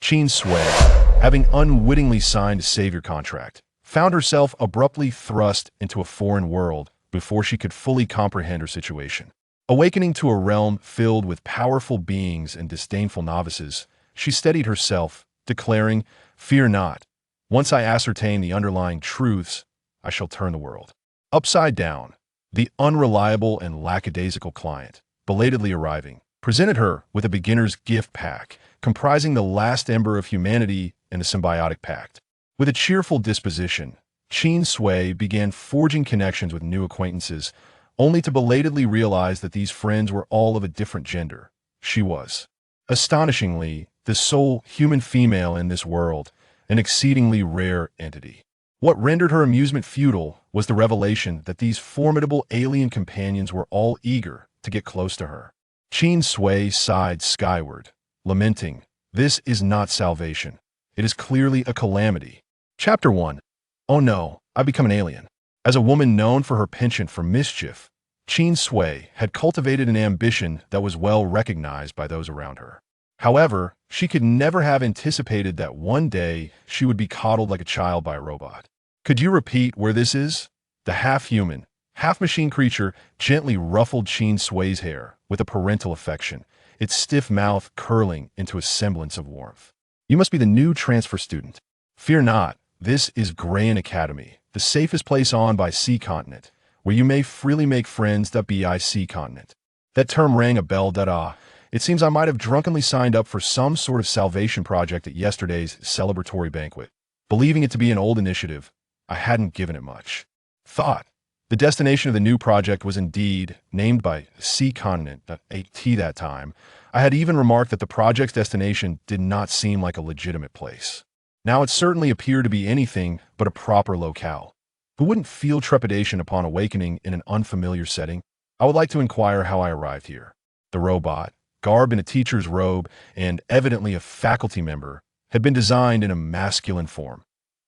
Qin Sui, having unwittingly signed a savior contract, found herself abruptly thrust into a foreign world before she could fully comprehend her situation. Awakening to a realm filled with powerful beings and disdainful novices, she steadied herself, declaring, "Fear not. Once I ascertain the underlying truths, I shall turn the world upside down." The unreliable and lackadaisical client, belatedly arriving, presented her with a beginner's gift pack comprising the Last Ember of Humanity and a symbiotic pact. With a cheerful disposition, Qin Sui began forging connections with new acquaintances, only to belatedly realize that these friends were all of a different gender. She was, astonishingly, the sole human female in this world, an exceedingly rare entity. What rendered her amusement futile was the revelation that these formidable alien companions were all eager to get close to her. Qin Sui sighed skyward, lamenting, "This is not salvation. It is clearly a calamity." Chapter 1. Oh no, I become an alien. As a woman known for her penchant for mischief, Qin Sui had cultivated an ambition that was well recognized by those around her. However, she could never have anticipated that one day she would be coddled like a child by a robot. "Could you repeat where this is?" The half-human, half-machine creature gently ruffled Qin Sui's hair with a parental affection, its stiff mouth curling into a semblance of warmth. "You must be the new transfer student. Fear not, this is Qin Academy, the safest place on by sea continent, where you may freely make friends .bi sea continent." That term rang a bell. It seems I might have drunkenly signed up for some sort of salvation project at yesterday's celebratory banquet. Believing it to be an old initiative, I hadn't given it much thought. The destination of the new project was indeed named by sea continent .at that time. I had even remarked that the project's destination did not seem like a legitimate place. Now it certainly appeared to be anything but a proper locale. Who wouldn't feel trepidation upon awakening in an unfamiliar setting? I would like to inquire how I arrived here. The robot, garbed in a teacher's robe and evidently a faculty member, had been designed in a masculine form.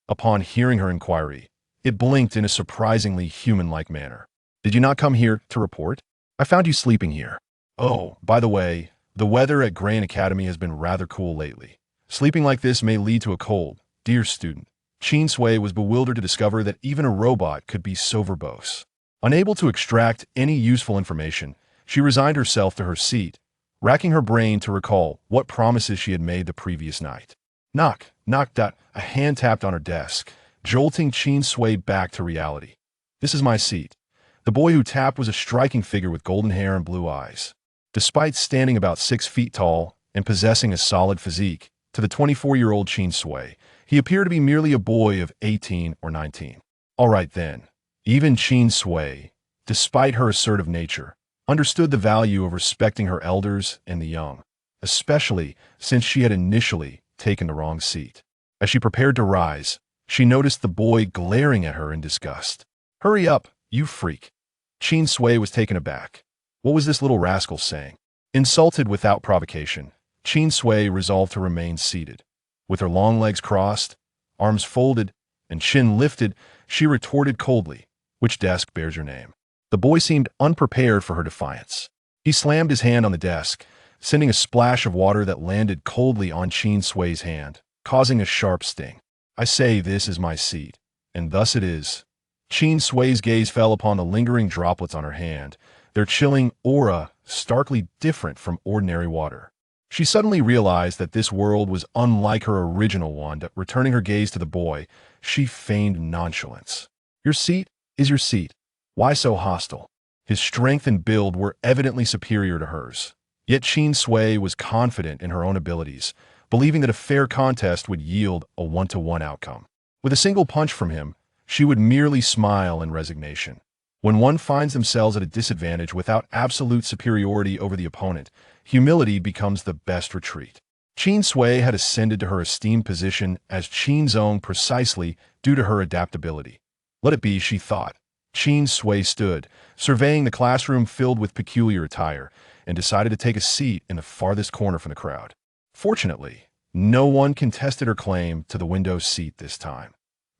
Upon hearing her inquiry, it blinked in a surprisingly human-like manner. "Did you not come here to report? I found you sleeping here." "Oh, by the way, the weather at Qin Academy has been rather cool lately. Sleeping like this may lead to a cold, dear student." Qin Sui was bewildered to discover that even a robot could be so verbose. Unable to extract any useful information, she resigned herself to her seat, racking her brain to recall what promises she had made the previous night. Knock, knock. A hand tapped on her desk, jolting Qin Sui back to reality. "This is my seat." The boy who tapped was a striking figure with golden hair and blue eyes. Despite standing about 6 feet tall and possessing a solid physique, to the 24-year-old Qin Sui, he appeared to be merely a boy of 18 or 19. All right then. Even Qin Sui, despite her assertive nature, understood the value of respecting her elders and the young, especially since she had initially taken the wrong seat. As she prepared to rise, she noticed the boy glaring at her in disgust. "Hurry up, you freak." Qin Sui was taken aback. What was this little rascal saying? Insulted without provocation, Qin Sui resolved to remain seated. With her long legs crossed, arms folded, and chin lifted, she retorted coldly, "Which desk bears your name?" The boy seemed unprepared for her defiance. He slammed his hand on the desk, sending a splash of water that landed coldly on Qin Sui's hand, causing a sharp sting. "I say this is my seat, and thus it is." Qin Sui's gaze fell upon the lingering droplets on her hand, their chilling aura starkly different from ordinary water. She suddenly realized that this world was unlike her original one. Returning her gaze to the boy, she feigned nonchalance. "Your seat is your seat. Why so hostile?" His strength and build were evidently superior to hers. Yet Qin Sui was confident in her own abilities, believing that a fair contest would yield a 1-to-1 outcome. With a single punch from him, she would merely smile in resignation. When one finds themselves at a disadvantage without absolute superiority over the opponent, humility becomes the best retreat. Qin Sui had ascended to her esteemed position as Qin Zong precisely due to her adaptability. Let it be, she thought. Qin Sui stood, surveying the classroom filled with peculiar attire, and decided to take a seat in the farthest corner from the crowd. Fortunately, no one contested her claim to the window seat this time.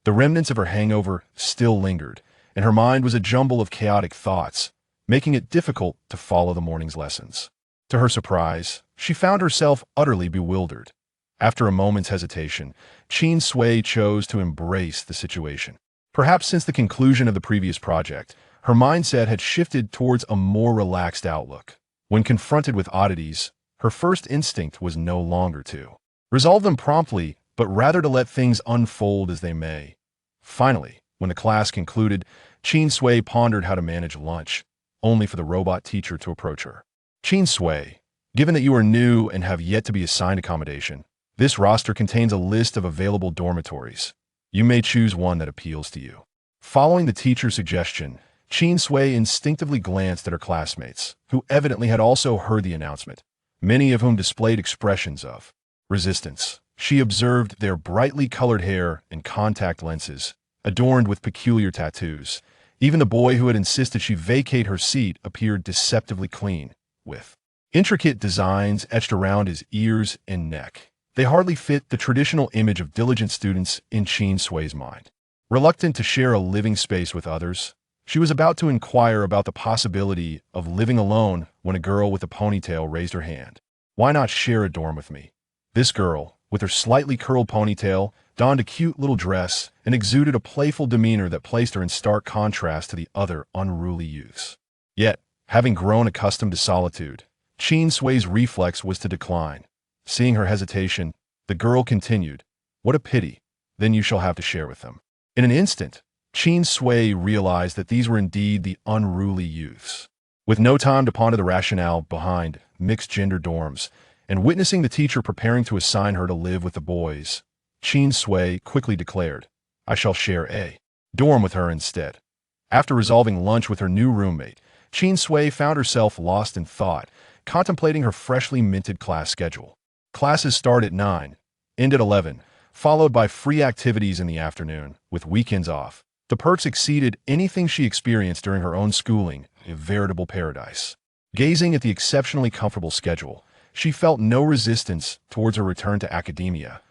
The remnants of her hangover still lingered, and her mind was a jumble of chaotic thoughts, making it difficult to follow the morning's lessons. To her surprise, she found herself utterly bewildered. After a moment's hesitation, Qin Sui chose to embrace the situation. Perhaps since the conclusion of the previous project, her mindset had shifted towards a more relaxed outlook. When confronted with oddities, her first instinct was no longer to resolve them promptly, but rather to let things unfold as they may. Finally, when the class concluded, Qin Sui pondered how to manage lunch, only for the robot teacher to approach her. Qin Sui, given that you are new and have yet to be assigned accommodation, this roster contains a list of available dormitories. You may choose one that appeals to you. Following the teacher's suggestion, Qin Sui instinctively glanced at her classmates, who evidently had also heard the announcement, many of whom displayed expressions of resistance. She observed their brightly colored hair and contact lenses, adorned with peculiar tattoos. Even the boy who had insisted she vacate her seat appeared deceptively clean, with intricate designs etched around his ears and neck. They hardly fit the traditional image of diligent students in Qin Sui's mind. Reluctant to share a living space with others, she was about to inquire about the possibility of living alone when a girl with a ponytail raised her hand. Why not share a dorm with me? This girl, with her slightly curled ponytail, donned a cute little dress and exuded a playful demeanor that placed her in stark contrast to the other unruly youths. Yet, having grown accustomed to solitude, Qin Sui's reflex was to decline. Seeing her hesitation, the girl continued, "What a pity, then you shall have to share with them." In an instant, Qin Sui realized that these were indeed the unruly youths. With no time to ponder the rationale behind mixed-gender dorms, and witnessing the teacher preparing to assign her to live with the boys, Qin Sui quickly declared, "I shall share a dorm with her instead." After resolving lunch with her new roommate, Qin Sui found herself lost in thought, contemplating her freshly minted class schedule. Classes start at 9, end at 11, followed by free activities in the afternoon, with weekends off. The perks exceeded anything she experienced during her own schooling, a veritable paradise. Gazing at the exceptionally comfortable schedule, she felt no resistance towards her return to academia.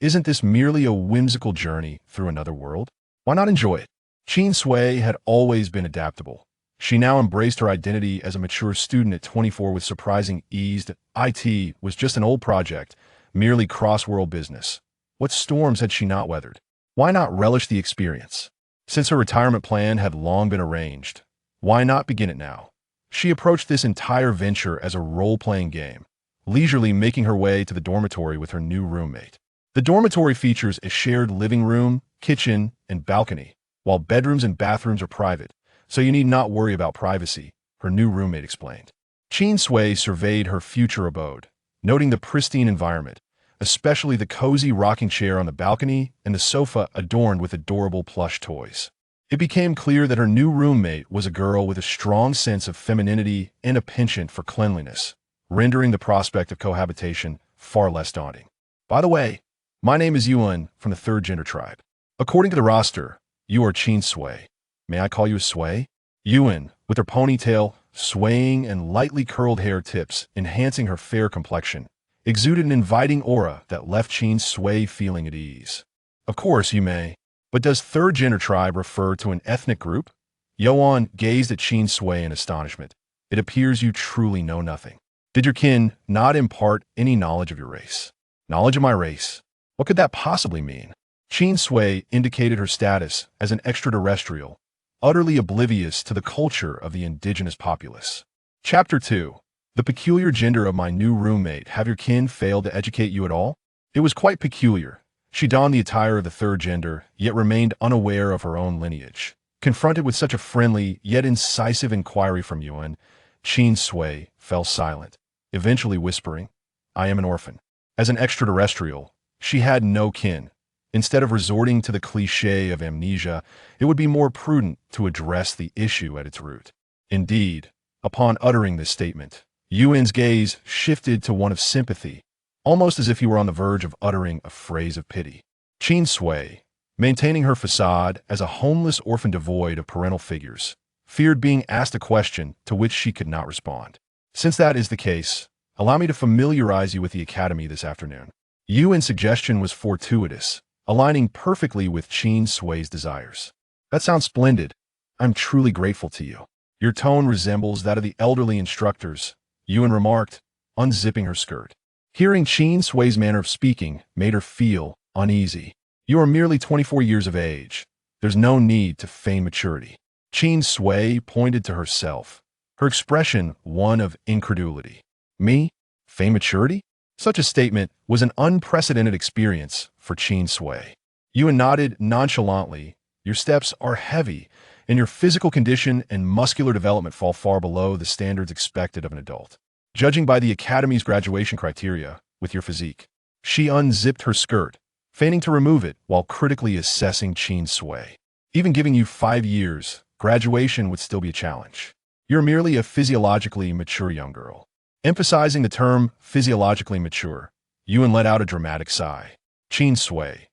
Isn't this merely a whimsical journey through another world? Why not enjoy it? Qin Sui had always been adaptable. She now embraced her identity as a mature student at 24 with surprising ease. IT was just an old project, merely cross-world business. What storms had she not weathered? Why not relish the experience? Since her retirement plan had long been arranged, why not begin it now? She approached this entire venture as a role-playing game, leisurely making her way to the dormitory with her new roommate. The dormitory features a shared living room, kitchen, and balcony, while bedrooms and bathrooms are private, so you need not worry about privacy, her new roommate explained. Qin Sui surveyed her future abode, noting the pristine environment, especially the cozy rocking chair on the balcony and the sofa adorned with adorable plush toys. It became clear that her new roommate was a girl with a strong sense of femininity and a penchant for cleanliness, rendering the prospect of cohabitation far less daunting. By the way, my name is Yuan from the third gender tribe. According to the roster, you are Qin Sui. May I call you Sui? Yuan, with her ponytail, swaying and lightly curled hair tips enhancing her fair complexion, exuded an inviting aura that left Qin Sui feeling at ease. Of course you may. But does third gender tribe refer to an ethnic group? Yuan gazed at Qin Sui in astonishment. It appears you truly know nothing. Did your kin not impart any knowledge of your race? Knowledge of my race? What could that possibly mean? Qin Sui indicated her status as an extraterrestrial, utterly oblivious to the culture of the indigenous populace. Chapter 2. The peculiar gender of my new roommate. Have your kin failed to educate you at all? It was quite peculiar. She donned the attire of the third gender, yet remained unaware of her own lineage. Confronted with such a friendly, yet incisive inquiry from Yuan, Qin Sui fell silent, eventually whispering, "I am an orphan." As an extraterrestrial, she had no kin. Instead of resorting to the cliché of amnesia, it would be more prudent to address the issue at its root. Indeed, upon uttering this statement, Yuan's gaze shifted to one of sympathy, almost as if he were on the verge of uttering a phrase of pity. Qin Sui, maintaining her facade as a homeless orphan devoid of parental figures, feared being asked a question to which she could not respond. Since that is the case, allow me to familiarize you with the academy this afternoon. Yuan's suggestion was fortuitous, aligning perfectly with Qin Sui's desires. That sounds splendid. I'm truly grateful to you. Your tone resembles that of the elderly instructors, Yuan remarked, unzipping her skirt. Hearing Qin Sui's manner of speaking made her feel uneasy. You are merely 24 years of age. There's no need to feign maturity. Qin Sui pointed to herself, her expression one of incredulity. Me? Feign maturity? Such a statement was an unprecedented experience for Qin Sui. Yuan nodded nonchalantly. Your steps are heavy, and your physical condition and muscular development fall far below the standards expected of an adult. Judging by the Academy's graduation criteria, with your physique. She unzipped her skirt, feigning to remove it while critically assessing Qin Sui. Even giving you 5 years, graduation would still be a challenge. You're merely a physiologically mature young girl. Emphasizing the term physiologically mature, Yuan let out a dramatic sigh. Qin Sui.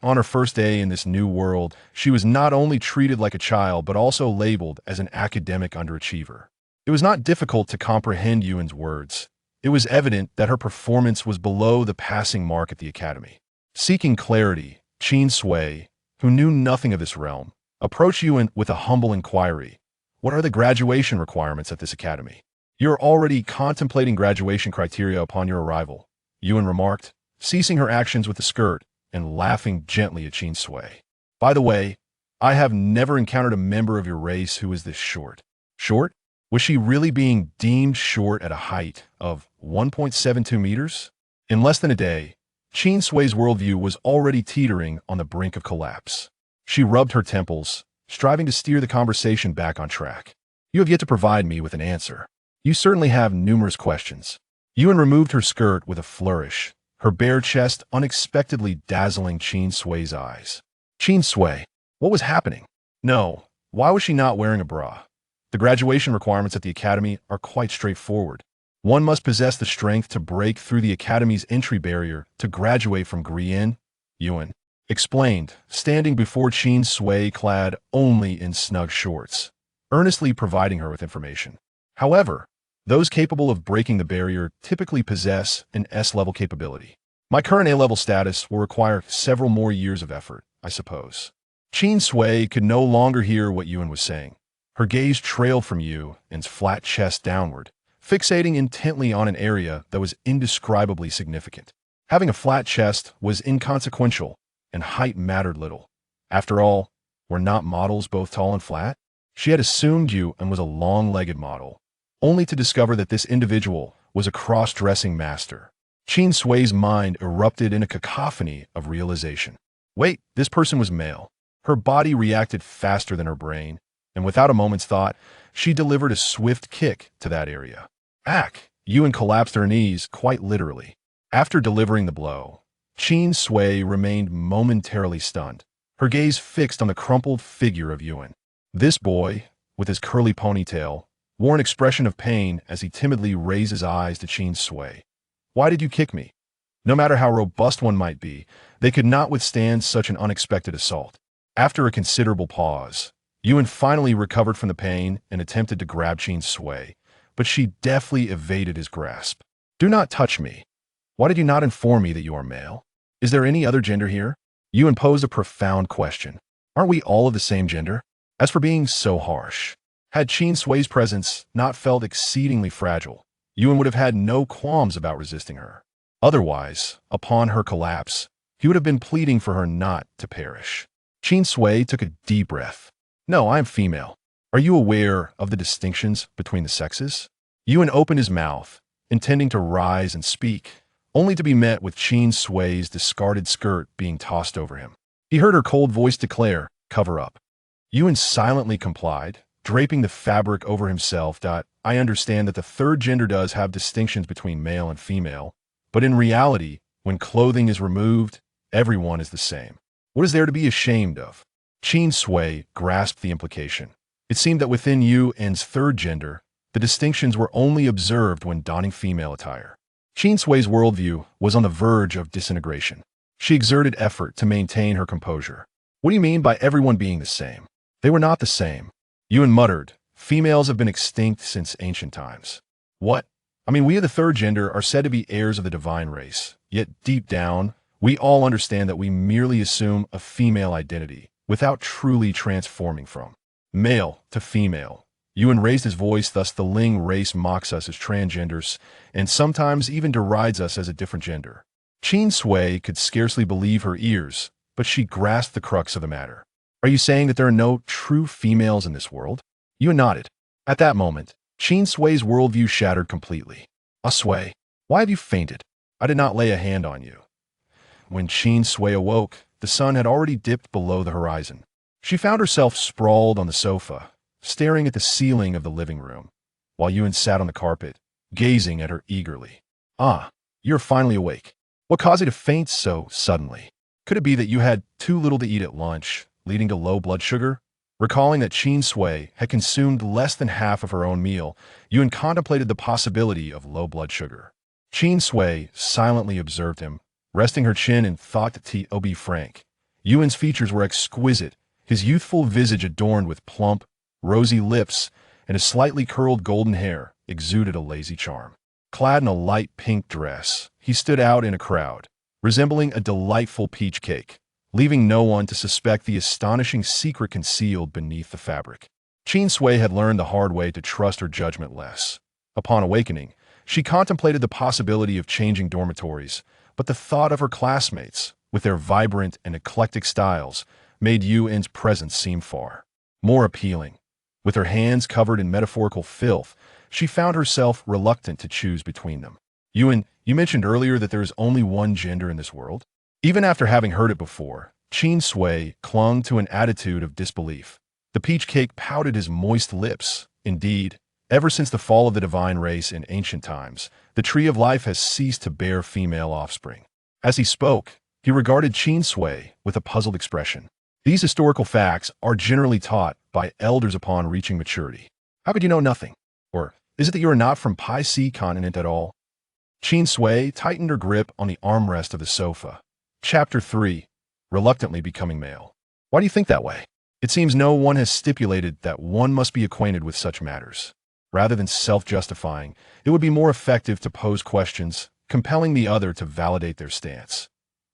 On her first day in this new world, she was not only treated like a child but also labeled as an academic underachiever. It was not difficult to comprehend Yuan's words. It was evident that her performance was below the passing mark at the academy. Seeking clarity, Qin Sui, who knew nothing of this realm, approached Yuan with a humble inquiry. What are the graduation requirements at this academy? You're already contemplating graduation criteria upon your arrival, Yuan remarked, ceasing her actions with the skirt and laughing gently at Qin Sui. By the way, I have never encountered a member of your race who is this short. Short? Was she really being deemed short at a height of 1.72 meters? In less than a day, Qin Sui's worldview was already teetering on the brink of collapse. She rubbed her temples, striving to steer the conversation back on track. You have yet to provide me with an answer. You certainly have numerous questions. Yuan removed her skirt with a flourish, her bare chest unexpectedly dazzling Qin Sui's eyes. Qin Sui, what was happening? No, why was she not wearing a bra? The graduation requirements at the academy are quite straightforward. One must possess the strength to break through the academy's entry barrier to graduate from Grian, Yuan explained, standing before Qin Sui clad only in snug shorts, earnestly providing her with information. However, those capable of breaking the barrier typically possess an S-level capability. My current A-level status will require several more years of effort, I suppose. Qin Sui could no longer hear what Yuan was saying. Her gaze trailed from Yuan's flat chest downward, fixating intently on an area that was indescribably significant. Having a flat chest was inconsequential, and height mattered little. After all, were not models both tall and flat? She had assumed Yuan was a long-legged model, only to discover that this individual was a cross-dressing master. Qin Sui's mind erupted in a cacophony of realization. Wait, this person was male. Her body reacted faster than her brain, and without a moment's thought, she delivered a swift kick to that area. Ack! Yuan collapsed her knees, quite literally. After delivering the blow, Qin Sui remained momentarily stunned, her gaze fixed on the crumpled figure of Yuan. This boy, with his curly ponytail, wore an expression of pain as he timidly raised his eyes to Qin Sui. Why did you kick me? No matter how robust one might be, they could not withstand such an unexpected assault. After a considerable pause, Yuan finally recovered from the pain and attempted to grab Qin Sui, but she deftly evaded his grasp. Do not touch me. Why did you not inform me that you are male? Is there any other gender here? Yuan posed a profound question. Aren't we all of the same gender? As for being so harsh, had Qin Sui's presence not felt exceedingly fragile, Yuan would have had no qualms about resisting her. Otherwise, upon her collapse, he would have been pleading for her not to perish. Qin Sui took a deep breath. No, I am female. Are you aware of the distinctions between the sexes? Yuan opened his mouth, intending to rise and speak, only to be met with Qin Sui's discarded skirt being tossed over him. He heard her cold voice declare, "Cover up." Yuan silently complied, draping the fabric over himself. I understand that the third gender does have distinctions between male and female, but in reality, when clothing is removed, everyone is the same. What is there to be ashamed of? Qin Sui grasped the implication. It seemed that within Yuan's third gender, the distinctions were only observed when donning female attire. Qin Sui's worldview was on the verge of disintegration. She exerted effort to maintain her composure. What do you mean by everyone being the same? They were not the same. Yuan muttered, females have been extinct since ancient times. What? I mean, we of the third gender are said to be heirs of the divine race, yet deep down, we all understand that we merely assume a female identity without truly transforming from male to female. Yuan raised his voice, thus the Ling race mocks us as transgenders, and sometimes even derides us as a different gender. Qin Sui could scarcely believe her ears, but she grasped the crux of the matter. Are you saying that there are no true females in this world? Yuan nodded. At that moment, Qin Sui's worldview shattered completely. Sui, why have you fainted? I did not lay a hand on you. When Qin Sui awoke, the sun had already dipped below the horizon. She found herself sprawled on the sofa, staring at the ceiling of the living room, while Yuan sat on the carpet, gazing at her eagerly. Ah, you're finally awake. What caused you to faint so suddenly? Could it be that you had too little to eat at lunch, leading to low blood sugar? Recalling that Qin Sui had consumed less than half of her own meal, Yuan contemplated the possibility of low blood sugar. Qin Sui silently observed him, resting her chin in thought. To be frank, Yuan's features were exquisite, his youthful visage adorned with plump, rosy lips, and his slightly curled golden hair exuded a lazy charm. Clad in a light pink dress, he stood out in a crowd, resembling a delightful peach cake, leaving no one to suspect the astonishing secret concealed beneath the fabric. Qin Sui had learned the hard way to trust her judgment less. Upon awakening, she contemplated the possibility of changing dormitories, but the thought of her classmates, with their vibrant and eclectic styles, made Yuan's presence seem far more appealing. With her hands covered in metaphorical filth, she found herself reluctant to choose between them. Yuan, you mentioned earlier that there is only one gender in this world? Even after having heard it before, Qin Sui clung to an attitude of disbelief. The peach cake pouted his moist lips. Indeed, ever since the fall of the divine race in ancient times, the tree of life has ceased to bear female offspring. As he spoke, he regarded Qin Sui with a puzzled expression. These historical facts are generally taught by elders upon reaching maturity. How could you know nothing? Or is it that you are not from Pi C continent at all? Qin Sui tightened her grip on the armrest of the sofa. Chapter 3. Reluctantly Becoming Male. Why do you think that way? It seems no one has stipulated that one must be acquainted with such matters. Rather than self-justifying, it would be more effective to pose questions, compelling the other to validate their stance.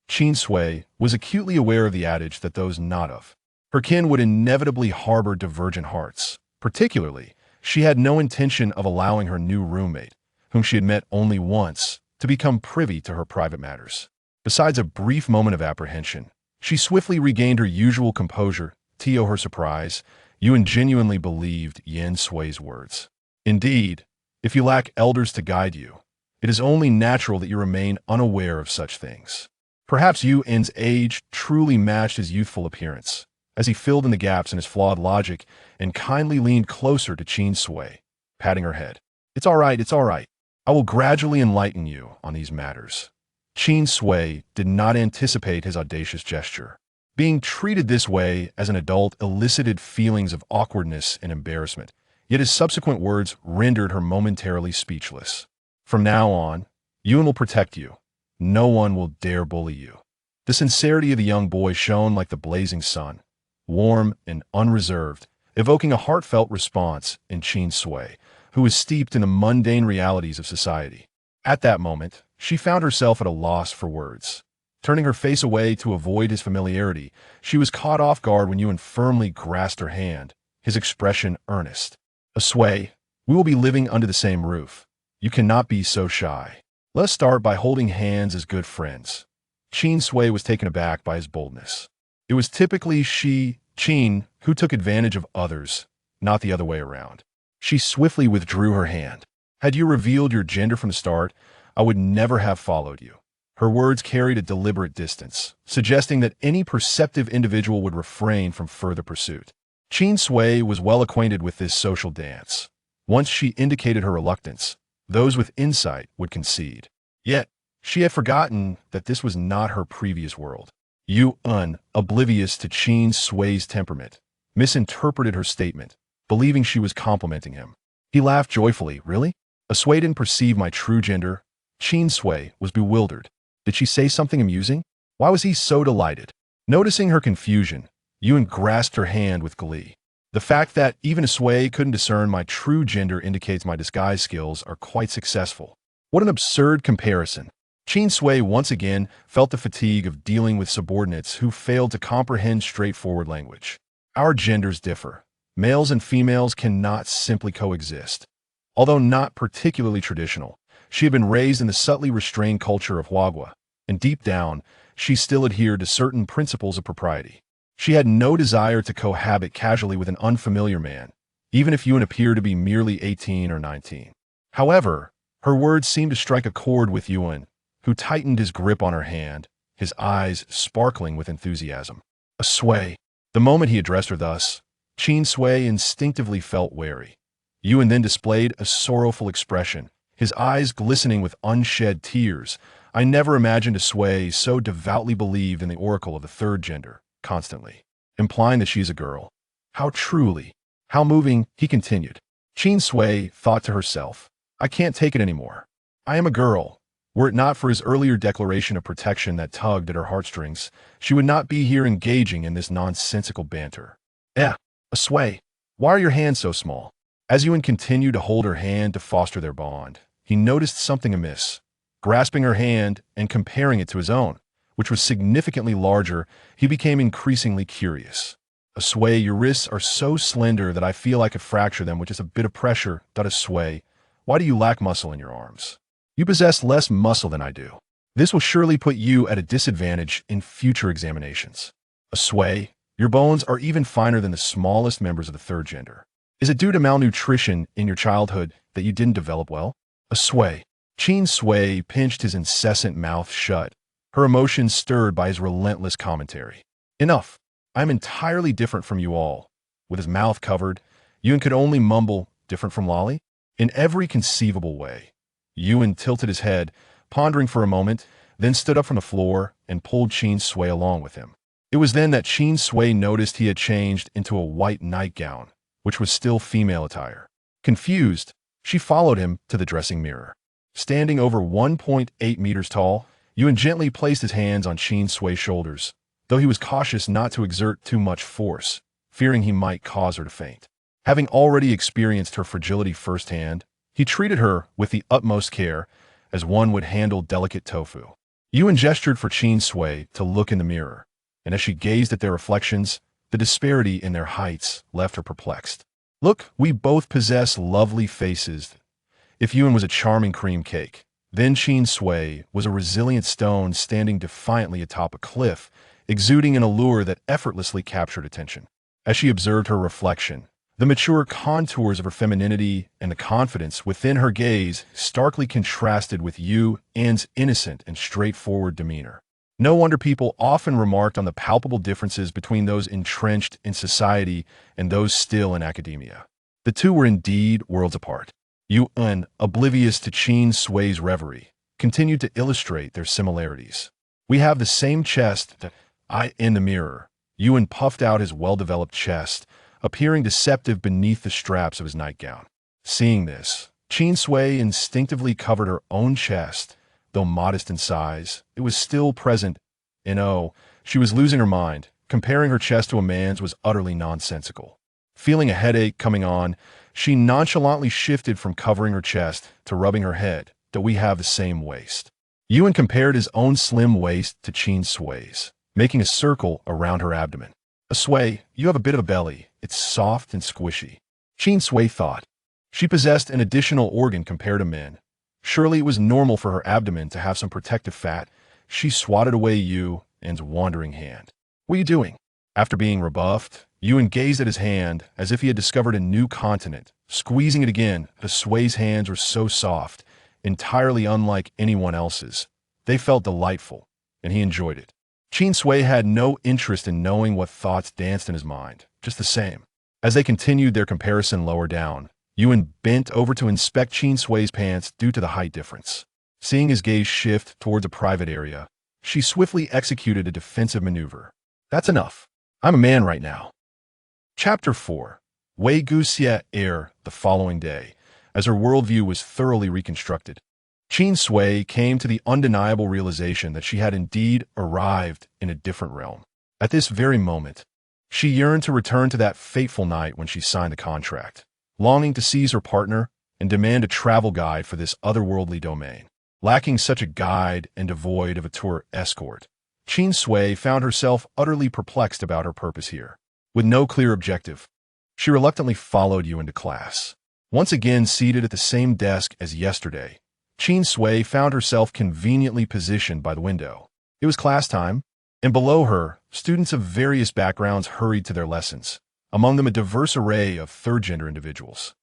Qin Sui was acutely aware of the adage that those not of her kin would inevitably harbor divergent hearts. Particularly, she had no intention of allowing her new roommate, whom she had met only once, to become privy to her private matters. Besides a brief moment of apprehension, she swiftly regained her usual composure. To her surprise, Yuan genuinely believed Yen Sui's words. Indeed, if you lack elders to guide you, it is only natural that you remain unaware of such things. Perhaps Yuan's age truly matched his youthful appearance, as he filled in the gaps in his flawed logic and kindly leaned closer to Qin Sui, patting her head. It's all right, it's all right. I will gradually enlighten you on these matters. Qin Sui did not anticipate his audacious gesture. Being treated this way as an adult elicited feelings of awkwardness and embarrassment, yet his subsequent words rendered her momentarily speechless. From now on, Yuan will protect you. No one will dare bully you. The sincerity of the young boy shone like the blazing sun, warm and unreserved, evoking a heartfelt response in Qin Sui, who was steeped in the mundane realities of society. At that moment, she found herself at a loss for words. Turning her face away to avoid his familiarity, she was caught off guard when Yuan firmly grasped her hand, his expression earnest. Sui, we will be living under the same roof. You cannot be so shy. Let's start by holding hands as good friends. Qin Sui was taken aback by his boldness. It was typically Qin, who took advantage of others, not the other way around. She swiftly withdrew her hand. Had you revealed your gender from the start, I would never have followed you. Her words carried a deliberate distance, suggesting that any perceptive individual would refrain from further pursuit. Qin Sui was well acquainted with this social dance. Once she indicated her reluctance, those with insight would concede. Yet, she had forgotten that this was not her previous world. Yuan, oblivious to Qin Sui's temperament, misinterpreted her statement, believing she was complimenting him. He laughed joyfully. Really? Sui didn't perceive my true gender? Qin Sui was bewildered. Did she say something amusing? Why was he so delighted? Noticing her confusion, Yuan grasped her hand with glee. The fact that even Sui couldn't discern my true gender indicates my disguise skills are quite successful. What an absurd comparison. Qin Sui once again felt the fatigue of dealing with subordinates who failed to comprehend straightforward language. Our genders differ. Males and females cannot simply coexist. Although not particularly traditional, she had been raised in the subtly restrained culture of Huagua, and deep down, she still adhered to certain principles of propriety. She had no desire to cohabit casually with an unfamiliar man, even if Yuan appeared to be merely 18 or 19. However, her words seemed to strike a chord with Yuan, who tightened his grip on her hand, his eyes sparkling with enthusiasm. A sway. The moment he addressed her thus, Qin Sui instinctively felt wary. Yuan then displayed a sorrowful expression, his eyes glistening with unshed tears. I never imagined a Sui so devoutly believed in the oracle of the third gender, constantly, implying that she is a girl. How truly, how moving, he continued. Qin Sui thought to herself, I can't take it anymore. I am a girl. Were it not for his earlier declaration of protection that tugged at her heartstrings, she would not be here engaging in this nonsensical banter. A Sui, why are your hands so small? As Yuan continued to hold her hand to foster their bond, he noticed something amiss. Grasping her hand and comparing it to his own, which was significantly larger, he became increasingly curious. A Sui, your wrists are so slender that I feel I could fracture them with just a bit of pressure. A Sui, why do you lack muscle in your arms? You possess less muscle than I do. This will surely put you at a disadvantage in future examinations. A Sui, your bones are even finer than the smallest members of the third gender. Is it due to malnutrition in your childhood that you didn't develop well? A Sui. Qin Sui pinched his incessant mouth shut, her emotions stirred by his relentless commentary. Enough. I'm entirely different from you all. With his mouth covered, Yuan could only mumble, different from Lolly? In every conceivable way. Yuan tilted his head, pondering for a moment, then stood up from the floor and pulled Qin Sui along with him. It was then that Qin Sui noticed he had changed into a white nightgown, which was still female attire. Confused, she followed him to the dressing mirror. Standing over 1.8 meters tall, Yuan gently placed his hands on Qin Sui's shoulders, though he was cautious not to exert too much force, fearing he might cause her to faint. Having already experienced her fragility firsthand, he treated her with the utmost care, as one would handle delicate tofu. Yuan gestured for Qin Sui to look in the mirror, and as she gazed at their reflections, the disparity in their heights left her perplexed. Look, we both possess lovely faces. If Yuan was a charming cream cake, then Qin Sui was a resilient stone standing defiantly atop a cliff, exuding an allure that effortlessly captured attention. As she observed her reflection, the mature contours of her femininity and the confidence within her gaze starkly contrasted with Yuan's innocent and straightforward demeanor. No wonder people often remarked on the palpable differences between those entrenched in society and those still in academia. The two were indeed worlds apart. Yuan, oblivious to Qin Sui's reverie, continued to illustrate their similarities. We have the same chest that in the mirror. Yuan puffed out his well-developed chest, appearing deceptive beneath the straps of his nightgown. Seeing this, Qin Sui instinctively covered her own chest. Though modest in size, it was still present, and she was losing her mind. Comparing her chest to a man's was utterly nonsensical. Feeling a headache coming on, she nonchalantly shifted from covering her chest to rubbing her head. Do we have the same waist? Yuan compared his own slim waist to Qin Sui's, making a circle around her abdomen. A Sui, you have a bit of a belly. It's soft and squishy. Qin Sui thought. She possessed an additional organ compared to men. Surely it was normal for her abdomen to have some protective fat. She swatted away Yuan's wandering hand. What are you doing? After being rebuffed, Yuan gazed at his hand as if he had discovered a new continent. Squeezing it again, the Sui's hands were so soft, entirely unlike anyone else's. They felt delightful, and he enjoyed it. Qin Sui had no interest in knowing what thoughts danced in his mind, just the same. As they continued their comparison lower down, Yuan bent over to inspect Qin Sui's pants due to the height difference. Seeing his gaze shift towards a private area, she swiftly executed a defensive maneuver. That's enough. I'm a man right now. Chapter 4. Wei Guxie Air the following day, as her worldview was thoroughly reconstructed. Qin Sui came to the undeniable realization that she had indeed arrived in a different realm. At this very moment, she yearned to return to that fateful night when she signed the contract, longing to seize her partner and demand a travel guide for this otherworldly domain. Lacking such a guide and devoid of a tour escort, Qin Sui found herself utterly perplexed about her purpose here. With no clear objective, She reluctantly followed you into class. Once again seated at the same desk as yesterday, Qin Sui found herself conveniently positioned by the window. It was class time, and below her, students of various backgrounds hurried to their lessons, among them a diverse array of third-gender individuals.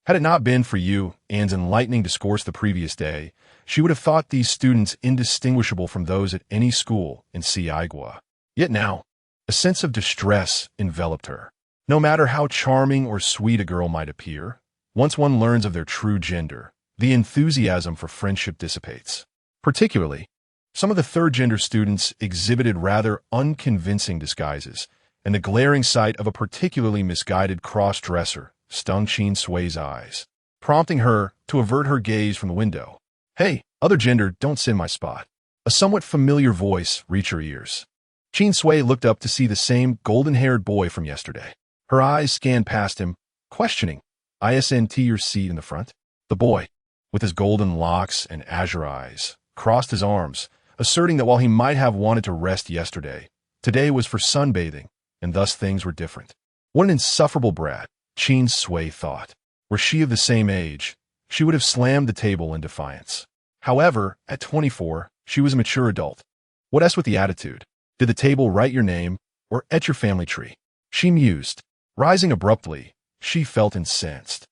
Had it not been for you, Anne's enlightening discourse the previous day, she would have thought these students indistinguishable from those at any school in Siagua. Yet now, a sense of distress enveloped her. No matter how charming or sweet a girl might appear, once one learns of their true gender, the enthusiasm for friendship dissipates. Particularly, some of the third-gender students exhibited rather unconvincing disguises, and the glaring sight of a particularly misguided cross-dresser stung Qin Sui's eyes, prompting her to avert her gaze from the window. "Hey, other gender, don't sit in my spot." A somewhat familiar voice reached her ears. Qin Sui looked up to see the same golden-haired boy from yesterday. Her eyes scanned past him, questioning, "Isn't your seat in the front?" The boy, with his golden locks and azure eyes, crossed his arms, asserting that while he might have wanted to rest yesterday, today was for sunbathing, and thus things were different. What an insufferable brat, Qin Sui thought. Were she of the same age, she would have slammed the table in defiance. However, at 24, she was a mature adult. What else with the attitude? Did the table write your name, or etch your family tree? She mused. Rising abruptly, she felt incensed.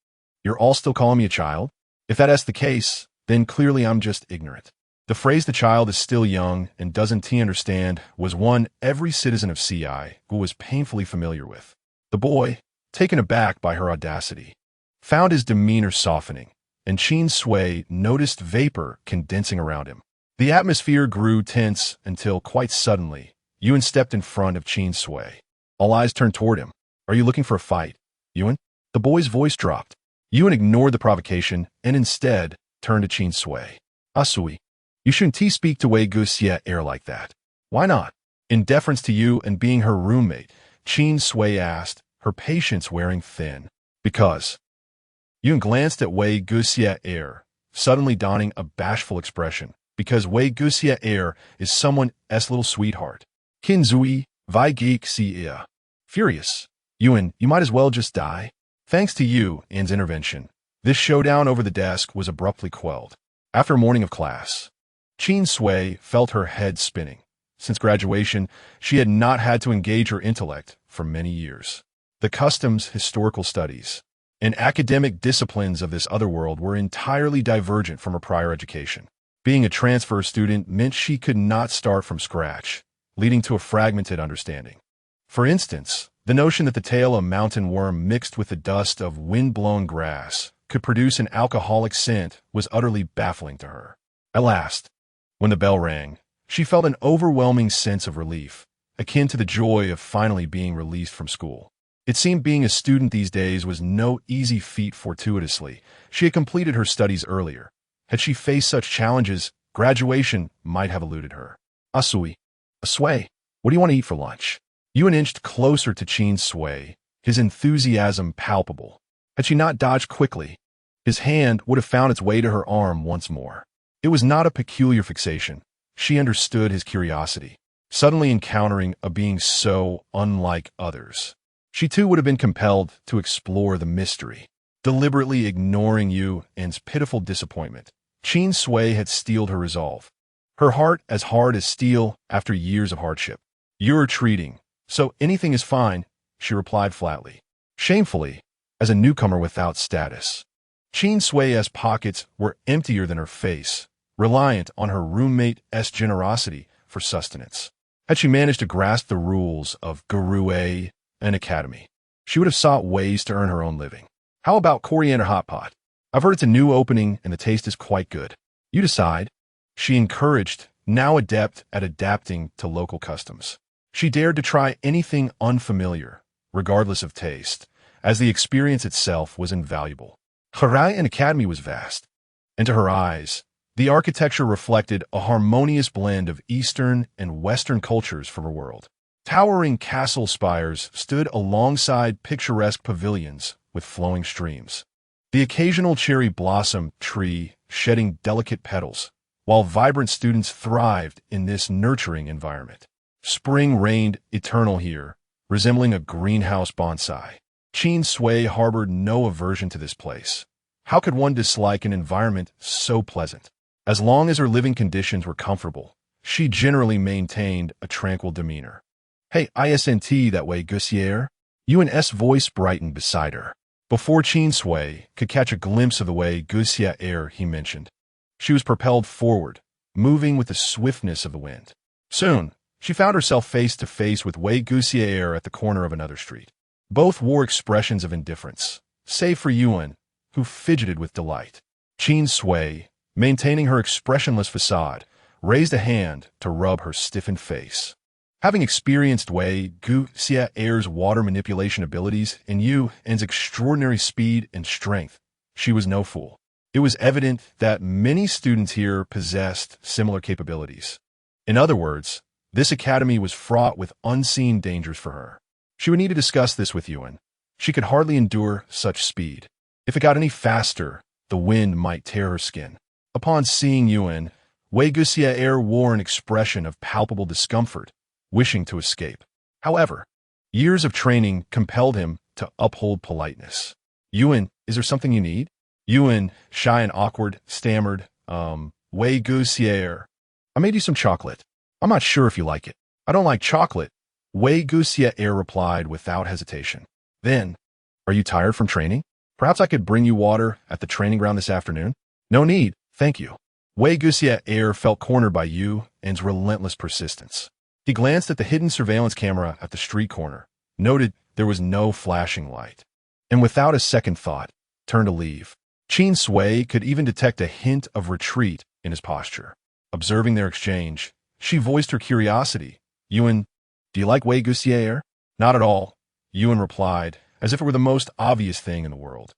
"You're all still calling me a child? If that's the case, then clearly I'm just ignorant." The phrase "the child is still young and doesn't understand" was one every citizen of CI was painfully familiar with. The boy, taken aback by her audacity, found his demeanor softening, and Qin Sui noticed vapor condensing around him. The atmosphere grew tense until, quite suddenly, Yuan stepped in front of Qin Sui. All eyes turned toward him. "Are you looking for a fight, Yuan?" The boy's voice dropped. Yuan ignored the provocation and instead turned to Qin Sui. "Sui, you shouldn't speak to Wei Guxie air like that." "Why not?" In deference to you and being her roommate, Qin Sui asked, her patience wearing thin. "Because." Yuan glanced at Wei Guxie air, suddenly donning a bashful expression. "Because Wei Guxie air is someone's little sweetheart. Qin Sui, Vi Geek Xie." Furious. "Yuan, you might as well just die." Thanks to you, Anne's intervention, this showdown over the desk was abruptly quelled. After a morning of class, Qin Sui felt her head spinning. Since graduation, she had not had to engage her intellect for many years. The customs, historical studies, and academic disciplines of this other world were entirely divergent from her prior education. Being a transfer student meant she could not start from scratch, leading to a fragmented understanding. For instance, the notion that the tail of a mountain worm mixed with the dust of wind-blown grass could produce an alcoholic scent was utterly baffling to her. At last, when the bell rang, she felt an overwhelming sense of relief, akin to the joy of finally being released from school. It seemed being a student these days was no easy feat fortuitously. She had completed her studies earlier. Had she faced such challenges, graduation might have eluded her. "Sui, what do you want to eat for lunch?" Yuan inched closer to Qin Sui, his enthusiasm palpable. Had she not dodged quickly, his hand would have found its way to her arm once more. It was not a peculiar fixation. She understood his curiosity, suddenly encountering a being so unlike others. She too would have been compelled to explore the mystery. Deliberately ignoring Yuan's pitiful disappointment, Qin Sui had steeled her resolve. Her heart as hard as steel after years of hardship. "You're retreating, so anything is fine," she replied flatly. Shamefully, as a newcomer without status. Qin Sui's pockets were emptier than her face, reliant on her roommate's generosity for sustenance. Had she managed to grasp the rules of Gurue and Academy, she would have sought ways to earn her own living. "How about coriander hot pot? I've heard it's a new opening and the taste is quite good." "You decide," she encouraged, now adept at adapting to local customs. She dared to try anything unfamiliar, regardless of taste, as the experience itself was invaluable. Harai and Academy was vast, and to her eyes, the architecture reflected a harmonious blend of Eastern and Western cultures from her world. Towering castle spires stood alongside picturesque pavilions with flowing streams. The occasional cherry blossom tree shedding delicate petals, while vibrant students thrived in this nurturing environment. Spring reigned eternal here, resembling a greenhouse bonsai. Qin Sui harbored no aversion to this place. How could one dislike an environment so pleasant? As long as her living conditions were comfortable, she generally maintained a tranquil demeanor. Hey, isn't that way, Gussier? Yuan's voice brightened beside her. Before Qin Sui could catch a glimpse of the way Gussier he mentioned, she was propelled forward, moving with the swiftness of the wind. Soon, she found herself face to face with Wei Gussier at the corner of another street. Both wore expressions of indifference, save for Yuan, who fidgeted with delight. Qin Sui, maintaining her expressionless facade, raised a hand to rub her stiffened face. Having experienced Wei Gussier's water manipulation abilities and Yuan's extraordinary speed and strength, she was no fool. It was evident that many students here possessed similar capabilities. In other words, this academy was fraught with unseen dangers for her. She would need to discuss this with Yuan. She could hardly endure such speed. If it got any faster, the wind might tear her skin. Upon seeing Yuan, Wei Gussier wore an expression of palpable discomfort, wishing to escape. However, years of training compelled him to uphold politeness. Yuan, is there something you need? Yuan, shy and awkward, stammered, Wei Gussier, I made you some chocolate. I'm not sure if you like it. I don't like chocolate, Wei Gussier replied without hesitation. Then, are you tired from training? Perhaps I could bring you water at the training ground this afternoon? No need, thank you. Wei Gussier felt cornered by Yuan's relentless persistence. He glanced at the hidden surveillance camera at the street corner, noted there was no flashing light, and without a second thought, turned to leave. Qin Sui could even detect a hint of retreat in his posture. Observing their exchange, she voiced her curiosity. Yuan, do you like Wei Gussier? Not at all, Yuan replied, as if it were the most obvious thing in the world.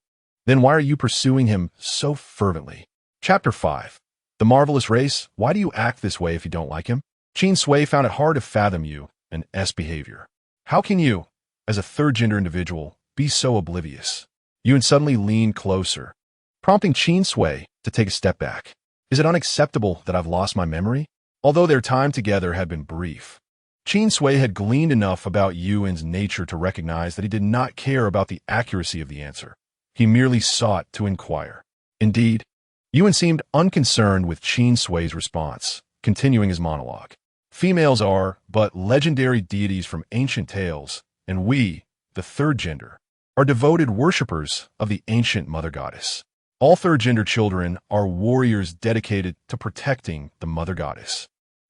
Then why are you pursuing him so fervently? Chapter 5. The Marvelous Race. Why do you act this way if you don't like him? Qin Sui found it hard to fathom Yuan's behavior. How can you, as a third-gender individual, be so oblivious? Yuan suddenly leaned closer, prompting Qin Sui to take a step back. Is it unacceptable that I've lost my memory? Although their time together had been brief, Qin Sui had gleaned enough about Yuan's nature to recognize that he did not care about the accuracy of the answer. He merely sought to inquire. Indeed, Yuan seemed unconcerned with Qin Sui's response, continuing his monologue. Females are but legendary deities from ancient tales, and we, the third gender, are devoted worshippers of the ancient mother goddess. All third-gender children are warriors dedicated to protecting the mother goddess.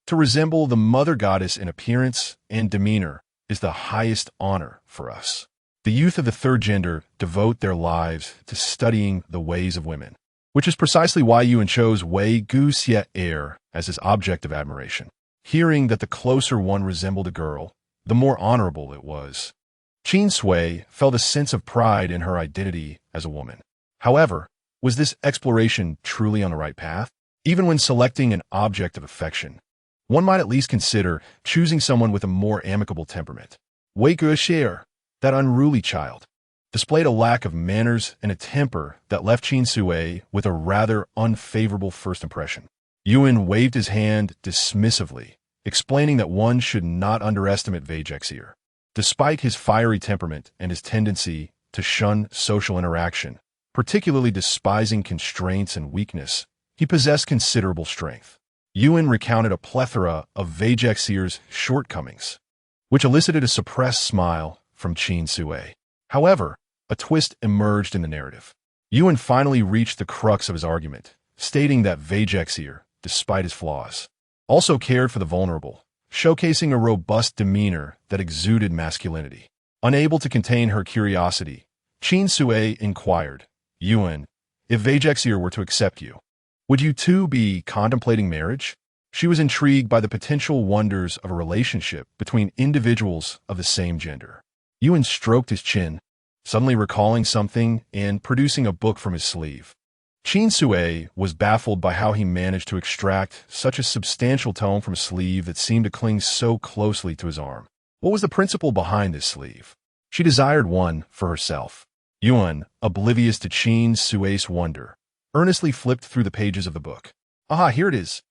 To resemble the mother goddess in appearance and demeanor is the highest honor for us. The youth of the third gender devote their lives to studying the ways of women, which is precisely why Yuan chose Wei Gussier as his object of admiration. Hearing that the closer one resembled a girl, the more honorable it was. Qin Sui felt a sense of pride in her identity as a woman. However, was this exploration truly on the right path? Even when selecting an object of affection, one might at least consider choosing someone with a more amicable temperament. Wei Gussier, that unruly child, displayed a lack of manners and a temper that left Qin Sui with a rather unfavorable first impression. Yuan waved his hand dismissively, explaining that one should not underestimate Wei Gussier. Despite his fiery temperament and his tendency to shun social interaction, particularly despising constraints and weakness, he possessed considerable strength. Yuan recounted a plethora of Wei Gussier's shortcomings, which elicited a suppressed smile from Qin Sui. However, a twist emerged in the narrative. Yuan finally reached the crux of his argument, stating that Wei Gussier, despite his flaws, also cared for the vulnerable, showcasing a robust demeanor that exuded masculinity. Unable to contain her curiosity, Qin Sui inquired, Yuan, if Wei Gussier were to accept you, would you two be contemplating marriage? She was intrigued by the potential wonders of a relationship between individuals of the same gender. Yuan stroked his chin, suddenly recalling something and producing a book from his sleeve. Qin Sui was baffled by how he managed to extract such a substantial tome from a sleeve that seemed to cling so closely to his arm. What was the principle behind this sleeve? She desired one for herself. Yuan, oblivious to Qin Sui's wonder, earnestly flipped through the pages of the book. Aha, here it is.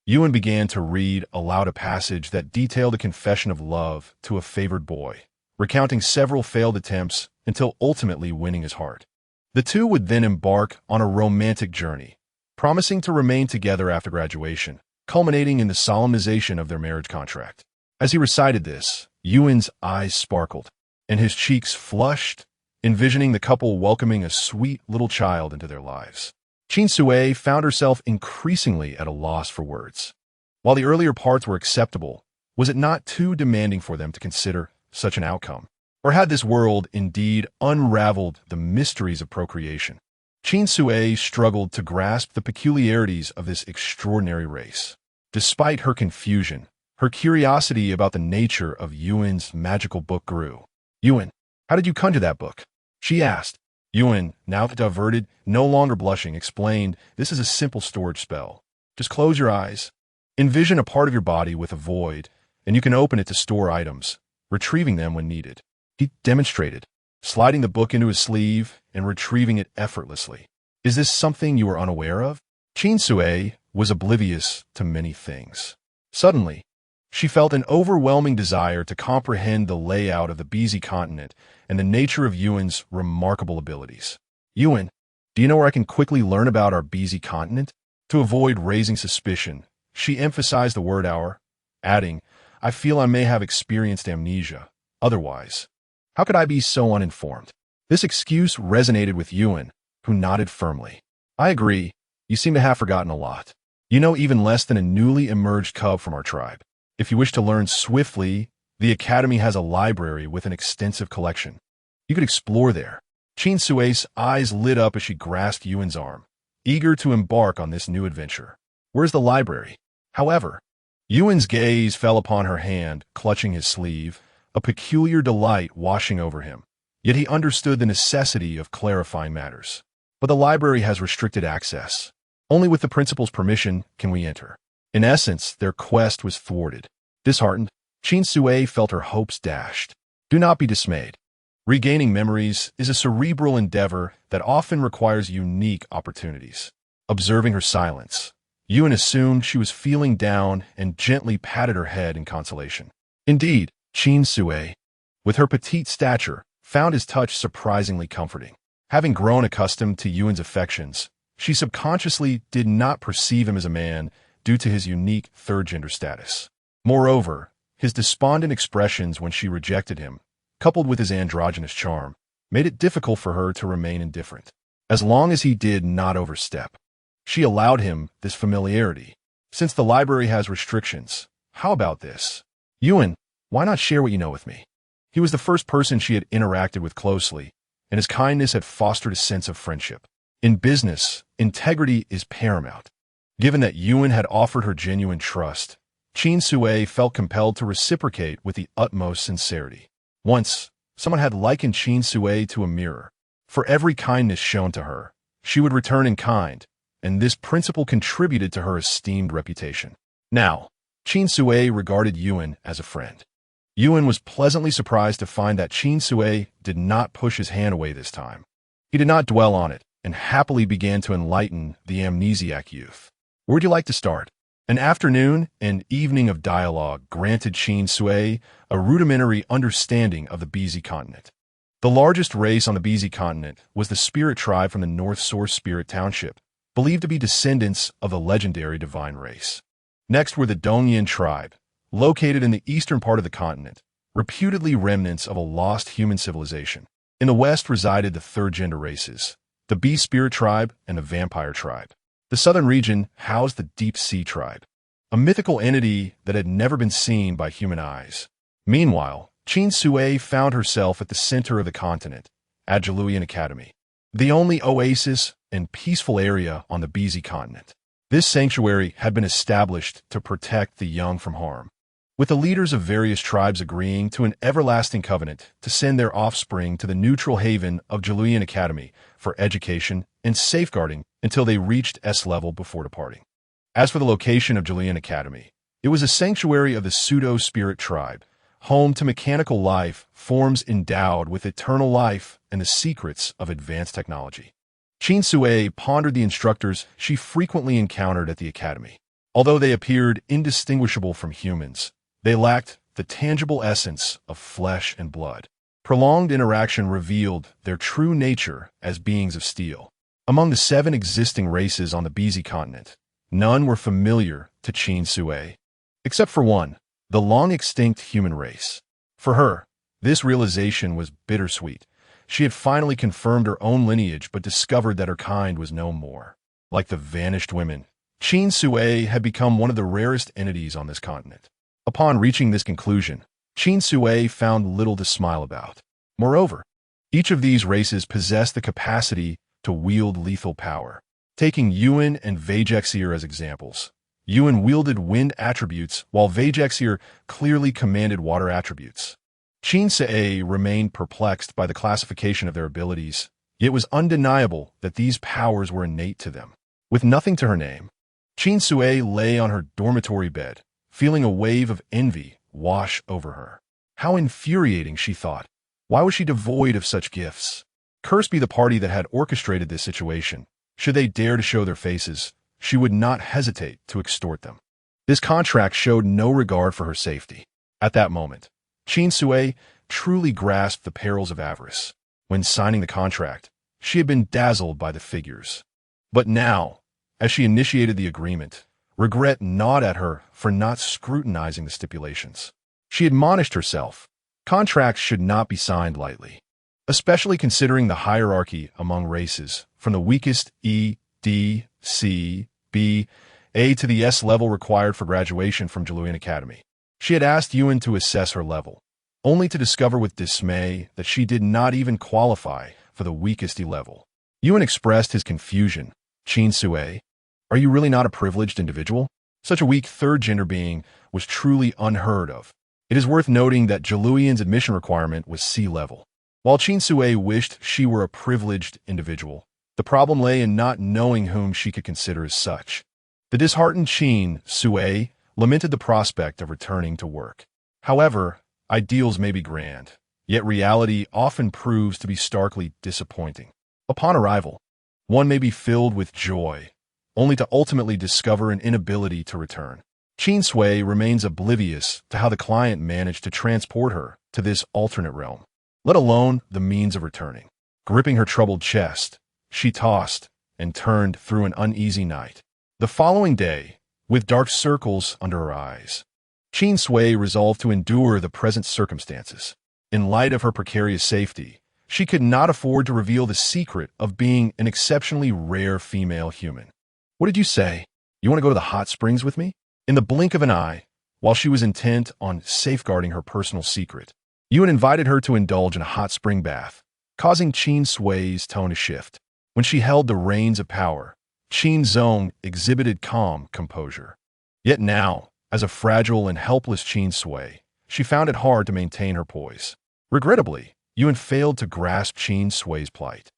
Yuan began to read aloud a passage that detailed a confession of love to a favored boy, recounting several failed attempts until ultimately winning his heart. The two would then embark on a romantic journey, promising to remain together after graduation, culminating in the solemnization of their marriage contract. As he recited this, Yuan's eyes sparkled, and his cheeks flushed, envisioning the couple welcoming a sweet little child into their lives. Qin Sui found herself increasingly at a loss for words. While the earlier parts were acceptable, was it not too demanding for them to consider such an outcome? Or had this world indeed unraveled the mysteries of procreation? Qin Sui struggled to grasp the peculiarities of this extraordinary race. Despite her confusion, her curiosity about the nature of Yuan's magical book grew. "Yuan, how did you conjure that book?" she asked. Yuan, now diverted, no longer blushing, explained, "This is a simple storage spell. Just close your eyes. Envision a part of your body with a void, and you can open it to store items, retrieving them when needed." He demonstrated, sliding the book into his sleeve and retrieving it effortlessly. "Is this something you were unaware of?" Qin Sui was oblivious to many things. Suddenly, she felt an overwhelming desire to comprehend the layout of the BZ continent and the nature of Yuan's remarkable abilities. "Yuan, do you know where I can quickly learn about our BZ continent?" To avoid raising suspicion, she emphasized the word "our," adding, "I feel I may have experienced amnesia. Otherwise, how could I be so uninformed?" This excuse resonated with Yuan, who nodded firmly. "I agree. You seem to have forgotten a lot. You know even less than a newly emerged cub from our tribe. If you wish to learn swiftly, the Academy has a library with an extensive collection. You could explore there." Qin Sui's eyes lit up as she grasped Yuan's arm, eager to embark on this new adventure. "Where's the library?" However, Yuan's gaze fell upon her hand, clutching his sleeve, a peculiar delight washing over him. Yet he understood the necessity of clarifying matters. "But the library has restricted access. Only with the principal's permission can we enter." In essence, their quest was thwarted. Disheartened, Qin Sui felt her hopes dashed. Do not be dismayed. Regaining memories is a cerebral endeavor that often requires unique opportunities. Observing her silence, Yuan assumed she was feeling down and gently patted her head in consolation. Indeed, Qin Sui, with her petite stature, found his touch surprisingly comforting. Having grown accustomed to Yuan's affections, she subconsciously did not perceive him as a man due to his unique third-gender status. Moreover, his despondent expressions when she rejected him, coupled with his androgynous charm, made it difficult for her to remain indifferent. As long as he did not overstep, she allowed him this familiarity. "Since the library has restrictions, how about this? Yuan, why not share what you know with me?" He was the first person she had interacted with closely, and his kindness had fostered a sense of friendship. In business, integrity is paramount. Given that Yuan had offered her genuine trust, Qin Sui felt compelled to reciprocate with the utmost sincerity. Once, someone had likened Qin Sui to a mirror. For every kindness shown to her, she would return in kind, and this principle contributed to her esteemed reputation. Now, Qin Sui regarded Yuan as a friend. Yuan was pleasantly surprised to find that Qin Sui did not push his hand away this time. He did not dwell on it, and happily began to enlighten the amnesiac youth. "Where'd you like to start?" An afternoon and evening of dialogue granted Qin Sui a rudimentary understanding of the BZ continent. The largest race on the BZ continent was the spirit tribe from the North Source Spirit Township, believed to be descendants of the legendary divine race. Next were the Dongyan tribe, located in the eastern part of the continent, reputedly remnants of a lost human civilization. In the west resided the third-gender races, the Bee Spirit tribe and the Vampire tribe. The southern region housed the Deep Sea tribe, a mythical entity that had never been seen by human eyes. Meanwhile, Qin Sui found herself at the center of the continent, at Julian Academy, the only oasis and peaceful area on the BZ continent. This sanctuary had been established to protect the young from harm, with the leaders of various tribes agreeing to an everlasting covenant to send their offspring to the neutral haven of Julian Academy for education and safeguarding until they reached S level before departing. As for the location of Julian Academy, it was a sanctuary of the pseudo-spirit tribe, home to mechanical life, forms endowed with eternal life, and the secrets of advanced technology. Qin Sui pondered the instructors she frequently encountered at the academy. Although they appeared indistinguishable from humans, they lacked the tangible essence of flesh and blood. Prolonged interaction revealed their true nature as beings of steel. Among the 7 existing races on the BZ continent, none were familiar to Qin Sui, except for one, the long-extinct human race. For her, this realization was bittersweet. She had finally confirmed her own lineage but discovered that her kind was no more. Like the vanished women, Qin Sui had become one of the rarest entities on this continent. Upon reaching this conclusion, Qin Sui found little to smile about. Moreover, each of these races possessed the capacity to wield lethal power. Taking Yuan and Vajexir as examples, Yuan wielded wind attributes while Vajexir clearly commanded water attributes. Qin Sui remained perplexed by the classification of their abilities, yet it was undeniable that these powers were innate to them. With nothing to her name, Qin Sui lay on her dormitory bed, feeling a wave of envy wash over her. How infuriating, she thought. Why was she devoid of such gifts? Cursed be the party that had orchestrated this situation. Should they dare to show their faces, she would not hesitate to extort them. This contract showed no regard for her safety. At that moment, Qin Sui truly grasped the perils of avarice. When signing the contract, she had been dazzled by the figures. But now, as she initiated the agreement, regret gnawed at her for not scrutinizing the stipulations. She admonished herself, contracts should not be signed lightly, especially considering the hierarchy among races, from the weakest E, D, C, B, A to the S level required for graduation from Jaluyan Academy. She had asked Yuan to assess her level, only to discover with dismay that she did not even qualify for the weakest E level. Yuan expressed his confusion. Qin Sui, are you really not a privileged individual? Such a weak third-gender being was truly unheard of. It is worth noting that Jaluyan's admission requirement was C level. While Qin Sui wished she were a privileged individual, the problem lay in not knowing whom she could consider as such. The disheartened Qin Sui lamented the prospect of returning to work. However, ideals may be grand, yet reality often proves to be starkly disappointing. Upon arrival, one may be filled with joy, only to ultimately discover an inability to return. Qin Sui remains oblivious to how the client managed to transport her to this alternate realm, let alone the means of returning. Gripping her troubled chest, she tossed and turned through an uneasy night. The following day, with dark circles under her eyes, Qin Sui resolved to endure the present circumstances. In light of her precarious safety, she could not afford to reveal the secret of being an exceptionally rare female human. What did you say? You want to go to the hot springs with me? In the blink of an eye, while she was intent on safeguarding her personal secret, Yuan invited her to indulge in a hot spring bath, causing Qin Sui's tone to shift. When she held the reins of power, Qin Zong exhibited calm composure. Yet now, as a fragile and helpless Qin Sui, she found it hard to maintain her poise. Regrettably, Yuan failed to grasp Qin Sui's plight.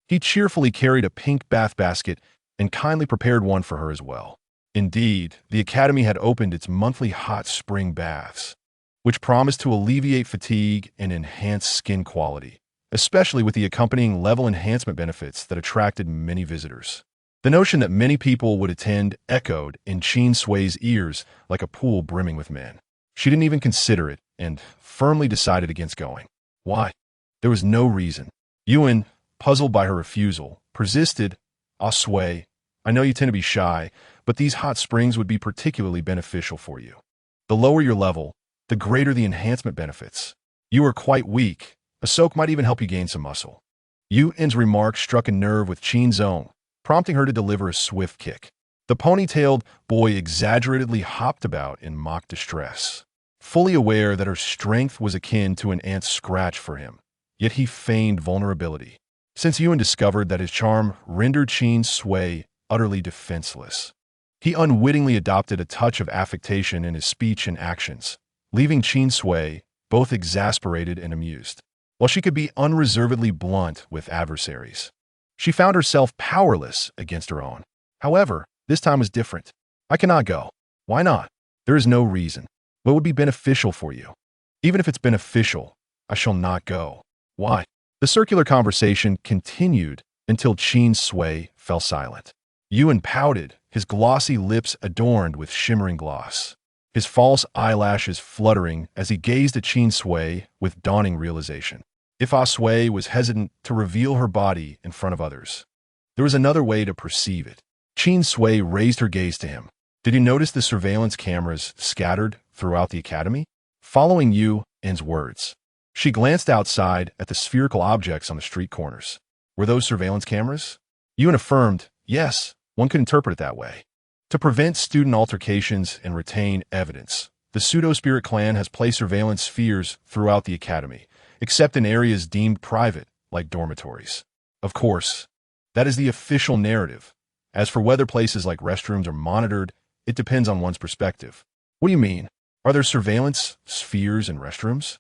He cheerfully carried a pink bath basket and kindly prepared one for her as well. Indeed, the academy had opened its monthly hot spring baths, which promised to alleviate fatigue and enhance skin quality, especially with the accompanying level enhancement benefits that attracted many visitors. The notion that many people would attend echoed in Qin Sui's ears like a pool brimming with men. She didn't even consider it and firmly decided against going. Why? There was no reason. Yuan, puzzled by her refusal, persisted. Ah Sui, I know you tend to be shy, but these hot springs would be particularly beneficial for you. The lower your level, the greater the enhancement benefits. You are quite weak. A soak might even help you gain some muscle. Yuan's remark struck a nerve with Qin Zong, prompting her to deliver a swift kick. The ponytailed boy exaggeratedly hopped about in mock distress, fully aware that her strength was akin to an ant's scratch for him. Yet he feigned vulnerability, since Yuan discovered that his charm rendered Qin Sui utterly defenseless. He unwittingly adopted a touch of affectation in his speech and actions, leaving Qin Sui both exasperated and amused. While she could be unreservedly blunt with adversaries, she found herself powerless against her own. However, this time was different. I cannot go. Why not? There is no reason. What would be beneficial for you? Even if it's beneficial, I shall not go. Why? The circular conversation continued until Qin Sui fell silent. Yuan pouted, his glossy lips adorned with shimmering gloss, his false eyelashes fluttering as he gazed at Qin Sui with dawning realization. if Sui was hesitant to reveal her body in front of others. There was another way to perceive it. Qin Sui raised her gaze to him. Did you notice the surveillance cameras scattered throughout the academy? Following Yu's words, she glanced outside at the spherical objects on the street corners. Were those surveillance cameras? Yun affirmed, yes, one could interpret it that way. To prevent student altercations and retain evidence, the pseudo-spirit clan has placed surveillance spheres throughout the academy, except in areas deemed private, like dormitories. Of course, that is the official narrative. As for whether places like restrooms are monitored, it depends on one's perspective. What do you mean? Are there surveillance spheres in restrooms?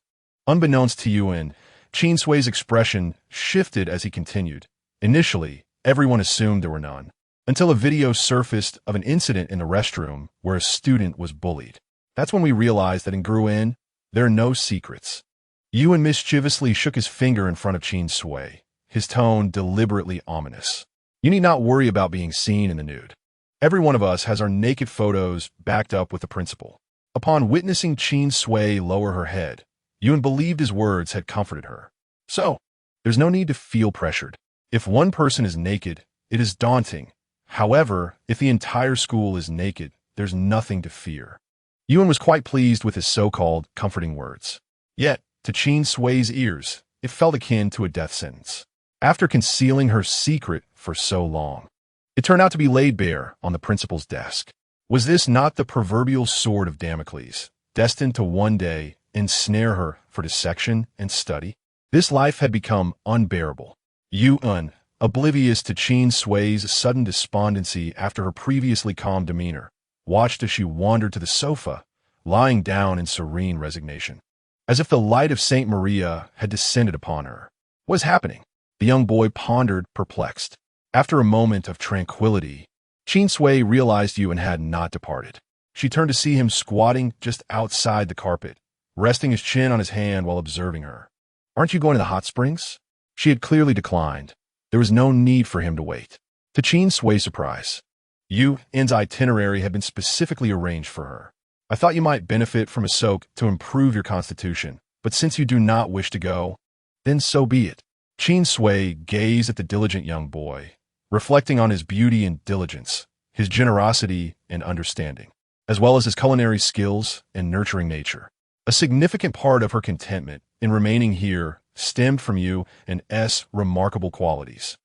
Unbeknownst to Yuan, Qin Sui's expression shifted as he continued. Initially, everyone assumed there were none, until a video surfaced of an incident in the restroom where a student was bullied. That's when we realized that in Gruin, there are no secrets. Yuan mischievously shook his finger in front of Qin Sui, his tone deliberately ominous. You need not worry about being seen in the nude. Every one of us has our naked photos backed up with the principal. Upon witnessing Qin Sui lower her head, Yuan believed his words had comforted her. So, there's no need to feel pressured. If one person is naked, it is daunting. However, if the entire school is naked, there's nothing to fear. Yuan was quite pleased with his so-called comforting words. Yet, to Qin Sui's ears, it felt akin to a death sentence. After concealing her secret for so long, it turned out to be laid bare on the principal's desk. Was this not the proverbial sword of Damocles, destined to one day ensnare her for dissection and study? This life had become unbearable. Yuan, oblivious to Qin Sui's sudden despondency after her previously calm demeanor, watched as she wandered to the sofa, lying down in serene resignation, as if the light of Saint Maria had descended upon her. What was happening? The young boy pondered, perplexed. After a moment of tranquility, Qin Sui realized Yuan had not departed. She turned to see him squatting just outside the carpet, resting his chin on his hand while observing her. Aren't you going to the hot springs? She had clearly declined. There was no need for him to wait. To Qin Sui's surprise, Yuan's itinerary had been specifically arranged for her. I thought you might benefit from a soak to improve your constitution, but since you do not wish to go, then so be it. Qin Sui gazed at the diligent young boy, reflecting on his beauty and diligence, his generosity and understanding, as well as his culinary skills and nurturing nature. A significant part of her contentment in remaining here stemmed from Yuan's remarkable qualities.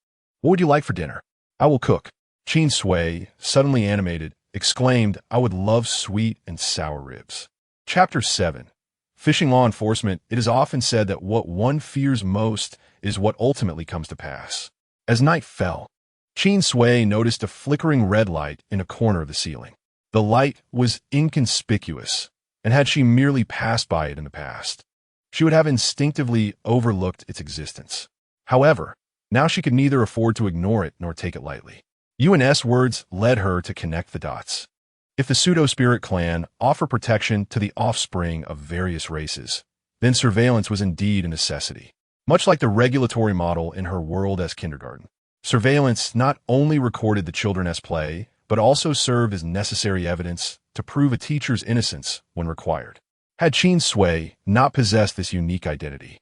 What would you like for dinner? I will cook. Qin Sui, suddenly animated, exclaimed, I would love sweet and sour ribs. Chapter 7. Fishing law enforcement. It is often said that what one fears most is what ultimately comes to pass. As night fell, Qin Sui noticed a flickering red light in a corner of the ceiling. The light was inconspicuous, and had she merely passed by it in the past, she would have instinctively overlooked its existence. However, now she could neither afford to ignore it nor take it lightly. Yuan's words led her to connect the dots. If the pseudo-spirit clan offer protection to the offspring of various races, then surveillance was indeed a necessity. Much like the regulatory model in her world as kindergarten, surveillance not only recorded the children as play, but also served as necessary evidence to prove a teacher's innocence when required. Had Qin Sui not possessed this unique identity,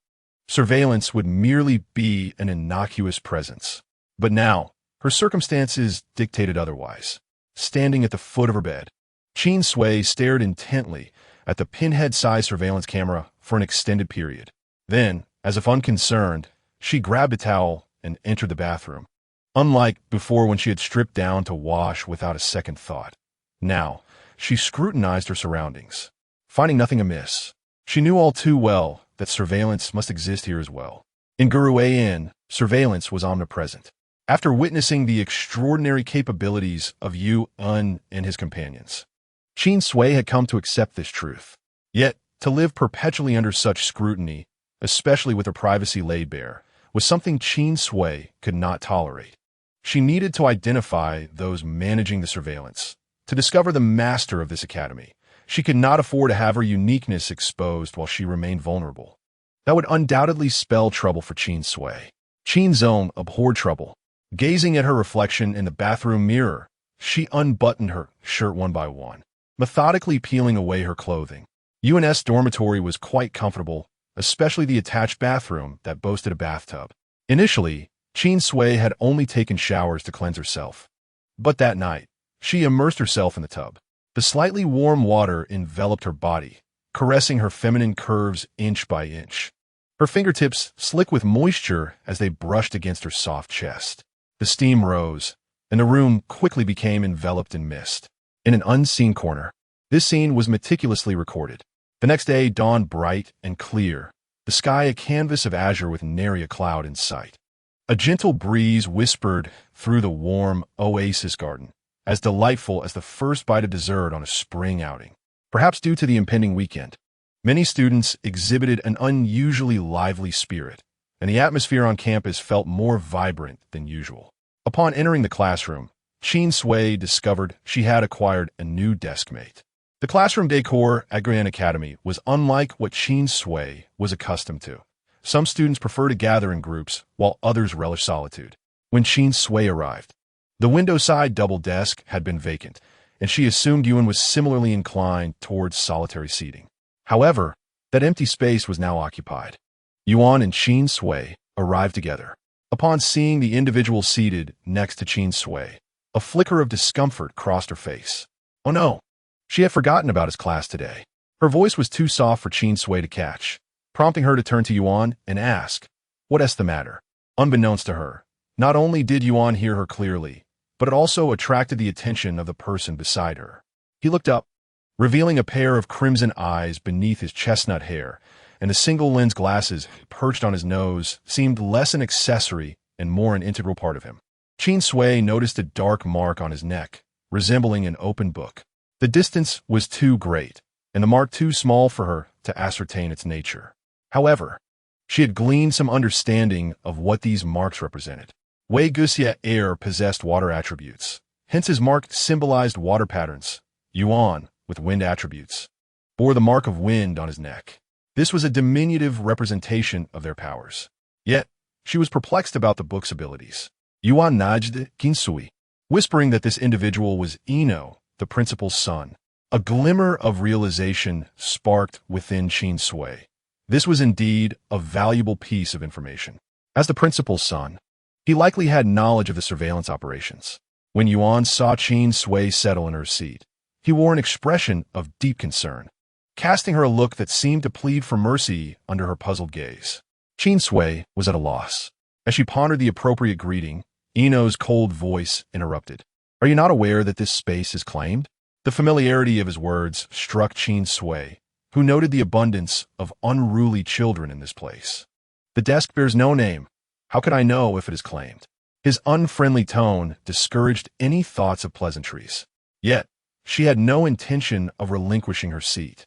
surveillance would merely be an innocuous presence. But now, her circumstances dictated otherwise. Standing at the foot of her bed, Qin Sui stared intently at the pinhead-sized surveillance camera for an extended period. Then, as if unconcerned, she grabbed a towel and entered the bathroom. Unlike before when she had stripped down to wash without a second thought, now she scrutinized her surroundings, finding nothing amiss. She knew all too well that surveillance must exist here as well. In Guruan, surveillance was omnipresent. After witnessing the extraordinary capabilities of Yuan and his companions, Qin Sui had come to accept this truth. Yet, to live perpetually under such scrutiny, especially with her privacy laid bare, was something Qin Sui could not tolerate. She needed to identify those managing the surveillance, to discover the master of this academy. She could not afford to have her uniqueness exposed while she remained vulnerable. That would undoubtedly spell trouble for Qin Sui. Qin Zong abhorred trouble. Gazing at her reflection in the bathroom mirror, she unbuttoned her shirt one by one, methodically peeling away her clothing. Yuan's dormitory was quite comfortable especially the attached bathroom that boasted a bathtub. Initially, Qin Sui had only taken showers to cleanse herself. But that night, she immersed herself in the tub. The slightly warm water enveloped her body, caressing her feminine curves inch by inch. Her fingertips slick with moisture as they brushed against her soft chest. The steam rose, and the room quickly became enveloped in mist. In an unseen corner, this scene was meticulously recorded. The next day dawned bright and clear, the sky a canvas of azure with nary a cloud in sight. A gentle breeze whispered through the warm oasis garden, as delightful as the first bite of dessert on a spring outing. Perhaps due to the impending weekend, many students exhibited an unusually lively spirit, and the atmosphere on campus felt more vibrant than usual. Upon entering the classroom, Qin Sui discovered she had acquired a new deskmate. The classroom decor at Grand Academy was unlike what Qin Sui was accustomed to. Some students prefer to gather in groups, while others relish solitude. When Qin Sui arrived, the window-side double desk had been vacant, and she assumed Yuan was similarly inclined towards solitary seating. However, that empty space was now occupied. Yuan and Qin Sui arrived together. Upon seeing the individual seated next to Qin Sui, a flicker of discomfort crossed her face. Oh no, she had forgotten about his class today. Her voice was too soft for Qin Sui to catch, prompting her to turn to Yuan and ask, "What's the matter?" Unbeknownst to her, not only did Yuan hear her clearly, but it also attracted the attention of the person beside her. He looked up, revealing a pair of crimson eyes beneath his chestnut hair, and the single-lens glasses perched on his nose seemed less an accessory and more an integral part of him. Qin Sui noticed a dark mark on his neck, resembling an open book. The distance was too great, and the mark too small for her to ascertain its nature. However, she had gleaned some understanding of what these marks represented. Wei Guxia air possessed water attributes, hence his mark symbolized water patterns. Yuan, with wind attributes, bore the mark of wind on his neck. This was a diminutive representation of their powers. Yet, she was perplexed about the book's abilities. Yuan nudged Qin Sui, whispering that this individual was Ino, the principal's son. A glimmer of realization sparked within Qin Sui. This was indeed a valuable piece of information. As the principal's son, he likely had knowledge of the surveillance operations. When Yuan saw Qin Sui settle in her seat, he wore an expression of deep concern, casting her a look that seemed to plead for mercy under her puzzled gaze. Qin Sui was at a loss. As she pondered the appropriate greeting, Ino's cold voice interrupted. "Are you not aware that this space is claimed?" The familiarity of his words struck Qin Sui, who noted the abundance of unruly children in this place. "The desk bears no name. How could I know if it is claimed?" His unfriendly tone discouraged any thoughts of pleasantries. Yet, she had no intention of relinquishing her seat.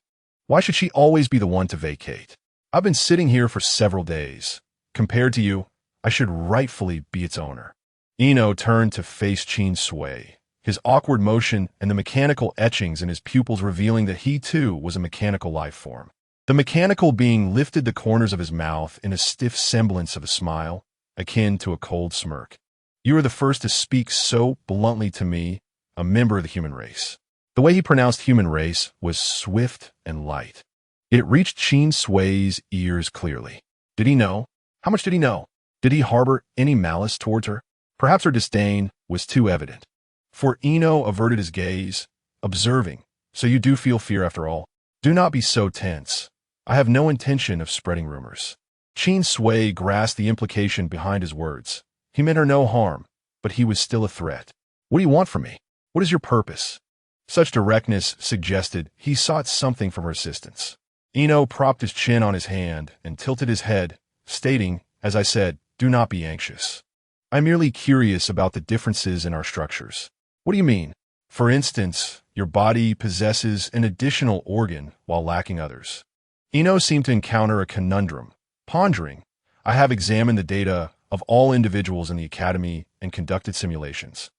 Why should she always be the one to vacate? "I've been sitting here for several days. Compared to you, I should rightfully be its owner." Ino turned to face Qin Sui, his awkward motion and the mechanical etchings in his pupils revealing that he too was a mechanical life form. The mechanical being lifted the corners of his mouth in a stiff semblance of a smile, akin to a cold smirk. "You are the first to speak so bluntly to me, a member of the human race." The way he pronounced human race was swift and light. It reached Qin Sui's ears clearly. Did he know? How much did he know? Did he harbor any malice towards her? Perhaps her disdain was too evident. For Ino averted his gaze, observing, "So you do feel fear after all? Do not be so tense. I have no intention of spreading rumors." Qin Sui grasped the implication behind his words. He meant her no harm, but he was still a threat. "What do you want from me? What is your purpose?" Such directness suggested he sought something from her assistance. Ino propped his chin on his hand and tilted his head, stating, "As I said, do not be anxious. I'm merely curious about the differences in our structures." "What do you mean?" "For instance, your body possesses an additional organ while lacking others." Ino seemed to encounter a conundrum, pondering, "I have examined the data of all individuals in the academy and conducted simulations.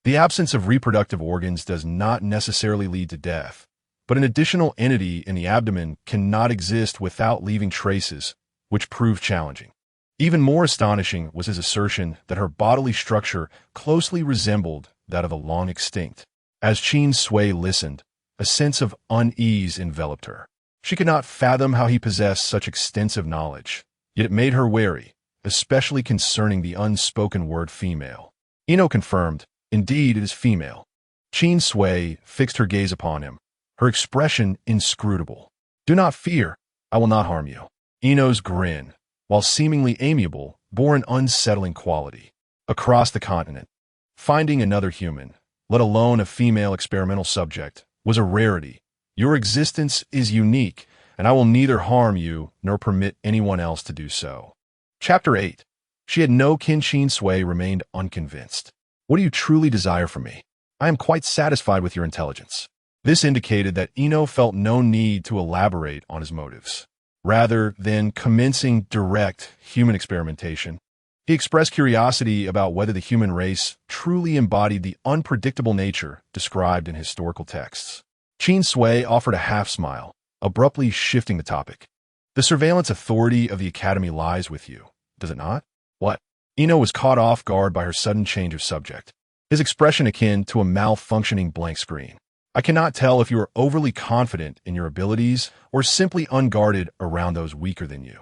The absence of reproductive organs does not necessarily lead to death, but an additional entity in the abdomen cannot exist without leaving traces, which proved challenging." Even more astonishing was his assertion that her bodily structure closely resembled that of a long extinct. As Qin Sui listened, a sense of unease enveloped her. She could not fathom how he possessed such extensive knowledge, yet it made her wary, especially concerning the unspoken word female. Ino confirmed, indeed it is female. Qin Sui fixed her gaze upon him, her expression inscrutable. Do not fear, I will not harm you. Ino's grin, while seemingly amiable, bore an unsettling quality. Across the continent, finding another human, let alone a female experimental subject, was a rarity. Your existence is unique, and I will neither harm you nor permit anyone else to do so. Chapter 8. She had no kin. Qin Sui remained unconvinced. What do you truly desire from me? I am quite satisfied with your intelligence. This indicated that Ino felt no need to elaborate on his motives. Rather than commencing direct human experimentation, he expressed curiosity about whether the human race truly embodied the unpredictable nature described in historical texts. Qin Sui offered a half-smile, abruptly shifting the topic. The surveillance authority of the Academy lies with you, does it not? What? Ino was caught off guard by her sudden change of subject, his expression akin to a malfunctioning blank screen. I cannot tell if you are overly confident in your abilities or simply unguarded around those weaker than you.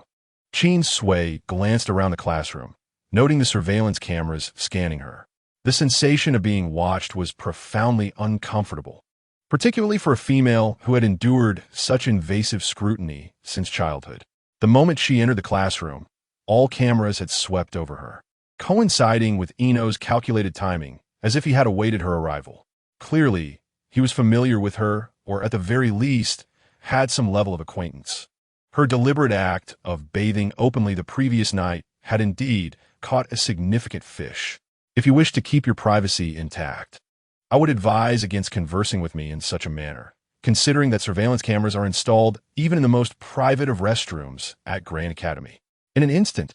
Qin Sui glanced around the classroom, noting the surveillance cameras scanning her. The sensation of being watched was profoundly uncomfortable, particularly for a female who had endured such invasive scrutiny since childhood. The moment she entered the classroom, all cameras had swept over her, coinciding with Ino's calculated timing, as if he had awaited her arrival. Clearly, he was familiar with her, or at the very least, had some level of acquaintance. Her deliberate act of bathing openly the previous night had indeed caught a significant fish. If you wish to keep your privacy intact, I would advise against conversing with me in such a manner, considering that surveillance cameras are installed even in the most private of restrooms at Grand Academy. In an instant,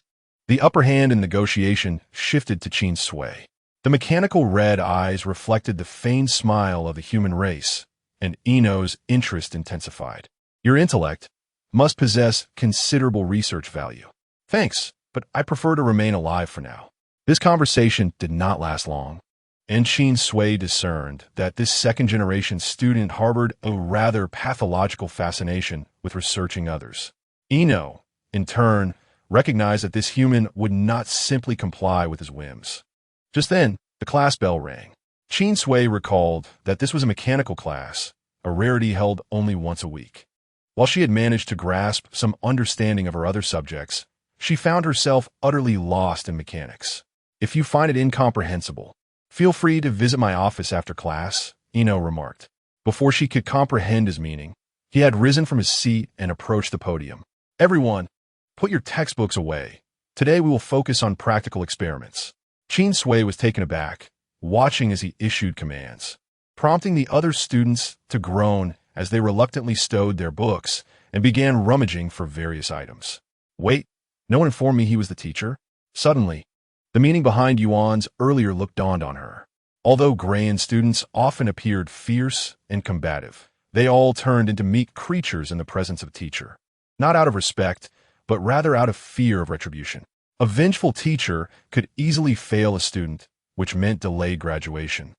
the upper hand in negotiation shifted to Qin Sui. The mechanical red eyes reflected the feigned smile of the human race, and Ino's interest intensified. Your intellect must possess considerable research value. Thanks, but I prefer to remain alive for now. This conversation did not last long, and Qin Sui discerned that this second-generation student harbored a rather pathological fascination with researching others. Ino, in turn, recognized that this human would not simply comply with his whims. Just then, the class bell rang. Qin Sui recalled that this was a mechanical class, a rarity held only once a week. While she had managed to grasp some understanding of her other subjects, she found herself utterly lost in mechanics. If you find it incomprehensible, feel free to visit my office after class, Ino remarked. Before she could comprehend his meaning, he had risen from his seat and approached the podium. Everyone, put your textbooks away. Today we will focus on practical experiments. Qin Sui was taken aback, watching as he issued commands, prompting the other students to groan as they reluctantly stowed their books and began rummaging for various items. Wait, no one informed me he was the teacher. Suddenly, the meaning behind Yuan's earlier look dawned on her. Although Grayan students often appeared fierce and combative, they all turned into meek creatures in the presence of a teacher, not out of respect, but rather out of fear of retribution. A vengeful teacher could easily fail a student, which meant delayed graduation,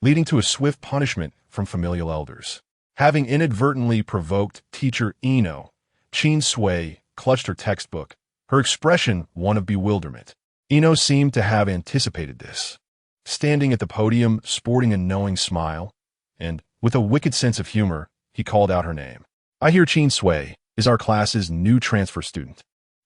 leading to a swift punishment from familial elders. Having inadvertently provoked teacher Ino, Qin Sui clutched her textbook, her expression one of bewilderment. Ino seemed to have anticipated this. Standing at the podium, sporting a knowing smile, and, with a wicked sense of humor, he called out her name. I hear Qin Sui is our class's new transfer student.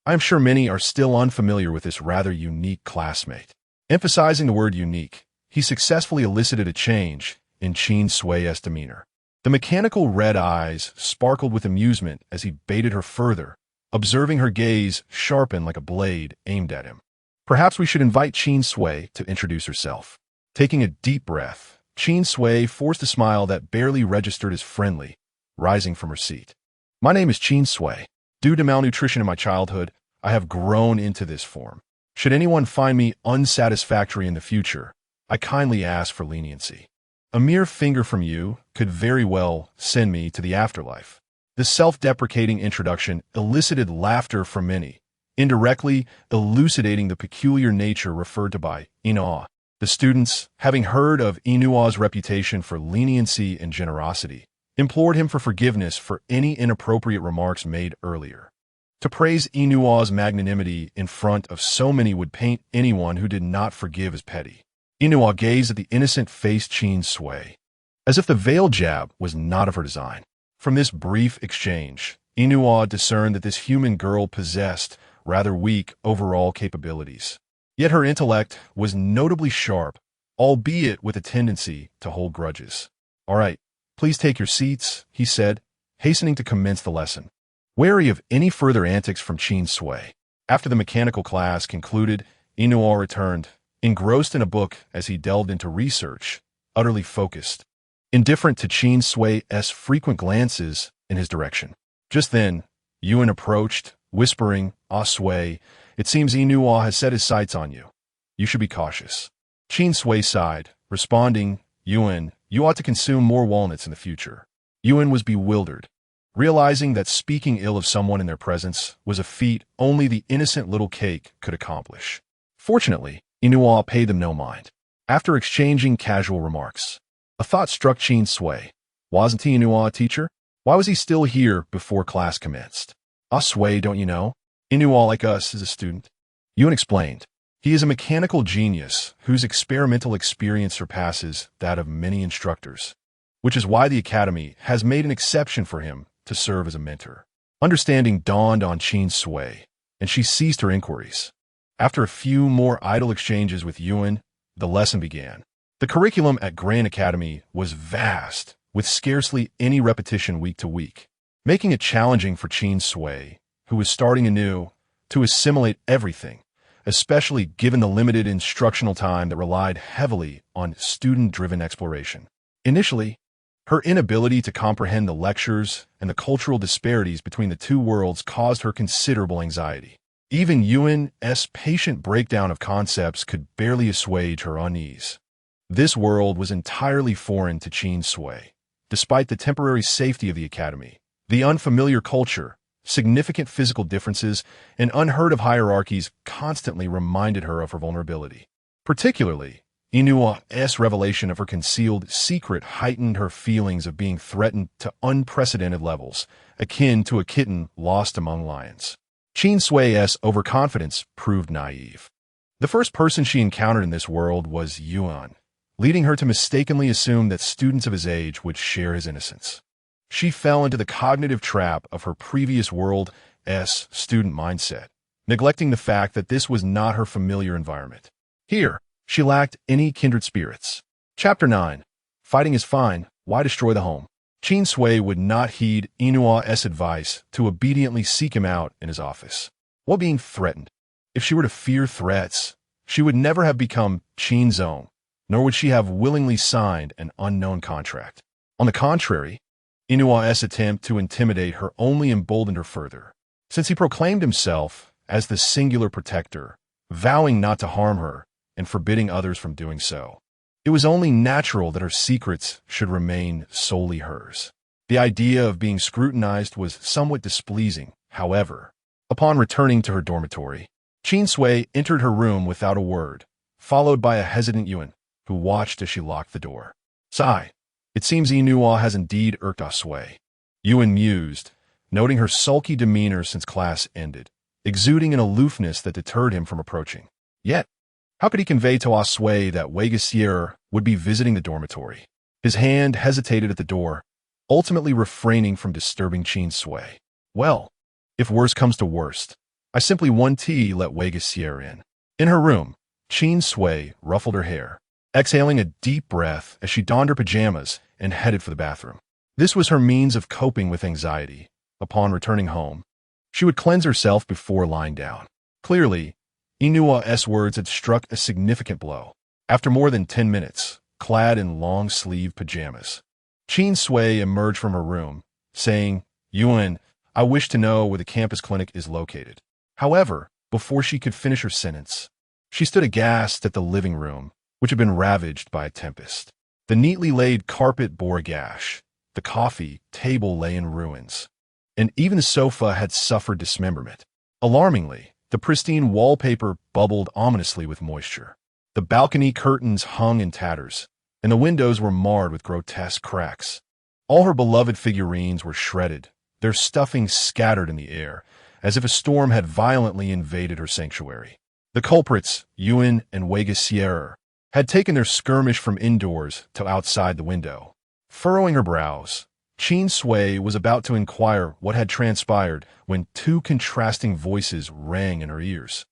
I am sure many are still unfamiliar with this rather unique classmate. Emphasizing the word unique, he successfully elicited a change in Qin Sui's demeanor. The mechanical red eyes sparkled with amusement as he baited her further, observing her gaze sharpen like a blade aimed at him. Perhaps we should invite Qin Sui to introduce herself. Taking a deep breath, Qin Sui forced a smile that barely registered as friendly, rising from her seat. My name is Qin Sui. Due to malnutrition in my childhood, I have grown into this form. Should anyone find me unsatisfactory in the future, I kindly ask for leniency. A mere finger from you could very well send me to the afterlife. The self-deprecating introduction elicited laughter from many, indirectly elucidating the peculiar nature referred to by Ino. The students, having heard of Inua's reputation for leniency and generosity, implored him for forgiveness for any inappropriate remarks made earlier. To praise Inua's magnanimity in front of so many would paint anyone who did not forgive as petty. Inua gazed at the innocent-faced Qin Sui, as if the veiled jab was not of her design. From this brief exchange, Inua discerned that this human girl possessed rather weak overall capabilities. Yet her intellect was notably sharp, albeit with a tendency to hold grudges. "All right, please take your seats," he said, hastening to commence the lesson, wary of any further antics from Qin Sui. After the mechanical class concluded, Inua returned, engrossed in a book as he delved into research, utterly focused, indifferent to Qin Sui's frequent glances in his direction. Just then, Yuan approached, whispering, "Ah Sui, it seems Inua has set his sights on you. You should be cautious." Qin Sui sighed, responding, "Yuan, you ought to consume more walnuts in the future." Yuan was bewildered, realizing that speaking ill of someone in their presence was a feat only the innocent little cake could accomplish. Fortunately, Inua paid them no mind. After exchanging casual remarks, a thought struck Qin Sui. Wasn't he Inua a teacher? Why was he still here before class commenced? "Ah Sui, don't you know? Inua, like us, is a student." Yuan explained. "He is a mechanical genius whose experimental experience surpasses that of many instructors, which is why the Academy has made an exception for him to serve as a mentor." Understanding dawned on Qin Sui, and she ceased her inquiries. After a few more idle exchanges with Yuan, the lesson began. The curriculum at Grand Academy was vast, with scarcely any repetition week to week, making it challenging for Qin Sui, who was starting anew, to assimilate everything, especially given the limited instructional time that relied heavily on student-driven exploration. Initially, her inability to comprehend the lectures and the cultural disparities between the two worlds caused her considerable anxiety. Even Yuan's patient breakdown of concepts could barely assuage her unease. This world was entirely foreign to Qin Sui. Despite the temporary safety of the Academy, the unfamiliar culture, significant physical differences, and unheard-of hierarchies constantly reminded her of her vulnerability. Particularly, Inua's revelation of her concealed secret heightened her feelings of being threatened to unprecedented levels, akin to a kitten lost among lions. Qin Sui's overconfidence proved naive. The first person she encountered in this world was Yuan, leading her to mistakenly assume that students of his age would share his innocence. She fell into the cognitive trap of her previous world's student mindset, neglecting the fact that this was not her familiar environment. Here, she lacked any kindred spirits. Chapter 9. Fighting is fine, why destroy the home? Qin Sui would not heed Inua's advice to obediently seek him out in his office. While being threatened, if she were to fear threats, she would never have become Qin's own, nor would she have willingly signed an unknown contract. On the contrary, Inua's attempt to intimidate her only emboldened her further, since he proclaimed himself as the singular protector, vowing not to harm her and forbidding others from doing so. It was only natural that her secrets should remain solely hers. The idea of being scrutinized was somewhat displeasing, however. Upon returning to her dormitory, Qin Sui entered her room without a word, followed by a hesitant Yuan, who watched as she locked the door. "Sigh, it seems Inua has indeed irked Ah Sui." Yuan mused, noting her sulky demeanor since class ended, exuding an aloofness that deterred him from approaching. Yet, how could he convey to Ah Sui that Wei would be visiting the dormitory? His hand hesitated at the door, ultimately refraining from disturbing Qin Sui. "Well, if worst comes to worst, I simply want to let Wei in." In her room, Qin Sui ruffled her hair, exhaling a deep breath as she donned her pajamas and headed for the bathroom. This was her means of coping with anxiety. Upon returning home, she would cleanse herself before lying down. Clearly, Inua's words had struck a significant blow. After more than 10 minutes, clad in long-sleeved pajamas, Qin Sui emerged from her room, saying, "Yuan, I wish to know where the campus clinic is located." However, before she could finish her sentence, she stood aghast at the living room, which had been ravaged by a tempest. The neatly laid carpet bore a gash, the coffee table lay in ruins, and even the sofa had suffered dismemberment. Alarmingly, the pristine wallpaper bubbled ominously with moisture. The balcony curtains hung in tatters, and the windows were marred with grotesque cracks. All her beloved figurines were shredded, their stuffing scattered in the air, as if a storm had violently invaded her sanctuary. The culprits, Yuan and Wei Sierra, had taken their skirmish from indoors to outside the window. Furrowing her brows, Qin Sui was about to inquire what had transpired when two contrasting voices rang in her ears,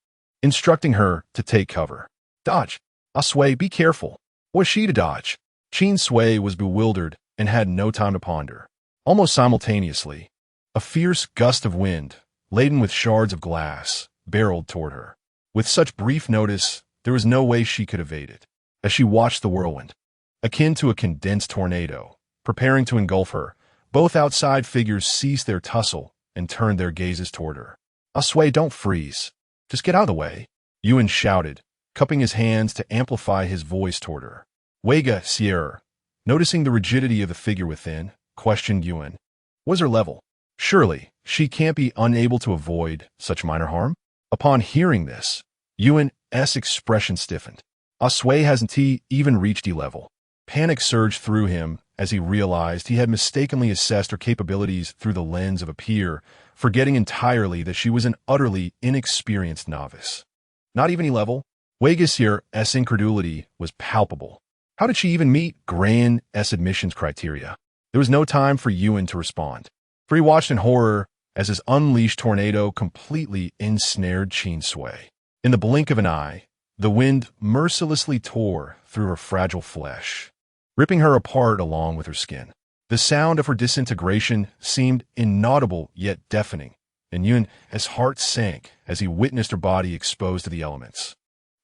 instructing her to take cover. Dodge! Sui, be careful! Was she to dodge? Qin Sui was bewildered and had no time to ponder. Almost simultaneously, a fierce gust of wind, laden with shards of glass, barreled toward her. With such brief notice, there was no way she could evade it. As she watched the whirlwind, akin to a condensed tornado, preparing to engulf her, both outside figures ceased their tussle and turned their gazes toward her. Sui, don't freeze. Just get out of the way, Yuan shouted, cupping his hands to amplify his voice toward her. Wei Sierra, noticing the rigidity of the figure within, questioned Yuan. Was her level? Surely, she can't be unable to avoid such minor harm? Upon hearing this, Yuan's expression stiffened. Sui hasn't even reached E-level. Panic surged through him as he realized he had mistakenly assessed her capabilities through the lens of a peer, forgetting entirely that she was an utterly inexperienced novice. Not even E-level? Wei Sierra's incredulity was palpable. How did she even meet Grand's admissions criteria? There was no time for Yuan to respond, for he watched in horror as his unleashed tornado completely ensnared Qin Sui. In the blink of an eye, the wind mercilessly tore through her fragile flesh, ripping her apart along with her skin. The sound of her disintegration seemed inaudible yet deafening, and Yuan's heart sank as he witnessed her body exposed to the elements.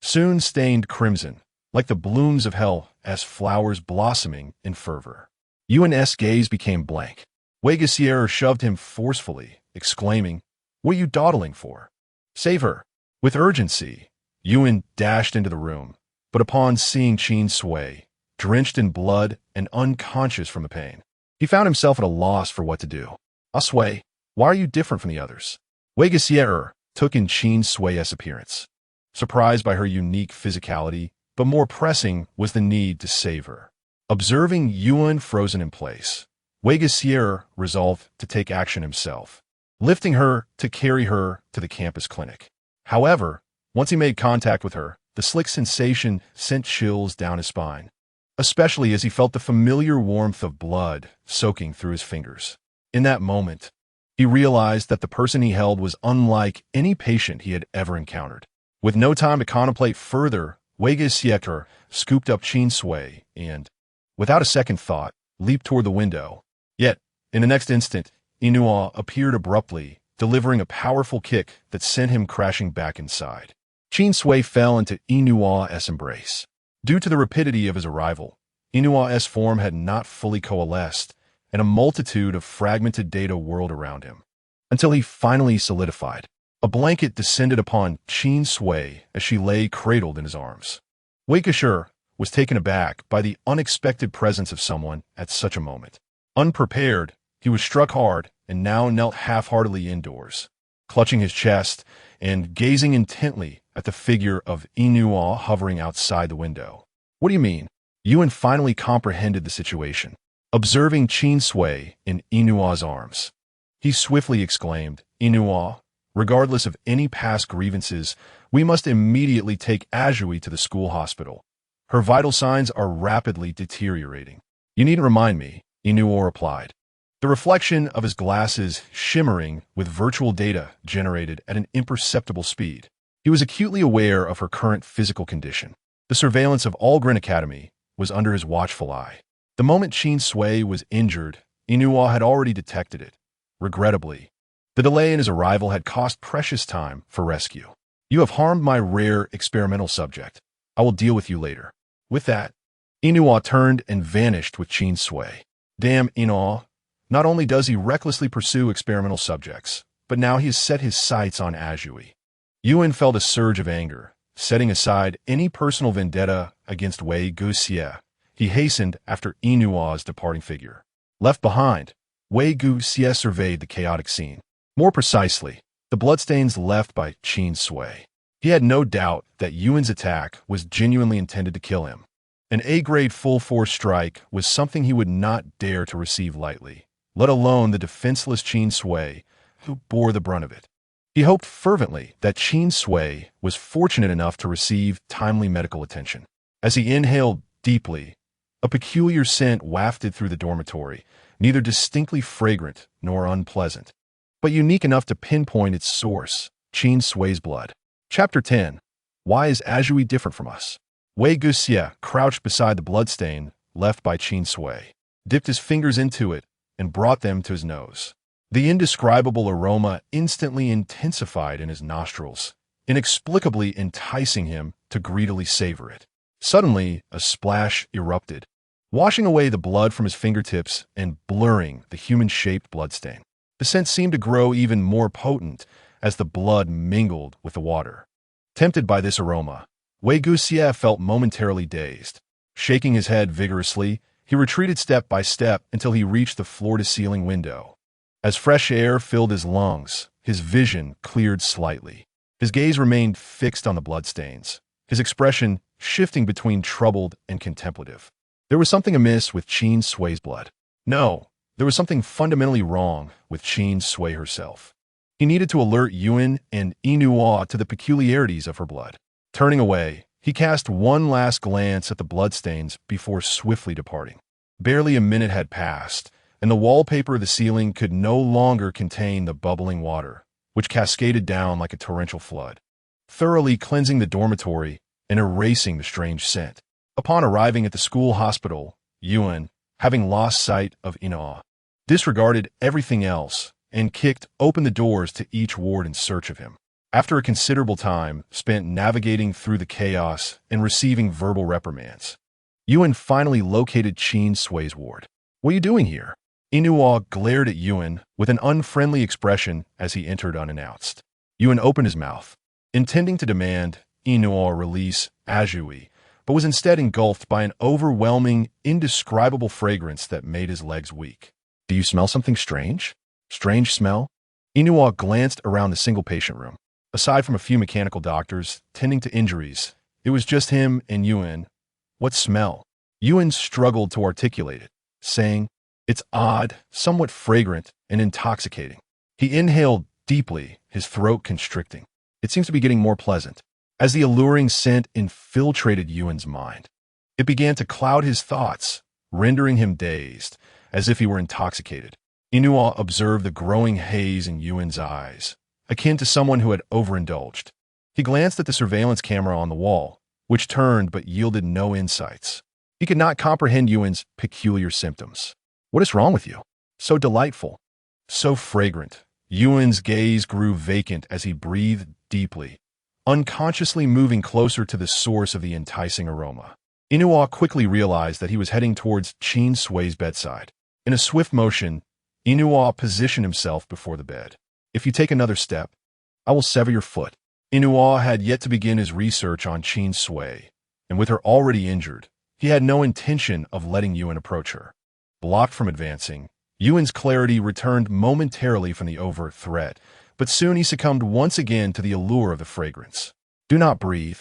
Soon stained crimson, like the blooms of hell as flowers blossoming in fervor. Yuan's gaze became blank. Wei Sierra shoved him forcefully, exclaiming, "What are you dawdling for? Save her!" With urgency, Yuan dashed into the room, but upon seeing Qin Sui, drenched in blood and unconscious from the pain, he found himself at a loss for what to do. Sui, why are you different from the others? Wei Sierra took in Qin Sui's appearance, surprised by her unique physicality, but more pressing was the need to save her. Observing Yuan frozen in place, Wei Sierra resolved to take action himself, lifting her to carry her to the campus clinic. However, once he made contact with her, the slick sensation sent chills down his spine, especially as he felt the familiar warmth of blood soaking through his fingers. In that moment, he realized that the person he held was unlike any patient he had ever encountered. With no time to contemplate further, Wei Sierra scooped up Qin Sui and, without a second thought, leaped toward the window. Yet, in the next instant, Inua appeared abruptly, delivering a powerful kick that sent him crashing back inside. Qin Sui fell into Inua's embrace. Due to the rapidity of his arrival, Inua's form had not fully coalesced, and a multitude of fragmented data whirled around him, until he finally solidified. A blanket descended upon Qin Sui as she lay cradled in his arms. Wei Sierra was taken aback by the unexpected presence of someone at such a moment. Unprepared, he was struck hard and now knelt half-heartedly indoors, clutching his chest and gazing intently at the figure of Inua hovering outside the window. What do you mean? Yuan finally comprehended the situation. Observing Qin Sui in Inua's arms, he swiftly exclaimed, "Inua, regardless of any past grievances, we must immediately take Azui to the school hospital. Her vital signs are rapidly deteriorating." "You needn't remind me," Inua replied, the reflection of his glasses shimmering with virtual data generated at an imperceptible speed. He was acutely aware of her current physical condition. The surveillance of all Grin Academy was under his watchful eye. The moment Qin Sui was injured, Inua had already detected it. Regrettably, the delay in his arrival had cost precious time for rescue. "You have harmed my rare experimental subject. I will deal with you later." With that, Inua turned and vanished with Qin Sui. Damn Inua. Not only does he recklessly pursue experimental subjects, but now he has set his sights on Azui. Yuan felt a surge of anger. Setting aside any personal vendetta against Wei Sierra, he hastened after Inua's departing figure. Left behind, Wei Sierra surveyed the chaotic scene. More precisely, the bloodstains left by Qin Sui. He had no doubt that Yuan's attack was genuinely intended to kill him. An A-grade full-force strike was something he would not dare to receive lightly, let alone the defenseless Qin Sui, who bore the brunt of it. He hoped fervently that Qin Sui was fortunate enough to receive timely medical attention. As he inhaled deeply, a peculiar scent wafted through the dormitory, neither distinctly fragrant nor unpleasant, but unique enough to pinpoint its source: Qin Sui's blood. Chapter 10. Why is Azhui different from us? Wei Guxie crouched beside the bloodstain left by Qin Sui, dipped his fingers into it, and brought them to his nose. The indescribable aroma instantly intensified in his nostrils, inexplicably enticing him to greedily savor it. Suddenly, a splash erupted, washing away the blood from his fingertips and blurring the human-shaped bloodstain. The scent seemed to grow even more potent as the blood mingled with the water. Tempted by this aroma, Wei Guxie felt momentarily dazed. Shaking his head vigorously, he retreated step by step until he reached the floor-to-ceiling window. As fresh air filled his lungs, his vision cleared slightly. His gaze remained fixed on the bloodstains, his expression shifting between troubled and contemplative. There was something amiss with Qin Sui's blood. No, there was something fundamentally wrong with Qin Sui herself. He needed to alert Yuan and Inua to the peculiarities of her blood. Turning away, he cast one last glance at the bloodstains before swiftly departing. Barely a minute had passed, and the wallpaper of the ceiling could no longer contain the bubbling water, which cascaded down like a torrential flood, thoroughly cleansing the dormitory and erasing the strange scent. Upon arriving at the school hospital, Yuan, having lost sight of Inua, disregarded everything else and kicked open the doors to each ward in search of him. After a considerable time spent navigating through the chaos and receiving verbal reprimands, Yuan finally located Qin Sui's ward. "What are you doing here?" Inua glared at Yuan with an unfriendly expression as he entered unannounced. Yuan opened his mouth, intending to demand Inua release Azhui, but was instead engulfed by an overwhelming, indescribable fragrance that made his legs weak. "Do you smell something strange?" "Strange smell?" Inua glanced around the single patient room. Aside from a few mechanical doctors tending to injuries, it was just him and Yuan. "What smell?" Yuan struggled to articulate it, saying, "It's odd, somewhat fragrant, and intoxicating." He inhaled deeply, his throat constricting. "It seems to be getting more pleasant." As the alluring scent infiltrated Yuan's mind, it began to cloud his thoughts, rendering him dazed, as if he were intoxicated. Inua observed the growing haze in Yuan's eyes, akin to someone who had overindulged. He glanced at the surveillance camera on the wall, which turned but yielded no insights. He could not comprehend Yuan's peculiar symptoms. "What is wrong with you? So delightful, so fragrant." Yuan's gaze grew vacant as he breathed deeply, unconsciously moving closer to the source of the enticing aroma. Inua quickly realized that he was heading towards Qin Sui's bedside. In a swift motion, Inua positioned himself before the bed. "If you take another step, I will sever your foot." Inua had yet to begin his research on Qin Sui, and with her already injured, he had no intention of letting Yuan approach her. Blocked from advancing, Yuan's clarity returned momentarily from the overt threat, but soon he succumbed once again to the allure of the fragrance. "Do not breathe.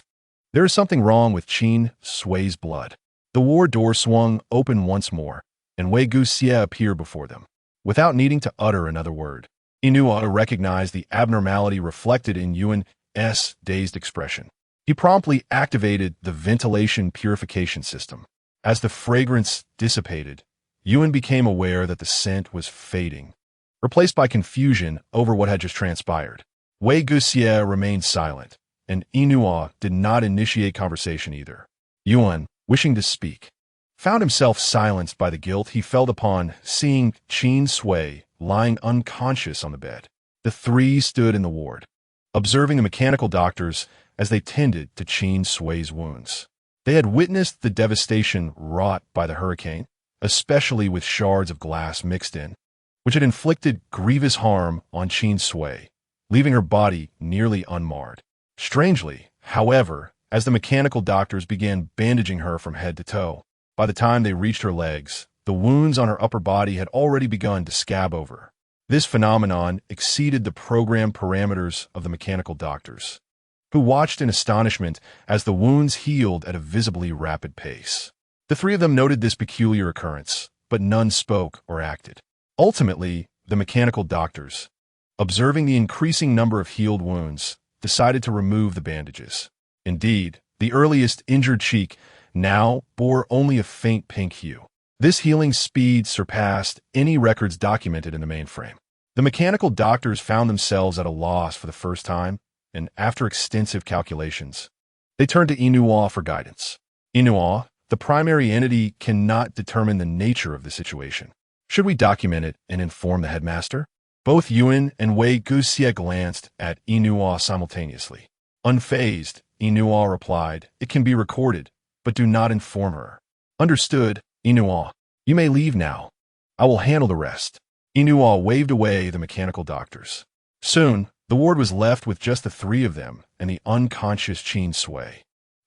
There is something wrong with Qin Sui's blood." The ward door swung open once more, and Wei Guxie appeared before them. Without needing to utter another word, Inua recognized the abnormality reflected in Yuan's dazed expression. He promptly activated the ventilation purification system. As the fragrance dissipated, Yuan became aware that the scent was fading, replaced by confusion over what had just transpired. Wei Guxie remained silent, and Inua did not initiate conversation either. Yuan, wishing to speak, found himself silenced by the guilt he felt upon seeing Qin Sui lying unconscious on the bed. The three stood in the ward, observing the mechanical doctors as they tended to Qin Sui's wounds. They had witnessed the devastation wrought by the hurricane, especially with shards of glass mixed in, which had inflicted grievous harm on Qin Sui, leaving her body nearly unmarred. Strangely, however, as the mechanical doctors began bandaging her from head to toe, by the time they reached her legs, the wounds on her upper body had already begun to scab over. This phenomenon exceeded the programmed parameters of the mechanical doctors, who watched in astonishment as the wounds healed at a visibly rapid pace. The three of them noted this peculiar occurrence, but none spoke or acted. Ultimately, the mechanical doctors, observing the increasing number of healed wounds, decided to remove the bandages. Indeed, the earliest injured cheek now bore only a faint pink hue. This healing speed surpassed any records documented in the mainframe. The mechanical doctors found themselves at a loss for the first time, and after extensive calculations, they turned to Inua for guidance. Inua, the primary entity, cannot determine the nature of the situation. Should we document it and inform the headmaster? Both Yuan and Wei Guxie glanced at Inua simultaneously. Unfazed, Inua replied, "It can be recorded, but do not inform her." "Understood, Inua. You may leave now. I will handle the rest." Inua waved away the mechanical doctors. Soon, the ward was left with just the three of them and the unconscious Qin Sui.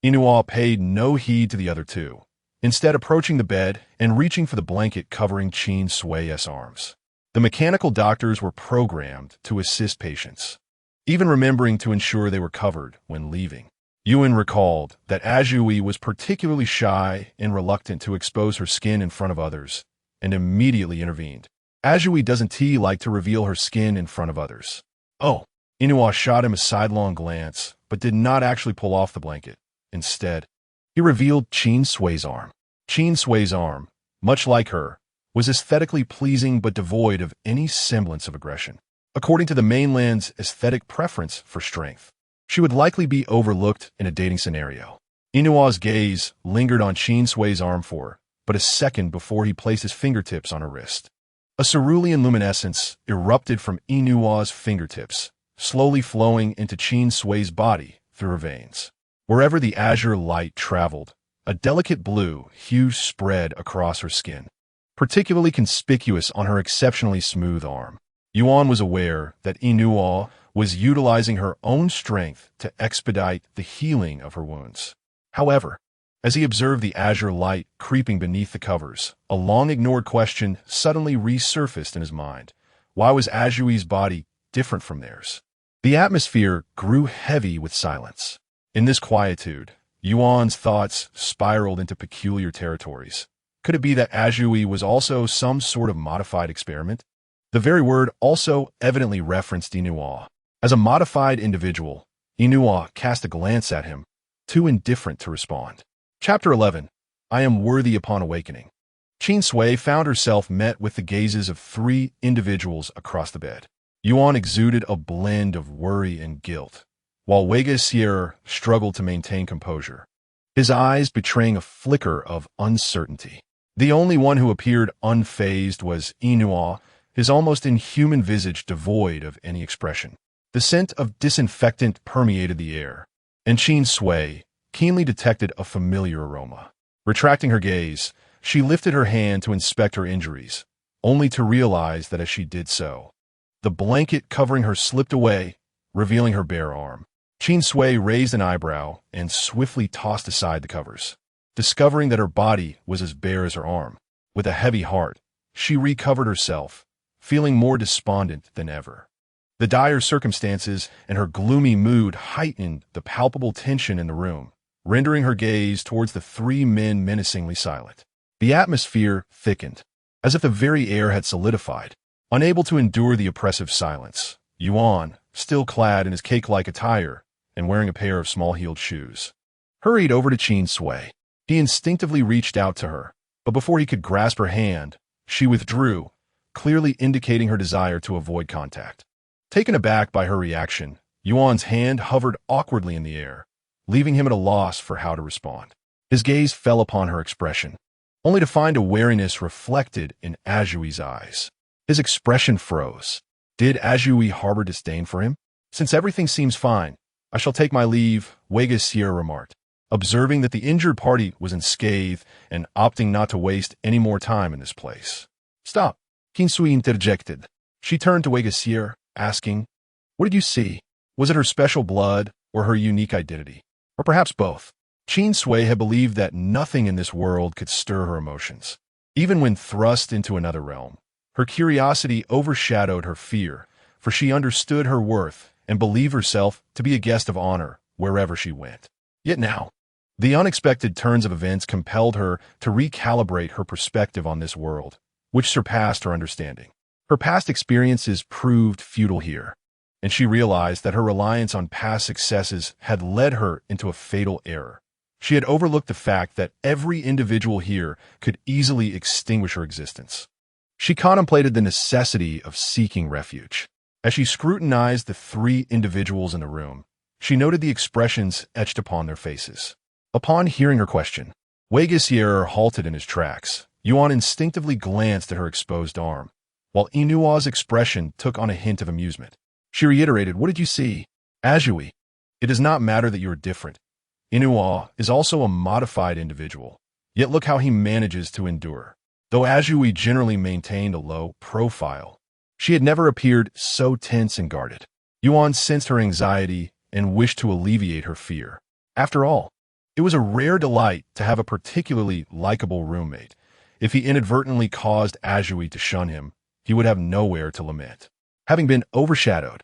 Inua paid no heed to the other two, instead approaching the bed and reaching for the blanket covering Qin Sui's arms. The mechanical doctors were programmed to assist patients, even remembering to ensure they were covered when leaving. Yuan recalled that Ajui was particularly shy and reluctant to expose her skin in front of others, and immediately intervened. Ajui doesn't like to reveal her skin in front of others. "Oh." Inua shot him a sidelong glance, but did not actually pull off the blanket. Instead, he revealed Qin Sui's arm. Qin Sui's arm, much like her, was aesthetically pleasing but devoid of any semblance of aggression. According to the mainland's aesthetic preference for strength, she would likely be overlooked in a dating scenario. Inua's gaze lingered on Qin Sui's arm for but a second before he placed his fingertips on her wrist. A cerulean luminescence erupted from Inua's fingertips, slowly flowing into Qin Sui's body through her veins. Wherever the azure light traveled, a delicate blue hue spread across her skin, particularly conspicuous on her exceptionally smooth arm. Yuan was aware that Inua was utilizing her own strength to expedite the healing of her wounds. However, as he observed the azure light creeping beneath the covers, a long-ignored question suddenly resurfaced in his mind. Why was Ajui's body different from theirs? The atmosphere grew heavy with silence. In this quietude, Yuan's thoughts spiraled into peculiar territories. Could it be that Ajui was also some sort of modified experiment? The very word also evidently referenced Inua. As a modified individual, Inua cast a glance at him, too indifferent to respond. Chapter 11. I am worthy upon awakening. Qin Sui found herself met with the gazes of three individuals across the bed. Yuan exuded a blend of worry and guilt, while Wei Guxie struggled to maintain composure, his eyes betraying a flicker of uncertainty. The only one who appeared unfazed was Inua, his almost inhuman visage devoid of any expression. The scent of disinfectant permeated the air, and Qin Sui keenly detected a familiar aroma. Retracting her gaze, she lifted her hand to inspect her injuries, only to realize that as she did so, the blanket covering her slipped away, revealing her bare arm. Qin Sui raised an eyebrow and swiftly tossed aside the covers, discovering that her body was as bare as her arm. With a heavy heart, she recovered herself, feeling more despondent than ever. The dire circumstances and her gloomy mood heightened the palpable tension in the room, rendering her gaze towards the three men menacingly silent. The atmosphere thickened, as if the very air had solidified. Unable to endure the oppressive silence, Yuan, still clad in his cake-like attire and wearing a pair of small-heeled shoes, hurried over to Qin Sui. He instinctively reached out to her, but before he could grasp her hand, she withdrew, clearly indicating her desire to avoid contact. Taken aback by her reaction, Yuan's hand hovered awkwardly in the air, leaving him at a loss for how to respond. His gaze fell upon her expression, only to find a wariness reflected in Ajui's eyes. His expression froze. Did Ajui harbor disdain for him? Since everything seems fine, I shall take my leave, Wei Guxie remarked, observing that the injured party was unscathed and opting not to waste any more time in this place. Stop, Qin Sui interjected. She turned to Wei Guxie, asking, "What did you see? Was it her special blood or her unique identity? Or perhaps both?" Qin Sui had believed that nothing in this world could stir her emotions. Even when thrust into another realm, her curiosity overshadowed her fear, for she understood her worth and believed herself to be a guest of honor wherever she went. Yet now, The unexpected turns of events compelled her to recalibrate her perspective on this world, which surpassed her understanding. Her past experiences proved futile here, and she realized that her reliance on past successes had led her into a fatal error. She had overlooked the fact that every individual here could easily extinguish her existence. She contemplated the necessity of seeking refuge. As she scrutinized the three individuals in the room, she noted the expressions etched upon their faces. Upon hearing her question, Wei Gisier halted in his tracks. Yuan instinctively glanced at her exposed arm, while Inua's expression took on a hint of amusement. She reiterated, "What did you see?" "Azhui, it does not matter that you are different. Inua is also a modified individual, yet look how he manages to endure." Though Azhui generally maintained a low profile, she had never appeared so tense and guarded. Yuan sensed her anxiety and wished to alleviate her fear. After all, it was a rare delight to have a particularly likable roommate. If he inadvertently caused Azhui to shun him, he would have nowhere to lament. Having been overshadowed,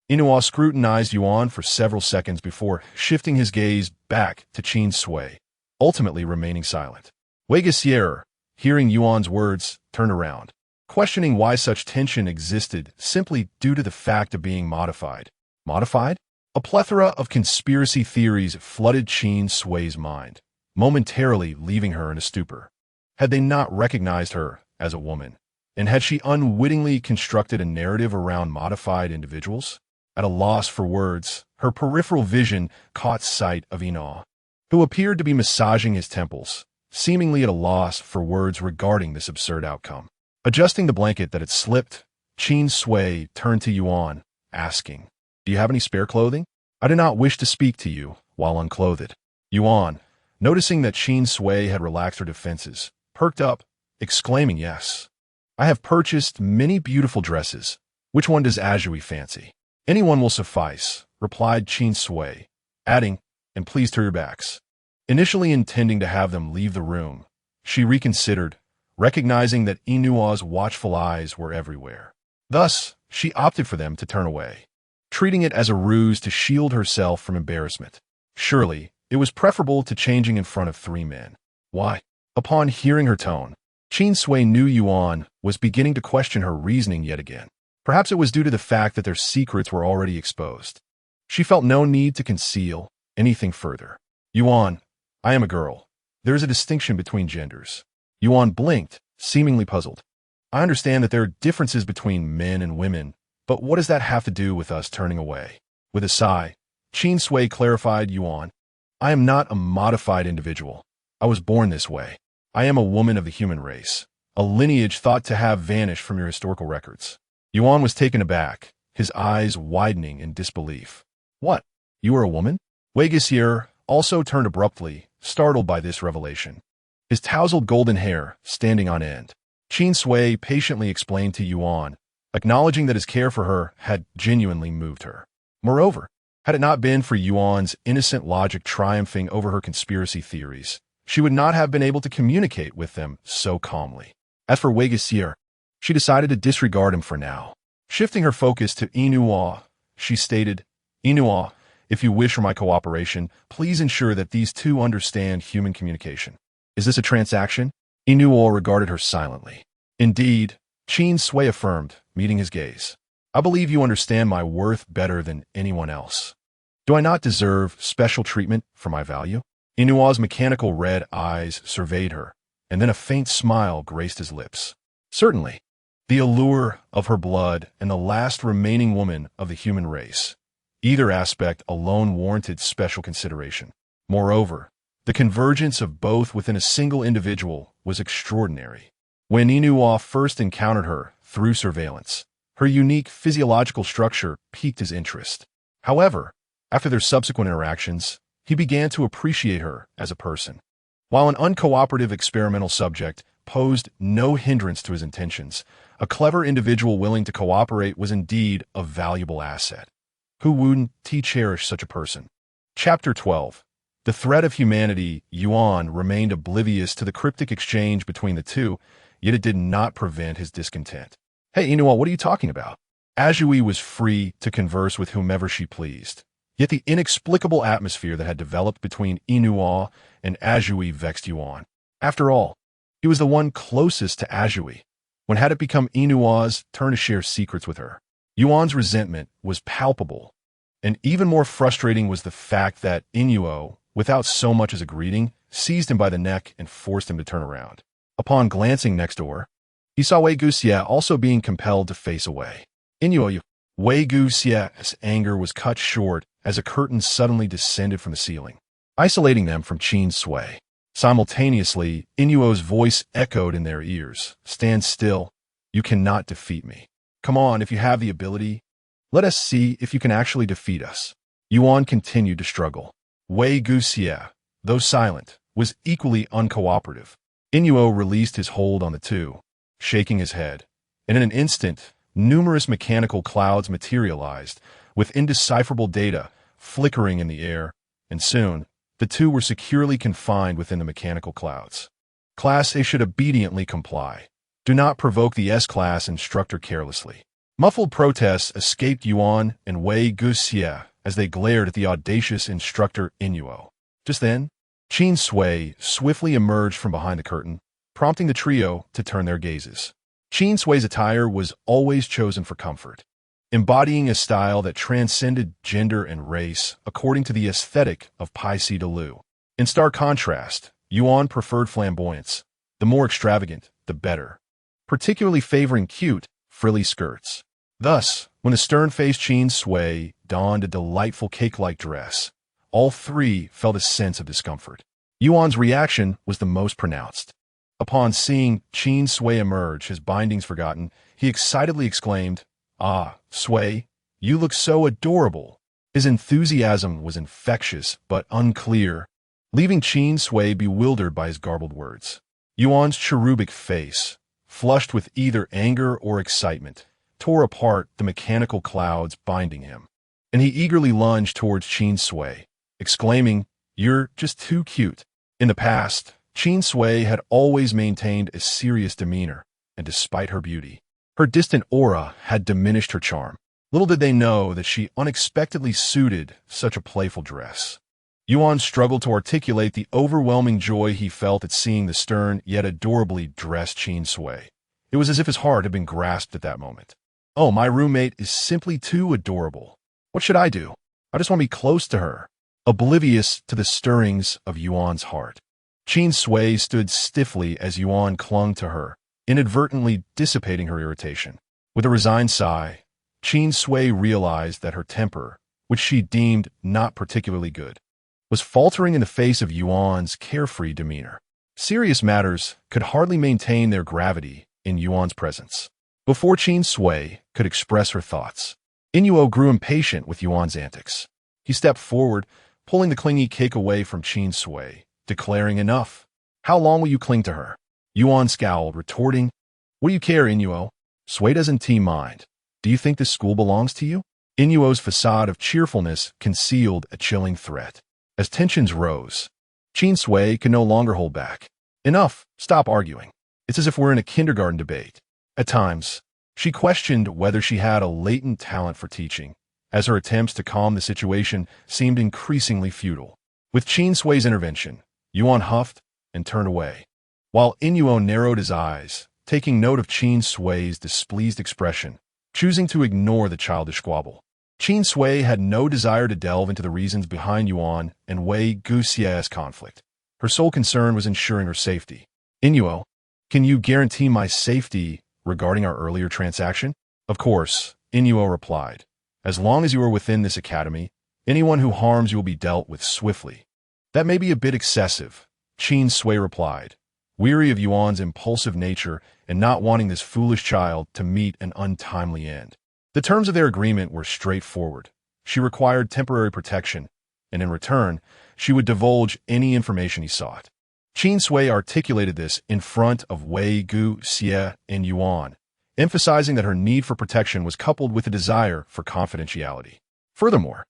Inua scrutinized Yuan for several seconds before shifting his gaze back to Qin Sui, ultimately remaining silent. Wei Gisier, hearing Yuan's words, turned around, questioning why such tension existed simply due to the fact of being modified. Modified? A plethora of conspiracy theories flooded Qin Sui's mind, momentarily leaving her in a stupor. Had they not recognized her as a woman? And had she unwittingly constructed a narrative around modified individuals? At a loss for words, her peripheral vision caught sight of Inua, who appeared to be massaging his temples, seemingly at a loss for words regarding this absurd outcome. Adjusting the blanket that had slipped, Qin Sui turned to Yuan, asking, "Do you have any spare clothing? I do not wish to speak to you while unclothed." Yuan, noticing that Qin Sui had relaxed her defenses, perked up, exclaiming, "Yes. I have purchased many beautiful dresses. Which one does Azhui fancy?" "Anyone will suffice," replied Qin Sui, adding, "And please turn your backs." Initially intending to have them leave the room, she reconsidered, recognizing that Inua's watchful eyes were everywhere. Thus, she opted for them to turn away, treating it as a ruse to shield herself from embarrassment. Surely, it was preferable to changing in front of three men. Why? Upon hearing her tone, Qin Sui knew Yuan was beginning to question her reasoning yet again. Perhaps it was due to the fact that their secrets were already exposed. She felt no need to conceal anything further. "Yuan, I am a girl. There is a distinction between genders." Yuan blinked, seemingly puzzled. "I understand that there are differences between men and women, but what does that have to do with us turning away?" With a sigh, Qin Sui clarified, "Yuan, I am not a modified individual. I was born this way. I am a woman of the human race, a lineage thought to have vanished from your historical records." Yuan was taken aback, his eyes widening in disbelief. "What? You are a woman?" Wei Gisier also turned abruptly, startled by this revelation, his tousled golden hair standing on end. Qin Sui patiently explained to Yuan, acknowledging that his care for her had genuinely moved her. Moreover, had it not been for Yuan's innocent logic triumphing over her conspiracy theories, she would not have been able to communicate with them so calmly. As for Wei Gisier, she decided to disregard him for now. Shifting her focus to Inua, she stated, "Inua, if you wish for my cooperation, please ensure that these two understand human communication." "Is this a transaction?" Inua regarded her silently. "Indeed," Qin Sui affirmed, meeting his gaze. "I believe you understand my worth better than anyone else. Do I not deserve special treatment for my value?" Inua's mechanical red eyes surveyed her, and then a faint smile graced his lips. "Certainly. The allure of her blood and the last remaining woman of the human race. Either aspect alone warranted special consideration. Moreover, the convergence of both within a single individual was extraordinary. When Inua first encountered her through surveillance, her unique physiological structure piqued his interest. However, after their subsequent interactions, he began to appreciate her as a person. While an uncooperative experimental subject posed no hindrance to his intentions, a clever individual willing to cooperate was indeed a valuable asset. Who wouldn't cherish such a person? Chapter 12. The threat of humanity. Yuan remained oblivious to the cryptic exchange between the two, yet it did not prevent his discontent. "Hey, Inua, what are you talking about?" Azhui was free to converse with whomever she pleased, Yet the inexplicable atmosphere that had developed between Inua and Azhui vexed Yuan. After all, he was the one closest to Azhui. When had it become Inua's turn to share secrets with her? Yuan's resentment was palpable, and even more frustrating was the fact that Inuo, without so much as a greeting, seized him by the neck and forced him to turn around. Upon glancing next door, he saw Wei Guxie also being compelled to face away. Inuo, Wei Guxie's anger was cut short as a curtain suddenly descended from the ceiling, isolating them from Qin Sui. Simultaneously, Inuo's voice echoed in their ears. "Stand still. You cannot defeat me. Come on, if you have the ability. Let us see if you can actually defeat us." Yuan continued to struggle. Wei Guxie, though silent, was equally uncooperative. Inuo released his hold on the two, shaking his head, and in an instant, numerous mechanical clouds materialized, with indecipherable data flickering in the air, and soon, the two were securely confined within the mechanical clouds. Class A should obediently comply. Do not provoke the S-Class instructor carelessly. Muffled protests escaped Yuan and Wei Guxie as they glared at the audacious instructor Inuo. Just then, Qin Sui swiftly emerged from behind the curtain, prompting the trio to turn their gazes. Qin Sui's attire was always chosen for comfort, embodying a style that transcended gender and race according to the aesthetic of Pai Si de Lu. In stark contrast, Yuan preferred flamboyance. The more extravagant, the better, particularly favoring cute, frilly skirts. Thus, when the stern-faced Qin Sui donned a delightful cake-like dress, all three felt a sense of discomfort. Yuan's reaction was the most pronounced. Upon seeing Qin Sui emerge, his bindings forgotten, he excitedly exclaimed, "Ah, Sui, you look so adorable." His enthusiasm was infectious but unclear, leaving Qin Sui bewildered by his garbled words. Yuan's cherubic face, flushed with either anger or excitement, tore apart the mechanical clouds binding him, and he eagerly lunged towards Qin Sui, exclaiming, "You're just too cute." In the past, Qin Sui had always maintained a serious demeanor, and despite her beauty, her distant aura had diminished her charm. Little did they know that she unexpectedly suited such a playful dress. Yuan struggled to articulate the overwhelming joy he felt at seeing the stern yet adorably dressed Qin Sui. It was as if his heart had been grasped at that moment. "Oh, my roommate is simply too adorable. What should I do? I just want to be close to her." Oblivious to the stirrings of Yuan's heart, Qin Sui stood stiffly as Yuan clung to her, inadvertently dissipating her irritation. With a resigned sigh, Qin Sui realized that her temper, which she deemed not particularly good, was faltering in the face of Yuan's carefree demeanor. Serious matters could hardly maintain their gravity in Yuan's presence. Before Qin Sui could express her thoughts, Inuo grew impatient with Yuan's antics. He stepped forward, pulling the clingy cake away from Qin Sui, declaring, "Enough. How long will you cling to her?" Yuan scowled, retorting, "What do you care, Inuo? Sui doesn't mind. Do you think this school belongs to you?" Inuo's facade of cheerfulness concealed a chilling threat. As tensions rose, Qin Sui could no longer hold back. "Enough. Stop arguing. It's as if we're in a kindergarten debate." At times, she questioned whether she had a latent talent for teaching, as her attempts to calm the situation seemed increasingly futile. With Qin Sui's intervention, Yuan huffed and turned away, while Inuo narrowed his eyes, taking note of Qin Sui's displeased expression, choosing to ignore the childish squabble. Qin Sui had no desire to delve into the reasons behind Yuan and Wei Guxie's conflict. Her sole concern was ensuring her safety. "Inuo, can you guarantee my safety regarding our earlier transaction?" "Of course," Inuo replied. "As long as you are within this academy, anyone who harms you will be dealt with swiftly." "That may be a bit excessive," Qin Sui replied, weary of Yuan's impulsive nature and not wanting this foolish child to meet an untimely end. The terms of their agreement were straightforward. She required temporary protection, and in return, she would divulge any information he sought. Qin Sui articulated this in front of Wei Guxie and Yuan, emphasizing that her need for protection was coupled with a desire for confidentiality. "Furthermore,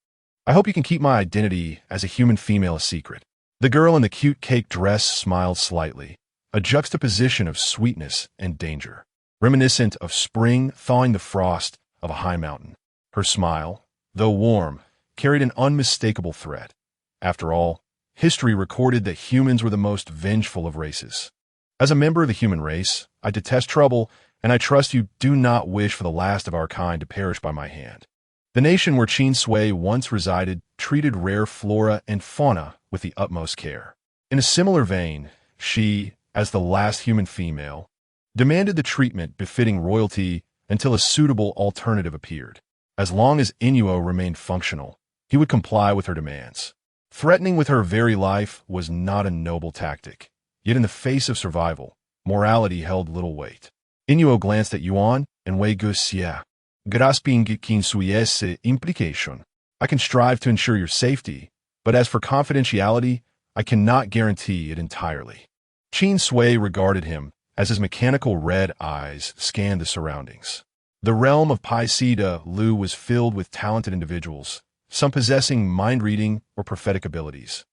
I hope you can keep my identity as a human female a secret." The girl in the cute cake dress smiled slightly, a juxtaposition of sweetness and danger, reminiscent of spring thawing the frost of a high mountain. Her smile, though warm, carried an unmistakable threat. After all, history recorded that humans were the most vengeful of races. As a member of the human race, I detest trouble, and I trust you do not wish for the last of our kind to perish by my hand. The nation where Qin Sui once resided treated rare flora and fauna with the utmost care. In a similar vein, she, as the last human female, demanded the treatment befitting royalty until a suitable alternative appeared. As long as Inuo remained functional, he would comply with her demands. Threatening with her very life was not a noble tactic. Yet in the face of survival, morality held little weight. Inuo glanced at Yuan and Wei Guxia, grasping Qin Sui's implication. I can strive to ensure your safety, but as for confidentiality, I cannot guarantee it entirely. Qin Sui regarded him as his mechanical red eyes scanned the surroundings. The realm of Pai Sida Lu was filled with talented individuals, some possessing mind-reading or prophetic abilities,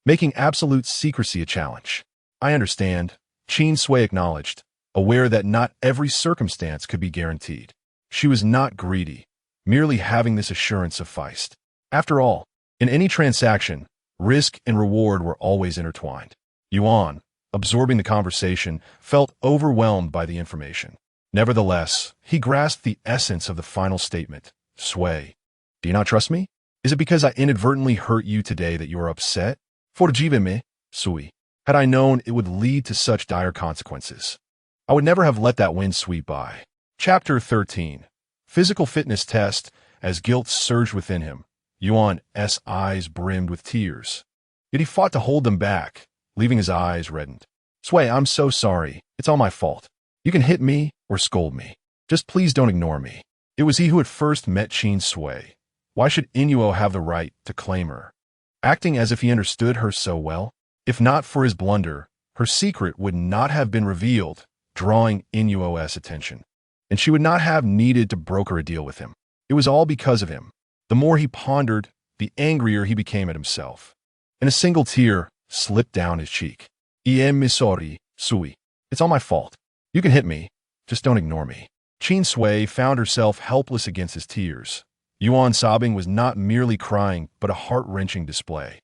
making absolute secrecy a challenge. I understand, Qin Sui acknowledged, aware that not every circumstance could be guaranteed. She was not greedy, merely having this assurance sufficed. After all, in any transaction, risk and reward were always intertwined. Yuan, absorbing the conversation, felt overwhelmed by the information. Nevertheless, he grasped the essence of the final statement. Sui, do you not trust me? Is it because I inadvertently hurt you today that you are upset? Forgive-me, Sui. Had I known it would lead to such dire consequences, I would never have let that wind sweep by. Chapter 13. Physical fitness test. As guilt surged within him, Yuan's eyes brimmed with tears. Yet he fought to hold them back, leaving his eyes reddened. Sui, I'm so sorry. It's all my fault. You can hit me or scold me. Just please don't ignore me. It was he who had first met Qin Sui. Why should Inuo have the right to claim her? Acting as if he understood her so well? If not for his blunder, her secret would not have been revealed, drawing Inuo's attention. And she would not have needed to broker a deal with him. It was all because of him. The more he pondered, the angrier he became at himself. And a single tear slipped down his cheek. I'm sorry, Sui. It's all my fault. You can hit me. Just don't ignore me. Qin Sui found herself helpless against his tears. Yuan's sobbing was not merely crying, but a heart-wrenching display.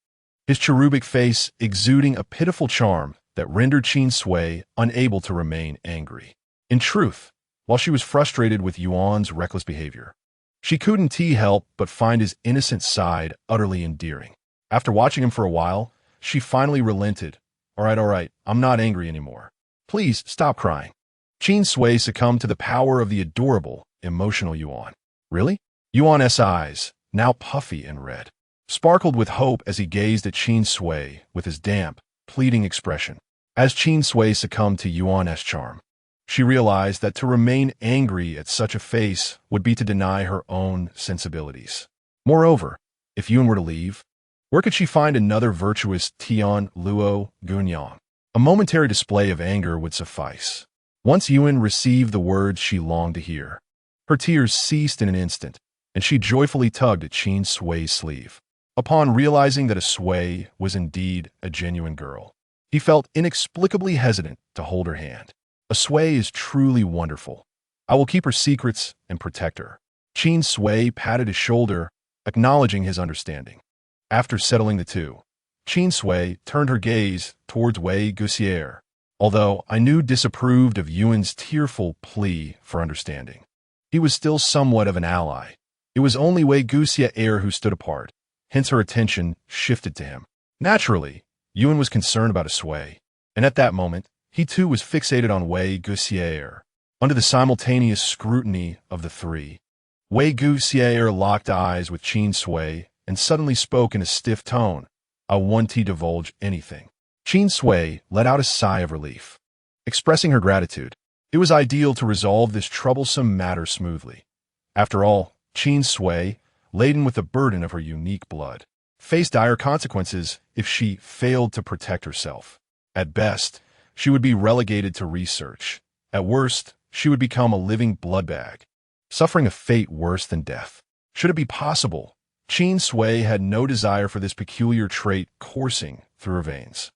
His cherubic face exuding a pitiful charm that rendered Qin Sui unable to remain angry. In truth, while she was frustrated with Yuan's reckless behavior, she couldn't help but find his innocent side utterly endearing. After watching him for a while, she finally relented. All right, I'm not angry anymore. Please stop crying. Qin Sui succumbed to the power of the adorable, emotional Yuan. Really? Yuan's eyes, now puffy and red, sparkled with hope as he gazed at Qin Sui with his damp, pleading expression. As Qin Sui succumbed to Yuan's charm, she realized that to remain angry at such a face would be to deny her own sensibilities. Moreover, if Yuan were to leave, where could she find another virtuous Tian Luo Gunyang? A momentary display of anger would suffice. Once Yuan received the words she longed to hear, her tears ceased in an instant, and she joyfully tugged at Qin Sui's sleeve. Upon realizing that a Sui was indeed a genuine girl, he felt inexplicably hesitant to hold her hand. A Sui is truly wonderful. I will keep her secrets and protect her. Qin Sui patted his shoulder, acknowledging his understanding. After settling the two, Qin Sui turned her gaze towards Wei Guxia, although I knew disapproved of Yuan's tearful plea for understanding. He was still somewhat of an ally. It was only Wei Guxia who stood apart, hence her attention shifted to him. Naturally, Yuan was concerned about a Sui, and at that moment, he too was fixated on Wei Guxia. Under the simultaneous scrutiny of the three, Wei Guxia locked eyes with Qin Sui and suddenly spoke in a stiff tone. I want to divulge anything. Qin Sui let out a sigh of relief, expressing her gratitude. It was ideal to resolve this troublesome matter smoothly. After all, Qin Sui, laden with the burden of her unique blood, faced dire consequences if she failed to protect herself. At best, she would be relegated to research. At worst, she would become a living blood bag, suffering a fate worse than death. Should it be possible, Qin Sui had no desire for this peculiar trait coursing through her veins.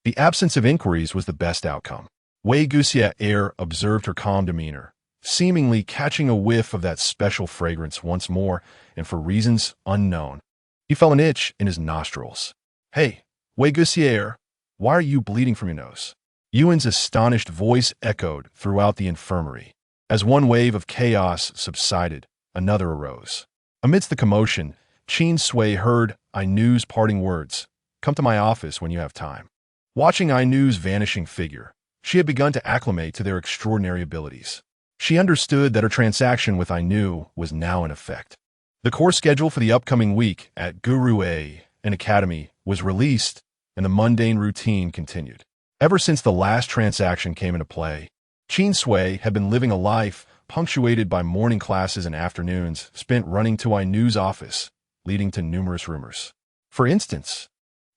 The absence of inquiries was the best outcome. Wei Guxia observed her calm demeanor, seemingly catching a whiff of that special fragrance once more, and for reasons unknown. He felt an itch in his nostrils. Hey, Wei Gussier, why are you bleeding from your nose? Yuan's astonished voice echoed throughout the infirmary. As one wave of chaos subsided, another arose. Amidst the commotion, Qin Sui heard Ainu's parting words, "Come to my office when you have time." Watching Ainu's vanishing figure, she had begun to acclimate to their extraordinary abilities. She understood that her transaction with Ainu was now in effect. The course schedule for the upcoming week at Guru A, an academy, was released, and the mundane routine continued. Ever since the last transaction came into play, Qin Sui had been living a life punctuated by morning classes and afternoons spent running to Ainu's office, leading to numerous rumors. For instance,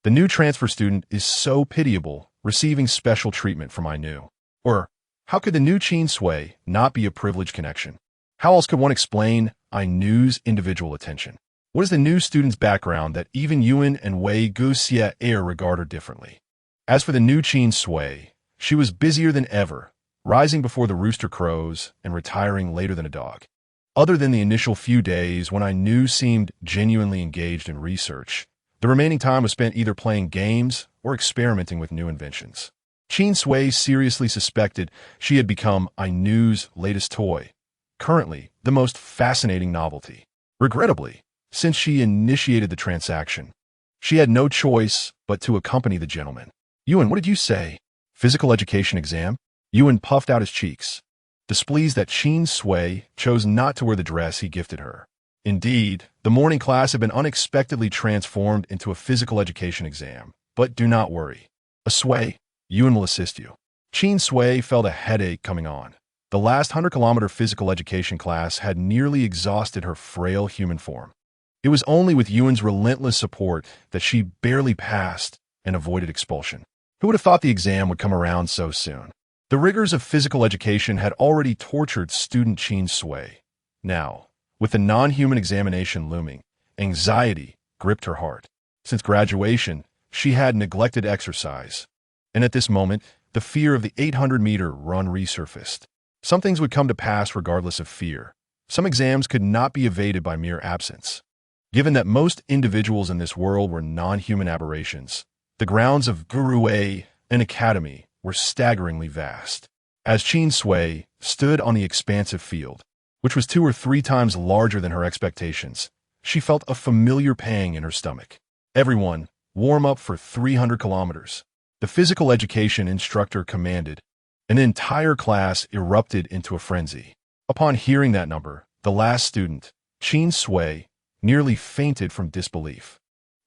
the new transfer student is so pitiable, receiving special treatment from Ainu. Or, how could the new Qin Sui not be a privileged connection? How else could one explain Ainu's individual attention? What is the new student's background that even Yuan and Wei Guxie regard her differently? As for the new Qin Sui, she was busier than ever, rising before the rooster crows and retiring later than a dog. Other than the initial few days when Ainu seemed genuinely engaged in research, the remaining time was spent either playing games or experimenting with new inventions. Qin Sui seriously suspected she had become Ainu's latest toy, currently the most fascinating novelty. Regrettably, since she initiated the transaction, she had no choice but to accompany the gentleman. Yuan, what did you say? Physical education exam? Yuan puffed out his cheeks, displeased that Qin Sui chose not to wear the dress he gifted her. Indeed, the morning class had been unexpectedly transformed into a physical education exam. But do not worry. A Sui, Yuan will assist you. Qin Sui felt a headache coming on. The last 100-kilometer physical education class had nearly exhausted her frail human form. It was only with Yuan's relentless support that she barely passed and avoided expulsion. Who would have thought the exam would come around so soon? The rigors of physical education had already tortured student Qin Sui. Now, with the non-human examination looming, anxiety gripped her heart. Since graduation, she had neglected exercise, and at this moment, the fear of the 800-meter run resurfaced. Some things would come to pass regardless of fear. Some exams could not be evaded by mere absence. Given that most individuals in this world were non-human aberrations, the grounds of Guru A, an academy, were staggeringly vast. As Qin Sui stood on the expansive field, which was 2 or 3 times larger than her expectations, she felt a familiar pang in her stomach. Everyone, warm up for 300 kilometers. The physical education instructor commanded. An entire class erupted into a frenzy. Upon hearing that number, the last student, Qin Sui, nearly fainted from disbelief.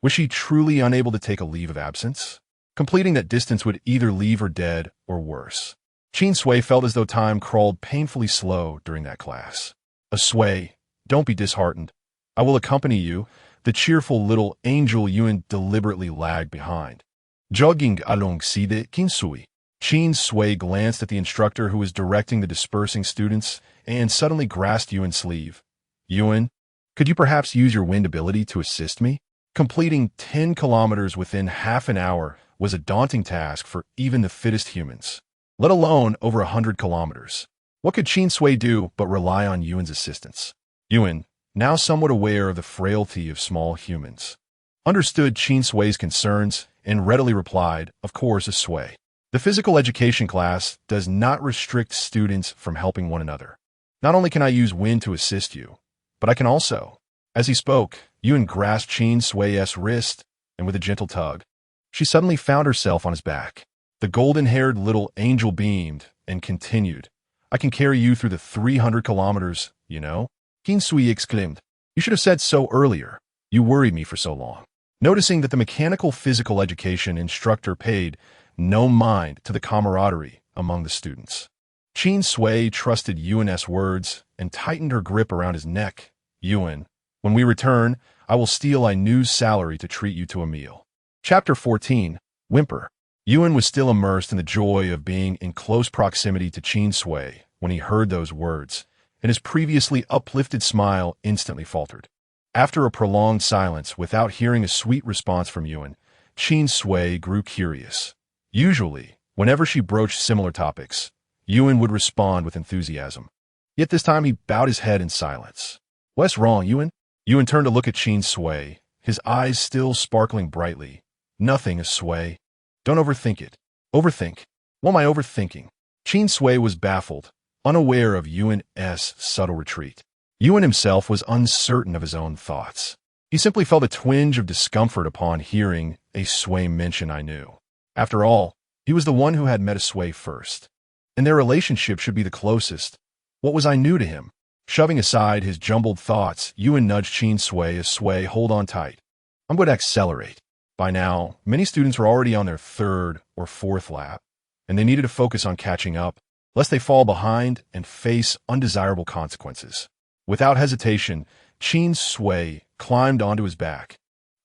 Was she truly unable to take a leave of absence? Completing that distance would either leave her dead or worse. Qin Sui felt as though time crawled painfully slow during that class. A Sui, don't be disheartened. I will accompany you. The cheerful little angel Yuan deliberately lagged behind. Jogging alongside Qin Sui. Qin Sui glanced at the instructor who was directing the dispersing students and suddenly grasped Yuan's sleeve. Yuan, could you perhaps use your wind ability to assist me? Completing 10 kilometers within half an hour was a daunting task for even the fittest humans, let alone over 100 kilometers. What could Qin Sui do but rely on Yuan's assistance? Yuan, now somewhat aware of the frailty of small humans, understood Qin Sui's concerns and readily replied, of course, a Sui. The physical education class does not restrict students from helping one another. Not only can I use wind to assist you, but I can also. As he spoke, Yuan grasped Qin Sui's wrist, and with a gentle tug, she suddenly found herself on his back. The golden-haired little angel beamed and continued, I can carry you through the 300 kilometers, you know? Qin Sui exclaimed, you should have said so earlier. You worried me for so long. Noticing that the mechanical physical education instructor paid no mind to the camaraderie among the students, Qin Sui trusted Yuan's words and tightened her grip around his neck. Yuan, when we return, I will steal Ainu's salary to treat you to a meal. Chapter 14, Whimper. Yuan was still immersed in the joy of being in close proximity to Qin Sui when he heard those words, and his previously uplifted smile instantly faltered. After a prolonged silence without hearing a sweet response from Yuan, Qin Sui grew curious. Usually, whenever she broached similar topics, Yuan would respond with enthusiasm. Yet this time he bowed his head in silence. What's wrong, Yuan? Yuan turned to look at Qin Sui, his eyes still sparkling brightly. Nothing, Sui. Don't overthink it. Overthink? What am I overthinking? Qin Sui was baffled, unaware of Yuan's subtle retreat. Yuan himself was uncertain of his own thoughts. He simply felt a twinge of discomfort upon hearing a Sui mention I knew. After all, he was the one who had met a Sui first, and their relationship should be the closest. What was I new to him? Shoving aside his jumbled thoughts, Yuan nudged Qin Sui as Sui, hold on tight. I'm going to accelerate. By now, many students were already on their third or fourth lap, and they needed to focus on catching up, lest they fall behind and face undesirable consequences. Without hesitation, Qin Sui climbed onto his back,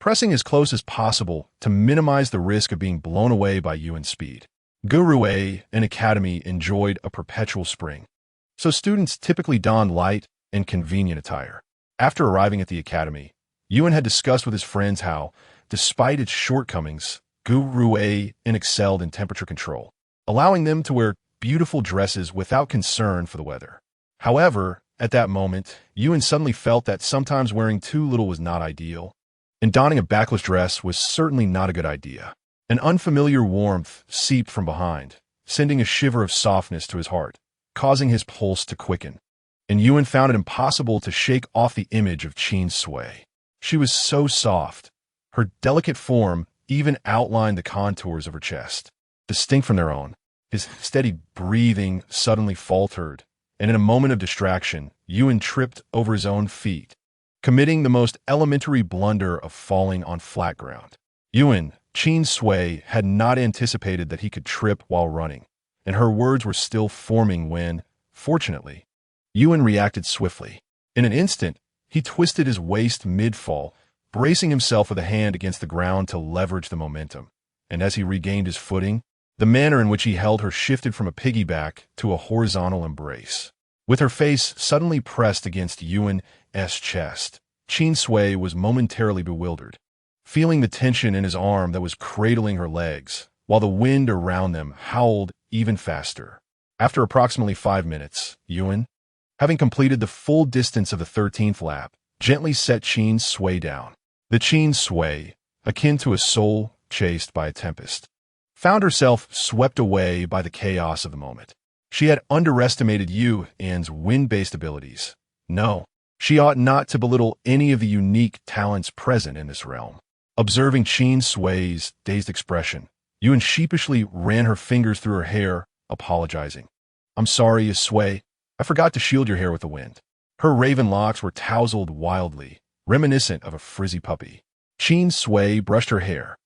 pressing as close as possible to minimize the risk of being blown away by Yuan's speed. Guru and Academy enjoyed a perpetual spring, so students typically donned light and convenient attire. After arriving at the academy, Yuan had discussed with his friends how, despite its shortcomings, Guru excelled in temperature control, allowing them to wear beautiful dresses without concern for the weather. However, at that moment, Yuan suddenly felt that sometimes wearing too little was not ideal, and donning a backless dress was certainly not a good idea. An unfamiliar warmth seeped from behind, sending a shiver of softness to his heart, causing his pulse to quicken. And Yuan found it impossible to shake off the image of Qin Sui. She was so soft. Her delicate form even outlined the contours of her chest, distinct from their own. His steady breathing suddenly faltered, and in a moment of distraction, Yuan tripped over his own feet, committing the most elementary blunder of falling on flat ground. Qin Sui had not anticipated that he could trip while running, and her words were still forming when, fortunately, Yuan reacted swiftly. In an instant, he twisted his waist mid-fall, bracing himself with a hand against the ground to leverage the momentum. And as he regained his footing, the manner in which he held her shifted from a piggyback to a horizontal embrace. With her face suddenly pressed against Yuan's chest, Qin Sui was momentarily bewildered, feeling the tension in his arm that was cradling her legs, while the wind around them howled even faster. After approximately 5 minutes, Yuan, having completed the full distance of the 13th lap, gently set Qin Sui down. The Qin Sui, akin to a soul chased by a tempest, found herself swept away by the chaos of the moment. She had underestimated Yuan's wind-based abilities. No, she ought not to belittle any of the unique talents present in this realm. Observing Qin Sui's dazed expression, Yuan sheepishly ran her fingers through her hair, apologizing. I'm sorry, Sui. I forgot to shield your hair with the wind. Her raven locks were tousled wildly, reminiscent of a frizzy puppy. Qin Sui brushed her hair,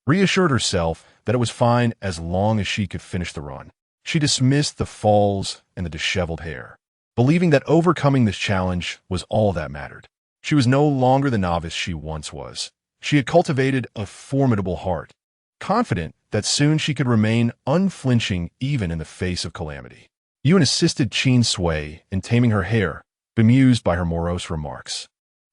reassured herself that it was fine as long as she could finish the run. She dismissed the falls and the disheveled hair, believing that overcoming this challenge was all that mattered. She was no longer the novice she once was. She had cultivated a formidable heart, confident that soon she could remain unflinching even in the face of calamity. Yuan assisted Qin Sui in taming her hair, bemused by her morose remarks.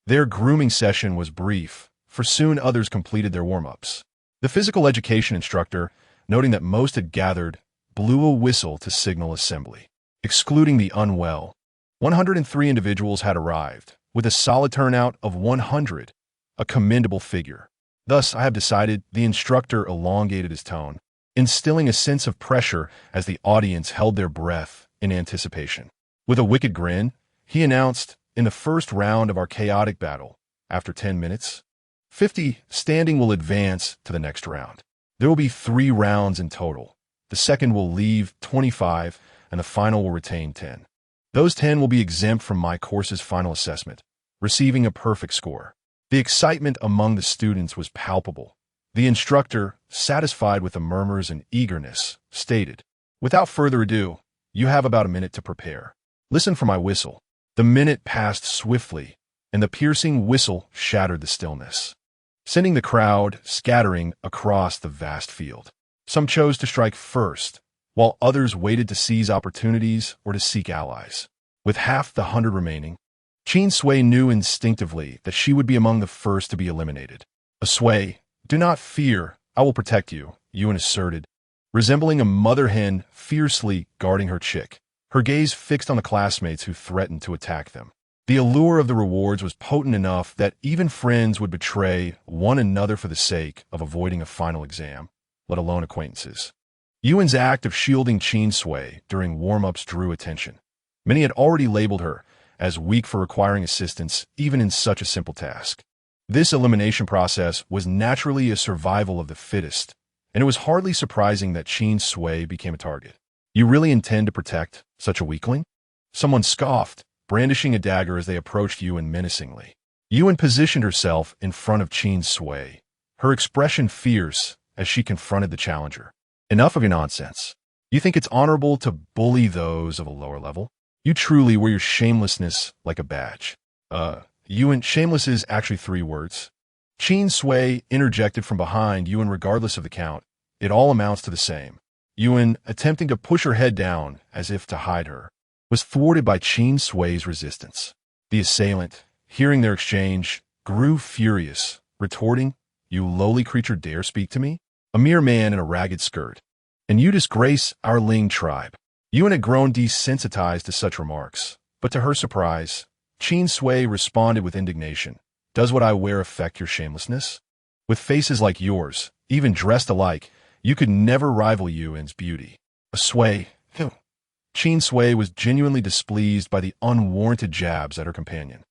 Their grooming session was brief, for soon others completed their warm-ups. The physical education instructor, noting that most had gathered, blew a whistle to signal assembly. Excluding the unwell, 103 individuals had arrived, with a solid turnout of 100, a commendable figure. Thus, I have decided, the instructor elongated his tone, instilling a sense of pressure as the audience held their breath in anticipation. With a wicked grin, he announced, in the first round of our chaotic battle, after 10 minutes, 50 standing will advance to the next round. There will be 3 rounds in total. The second will leave 25, and the final will retain 10. Those 10 will be exempt from my course's final assessment, receiving a perfect score. The excitement among the students was palpable. The instructor, satisfied with the murmurs and eagerness, stated, "Without further ado, you have about a minute to prepare. Listen for my whistle." The minute passed swiftly, and the piercing whistle shattered the stillness, sending the crowd scattering across the vast field. Some chose to strike first, while others waited to seize opportunities or to seek allies. With half the 100 remaining, Qin Sui knew instinctively that she would be among the first to be eliminated. Sui, do not fear, I will protect you, Yuan asserted, resembling a mother hen fiercely guarding her chick, her gaze fixed on the classmates who threatened to attack them. The allure of the rewards was potent enough that even friends would betray one another for the sake of avoiding a final exam, let alone acquaintances. Yuan's act of shielding Qin Sui during warm-ups drew attention. Many had already labeled her as weak for requiring assistance even in such a simple task. This elimination process was naturally a survival of the fittest, and it was hardly surprising that Qin Sui became a target. You really intend to protect such a weakling? Someone scoffed, brandishing a dagger as they approached Yuan menacingly. Yuan positioned herself in front of Qin Sui, her expression fierce as she confronted the challenger. Enough of your nonsense. You think it's honorable to bully those of a lower level? You truly wear your shamelessness like a badge. Yuan, shameless is actually 3 words. Qin Sui interjected from behind Yuan regardless of the count. It all amounts to the same. Yuan, attempting to push her head down as if to hide her, was thwarted by Qin Sui's resistance. The assailant, hearing their exchange, grew furious, retorting, "You lowly creature dare speak to me? A mere man in a ragged skirt. And you disgrace our Ling tribe." Yuan had grown desensitized to such remarks, but to her surprise, Qin Sui responded with indignation. "Does what I wear affect your shamelessness? With faces like yours, even dressed alike, you could never rival Yuan's beauty." A Sui. Qin Sui was genuinely displeased by the unwarranted jabs at her companion.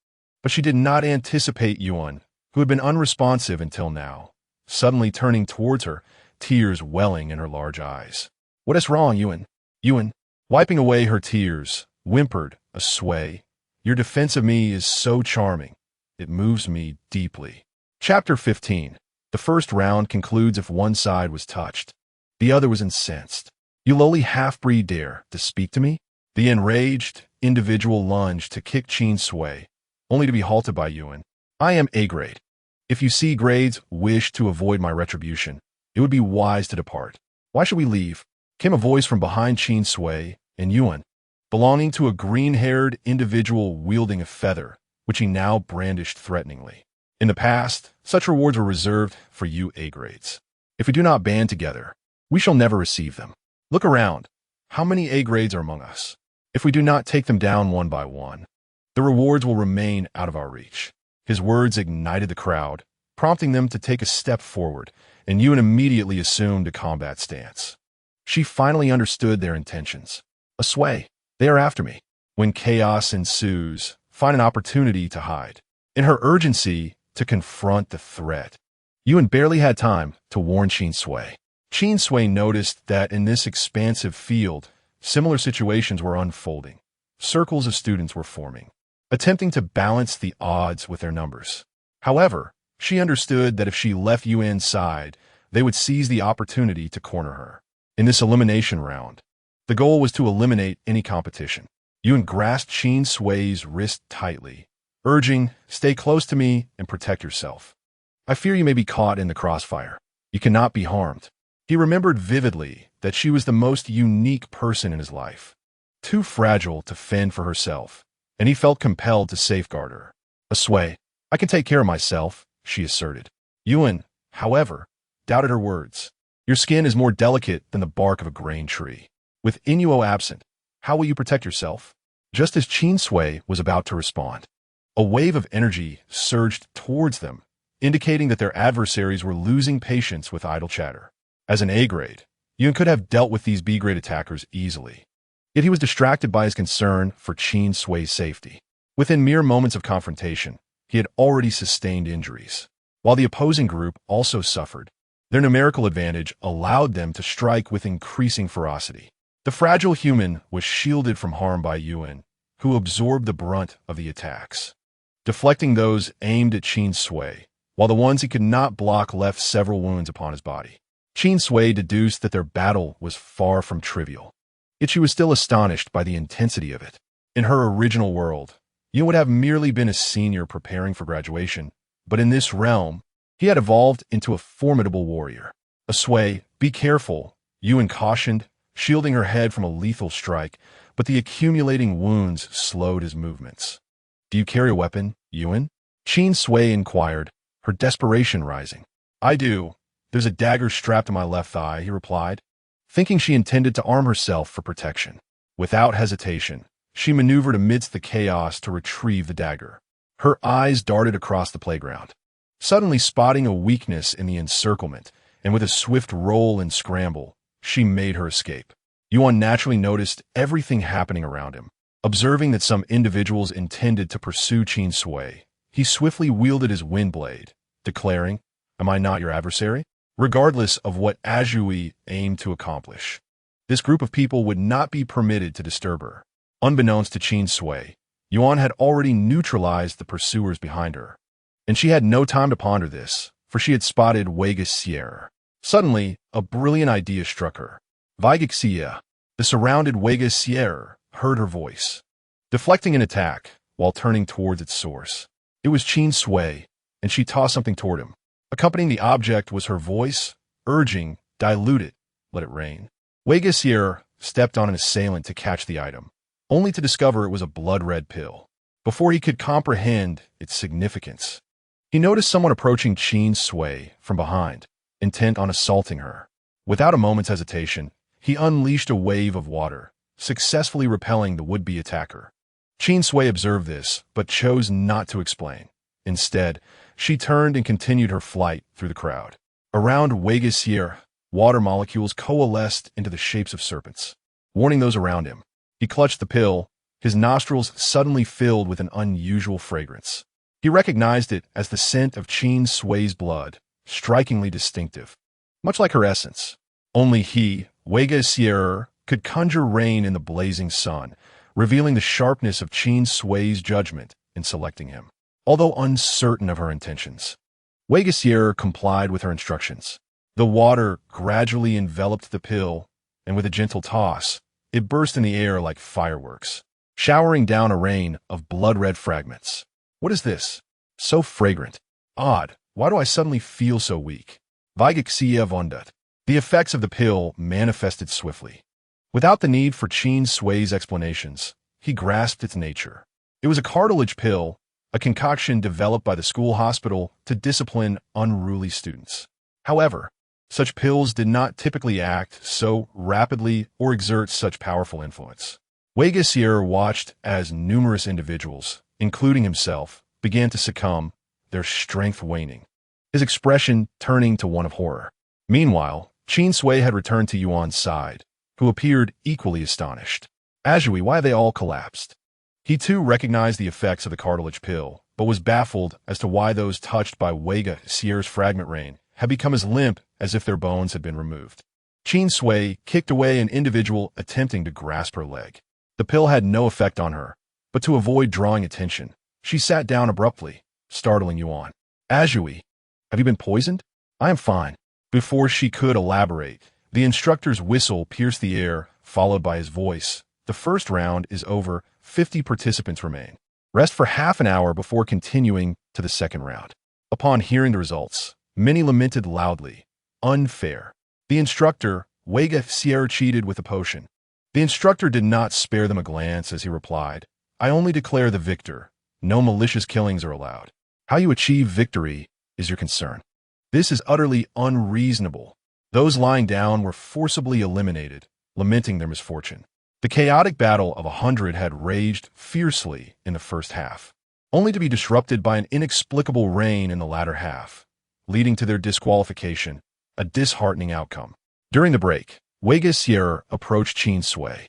But she did not anticipate Yuan, who had been unresponsive until now, suddenly turning towards her, tears welling in her large eyes. "What is wrong, Yuan?" Yuan, wiping away her tears, whimpered, "A Sui. Your defense of me is so charming. It moves me deeply." Chapter 15. The first round concludes if one side was touched. The other was incensed. "You lowly half-breed dare to speak to me?" The enraged individual lunged to kick Qin Sui, only to be halted by Yuan. "I am A grade. If you C grades wish to avoid my retribution, it would be wise to depart." "Why should we leave?" came a voice from behind Qin Sui, and Yuan, belonging to a green-haired individual wielding a feather, which he now brandished threateningly. In the past, such rewards were reserved for you A grades. If we do not band together, we shall never receive them. Look around. How many A grades are among us? If we do not take them down one by one, the rewards will remain out of our reach. His words ignited the crowd, prompting them to take a step forward, and Yuan immediately assumed a combat stance. She finally understood their intentions. "A Sui. They are after me." When chaos ensues, find an opportunity to hide. In her urgency to confront the threat, Yuan barely had time to warn Qin Sui. Qin Sui noticed that in this expansive field, similar situations were unfolding. Circles of students were forming, attempting to balance the odds with their numbers. However, she understood that if she left Yuan's side, they would seize the opportunity to corner her. In this elimination round, the goal was to eliminate any competition. Yuan grasped Qin Sui's wrist tightly, urging, "Stay close to me and protect yourself. I fear you may be caught in the crossfire. You cannot be harmed." He remembered vividly that she was the most unique person in his life, too fragile to fend for herself, and he felt compelled to safeguard her. "A Sui. I can take care of myself," she asserted. Yuan, however, doubted her words. "Your skin is more delicate than the bark of a grain tree. With Inuo absent, how will you protect yourself?" Just as Qin Sui was about to respond, a wave of energy surged towards them, indicating that their adversaries were losing patience with idle chatter. As an A grade, Yuan could have dealt with these B grade attackers easily. Yet he was distracted by his concern for Qin Sui's safety. Within mere moments of confrontation, he had already sustained injuries. While the opposing group also suffered, their numerical advantage allowed them to strike with increasing ferocity. The fragile human was shielded from harm by Yuan, who absorbed the brunt of the attacks, deflecting those aimed at Qin Sui, while the ones he could not block left several wounds upon his body. Qin Sui deduced that their battle was far from trivial, yet she was still astonished by the intensity of it. In her original world, Yuan would have merely been a senior preparing for graduation, but in this realm, he had evolved into a formidable warrior. "A Sui, be careful," Yuan cautioned, shielding her head from a lethal strike, but the accumulating wounds slowed his movements. "Do you carry a weapon, Yuan?" Qin Sui inquired, her desperation rising. "I do. There's a dagger strapped to my left thigh," he replied, thinking she intended to arm herself for protection. Without hesitation, She maneuvered amidst the chaos to retrieve the dagger. Her eyes darted across the playground, suddenly spotting a weakness in the encirclement, and with a swift roll and scramble, she made her escape. Yuan naturally noticed everything happening around him. Observing that some individuals intended to pursue Qin Sui, he swiftly wielded his wind blade, declaring, "Am I not your adversary?" Regardless of what Azhui aimed to accomplish, this group of people would not be permitted to disturb her. Unbeknownst to Qin Sui, Yuan had already neutralized the pursuers behind her, and she had no time to ponder this, for she had spotted Wei-Ge-Sierra. Suddenly, a brilliant idea struck her. Wei-Ge-Sierra, the surrounded Wei-Ge-Sierra, heard her voice, deflecting an attack while turning towards its source. It was Qin Sui, and she tossed something toward him. Accompanying the object was her voice, urging, "Dilute it, let it rain." Wei-Ge-Sierra stepped on an assailant to catch the item, only to discover it was a blood-red pill. Before he could comprehend its significance, he noticed someone approaching Qin Sui from behind, intent on assaulting her. Without a moment's hesitation, he unleashed a wave of water, successfully repelling the would-be attacker. Qin Sui observed this, but chose not to explain. Instead, she turned and continued her flight through the crowd. Around Wei-Ge-Sierra, water molecules coalesced into the shapes of serpents, warning those around him. He clutched the pill, his nostrils suddenly filled with an unusual fragrance. He recognized it as the scent of Qin Sui's blood, strikingly distinctive. Much like her essence, only he, Wei-Ge-Sierra, could conjure rain in the blazing sun, revealing the sharpness of Qin Sui's judgment in selecting him. Although uncertain of her intentions, Wei-Ge-Sierra complied with her instructions. The water gradually enveloped the pill, and with a gentle toss, it burst in the air like fireworks, showering down a rain of blood-red fragments. What is this? So fragrant. Odd. Why do I suddenly feel so weak? Wei-Ge-Sierra wondered. The effects of the pill manifested swiftly. Without the need for Qin Sui's explanations, he grasped its nature. It was a cartilage pill, a concoction developed by the school hospital to discipline unruly students. However, such pills did not typically act so rapidly or exert such powerful influence. Wei-Ge-Sierra watched as numerous individuals, including himself, began to succumb, their strength waning, his expression turning to one of horror. Meanwhile, Qin Sui had returned to Yuan's side, who appeared equally astonished. "Azhui, why have they all collapsed?" He too recognized the effects of the cartilage pill, but was baffled as to why those touched by Wei-Ge-Sierra's fragment rain had become as limp as if their bones had been removed. Qin Sui kicked away an individual attempting to grasp her leg. The pill had no effect on her, but to avoid drawing attention, she sat down abruptly, startling Yuan. "Azhui, have you been poisoned?" "I am fine." Before she could elaborate, the instructor's whistle pierced the air, followed by his voice. "The first round is over. 50 participants remain. Rest for half an hour before continuing to the second round." Upon hearing the results, many lamented loudly. Unfair. The instructor, Wei-Ge-Sierra, cheated with a potion. The instructor did not spare them a glance as he replied, "I only declare the victor. No malicious killings are allowed. How you achieve victory is your concern. This is utterly unreasonable." Those lying down were forcibly eliminated, lamenting their misfortune. The chaotic battle of 100 had raged fiercely in the first half, only to be disrupted by an inexplicable rain in the latter half, leading to their disqualification, a disheartening outcome. During the break, Wei-Ge-Sierra approached Qin Sui.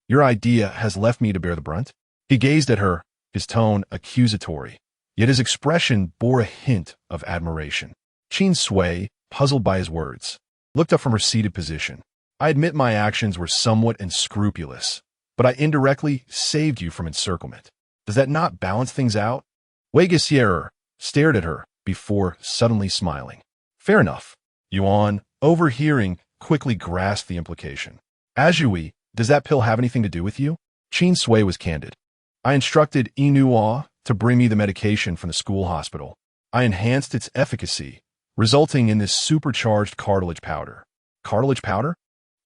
"Your idea has left me to bear the brunt?" He gazed at her, his tone accusatory, yet his expression bore a hint of admiration. Qin Sui, puzzled by his words, looked up from her seated position. "I admit my actions were somewhat unscrupulous, but I indirectly saved you from encirclement. Does that not balance things out?" Wei-Ge-Sierra stared at her before suddenly smiling. "Fair enough." Yuan, overhearing, quickly grasped the implication. "Azhui, does that pill have anything to do with you?" Qin Sui was candid. "I instructed Inua to bring me the medication from the school hospital. I enhanced its efficacy, resulting in this supercharged cartilage powder." "Cartilage powder?"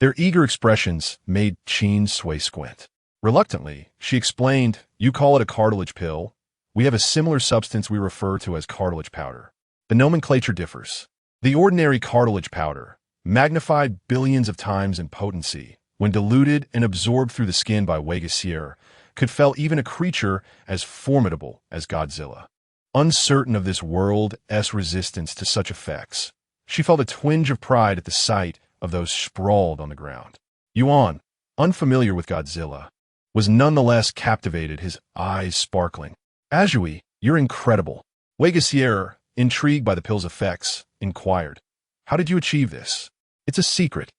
Their eager expressions made Qin Sui squint. Reluctantly, she explained, "You call it a cartilage pill. We have a similar substance we refer to as cartilage powder. The nomenclature differs. The ordinary cartilage powder, magnified billions of times in potency, when diluted and absorbed through the skin by Wei-Ge-Sierra, could fell even a creature as formidable as Godzilla. Uncertain of this world's resistance to such effects, she felt a twinge of pride at the sight of those sprawled on the ground. Yuan, unfamiliar with Godzilla, was nonetheless captivated, his eyes sparkling. Azui, you're incredible. Wei Gessier, intrigued by the pill's effects, inquired, how did you achieve this? It's a secret.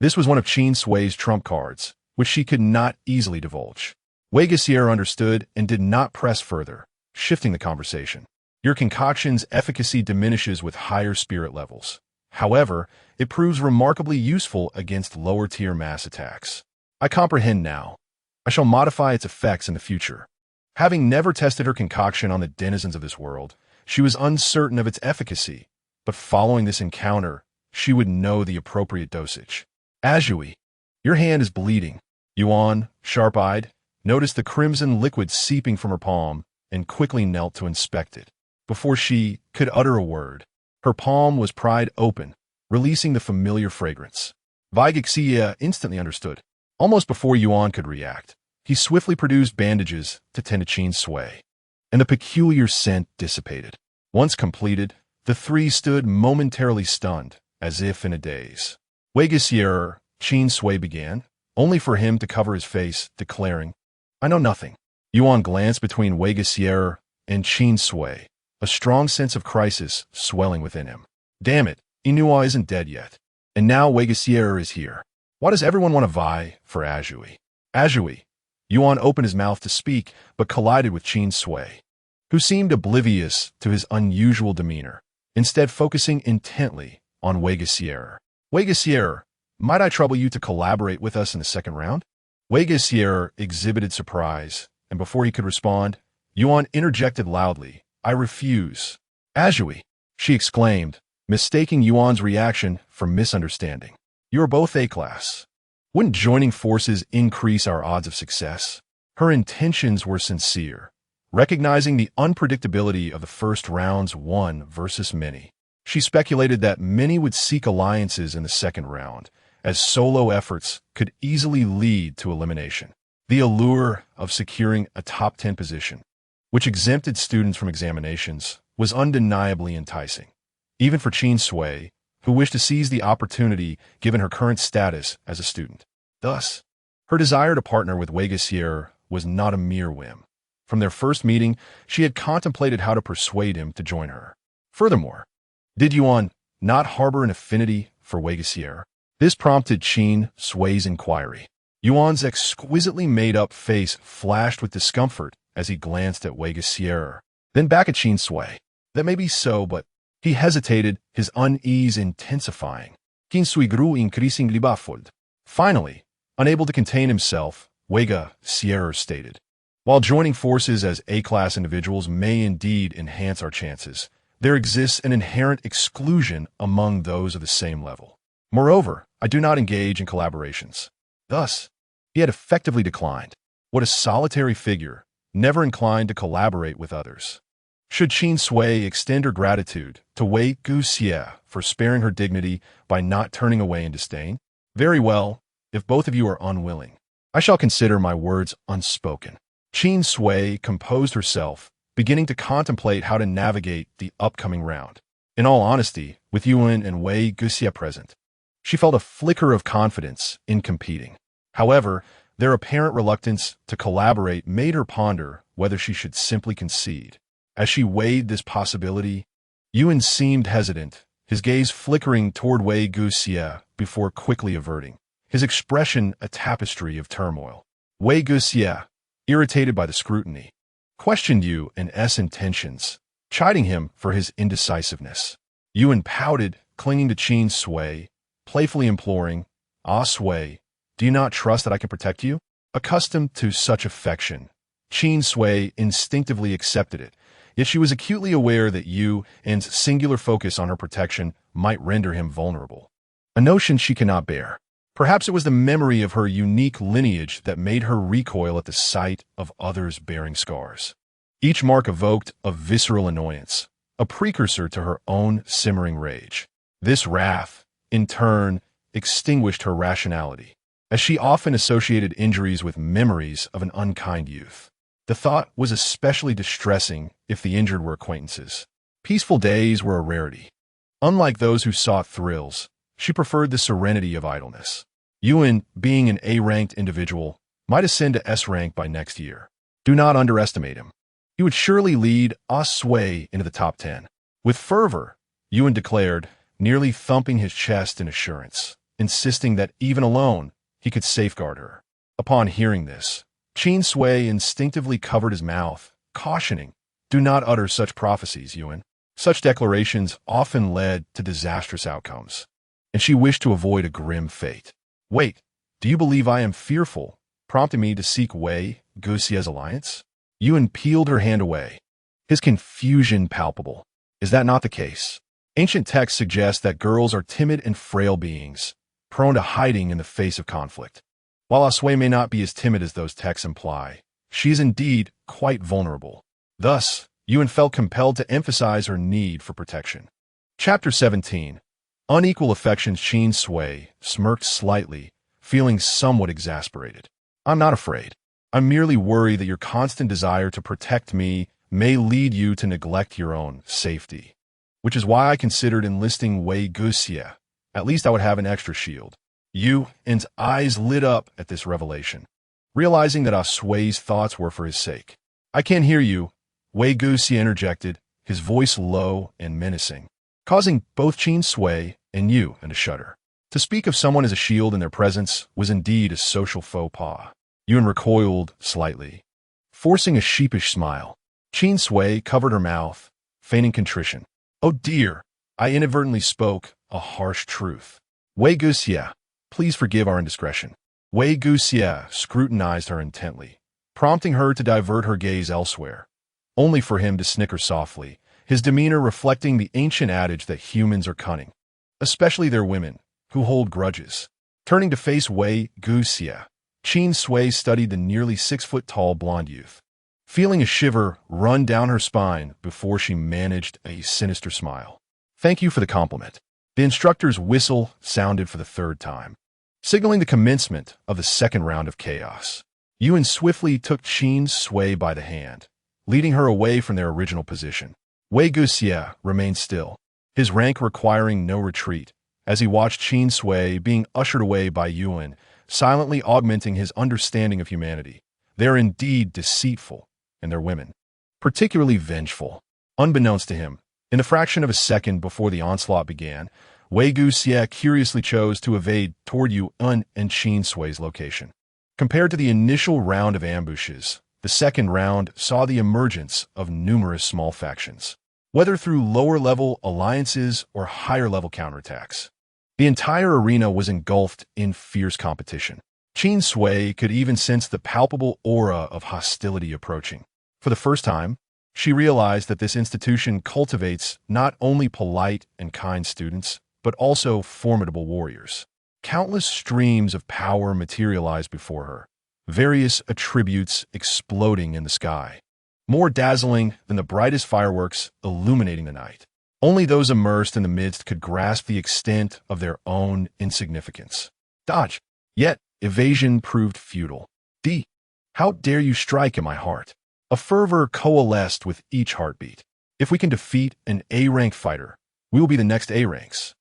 This was one of Qin Sui's trump cards, which she could not easily divulge. Wei Gessier understood and did not press further, shifting the conversation. Your concoction's efficacy diminishes with higher spirit levels. However, it proves remarkably useful against lower-tier mass attacks. I comprehend now. I shall modify its effects in the future. Having never tested her concoction on the denizens of this world, she was uncertain of its efficacy, but following this encounter, she would know the appropriate dosage. Azui, your hand is bleeding. Yuan, sharp-eyed, noticed the crimson liquid seeping from her palm and quickly knelt to inspect it. Before she could utter a word, her palm was pried open, releasing the familiar fragrance. Wei Gessier instantly understood. Almost before Yuan could react, he swiftly produced bandages to tend to Qin Sui, and the peculiar scent dissipated. Once completed, the three stood momentarily stunned, as if in a daze. Wei Gessier, Qin Sui began, only for him to cover his face, declaring, I know nothing. Yuan glanced between Wei Gessier and Qin Sui, a strong sense of crisis swelling within him. Damn it, Inua isn't dead yet. And now Wei Gessier is here. Why does everyone want to vie for Azui? Azui. Yuan opened his mouth to speak, but collided with Qin Sui, who seemed oblivious to his unusual demeanor, instead focusing intently on Wei Gessier. Wei Gessier, might I trouble you to collaborate with us in the second round? Wei Gessier exhibited surprise, and before he could respond, Yuan interjected loudly, I refuse. Azui, she exclaimed, mistaking Yuan's reaction for misunderstanding. You are both A-class. Wouldn't joining forces increase our odds of success? Her intentions were sincere, recognizing the unpredictability of the first round's one versus many. She speculated that many would seek alliances in the second round, as solo efforts could easily lead to elimination. The allure of securing a top 10 position, which exempted students from examinations, was undeniably enticing, even for Qin Sui, who wished to seize the opportunity given her current status as a student. Thus, her desire to partner with Wei Gessier was not a mere whim. From their first meeting, she had contemplated how to persuade him to join her. Furthermore, did Yuan not harbor an affinity for Wei Gessier? This prompted Qin Sui's inquiry. Yuan's exquisitely made-up face flashed with discomfort as he glanced at Wei Gessier, then back at Qin Sui. That may be so, but he hesitated, his unease intensifying. Qin Sui grew increasingly baffled. Finally, unable to contain himself, Wei Gessier stated, while joining forces as A-class individuals may indeed enhance our chances, there exists an inherent exclusion among those of the same level. Moreover, I do not engage in collaborations. Thus, he had effectively declined. What a solitary figure, never inclined to collaborate with others. Should Qin Sui extend her gratitude to Wei Gessier for sparing her dignity by not turning away in disdain? Very well, if both of you are unwilling, I shall consider my words unspoken. Qin Sui composed herself, beginning to contemplate how to navigate the upcoming round. In all honesty, with Yuan and Wei Gessier present, she felt a flicker of confidence in competing. However, their apparent reluctance to collaborate made her ponder whether she should simply concede. As she weighed this possibility, Yuan seemed hesitant, his gaze flickering toward Wei Gessier before quickly averting, his expression a tapestry of turmoil. Wei Gessier, irritated by the scrutiny, questioned Yuan's intentions, chiding him for his indecisiveness. Yuan pouted, clinging to Qin Sui, playfully imploring, Ah Sui, do you not trust that I can protect you? Accustomed to such affection, Qin Sui instinctively accepted it, yet she was acutely aware that Yuan's singular focus on her protection might render him vulnerable, a notion she cannot bear. Perhaps it was the memory of her unique lineage that made her recoil at the sight of others bearing scars. Each mark evoked a visceral annoyance, a precursor to her own simmering rage. This wrath, in turn, extinguished her rationality. as she often associated injuries with memories of an unkind youth. The thought was especially distressing if the injured were acquaintances. Peaceful days were a rarity. Unlike those who sought thrills, she preferred the serenity of idleness. Yuan, being an A-ranked individual, might ascend to S rank by next year. Do not underestimate him. He would surely lead Sui into the top 10. With fervor, Yuan declared, nearly thumping his chest in assurance, insisting that even alone, he could safeguard her. Upon hearing this, Qin Sui instinctively covered his mouth, cautioning, "Do not utter such prophecies, Yuan." Such declarations often led to disastrous outcomes, and she wished to avoid a grim fate. "Wait, do you believe I am fearful?" prompting me to seek Wei Guxia's alliance? Yuan peeled her hand away, his confusion palpable. Is that not the case? Ancient texts suggest that girls are timid and frail beings, prone to hiding in the face of conflict. While Sui may not be as timid as those texts imply, she is indeed quite vulnerable. Thus, Yuan felt compelled to emphasize her need for protection. Chapter 17. Unequal affections. Qin Sui smirked slightly, feeling somewhat exasperated. "I'm not afraid. I'm merely worried that your constant desire to protect me may lead you to neglect your own safety, which is why I considered enlisting Wei Guxia. At least I would have an extra shield." Yuan's eyes lit up at this revelation, realizing that Sui's thoughts were for his sake. "I can't hear you," Wei Guxia interjected, his voice low and menacing, causing both Qin Sui and Yuan to shudder. To speak of someone as a shield in their presence was indeed a social faux pas. Yuan recoiled slightly, forcing a sheepish smile. Qin Sui covered her mouth, feigning contrition. "Oh dear, I inadvertently spoke a harsh truth. Wei Guxia, please forgive our indiscretion." Wei Guxia scrutinized her intently, prompting her to divert her gaze elsewhere, only for him to snicker softly, his demeanor reflecting the ancient adage that humans are cunning, especially their women, who hold grudges. Turning to face Wei Guxia, Qin Sui studied the nearly 6-foot-tall blonde youth, feeling a shiver run down her spine before she managed a sinister smile. "Thank you for the compliment." The instructor's whistle sounded for the third time, signaling the commencement of the second round of chaos. Yuan swiftly took Qin Sui by the hand, leading her away from their original position. Wei Guxia remained still, his rank requiring no retreat, as he watched Qin Sui being ushered away by Yuan, silently augmenting his understanding of humanity. They are indeed deceitful, and their women, particularly vengeful. Unbeknownst to him, in the fraction of a second before the onslaught began, Wei Guxia curiously chose to evade toward Yuan and Qin Sui's location. Compared to the initial round of ambushes, the second round saw the emergence of numerous small factions, whether through lower-level alliances or higher-level counterattacks. The entire arena was engulfed in fierce competition. Qin Sui could even sense the palpable aura of hostility approaching. For the first time, she realized that this institution cultivates not only polite and kind students, but also formidable warriors. Countless streams of power materialized before her, various attributes exploding in the sky, more dazzling than the brightest fireworks illuminating the night. Only those immersed in the midst could grasp the extent of their own insignificance. Dodge! Yet, evasion proved futile. How dare you strike in my heart? A fervor coalesced with each heartbeat. If we can defeat an A-rank fighter, we will be the next A-ranks.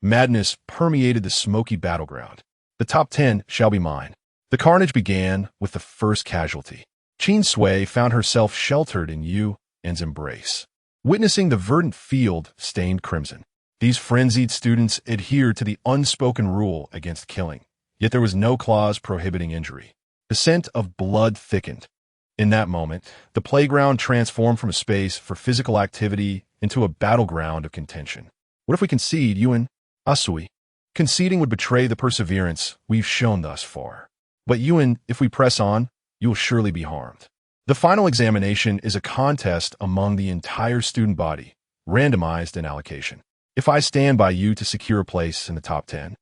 Madness permeated the smoky battleground. The top 10 shall be mine. The carnage began with the first casualty. Qin Sui found herself sheltered in Yuan's embrace, witnessing the verdant field stained crimson. These frenzied students adhered to the unspoken rule against killing, yet there was no clause prohibiting injury. The scent of blood thickened. In that moment, the playground transformed from a space for physical activity into a battleground of contention. What if we concede, Yuan? Sui. Conceding would betray the perseverance we've shown thus far. But Yuan, if we press on, you will surely be harmed. The final examination is a contest among the entire student body, randomized in allocation. If I stand by you to secure a place in the top 10,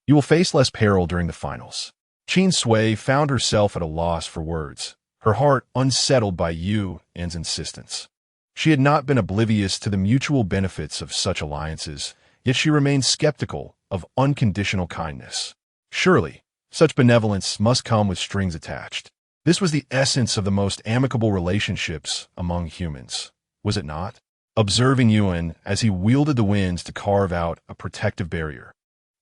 you will face less peril during the finals. Qin Sui found herself at a loss for words, her heart unsettled by Yuan's insistence. She had not been oblivious to the mutual benefits of such alliances, yet she remained skeptical of unconditional kindness. Surely, Such benevolence must come with strings attached. This was the essence of the most amicable relationships among humans, was it not? Observing Yuan as he wielded the winds to carve out a protective barrier,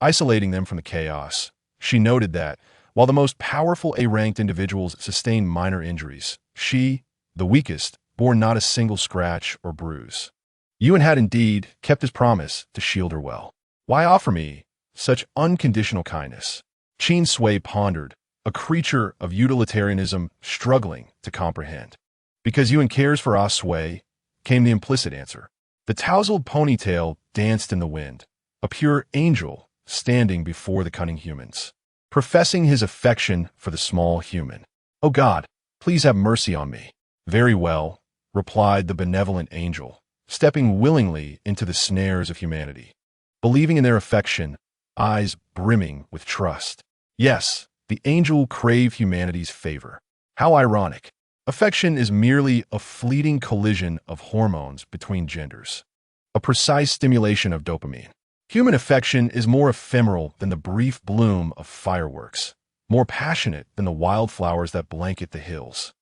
isolating them from the chaos, she noted that, while the most powerful A-ranked individuals sustained minor injuries, she, the weakest, bore not a single scratch or bruise. Yuan had indeed kept his promise to shield her well. Why offer me such unconditional kindness? Qin Sui pondered, a creature of utilitarianism struggling to comprehend. Because Yuan cares for Ah Sui, came the implicit answer. The tousled ponytail danced in the wind, a pure angel standing before the cunning humans, professing his affection for the small human. "Oh God, please have mercy on me." "Very well," replied the benevolent angel, stepping willingly into the snares of humanity, believing in their affection, eyes brimming with trust. Yes, the angel craved humanity's favor. How ironic. Affection is merely a fleeting collision of hormones between genders, a precise stimulation of dopamine. Human affection is more ephemeral than the brief bloom of fireworks, more passionate than the wildflowers that blanket the hills.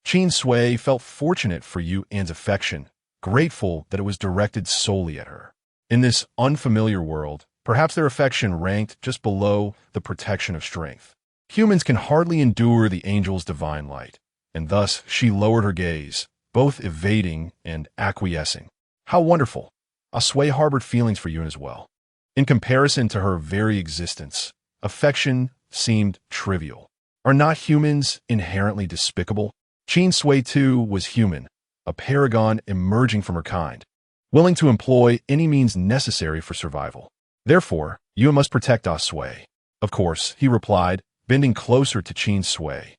Qin Sui felt fortunate for Yuan's affection, grateful that it was directed solely at her. In this unfamiliar world, perhaps their affection ranked just below the protection of strength. Humans can hardly endure the angel's divine light, and thus she lowered her gaze, both evading and acquiescing. How wonderful! Ah Sui harbored feelings for Yuan as well. In comparison to her very existence, affection seemed trivial. Are not humans inherently despicable? Qin Sui too was human, a paragon emerging from her kind, willing to employ any means necessary for survival. Therefore, you must protect Ah Sui. Of course, he replied, bending closer to Qin Sui,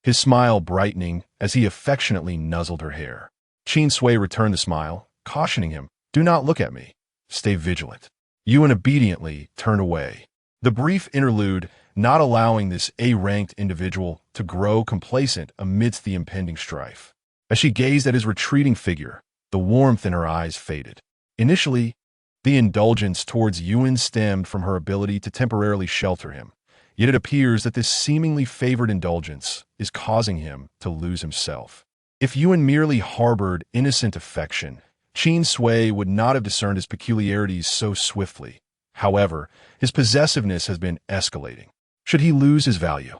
his smile brightening as he affectionately nuzzled her hair. Qin Sui returned the smile, cautioning him, "Do not look at me. Stay vigilant." Yuan obediently turned away, the brief interlude not allowing this A-ranked individual to grow complacent amidst the impending strife. As she gazed at his retreating figure, the warmth in her eyes faded. Initially, the indulgence towards Yuan stemmed from her ability to temporarily shelter him, yet it appears that this seemingly favored indulgence is causing him to lose himself. If Yuan merely harbored innocent affection, Qin Sui would not have discerned his peculiarities so swiftly. However, his possessiveness has been escalating. Should he lose his value,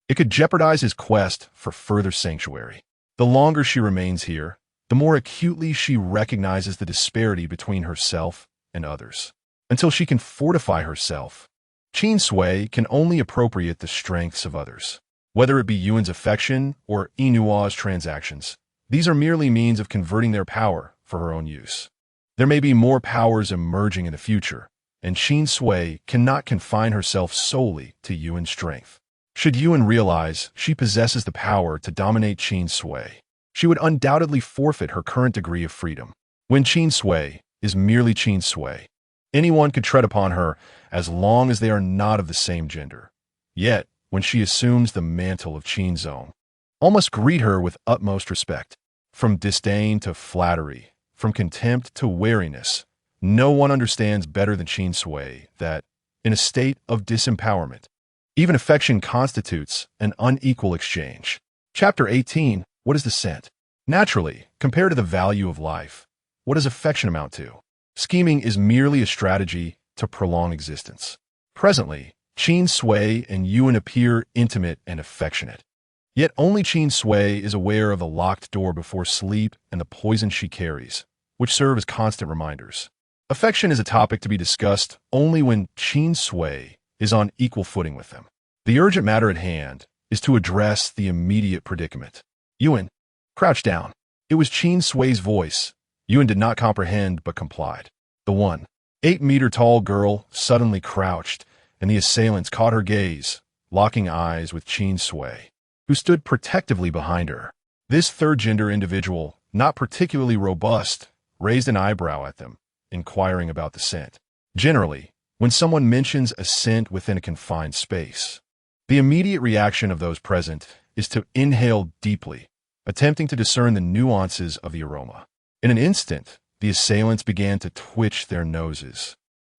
it could jeopardize his quest for further sanctuary. The longer she remains here, the more acutely she recognizes the disparity between herself and others. Until she can fortify herself, Qin Sui can only appropriate the strengths of others. Whether it be Yuan's affection or Inua's transactions, these are merely means of converting their power for her own use. There may be more powers emerging in the future, and Qin Sui cannot confine herself solely to Yuan's strength. Should Yuan realize she possesses the power to dominate Qin Sui, she would undoubtedly forfeit her current degree of freedom. When Qin Sui is merely Qin Sui, anyone could tread upon her as long as they are not of the same gender. Yet, when she assumes the mantle of Qin Zong, all must greet her with utmost respect. From disdain to flattery, from contempt to wariness, no one understands better than Qin Sui that, in a state of disempowerment, even affection constitutes an unequal exchange. Chapter 18. What is the scent? Naturally, compared to the value of life, what does affection amount to? Scheming is merely a strategy to prolong existence. Presently, Qin Sui and Yuan appear intimate and affectionate. Yet only Qin Sui is aware of the locked door before sleep and the poison she carries, which serve as constant reminders. Affection is a topic to be discussed only when Qin Sui is on equal footing with them. The urgent matter at hand is to address the immediate predicament. Yuan, crouch down. It was Qin Sui's voice. Yuan did not comprehend but complied. The 1.8-meter-tall girl suddenly crouched, and the assailants caught her gaze, locking eyes with Qin Sui, who stood protectively behind her. This third-gender individual, not particularly robust, raised an eyebrow at them, inquiring about the scent. Generally, when someone mentions a scent within a confined space, the immediate reaction of those present is to inhale deeply, attempting to discern the nuances of the aroma. In an instant, the assailants began to twitch their noses,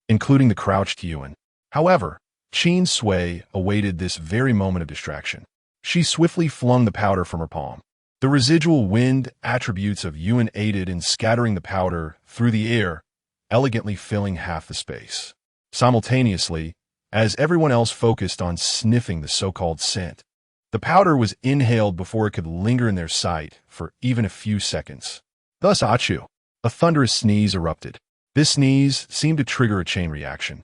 including the crouched Yuan. However, Qin Sui awaited this very moment of distraction. She swiftly flung the powder from her palm. The residual wind attributes of Yuan aided in scattering the powder through the air, elegantly filling half the space. Simultaneously, as everyone else focused on sniffing the so-called scent, the powder was inhaled before it could linger in their sight for even a few seconds. Thus, Achu, a thunderous sneeze erupted. This sneeze seemed to trigger a chain reaction,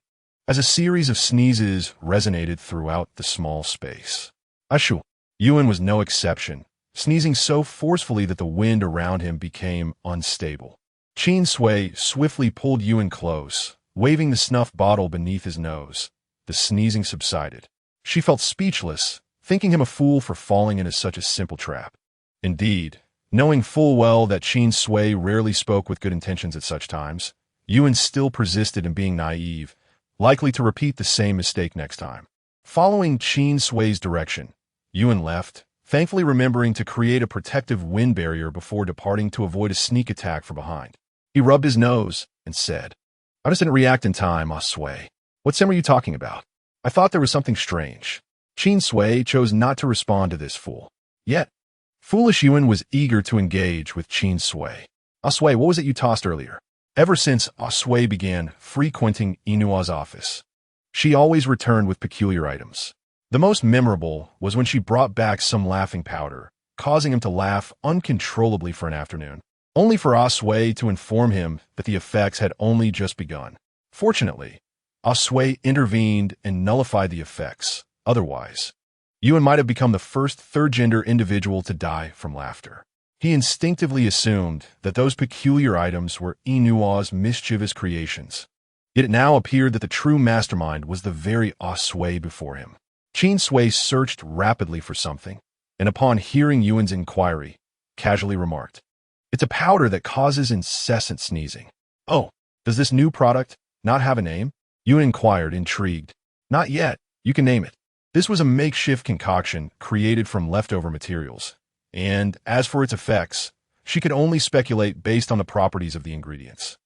as a series of sneezes resonated throughout the small space. Achu. Yuan was no exception, sneezing so forcefully that the wind around him became unstable. Qin Sui swiftly pulled Yuan close, waving the snuff bottle beneath his nose. The sneezing subsided. She felt speechless, thinking him a fool for falling into such a simple trap. Indeed, knowing full well that Qin Sui rarely spoke with good intentions at such times, Yuan still persisted in being naive, likely to repeat the same mistake next time. Following Qin Sui's direction, Yuan left, thankfully remembering to create a protective wind barrier before departing to avoid a sneak attack from behind. He rubbed his nose and said, "I just didn't react in time, Sui. What sim are you talking about? I thought there was something strange." Qin Sui chose not to respond to this fool. Yet, foolish Yuan was eager to engage with Qin Sui. "Sui, what was it you tossed earlier?" Ever since Sui began frequenting Inua's office, she always returned with peculiar items. The most memorable was when she brought back some laughing powder, causing him to laugh uncontrollably for an afternoon, only for Sui to inform him that the effects had only just begun. Fortunately, Sui intervened and nullified the effects. Otherwise, Yuan might have become the first third-gender individual to die from laughter. He instinctively assumed that those peculiar items were Inua's mischievous creations. Yet it now appeared that the true mastermind was the very Sui before him. Qin Sui searched rapidly for something, and upon hearing Yuan's inquiry, casually remarked, "It's a powder that causes incessant sneezing." "Oh, does this new product not have a name?" Yuan inquired, intrigued. "Not yet. You can name it." This was a makeshift concoction created from leftover materials, and as for its effects, she could only speculate based on the properties of the ingredients.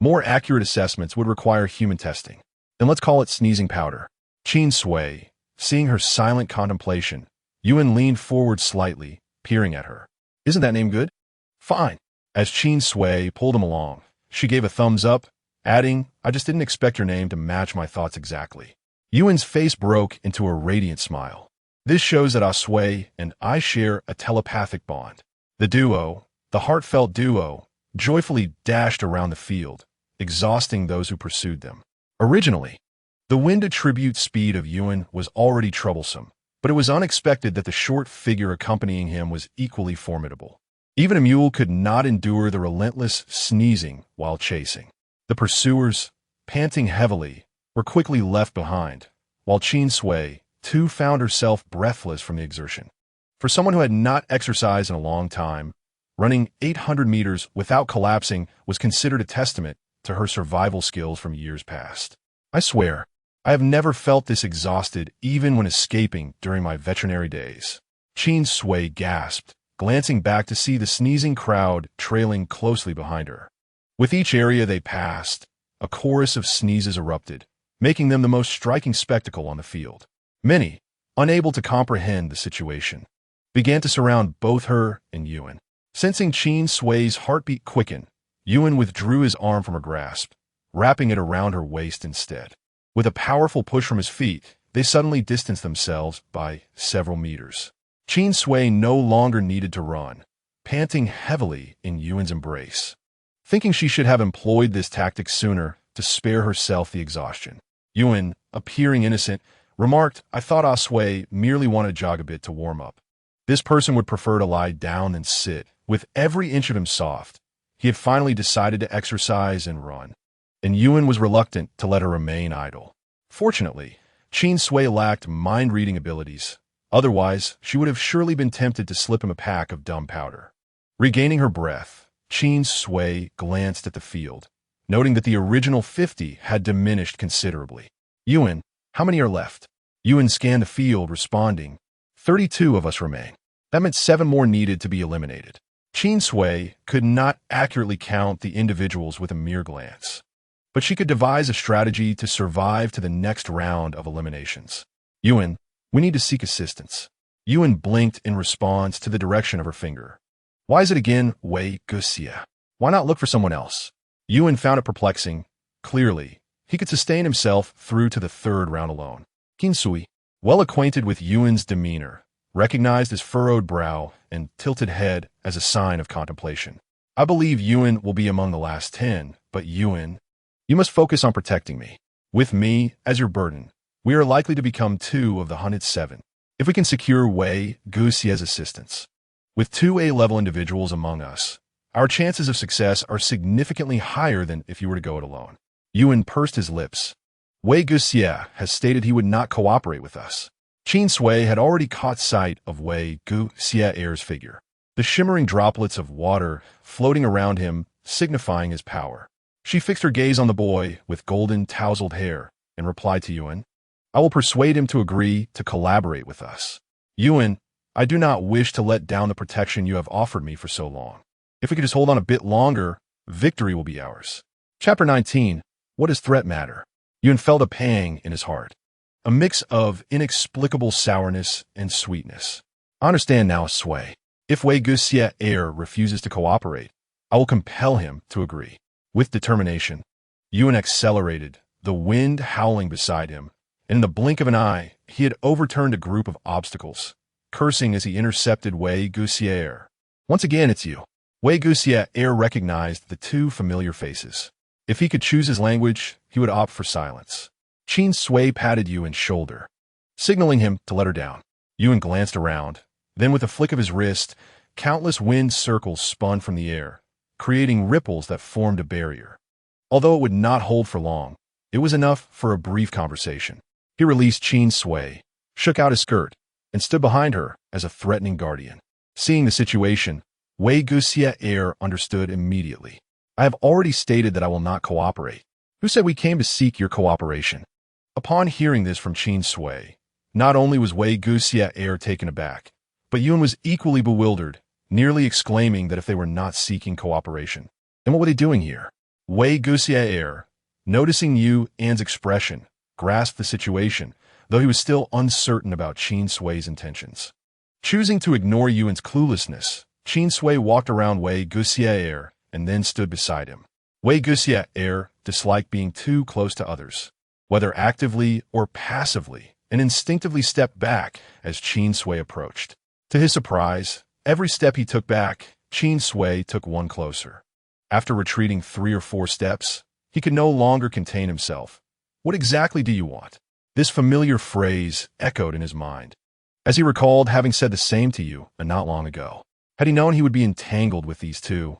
More accurate assessments would require human testing. Then let's call it sneezing powder. Qin Sui, seeing her silent contemplation, Yuan leaned forward slightly, peering at her. "Isn't that name good?" "Fine." As Qin Sui pulled him along, she gave a thumbs up, adding, "I just didn't expect your name to match my thoughts exactly." Yuan's face broke into a radiant smile. This shows that Sui and I share a telepathic bond. The duo, the heartfelt duo, joyfully dashed around the field, exhausting those who pursued them. Originally, the wind attribute speed of Yuan was already troublesome, but it was unexpected that the short figure accompanying him was equally formidable. Even a mule could not endure the relentless sneezing while chasing. The pursuers, panting heavily, were quickly left behind, while Qin Sui, too, found herself breathless from the exertion. For someone who had not exercised in a long time, running 800 meters without collapsing was considered a testament to her survival skills from years past. "I swear, I have never felt this exhausted even when escaping during my veterinary days." Qin Sui gasped, glancing back to see the sneezing crowd trailing closely behind her. With each area they passed, a chorus of sneezes erupted, making them the most striking spectacle on the field. Many, unable to comprehend the situation, began to surround both her and Yuan. Sensing Qin Sui's heartbeat quicken, Yuan withdrew his arm from her grasp, wrapping it around her waist instead. With a powerful push from his feet, they suddenly distanced themselves by several meters. Qin Sui no longer needed to run, panting heavily in Yuan's embrace. Thinking she should have employed this tactic sooner to spare herself the exhaustion, Yuan, appearing innocent, remarked, "I thought Sui merely wanted to jog a bit to warm up. This person would prefer to lie down than sit." With every inch of him soft, he had finally decided to exercise and run, and Yuan was reluctant to let her remain idle. Fortunately, Qin Sui lacked mind-reading abilities. Otherwise, she would have surely been tempted to slip him a pack of dumb powder. Regaining her breath, Qin Sui glanced at the field, noting that the original 50 had diminished considerably. "Yuan, how many are left?" Yuan scanned the field, responding, 32 of us remain." That meant 7 more needed to be eliminated. Qin Sui could not accurately count the individuals with a mere glance. but she could devise a strategy to survive to the next round of eliminations. Yuan, we need to seek assistance. Yuan blinked in response to the direction of her finger. Why is it again Wei Guxia? Why not look for someone else? Yuan found it perplexing. Clearly, he could sustain himself through to the third round alone. Qin Sui, well acquainted with Yuan's demeanor, recognized his furrowed brow and tilted head as a sign of contemplation. I believe Yuan will be among the last 10, but Yuan, you must focus on protecting me. With me as your burden, we are likely to become 2 of the 107. If we can secure Wei Guxia's assistance. With 2 A-level individuals among us, our chances of success are significantly higher than if you were to go it alone. Yuan pursed his lips. Wei Guxia has stated he would not cooperate with us. Qin Sui had already caught sight of Wei Guxia's figure, the shimmering droplets of water floating around him, signifying his power. She fixed her gaze on the boy with golden tousled hair and replied to Yuan, I will persuade him to agree to collaborate with us. Yuan, I do not wish to let down the protection you have offered me for so long. If we could just hold on a bit longer, victory will be ours. Chapter 19. What does threat matter? Yuan felt a pang in his heart, a mix of inexplicable sourness and sweetness. I understand now, Sui. If Wei Guxia refuses to cooperate, I will compel him to agree. With determination, Yuan accelerated, the wind howling beside him, and in the blink of an eye, he had overturned a group of obstacles, cursing as he intercepted Wei Guxia. Once again, it's you. Wei Guxia recognized the 2 familiar faces. If he could choose his language, he would opt for silence. Qin Sui patted Yuan's shoulder, signaling him to let her down. Yuan glanced around. Then with a flick of his wrist, countless wind circles spun from the air, creating ripples that formed a barrier. Although it would not hold for long, it was enough for a brief conversation. He released Qin Sui, shook out his skirt, and stood behind her as a threatening guardian. Seeing the situation, Wei Guxia understood immediately. I have already stated that I will not cooperate. Who said we came to seek your cooperation? Upon hearing this from Qin Sui, not only was Wei Guxia taken aback, but Yuan was equally bewildered, nearly exclaiming that if they were not seeking cooperation, then what were they doing here? Wei Guxia, noticing Yuan's expression, grasped the situation, though he was still uncertain about Qin Sui's intentions. Choosing to ignore Yuan's cluelessness, Qin Sui walked around Wei Guxia and then stood beside him. Wei Guxia disliked being too close to others, whether actively or passively, and instinctively stepped back as Qin Sui approached. To his surprise, every step he took back, Qin Sui took one closer. After retreating 3 or 4 steps, he could no longer contain himself. What exactly do you want? This familiar phrase echoed in his mind, as he recalled having said the same to you not long ago. Had he known he would be entangled with these 2,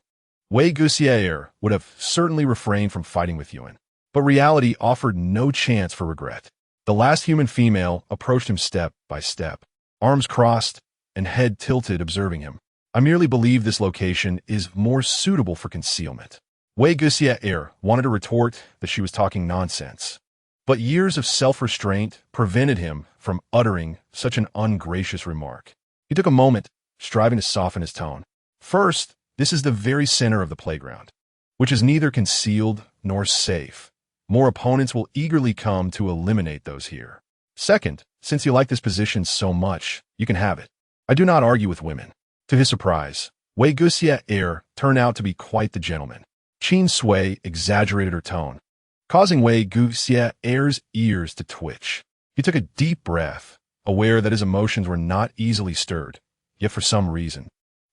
Wei Guxia would have certainly refrained from fighting with Yuan. But reality offered no chance for regret. The last human female approached him step by step, arms crossed and head tilted, observing him. I merely believe this location is more suitable for concealment. Wei Guxia wanted to retort that she was talking nonsense, but years of self-restraint prevented him from uttering such an ungracious remark. He took a moment, striving to soften his tone. First, this is the very center of the playground, which is neither concealed nor safe. More opponents will eagerly come to eliminate those here. Second, since you like this position so much, you can have it. I do not argue with women. To his surprise, Wei Guxia turned out to be quite the gentleman. Qin Sui exaggerated her tone, causing Wei Guxia's ears to twitch. He took a deep breath, aware that his emotions were not easily stirred, yet for some reason,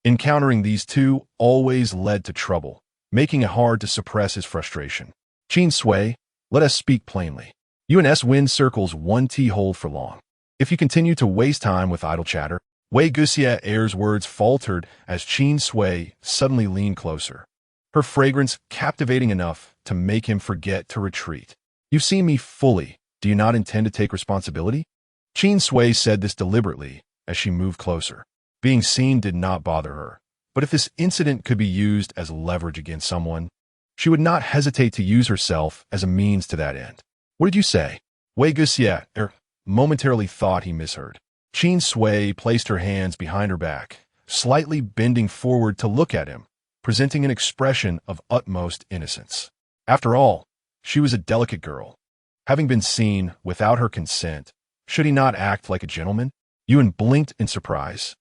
encountering these 2 always led to trouble, making it hard to suppress his frustration. Qin Sui, let us speak plainly. Yuan's wind circles won't hold for long. If you continue to waste time with idle chatter, Wei Guxia's words faltered as Qin Sui suddenly leaned closer, her fragrance captivating enough to make him forget to retreat. You've seen me fully. Do you not intend to take responsibility? Qin Sui said this deliberately as she moved closer. Being seen did not bother her, but if this incident could be used as leverage against someone, she would not hesitate to use herself as a means to that end. What did you say? Wei Guxia momentarily thought he misheard. Qin Sui placed her hands behind her back, slightly bending forward to look at him, presenting an expression of utmost innocence. After all, She was a delicate girl. Having been seen without her consent, should he not act like a gentleman? Yuan blinked in surprise.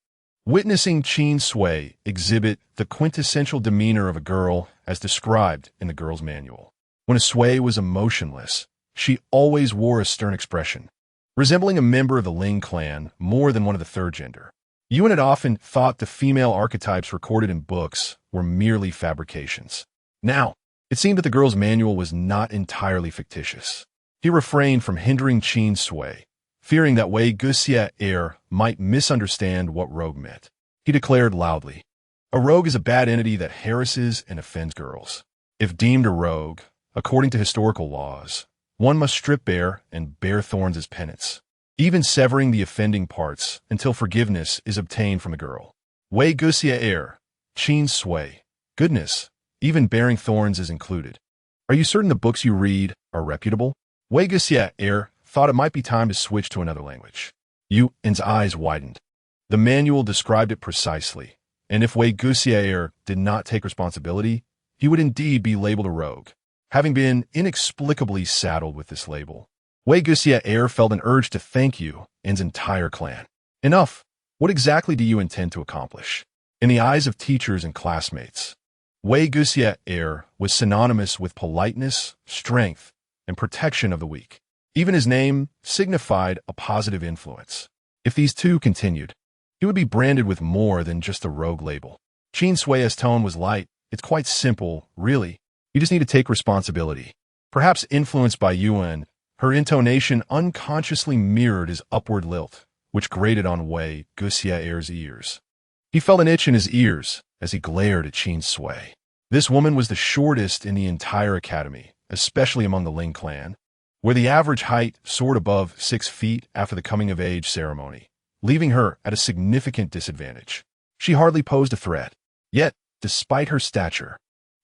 Witnessing Qin Sui exhibit the quintessential demeanor of a girl as described in the girl's manual. When a Sui was emotionless, she always wore a stern expression, resembling a member of the Ling clan more than one of the third gender. Yuan had often thought the female archetypes recorded in books were merely fabrications. Now, it seemed that the girl's manual was not entirely fictitious. He refrained from hindering Qin Sui, fearing that Wei Guxie heir might misunderstand what rogue meant. He declared loudly, "A rogue is a bad entity that harasses and offends girls. If deemed a rogue, according to historical laws, one must strip bare and bear thorns as penance, even severing the offending parts until forgiveness is obtained from the girl. Wei Guxie heir, Qin Sui. Goodness, even bearing thorns is included. Are you certain the books you read are reputable?" Wei Guxie heir thought it might be time to switch to another language. Yuan's eyes widened. The manual described it precisely, and if Wei Guxie heir did not take responsibility, he would indeed be labeled a rogue. Having been inexplicably saddled with this label, Wei Guxie heir felt an urge to thank Yuan's entire clan. Enough! What exactly do you intend to accomplish? In the eyes of teachers and classmates, Wei Guxie heir was synonymous with politeness, strength, and protection of the weak. Even his name signified a positive influence. If these two continued, he would be branded with more than just a rogue label. Qin Sui's tone was light. It's quite simple, really. You just need to take responsibility. Perhaps influenced by Yuan, her intonation unconsciously mirrored his upward lilt, which grated on Wei Guxie heir's ears. He felt an itch in his ears as he glared at Qin Sui. This woman was the shortest in the entire academy, especially among the Ling clan, where the average height soared above 6 feet after the coming-of-age ceremony, leaving her at a significant disadvantage. She hardly posed a threat. Yet, despite her stature,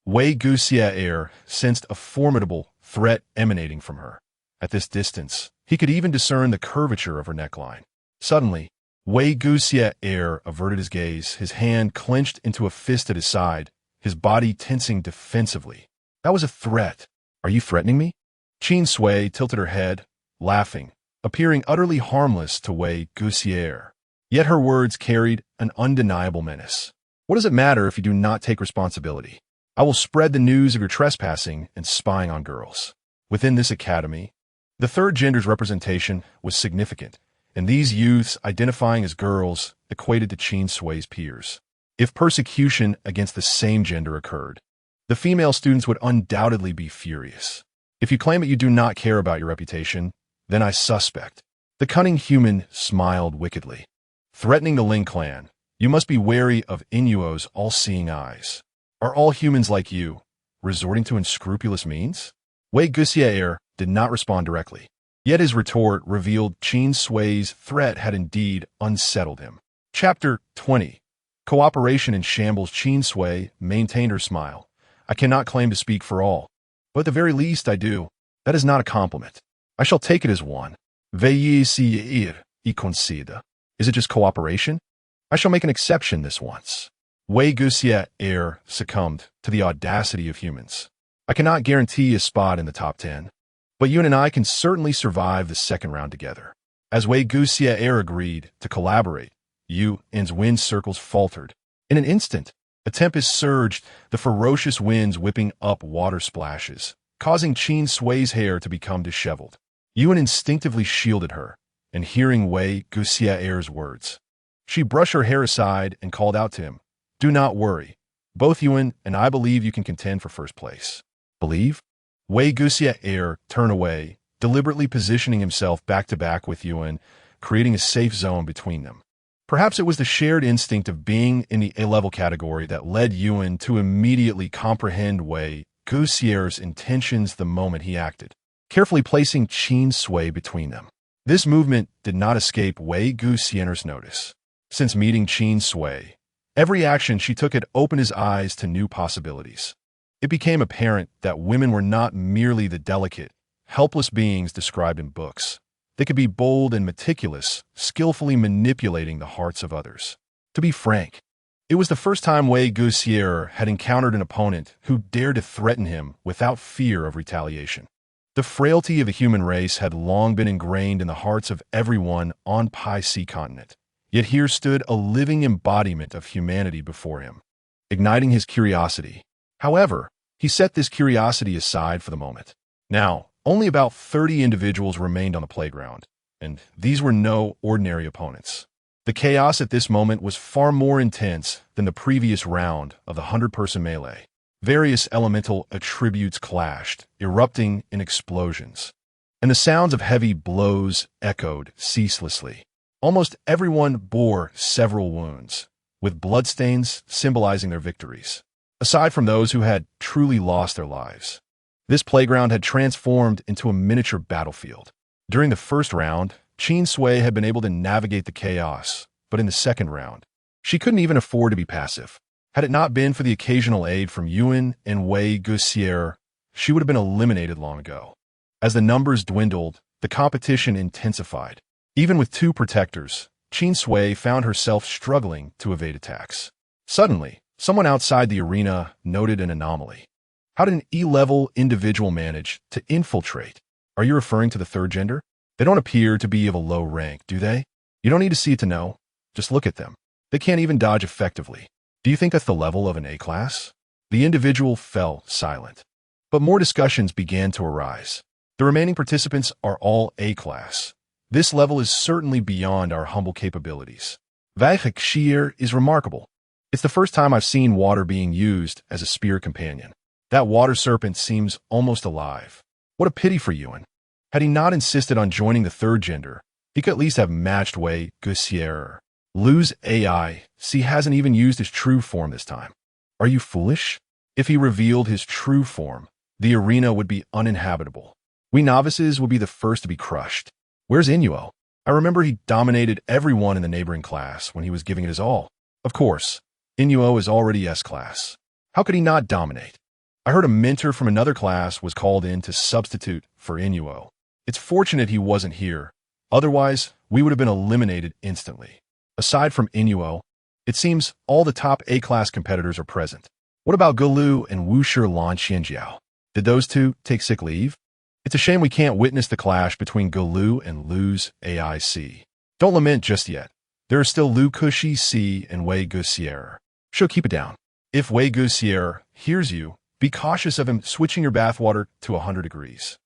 Wei Guxie heir sensed a formidable threat emanating from her. At this distance, he could even discern the curvature of her neckline. Suddenly, Wei Guxie heir averted his gaze, his hand clenched into a fist at his side, his body tensing defensively. That was a threat. Are you threatening me? Qin Sui tilted her head, laughing, appearing utterly harmless to Wei Guxie heir. Yet her words carried an undeniable menace. What does it matter if you do not take responsibility? I will spread the news of your trespassing and spying on girls. Within this academy, the third gender's representation was significant, and these youths identifying as girls equated to Qin Sui's peers. If persecution against the same gender occurred, the female students would undoubtedly be furious. If you claim that you do not care about your reputation, then I suspect. The cunning human smiled wickedly. Threatening the Ling clan, you must be wary of Inuo's all-seeing eyes. Are all humans like you, resorting to unscrupulous means? Wei Guxie heir did not respond directly. Yet his retort revealed Qin Sui's threat had indeed unsettled him. Chapter 20. Cooperation in shambles. Qin Sui maintained her smile. I cannot claim to speak for all, but at the very least I do. That is not a compliment. I shall take it as one. Veuillez y concede. Is it just cooperation? I shall make an exception this once. Wei Guxie heir succumbed to the audacity of humans. I cannot guarantee a spot in the top 10, but Yuan and I can certainly survive the second round together. As Wei Guxie heir agreed to collaborate, Yuan's wind circles faltered. In an instant, a tempest surged, the ferocious winds whipping up water splashes, causing Qin Sui's hair to become disheveled. Yuan instinctively shielded her, and hearing Wei Guxie heir's words, she brushed her hair aside and called out to him, "Do not worry. Both Yuan and I believe you can contend for first place." Believe? Wei Guxie heir turned away, deliberately positioning himself back-to-back with Yuan, creating a safe zone between them. Perhaps it was the shared instinct of being in the A-level category that led Yuan to immediately comprehend Wei Guxie heir's intentions the moment he acted, carefully placing Qin Sui between them. This movement did not escape Wei Guxie heir's notice. Since meeting Qin Sui, every action she took had opened his eyes to new possibilities. It became apparent that women were not merely the delicate, helpless beings described in books. They could be bold and meticulous, skillfully manipulating the hearts of others. To be frank, it was the first time Wei Guxie heir had encountered an opponent who dared to threaten him without fear of retaliation. The frailty of the human race had long been ingrained in the hearts of everyone on Pi Sea continent. Yet here stood a living embodiment of humanity before him, igniting his curiosity. However, he set this curiosity aside for the moment. Now, only about 30 individuals remained on the playground, and these were no ordinary opponents. The chaos at this moment was far more intense than the previous round of the 100-person melee. Various elemental attributes clashed, erupting in explosions, and the sounds of heavy blows echoed ceaselessly. Almost everyone bore several wounds, with bloodstains symbolizing their victories, aside from those who had truly lost their lives. This playground had transformed into a miniature battlefield. During the first round, Qin Sui had been able to navigate the chaos, but in the second round, she couldn't even afford to be passive. Had it not been for the occasional aid from Yuan and Wei Guxier, she would have been eliminated long ago. As the numbers dwindled, the competition intensified. Even with two protectors, Qin Sui found herself struggling to evade attacks. Suddenly, someone outside the arena noted an anomaly. How did an E-level individual manage to infiltrate? Are you referring to the third gender? They don't appear to be of a low rank, do they? You don't need to see it to know. Just look at them. They can't even dodge effectively. Do you think that's the level of an A-class? The individual fell silent. But more discussions began to arise. The remaining participants are all A-class. This level is certainly beyond our humble capabilities. Vajhakshir is remarkable. It's the first time I've seen water being used as a spear companion. That water serpent seems almost alive. What a pity for Yuan. Had he not insisted on joining the third gender, he could at least have matched Wei Guxier. Lu's AI, he hasn't even used his true form this time. Are you foolish? If he revealed his true form, the arena would be uninhabitable. We novices would be the first to be crushed. Where's Inuo? I remember he dominated everyone in the neighboring class when he was giving it his all. Of course, Inuo is already S-class. How could he not dominate? I heard a mentor from another class was called in to substitute for Inuo. It's fortunate he wasn't here. Otherwise, we would have been eliminated instantly. Aside from Inuo, it seems all the top A-class competitors are present. What about Gulu and Wushi Lan Xianjiao? Did those two take sick leave? It's a shame we can't witness the clash between Gulu and Lu's AIC. Don't lament just yet. There are still Lu Kushi C and Wei Guxier. She'll keep it down. If Wei Guxier hears you, be cautious of him switching your bathwater to 100 degrees.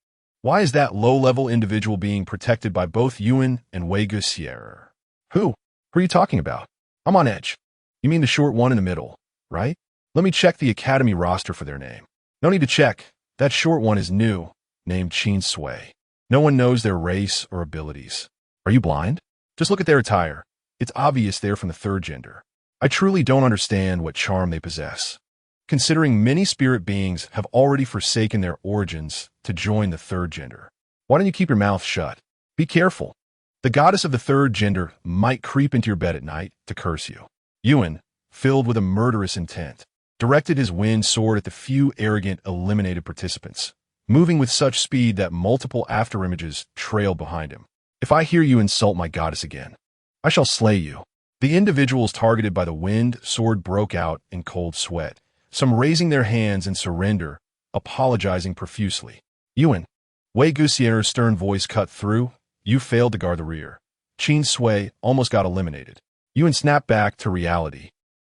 Why is that low-level individual being protected by both Yuan and Wei Guxier? Who are you talking about? I'm on edge. You mean the short one in the middle, right? Let me check the academy roster for their name. No need to check. That short one is new, named Qin Sui. No one knows their race or abilities. Are you blind? Just look at their attire. It's obvious they're from the third gender. I truly don't understand what charm they possess, considering many spirit beings have already forsaken their origins to join the third gender. Why don't you keep your mouth shut? Be careful. The goddess of the third gender might creep into your bed at night to curse you. Yuan, filled with a murderous intent, directed his wind sword at the few arrogant eliminated participants, moving with such speed that multiple afterimages trailed behind him. If I hear you insult my goddess again, I shall slay you. The individuals targeted by the wind sword broke out in cold sweat, some raising their hands in surrender, apologizing profusely. Yuan, Wei Guxier's stern voice cut through. You failed to guard the rear. Qin Sui almost got eliminated. Yuan snapped back to reality,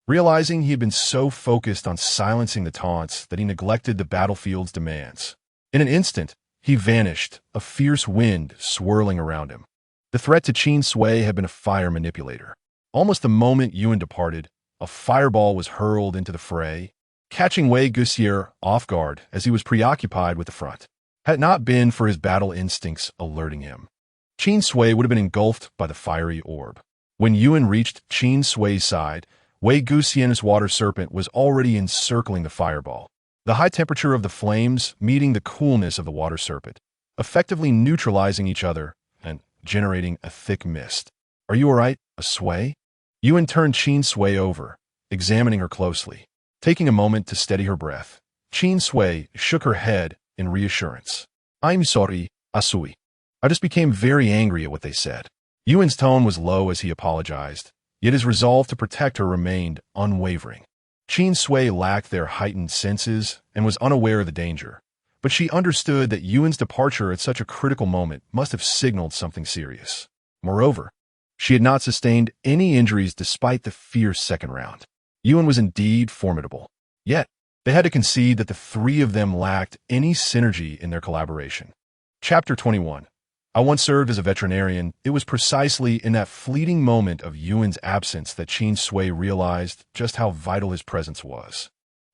realizing he had been so focused on silencing the taunts that he neglected the battlefield's demands. In an instant, he vanished, a fierce wind swirling around him. The threat to Qin Sui had been a fire manipulator. Almost the moment Yuan departed, a fireball was hurled into the fray, catching Wei Guxier off guard as he was preoccupied with the front. Had it not been for his battle instincts alerting him, Qin Sui would have been engulfed by the fiery orb. When Yuan reached Qin Sui's side, Wei Guxian's water serpent was already encircling the fireball. The high temperature of the flames meeting the coolness of the water serpent, effectively neutralizing each other and generating a thick mist. Are you all right, a Sui? Yuan turned Qin Sui over, examining her closely. Taking a moment to steady her breath, Qin Sui shook her head in reassurance. I'm sorry, Asui. I just became very angry at what they said. Yuan's tone was low as he apologized, yet his resolve to protect her remained unwavering. Qin Sui lacked their heightened senses and was unaware of the danger, but she understood that Yuan's departure at such a critical moment must have signaled something serious. Moreover, she had not sustained any injuries despite the fierce second round. Yuan was indeed formidable. Yet, they had to concede that the three of them lacked any synergy in their collaboration. Chapter 21. I once served as a veterinarian. It was precisely in that fleeting moment of Yuan's absence that Qin Sui realized just how vital his presence was.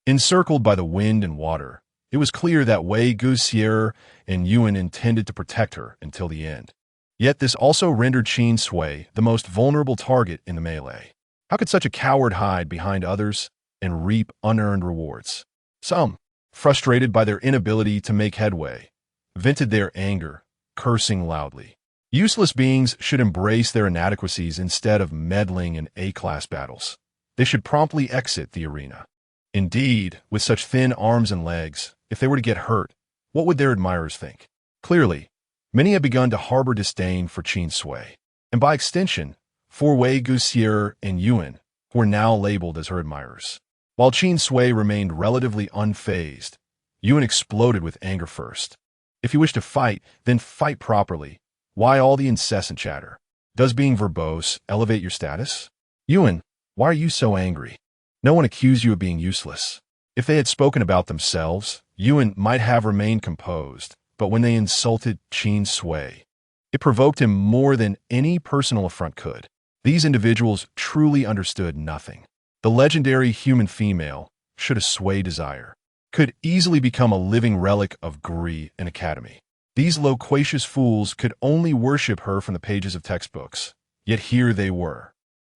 Encircled by the wind and water, it was clear that Wei Guxier and Yuan intended to protect her until the end. Yet this also rendered Qin Sui the most vulnerable target in the melee. How could such a coward hide behind others and reap unearned rewards? Some, frustrated by their inability to make headway, vented their anger, cursing loudly. Useless beings should embrace their inadequacies instead of meddling in A-class battles. They should promptly exit the arena. Indeed, with such thin arms and legs, if they were to get hurt, what would their admirers think? Clearly, many had begun to harbor disdain for Qin Sui, and by extension, for Wei Guxier and Yuan, who were now labeled as her admirers. While Qin Sui remained relatively unfazed, Yuan exploded with anger first. If you wish to fight, then fight properly. Why all the incessant chatter? Does being verbose elevate your status? Yuan, why are you so angry? No one accused you of being useless. If they had spoken about themselves, Yuan might have remained composed, but when they insulted Qin Sui, it provoked him more than any personal affront could. These individuals truly understood nothing. The legendary human female, should a Sui desire, could easily become a living relic of Gri and Academy. These loquacious fools could only worship her from the pages of textbooks, yet here they were,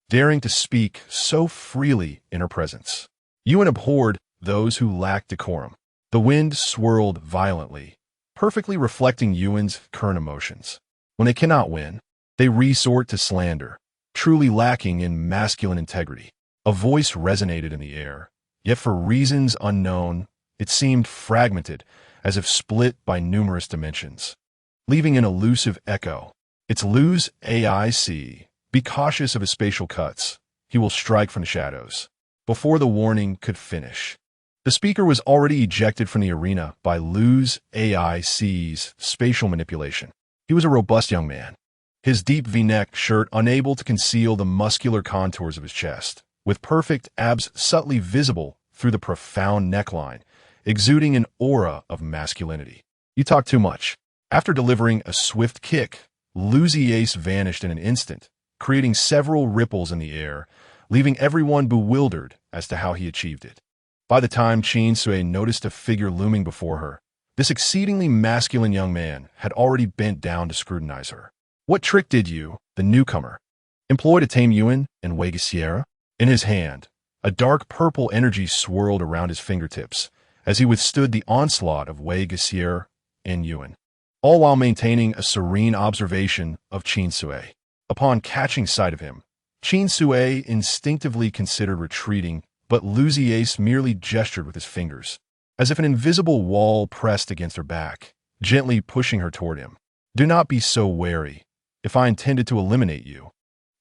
daring to speak so freely in her presence. Yuan abhorred those who lacked decorum. The wind swirled violently, perfectly reflecting Yuan's current emotions. When they cannot win, they resort to slander, truly lacking in masculine integrity. A voice resonated in the air, yet for reasons unknown, it seemed fragmented, as if split by numerous dimensions, leaving an elusive echo. It's lose AIC. Be cautious of his spatial cuts. He will strike from the shadows. Before the warning could finish, the speaker was already ejected from the arena by Luz AIC's spatial manipulation. He was a robust young man, his deep V-neck shirt unable to conceal the muscular contours of his chest, with perfect abs subtly visible through the profound neckline, exuding an aura of masculinity. You talk too much. After delivering a swift kick, Luziace vanished in an instant, creating several ripples in the air, leaving everyone bewildered as to how he achieved it. By the time Qin Sui noticed a figure looming before her, this exceedingly masculine young man had already bent down to scrutinize her. What trick did you, the newcomer, employ to tame Yuan and Wei Guxier? In his hand, a dark purple energy swirled around his fingertips as he withstood the onslaught of Wei Guxier and Yuan, all while maintaining a serene observation of Qin Sui. Upon catching sight of him, Qin Sui instinctively considered retreating, but Luziace merely gestured with his fingers, as if an invisible wall pressed against her back, gently pushing her toward him. Do not be so wary. If I intended to eliminate you,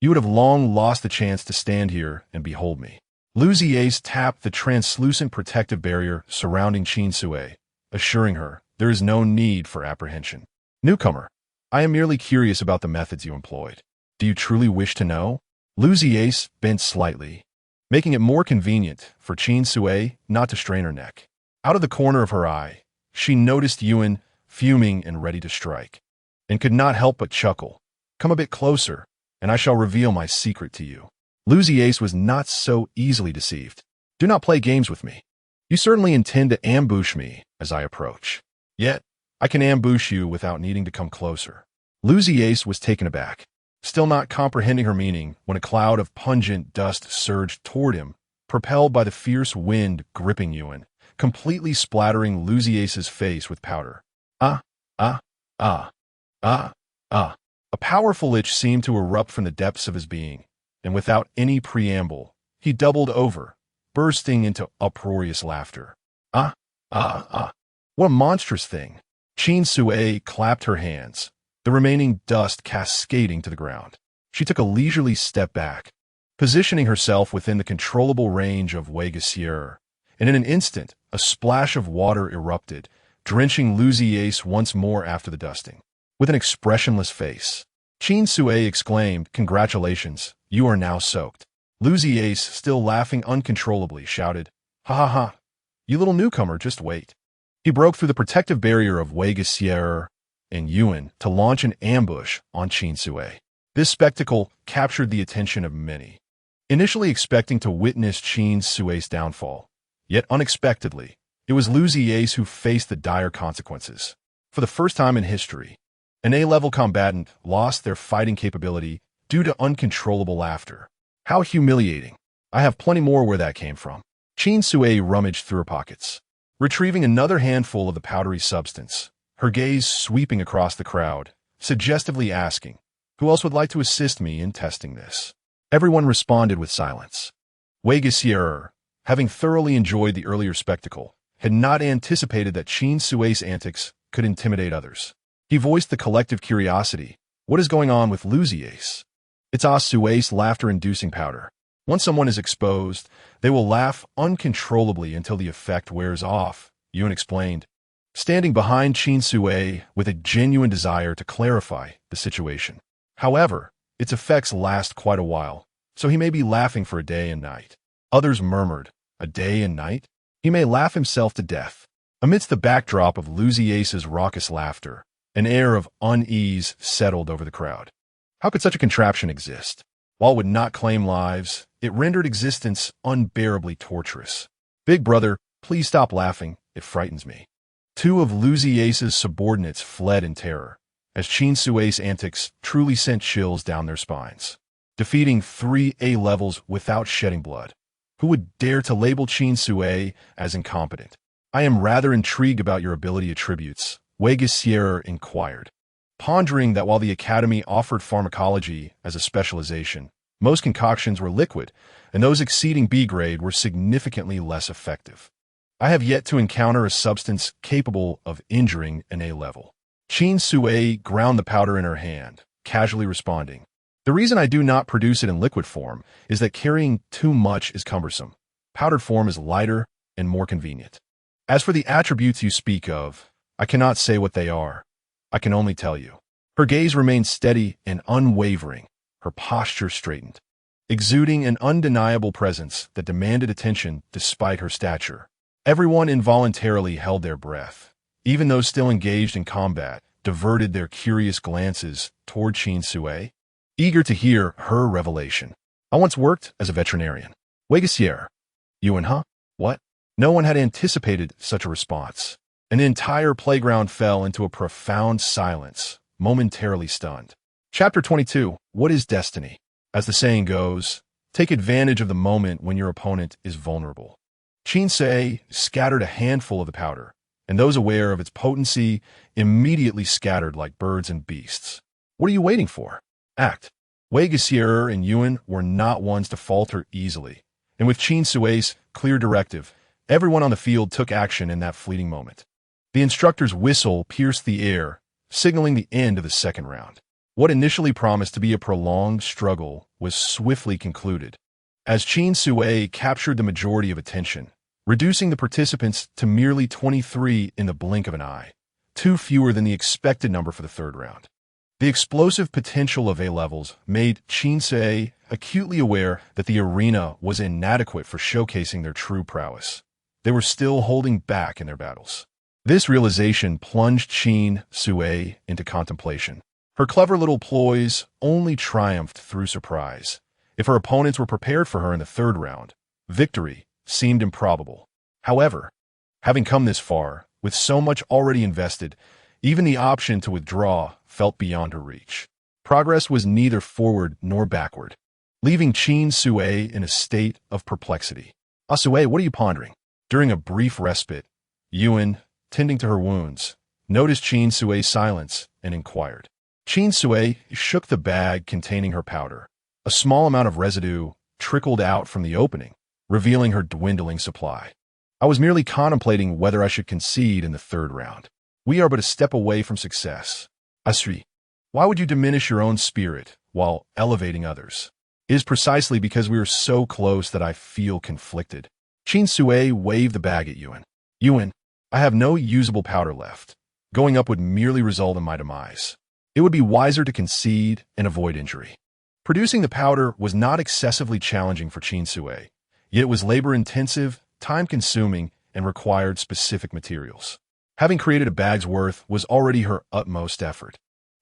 you would have long lost the chance to stand here and behold me. Luziace tapped the translucent protective barrier surrounding Qin Sui, assuring her there is no need for apprehension. Newcomer, I am merely curious about the methods you employed. Do you truly wish to know? Luziace bent slightly, making it more convenient for Qin Sui not to strain her neck. Out of the corner of her eye, she noticed Yuan fuming and ready to strike, and could not help but chuckle. Come a bit closer, and I shall reveal my secret to you. Luziace was not so easily deceived. Do not play games with me. You certainly intend to ambush me as I approach. Yet, I can ambush you without needing to come closer. Luziace was taken aback, still not comprehending her meaning when a cloud of pungent dust surged toward him, propelled by the fierce wind gripping Yuan, completely splattering Luziace's face with powder. A powerful itch seemed to erupt from the depths of his being, and without any preamble, he doubled over, bursting into uproarious laughter. What a monstrous thing! Qin Sui clapped her hands, the remaining dust cascading to the ground. She took a leisurely step back, positioning herself within the controllable range of Wei Guxier, and in an instant, a splash of water erupted, drenching Luzi Ace once more after the dusting. With an expressionless face, Qin Sui exclaimed, "Congratulations, you are now soaked." Luzi Ace, still laughing uncontrollably, shouted, "Ha ha ha, you little newcomer, just wait." He broke through the protective barrier of Wei Xier and Yuan to launch an ambush on Qin Sui. This spectacle captured the attention of many, initially expecting to witness Qin Sui's downfall. Yet unexpectedly, it was Luzi Ace who faced the dire consequences. For the first time in history, an A-level combatant lost their fighting capability due to uncontrollable laughter. How humiliating. I have plenty more where that came from. Qin Sui rummaged through her pockets, retrieving another handful of the powdery substance, her gaze sweeping across the crowd, suggestively asking, "Who else would like to assist me in testing this?" Everyone responded with silence. Wei Xier, having thoroughly enjoyed the earlier spectacle, had not anticipated that Qin Sui's antics could intimidate others. He voiced the collective curiosity. What is going on with Luzi Ace? It's Sui's laughter-inducing powder. Once someone is exposed, they will laugh uncontrollably until the effect wears off, Yuan explained, standing behind Qin Sui with a genuine desire to clarify the situation. However, its effects last quite a while, so he may be laughing for a day and night. Others murmured, "A day and night? He may laugh himself to death." Amidst the backdrop of Luzi Ace's raucous laughter, an air of unease settled over the crowd. How could such a contraption exist? While it would not claim lives, it rendered existence unbearably torturous. "Big brother, please stop laughing, it frightens me." Two of Luzi Ace's subordinates fled in terror, as Qin Sui's antics truly sent chills down their spines. Defeating 3 A-levels without shedding blood. Who would dare to label Qin Sui as incompetent? "I am rather intrigued about your ability attributes," Wei Xier inquired, pondering that while the academy offered pharmacology as a specialization, most concoctions were liquid, and those exceeding B grade were significantly less effective. "I have yet to encounter a substance capable of injuring an A-level." Qin Sui ground the powder in her hand, casually responding, "The reason I do not produce it in liquid form is that carrying too much is cumbersome. Powdered form is lighter and more convenient. As for the attributes you speak of, I cannot say what they are. I can only tell you." Her gaze remained steady and unwavering, her posture straightened, exuding an undeniable presence that demanded attention despite her stature. Everyone involuntarily held their breath. Even those still engaged in combat diverted their curious glances toward Qin Sui, eager to hear her revelation. "I once worked as a veterinarian." Wei Xier. "Yuan, huh? What?" No one had anticipated such a response. An entire playground fell into a profound silence, momentarily stunned. Chapter 22. What is destiny? As the saying goes, take advantage of the moment when your opponent is vulnerable. Qin Sui scattered a handful of the powder, and those aware of its potency immediately scattered like birds and beasts. "What are you waiting for? Act." Wei Xier and Yuan were not ones to falter easily, and with Qin Sui's clear directive, everyone on the field took action in that fleeting moment. The instructor's whistle pierced the air, signaling the end of the second round. What initially promised to be a prolonged struggle was swiftly concluded, as Qin Sui captured the majority of attention, reducing the participants to merely 23 in the blink of an eye, 2 fewer than the expected number for the third round. The explosive potential of A-levels made Qin Sui acutely aware that the arena was inadequate for showcasing their true prowess. They were still holding back in their battles. This realization plunged Qin Sui into contemplation. Her clever little ploys only triumphed through surprise. If her opponents were prepared for her in the third round, victory seemed improbable. However, having come this far, with so much already invested, even the option to withdraw felt beyond her reach. Progress was neither forward nor backward, leaving Qin Sui in a state of perplexity. "Sui, what are you pondering?" During a brief respite, Yuan, tending to her wounds, noticed Qin Sui's silence and inquired. Qin Sui shook the bag containing her powder. A small amount of residue trickled out from the opening, revealing her dwindling supply. "I was merely contemplating whether I should concede in the third round. We are but a step away from success." "Asri, why would you diminish your own spirit while elevating others?" "It is precisely because we are so close that I feel conflicted." Qin Sui waved the bag at Yuan. "Yuan, I have no usable powder left. Going up would merely result in my demise. It would be wiser to concede and avoid injury. Producing the powder was not excessively challenging for Qin Sui, yet it was labor-intensive, time-consuming, and required specific materials. Having created a bag's worth was already her utmost effort.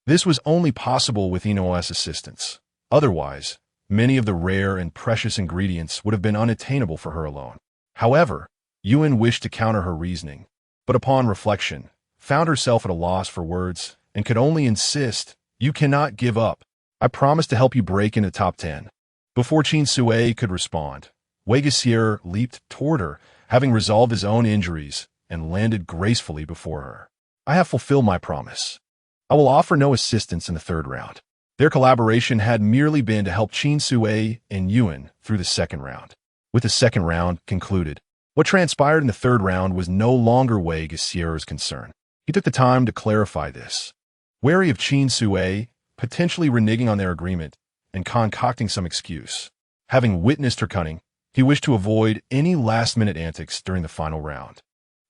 This was only possible with Ino's assistance. Otherwise, many of the rare and precious ingredients would have been unattainable for her alone. However, Yuan wished to counter her reasoning, but upon reflection, found herself at a loss for words and could only insist, "You cannot give up. I promise to help you break into top 10. Before Qin Sui could respond, Wei Geisier leaped toward her, having resolved his own injuries, and landed gracefully before her. "I have fulfilled my promise. I will offer no assistance in the third round." Their collaboration had merely been to help Qin Sui and Yuan through the second round. With the second round concluded, what transpired in the third round was no longer Wei Geisier's concern. He took the time to clarify this. Wary of Qin Sui potentially reneging on their agreement and concocting some excuse. Having witnessed her cunning, he wished to avoid any last-minute antics during the final round.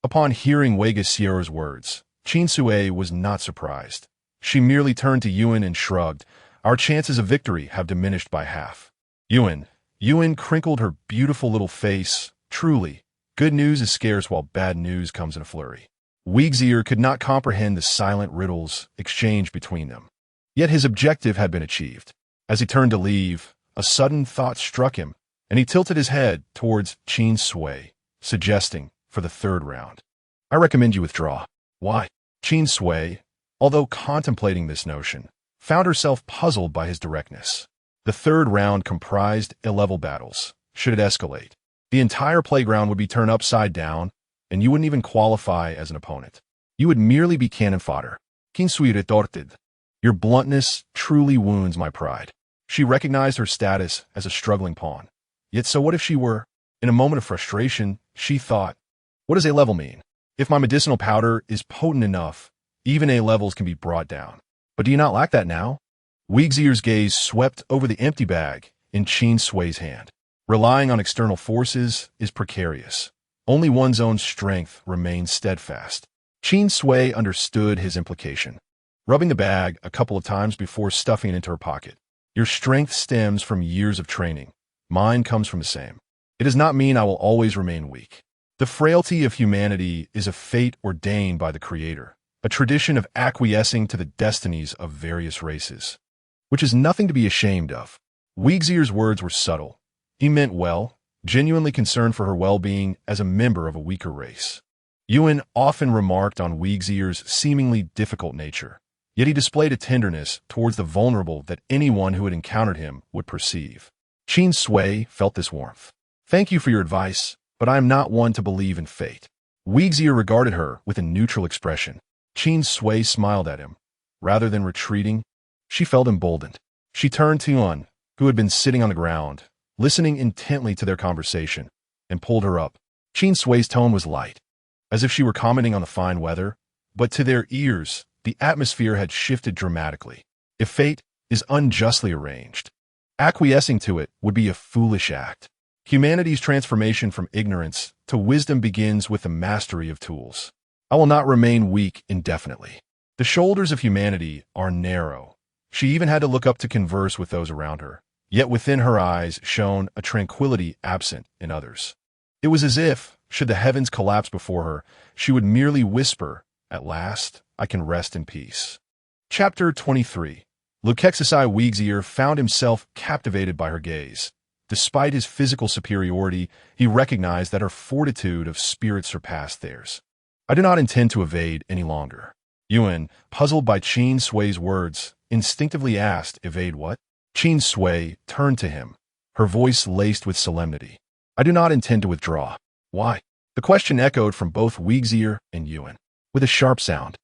Upon hearing Wei Geisier's words, Qin Sui was not surprised. She merely turned to Yuan and shrugged. "Our chances of victory have diminished by half." Yuan crinkled her beautiful little face. "Truly, good news is scarce while bad news comes in a flurry." Wei Geisier could not comprehend the silent riddles exchanged between them. Yet his objective had been achieved. As he turned to leave, a sudden thought struck him, and he tilted his head towards Qin Sui, suggesting, for the third round, "I recommend you withdraw." "Why?" Qin Sui, although contemplating this notion, found herself puzzled by his directness. The third round comprised 11 battles. Should it escalate, the entire playground would be turned upside down, and you wouldn't even qualify as an opponent. You would merely be cannon fodder. Qin Sui retorted, "Your bluntness truly wounds my pride." She recognized her status as a struggling pawn. Yet so what if she were? In a moment of frustration, she thought, what does A-level mean? If my medicinal powder is potent enough, even A-levels can be brought down. But do you not lack that now? Wei Geisier's gaze swept over the empty bag in Qin Sui's hand. Relying on external forces is precarious. Only one's own strength remains steadfast. Qin Sui understood his implication, rubbing the bag a couple of times before stuffing it into her pocket. Your strength stems from years of training. Mine comes from the same. It does not mean I will always remain weak. The frailty of humanity is a fate ordained by the Creator, a tradition of acquiescing to the destinies of various races, which is nothing to be ashamed of. Wei Geisier's words were subtle. He meant well, genuinely concerned for her well-being as a member of a weaker race. Yuan often remarked on Wei Geisier's seemingly difficult nature, yet he displayed a tenderness towards the vulnerable that anyone who had encountered him would perceive. Qin Sui felt this warmth. "Thank you for your advice, but I am not one to believe in fate." Wei Geisier regarded her with a neutral expression. Qin Sui smiled at him. Rather than retreating, she felt emboldened. She turned to Yuan, who had been sitting on the ground, listening intently to their conversation, and pulled her up. Qin Sui's tone was light, as if she were commenting on the fine weather, but to their ears, the atmosphere had shifted dramatically. If fate is unjustly arranged, acquiescing to it would be a foolish act. Humanity's transformation from ignorance to wisdom begins with the mastery of tools. I will not remain weak indefinitely. The shoulders of humanity are narrow. She even had to look up to converse with those around her, yet within her eyes shone a tranquility absent in others. It was as if, should the heavens collapse before her, she would merely whisper, "At last, I can rest in peace." Chapter 23. Lukexici Wei Geisier found himself captivated by her gaze. Despite his physical superiority, he recognized that her fortitude of spirit surpassed theirs. "I do not intend to evade any longer." Yuan, puzzled by Qin Sui's words, instinctively asked, "Evade what?" Qin Sui turned to him, her voice laced with solemnity. "I do not intend to withdraw." "Why?" The question echoed from both Wei Geisier and Yuan, with a sharp sound.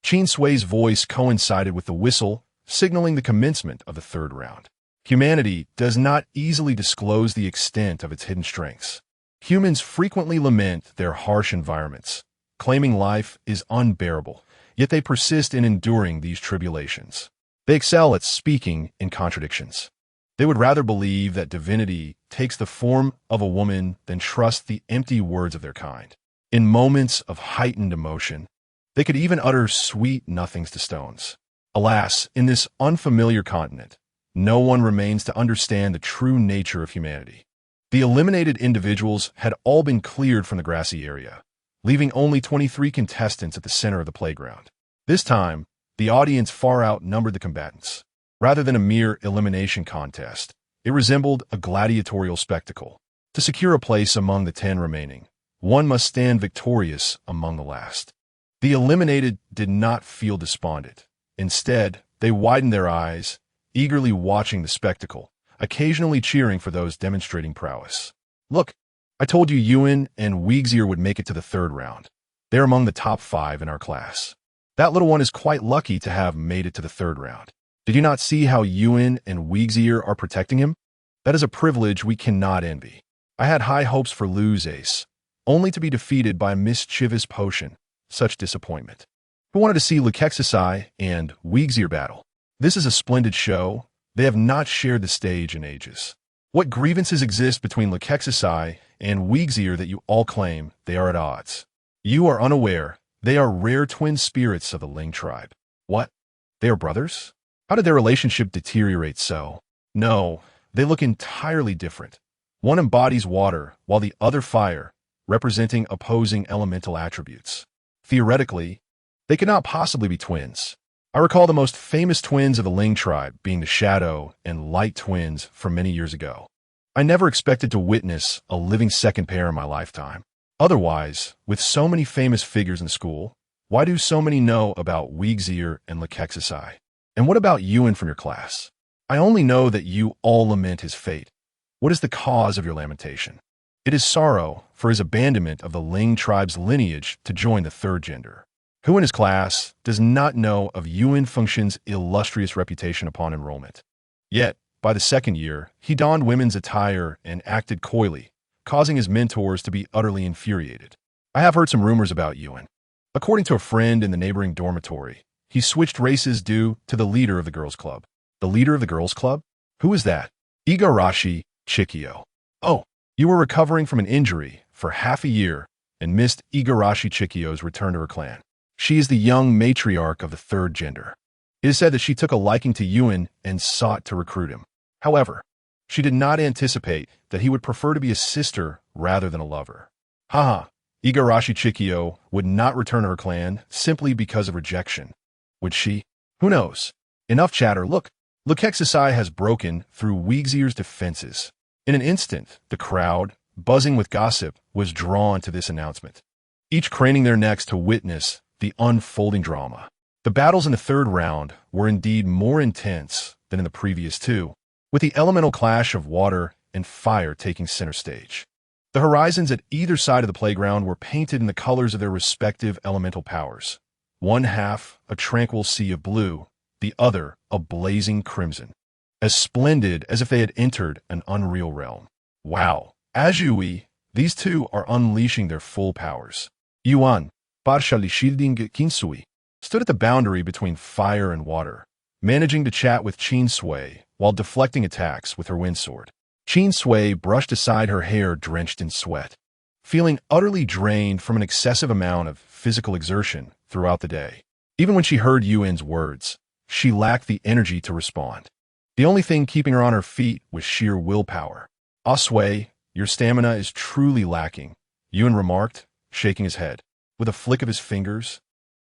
Qin Sui's voice coincided with the whistle, signaling the commencement of the third round. Humanity does not easily disclose the extent of its hidden strengths. Humans frequently lament their harsh environments, claiming life is unbearable, yet they persist in enduring these tribulations. They excel at speaking in contradictions. They would rather believe that divinity takes the form of a woman than trust the empty words of their kind. In moments of heightened emotion, they could even utter sweet nothings to stones. Alas, in this unfamiliar continent, no one remains to understand the true nature of humanity. The eliminated individuals had all been cleared from the grassy area, leaving only 23 contestants at the center of the playground. This time, the audience far outnumbered the combatants. Rather than a mere elimination contest, it resembled a gladiatorial spectacle. To secure a place among the 10 remaining, one must stand victorious among the last. The eliminated did not feel despondent. Instead, they widened their eyes, eagerly watching the spectacle, occasionally cheering for those demonstrating prowess. Look, I told you Yuan and Weexier would make it to the third round. They're among the top 5 in our class. That little one is quite lucky to have made it to the third round. Did you not see how Yuan and Weexier are protecting him? That is a privilege we cannot envy. I had high hopes for Lu's ace, only to be defeated by a mischievous potion. Such disappointment. Who wanted to see Lukexici and Weexier battle? This is a splendid show. They have not shared the stage in ages. What grievances exist between Lukexici and Weexier that you all claim they are at odds? You are unaware. They are rare twin spirits of the Ling tribe. What? They are brothers? How did their relationship deteriorate so? No, they look entirely different. One embodies water, while the other fire, representing opposing elemental attributes. Theoretically, they could not possibly be twins. I recall the most famous twins of the Ling tribe being the Shadow and Light twins from many years ago. I never expected to witness a living second pair in my lifetime. Otherwise, with so many famous figures in school, why do so many know about Weexier and Lukexici? And what about Yuan from your class? I only know that you all lament his fate. What is the cause of your lamentation? It is sorrow for his abandonment of the Ling tribe's lineage to join the third gender. Who in his class does not know of Yuan Fengxian's illustrious reputation upon enrollment? Yet, by the second year, he donned women's attire and acted coyly, causing his mentors to be utterly infuriated. I have heard some rumors about Yuan. According to a friend in the neighboring dormitory, he switched races due to the leader of the girls' club. The leader of the girls' club? Who is that? Igarashi Chikyo. Oh, you were recovering from an injury for half a year and missed Igarashi Chikyo's return to her clan. She is the young matriarch of the third gender. It is said that she took a liking to Yuan and sought to recruit him. However, she did not anticipate that he would prefer to be a sister rather than a lover. Haha, Igarashi Chikyo would not return to her clan simply because of rejection. Would she? Who knows? Enough chatter. Look, Lukexici has broken through Weexier's defenses. In an instant, the crowd, buzzing with gossip, was drawn to this announcement, each craning their necks to witness the unfolding drama. The battles in the third round were indeed more intense than in the previous two, with the elemental clash of water and fire taking center stage. The horizons at either side of the playground were painted in the colors of their respective elemental powers. One half a tranquil sea of blue, the other a blazing crimson, as splendid as if they had entered an unreal realm. Wow! As Yui, these two are unleashing their full powers. Yuan, partially shielding Qin Sui, stood at the boundary between fire and water, managing to chat with Qin Sui while deflecting attacks with her wind sword. Qin Sui brushed aside her hair drenched in sweat, feeling utterly drained from an excessive amount of physical exertion throughout the day. Even when she heard Yuan's words, she lacked the energy to respond. The only thing keeping her on her feet was sheer willpower. "Ah Sui, your stamina is truly lacking," Yuan remarked, shaking his head. With a flick of his fingers,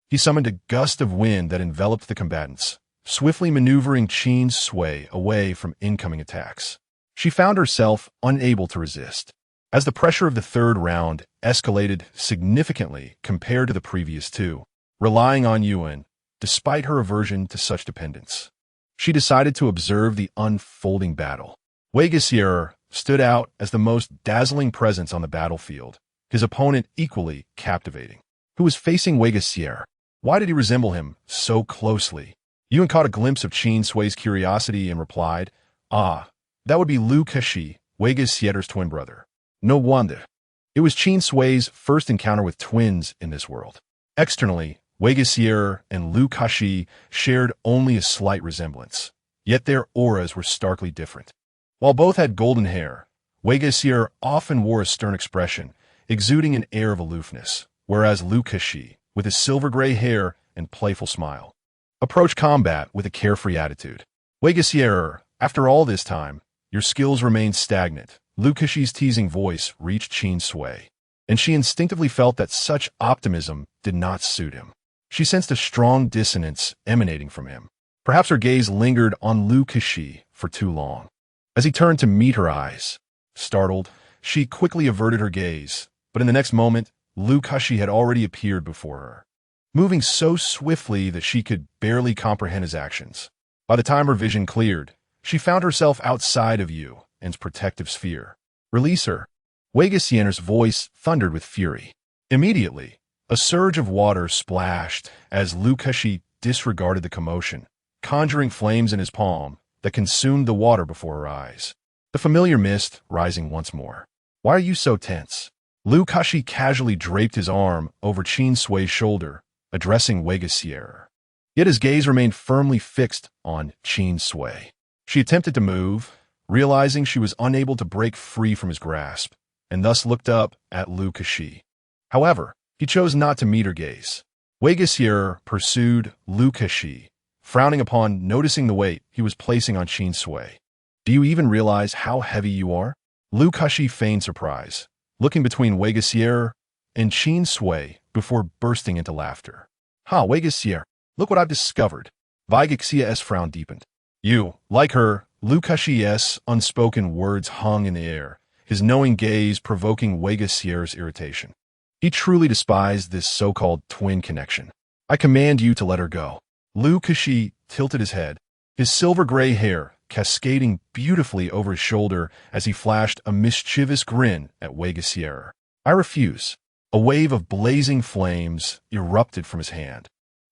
he summoned a gust of wind that enveloped the combatants, swiftly maneuvering Qin Sui away from incoming attacks. She found herself unable to resist. As the pressure of the third round escalated significantly compared to the previous two, relying on Yuan, despite her aversion to such dependence, she decided to observe the unfolding battle. Wei Gessier stood out as the most dazzling presence on the battlefield, his opponent equally captivating. Who was facing Wei Gessier? Why did he resemble him so closely? Yuan caught a glimpse of Qin Sui's curiosity and replied, "Ah, that would be Lu Kashi, Wei Gessier's twin brother." No wonder. It was Qin Sui's first encounter with twins in this world. Externally, Wei Gessier and Lu Kashi shared only a slight resemblance, yet their auras were starkly different. While both had golden hair, Wei Gessier often wore a stern expression, exuding an air of aloofness, whereas Lu Kashi, with his silver-gray hair and playful smile, approached combat with a carefree attitude. Wei Geisser, after all this time, your skills remain stagnant. Lu Kashi's teasing voice reached Qin Sui, and she instinctively felt that such optimism did not suit him. She sensed a strong dissonance emanating from him. Perhaps her gaze lingered on Lu Kashi for too long. As he turned to meet her eyes, startled, she quickly averted her gaze, but in the next moment, Lu Kashi had already appeared before her, moving so swiftly that she could barely comprehend his actions. By the time her vision cleared, she found herself outside of Yuan's protective sphere. Release her. Wei Geisser's voice thundered with fury. Immediately, a surge of water splashed as Lu Kashi disregarded the commotion, conjuring flames in his palm that consumed the water before her eyes. The familiar mist rising once more. Why are you so tense? Lu Kashi casually draped his arm over Qin Sui's shoulder, addressing Wei Geisser. Yet his gaze remained firmly fixed on Qin Sui. She attempted to move, realizing she was unable to break free from his grasp, and thus looked up at Lu Kashi. However, he chose not to meet her gaze. Wei Geisser pursued Lu Kashi, frowning upon noticing the weight he was placing on Qin Sui. Do you even realize how heavy you are? Lu Kashi feigned surprise, looking between Wei Geisser and Qin Sui before bursting into laughter. Ha, Wei Geisser, look what I've discovered. Wei Geisser's frown deepened. You, like her, Lu Kashi's unspoken words hung in the air, his knowing gaze provoking Wei Geisser's irritation. He truly despised this so-called twin connection. I command you to let her go. Lu Kashi tilted his head, his silver-gray hair cascading beautifully over his shoulder as he flashed a mischievous grin at Wei Geisser. I refuse. A wave of blazing flames erupted from his hand,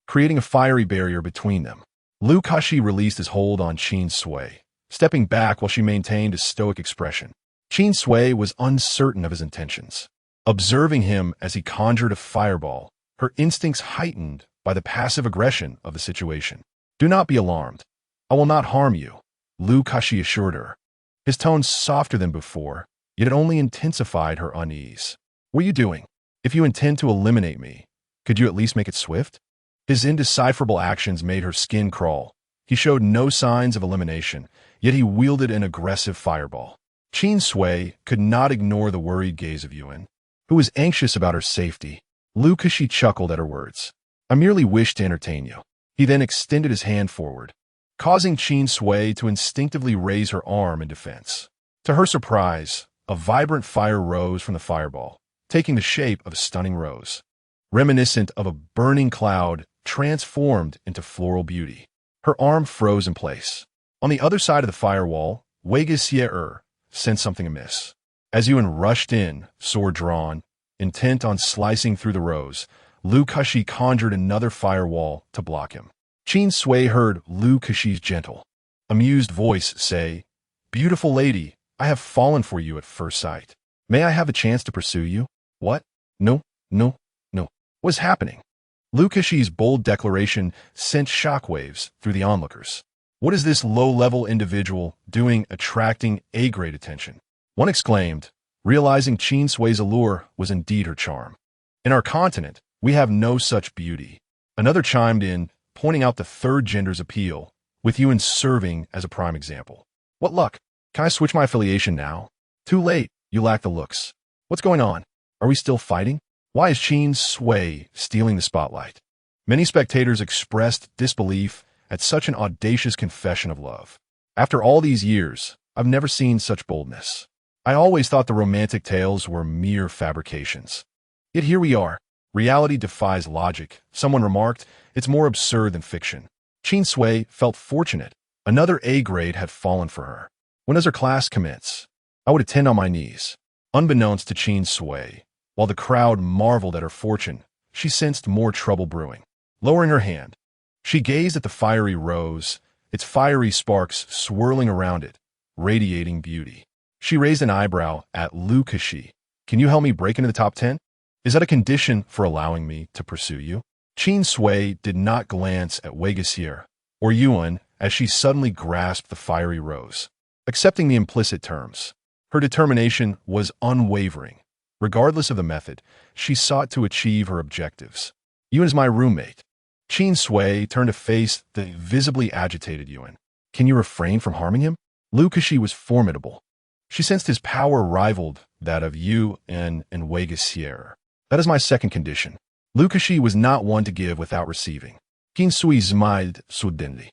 creating a fiery barrier between them. Lu Kashi released his hold on Qin Sui, stepping back while she maintained a stoic expression. Qin Sui was uncertain of his intentions. Observing him as he conjured a fireball, her instincts heightened by the passive aggression of the situation. Do not be alarmed. I will not harm you, Lu Kashi assured her. His tone softer than before, yet it only intensified her unease. What are you doing? If you intend to eliminate me, could you at least make it swift? His indecipherable actions made her skin crawl. He showed no signs of elimination, yet he wielded an aggressive fireball. Qin Sui could not ignore the worried gaze of Yuan, who was anxious about her safety. Lu Kashi chuckled at her words. I merely wish to entertain you. He then extended his hand forward, causing Qin Sui to instinctively raise her arm in defense. To her surprise, a vibrant fire rose from the fireball, taking the shape of a stunning rose, reminiscent of a burning cloud transformed into floral beauty. Her arm froze in place. On the other side of the firewall, Wei Geisser sensed something amiss. As Yuan rushed in, sword drawn, intent on slicing through the rose, Lu Kashi conjured another firewall to block him. Qin Sui heard Lu Kashi's gentle, amused voice say, Beautiful lady, I have fallen for you at first sight. May I have a chance to pursue you? What? No. What is happening? Lu Kashi's bold declaration sent shockwaves through the onlookers. What is this low-level individual doing attracting A-grade attention? One exclaimed, realizing Qin Sui's allure was indeed her charm. In our continent, we have no such beauty. Another chimed in, pointing out the third gender's appeal, with Yuan serving as a prime example. What luck? Can I switch my affiliation now? Too late, you lack the looks. What's going on? Are we still fighting? Why is Qin Sui stealing the spotlight? Many spectators expressed disbelief at such an audacious confession of love. After all these years, I've never seen such boldness. I always thought the romantic tales were mere fabrications. Yet here we are. Reality defies logic. Someone remarked, it's more absurd than fiction. Qin Sui felt fortunate. Another A grade had fallen for her. When does her class commence? I would attend on my knees. Unbeknownst to Qin Sui, while the crowd marveled at her fortune, she sensed more trouble brewing. Lowering her hand, she gazed at the fiery rose, its fiery sparks swirling around it, radiating beauty. She raised an eyebrow at Lu Kashi. Can you help me break into the top 10? Is that a condition for allowing me to pursue you? Qin Sui did not glance at Wei Geisser or Yuan as she suddenly grasped the fiery rose. Accepting the implicit terms, her determination was unwavering. Regardless of the method, she sought to achieve her objectives. Yuan is my roommate. Qin Sui turned to face the visibly agitated Yuan. Can you refrain from harming him? Lu Kashi was formidable. She sensed his power rivaled that of Yu and Wega Sierra. That is my second condition. Lu Kashi was not one to give without receiving. Qin Sui smiled suddenly.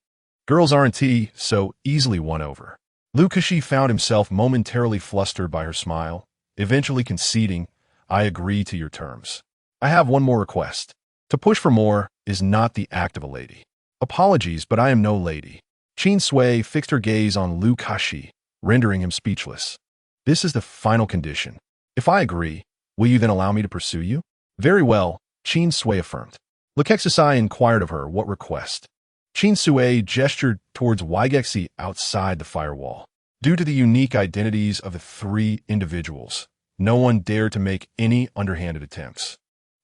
Girls aren't so easily won over. Lu Kashi found himself momentarily flustered by her smile, eventually conceding, I agree to your terms. I have one more request. To push for more is not the act of a lady. Apologies, but I am no lady. Qin Sui fixed her gaze on Lu Kashi, rendering him speechless. This is the final condition. If I agree, will you then allow me to pursue you? Very well, Qin Sui affirmed. Lekexisai inquired of her what request. Qin Sui gestured towards Wygexi outside the firewall. Due to the unique identities of the three individuals, no one dared to make any underhanded attempts,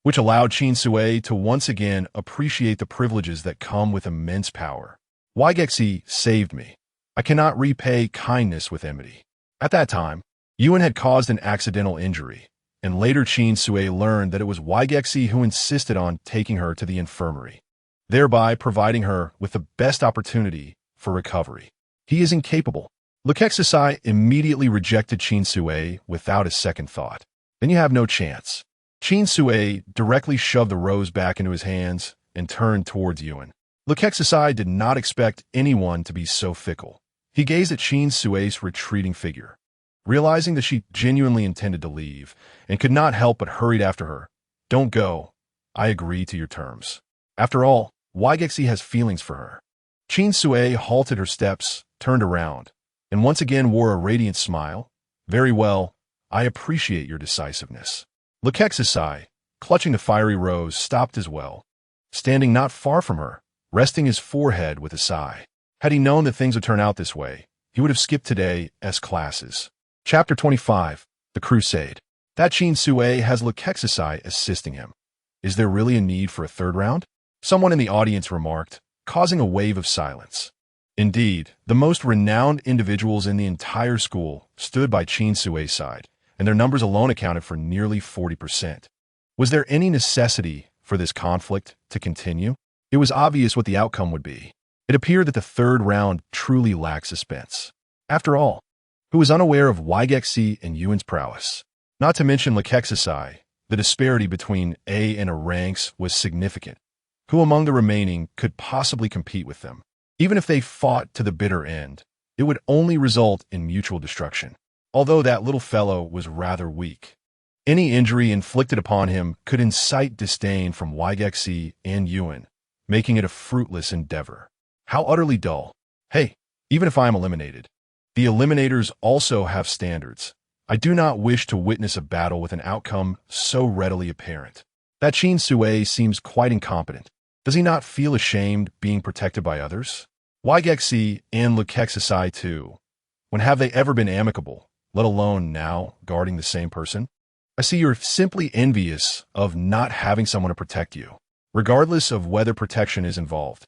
which allowed Qin Sui to once again appreciate the privileges that come with immense power. Wygexi saved me. I cannot repay kindness with enmity. At that time, Yuan had caused an accidental injury, and later Qin Sui learned that it was Wygexi who insisted on taking her to the infirmary, thereby providing her with the best opportunity for recovery. He is incapable. Lekexisai immediately rejected Qin Sui without a second thought. Then you have no chance. Qin Sui directly shoved the rose back into his hands and turned towards Yuan. Lekexisai did not expect anyone to be so fickle. He gazed at Qin Sui's retreating figure, realizing that she genuinely intended to leave, and could not help but hurried after her. Don't go. I agree to your terms. After all, Wygexi has feelings for her. Qin Sui halted her steps, turned around, and once again wore a radiant smile. Very well, I appreciate your decisiveness. Lekexisai, clutching the fiery rose, stopped as well, standing not far from her, resting his forehead with a sigh. Had he known that things would turn out this way, he would have skipped today's classes. Chapter 25, The Crusade. That Qin Sui has Lekexisai assisting him. Is there really a need for a third round? Someone in the audience remarked, causing a wave of silence. Indeed, the most renowned individuals in the entire school stood by Qin Sui's side, and their numbers alone accounted for nearly 40%. Was there any necessity for this conflict to continue? It was obvious what the outcome would be. It appeared that the third round truly lacked suspense. After all, who was unaware of Wygexi and Yuan's prowess? Not to mention Lekexisai, the disparity between A and A ranks was significant. Who among the remaining could possibly compete with them? Even if they fought to the bitter end, it would only result in mutual destruction. Although that little fellow was rather weak, any injury inflicted upon him could incite disdain from Wygexi and Yuan, making it a fruitless endeavor. How utterly dull. Hey, even if I am eliminated, the eliminators also have standards. I do not wish to witness a battle with an outcome so readily apparent. That Qin Sui seems quite incompetent. Does he not feel ashamed being protected by others? Wygexi and Lekexisai too. When have they ever been amicable, let alone now guarding the same person? I see you're simply envious of not having someone to protect you, regardless of whether protection is involved.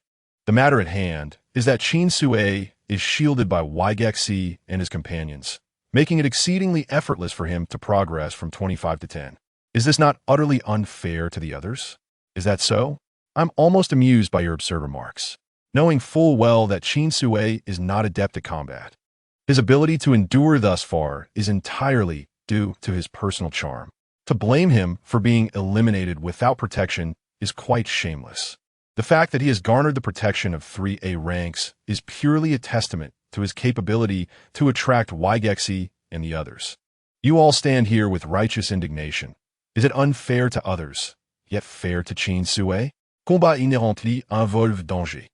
The matter at hand is that Qin Sui is shielded by Wygexi and his companions, making it exceedingly effortless for him to progress from 25 to 10. Is this not utterly unfair to the others? Is that so? I'm almost amused by your absurd remarks, knowing full well that Qin Sui is not adept at combat. His ability to endure thus far is entirely due to his personal charm. To blame him for being eliminated without protection is quite shameless. The fact that he has garnered the protection of 3A ranks is purely a testament to his capability to attract Wygexi and the others. You all stand here with righteous indignation. Is it unfair to others, yet fair to Qin Sui? Combat inhérently involve danger.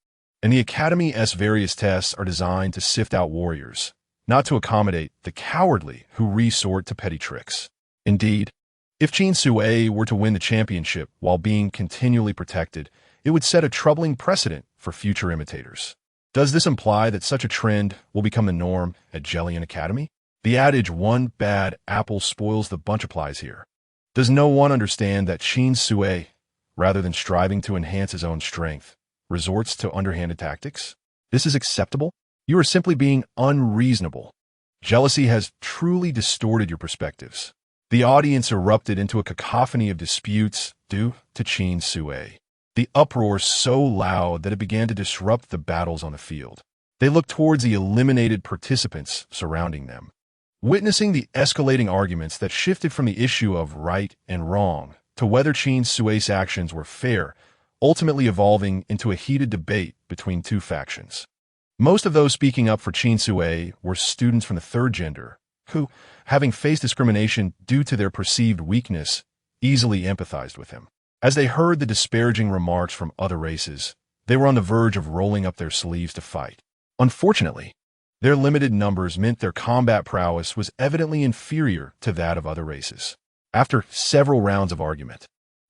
And the Academy's various tests are designed to sift out warriors, not to accommodate the cowardly who resort to petty tricks. Indeed, if Qin Sui were to win the championship while being continually protected, it would set a troubling precedent for future imitators. Does this imply that such a trend will become the norm at Jellian Academy? The adage, one bad apple spoils the bunch, applies here. Does no one understand that Qin Sui, rather than striving to enhance his own strength, resorts to underhanded tactics? This is acceptable? You are simply being unreasonable. Jealousy has truly distorted your perspectives. The audience erupted into a cacophony of disputes due to Qin Sui. The uproar so loud that it began to disrupt the battles on the field. They looked towards the eliminated participants surrounding them, witnessing the escalating arguments that shifted from the issue of right and wrong to whether Qin Sui's actions were fair, ultimately evolving into a heated debate between two factions. Most of those speaking up for Qin Sui were students from the third gender, who, having faced discrimination due to their perceived weakness, easily empathized with him. As they heard the disparaging remarks from other races, they were on the verge of rolling up their sleeves to fight. Unfortunately, their limited numbers meant their combat prowess was evidently inferior to that of other races. After several rounds of argument,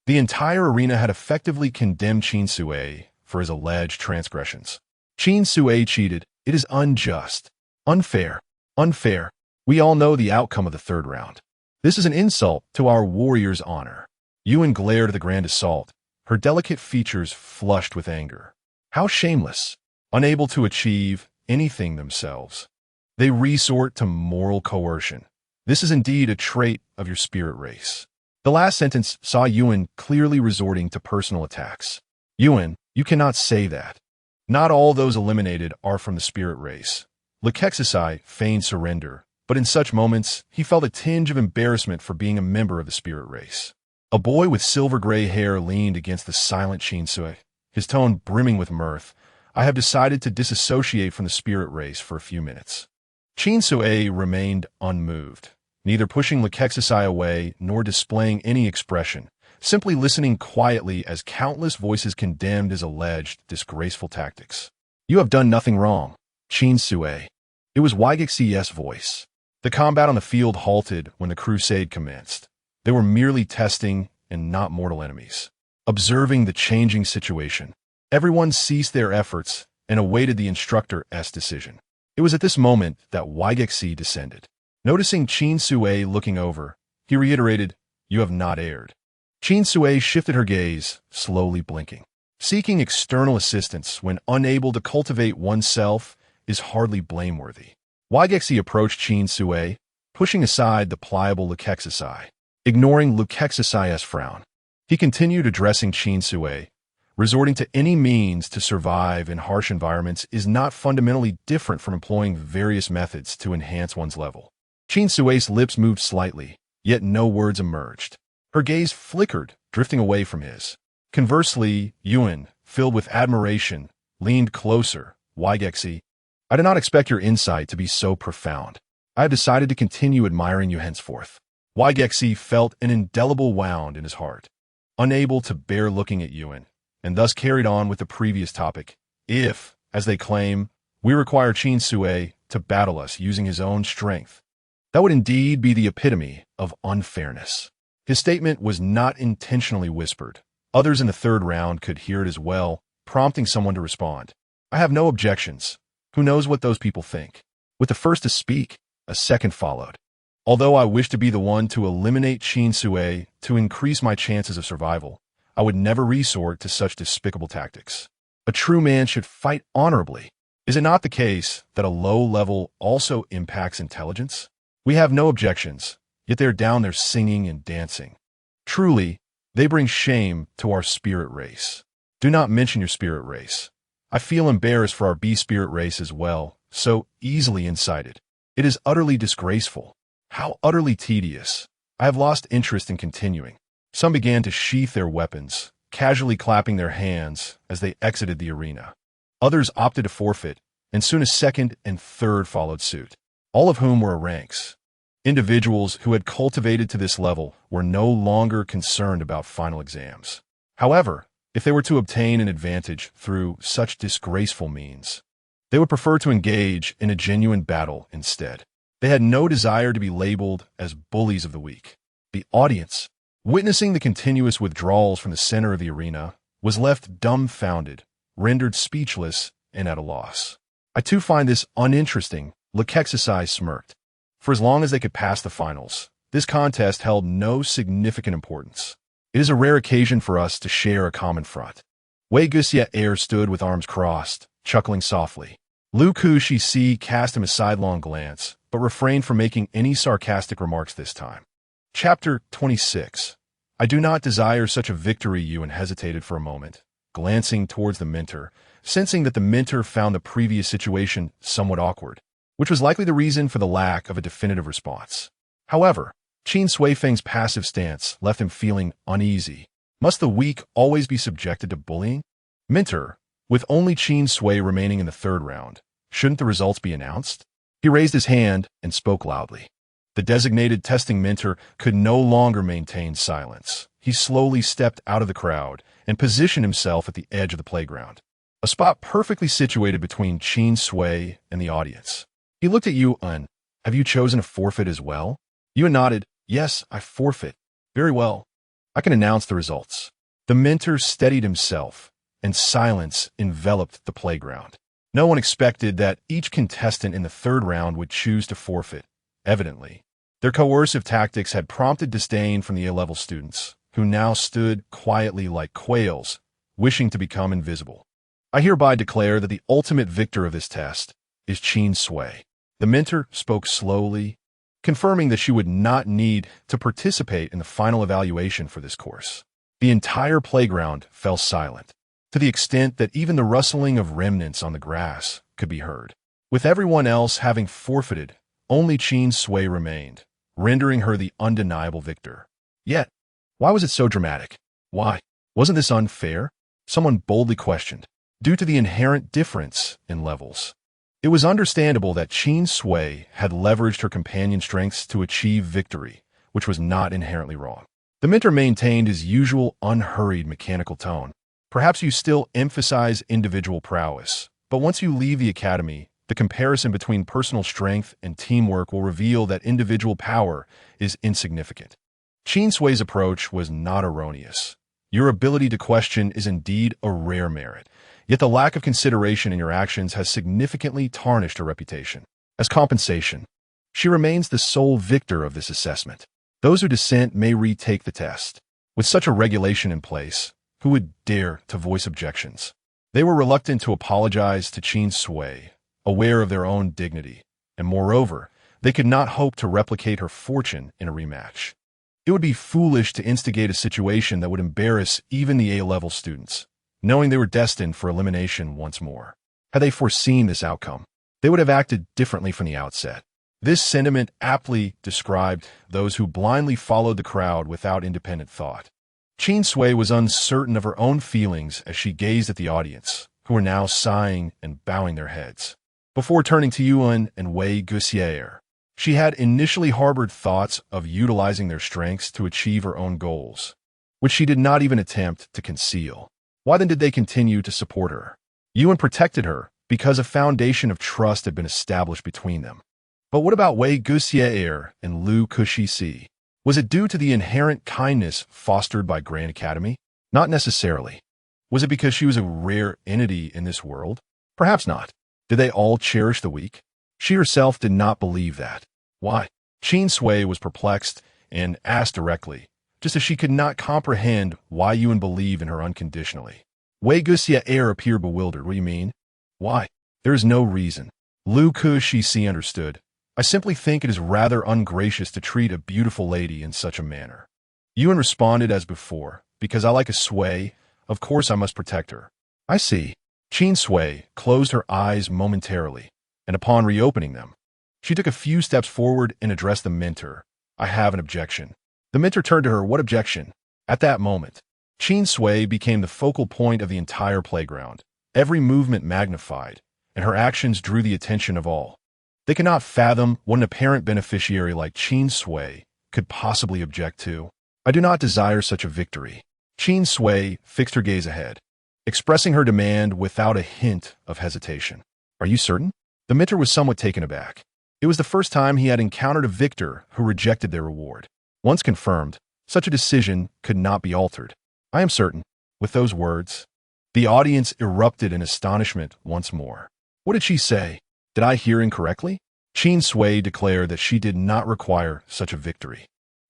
the entire arena had effectively condemned Qin Sui for his alleged transgressions. Qin Sui cheated. It is unjust. Unfair. Unfair. We all know the outcome of the third round. This is an insult to our warrior's honor. Yuan glared at the grand assault, her delicate features flushed with anger. How shameless. Unable to achieve anything themselves, they resort to moral coercion. This is indeed a trait of your spirit race. The last sentence saw Yuan clearly resorting to personal attacks. Yuan, you cannot say that. Not all those eliminated are from the spirit race. Lekexisai feigned surrender, but in such moments, he felt a tinge of embarrassment for being a member of the spirit race. A boy with silver-gray hair leaned against the silent Qin Sui, his tone brimming with mirth. I have decided to disassociate from the spirit race for a few minutes. Qin Sui remained unmoved, neither pushing Lekexisai away nor displaying any expression, simply listening quietly as countless voices condemned his alleged disgraceful tactics. You have done nothing wrong, Qin Sui. It was Waigexi's voice. The combat on the field halted when the crusade commenced. They were merely testing and not mortal enemies. Observing the changing situation, everyone ceased their efforts and awaited the instructor's decision. It was at this moment that Waigexi descended. Noticing Qin Sui looking over, he reiterated, "You have not erred." Qin Sui shifted her gaze, slowly blinking. Seeking external assistance when unable to cultivate oneself is hardly blameworthy. Waigexi approached Qin Sui, pushing aside the pliable Lekexisai. Ignoring Lekexisai's frown, he continued addressing Qin Sui. Resorting to any means to survive in harsh environments is not fundamentally different from employing various methods to enhance one's level. Qin Sui's lips moved slightly, yet no words emerged. Her gaze flickered, drifting away from his. Conversely, Yuan, filled with admiration, leaned closer. Waigexi, I did not expect your insight to be so profound. I have decided to continue admiring you henceforth. Waigexi felt an indelible wound in his heart, unable to bear looking at Yuan, and thus carried on with the previous topic. If, as they claim, we require Qin Sui to battle us using his own strength, that would indeed be the epitome of unfairness. His statement was not intentionally whispered. Others in the third round could hear it as well, prompting someone to respond. I have no objections. Who knows what those people think? With the first to speak, a second followed. Although I wish to be the one to eliminate Qin Sui to increase my chances of survival, I would never resort to such despicable tactics. A true man should fight honorably. Is it not the case that a low level also impacts intelligence? We have no objections, yet they're down there singing and dancing. Truly, they bring shame to our spirit race. Do not mention your spirit race. I feel embarrassed for our B-spirit race as well, so easily incited. It is utterly disgraceful. How utterly tedious. I have lost interest in continuing. Some began to sheath their weapons, casually clapping their hands as they exited the arena. Others opted to forfeit, and soon a second and third followed suit, all of whom were ranks. Individuals who had cultivated to this level were no longer concerned about final exams. However, if they were to obtain an advantage through such disgraceful means, they would prefer to engage in a genuine battle instead. They had no desire to be labeled as bullies of the weak. The audience, witnessing the continuous withdrawals from the center of the arena, was left dumbfounded, rendered speechless, and at a loss. I too find this uninteresting, Lekexisai smirked. For as long as they could pass the finals, this contest held no significant importance. It is a rare occasion for us to share a common front. Wei Guxia stood with arms crossed, chuckling softly. Lu Kushi cast him a sidelong glance, but refrained from making any sarcastic remarks this time. Chapter 26. I do not desire such a victory. Yuan hesitated for a moment, glancing towards the mentor, sensing that the mentor found the previous situation somewhat awkward, which was likely the reason for the lack of a definitive response. However, Qin Sui Feng's passive stance left him feeling uneasy. Must the weak always be subjected to bullying? Mentor, with only Qin Sui remaining in the third round, shouldn't the results be announced? He raised his hand and spoke loudly. The designated testing mentor could no longer maintain silence. He slowly stepped out of the crowd and positioned himself at the edge of the playground, a spot perfectly situated between Qin Sui and the audience. He looked at Yuan. Have you chosen a forfeit as well? Yuan nodded. Yes, I forfeit. Very well. I can announce the results. The mentor steadied himself, and silence enveloped the playground. No one expected that each contestant in the third round would choose to forfeit. Evidently, their coercive tactics had prompted disdain from the A-level students, who now stood quietly like quails, wishing to become invisible. I hereby declare that the ultimate victor of this test is Qin Sui. The mentor spoke slowly, confirming that she would not need to participate in the final evaluation for this course. The entire playground fell silent, to the extent that even the rustling of remnants on the grass could be heard. With everyone else having forfeited, only Qin Sui remained, rendering her the undeniable victor. Yet, why was it so dramatic? Why? Wasn't this unfair? Someone boldly questioned. Due to the inherent difference in levels. It was understandable that Qin Sui had leveraged her companion's strengths to achieve victory, which was not inherently wrong. The mentor maintained his usual unhurried mechanical tone. Perhaps you still emphasize individual prowess, but once you leave the academy, the comparison between personal strength and teamwork will reveal that individual power is insignificant. Qin Sui's approach was not erroneous. Your ability to question is indeed a rare merit, yet the lack of consideration in your actions has significantly tarnished her reputation. As compensation, she remains the sole victor of this assessment. Those who dissent may retake the test. With such a regulation in place, who would dare to voice objections? They were reluctant to apologize to Qin Sui, aware of their own dignity, and moreover, they could not hope to replicate her fortune in a rematch. It would be foolish to instigate a situation that would embarrass even the A-level students, knowing they were destined for elimination once more. Had they foreseen this outcome, they would have acted differently from the outset. This sentiment aptly described those who blindly followed the crowd without independent thought. Qin Sui was uncertain of her own feelings as she gazed at the audience, who were now sighing and bowing their heads. Before turning to Yuan and Wei Guxier, she had initially harbored thoughts of utilizing their strengths to achieve her own goals, which she did not even attempt to conceal. Why then did they continue to support her? Yuan protected her because a foundation of trust had been established between them. But what about Wei Guxier and Lu Kushisi? Was it due to the inherent kindness fostered by Grand Academy? Not necessarily. Was it because she was a rare entity in this world? Perhaps not. Did they all cherish the weak? She herself did not believe that. Why? Qin Sui was perplexed and asked directly, just as she could not comprehend why Yuan believed in her unconditionally. Wei Guxier appeared bewildered. What do you mean? Why? There is no reason. Lu Kushisi understood. I simply think it is rather ungracious to treat a beautiful lady in such a manner. Yuan responded as before, because I like a Sui, of course I must protect her. I see. Qin Sui closed her eyes momentarily, and upon reopening them, she took a few steps forward and addressed the mentor. I have an objection. The mentor turned to her. What objection? At that moment, Qin Sui became the focal point of the entire playground. Every movement magnified, and her actions drew the attention of all. They could not fathom what an apparent beneficiary like Qin Sui could possibly object to. I do not desire such a victory. Qin Sui fixed her gaze ahead, expressing her demand without a hint of hesitation. Are you certain? The mentor was somewhat taken aback. It was the first time he had encountered a victor who rejected their reward. Once confirmed, such a decision could not be altered. I am certain. With those words, the audience erupted in astonishment once more. What did she say? Did I hear incorrectly? Qin Sui declared that she did not require such a victory.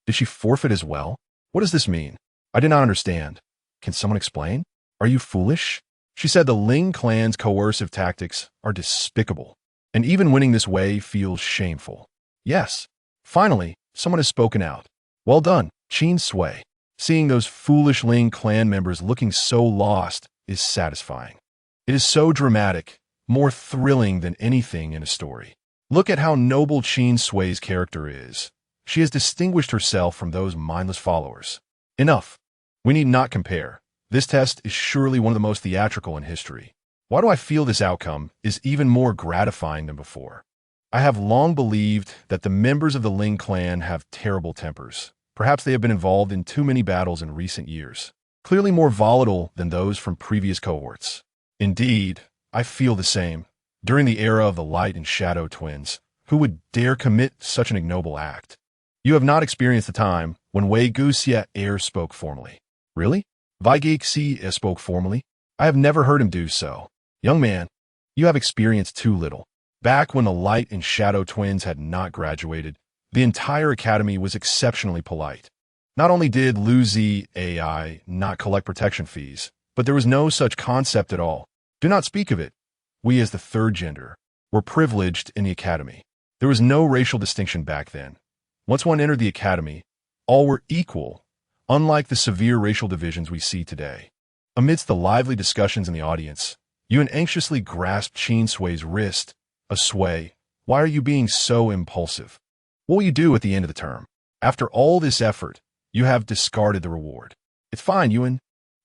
Did she forfeit as well? What does this mean? I did not understand. Can someone explain? Are you foolish? She said the Ling clan's coercive tactics are despicable, and even winning this way feels shameful. Yes. Finally, someone has spoken out. Well done, Qin Sui. Seeing those foolish Ling clan members looking so lost is satisfying. It is so dramatic, more thrilling than anything in a story. Look at how noble Qin Sui's character is. She has distinguished herself from those mindless followers. Enough. We need not compare. This test is surely one of the most theatrical in history. Why do I feel this outcome is even more gratifying than before? I have long believed that the members of the Ling clan have terrible tempers. Perhaps they have been involved in too many battles in recent years, clearly more volatile than those from previous cohorts. Indeed, I feel the same. During the era of the Light and Shadow twins, who would dare commit such an ignoble act? You have not experienced the time when Wei Guxia spoke formally. Really? Wei Guxia spoke formally? I have never heard him do so. Young man, you have experienced too little. Back when the Light and Shadow twins had not graduated, the entire academy was exceptionally polite. Not only did Lu Zi AI not collect protection fees, but there was no such concept at all. Do not speak of it. We as the third gender were privileged in the academy. There was no racial distinction back then. Once one entered the academy, all were equal, unlike the severe racial divisions we see today. Amidst the lively discussions in the audience, Yuan anxiously grasped Qin Sui's wrist. Sui, why are you being so impulsive? What will you do at the end of the term? After all this effort, you have discarded the reward. It's fine, Yuan.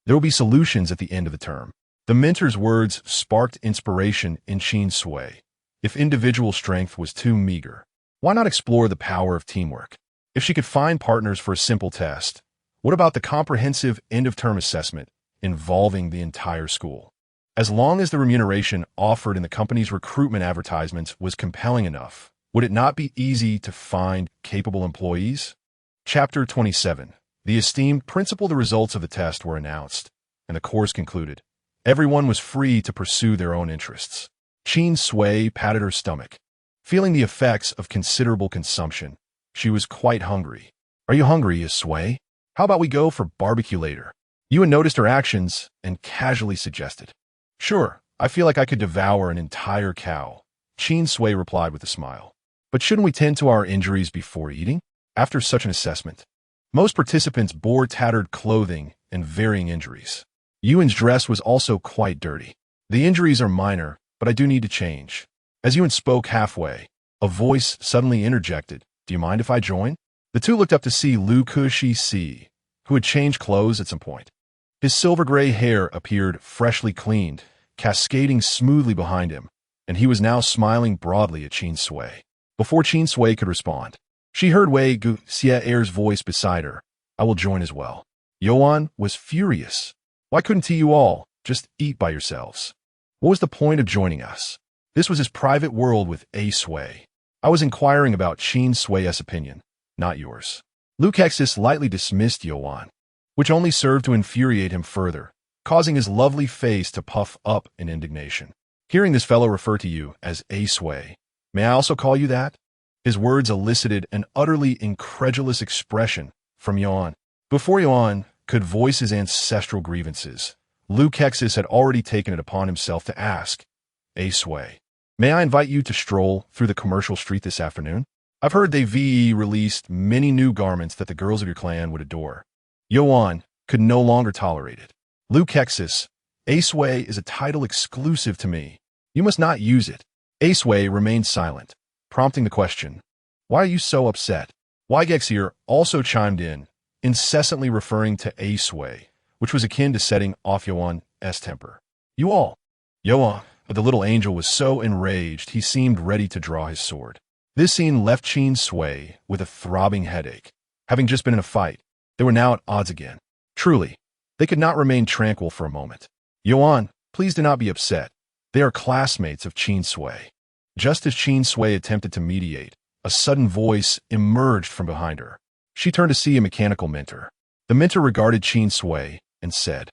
There will be solutions at the end of the term. The mentor's words sparked inspiration in Qin Sui. If individual strength was too meager, why not explore the power of teamwork? If she could find partners for a simple test, what about the comprehensive end-of-term assessment involving the entire school? As long as the remuneration offered in the company's recruitment advertisements was compelling enough, would it not be easy to find capable employees? Chapter 27. The esteemed principal. The results of the test were announced, and the course concluded. Everyone was free to pursue their own interests. Qin Sui patted her stomach. Feeling the effects of considerable consumption, she was quite hungry. Are you hungry, Sui? How about we go for barbecue later? Yuan noticed her actions and casually suggested. Sure, I feel like I could devour an entire cow. Qin Sui replied with a smile. But shouldn't we tend to our injuries before eating? After such an assessment, most participants bore tattered clothing and varying injuries. Yuan's dress was also quite dirty. The injuries are minor, but I do need to change. As Yuan spoke halfway, a voice suddenly interjected. Do you mind if I join? The two looked up to see Lu Kushi, who had changed clothes at some point. His silver-gray hair appeared freshly cleaned, cascading smoothly behind him, and he was now smiling broadly at Qin Sui. Before Qin Sui could respond, she heard Wei Guxia's voice beside her. I will join as well. Yuan was furious. Why couldn't you all just eat by yourselves? What was the point of joining us? This was his private world with Sui. I was inquiring about Qin Sui's opinion, not yours. Lu Kexis lightly dismissed Yuan, which only served to infuriate him further, causing his lovely face to puff up in indignation. Hearing this fellow refer to you as Sui, may I also call you that? His words elicited an utterly incredulous expression from Yuan. Before Yuan could voice his ancestral grievances, Lu Kexis had already taken it upon himself to ask, Sui, may I invite you to stroll through the commercial street this afternoon? I've heard they've released many new garments that the girls of your clan would adore. Yuan could no longer tolerate it. Lu Kexis, Sui is a title exclusive to me. You must not use it. Sui remained silent, prompting the question, why are you so upset? Wei Guxia also chimed in, incessantly referring to Sui, which was akin to setting off Yuan's temper. You all. Yuan, the little angel, was so enraged he seemed ready to draw his sword. This scene left Qin Sui with a throbbing headache. Having just been in a fight, they were now at odds again. Truly, they could not remain tranquil for a moment. Yuan, please do not be upset. They are classmates of Qin Sui. Just as Qin Sui attempted to mediate, a sudden voice emerged from behind her. She turned to see a mechanical mentor. The mentor regarded Qin Sui and said,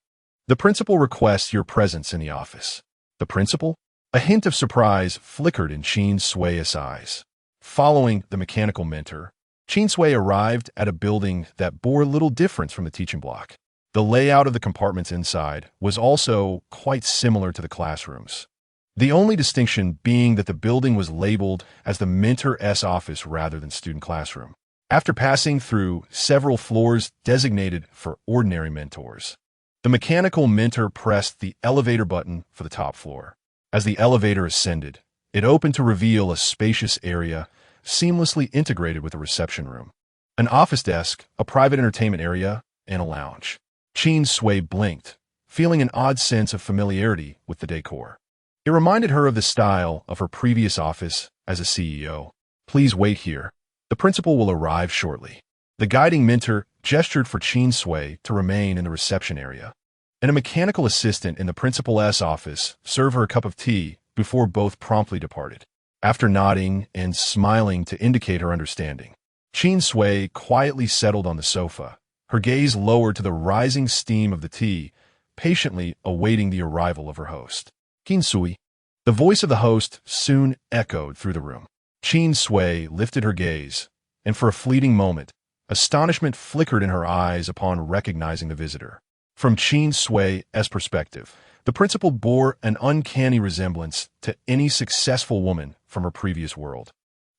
The principal requests your presence in the office. The principal? A hint of surprise flickered in Qin Sui's eyes. Following the mechanical mentor, Qin Sui arrived at a building that bore little difference from the teaching block. The layout of the compartments inside was also quite similar to the classrooms. The only distinction being that the building was labeled as the mentor's office rather than student classroom. After passing through several floors designated for ordinary mentors, the mechanical mentor pressed the elevator button for the top floor. As the elevator ascended, it opened to reveal a spacious area seamlessly integrated with a reception room, an office desk, a private entertainment area, and a lounge. Qin Sui blinked, feeling an odd sense of familiarity with the decor. It reminded her of the style of her previous office as a CEO. "Please wait here. The principal will arrive shortly." The guiding mentor gestured for Qin Sui to remain in the reception area, and a mechanical assistant in the principal's office served her a cup of tea before both promptly departed. After nodding and smiling to indicate her understanding, Qin Sui quietly settled on the sofa, her gaze lowered to the rising steam of the tea, patiently awaiting the arrival of her host. "Qin Sui." The voice of the host soon echoed through the room. Qin Sui lifted her gaze, and for a fleeting moment, astonishment flickered in her eyes upon recognizing the visitor. From Qin Sui's perspective, the principal bore an uncanny resemblance to any successful woman from her previous world,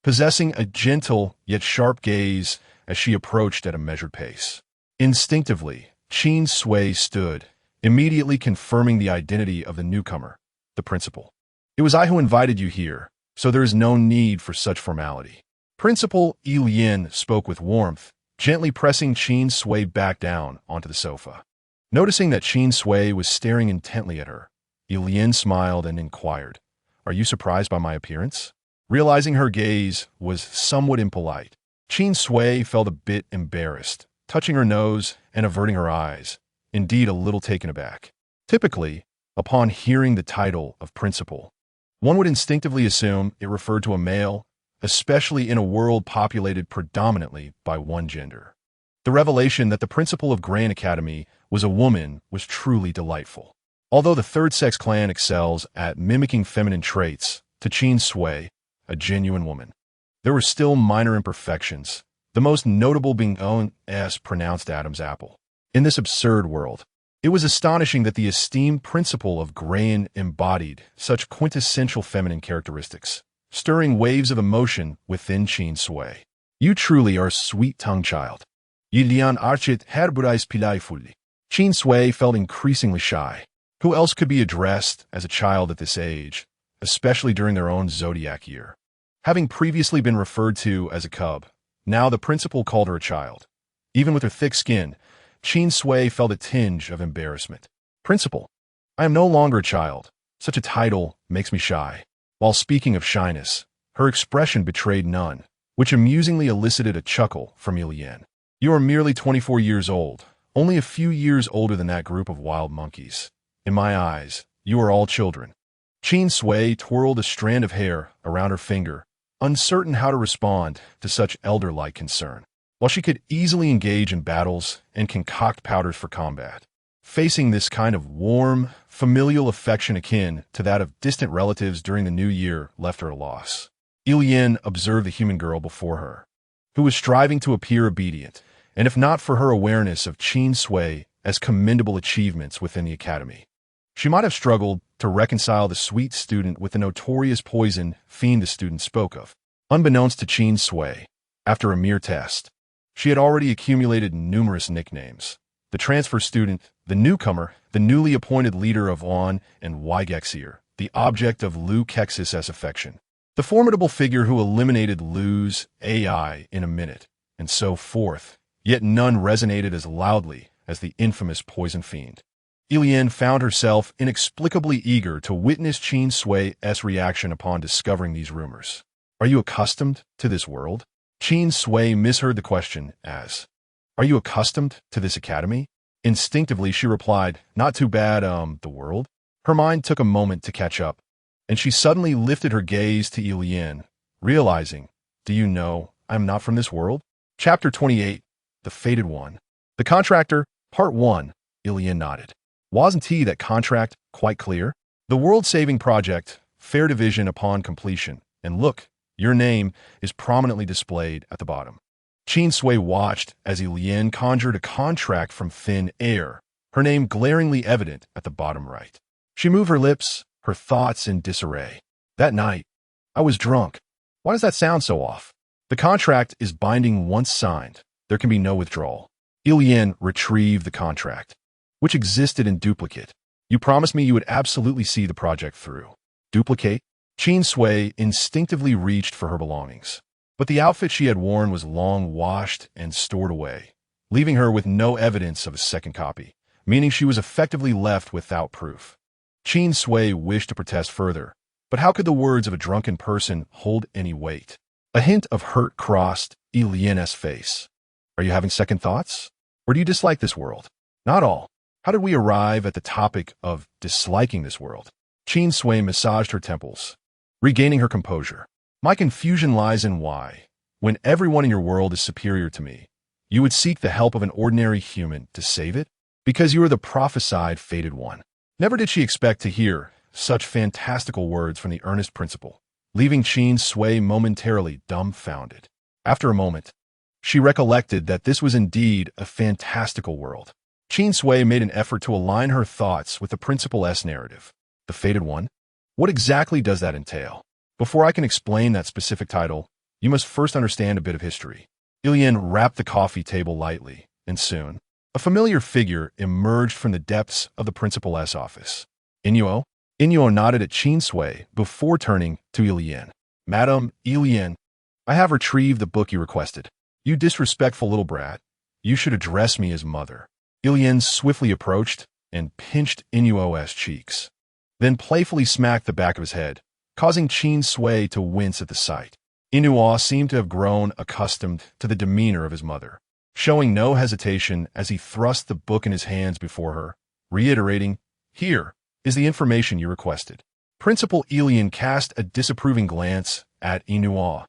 possessing a gentle yet sharp gaze as she approached at a measured pace. Instinctively, Qin Sui stood, immediately confirming the identity of the newcomer, the principal. "It was I who invited you here, so there is no need for such formality." Principal Lien spoke with warmth, gently pressing Qin Sui back down onto the sofa. Noticing that Qin Sui was staring intently at her, Lien smiled and inquired, "Are you surprised by my appearance?" Realizing her gaze was somewhat impolite, Qin Sui felt a bit embarrassed, touching her nose and averting her eyes, indeed a little taken aback. Typically, upon hearing the title of principal, one would instinctively assume it referred to a male, especially in a world populated predominantly by one gender. The revelation that the principal of Grand Academy was a woman was truly delightful. Although the third sex clan excels at mimicking feminine traits, to Qin Sui, a genuine woman, there were still minor imperfections, the most notable being Owen's pronounced Adam's apple. In this absurd world, it was astonishing that the esteemed principal of Grain embodied such quintessential feminine characteristics, stirring waves of emotion within Qin Sui. "You truly are a sweet-tongued child. Yilian archit herburais pilaifulli." Qin Sui felt increasingly shy. Who else could be addressed as a child at this age, especially during their own zodiac year? Having previously been referred to as a cub, now the principal called her a child. Even with her thick skin, Qin Sui felt a tinge of embarrassment. "Principal, I am no longer a child. Such a title makes me shy." While speaking of shyness, her expression betrayed none, which amusingly elicited a chuckle from Lien. "You are merely 24 years old, only a few years older than that group of wild monkeys. In my eyes, you are all children." Qin Sui twirled a strand of hair around her finger, uncertain how to respond to such elder-like concern. While she could easily engage in battles and concoct powders for combat, facing this kind of warm, familial affection akin to that of distant relatives during the new year left her a loss. Lien observed the human girl before her, who was striving to appear obedient, and if not for her awareness of Qin Sui as commendable achievements within the academy, she might have struggled to reconcile the sweet student with the notorious poison fiend the student spoke of. Unbeknownst to Qin Sui, after a mere test, she had already accumulated numerous nicknames. The transfer student, the newcomer, the newly appointed leader of On and Weigexier, the object of Liu Kexis's affection, the formidable figure who eliminated Liu's AI in a minute, and so forth, yet none resonated as loudly as the infamous poison fiend. Lien found herself inexplicably eager to witness Qin Sui's reaction upon discovering these rumors. "Are you accustomed to this world?" Qin Sui misheard the question as, "Are you accustomed to this academy?" Instinctively, she replied, "Not too bad, the world." Her mind took a moment to catch up, and she suddenly lifted her gaze to Lien, realizing, "Do you know, I am not from this world?" Chapter 28, The Fated One. The Contractor, Part 1, Lien nodded. Wasn't that contract quite clear? The world-saving project, fair division upon completion, and look, your name is prominently displayed at the bottom. Qin Sui watched as Lien conjured a contract from thin air, her name glaringly evident at the bottom right. She moved her lips, her thoughts in disarray. "That night, I was drunk." Why does that sound so off? The contract is binding once signed. There can be no withdrawal. Ilian retrieved the contract, which existed in duplicate. You promised me you would absolutely see the project through. Duplicate? Qin Sui instinctively reached for her belongings. But the outfit she had worn was long washed and stored away, leaving her with no evidence of a second copy, meaning she was effectively left without proof. Qin Sui wished to protest further, but how could the words of a drunken person hold any weight? A hint of hurt crossed Ilian's face. Are you having second thoughts? Or do you dislike this world? Not all. How did we arrive at the topic of disliking this world? Qin Sui massaged her temples, regaining her composure. My confusion lies in why, when everyone in your world is superior to me, you would seek the help of an ordinary human to save it? Because you are the prophesied fated one. Never did she expect to hear such fantastical words from the earnest principal, leaving Qin Sui momentarily dumbfounded. After a moment, she recollected that this was indeed a fantastical world. Qin Sui made an effort to align her thoughts with the principal's narrative. The fated one? What exactly does that entail? Before I can explain that specific title, you must first understand a bit of history. Ilian rapped the coffee table lightly, and soon, a familiar figure emerged from the depths of the principal's office. Inuo? Inuo nodded at Qin Sui before turning to Ilian. Madam Ilian, I have retrieved the book you requested. You disrespectful little brat. You should address me as mother. Ilian swiftly approached and pinched Inuo's cheeks, then playfully smacked the back of his head, causing Qin Sui to wince at the sight. Inuo seemed to have grown accustomed to the demeanor of his mother, showing no hesitation as he thrust the book in his hands before her, reiterating, "Here is the information you requested." Principal Ilian cast a disapproving glance at Inuo,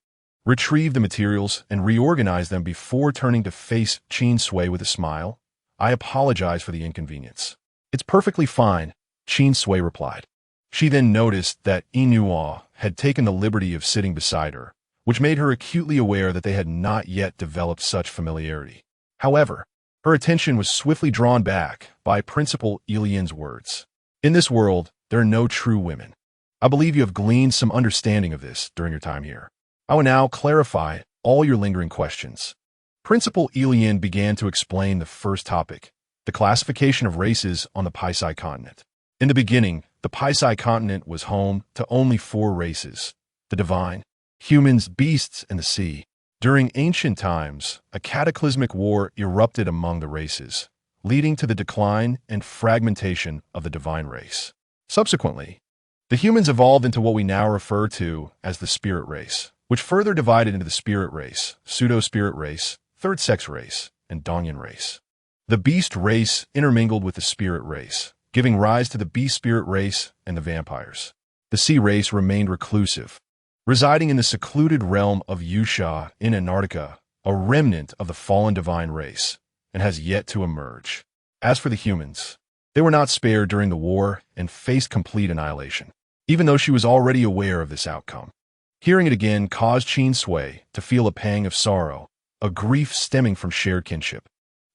retrieved the materials, and reorganized them before turning to face Qin Sui with a smile. "I apologize for the inconvenience." "It's perfectly fine," Qin Sui replied. She then noticed that Inuo had taken the liberty of sitting beside her, which made her acutely aware that they had not yet developed such familiarity. However, her attention was swiftly drawn back by Principal Ilian's words. "In this world, there are no true women. I believe you have gleaned some understanding of this during your time here. I will now clarify all your lingering questions." Principal Ilian began to explain the first topic, the classification of races on the Paisai continent. In the beginning, the Paisai continent was home to only 4 races: the divine, humans, beasts, and the sea. During ancient times, a cataclysmic war erupted among the races, leading to the decline and fragmentation of the divine race. Subsequently, the humans evolved into what we now refer to as the spirit race, which further divided into the spirit race, pseudo-spirit race, third sex race, and Dongyan race. The beast race intermingled with the spirit race, giving rise to the beast spirit race and the vampires. The sea race remained reclusive, residing in the secluded realm of Yusha in Antarctica, a remnant of the fallen divine race, and has yet to emerge. As for the humans, they were not spared during the war and faced complete annihilation, even though she was already aware of this outcome. Hearing it again caused Qin Sui to feel a pang of sorrow, a grief stemming from shared kinship.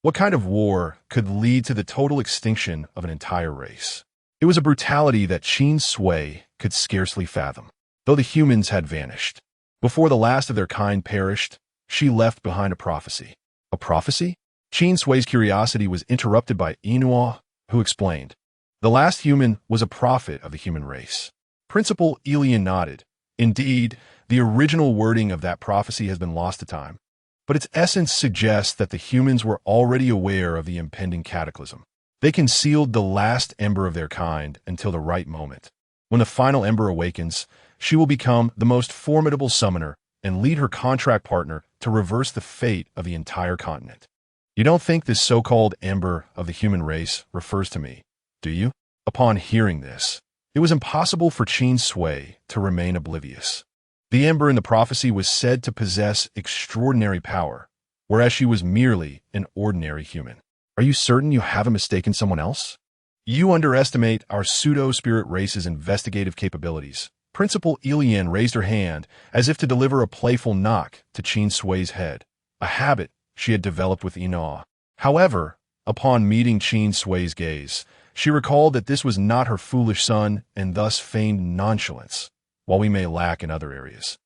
What kind of war could lead to the total extinction of an entire race? It was a brutality that Qin Sui could scarcely fathom. Though the humans had vanished, before the last of their kind perished, she left behind a prophecy. A prophecy? Qin Sui's curiosity was interrupted by Inuo, who explained. The last human was a prophet of the human race. Principal Ilian nodded. Indeed, the original wording of that prophecy has been lost to time, but its essence suggests that the humans were already aware of the impending cataclysm. They concealed the last ember of their kind until the right moment. When the final ember awakens, she will become the most formidable summoner and lead her contract partner to reverse the fate of the entire continent. You don't think this so-called ember of the human race refers to me, do you? Upon hearing this, it was impossible for Qin Sui to remain oblivious. The ember in the prophecy was said to possess extraordinary power, whereas she was merely an ordinary human. Are you certain you haven't mistaken someone else? You underestimate our pseudo-spirit race's investigative capabilities. Principal Ilian raised her hand as if to deliver a playful knock to Qin Sui's head, a habit she had developed with Inuo. However, upon meeting Qin Sui's gaze, she recalled that this was not her foolish son and thus feigned nonchalance, while we may lack in other areas.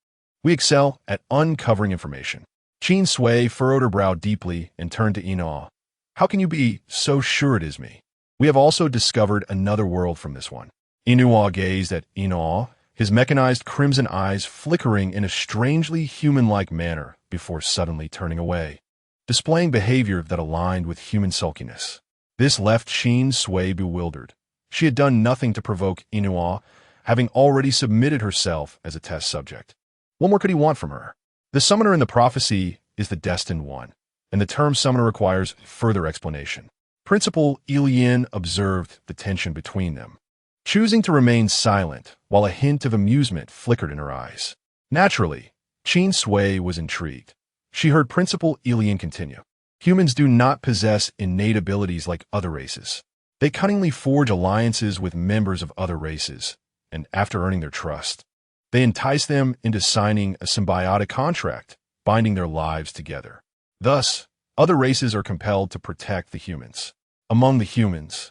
We excel at uncovering information. Qin Sui furrowed her brow deeply and turned to Ina. How can you be so sure it is me? We have also discovered another world from this one. Inua gazed at Ina, his mechanized crimson eyes flickering in a strangely human-like manner before suddenly turning away, displaying behavior that aligned with human sulkiness. This left Qin Sui bewildered. She had done nothing to provoke Inua, having already submitted herself as a test subject. What more could he want from her? The summoner in the prophecy is the destined one, and the term summoner requires further explanation. Principal Ilian observed the tension between them, choosing to remain silent while a hint of amusement flickered in her eyes. Naturally, Qin Sui was intrigued. She heard Principal Ilian continue. Humans do not possess innate abilities like other races. They cunningly forge alliances with members of other races, and after earning their trust, they entice them into signing a symbiotic contract, binding their lives together. Thus, other races are compelled to protect the humans. Among the humans,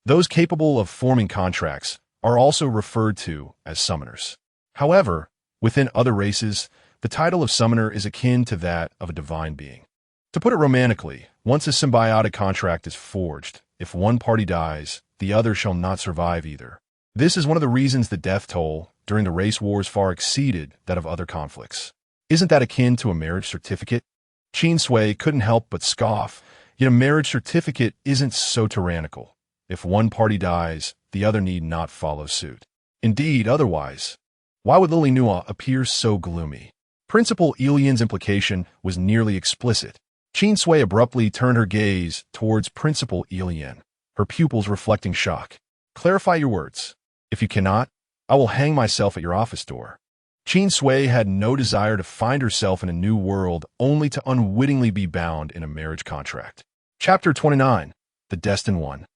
those capable of forming contracts are also referred to as summoners. However, within other races, the title of summoner is akin to that of a divine being. To put it romantically, once a symbiotic contract is forged, if one party dies, the other shall not survive either. This is one of the reasons the death toll during the race wars far exceeded that of other conflicts. Isn't that akin to a marriage certificate? Qin Sui couldn't help but scoff, yet a marriage certificate isn't so tyrannical. If one party dies, the other need not follow suit. Indeed, otherwise, why would Lily Nua appear so gloomy? Principal Ilian's implication was nearly explicit. Qin Sui abruptly turned her gaze towards Principal Ilian, her pupils reflecting shock. Clarify your words. If you cannot, I will hang myself at your office door. Qin Sui had no desire to find herself in a new world only to unwittingly be bound in a marriage contract. Chapter 29. The Destined One.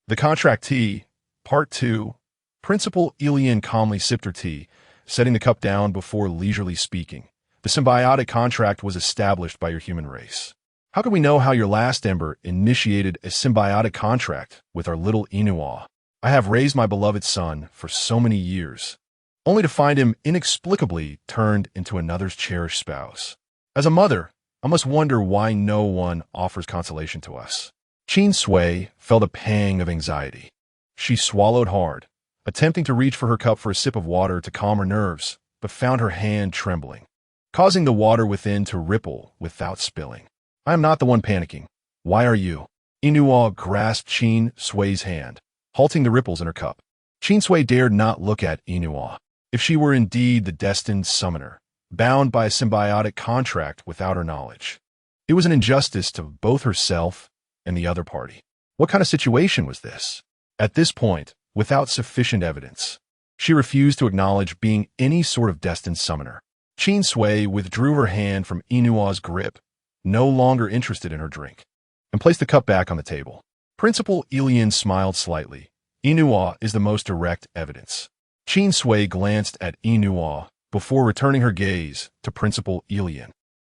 The Contractee, Part 2. Principal Ilian calmly sipped her tea, setting the cup down before leisurely speaking. The symbiotic contract was established by your human race. How can we know how your last ember initiated a symbiotic contract with our little Inua? I have raised my beloved son for so many years, only to find him inexplicably turned into another's cherished spouse. As a mother, I must wonder why no one offers consolation to us. Qin Sui felt a pang of anxiety. She swallowed hard, attempting to reach for her cup for a sip of water to calm her nerves, but found her hand trembling, causing the water within to ripple without spilling. I am not the one panicking. Why are you? Inua grasped Qin Sui's hand, halting the ripples in her cup. Qin Sui dared not look at Inua. If she were indeed the destined summoner, bound by a symbiotic contract without her knowledge, it was an injustice to both herself and the other party. What kind of situation was this? At this point, without sufficient evidence, she refused to acknowledge being any sort of destined summoner. Qin Sui withdrew her hand from Inua's grip, no longer interested in her drink, and placed the cup back on the table. Principal Ilian smiled slightly. Inua is the most direct evidence. Qin Sui glanced at Inua before returning her gaze to Principal Ilian,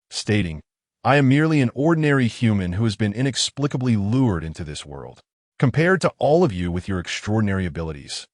stating, I am merely an ordinary human who has been inexplicably lured into this world. Compared to all of you with your extraordinary abilities,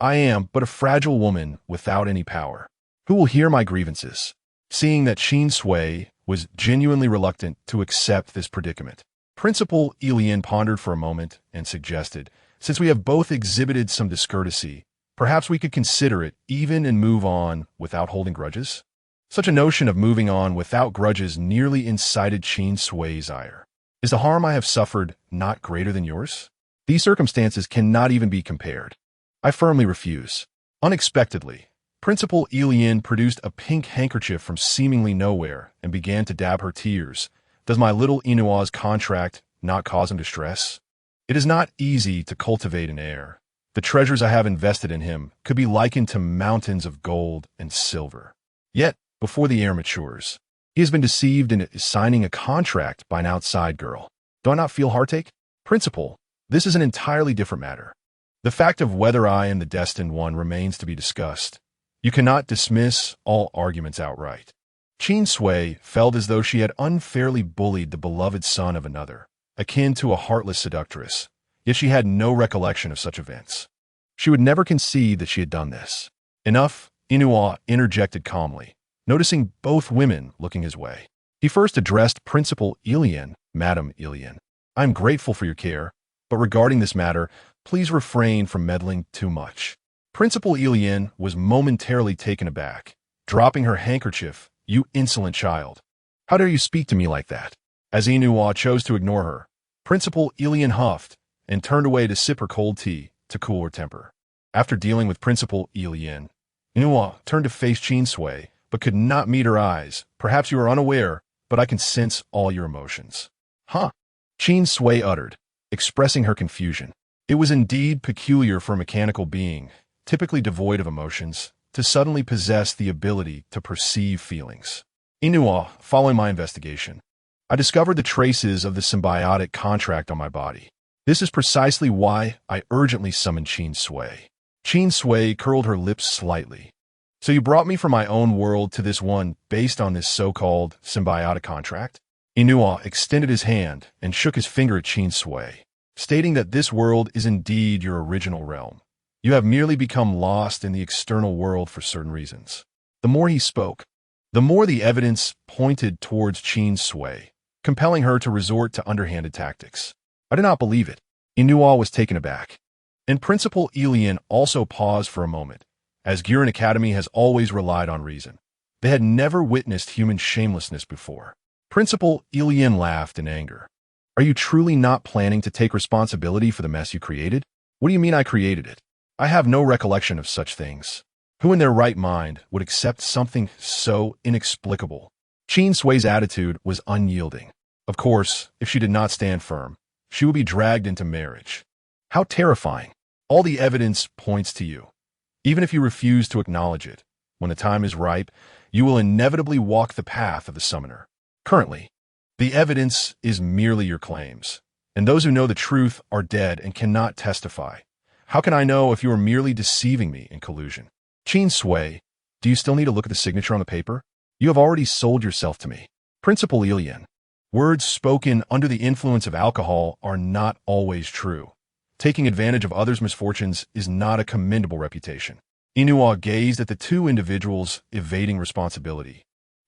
I am but a fragile woman without any power. Who will hear my grievances? Seeing that Qin Sui was genuinely reluctant to accept this predicament, Principal Ilian pondered for a moment and suggested, since we have both exhibited some discourtesy, perhaps we could consider it even and move on without holding grudges? Such a notion of moving on without grudges nearly incited Qin Sui's ire. Is the harm I have suffered not greater than yours? These circumstances cannot even be compared. I firmly refuse. Unexpectedly, Principal Ilian produced a pink handkerchief from seemingly nowhere and began to dab her tears. Does my little Inua's contract not cause him distress? It is not easy to cultivate an heir. The treasures I have invested in him could be likened to mountains of gold and silver. Yet, before the heir matures, he has been deceived into signing a contract by an outside girl. Do I not feel heartache? Principal, this is an entirely different matter. The fact of whether I am the destined one remains to be discussed. You cannot dismiss all arguments outright. Qin Sui felt as though she had unfairly bullied the beloved son of another, akin to a heartless seductress, yet she had no recollection of such events. She would never concede that she had done this. Enough, Inua interjected calmly. noticing both women looking his way. He first addressed Principal Ilian, Madam Ilian. I am grateful for your care, but regarding this matter, please refrain from meddling too much. Principal Ilian was momentarily taken aback, dropping her handkerchief. You insolent child. How dare you speak to me like that? As Inua chose to ignore her, Principal Ilian huffed and turned away to sip her cold tea to cool her temper. After dealing with Principal Ilian, Inua turned to face Qin Sui, but could not meet her eyes. Perhaps you are unaware, but I can sense all your emotions. Huh? Qin Sui uttered, expressing her confusion. It was indeed peculiar for a mechanical being, typically devoid of emotions, to suddenly possess the ability to perceive feelings. Inua, following my investigation, I discovered the traces of the symbiotic contract on my body. This is precisely why I urgently summoned Qin Sui. Qin Sui curled her lips slightly. So you brought me from my own world to this one based on this so-called symbiotic contract? Inua extended his hand and shook his finger at Qin Sui, stating that this world is indeed your original realm. You have merely become lost in the external world for certain reasons. The more he spoke, the more the evidence pointed towards Qin Sui, compelling her to resort to underhanded tactics. I did not believe it. Inua was taken aback. And Principal Ilian also paused for a moment, as Gurin Academy has always relied on reason. They had never witnessed human shamelessness before. Principal Ilian laughed in anger. Are you truly not planning to take responsibility for the mess you created? What do you mean I created it? I have no recollection of such things. Who in their right mind would accept something so inexplicable? Qin Sui's attitude was unyielding. Of course, if she did not stand firm, she would be dragged into marriage. How terrifying. All the evidence points to you. Even if you refuse to acknowledge it, when the time is ripe, you will inevitably walk the path of the summoner. Currently, the evidence is merely your claims, and those who know the truth are dead and cannot testify. How can I know if you are merely deceiving me in collusion? Qin Sui, do you still need to look at the signature on the paper? You have already sold yourself to me. Principal Ilian, words spoken under the influence of alcohol are not always true. Taking advantage of others' misfortunes is not a commendable reputation. Inua gazed at the two individuals evading responsibility,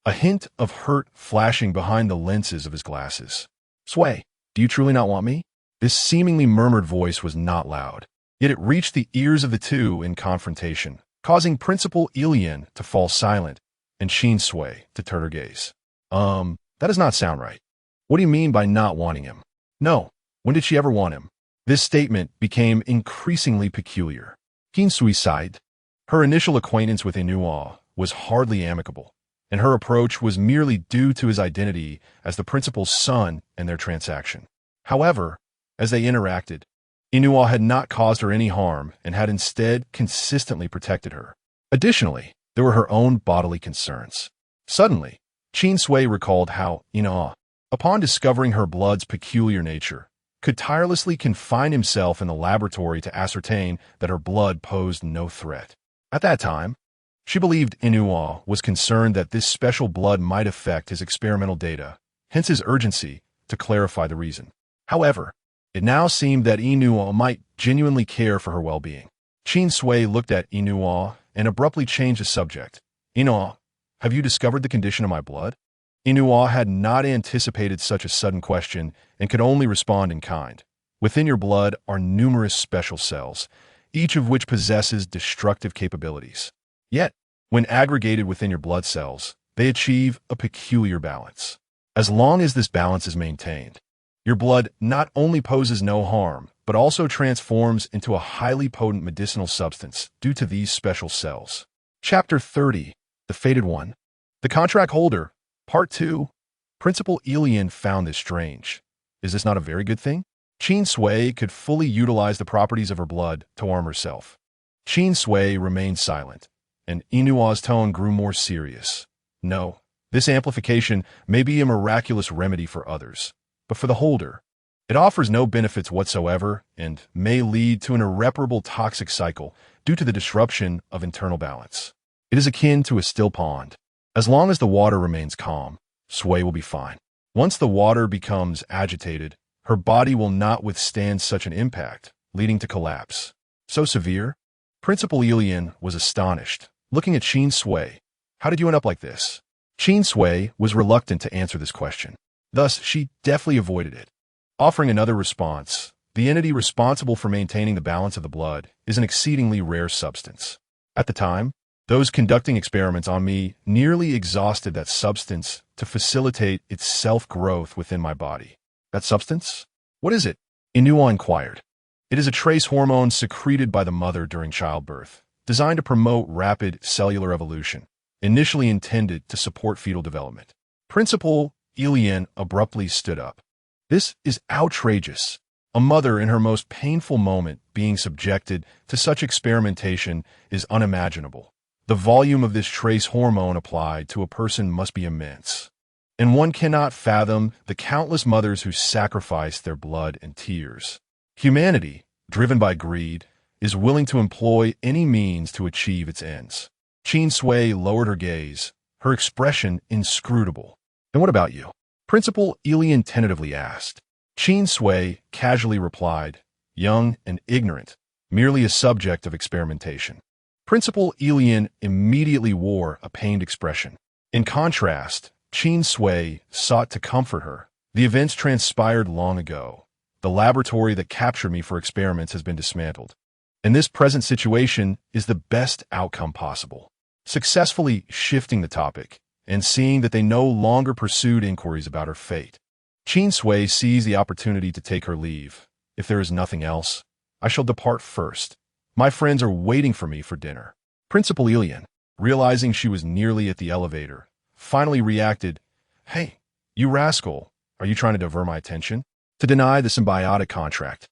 a hint of hurt flashing behind the lenses of his glasses. Sui, do you truly not want me? This seemingly murmured voice was not loud. Yet it reached the ears of the two in confrontation, causing Principal Ilian to fall silent and Qin Sui to turn her gaze. That does not sound right. What do you mean by not wanting him? No. When did she ever want him? This statement became increasingly peculiar. Qin Sui sighed. Her initial acquaintance with Inua was hardly amicable, and her approach was merely due to his identity as the principal's son and their transaction. However, as they interacted, Inua had not caused her any harm and had instead consistently protected her. Additionally, there were her own bodily concerns. Suddenly, Qin Sui recalled how Inua, upon discovering her blood's peculiar nature, could tirelessly confine himself in the laboratory to ascertain that her blood posed no threat. At that time, she believed Inua was concerned that this special blood might affect his experimental data, hence his urgency to clarify the reason. However, it now seemed that Inua might genuinely care for her well-being. Qin Sui looked at Inua and abruptly changed the subject. Inua, have you discovered the condition of my blood? Inua had not anticipated such a sudden question and could only respond in kind. Within your blood are numerous special cells, each of which possesses destructive capabilities. Yet, when aggregated within your blood cells, they achieve a peculiar balance. As long as this balance is maintained, your blood not only poses no harm, but also transforms into a highly potent medicinal substance due to these special cells. Chapter 30, The Fated One. The Contract Holder, Part 2. Principal Ilian found this strange. Is this not a very good thing? Qin Sui could fully utilize the properties of her blood to arm herself. Qin Sui remained silent, and Inua's tone grew more serious. No, this amplification may be a miraculous remedy for others, but for the holder, it offers no benefits whatsoever and may lead to an irreparable toxic cycle due to the disruption of internal balance. It is akin to a still pond. As long as the water remains calm, Sui will be fine. Once the water becomes agitated, her body will not withstand such an impact, leading to collapse. So severe? Principal Ilian was astonished, looking at Qin Sui. How did you end up like this? Qin Sui was reluctant to answer this question. Thus, she deftly avoided it. Offering another response, the entity responsible for maintaining the balance of the blood is an exceedingly rare substance. At the time, those conducting experiments on me nearly exhausted that substance to facilitate its self-growth within my body. That substance? What is it? Inua inquired. It is a trace hormone secreted by the mother during childbirth, designed to promote rapid cellular evolution, initially intended to support fetal development. Principal Elian abruptly stood up. This is outrageous. A mother in her most painful moment being subjected to such experimentation is unimaginable. The volume of this trace hormone applied to a person must be immense, and one cannot fathom the countless mothers who sacrifice their blood and tears. Humanity, driven by greed, is willing to employ any means to achieve its ends. Qin Sui lowered her gaze, her expression inscrutable. And what about you? Principal Elian tentatively asked. Qin Sui casually replied, young and ignorant, merely a subject of experimentation. Principal Elian immediately wore a pained expression. In contrast, Qin Sui sought to comfort her. The events transpired long ago. The laboratory that captured me for experiments has been dismantled, and this present situation is the best outcome possible. Successfully shifting the topic and seeing that they no longer pursued inquiries about her fate, Qin Sui seized the opportunity to take her leave. If there is nothing else, I shall depart first. My friends are waiting for me for dinner. Principal Elian, realizing she was nearly at the elevator, finally reacted, Hey, you rascal, are you trying to divert my attention? To deny the symbiotic contract.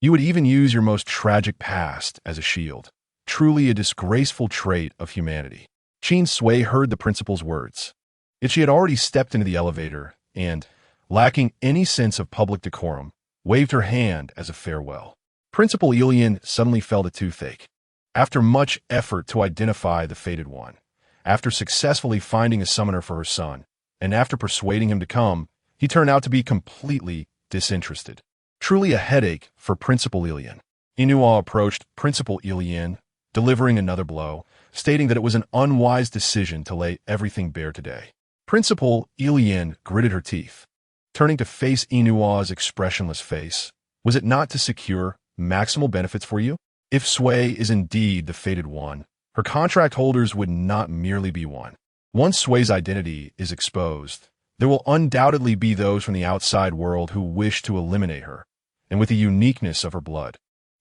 You would even use your most tragic past as a shield. Truly a disgraceful trait of humanity. Qin Sui heard the principal's words. Yet she had already stepped into the elevator and, lacking any sense of public decorum, waved her hand as a farewell. Principal Elian suddenly felt a toothache. After much effort to identify the fated one, after successfully finding a summoner for her son, and after persuading him to come, he turned out to be completely disinterested. Truly a headache for Principal Elian. Inua approached Principal Elian, delivering another blow, stating that it was an unwise decision to lay everything bare today. Principal Elian gritted her teeth. Turning to face Inua's expressionless face, was it not to secure maximal benefits for you? If Sui is indeed the fated one, her contract holders would not merely be one. Once Sui's identity is exposed, there will undoubtedly be those from the outside world who wish to eliminate her, and with the uniqueness of her blood.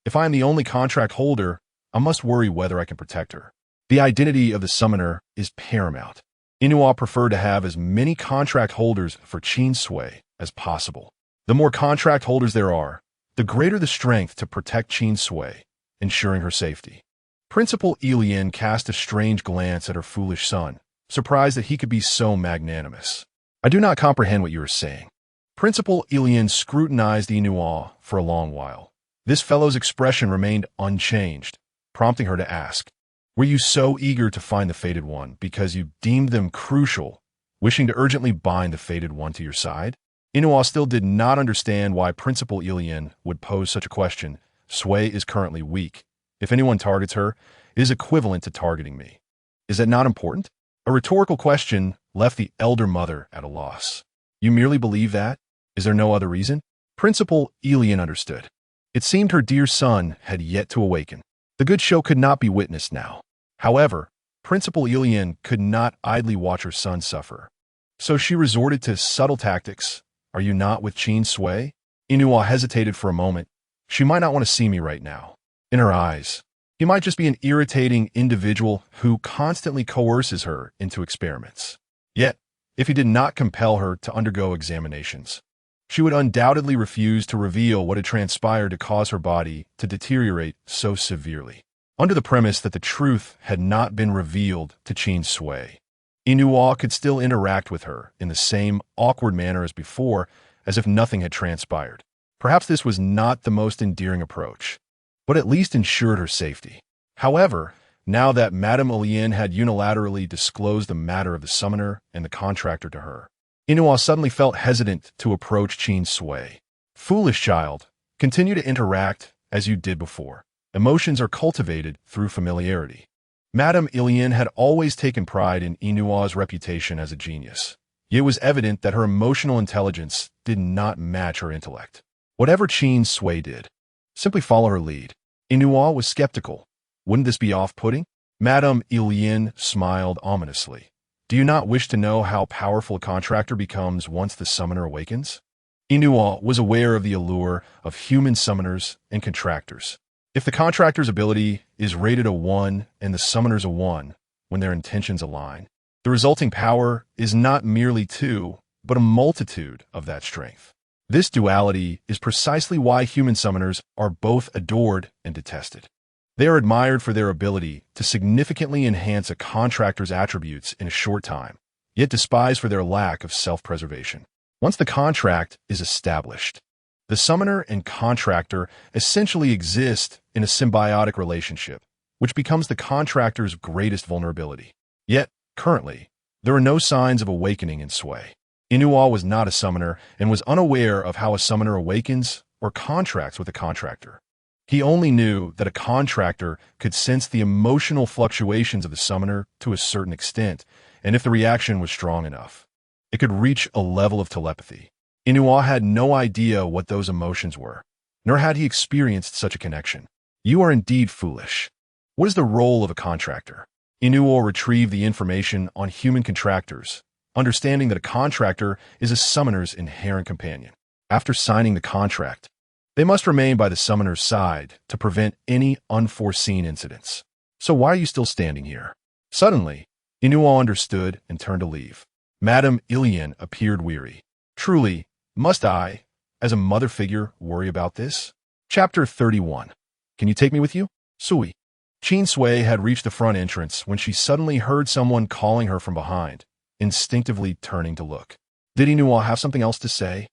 If I am the only contract holder, I must worry whether I can protect her. The identity of the summoner is paramount. Inua preferred to have as many contract holders for Qin Sui as possible. The more contract holders there are, the greater the strength to protect Qin Sui, ensuring her safety. Principal Elian cast a strange glance at her foolish son, surprised that he could be so magnanimous. I do not comprehend what you are saying. Principal Elian scrutinized Inua for a long while. This fellow's expression remained unchanged, prompting her to ask, Were you so eager to find the fated one because you deemed them crucial, wishing to urgently bind the fated one to your side? Inua still did not understand why Principal Elian would pose such a question. Sui is currently weak. If anyone targets her, it is equivalent to targeting me. Is that not important? A rhetorical question left the elder mother at a loss. You merely believe that? Is there no other reason? Principal Elian understood. It seemed her dear son had yet to awaken. The good show could not be witnessed now. However, Principal Elian could not idly watch her son suffer. So she resorted to subtle tactics. Are you not with Qin Sui? Inua hesitated for a moment. She might not want to see me right now. In her eyes, he might just be an irritating individual who constantly coerces her into experiments. Yet, if he did not compel her to undergo examinations, she would undoubtedly refuse to reveal what had transpired to cause her body to deteriorate so severely. Under the premise that the truth had not been revealed to Qin Sui, Inua could still interact with her in the same awkward manner as before, as if nothing had transpired. Perhaps this was not the most endearing approach, but at least ensured her safety. However, now that Madame Elian had unilaterally disclosed the matter of the summoner and the contractor to her, Inua suddenly felt hesitant to approach Qin Sui. Foolish child, continue to interact as you did before. Emotions are cultivated through familiarity. Madame Ilian had always taken pride in Inua's reputation as a genius. Yet it was evident that her emotional intelligence did not match her intellect. Whatever Qin Sui did, simply follow her lead. Inua was skeptical. Wouldn't this be off-putting? Madame Ilian smiled ominously. Do you not wish to know how powerful a contractor becomes once the summoner awakens? Inua was aware of the allure of human summoners and contractors. If the contractor's ability is rated a 1 and the summoner's a 1 when their intentions align, the resulting power is not merely 2, but a multitude of that strength. This duality is precisely why human summoners are both adored and detested. They are admired for their ability to significantly enhance a contractor's attributes in a short time, yet despised for their lack of self-preservation. Once the contract is established, the summoner and contractor essentially exist in a symbiotic relationship, which becomes the contractor's greatest vulnerability. Yet, currently, there are no signs of awakening in Sui. Inua was not a summoner and was unaware of how a summoner awakens or contracts with a contractor. He only knew that a contractor could sense the emotional fluctuations of the summoner to a certain extent, and if the reaction was strong enough, it could reach a level of telepathy. Inua had no idea what those emotions were, nor had he experienced such a connection. You are indeed foolish. What is the role of a contractor? Inua retrieved the information on human contractors, understanding that a contractor is a summoner's inherent companion. After signing the contract, they must remain by the summoner's side to prevent any unforeseen incidents. So why are you still standing here? Suddenly, Inua understood and turned to leave. Madame Ilian appeared weary. Truly, must I, as a mother figure, worry about this? Chapter 31. Can you take me with you? Sui. Qin Sui had reached the front entrance when she suddenly heard someone calling her from behind, instinctively turning to look. Did Inua have something else to say?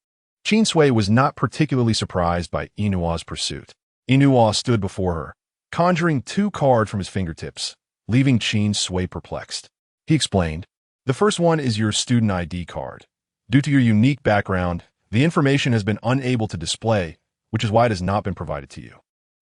Qin Sui was not particularly surprised by Inua's pursuit. Inua stood before her, conjuring 2 cards from his fingertips, leaving Qin Sui perplexed. He explained, "The first one is your student ID card. Due to your unique background, the information has been unable to display, which is why it has not been provided to you."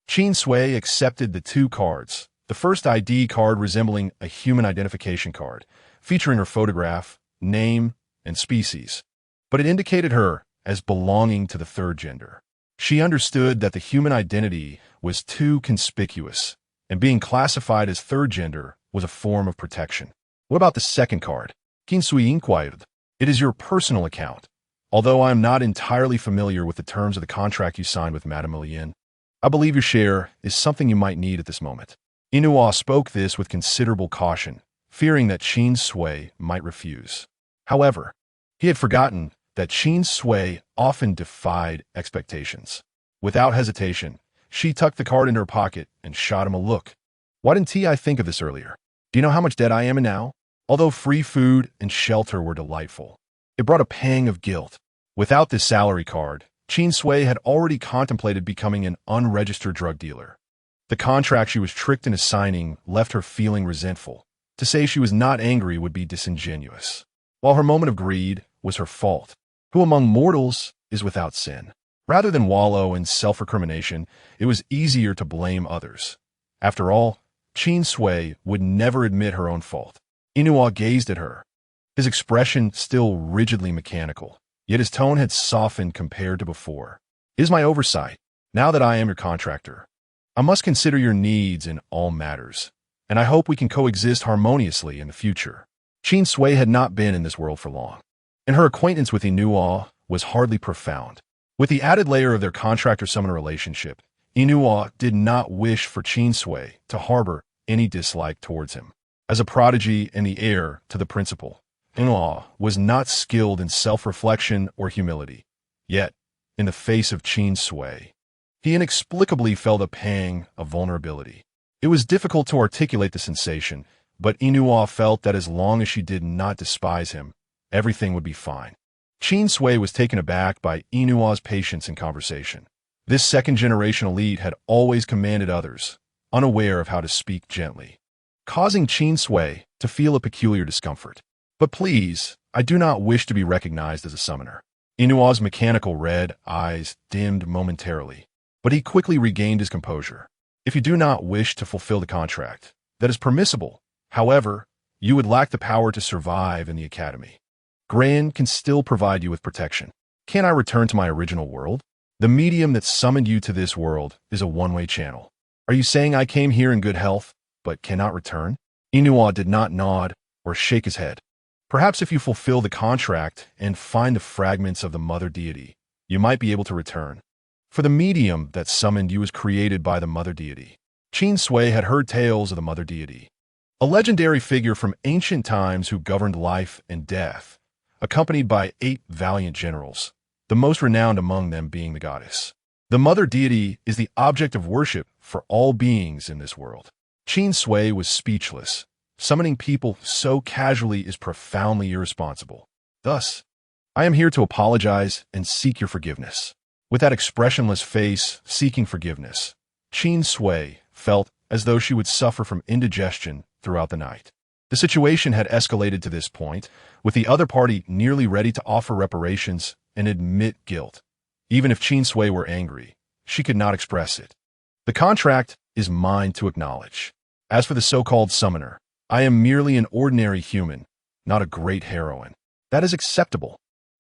Qin Sui accepted the 2 cards, the first ID card resembling a human identification card, featuring her photograph, name, and species, but it indicated her as belonging to the third gender. She understood that the human identity was too conspicuous, and being classified as third gender was a form of protection. What about the second card? Qin Sui inquired. It is your personal account. Although I am not entirely familiar with the terms of the contract you signed with Madame Ilian, I believe your share is something you might need at this moment. Inua spoke this with considerable caution, fearing that Qin Sui might refuse. However, he had forgotten that Qin Sui often defied expectations. Without hesitation, she tucked the card in her pocket and shot him a look. Why didn't I think of this earlier? Do you know how much debt I am in now? Although free food and shelter were delightful, it brought a pang of guilt. Without this salary card, Qin Sui had already contemplated becoming an unregistered drug dealer. The contract she was tricked into signing left her feeling resentful. To say she was not angry would be disingenuous. While her moment of greed was her fault, who among mortals is without sin? Rather than wallow in self-recrimination, it was easier to blame others. After all, Qin Sui would never admit her own fault. Inua gazed at her, his expression still rigidly mechanical, yet his tone had softened compared to before. It is my oversight. Now that I am your contractor, I must consider your needs in all matters, and I hope we can coexist harmoniously in the future. Qin Sui had not been in this world for long, and her acquaintance with Inua was hardly profound. With the added layer of their contractor-summoner relationship, Inua did not wish for Qin Sui to harbor any dislike towards him. As a prodigy and the heir to the principal, Inua was not skilled in self-reflection or humility. Yet, in the face of Qin Sui, he inexplicably felt a pang of vulnerability. It was difficult to articulate the sensation, but Inua felt that as long as she did not despise him, everything would be fine. Qin Sui was taken aback by Inua's patience and conversation. This second-generation elite had always commanded others, unaware of how to speak gently, causing Qin Sui to feel a peculiar discomfort. But please, I do not wish to be recognized as a summoner. Inua's mechanical red eyes dimmed momentarily, but he quickly regained his composure. If you do not wish to fulfill the contract, That is permissible. However, you would lack the power to survive in the academy. Gran can still provide you with protection. Can I return to my original world? The medium that summoned you to this world is a one-way channel. Are you saying I came here in good health, but cannot return? Inua did not nod or shake his head. Perhaps if you fulfill the contract and find the fragments of the mother deity, you might be able to return. For the medium that summoned you was created by the mother deity. Qin Sui had heard tales of the mother deity, a legendary figure from ancient times who governed life and death, accompanied by 8 valiant generals, the most renowned among them being the goddess. The mother deity is the object of worship for all beings in this world. Qin Sui was speechless. Summoning people so casually is profoundly irresponsible. Thus, I am here to apologize and seek your forgiveness. With that expressionless face seeking forgiveness, Qin Sui felt as though she would suffer from indigestion throughout the night. The situation had escalated to this point, with the other party nearly ready to offer reparations and admit guilt. Even if Qin Sui were angry, she could not express it. The contract is mine to acknowledge. As for the so-called summoner, I am merely an ordinary human, not a great heroine. That is acceptable.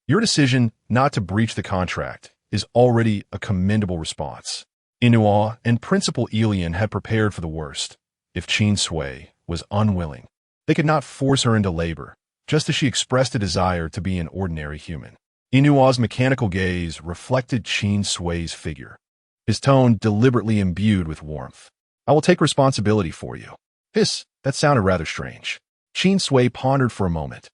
Your decision not to breach the contract is already a commendable response. Inua and Principal Elian had prepared for the worst. If Qin Sui was unwilling, they could not force her into labor, just as she expressed a desire to be an ordinary human. Inua's mechanical gaze reflected Qin Sui's figure, his tone deliberately imbued with warmth. I will take responsibility for you. That sounded rather strange. Qin Sui pondered for a moment,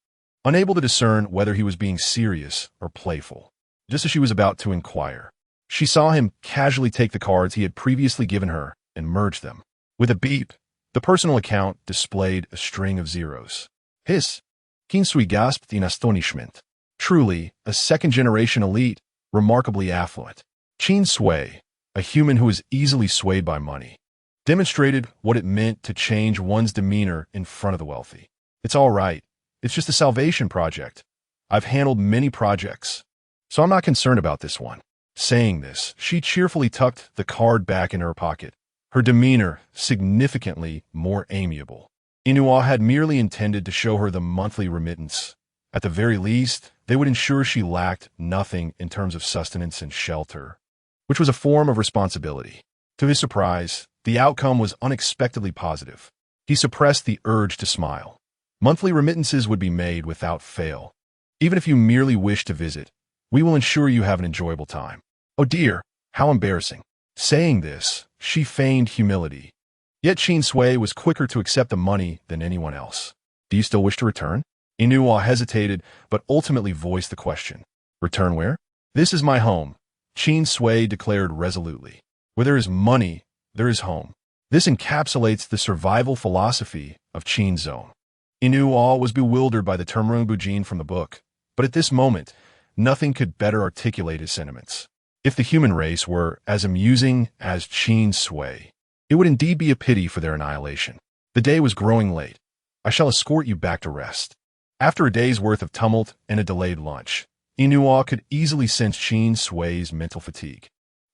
unable to discern whether he was being serious or playful. Just as she was about to inquire, she saw him casually take the cards he had previously given her and merge them. With a beep, the personal account displayed a string of zeros. Qin Sui gasped in astonishment. Truly, a second-generation elite, remarkably affluent. Qin Sui, a human who is easily swayed by money, demonstrated what it meant to change one's demeanor in front of the wealthy. It's all right. It's just a salvation project. I've handled many projects, so I'm not concerned about this one. Saying this, she cheerfully tucked the card back in her pocket, her demeanor significantly more amiable. Inua had merely intended to show her the monthly remittance. At the very least, they would ensure she lacked nothing in terms of sustenance and shelter, which was a form of responsibility. To his surprise, the outcome was unexpectedly positive. He suppressed the urge to smile. Monthly remittances would be made without fail. Even if you merely wish to visit, we will ensure you have an enjoyable time. Oh dear, how embarrassing. Saying this, she feigned humility. Yet Qin Sui was quicker to accept the money than anyone else. Do you still wish to return? Inua hesitated, but ultimately voiced the question. Return where? This is my home, Qin Sui declared resolutely. Where there is money, there is home. This encapsulates the survival philosophy of Qin Zone. Inua was bewildered by the Termerung Bujin from the book, but at this moment, nothing could better articulate his sentiments. If the human race were as amusing as Qin Sui, it would indeed be a pity for their annihilation. The day was growing late. I shall escort you back to rest. After a day's worth of tumult and a delayed lunch, Inua could easily sense Qin Sui's mental fatigue.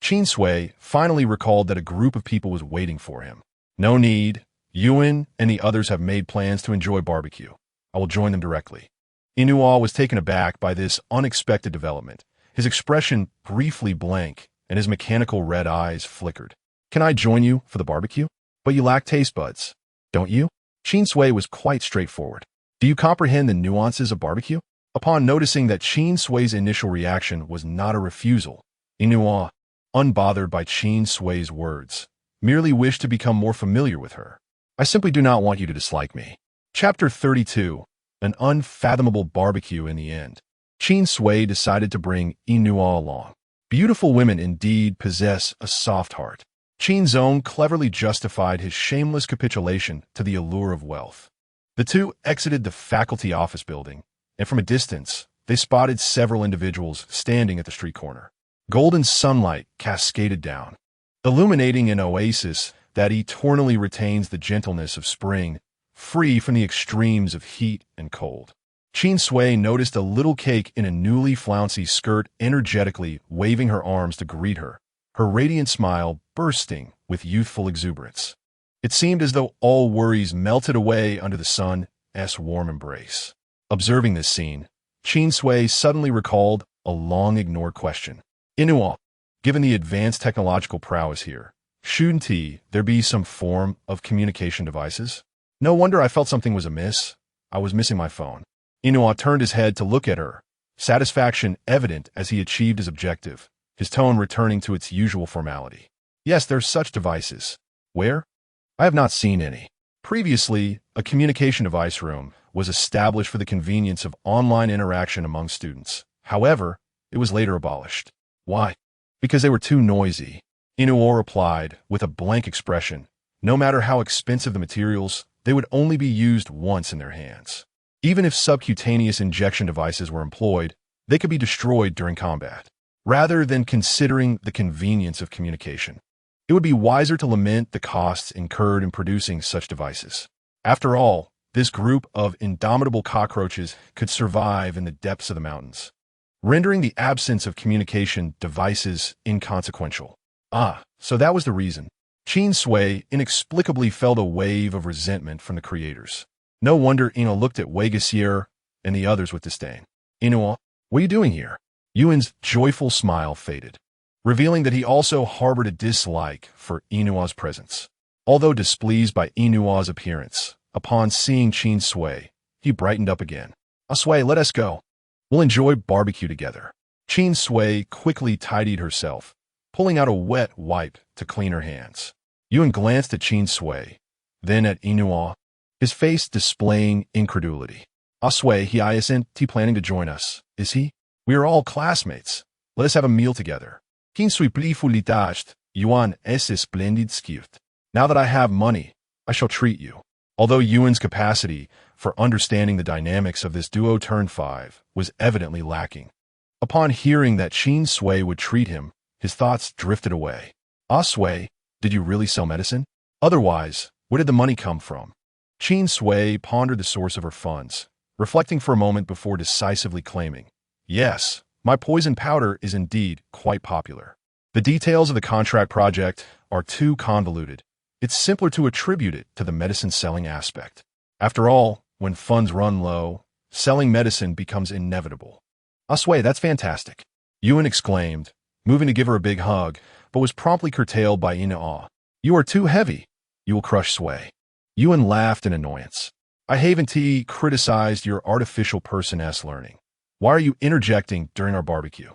Qin Sui finally recalled that a group of people was waiting for him. No need. Yuan and the others have made plans to enjoy barbecue. I will join them directly. Inua was taken aback by this unexpected development. His expression briefly blank, and his mechanical red eyes flickered. Can I join you for the barbecue? But you lack taste buds, don't you? Qin Sui was quite straightforward. Do you comprehend the nuances of barbecue? Upon noticing that Qin Sui's initial reaction was not a refusal, Inua, unbothered by Qin Sui's words, merely wished to become more familiar with her. I simply do not want you to dislike me. Chapter 32. An unfathomable barbecue in the end. Qin Sui decided to bring Inua along. Beautiful women indeed possess a soft heart. Qin Zong cleverly justified his shameless capitulation to the allure of wealth. The two exited the faculty office building, and from a distance, they spotted several individuals standing at the street corner. Golden sunlight cascaded down, illuminating an oasis that eternally retains the gentleness of spring, free from the extremes of heat and cold. Qin Sui noticed a little cake in a newly flouncy skirt energetically waving her arms to greet her, her radiant smile bursting with youthful exuberance. It seemed as though all worries melted away under the sun's warm embrace. Observing this scene, Qin Sui suddenly recalled a long-ignored question. Inua, given the advanced technological prowess here, shouldn't there be some form of communication devices? No wonder I felt something was amiss. I was missing my phone. Inua turned his head to look at her, satisfaction evident as he achieved his objective, his tone returning to its usual formality. Yes, there's such devices. Where? I have not seen any. Previously, a communication device room was established for the convenience of online interaction among students. However, it was later abolished. Why? Because they were too noisy. Inuo replied, with a blank expression. No matter how expensive the materials, they would only be used once in their hands. Even if subcutaneous injection devices were employed, they could be destroyed during combat. Rather than considering the convenience of communication, it would be wiser to lament the costs incurred in producing such devices. After all, this group of indomitable cockroaches could survive in the depths of the mountains, rendering the absence of communication devices inconsequential. So that was the reason. Qin Sui inexplicably felt a wave of resentment from the creators. No wonder Ina looked at Wei Gessier and the others with disdain. Inua, what are you doing here? Yuan's joyful smile faded, revealing that he also harbored a dislike for Inua's presence. Although displeased by Inua's appearance, upon seeing Qin Sui, he brightened up again. Sui, let us go. We'll enjoy barbecue together. Qin Sui quickly tidied herself, pulling out a wet wipe to clean her hands. Yuan glanced at Qin Sui, then at Inua, his face displaying incredulity. Sui, he isn't planning to join us, is he? We are all classmates. Let us have a meal together. Qin Sui playfully dashed, Yuan es splendid skirt. Now that I have money, I shall treat you. Although Yuan's capacity for understanding the dynamics of this duo turn 5 was evidently lacking. Upon hearing that Qin Sui would treat him, his thoughts drifted away. Sui, did you really sell medicine? Otherwise, where did the money come from? Qin Sui pondered the source of her funds, reflecting for a moment before decisively claiming, yes, my poison powder is indeed quite popular. The details of the contract project are too convoluted. It's simpler to attribute it to the medicine-selling aspect. After all, when funds run low, selling medicine becomes inevitable. Sui, that's fantastic. Yuan exclaimed, moving to give her a big hug, but was promptly curtailed by Inua. You are too heavy. You will crush Sui. Yuan laughed in annoyance. I haven't criticized your artificial person-s learning. Why are you interjecting during our barbecue?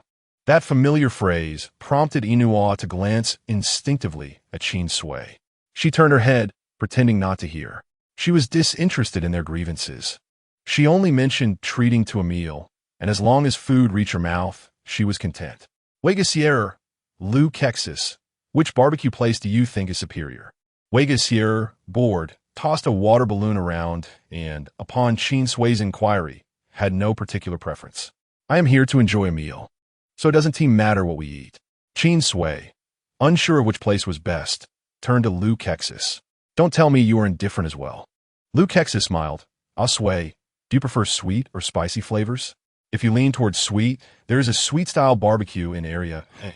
That familiar phrase prompted Inua to glance instinctively at Qin Sui. She turned her head, pretending not to hear. She was disinterested in their grievances. She only mentioned treating to a meal, and as long as food reached her mouth, she was content. Wei Gessier, Lu Kexis, which barbecue place do you think is superior? Wei Gessier, bored, tossed a water balloon around and, upon Qin Sui's inquiry, had no particular preference. I am here to enjoy a meal, so it doesn't matter what we eat. Qin Sui, unsure of which place was best, turned to Lu Kexis. Don't tell me you are indifferent as well. Lu Kexis smiled. Sui, do you prefer sweet or spicy flavors? If you lean towards sweet, there is a sweet-style barbecue in Area A.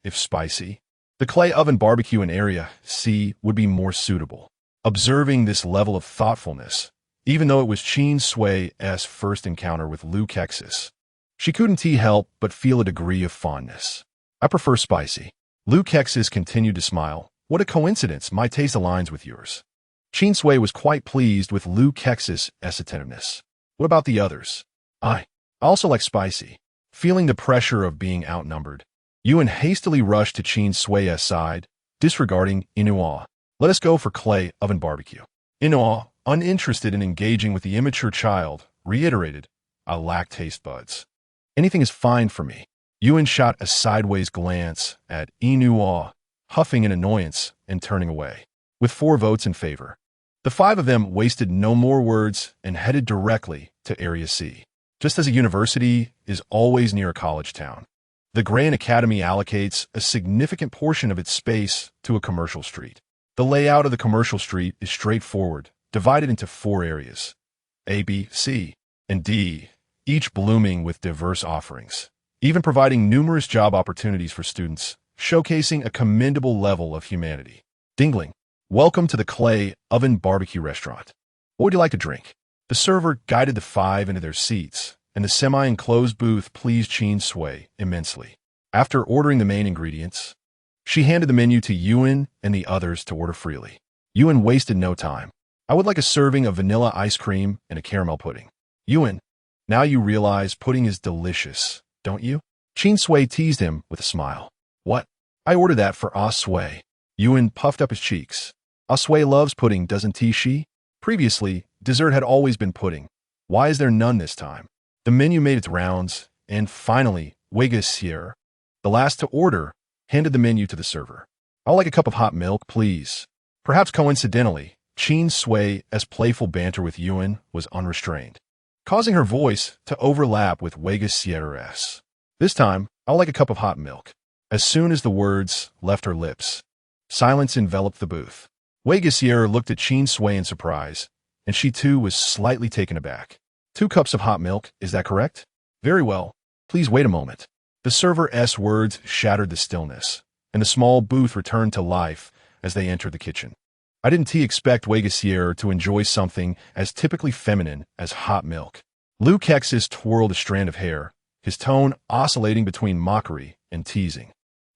If spicy, the clay oven barbecue in Area C would be more suitable. Observing this level of thoughtfulness, even though it was Qin Sui's first encounter with Lu Kexis, she couldn't help but feel a degree of fondness. I prefer spicy. Lu Kexis continued to smile. What a coincidence, my taste aligns with yours. Qin Sui was quite pleased with Lu Kexis' attentiveness. What about the others? I also like spicy. Feeling the pressure of being outnumbered, Yuan hastily rushed to Qin Sui's side, disregarding Inua. Let us go for clay oven barbecue. Inua, uninterested in engaging with the immature child, reiterated, I lack taste buds. Anything is fine for me. Yuan shot a sideways glance at Inua, huffing in annoyance and turning away. With 4 votes in favor, the 5 of them wasted no more words and headed directly to Area C. Just as a university is always near a college town, the Grand Academy allocates a significant portion of its space to a commercial street. The layout of the commercial street is straightforward, divided into 4 areas, A, B, C, and D, each blooming with diverse offerings, even providing numerous job opportunities for students, showcasing a commendable level of humanity. Dingling. Welcome to the Clay Oven Barbecue Restaurant. What would you like to drink? The server guided the five into their seats, and the semi-enclosed booth pleased Qin Sui immensely. After ordering the main ingredients, she handed the menu to Yuan and the others to order freely. Yuan wasted no time. I would like a serving of vanilla ice cream and a caramel pudding. Yuan, now you realize pudding is delicious, don't you? Qin Sui teased him with a smile. What? I ordered that for Ah Sui. Yuan puffed up his cheeks. Ah Sui loves pudding, doesn't she? Previously, dessert had always been pudding. Why is there none this time? The menu made its rounds, and finally, Wei-Ge-Sier, the last to order, handed the menu to the server. I'll like a cup of hot milk, please. Perhaps coincidentally, Qin Sui's playful banter with Yuan was unrestrained, causing her voice to overlap with Wei-Ge-Sier's. This time, I'll like a cup of hot milk. As soon as the words left her lips, silence enveloped the booth. Wei-Ge-Sier looked at Qin Sui in surprise, and she too was slightly taken aback. 2 cups of hot milk, is that correct? Very well. Please wait a moment. The server's words shattered the stillness, and the small booth returned to life as they entered the kitchen. I didn't expect Wei-Ge-Sier to enjoy something as typically feminine as hot milk. Lu Kexis twirled a strand of hair, his tone oscillating between mockery and teasing.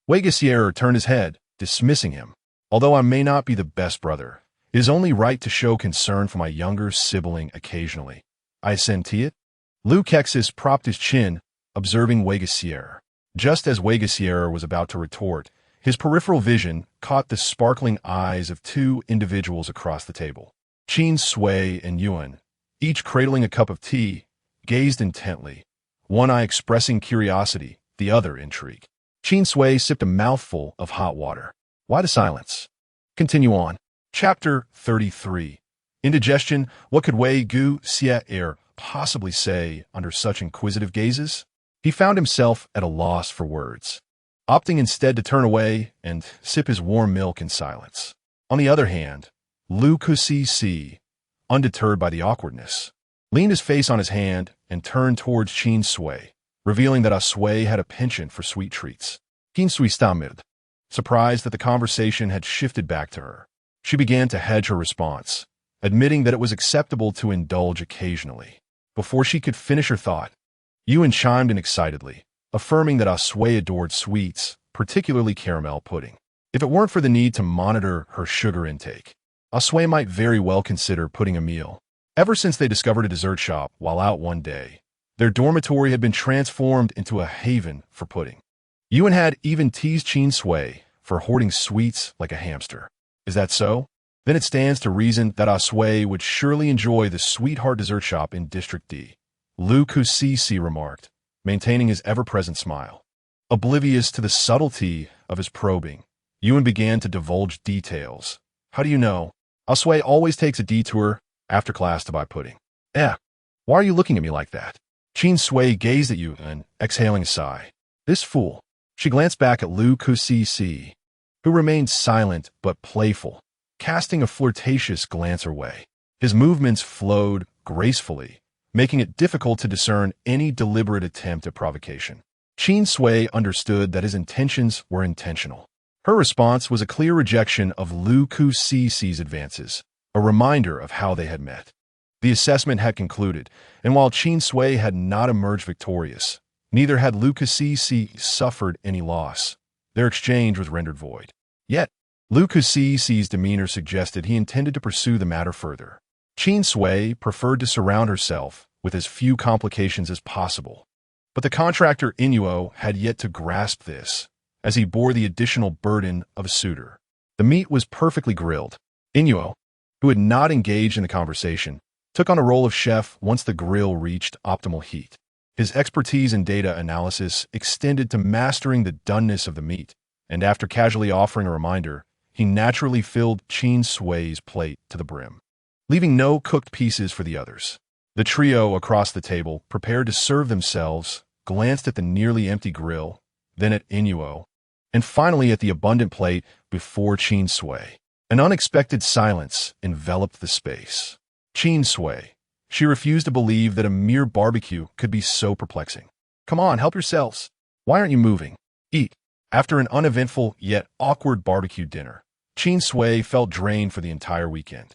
Wei-Ge-Sier turned his head, dismissing him. Although I may not be the best brother, it is only right to show concern for my younger sibling occasionally. I senti it? Lu Kexis propped his chin, observing Wei-Ge-Sier. Just as Wei-Ge-Sier was about to retort, his peripheral vision caught the sparkling eyes of 2 individuals across the table. Qin Sui and Yuan, each cradling a cup of tea, gazed intently, one eye expressing curiosity, the other intrigue. Qin Sui sipped a mouthful of hot water. Why the silence? Continue on. Chapter 33. Indigestion. What could Wei-Ge-Sier possibly say under such inquisitive gazes? He found himself at a loss for words, opting instead to turn away and sip his warm milk in silence. On the other hand, Lu Kexis, undeterred by the awkwardness, leaned his face on his hand and turned towards Qin Sui, revealing that Ah Sui had a penchant for sweet treats. Qin Sui stammered, surprised that the conversation had shifted back to her. She began to hedge her response, admitting that it was acceptable to indulge occasionally. Before she could finish her thought, Yuan chimed in excitedly, affirming that Ah Sui adored sweets, particularly caramel pudding. If it weren't for the need to monitor her sugar intake, Ah Sui might very well consider putting a meal. Ever since they discovered a dessert shop while out one day, their dormitory had been transformed into a haven for pudding. Yuan had even teased Qin Sui for hoarding sweets like a hamster. Is that so? Then it stands to reason that Ah Sui would surely enjoy the Sweetheart Dessert Shop in District D. Lu Kexis remarked, maintaining his ever-present smile. Oblivious to the subtlety of his probing, Yuan began to divulge details. How do you know? Ah Sui always takes a detour after class to buy pudding. Why are you looking at me like that? Qin Sui gazed at Yuan, exhaling a sigh. This fool. She glanced back at Lu Kexis, who remained silent but playful, casting a flirtatious glance her way. His movements flowed gracefully, making it difficult to discern any deliberate attempt at provocation. Qin Sui understood that his intentions were intentional. Her response was a clear rejection of Lu Kexis's advances, a reminder of how they had met. The assessment had concluded, and while Qin Sui had not emerged victorious, neither had Lu Kexis suffered any loss. Their exchange was rendered void. Yet, Lu Kexis's demeanor suggested he intended to pursue the matter further. Qin Sui preferred to surround herself with as few complications as possible, but the contractor Inuo had yet to grasp this, as he bore the additional burden of a suitor. The meat was perfectly grilled. Inuo, who had not engaged in the conversation, took on a role of chef once the grill reached optimal heat. His expertise in data analysis extended to mastering the doneness of the meat, and after casually offering a reminder, he naturally filled Qin Sui's plate to the brim, leaving no cooked pieces for the others. The trio across the table, prepared to serve themselves, glanced at the nearly empty grill, then at Inuo, and finally at the abundant plate before Qin Sui. An unexpected silence enveloped the space. Qin Sui. She refused to believe that a mere barbecue could be so perplexing. Come on, help yourselves. Why aren't you moving? Eat. After an uneventful yet awkward barbecue dinner, Qin Sui felt drained for the entire weekend.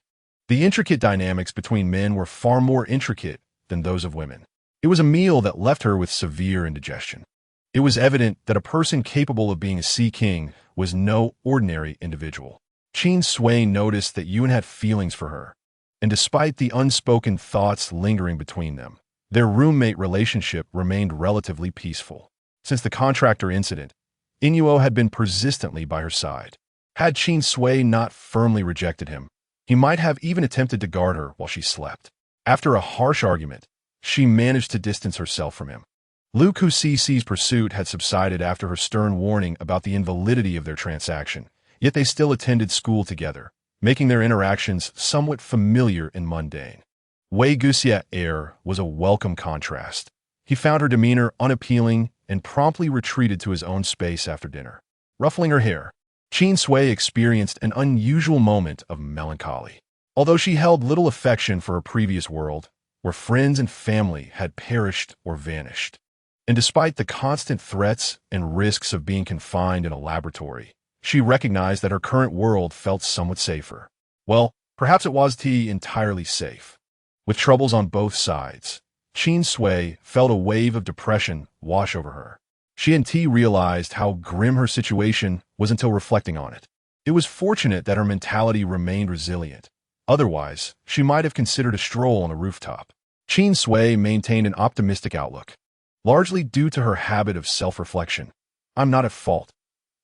The intricate dynamics between men were far more intricate than those of women. It was a meal that left her with severe indigestion. It was evident that a person capable of being a sea king was no ordinary individual. Qin Sui noticed that Yuan had feelings for her, and despite the unspoken thoughts lingering between them, their roommate relationship remained relatively peaceful. Since the contractor incident, Inuo had been persistently by her side. Had Qin Sui not firmly rejected him, he might have even attempted to guard her while she slept. After a harsh argument, she managed to distance herself from him. Lu Kucici's pursuit had subsided after her stern warning about the invalidity of their transaction, yet they still attended school together, making their interactions somewhat familiar and mundane. Wei Guxia's air was a welcome contrast. He found her demeanor unappealing and promptly retreated to his own space after dinner. Ruffling her hair, Qin Sui experienced an unusual moment of melancholy. Although she held little affection for her previous world, where friends and family had perished or vanished, and despite the constant threats and risks of being confined in a laboratory, she recognized that her current world felt somewhat safer. Well, perhaps it wasn't entirely safe. With troubles on both sides, Qin Sui felt a wave of depression wash over her. She and T realized how grim her situation was until reflecting on it. It was fortunate that her mentality remained resilient. Otherwise, she might have considered a stroll on a rooftop. Qin Sui maintained an optimistic outlook, largely due to her habit of self-reflection. I'm not at fault.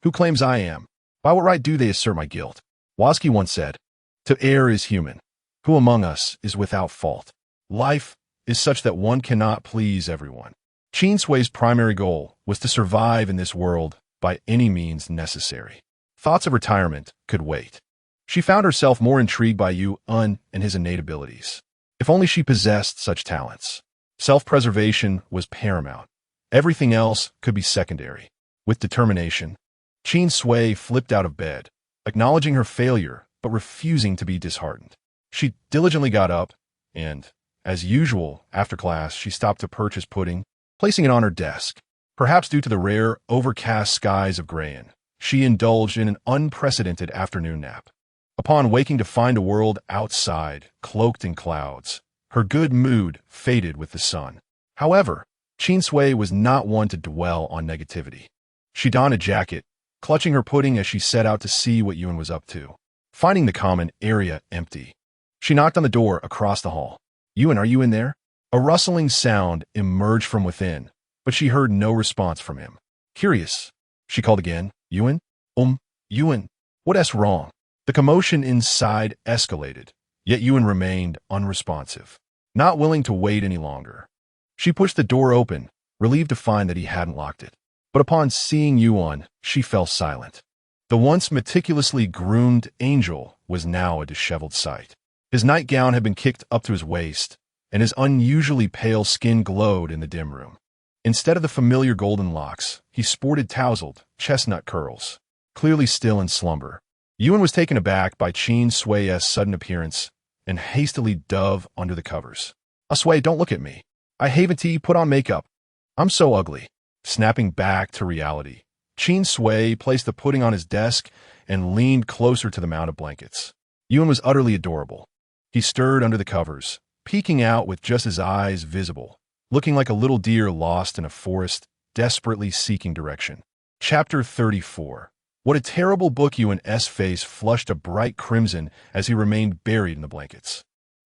Who claims I am? By what right do they assert my guilt? Woski once said, "To err is human. Who among us is without fault? Life is such that one cannot please everyone." Qin Sui's primary goal was to survive in this world by any means necessary. Thoughts of retirement could wait. She found herself more intrigued by Yuan and his innate abilities. If only she possessed such talents. Self-preservation was paramount. Everything else could be secondary. With determination, Qin Sui flipped out of bed, acknowledging her failure but refusing to be disheartened. She diligently got up and, as usual, after class, she stopped to purchase pudding, placing it on her desk. Perhaps due to the rare, overcast skies of Grayan, she indulged in an unprecedented afternoon nap. Upon waking to find a world outside, cloaked in clouds, her good mood faded with the sun. However, Qin Sui was not one to dwell on negativity. She donned a jacket, clutching her pudding as she set out to see what Yuan was up to. Finding the common area empty, she knocked on the door across the hall. "Yuan, are you in there?" A rustling sound emerged from within, but she heard no response from him. Curious, she called again. "Yuan? Yuan, what's wrong?" The commotion inside escalated, yet Yuan remained unresponsive, not willing to wait any longer. She pushed the door open, relieved to find that he hadn't locked it. But upon seeing Yuan, she fell silent. The once meticulously groomed angel was now a disheveled sight. His nightgown had been kicked up to his waist, and his unusually pale skin glowed in the dim room. Instead of the familiar golden locks, he sported tousled, chestnut curls, clearly still in slumber. Yuan was taken aback by Qin Sui's sudden appearance and hastily dove under the covers. "Sui, don't look at me. I haven't put on makeup. I'm so ugly." Snapping back to reality, Qin Sui placed the pudding on his desk and leaned closer to the mound of blankets. Yuan was utterly adorable. He stirred under the covers, peeking out with just his eyes visible, looking like a little deer lost in a forest, desperately seeking direction. Chapter 34. What a terrible book. Yuan's face flushed a bright crimson as he remained buried in the blankets.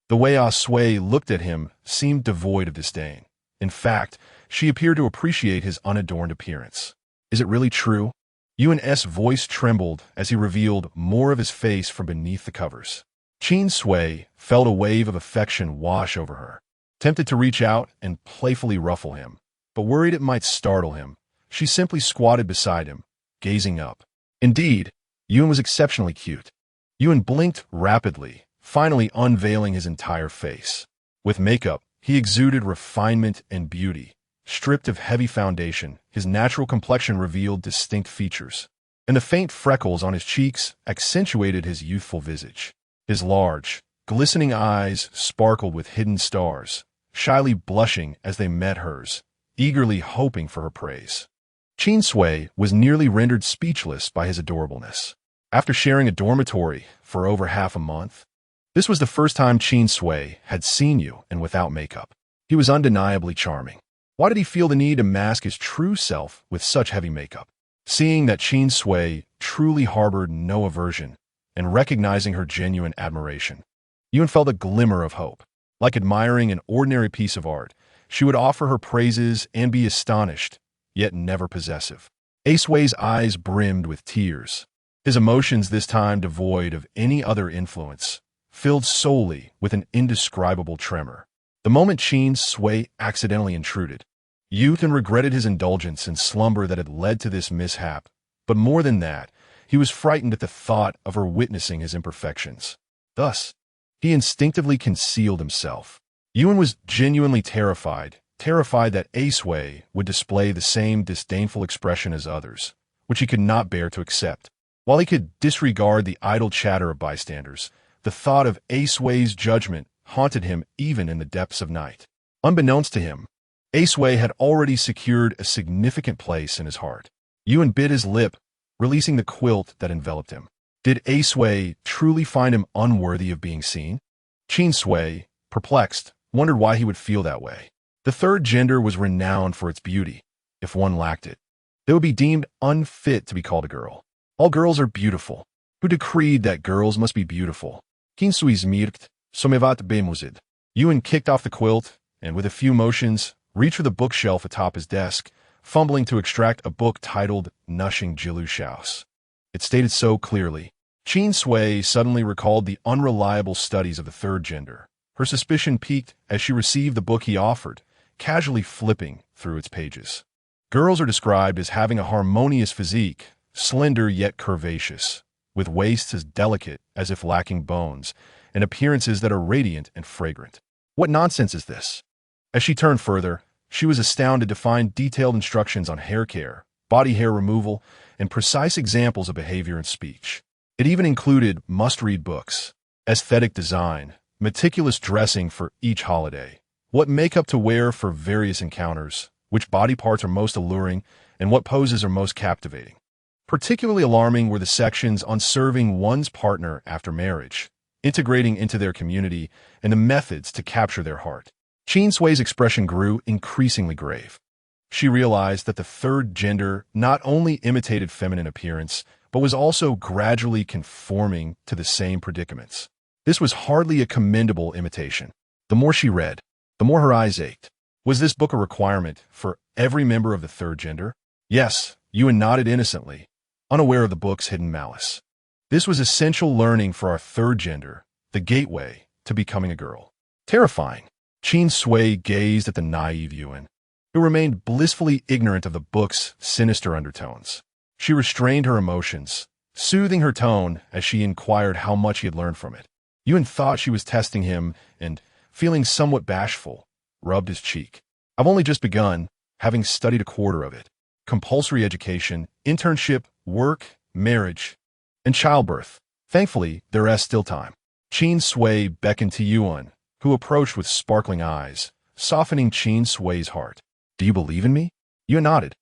The way Sui looked at him seemed devoid of disdain. In fact, she appeared to appreciate his unadorned appearance. "Is it really true?" Yuan's voice trembled as he revealed more of his face from beneath the covers. Qin Sui felt a wave of affection wash over her. Tempted to reach out and playfully ruffle him, but worried it might startle him, she simply squatted beside him, gazing up. Indeed, Yuan was exceptionally cute. Yuan blinked rapidly, finally unveiling his entire face. With makeup, he exuded refinement and beauty. Stripped of heavy foundation, his natural complexion revealed distinct features, and the faint freckles on his cheeks accentuated his youthful visage. His large, glistening eyes sparkled with hidden stars, shyly blushing as they met hers, eagerly hoping for her praise. Qin Sui was nearly rendered speechless by his adorableness. After sharing a dormitory for over half a month, this was the first time Qin Sui had seen you and without makeup. He was undeniably charming. Why did he feel the need to mask his true self with such heavy makeup? Seeing that Qin Sui truly harbored no aversion and recognizing her genuine admiration, Yun felt a glimmer of hope. Like admiring an ordinary piece of art, she would offer her praises and be astonished, yet never possessive. Sui's eyes brimmed with tears, his emotions this time devoid of any other influence, filled solely with an indescribable tremor. The moment Qin Sui accidentally intruded, Yun regretted his indulgence in slumber that had led to this mishap, but more than that, he was frightened at the thought of her witnessing his imperfections. Thus, he instinctively concealed himself. Yun was genuinely terrified that Sui would display the same disdainful expression as others, which he could not bear to accept. While he could disregard the idle chatter of bystanders, the thought of Sui's judgment haunted him even in the depths of night. Unbeknownst to him, Sui had already secured a significant place in his heart. Yun bit his lip, releasing the quilt that enveloped him. Did Sui truly find him unworthy of being seen? Qin Sui, perplexed, wondered why he would feel that way. The third gender was renowned for its beauty. If one lacked it, they would be deemed unfit to be called a girl. All girls are beautiful. Who decreed that girls must be beautiful? Qin Sui remarked, "Somevat bemuzid." Yun kicked off the quilt, and with a few motions, reached for the bookshelf atop his desk, fumbling to extract a book titled Nushing Jilu Shaus. It stated so clearly. Qin Sui suddenly recalled the unreliable studies of the third gender. Her suspicion piqued as she received the book he offered, casually flipping through its pages. Girls are described as having a harmonious physique, slender yet curvaceous, with waists as delicate as if lacking bones, and appearances that are radiant and fragrant. What nonsense is this? As she turned further, she was astounded to find detailed instructions on hair care, body hair removal, and precise examples of behavior and speech. It even included must-read books, aesthetic design, meticulous dressing for each holiday, what makeup to wear for various encounters, which body parts are most alluring, and what poses are most captivating. Particularly alarming were the sections on serving one's partner after marriage, integrating into their community, and the methods to capture their heart. Qin Sui's expression grew increasingly grave. She realized that the third gender not only imitated feminine appearance, but was also gradually conforming to the same predicaments. This was hardly a commendable imitation. The more she read, the more her eyes ached. Was this book a requirement for every member of the third gender? Yes, Yun nodded innocently, unaware of the book's hidden malice. This was essential learning for our third gender, the gateway to becoming a girl. Terrifying. Qin Sui gazed at the naive Yun, who remained blissfully ignorant of the book's sinister undertones. She restrained her emotions, soothing her tone as she inquired how much he had learned from it. Yun thought she was testing him and, feeling somewhat bashful, rubbed his cheek. I've only just begun, having studied a quarter of it. Compulsory education, internship, work, marriage, and childbirth. Thankfully, there is still time. Qin Sui beckoned to Yun, who approached with sparkling eyes, softening Qin Sui's heart. Do you believe in me? Yun nodded.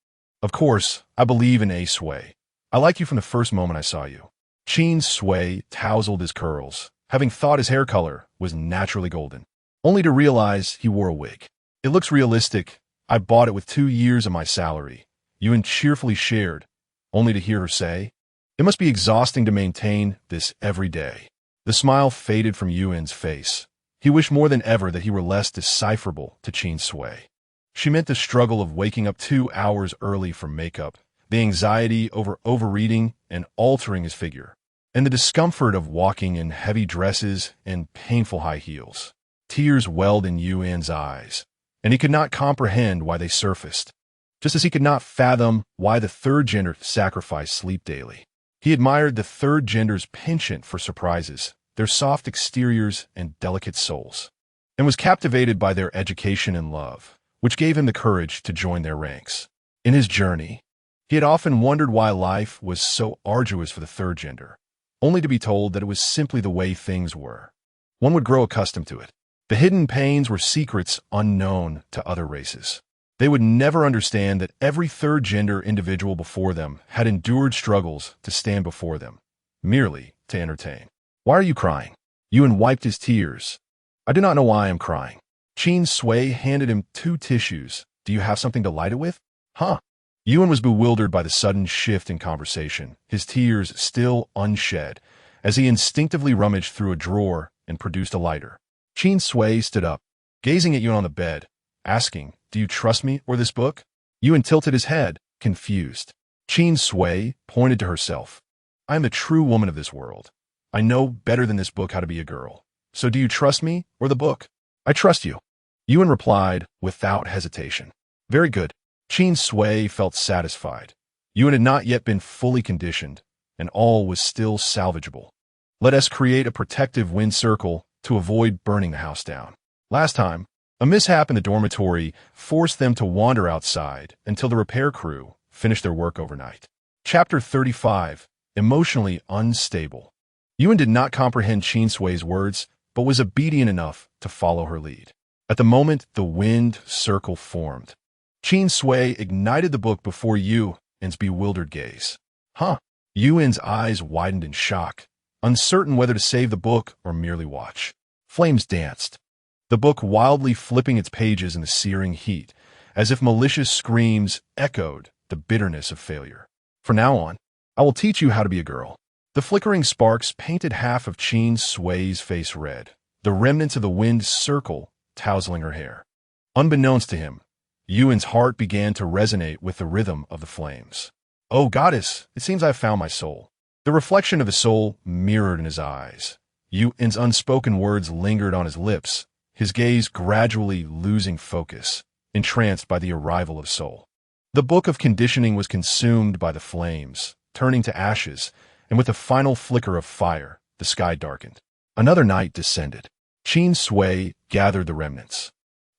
Of course, I believe in Sui. I like you from the first moment I saw you. Qin Sui tousled his curls, having thought his hair color was naturally golden, only to realize he wore a wig. It looks realistic. I bought it with 2 years of my salary. Yun cheerfully shared, only to hear her say, it must be exhausting to maintain this every day. The smile faded from Yun's face. He wished more than ever that he were less decipherable to Qin Sui. She meant the struggle of waking up 2 hours early for makeup, the anxiety over overreading and altering his figure, and the discomfort of walking in heavy dresses and painful high heels. Tears welled in Yun's eyes, and he could not comprehend why they surfaced, just as he could not fathom why the third gender sacrificed sleep daily. He admired the third gender's penchant for surprises, their soft exteriors and delicate souls, and was captivated by their education and love, which gave him the courage to join their ranks. In his journey, he had often wondered why life was so arduous for the third gender, only to be told that it was simply the way things were. One would grow accustomed to it. The hidden pains were secrets unknown to other races. They would never understand that every third gender individual before them had endured struggles to stand before them, merely to entertain. Why are you crying? Yuan wiped his tears. I do not know why I am crying. Qin Sui handed him 2 tissues. Do you have something to light it with? Huh? Yuan was bewildered by the sudden shift in conversation, his tears still unshed, as he instinctively rummaged through a drawer and produced a lighter. Qin Sui stood up, gazing at Yuan on the bed, asking, do you trust me or this book? Yuan tilted his head, confused. Qin Sui pointed to herself. I am the true woman of this world. I know better than this book how to be a girl. So do you trust me or the book? I trust you. Yuan replied without hesitation. Very good. Qin Sui felt satisfied. Yuan had not yet been fully conditioned, and all was still salvageable. Let us create a protective wind circle to avoid burning the house down. Last time, a mishap in the dormitory forced them to wander outside until the repair crew finished their work overnight. Chapter 35. Emotionally unstable. Yuan did not comprehend Qin Sui's words, but was obedient enough to follow her lead. At the moment, the wind circle formed. Qin Sui ignited the book before Yuan's bewildered gaze. Huh? Yuan's eyes widened in shock, uncertain whether to save the book or merely watch. Flames danced, the book wildly flipping its pages in the searing heat, as if malicious screams echoed the bitterness of failure. From now on, I will teach you how to be a girl. The flickering sparks painted half of Qin Sui's face red, the remnants of the wind circle tousling her hair. Unbeknownst to him, Yuan's heart began to resonate with the rhythm of the flames. Oh, goddess, it seems I have found my soul. The reflection of his soul mirrored in his eyes. Yuan's unspoken words lingered on his lips, his gaze gradually losing focus, entranced by the arrival of soul. The book of conditioning was consumed by the flames, turning to ashes, and with a final flicker of fire, the sky darkened. Another night descended. Qin Sui gathered the remnants,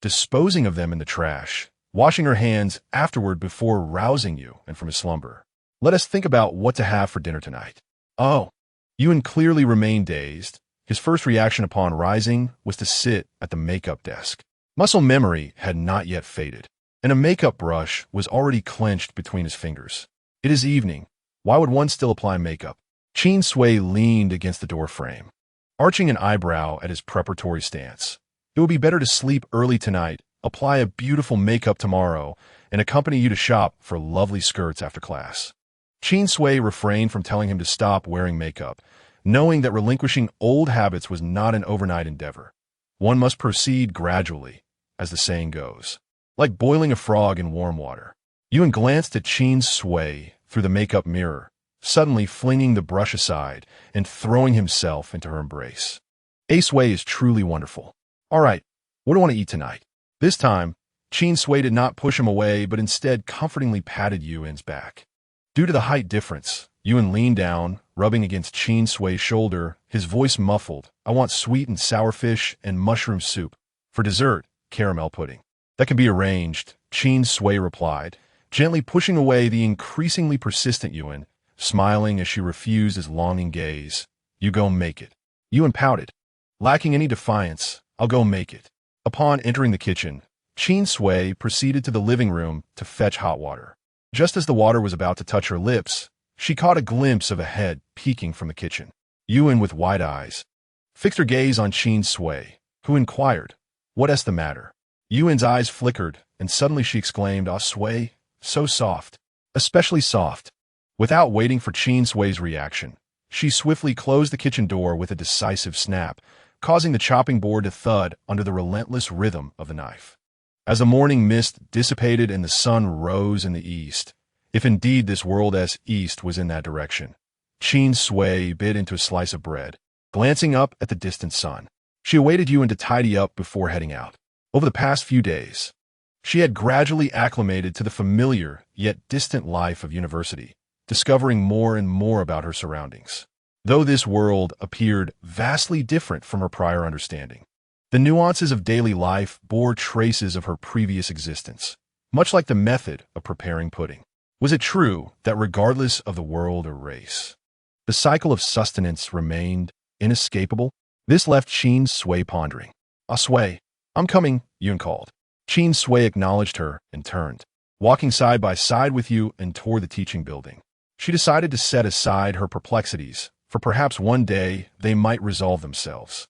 disposing of them in the trash, washing her hands afterward before rousing Yuan from his slumber. Let us think about what to have for dinner tonight. Oh. Yuan clearly remained dazed. His first reaction upon rising was to sit at the makeup desk. Muscle memory had not yet faded, and a makeup brush was already clenched between his fingers. It is evening. Why would one still apply makeup? Qin Sui leaned against the doorframe, arching an eyebrow at his preparatory stance. It would be better to sleep early tonight, apply a beautiful makeup tomorrow, and accompany you to shop for lovely skirts after class. Qin Sui refrained from telling him to stop wearing makeup, knowing that relinquishing old habits was not an overnight endeavor. One must proceed gradually, as the saying goes, like boiling a frog in warm water. Yuan glanced at Qin Sui through the makeup mirror, suddenly flinging the brush aside and throwing himself into her embrace. Sui is truly wonderful. All right, what do I want to eat tonight? This time, Qin Sui did not push him away, but instead comfortingly patted Yuan's back. Due to the height difference, Yuan leaned down, rubbing against Qin Sui's shoulder, his voice muffled. I want sweet and sour fish and mushroom soup. For dessert, caramel pudding. That can be arranged, Qin Sui replied, gently pushing away the increasingly persistent Yuan, smiling as she refused his longing gaze. You go make it. Yuan pouted. Lacking any defiance, I'll go make it. Upon entering the kitchen, Qin Sui proceeded to the living room to fetch hot water. Just as the water was about to touch her lips, she caught a glimpse of a head peeking from the kitchen. Yuan, with wide eyes, fixed her gaze on Qin Sui, who inquired, what is the matter? Yuan's eyes flickered, and suddenly she exclaimed, Ah, Sui, so soft, especially soft. Without waiting for Qin Sui's reaction, she swiftly closed the kitchen door with a decisive snap, causing the chopping board to thud under the relentless rhythm of the knife. As the morning mist dissipated and the sun rose in the east, if indeed this world's east was in that direction, Qin Sui bit into a slice of bread, glancing up at the distant sun. She awaited Yuan to tidy up before heading out. Over the past few days, she had gradually acclimated to the familiar yet distant life of university, discovering more and more about her surroundings. Though this world appeared vastly different from her prior understanding, the nuances of daily life bore traces of her previous existence, much like the method of preparing pudding. Was it true that regardless of the world or race, the cycle of sustenance remained inescapable? This left Qin Sui pondering. Ah, Sui, I'm coming, Yuan called. Qin Sui acknowledged her and turned, walking side by side with Yuan toward the teaching building. She decided to set aside her perplexities, for perhaps one day they might resolve themselves.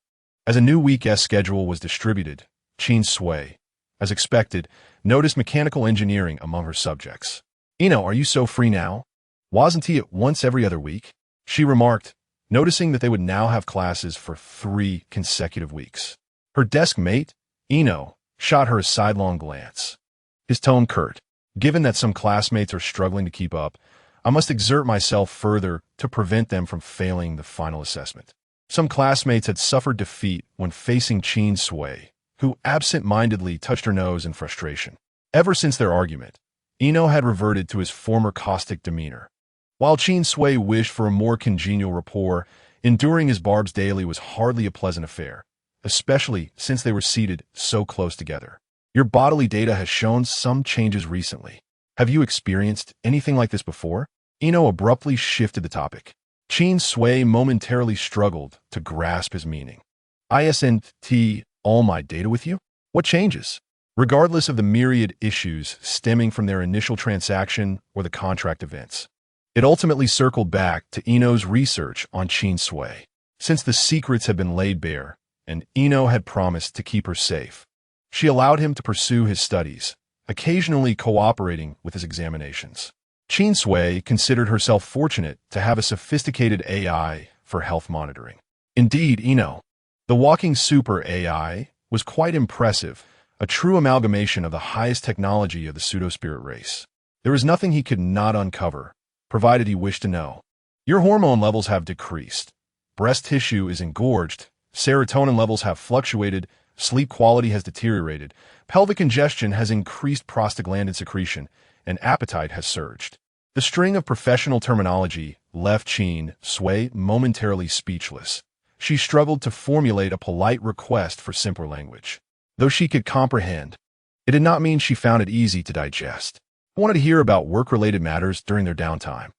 As a new week-S schedule was distributed, Qin Sui, as expected, noticed mechanical engineering among her subjects. Are you so free now? Wasn't he at once every other week? She remarked, noticing that they would now have classes for 3 consecutive weeks. Her desk mate, shot her a sidelong glance. His tone curt. Given that some classmates are struggling to keep up, I must exert myself further to prevent them from failing the final assessment. Some classmates had suffered defeat when facing Qin Sui, who absent-mindedly touched her nose in frustration. Ever since their argument, had reverted to his former caustic demeanor. While Qin Sui wished for a more congenial rapport, enduring his barbs daily was hardly a pleasant affair, especially since they were seated so close together. Your bodily data has shown some changes recently. Have you experienced anything like this before? Abruptly shifted the topic. Qin Sui momentarily struggled to grasp his meaning. Isn't all my data with you? What changes? Regardless of the myriad issues stemming from their initial transaction or the contract events. It ultimately circled back to Ino's research on Qin Sui. Since the secrets had been laid bare, and Ino had promised to keep her safe, she allowed him to pursue his studies, occasionally cooperating with his examinations. Qin Sui considered herself fortunate to have a sophisticated AI for health monitoring. Indeed, the walking super AI, was quite impressive, a true amalgamation of the highest technology of the pseudo-spirit race. There was nothing he could not uncover, provided he wished to know. Your hormone levels have decreased. Breast tissue is engorged. Serotonin levels have fluctuated. Sleep quality has deteriorated. Pelvic congestion has increased prostaglandin secretion, and appetite has surged. The string of professional terminology left Qin Sui momentarily speechless. She struggled to formulate a polite request for simpler language. Though she could comprehend, it did not mean she found it easy to digest. I wanted to hear about work-related matters during their downtime.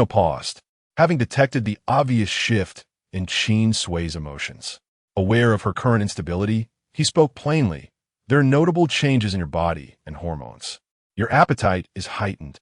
Paused, having detected the obvious shift in Qin Sui's emotions. Aware of her current instability, he spoke plainly. There are notable changes in your body and hormones. Your appetite is heightened.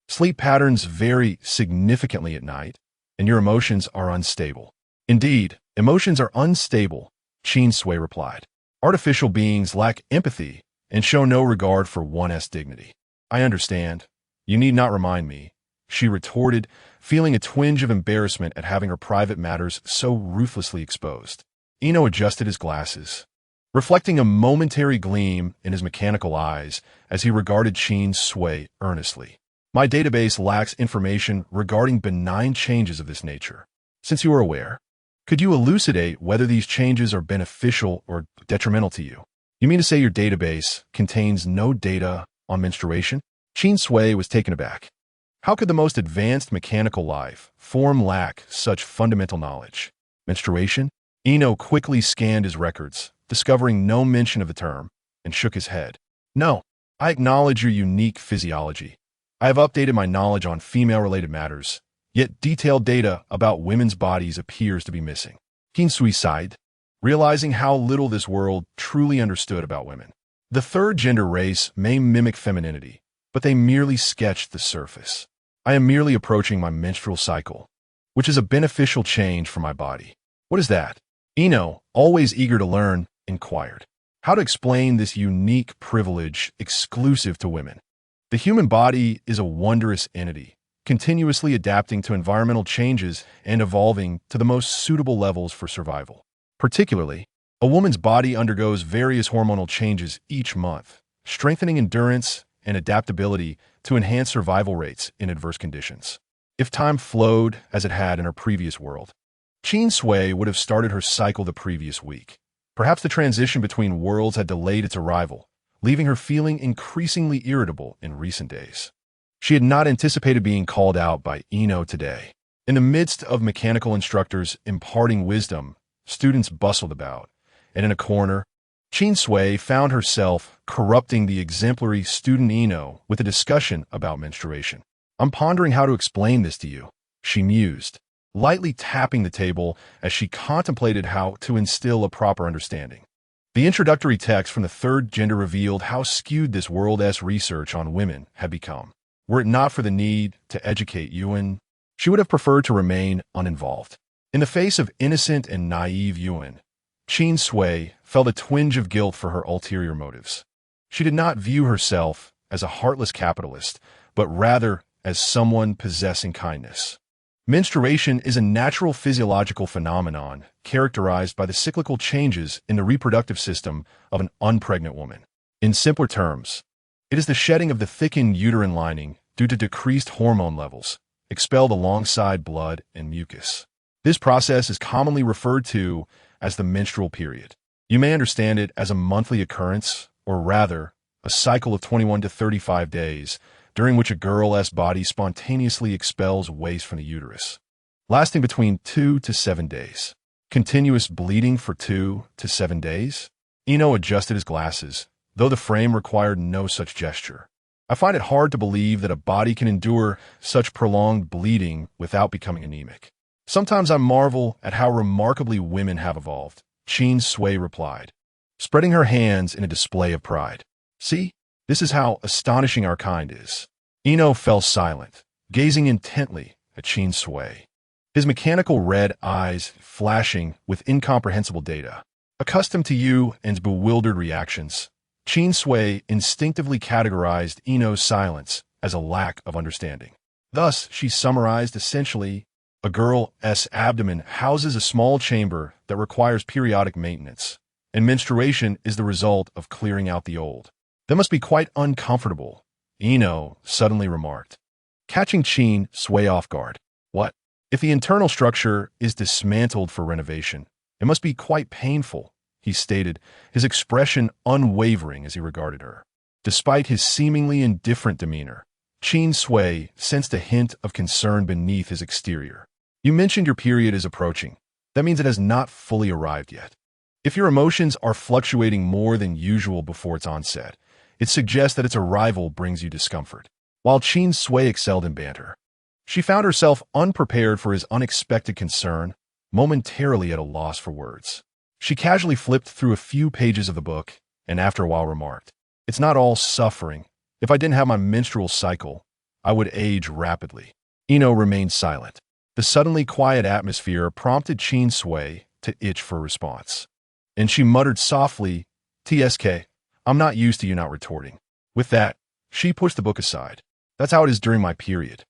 Sleep patterns vary significantly at night, and your emotions are unstable. Indeed, emotions are unstable, Qin Sui replied. Artificial beings lack empathy and show no regard for one's dignity. I understand. You need not remind me, she retorted, feeling a twinge of embarrassment at having her private matters so ruthlessly exposed. Adjusted his glasses, reflecting a momentary gleam in his mechanical eyes as he regarded Qin Sui earnestly. My database lacks information regarding benign changes of this nature. Since you are aware, could you elucidate whether these changes are beneficial or detrimental to you? You mean to say your database contains no data on menstruation? Qin Sui was taken aback. How could the most advanced mechanical life form lack such fundamental knowledge? Menstruation? Quickly scanned his records, discovering no mention of the term, and shook his head. No, I acknowledge your unique physiology. I have updated my knowledge on female-related matters, yet detailed data about women's bodies appears to be missing. Qin Sui sighed, realizing how little this world truly understood about women. The third gender race may mimic femininity, but they merely sketched the surface. I am merely approaching my menstrual cycle, which is a beneficial change for my body. What is that? Always eager to learn, inquired. How to explain this unique privilege exclusive to women? The human body is a wondrous entity, continuously adapting to environmental changes and evolving to the most suitable levels for survival. Particularly, a woman's body undergoes various hormonal changes each month, strengthening endurance and adaptability to enhance survival rates in adverse conditions. If time flowed as it had in her previous world, Qin Sui would have started her cycle the previous week. Perhaps the transition between worlds had delayed its arrival, leaving her feeling increasingly irritable in recent days. She had not anticipated being called out by today. In the midst of mechanical instructors imparting wisdom, students bustled about, and in a corner, Qin Sui found herself corrupting the exemplary student with a discussion about menstruation. I'm pondering how to explain this to you, she mused, lightly tapping the table as she contemplated how to instill a proper understanding. The introductory text from the third gender revealed how skewed this world-esque research on women had become. Were it not for the need to educate Yuan, she would have preferred to remain uninvolved. In the face of innocent and naive Yuan, Qin Sui felt a twinge of guilt for her ulterior motives. She did not view herself as a heartless capitalist, but rather as someone possessing kindness. Menstruation is a natural physiological phenomenon characterized by the cyclical changes in the reproductive system of an unpregnant woman. In simpler terms, it is the shedding of the thickened uterine lining due to decreased hormone levels, expelled alongside blood and mucus. This process is commonly referred to as the menstrual period. You may understand it as a monthly occurrence, or rather, a cycle of 21 to 35 days, during which a girl's body spontaneously expels waste from the uterus, lasting between 2 to 7 days. Continuous bleeding for 2 to 7 days? Eno adjusted his glasses, though the frame required no such gesture. I find it hard to believe that a body can endure such prolonged bleeding without becoming anemic. Sometimes I marvel at how remarkably women have evolved, Qin Sui replied, spreading her hands in a display of pride. See, this is how astonishing our kind is. Eno fell silent, gazing intently at Qin Sui, his mechanical red eyes flashing with incomprehensible data. Accustomed to Yuan's bewildered reactions, Qin Sui instinctively categorized Eno's silence as a lack of understanding. Thus, she summarized essentially, a girl's abdomen houses a small chamber that requires periodic maintenance, and menstruation is the result of clearing out the old. That must be quite uncomfortable, Eno suddenly remarked, catching Qin Sui off guard. What? If the internal structure is dismantled for renovation, it must be quite painful, he stated, his expression unwavering as he regarded her. Despite his seemingly indifferent demeanor, Qin Sui sensed a hint of concern beneath his exterior. You mentioned your period is approaching. That means it has not fully arrived yet. If your emotions are fluctuating more than usual before its onset, it suggests that its arrival brings you discomfort. While Qin Sui excelled in banter, she found herself unprepared for his unexpected concern, momentarily at a loss for words. She casually flipped through a few pages of the book, and after a while remarked, "It's not all suffering. If I didn't have my menstrual cycle, I would age rapidly." Eno remained silent. The suddenly quiet atmosphere prompted Qin Sui to itch for a response, and she muttered softly, "TSK, I'm not used to you not retorting." With that, she pushed the book aside. "That's how it is during my period.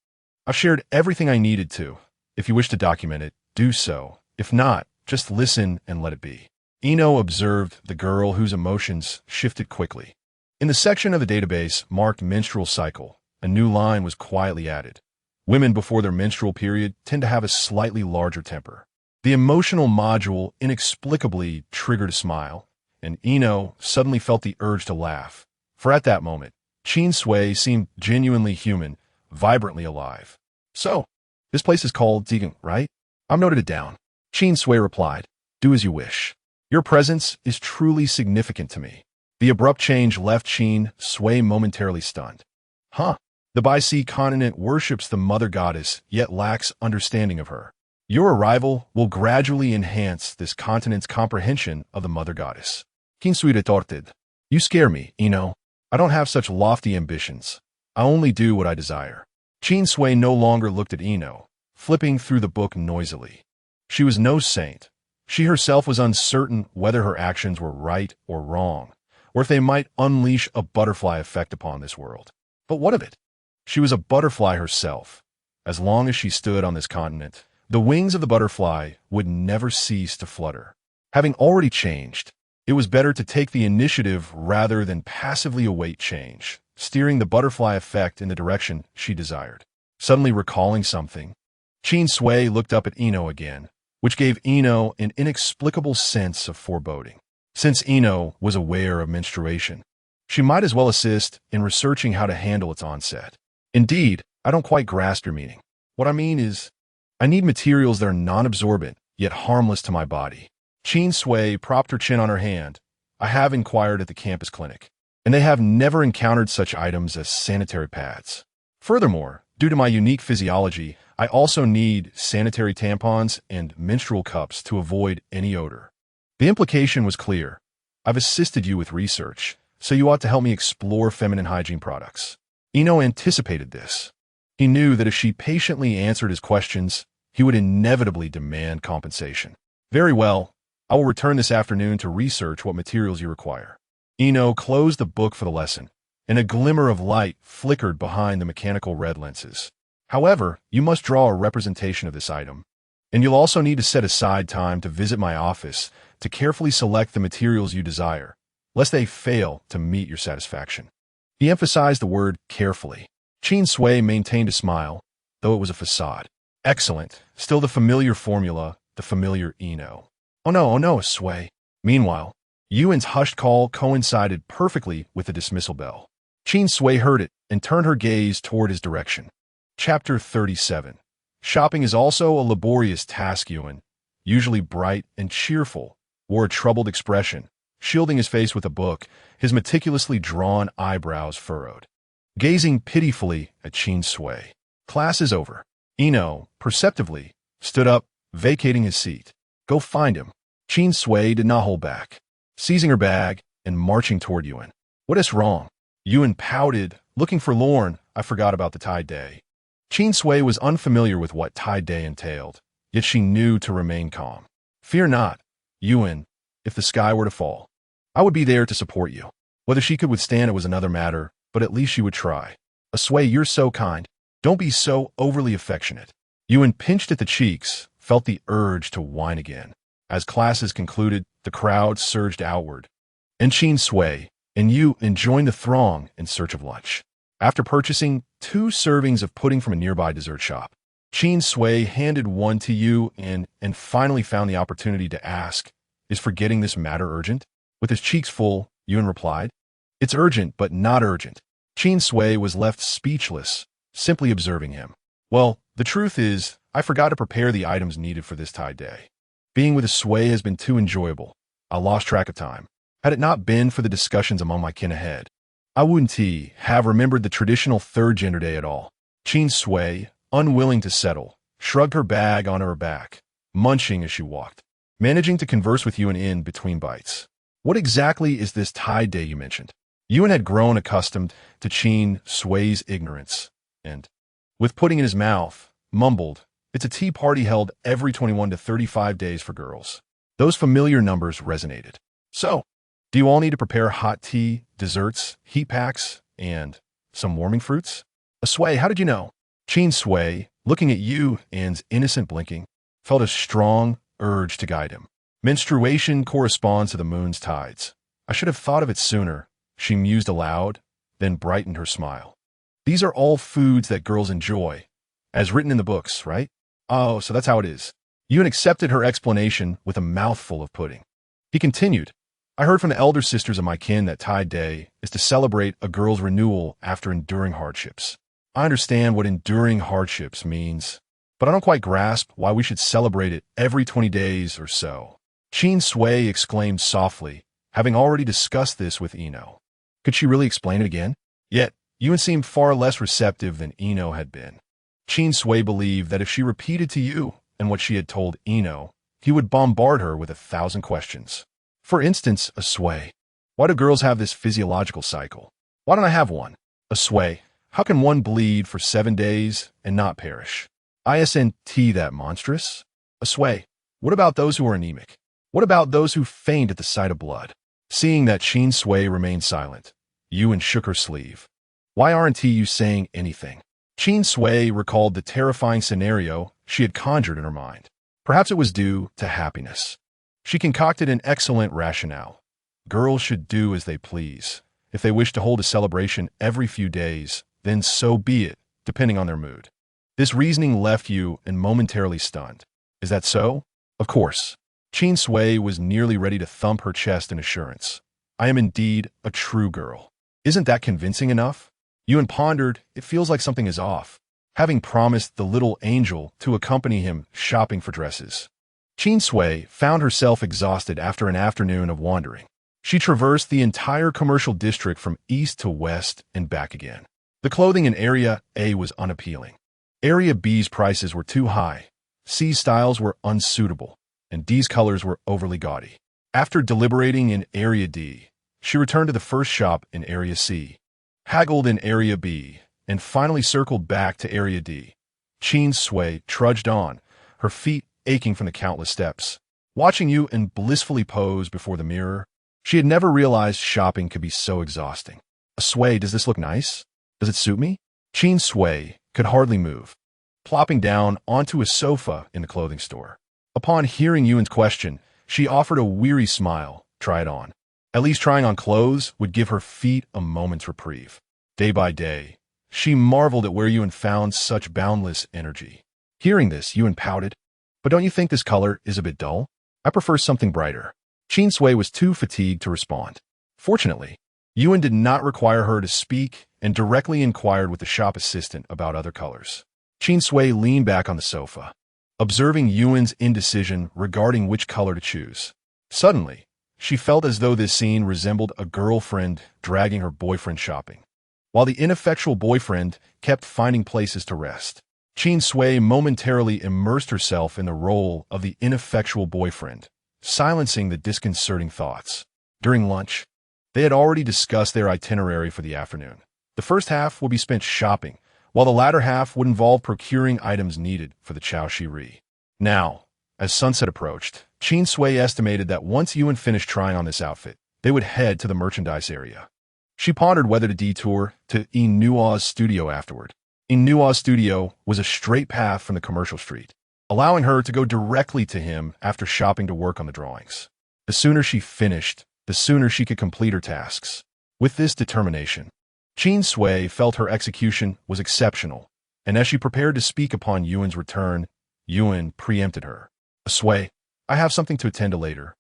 I've shared everything I needed to. If you wish to document it, do so. If not, just listen and let it be." Eno observed the girl whose emotions shifted quickly. In the section of the database marked menstrual cycle, a new line was quietly added. Women before their menstrual period tend to have a slightly larger temper. The emotional module inexplicably triggered a smile, and Eno suddenly felt the urge to laugh. For at that moment, Qin Sui seemed genuinely human, vibrantly alive. "So, this place is called disdain, right? I've noted it down." Qin Sui replied, "Do as you wish. Your presence is truly significant to me." The abrupt change left Qin Sui momentarily stunned. Huh? The Bi-Sea continent worships the mother goddess, yet lacks understanding of her. Your arrival will gradually enhance this continent's comprehension of the mother goddess. Qin Sui retorted, "You scare me, Eno. I don't have such lofty ambitions. I only do what I desire." Qin Sui no longer looked at Eno, flipping through the book noisily. She was no saint. She herself was uncertain whether her actions were right or wrong, or if they might unleash a butterfly effect upon this world. But what of it? She was a butterfly herself. As long as she stood on this continent, the wings of the butterfly would never cease to flutter. Having already changed, it was better to take the initiative rather than passively await change, steering the butterfly effect in the direction she desired. Suddenly recalling something, Qin Sui looked up at Eno again, which gave Eno an inexplicable sense of foreboding. Since Eno was aware of menstruation, she might as well assist in researching how to handle its onset. "Indeed, I don't quite grasp your meaning. What I mean is, I need materials that are non-absorbent, yet harmless to my body." Qin Sui propped her chin on her hand. "I have inquired at the campus clinic, and they have never encountered such items as sanitary pads. Furthermore, due to my unique physiology, I also need sanitary tampons and menstrual cups to avoid any odor." The implication was clear. "I've assisted you with research, so you ought to help me explore feminine hygiene products." Eno anticipated this. He knew that if she patiently answered his questions, he would inevitably demand compensation. Very well, I will return this afternoon to research what materials you require. Ino closed the book for the lesson, and a glimmer of light flickered behind the mechanical red lenses. However, you must draw a representation of this item, and you'll also need to set aside time to visit my office to carefully select the materials you desire, lest they fail to meet your satisfaction. He emphasized the word carefully. Qin Sui maintained a smile, though it was a facade. Excellent. Still the familiar formula, the familiar Ino. Oh no, Sui. Meanwhile, Yuan's hushed call coincided perfectly with the dismissal bell. Qin Sui heard it and turned her gaze toward his direction. Chapter 37. Shopping is also a laborious task. Yuan, usually bright and cheerful, wore a troubled expression, shielding his face with a book, his meticulously drawn eyebrows furrowed. Gazing pitifully at Qin Sui. Class is over. Ino, perceptively, stood up, vacating his seat. Go find him. Qin Sui did not hold back, seizing her bag and marching toward Yuan. What is wrong? Yuan pouted, looking forlorn. I forgot about the Tide Day. Qin Sui was unfamiliar with what Tide Day entailed, yet she knew to remain calm. Fear not, Yuan, if the sky were to fall. I would be there to support you. Whether she could withstand it was another matter, but at least she would try. Sui, you're so kind. Don't be so overly affectionate. Yuan pinched at the cheeks, felt the urge to whine again. As classes concluded, the crowd surged outward, and Qin Sui and Yuan joined the throng in search of lunch. After purchasing 2 servings of pudding from a nearby dessert shop, Qin Sui handed one to Yuan and finally found the opportunity to ask, "Is forgetting this matter urgent?" With his cheeks full, Yuan replied, "It's urgent, but not urgent." Qin Sui was left speechless, simply observing him. Well, the truth is, I forgot to prepare the items needed for this Tide Day. Being with a Sui has been too enjoyable. I lost track of time. Had it not been for the discussions among my kin ahead, I wouldn't have remembered the traditional third gender day at all. Qin Sui, unwilling to settle, shrugged her bag onto her back, munching as she walked, managing to converse with Yuan in between bites. What exactly is this Tide Day you mentioned? Yuan had grown accustomed to Qin Sui's ignorance, and, with pudding in his mouth, mumbled, "It's a tea party held every 21 to 35 days for girls." Those familiar numbers resonated. So, do you all need to prepare hot tea, desserts, heat packs, and some warming fruits? Sui, how did you know? Qin Sui, looking at Yuan's innocent blinking, felt a strong urge to guide him. Menstruation corresponds to the moon's tides. I should have thought of it sooner, she mused aloud, then brightened her smile. These are all foods that girls enjoy, as written in the books, right? Oh, so that's how it is. Yuan accepted her explanation with a mouthful of pudding. He continued, I heard from the elder sisters of my kin that Tide Day is to celebrate a girl's renewal after enduring hardships. I understand what enduring hardships means, but I don't quite grasp why we should celebrate it every 20 days or so. Qin Sui exclaimed softly, having already discussed this with Ino. Could she really explain it again? Yet, Yuan seemed far less receptive than Ino had been. Qin Sui believed that if she repeated to Yuan what she had told Ino, he would bombard her with 1,000 questions. For instance, Sui, why do girls have this physiological cycle? Why don't I have one? Sui, how can one bleed for 7 days and not perish? Isn't that monstrous? Sui, what about those who are anemic? What about those who faint at the sight of blood? Seeing that Qin Sui remained silent, Yuan shook her sleeve. Why aren't you saying anything? Qin Sui recalled the terrifying scenario she had conjured in her mind. Perhaps it was due to happiness. She concocted an excellent rationale. Girls should do as they please. If they wish to hold a celebration every few days, then so be it, depending on their mood. This reasoning left Yuan momentarily stunned. Is that so? Of course. Qin Sui was nearly ready to thump her chest in assurance. I am indeed a true girl. Isn't that convincing enough? Yuan pondered, it feels like something is off, having promised the little angel to accompany him shopping for dresses. Qin Sui found herself exhausted after an afternoon of wandering. She traversed the entire commercial district from east to west and back again. The clothing in Area A was unappealing. Area B's prices were too high, C's styles were unsuitable, and D's colors were overly gaudy. After deliberating in Area D, she returned to the first shop in Area C, haggled in Area B, and finally circled back to Area D. Qin Sui trudged on, her feet aching from the countless steps. Watching Yuen blissfully pose before the mirror, she had never realized shopping could be so exhausting. Sui, does this look nice? Does it suit me? Qin Sui could hardly move, plopping down onto a sofa in the clothing store. Upon hearing Yuen's question, she offered a weary smile. Try it on. At least trying on clothes would give her feet a moment's reprieve. Day by day, she marveled at where Yuen found such boundless energy. Hearing this, Yuen pouted. But don't you think this color is a bit dull? I prefer something brighter. Qin Sui was too fatigued to respond. Fortunately, Yuen did not require her to speak and directly inquired with the shop assistant about other colors. Qin Sui leaned back on the sofa, observing Yuen's indecision regarding which color to choose. Suddenly, she felt as though this scene resembled a girlfriend dragging her boyfriend shopping, while the ineffectual boyfriend kept finding places to rest. Qin Sui momentarily immersed herself in the role of the ineffectual boyfriend, silencing the disconcerting thoughts. During lunch, they had already discussed their itinerary for the afternoon. The first half would be spent shopping, while the latter half would involve procuring items needed for the Chao Shiri. Now, as sunset approached, Qin Sui estimated that once Yuen finished trying on this outfit, they would head to the merchandise area. She pondered whether to detour to Inua's studio afterward. Inua's studio was a straight path from the commercial street, allowing her to go directly to him after shopping to work on the drawings. The sooner she finished, the sooner she could complete her tasks. With this determination, Qin Sui felt her execution was exceptional, and as she prepared to speak upon Yuen's return, Yuen preempted her. Sui, I have something to attend to later,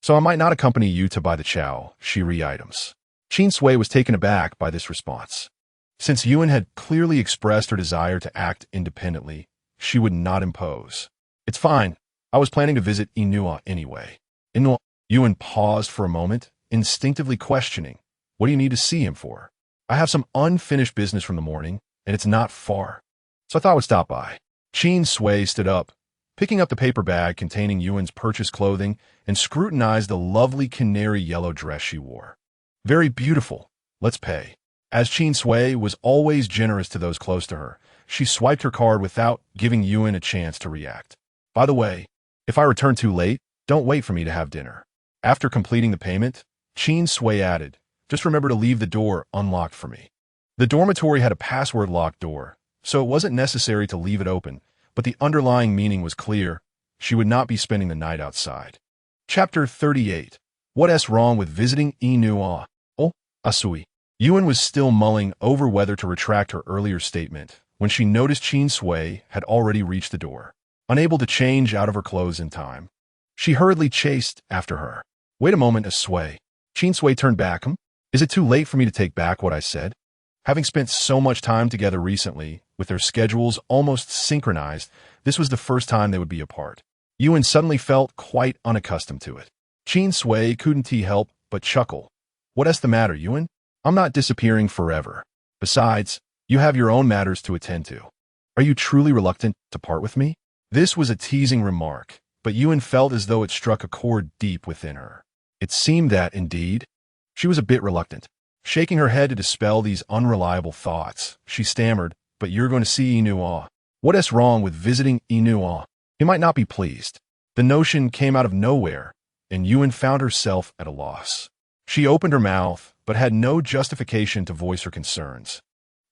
so I might not accompany you to buy the Chao Shiri items. Qin Sui was taken aback by this response. Since Yuen had clearly expressed her desire to act independently, she would not impose. It's fine. I was planning to visit Inua anyway. Inua. Yuen paused for a moment, instinctively questioning, what do you need to see him for? I have some unfinished business from the morning, and it's not far, so I thought I would stop by. Qin Sui stood up, picking up the paper bag containing Yuen's purchased clothing, and scrutinized the lovely canary yellow dress she wore. Very beautiful. Let's pay. As Qin Sui was always generous to those close to her, she swiped her card without giving Yuen a chance to react. By the way, if I return too late, don't wait for me to have dinner. After completing the payment, Qin Sui added, just remember to leave the door unlocked for me. The dormitory had a password-locked door, so it wasn't necessary to leave it open, but the underlying meaning was clear. She would not be spending the night outside. Chapter 38. What's wrong with visiting Inua? Oh, Asui. Yuen was still mulling over whether to retract her earlier statement when she noticed Qin Sui had already reached the door. Unable to change out of her clothes in time, she hurriedly chased after her. Wait a moment, Sui. Qin Sui turned back. Is it too late for me to take back what I said? Having spent so much time together recently, with their schedules almost synchronized, this was the first time they would be apart. Yuen suddenly felt quite unaccustomed to it. Qin Sui couldn't help but chuckle. What's the matter, Yuen? I'm not disappearing forever. Besides, you have your own matters to attend to. Are you truly reluctant to part with me? This was a teasing remark, but Yuen felt as though it struck a chord deep within her. It seemed that, indeed, she was a bit reluctant. Shaking her head to dispel these unreliable thoughts, she stammered, but you're going to see Inua. What's wrong with visiting Inua? He might not be pleased. The notion came out of nowhere, and Yuen found herself at a loss. She opened her mouth, but had no justification to voice her concerns.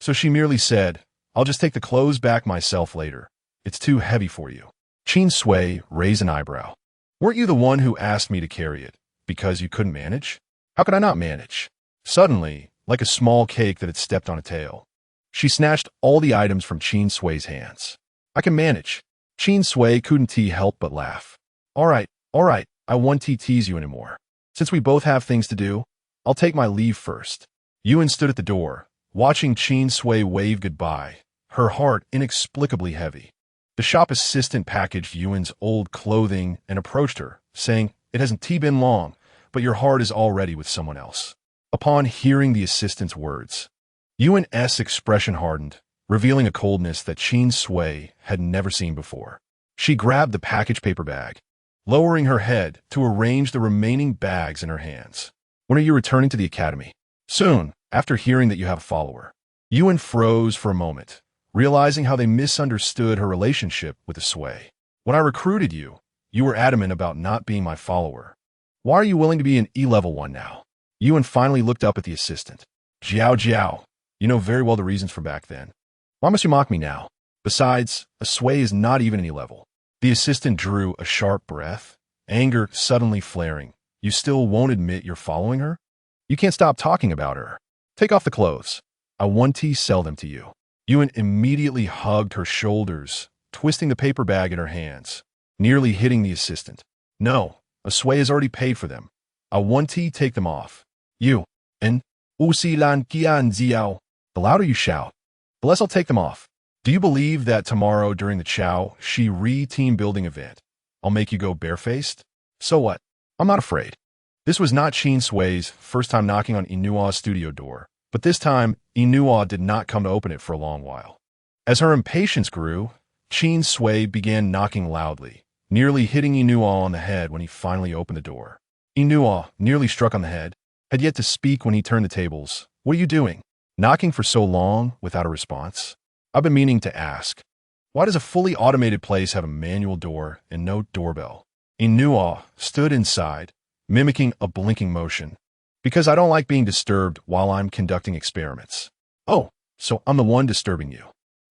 So she merely said, I'll just take the clothes back myself later. It's too heavy for you. Qin Sui raised an eyebrow. Weren't you the one who asked me to carry it, because you couldn't manage? How could I not manage? Suddenly, like a small cake that had stepped on a tail, she snatched all the items from Qin Sui's hands. I can manage. Qin Sui couldn't help but laugh. All right, I won't tease you anymore. Since we both have things to do, I'll take my leave first. Yuen stood at the door, watching Qin Sui wave goodbye, her heart inexplicably heavy. The shop assistant packaged Yuen's old clothing and approached her, saying, It hasn't been long, but your heart is already with someone else. Upon hearing the assistant's words, Yuen's expression hardened, revealing a coldness that Qin Sui had never seen before. She grabbed the packaged paper bag, lowering her head to arrange the remaining bags in her hands. When are you returning to the academy? Soon, after hearing that you have a follower. Yuen froze for a moment, realizing how they misunderstood her relationship with the Sui. When I recruited you, you were adamant about not being my follower. Why are you willing to be an E-level one now? Yuan finally looked up at the assistant. Jiao Jiao, you know very well the reasons from back then. Why must you mock me now? Besides, a Sui is not even an E-level. The assistant drew a sharp breath, anger suddenly flaring. You still won't admit you're following her? You can't stop talking about her. Take off the clothes. I want to sell them to you. Yuan immediately hugged her shoulders, twisting the paper bag in her hands, nearly hitting the assistant. No, a Sui has already paid for them. I want to take them off. You, and Usilan Qian Ziao. The louder you shout, the less I'll take them off. Do you believe that tomorrow during the Chao Shi team building event, I'll make you go barefaced? So what? I'm not afraid. This was not Qin Sui's first time knocking on Inua's studio door, but this time Inua did not come to open it for a long while. As her impatience grew, Qin Sui began knocking loudly, nearly hitting Inua on the head when he finally opened the door. Inua, nearly struck on the head, had yet to speak when he turned the tables. What are you doing? Knocking for so long without a response? I've been meaning to ask. Why does a fully automated place have a manual door and no doorbell? Inua stood inside, mimicking a blinking motion. Because I don't like being disturbed while I'm conducting experiments. Oh, so I'm the one disturbing you.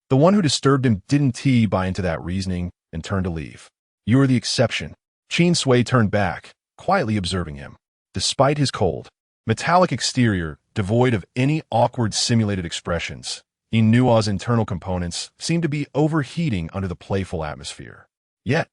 The one who disturbed him didn't buy into that reasoning and turned to leave. You are the exception. Qin Sui turned back, quietly observing him. Despite his cold, metallic exterior, devoid of any awkward simulated expressions, Inua's internal components seemed to be overheating under the playful atmosphere. Yet,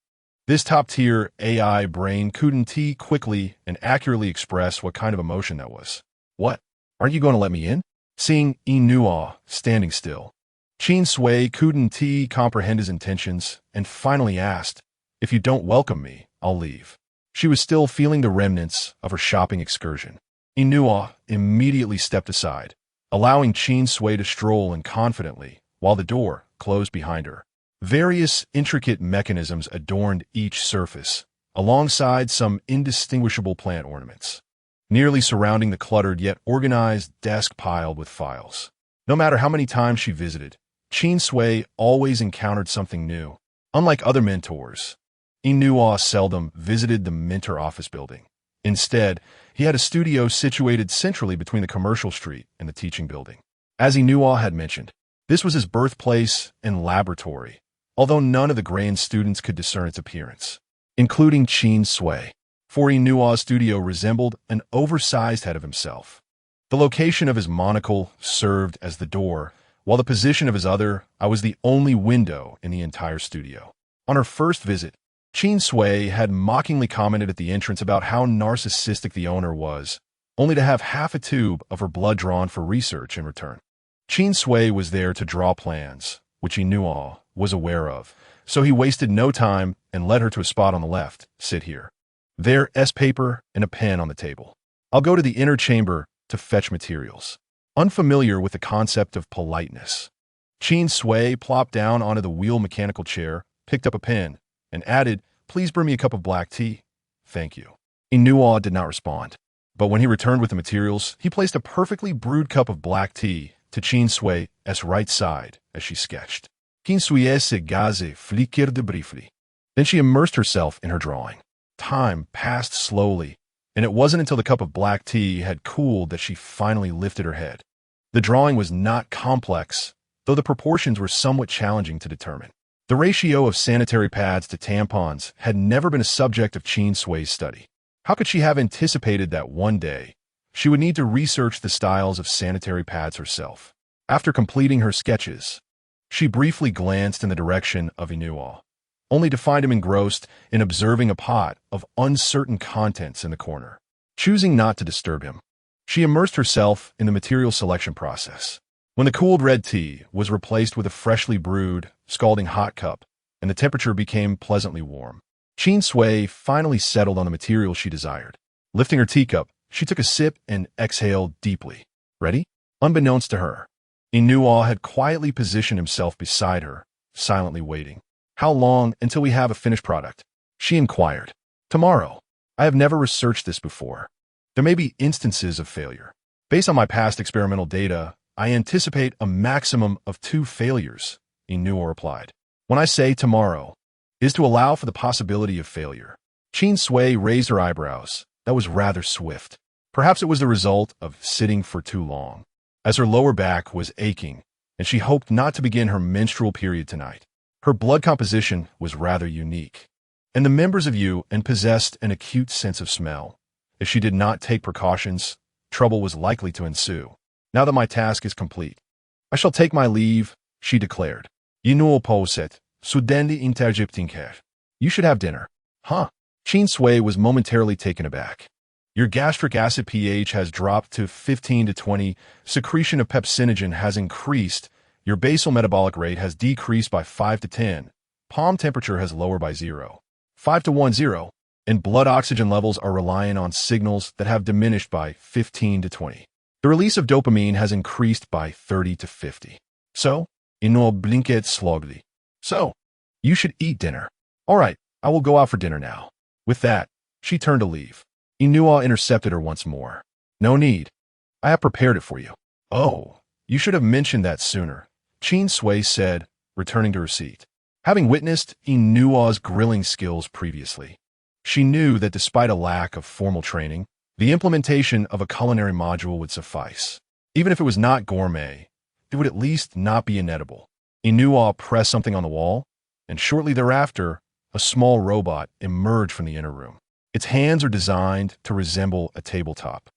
this top-tier AI brain couldn't quickly and accurately express what kind of emotion that was. What? Aren't you going to let me in? Seeing Inua standing still, Qin Sui couldn't comprehend his intentions and finally asked, if you don't welcome me, I'll leave. She was still feeling the remnants of her shopping excursion. Inua immediately stepped aside, allowing Qin Sui to stroll in confidently while the door closed behind her. Various intricate mechanisms adorned each surface, alongside some indistinguishable plant ornaments, nearly surrounding the cluttered yet organized desk piled with files. No matter how many times she visited, Qin Sui always encountered something new. Unlike other mentors, Inua seldom visited the mentor office building. Instead, he had a studio situated centrally between the commercial street and the teaching building. As Inua had mentioned, this was his birthplace and laboratory, although none of the Grand students could discern its appearance, including Qin Sui, for Inua's studio resembled an oversized head of himself. The location of his monocle served as the door, while the position of his other eye was the only window in the entire studio. On her first visit, Qin Sui had mockingly commented at the entrance about how narcissistic the owner was, only to have half a tube of her blood drawn for research in return. Qin Sui was there to draw plans, which Inua was aware of, so he wasted no time and led her to a spot on the left. Sit here. There, paper and a pen on the table. I'll go to the inner chamber to fetch materials. Unfamiliar with the concept of politeness, Qin Sui plopped down onto the wheel mechanical chair, picked up a pen, and added, please bring me a cup of black tea. Thank you. Inua did not respond, but when he returned with the materials, he placed a perfectly brewed cup of black tea to Qin Sui's right side as she sketched. Qin Sui se gaze flickerde briefly. Then she immersed herself in her drawing. Time passed slowly, and it wasn't until the cup of black tea had cooled that she finally lifted her head. The drawing was not complex, though the proportions were somewhat challenging to determine. The ratio of sanitary pads to tampons had never been a subject of Qin Sui's study. How could she have anticipated that one day she would need to research the styles of sanitary pads herself? After completing her sketches, she briefly glanced in the direction of Inua, only to find him engrossed in observing a pot of uncertain contents in the corner. Choosing not to disturb him, she immersed herself in the material selection process. When the cooled red tea was replaced with a freshly brewed, scalding hot cup, and the temperature became pleasantly warm, Qin Sui finally settled on the material she desired. Lifting her teacup, she took a sip and exhaled deeply. Ready? Unbeknownst to her, Inua had quietly positioned himself beside her, silently waiting. How long until we have a finished product? She inquired. Tomorrow. I have never researched this before. There may be instances of failure. Based on my past experimental data, I anticipate a maximum of 2 failures, Inua replied. When I say tomorrow, is to allow for the possibility of failure. Qin Sui raised her eyebrows. That was rather swift. Perhaps it was the result of sitting for too long, as her lower back was aching, and she hoped not to begin her menstrual period tonight. Her blood composition was rather unique, and the members of UN possessed an acute sense of smell. If she did not take precautions, trouble was likely to ensue. Now that my task is complete, I shall take my leave, she declared. Inuo poset, sudendi interjiptinker. You should have dinner. Huh? Qin Sui was momentarily taken aback. Your gastric acid pH has dropped to 15 to 20, secretion of pepsinogen has increased, your basal metabolic rate has decreased by 5 to 10, palm temperature has lowered by 0.5 to 10, and blood oxygen levels are relying on signals that have diminished by 15 to 20. The release of dopamine has increased by 30 to 50. So, inuo blinket slowly. So, you should eat dinner. All right, I will go out for dinner now. With that, she turned to leave. Inua intercepted her once more. No need. I have prepared it for you. Oh, you should have mentioned that sooner, Qin Sui said, returning to her seat. Having witnessed Inua's grilling skills previously, she knew that despite a lack of formal training, the implementation of a culinary module would suffice. Even if it was not gourmet, it would at least not be inedible. Inua pressed something on the wall, and shortly thereafter, a small robot emerged from the inner room. Its hands are designed to resemble a tabletop,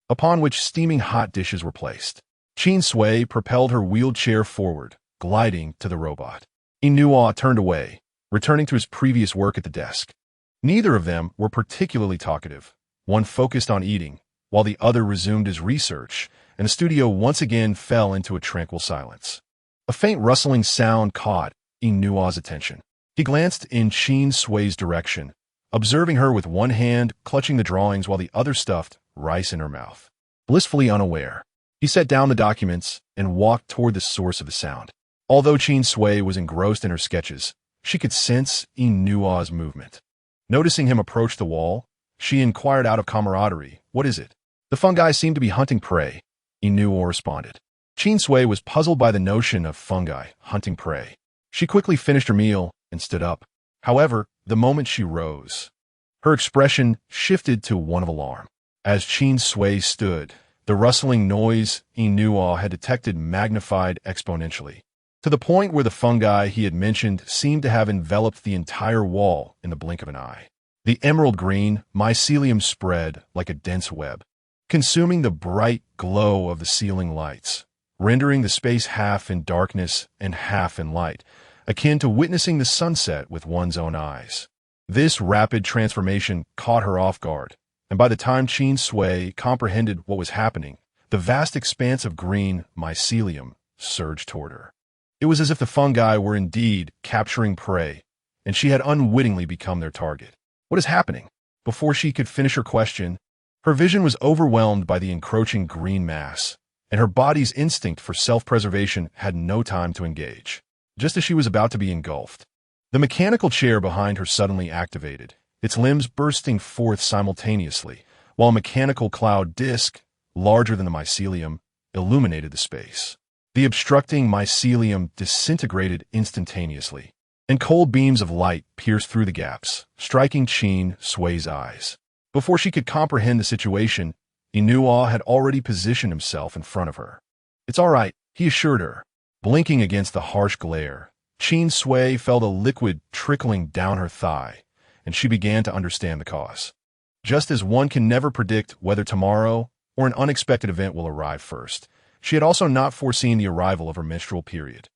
upon which steaming hot dishes were placed. Qin Sui propelled her wheelchair forward, gliding to the robot. Inua turned away, returning to his previous work at the desk. Neither of them were particularly talkative. One focused on eating, while the other resumed his research, and the studio once again fell into a tranquil silence. A faint rustling sound caught Inua's attention. He glanced in Qin Sui's direction, observing her with one hand clutching the drawings while the other stuffed rice in her mouth. Blissfully unaware, he set down the documents and walked toward the source of the sound. Although Qin Sui was engrossed in her sketches, she could sense Inua's movement. Noticing him approach the wall, she inquired out of camaraderie, "What is it?" "The fungi seem to be hunting prey," Inua responded. Qin Sui was puzzled by the notion of fungi hunting prey. She quickly finished her meal and stood up. However, the moment she rose, her expression shifted to one of alarm. As Qin Sui stood, the rustling noise Inua had detected magnified exponentially, to the point where the fungi he had mentioned seemed to have enveloped the entire wall in the blink of an eye. The emerald green mycelium spread like a dense web, consuming the bright glow of the ceiling lights, rendering the space half in darkness and half in light, akin to witnessing the sunset with one's own eyes. This rapid transformation caught her off guard, and by the time Qin Sui comprehended what was happening, the vast expanse of green mycelium surged toward her. It was as if the fungi were indeed capturing prey, and she had unwittingly become their target. What is happening? Before she could finish her question, her vision was overwhelmed by the encroaching green mass, and her body's instinct for self-preservation had no time to engage. Just as she was about to be engulfed, the mechanical chair behind her suddenly activated, its limbs bursting forth simultaneously, while a mechanical cloud disk, larger than the mycelium, illuminated the space. The obstructing mycelium disintegrated instantaneously, and cold beams of light pierced through the gaps, striking Qin Sui's eyes. Before she could comprehend the situation, Inua had already positioned himself in front of her. "It's all right," he assured her. Blinking against the harsh glare, Qin Sui felt a liquid trickling down her thigh, and she began to understand the cause. Just as one can never predict whether tomorrow or an unexpected event will arrive first, she had also not foreseen the arrival of her menstrual period.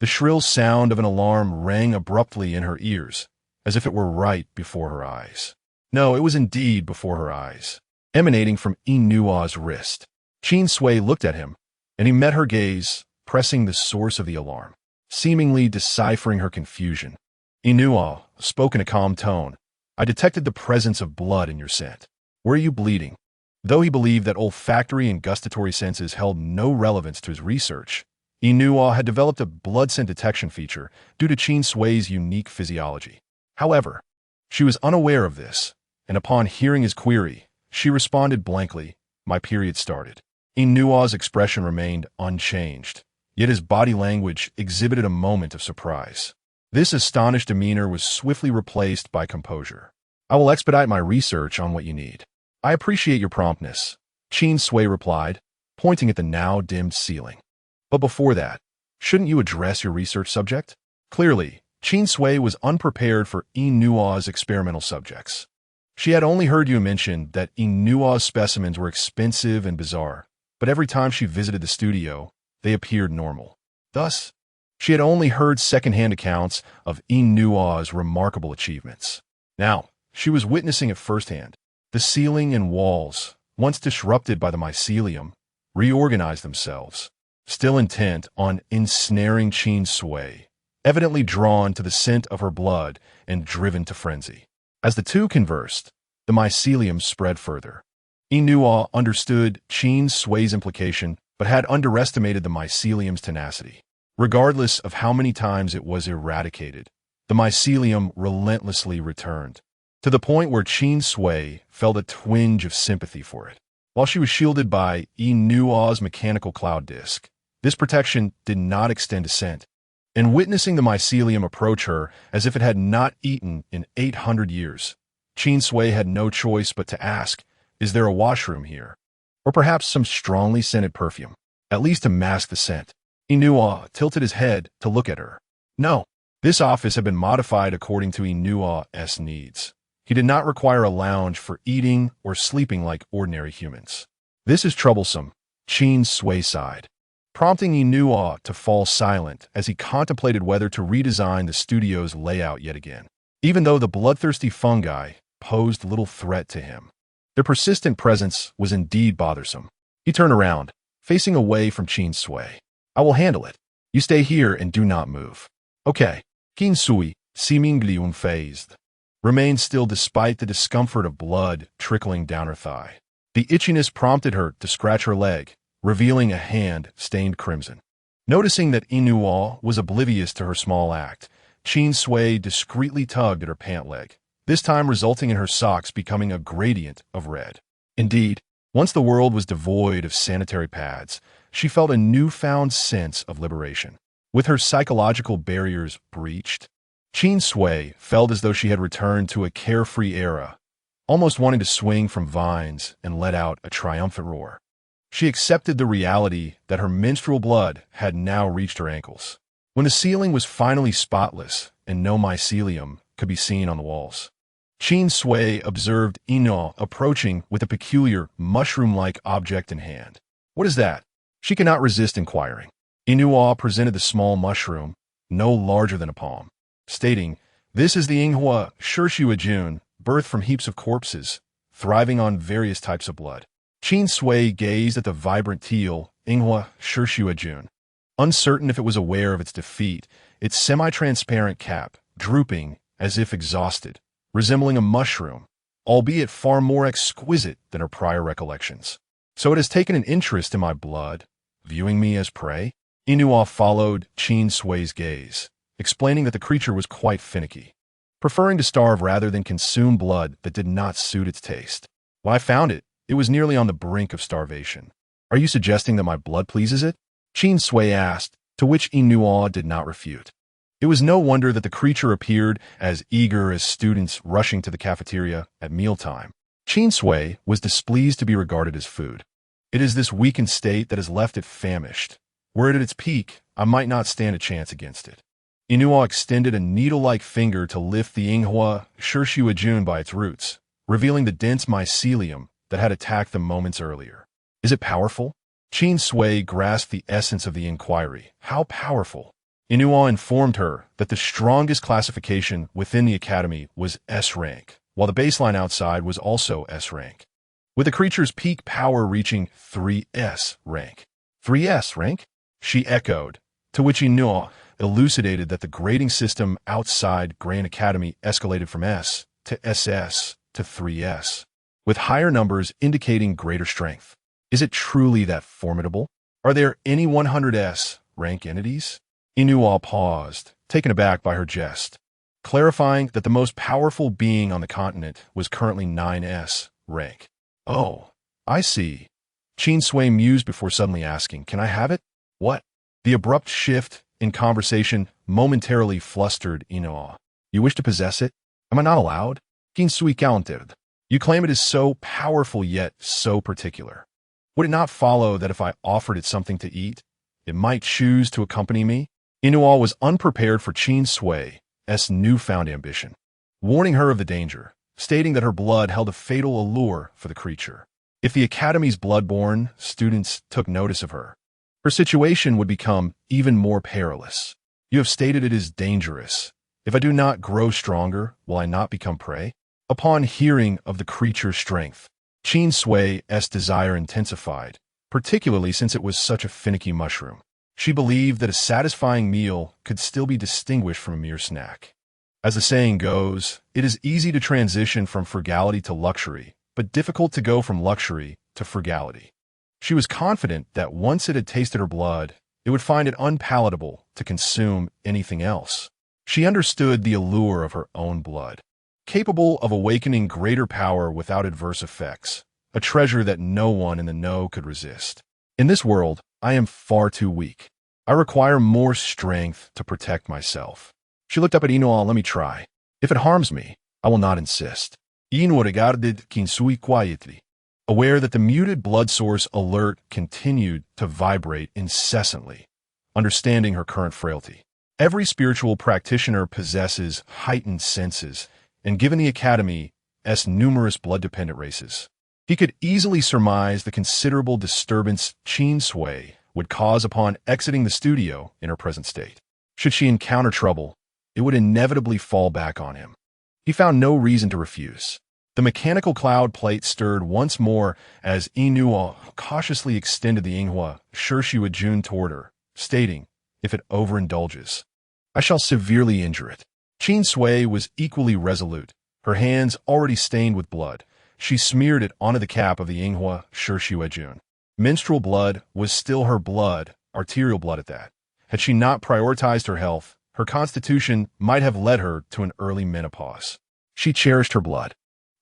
The shrill sound of an alarm rang abruptly in her ears, as if it were right before her eyes. No, it was indeed before her eyes, emanating from Inua's wrist. Qin Sui looked at him, and he met her gaze, pressing the source of the alarm, seemingly deciphering her confusion. "Inua," spoke in a calm tone, "I detected the presence of blood in your scent. Were you bleeding?" Though he believed that olfactory and gustatory senses held no relevance to his research, Inua had developed a blood scent detection feature due to Qin Sui's unique physiology. However, she was unaware of this, and upon hearing his query, she responded blankly, "My period started." Inua's expression remained unchanged, yet his body language exhibited a moment of surprise. This astonished demeanor was swiftly replaced by composure. I will expedite my research on what you need. I appreciate your promptness, Qin Sui replied, pointing at the now dimmed ceiling. But before that, shouldn't you address your research subject? Clearly, Qin Sui was unprepared for Inua's experimental subjects. She had only heard you mention that Inua's specimens were expensive and bizarre, but every time she visited the studio, they appeared normal. Thus, she had only heard second-hand accounts of Inua's remarkable achievements. Now, she was witnessing it firsthand. The ceiling and walls, once disrupted by the mycelium, reorganized themselves, still intent on ensnaring Qin Sui, evidently drawn to the scent of her blood and driven to frenzy. As the two conversed, the mycelium spread further. Inua understood Qin Sui's implication, but had underestimated the mycelium's tenacity. Regardless of how many times it was eradicated, the mycelium relentlessly returned, to the point where Qin Sui felt a twinge of sympathy for it. While she was shielded by Inua's mechanical cloud disk, this protection did not extend to scent. In witnessing the mycelium approach her as if it had not eaten in 800 years, Qin Sui had no choice but to ask, "Is there a washroom here? Or perhaps some strongly scented perfume, at least to mask the scent?" Inua tilted his head to look at her. No, this office had been modified according to Inua's needs. He did not require a lounge for eating or sleeping like ordinary humans. This is troublesome, Qin Sui sighed, prompting Inua to fall silent as he contemplated whether to redesign the studio's layout yet again. Even though the bloodthirsty fungi posed little threat to him, their persistent presence was indeed bothersome. He turned around, facing away from Qin Sui. "I will handle it. You stay here and do not move." "Okay." Qin Sui, seemingly unfazed, remained still despite the discomfort of blood trickling down her thigh. The itchiness prompted her to scratch her leg, revealing a hand stained crimson. Noticing that Inua was oblivious to her small act, Qin Sui discreetly tugged at her pant leg, this time resulting in her socks becoming a gradient of red. Indeed, once the world was devoid of sanitary pads, she felt a newfound sense of liberation. With her psychological barriers breached, Qin Sui felt as though she had returned to a carefree era, almost wanting to swing from vines and let out a triumphant roar. She accepted the reality that her menstrual blood had now reached her ankles. When the ceiling was finally spotless and no mycelium could be seen on the walls, Qin Sui observed Inua approaching with a peculiar mushroom-like object in hand. "What is that?" She could not resist inquiring. Inua presented the small mushroom, no larger than a palm, stating, "This is the Inghua Shirshuajun, birthed from heaps of corpses, thriving on various types of blood." Qin Sui gazed at the vibrant teal Inghua Shirshuajun, uncertain if it was aware of its defeat, its semi-transparent cap drooping as if exhausted, resembling a mushroom, albeit far more exquisite than her prior recollections. "So it has taken an interest in my blood, viewing me as prey?" Inua followed Qin Sui's gaze, explaining that the creature was quite finicky, preferring to starve rather than consume blood that did not suit its taste. "When I found it, it was nearly on the brink of starvation. Are you suggesting that my blood pleases it?" Qin Sui asked, to which Inua did not refute. It was no wonder that the creature appeared as eager as students rushing to the cafeteria at mealtime. Qin Sui was displeased to be regarded as food. "It is this weakened state that has left it famished. Were it at its peak, I might not stand a chance against it." Inua extended a needle-like finger to lift the Inghua Shirshuajun by its roots, revealing the dense mycelium that had attacked them moments earlier. "Is it powerful?" Qin Sui grasped the essence of the inquiry. "How powerful?" Inua informed her that the strongest classification within the academy was S rank, while the baseline outside was also S rank, with the creature's peak power reaching 3S rank. 3S rank? She echoed, to which Inua elucidated that the grading system outside Grand Academy escalated from S to SS to 3S, with higher numbers indicating greater strength. "Is it truly that formidable? Are there any 100S rank entities?" Inua paused, taken aback by her jest, clarifying that the most powerful being on the continent was currently 9S rank. "Oh, I see." Qin Sui mused before suddenly asking, "Can I have it?" "What?" The abrupt shift in conversation momentarily flustered Inoa. You wish to possess it? Am I not allowed? Qin Sui countered. You claim it is so powerful yet so particular. Would it not follow that if I offered it something to eat, it might choose to accompany me? Inoa was unprepared for Qin Sui's newfound ambition, warning her of the danger, stating that her blood held a fatal allure for the creature. If the Academy's bloodborne students took notice of her, her situation would become even more perilous. You have stated it is dangerous. If I do not grow stronger, will I not become prey? Upon hearing of the creature's strength, Qin Sui's desire intensified, particularly since it was such a finicky mushroom. She believed that a satisfying meal could still be distinguished from a mere snack. As the saying goes, it is easy to transition from frugality to luxury, but difficult to go from luxury to frugality. She was confident that once it had tasted her blood, it would find it unpalatable to consume anything else. She understood the allure of her own blood, capable of awakening greater power without adverse effects, a treasure that no one in the know could resist. In this world, I am far too weak. I require more strength to protect myself. She looked up at Inoa. Let me try. If it harms me, I will not insist. Inoa regarded Qin Sui quietly, aware that the muted blood source alert continued to vibrate incessantly, understanding her current frailty. Every spiritual practitioner possesses heightened senses, and given the Academy's numerous blood-dependent races, he could easily surmise the considerable disturbance Qin Sui would cause upon exiting the studio in her present state. Should she encounter trouble, it would inevitably fall back on him. He found no reason to refuse. The mechanical cloud plate stirred once more as Inoa cautiously extended the Yinghua Shirshu Jun toward her, stating, if it overindulges, I shall severely injure it. Qin Sui was equally resolute, her hands already stained with blood. She smeared it onto the cap of the Yinghua Shirshu Jun. Menstrual blood was still her blood, arterial blood at that. Had she not prioritized her health, her constitution might have led her to an early menopause. She cherished her blood.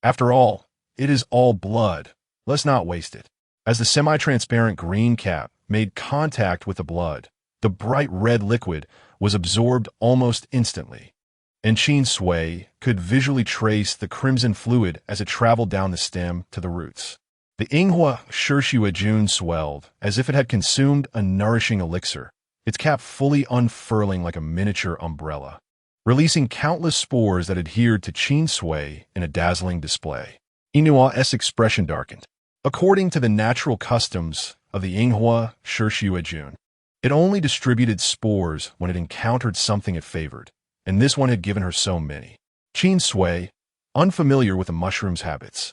After all, it is all blood. Let's not waste it. As the semi-transparent green cap made contact with the blood, the bright red liquid was absorbed almost instantly, and Qin Sui could visually trace the crimson fluid as it traveled down the stem to the roots. The Yinghua Shirshu Jun swelled as if it had consumed a nourishing elixir, its cap fully unfurling like a miniature umbrella, releasing countless spores that adhered to Qin Sui in a dazzling display. Inua's expression darkened. According to the natural customs of the Yinghua Shirshu Jun, it only distributed spores when it encountered something it favored, and this one had given her so many. Qin Sui, unfamiliar with the mushroom's habits,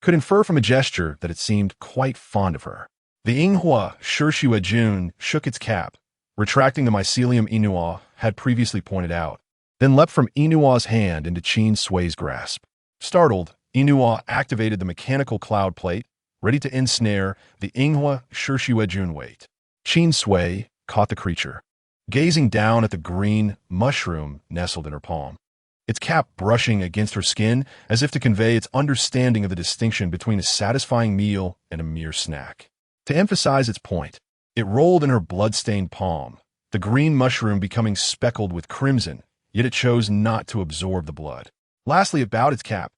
could infer from a gesture that it seemed quite fond of her. The Yinghua Shirshu Jun shook its cap, retracting the mycelium Inua had previously pointed out, then leapt from Inua's hand into Qin Sui's grasp. Startled, Inua activated the mechanical cloud plate, ready to ensnare the Yinghua Shirshu Jun weight. Qin Sui caught the creature, gazing down at the green mushroom nestled in her palm, its cap brushing against her skin as if to convey its understanding of the distinction between a satisfying meal and a mere snack. To emphasize its point, it rolled in her blood-stained palm, the green mushroom becoming speckled with crimson, yet it chose not to absorb the blood. Lastly, it bowed its cap,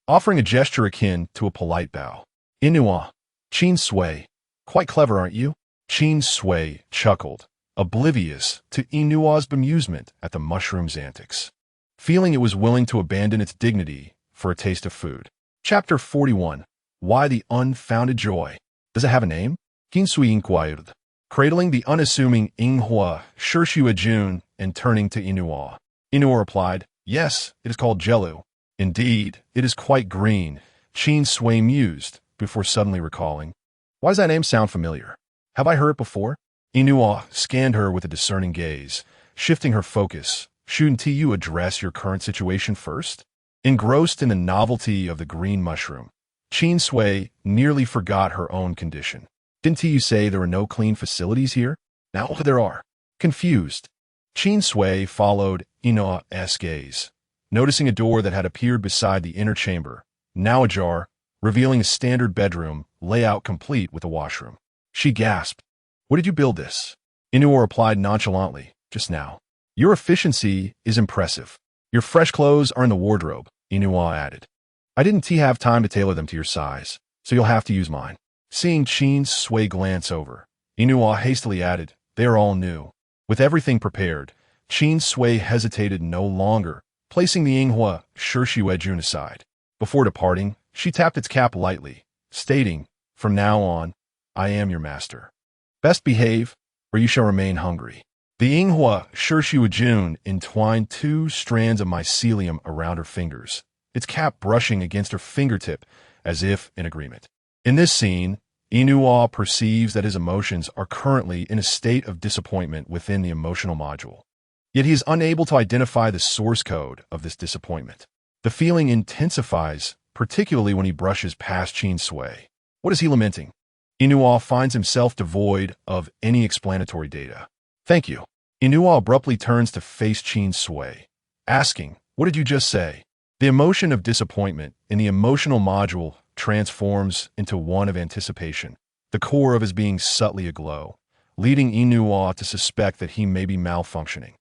offering a gesture akin to a polite bow. Inua, Qin Sui, quite clever, aren't you? Qin Sui chuckled, oblivious to Inua's bemusement at the mushroom's antics, feeling it was willing to abandon its dignity for a taste of food. Chapter 41. Why the Unfounded Joy? Does it have a name? Qin Sui inquired, cradling the unassuming Yinghua Shirshu Jun and turning to Inua. Inua replied, yes, it is called Jellu. Indeed, it is quite green, Qin Sui mused, before suddenly recalling. Why does that name sound familiar? Have I heard it before? Inua scanned her with a discerning gaze, shifting her focus. Shouldn't you address your current situation first? Engrossed in the novelty of the green mushroom, Qin Sui nearly forgot her own condition. Didn't you say there were no clean facilities here? Now there are. Confused, Qin Sui followed Inua's gaze, noticing a door that had appeared beside the inner chamber, now ajar, revealing a standard bedroom layout complete with a washroom. She gasped. What did you build this? Inua replied nonchalantly. just now. Your efficiency is impressive. Your fresh clothes are in the wardrobe, Inua added. I didn't have time to tailor them to your size, so you'll have to use mine. Seeing Qin Sui glance over, Inua hastily added, they are all new. With everything prepared, Qin Sui hesitated no longer, placing the Yinghua Shirshiwejun aside. Before departing, she tapped its cap lightly, stating, from now on, I am your master. Best behave, or you shall remain hungry. The Yinghua Shirshiwejun entwined 2 strands of mycelium around her fingers, its cap brushing against her fingertip as if in agreement. In this scene, Inua perceives that his emotions are currently in a state of disappointment within the emotional module. Yet he is unable to identify the source code of this disappointment. The feeling intensifies, particularly when he brushes past Qin Sui. What is he lamenting? Inua finds himself devoid of any explanatory data. Thank you. Inua abruptly turns to face Qin Sui, asking, what did you just say? The emotion of disappointment in the emotional module transforms into one of anticipation, the core of his being subtly aglow, leading Inua to suspect that he may be malfunctioning.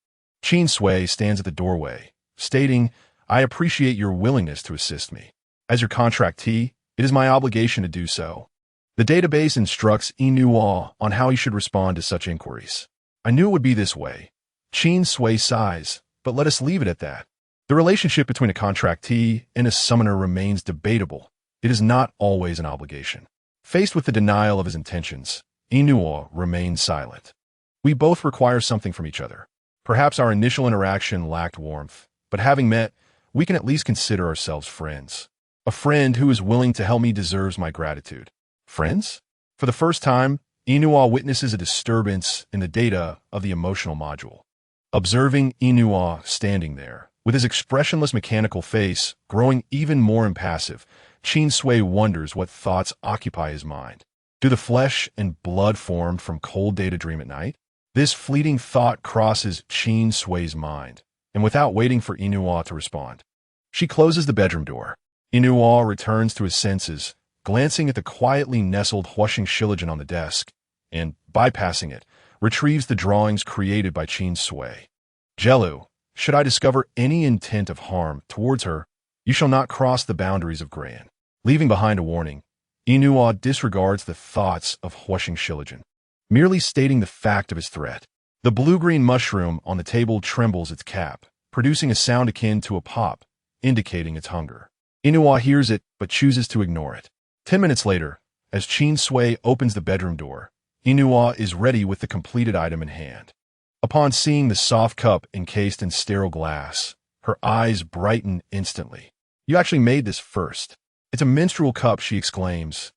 Qin Sui stands at the doorway, stating, I appreciate your willingness to assist me. As your contractee, it is my obligation to do so. The database instructs Inua on how he should respond to such inquiries. I knew it would be this way. Qin Sui sighs, but let us leave it at that. The relationship between a contractee and a summoner remains debatable. It is not always an obligation. Faced with the denial of his intentions, Inua remains silent. We both require something from each other. Perhaps our initial interaction lacked warmth, but having met, we can at least consider ourselves friends. A friend who is willing to help me deserves my gratitude. Friends? For the first time, Inua witnesses a disturbance in the data of the emotional module. Observing Inua standing there, with his expressionless mechanical face growing even more impassive, Qin Sui wonders what thoughts occupy his mind. Do the flesh and blood formed from cold data dream at night? This fleeting thought crosses Qin Sui's mind, and without waiting for Inua to respond, she closes the bedroom door. Inua returns to his senses, glancing at the quietly nestled Huashing Shiligen on the desk, and, bypassing it, retrieves the drawings created by Qin Sui. Jelu, should I discover any intent of harm towards her, you shall not cross the boundaries of Grayan. Leaving behind a warning, Inua disregards the thoughts of Huashing Shiligen, merely stating the fact of his threat. The blue-green mushroom on the table trembles its cap, producing a sound akin to a pop, indicating its hunger. Inua hears it, but chooses to ignore it. 10 minutes later, as Qin Sui opens the bedroom door, Inua is ready with the completed item in hand. Upon seeing the soft cup encased in sterile glass, her eyes brighten instantly. You actually made this first. It's a menstrual cup, she exclaims,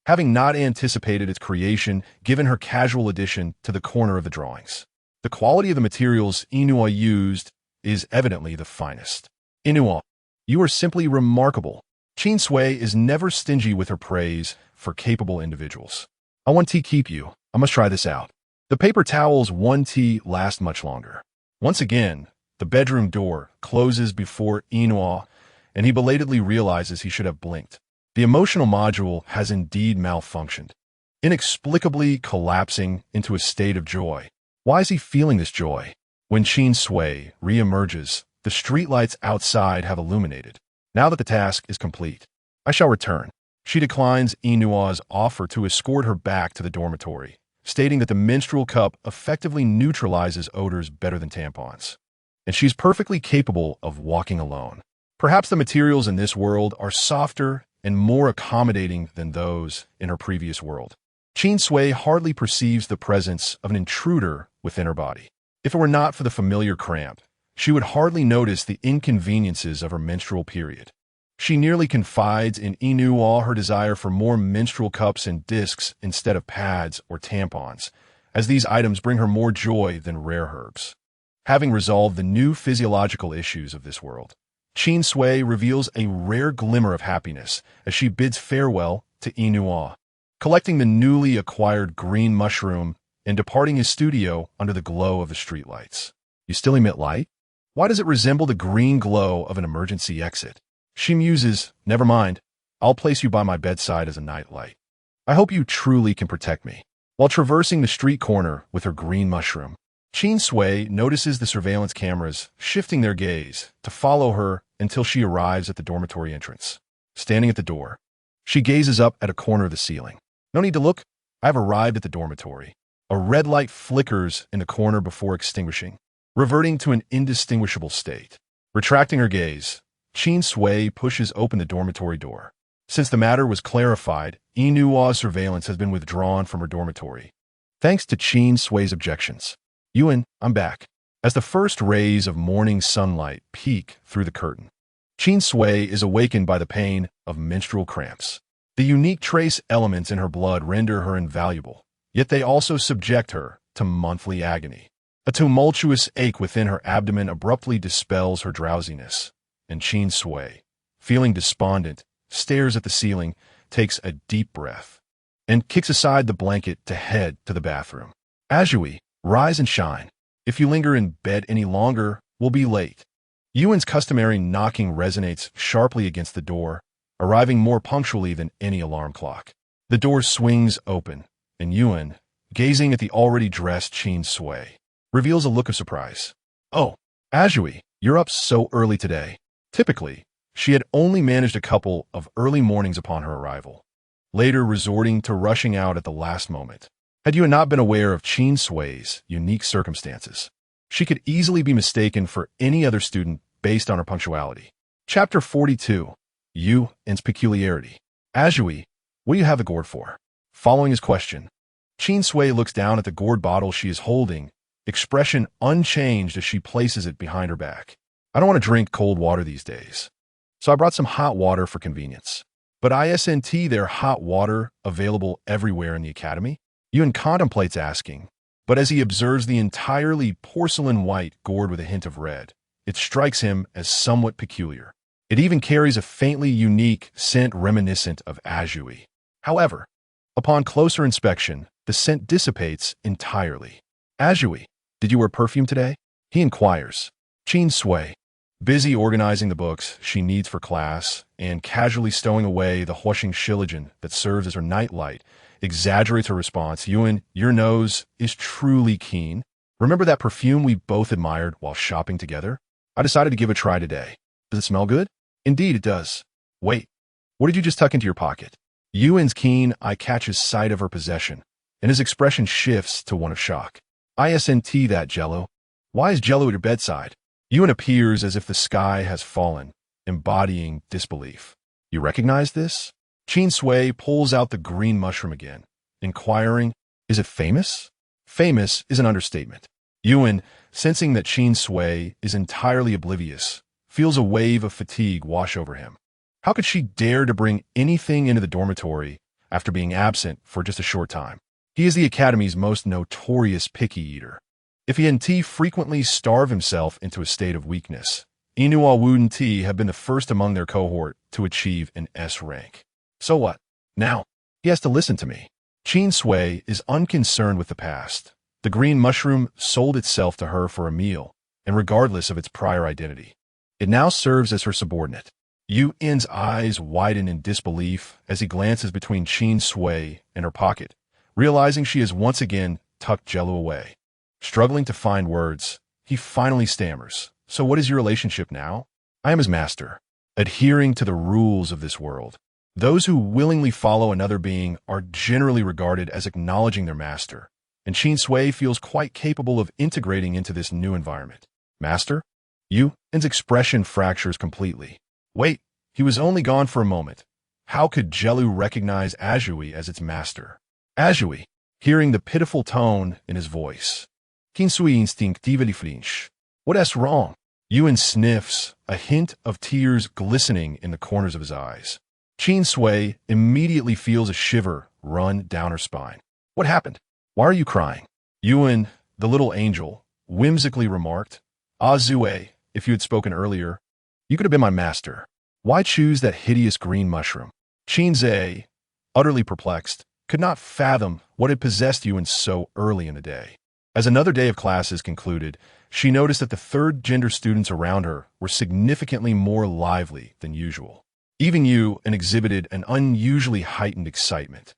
having not anticipated its creation given her casual addition to the corner of the drawings. The quality of the materials Inua used is evidently the finest. Inua, you are simply remarkable. Qin Sui is never stingy with her praise for capable individuals. I want to keep you. I must try this out. The paper towels 1T last much longer. Once again, the bedroom door closes before Inua, and he belatedly realizes he should have blinked. The emotional module has indeed malfunctioned, inexplicably collapsing into a state of joy. Why is he feeling this joy? When Qin Sui re-emerges, the streetlights outside have illuminated. Now that the task is complete, I shall return. She declines Inua's offer to escort her back to the dormitory, stating that the menstrual cup effectively neutralizes odors better than tampons, and she's perfectly capable of walking alone. Perhaps the materials in this world are softer and more accommodating than those in her previous world. Qin Sui hardly perceives the presence of an intruder within her body. If it were not for the familiar cramp, she would hardly notice the inconveniences of her menstrual period. She nearly confides in Inua her desire for more menstrual cups and discs instead of pads or tampons, as these items bring her more joy than rare herbs. Having resolved the new physiological issues of this world, Qin Sui reveals a rare glimmer of happiness as she bids farewell to Inua, collecting the newly acquired green mushroom and departing his studio under the glow of the streetlights. You still emit light? Why does it resemble the green glow of an emergency exit? She muses, never mind, I'll place you by my bedside as a nightlight. I hope you truly can protect me. While traversing the street corner with her green mushroom, Qin Sui notices the surveillance cameras shifting their gaze to follow her until she arrives at the dormitory entrance. Standing at the door, she gazes up at a corner of the ceiling. No need to look. I've arrived at the dormitory. A red light flickers in the corner before extinguishing, reverting to an indistinguishable state. Retracting her gaze, Qin Sui pushes open the dormitory door. Since the matter was clarified, Inua's surveillance has been withdrawn from her dormitory, thanks to Qin Sui's objections. Yuan, I'm back. As the first rays of morning sunlight peek through the curtain, Qin Sui is awakened by the pain of menstrual cramps. The unique trace elements in her blood render her invaluable, yet they also subject her to monthly agony. A tumultuous ache within her abdomen abruptly dispels her drowsiness, and Qin Sui, feeling despondent, stares at the ceiling, takes a deep breath, and kicks aside the blanket to head to the bathroom. Azhui, rise and shine. If you linger in bed any longer, we'll be late. Yuan's customary knocking resonates sharply against the door, arriving more punctually than any alarm clock. The door swings open, and Yuan, gazing at the already dressed Qin Sui, reveals a look of surprise. Oh, Azhui, you're up so early today. Typically, she had only managed a couple of early mornings upon her arrival, later resorting to rushing out at the last moment. Had Yuan not been aware of Qin Sui's unique circumstances, she could easily be mistaken for any other student based on her punctuality. Chapter 42. Yuan's peculiarity. Azhui, what do you have the gourd for? Following his question, Qin Sui looks down at the gourd bottle she is holding, expression unchanged as she places it behind her back. I don't want to drink cold water these days, so I brought some hot water for convenience. But isn't there hot water available everywhere in the academy? Yuan contemplates asking, but as he observes the entirely porcelain-white gourd with a hint of red, it strikes him as somewhat peculiar. It even carries a faintly unique scent reminiscent of Azhui. However, upon closer inspection, the scent dissipates entirely. Azhui, did you wear perfume today? He inquires. Qin Sui, busy organizing the books she needs for class and casually stowing away the Huoxing Shiligen that serves as her nightlight, exaggerates her response. Yuan, your nose is truly keen. Remember that perfume we both admired while shopping together? I decided to give it a try today. Does it smell good? Indeed, it does. Wait, what did you just tuck into your pocket? Yuan's keen eye catches sight of her possession, and his expression shifts to one of shock. Isn't that Jello? Why is Jello at your bedside? Yuan appears as if the sky has fallen, embodying disbelief. You recognize this? Qin Sui pulls out the green mushroom again, inquiring, is it famous? Famous is an understatement. Yuan, sensing that Qin Sui is entirely oblivious, feels a wave of fatigue wash over him. How could she dare to bring anything into the dormitory after being absent for just a short time? He is the academy's most notorious picky eater. If he and frequently starve himself into a state of weakness, Inua Wuden T have been the first among their cohort to achieve an S rank. So what? Now, he has to listen to me. Qin Sui is unconcerned with the past. The green mushroom sold itself to her for a meal, and regardless of its prior identity, it now serves as her subordinate. Yuan's eyes widen in disbelief as he glances between Qin Sui and her pocket, realizing she has once again tucked Jello away. Struggling to find words, he finally stammers. So what is your relationship now? I am his master, adhering to the rules of this world. Those who willingly follow another being are generally regarded as acknowledging their master, and Qin Sui feels quite capable of integrating into this new environment. Master? Yuan's expression fractures completely. Wait, he was only gone for a moment. How could Jello recognize Azhui as its master? Azhui, hearing the pitiful tone in his voice. Qin Sui instinctively flinch. What's wrong? Yuan sniffs, a hint of tears glistening in the corners of his eyes. Qin Sui immediately feels a shiver run down her spine. What happened? Why are you crying? Yuan, the little angel, whimsically remarked, Azhui, if you had spoken earlier, you could have been my master. Why choose that hideous green mushroom? Qin Sui, utterly perplexed, could not fathom what had possessed Yuan so early in the day. As another day of classes concluded, she noticed that the third-gender students around her were significantly more lively than usual. Even Yuan exhibited an unusually heightened excitement.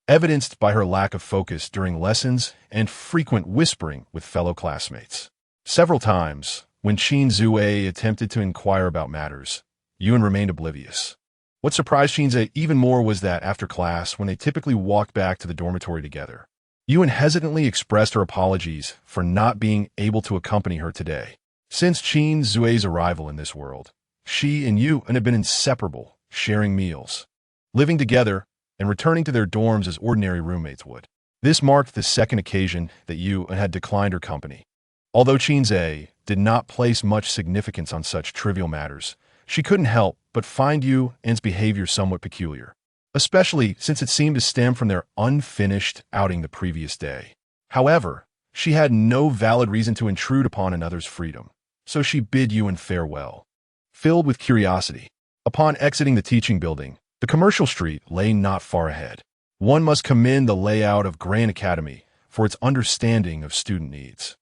evidenced by her lack of focus during lessons and frequent whispering with fellow classmates. Several times, when Qin Sui attempted to inquire about matters, Yuan remained oblivious. What surprised Qin Sui even more was that after class, when they typically walked back to the dormitory together, Yuan hesitantly expressed her apologies for not being able to accompany her today. Since Qin Sui's arrival in this world, she and Yuan had been inseparable, sharing meals, living together, and returning to their dorms as ordinary roommates would. This marked the second occasion that Yuan had declined her company. Although Qin Sui did not place much significance on such trivial matters, she couldn't help but find Yuan's behavior somewhat peculiar, especially since it seemed to stem from their unfinished outing the previous day. However, she had no valid reason to intrude upon another's freedom, so she bid Yuan farewell. Filled with curiosity, upon exiting the teaching building, the commercial street lay not far ahead. One must commend the layout of Grand Academy for its understanding of student needs.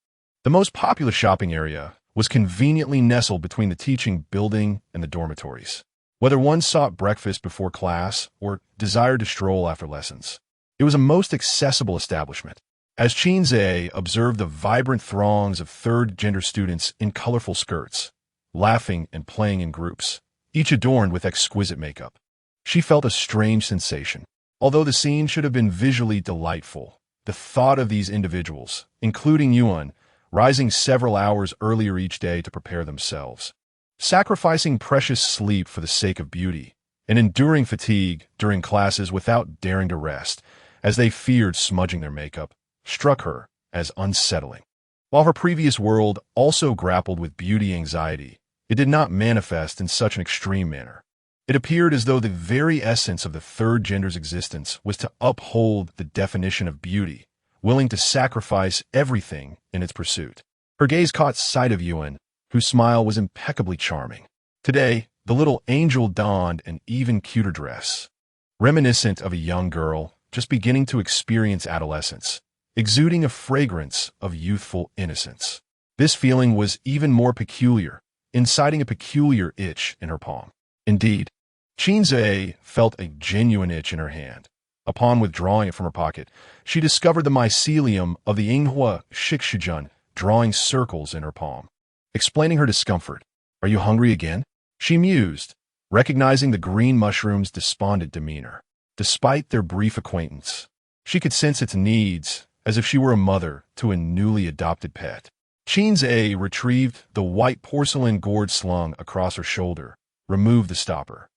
The most popular shopping area was conveniently nestled between the teaching building and the dormitories. Whether one sought breakfast before class or desired to stroll after lessons, it was a most accessible establishment. As Qin Sui observed the vibrant throngs of third-gender students in colorful skirts, laughing and playing in groups, each adorned with exquisite makeup, she felt a strange sensation. Although the scene should have been visually delightful, the thought of these individuals, including Yuan, rising several hours earlier each day to prepare themselves, sacrificing precious sleep for the sake of beauty, and enduring fatigue during classes without daring to rest, as they feared smudging their makeup, struck her as unsettling. While her previous world also grappled with beauty anxiety, it did not manifest in such an extreme manner. It appeared as though the very essence of the third gender's existence was to uphold the definition of beauty, willing to sacrifice everything in its pursuit. Her gaze caught sight of Yuan, whose smile was impeccably charming. Today, the little angel donned an even cuter dress, reminiscent of a young girl just beginning to experience adolescence, exuding a fragrance of youthful innocence. This feeling was even more peculiar, inciting a peculiar itch in her palm. Indeed, Qin Sui felt a genuine itch in her hand. Upon withdrawing it from her pocket, she discovered the mycelium of the Yinghua Shixujun drawing circles in her palm. Explaining her discomfort, "Are you hungry again?" she mused, recognizing the green mushroom's despondent demeanor. Despite their brief acquaintance, she could sense its needs as if she were a mother to a newly adopted pet. Qin Sui retrieved the white porcelain gourd slung across her shoulder, removed the stopper,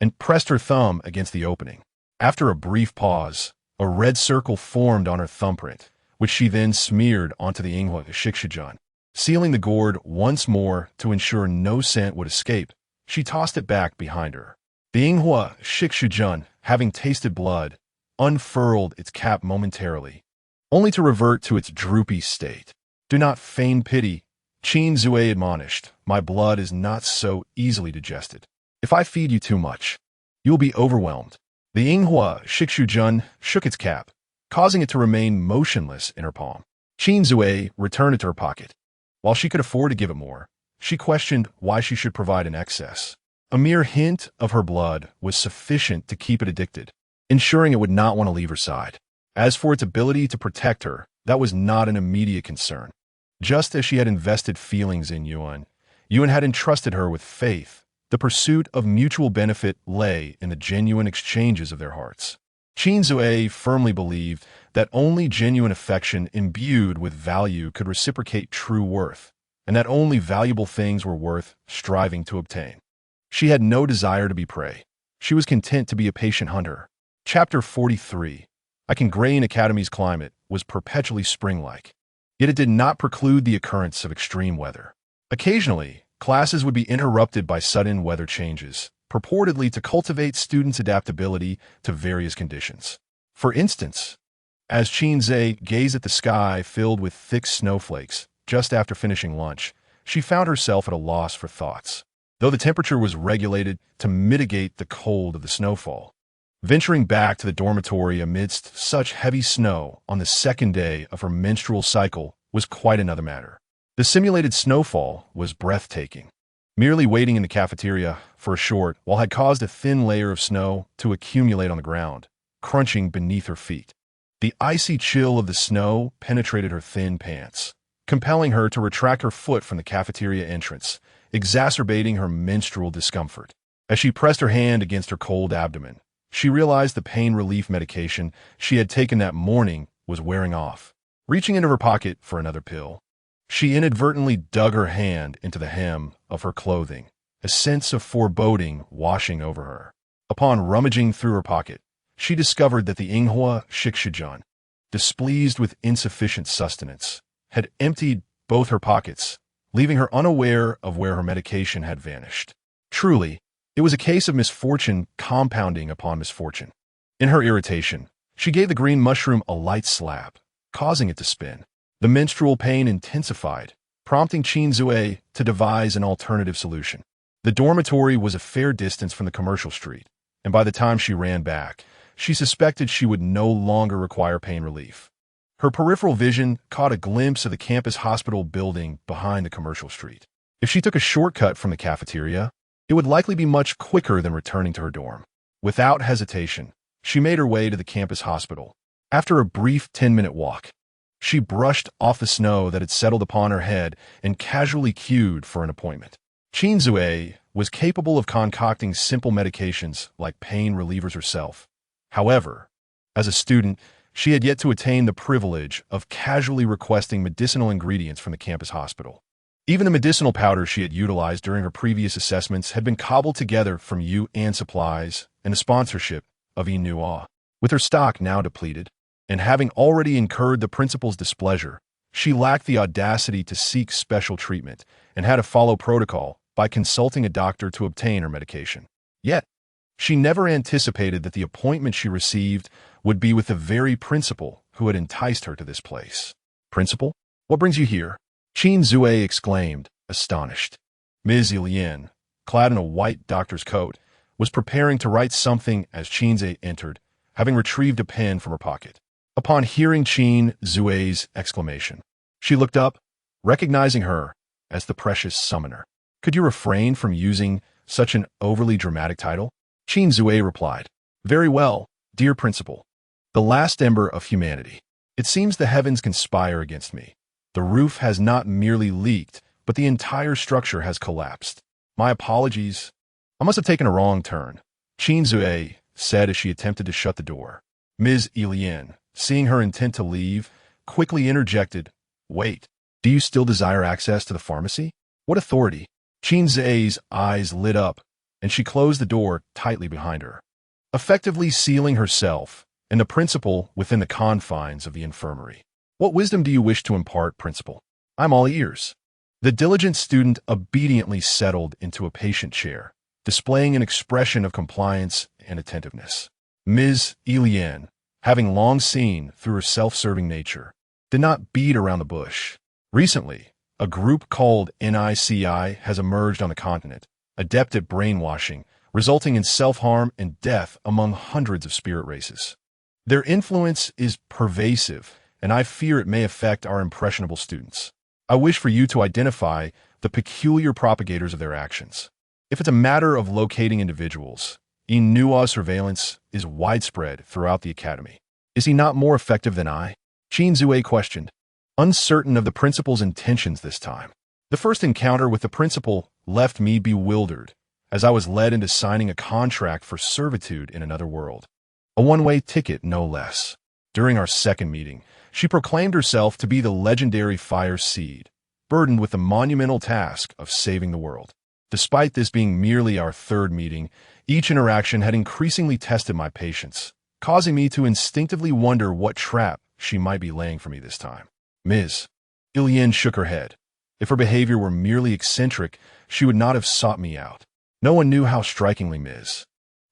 and pressed her thumb against the opening. After a brief pause, a red circle formed on her thumbprint, which she then smeared onto the Yinghua Shixujun. Sealing the gourd once more to ensure no scent would escape, she tossed it back behind her. The Yinghua Shixujun, having tasted blood, unfurled its cap momentarily, only to revert to its droopy state. "Do not feign pity," Qin Sui admonished. "My blood is not so easily digested. If I feed you too much, you will be overwhelmed." The Yinghua Shixujun shook its cap, causing it to remain motionless in her palm. Qin Sui returned it to her pocket. While she could afford to give it more, she questioned why she should provide an excess. A mere hint of her blood was sufficient to keep it addicted, ensuring it would not want to leave her side. As for its ability to protect her, that was not an immediate concern. Just as she had invested feelings in Yuan, Yuan had entrusted her with faith. The pursuit of mutual benefit lay in the genuine exchanges of their hearts. Qin Sui firmly believed that only genuine affection imbued with value could reciprocate true worth, and that only valuable things were worth striving to obtain. She had no desire to be prey. She was content to be a patient hunter. Chapter 43. Grain Academy's climate was perpetually spring-like, yet it did not preclude the occurrence of extreme weather. Occasionally, classes would be interrupted by sudden weather changes, purportedly to cultivate students' adaptability to various conditions. For instance, as Qin Sui gazed at the sky filled with thick snowflakes just after finishing lunch, she found herself at a loss for thoughts. Though the temperature was regulated to mitigate the cold of the snowfall, venturing back to the dormitory amidst such heavy snow on the second day of her menstrual cycle was quite another matter. The simulated snowfall was breathtaking. Merely waiting in the cafeteria for a short while had caused a thin layer of snow to accumulate on the ground, crunching beneath her feet. The icy chill of the snow penetrated her thin pants, compelling her to retract her foot from the cafeteria entrance, exacerbating her menstrual discomfort. As she pressed her hand against her cold abdomen, she realized the pain relief medication she had taken that morning was wearing off. Reaching into her pocket for another pill, she inadvertently dug her hand into the hem of her clothing, a sense of foreboding washing over her. Upon rummaging through her pocket, she discovered that the Inghua Shikshijan, displeased with insufficient sustenance, had emptied both her pockets, leaving her unaware of where her medication had vanished. Truly, it was a case of misfortune compounding upon misfortune. In her irritation, she gave the green mushroom a light slap, causing it to spin. The menstrual pain intensified, prompting Qin Sui to devise an alternative solution. The dormitory was a fair distance from the commercial street, and by the time she ran back, she suspected she would no longer require pain relief. Her peripheral vision caught a glimpse of the campus hospital building behind the commercial street. If she took a shortcut from the cafeteria, it would likely be much quicker than returning to her dorm. Without hesitation, she made her way to the campus hospital. After a brief 10-minute walk, she brushed off the snow that had settled upon her head and casually queued for an appointment. Qin Sui was capable of concocting simple medications like pain relievers herself. However, as a student, she had yet to attain the privilege of casually requesting medicinal ingredients from the campus hospital. Even the medicinal powders she had utilized during her previous assessments had been cobbled together from Yuan supplies and the sponsorship of Inua. With her stock now depleted, and having already incurred the principal's displeasure, she lacked the audacity to seek special treatment and had to follow protocol by consulting a doctor to obtain her medication. Yet, she never anticipated that the appointment she received would be with the very principal who had enticed her to this place. "Principal? What brings you here?" Qin Sui exclaimed, astonished. Ms. Ilian, clad in a white doctor's coat, was preparing to write something as Qin Sui entered, having retrieved a pen from her pocket. Upon hearing Qin Sui's exclamation, she looked up, recognizing her as the precious summoner. "Could you refrain from using such an overly dramatic title?" Qin Sui replied, "Very well, dear principal. The Last Ember of Humanity. It seems the heavens conspire against me. The roof has not merely leaked, but the entire structure has collapsed. My apologies. I must have taken a wrong turn," Qin Sui said as she attempted to shut the door. Ms. Ilian, seeing her intent to leave, quickly interjected, "Wait, do you still desire access to the pharmacy? What authority?" Qin Sui's eyes lit up, and she closed the door tightly behind her, effectively sealing herself and the principal within the confines of the infirmary. "What wisdom do you wish to impart, principal? I'm all ears." The diligent student obediently settled into a patient chair, displaying an expression of compliance and attentiveness. Ms. Ilian, having long seen through her self-serving nature, did not beat around the bush. Recently, a group called NICI has emerged on the continent, adept at brainwashing, resulting in self-harm and death among hundreds of spirit races. Their influence is pervasive, and I fear it may affect our impressionable students. I wish for you to identify the peculiar propagators of their actions. If it's a matter of locating individuals, Inua surveillance is widespread throughout the academy. Is he not more effective than I? Qin Sui questioned, uncertain of the principal's intentions this time. The first encounter with the principal left me bewildered, as I was led into signing a contract for servitude in another world. A one-way ticket, no less. During our second meeting, she proclaimed herself to be the legendary Fire Seed, burdened with the monumental task of saving the world. Despite this being merely our third meeting, each interaction had increasingly tested my patience, causing me to instinctively wonder what trap she might be laying for me this time. Ms. Ilian shook her head. If her behavior were merely eccentric, she would not have sought me out. No one knew how strikingly Ms.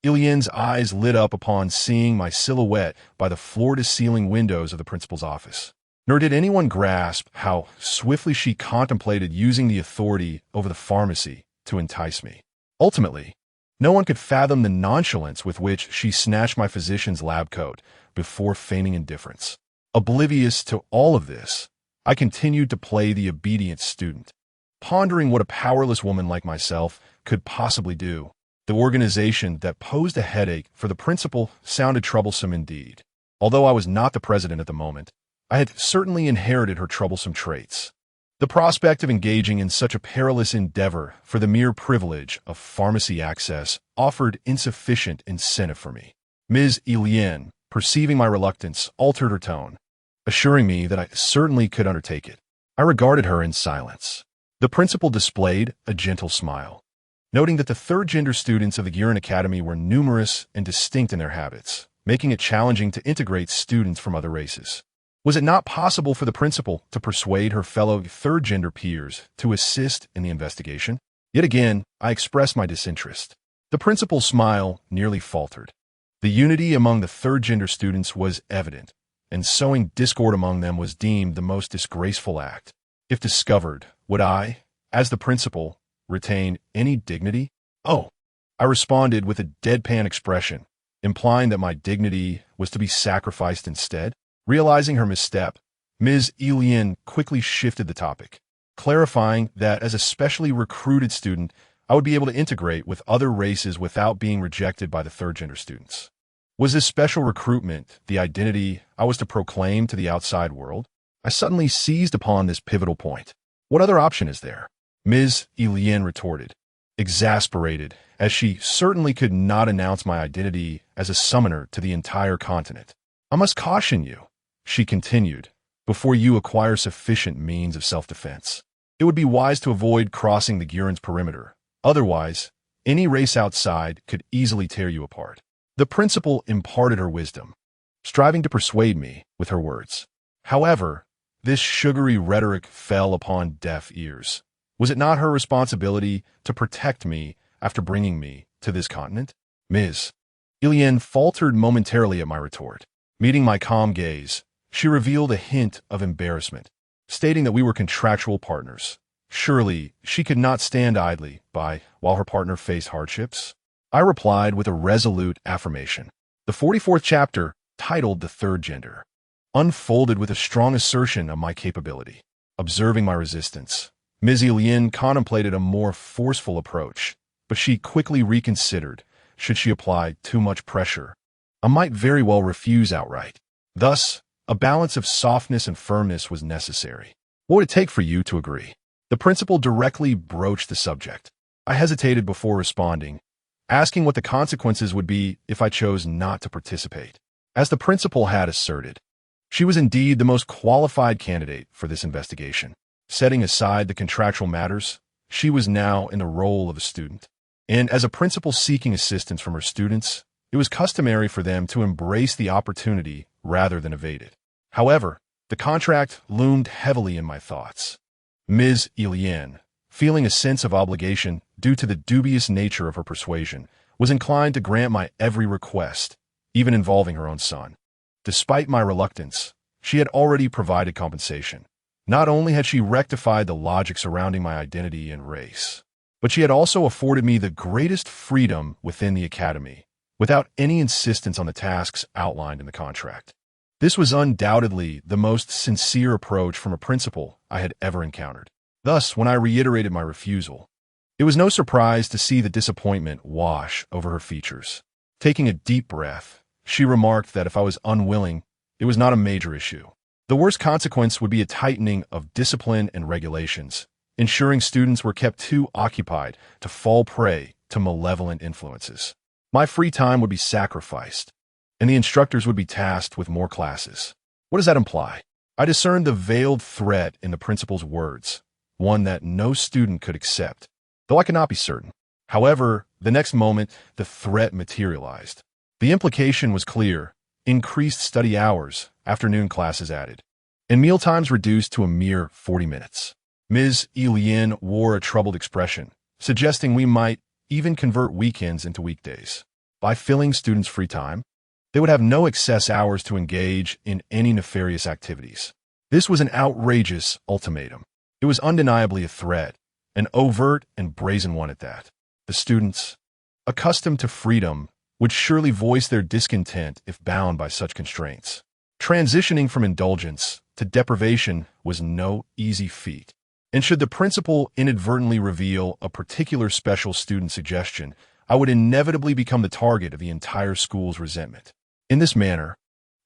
Ilian's eyes lit up upon seeing my silhouette by the floor-to-ceiling windows of the principal's office. Nor did anyone grasp how swiftly she contemplated using the authority over the pharmacy to entice me. Ultimately, no one could fathom the nonchalance with which she snatched my physician's lab coat before feigning indifference. Oblivious to all of this, I continued to play the obedient student, pondering what a powerless woman like myself could possibly do. The organization that posed a headache for the principal sounded troublesome indeed. Although I was not the president at the moment, I had certainly inherited her troublesome traits. The prospect of engaging in such a perilous endeavor for the mere privilege of pharmacy access offered insufficient incentive for me. Ms. Lien, perceiving my reluctance, altered her tone, assuring me that I certainly could undertake it. I regarded her in silence. The principal displayed a gentle smile, noting that the third-gender students of the Guiron Academy were numerous and distinct in their habits, making it challenging to integrate students from other races. Was it not possible for the principal to persuade her fellow third-gender peers to assist in the investigation? Yet again, I expressed my disinterest. The principal's smile nearly faltered. The unity among the third-gender students was evident, and sowing discord among them was deemed the most disgraceful act. If discovered, would I, as the principal, retain any dignity? Oh, I responded with a deadpan expression, implying that my dignity was to be sacrificed instead. Realizing her misstep, Ms. Lien quickly shifted the topic, clarifying that as a specially recruited student, I would be able to integrate with other races without being rejected by the third-gender students. Was this special recruitment the identity I was to proclaim to the outside world? I suddenly seized upon this pivotal point. What other option is there? Ms. Lien retorted, exasperated, as she certainly could not announce my identity as a summoner to the entire continent. I must caution you, she continued, before you acquire sufficient means of self-defense. It would be wise to avoid crossing the Guiron's perimeter. Otherwise, any race outside could easily tear you apart. The principal imparted her wisdom, striving to persuade me with her words. However, this sugary rhetoric fell upon deaf ears. Was it not her responsibility to protect me after bringing me to this continent? Ms. Lien faltered momentarily at my retort. Meeting my calm gaze, she revealed a hint of embarrassment, stating that we were contractual partners. Surely, she could not stand idly by while her partner faced hardships. I replied with a resolute affirmation. The 44th chapter, titled The Third Gender, unfolded with a strong assertion of my capability. Observing my resistance, Ms. Lien contemplated a more forceful approach, but she quickly reconsidered. Should she apply too much pressure, I might very well refuse outright. Thus, a balance of softness and firmness was necessary. What would it take for you to agree? The principal directly broached the subject. I hesitated before responding, asking what the consequences would be if I chose not to participate. As the principal had asserted, she was indeed the most qualified candidate for this investigation. Setting aside the contractual matters, she was now in the role of a student. And as a principal seeking assistance from her students, it was customary for them to embrace the opportunity rather than evade it. However, the contract loomed heavily in my thoughts. Ms. Lien, feeling a sense of obligation due to the dubious nature of her persuasion, was inclined to grant my every request, even involving her own son. Despite my reluctance, she had already provided compensation. Not only had she rectified the logic surrounding my identity and race, but she had also afforded me the greatest freedom within the academy, without any insistence on the tasks outlined in the contract. This was undoubtedly the most sincere approach from a principal I had ever encountered. Thus, when I reiterated my refusal, it was no surprise to see the disappointment wash over her features. Taking a deep breath, she remarked that if I was unwilling, it was not a major issue. The worst consequence would be a tightening of discipline and regulations, ensuring students were kept too occupied to fall prey to malevolent influences. My free time would be sacrificed, and the instructors would be tasked with more classes. What does that imply? I discerned the veiled threat in the principal's words, one that no student could accept, though I could not be certain. However, the next moment, the threat materialized. The implication was clear: increased study hours, afternoon classes added, and mealtimes reduced to a mere 40 minutes. Ms. Lien wore a troubled expression, suggesting we might even convert weekends into weekdays. By filling students' free time, they would have no excess hours to engage in any nefarious activities. This was an outrageous ultimatum. It was undeniably a threat, an overt and brazen one at that. The students, accustomed to freedom, would surely voice their discontent if bound by such constraints. Transitioning from indulgence to deprivation was no easy feat. And should the principal inadvertently reveal a particular special student suggestion, I would inevitably become the target of the entire school's resentment. In this manner,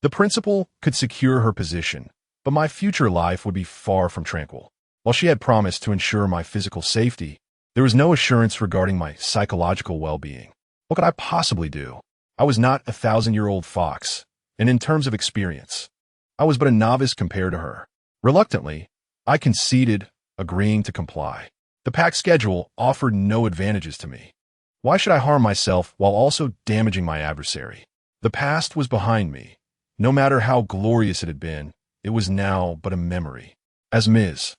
the principal could secure her position, but my future life would be far from tranquil. While she had promised to ensure my physical safety, there was no assurance regarding my psychological well-being. What could I possibly do? I was not a 1,000-year-old fox, and in terms of experience, I was but a novice compared to her. Reluctantly, I conceded, agreeing to comply. The packed schedule offered no advantages to me. Why should I harm myself while also damaging my adversary? The past was behind me. No matter how glorious it had been, it was now but a memory. As Ms.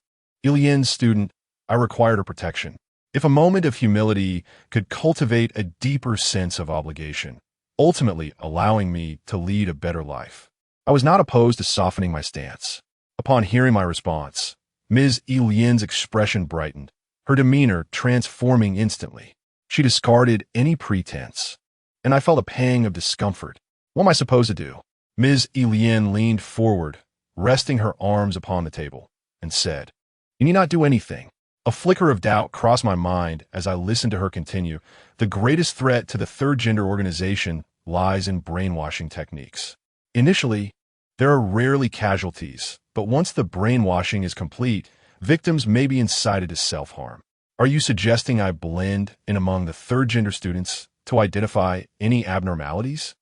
Ilien's student, I required her protection. If a moment of humility could cultivate a deeper sense of obligation, ultimately allowing me to lead a better life, I was not opposed to softening my stance. Upon hearing my response, Ms. Ilien's expression brightened, her demeanor transforming instantly. She discarded any pretense, and I felt a pang of discomfort. What am I supposed to do? Ms. Ilien leaned forward, resting her arms upon the table, and said, "You need not do anything." A flicker of doubt crossed my mind as I listened to her continue. The greatest threat to the third gender organization lies in brainwashing techniques. Initially, there are rarely casualties, but once the brainwashing is complete, victims may be incited to self-harm. Are you suggesting I blend in among the third gender students to identify any abnormalities?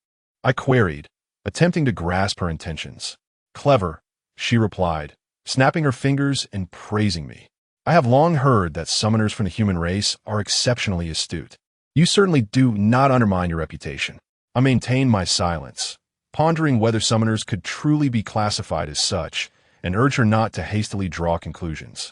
I queried, attempting to grasp her intentions. "Clever," she replied, snapping her fingers and praising me. "I have long heard that summoners from the human race are exceptionally astute. You certainly do not undermine your reputation." I maintained my silence, pondering whether summoners could truly be classified as such, and urged her not to hastily draw conclusions.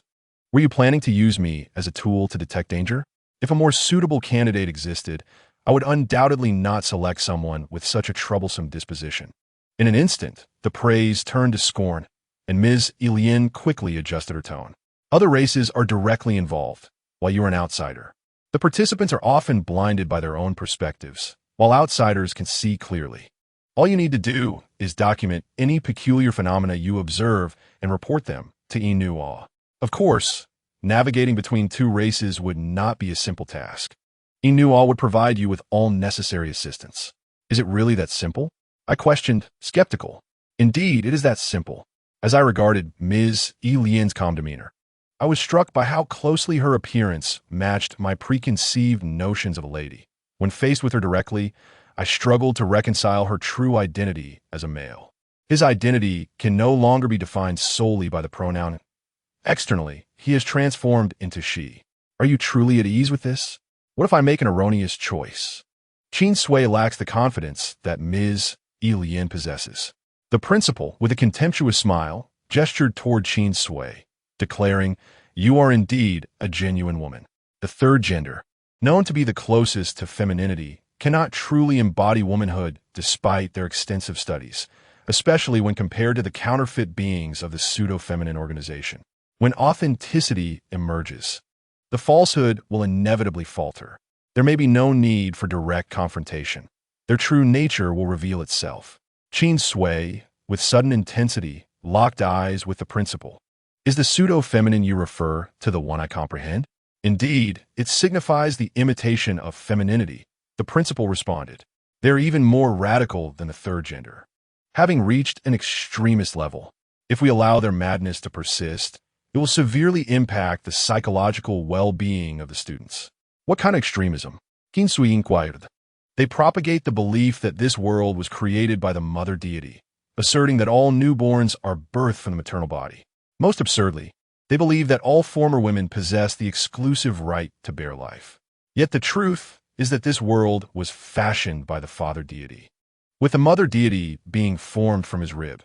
"Were you planning to use me as a tool to detect danger? If a more suitable candidate existed, I would undoubtedly not select someone with such a troublesome disposition." In an instant, the praise turned to scorn, and Ms. Ilien quickly adjusted her tone. "Other races are directly involved, while you are an outsider. The participants are often blinded by their own perspectives, while outsiders can see clearly. All you need to do is document any peculiar phenomena you observe and report them to Inua. Of course, navigating between two races would not be a simple task. Inua would provide you with all necessary assistance." "Is it really that simple?" I questioned, skeptical. Indeed, it is that simple. As I regarded Ms. Ilien's calm demeanor, I was struck by how closely her appearance matched my preconceived notions of a lady. When faced with her directly, I struggled to reconcile her true identity as a male. His identity can no longer be defined solely by the pronoun. Externally, he is transformed into she. Are you truly at ease with this? What if I make an erroneous choice? Qin Sui lacks the confidence that Ms. Ilien possesses. The principal, with a contemptuous smile, gestured toward Qin Sui, declaring, "You are indeed a genuine woman." The third gender, known to be the closest to femininity, cannot truly embody womanhood despite their extensive studies, especially when compared to the counterfeit beings of the pseudo-feminine organization. When authenticity emerges, the falsehood will inevitably falter. There may be no need for direct confrontation. Their true nature will reveal itself. Qin Sui, with sudden intensity, locked eyes with the principal. "Is the pseudo-feminine you refer to the one I comprehend?" "Indeed, it signifies the imitation of femininity," the principal responded. "They are even more radical than the third gender, having reached an extremist level. If we allow their madness to persist, it will severely impact the psychological well-being of the students." "What kind of extremism?" Qin Sui inquired. "They propagate the belief that this world was created by the mother deity, asserting that all newborns are birthed from the maternal body. Most absurdly, they believe that all former women possess the exclusive right to bear life. Yet the truth is that this world was fashioned by the father deity. With the mother deity being formed from his rib,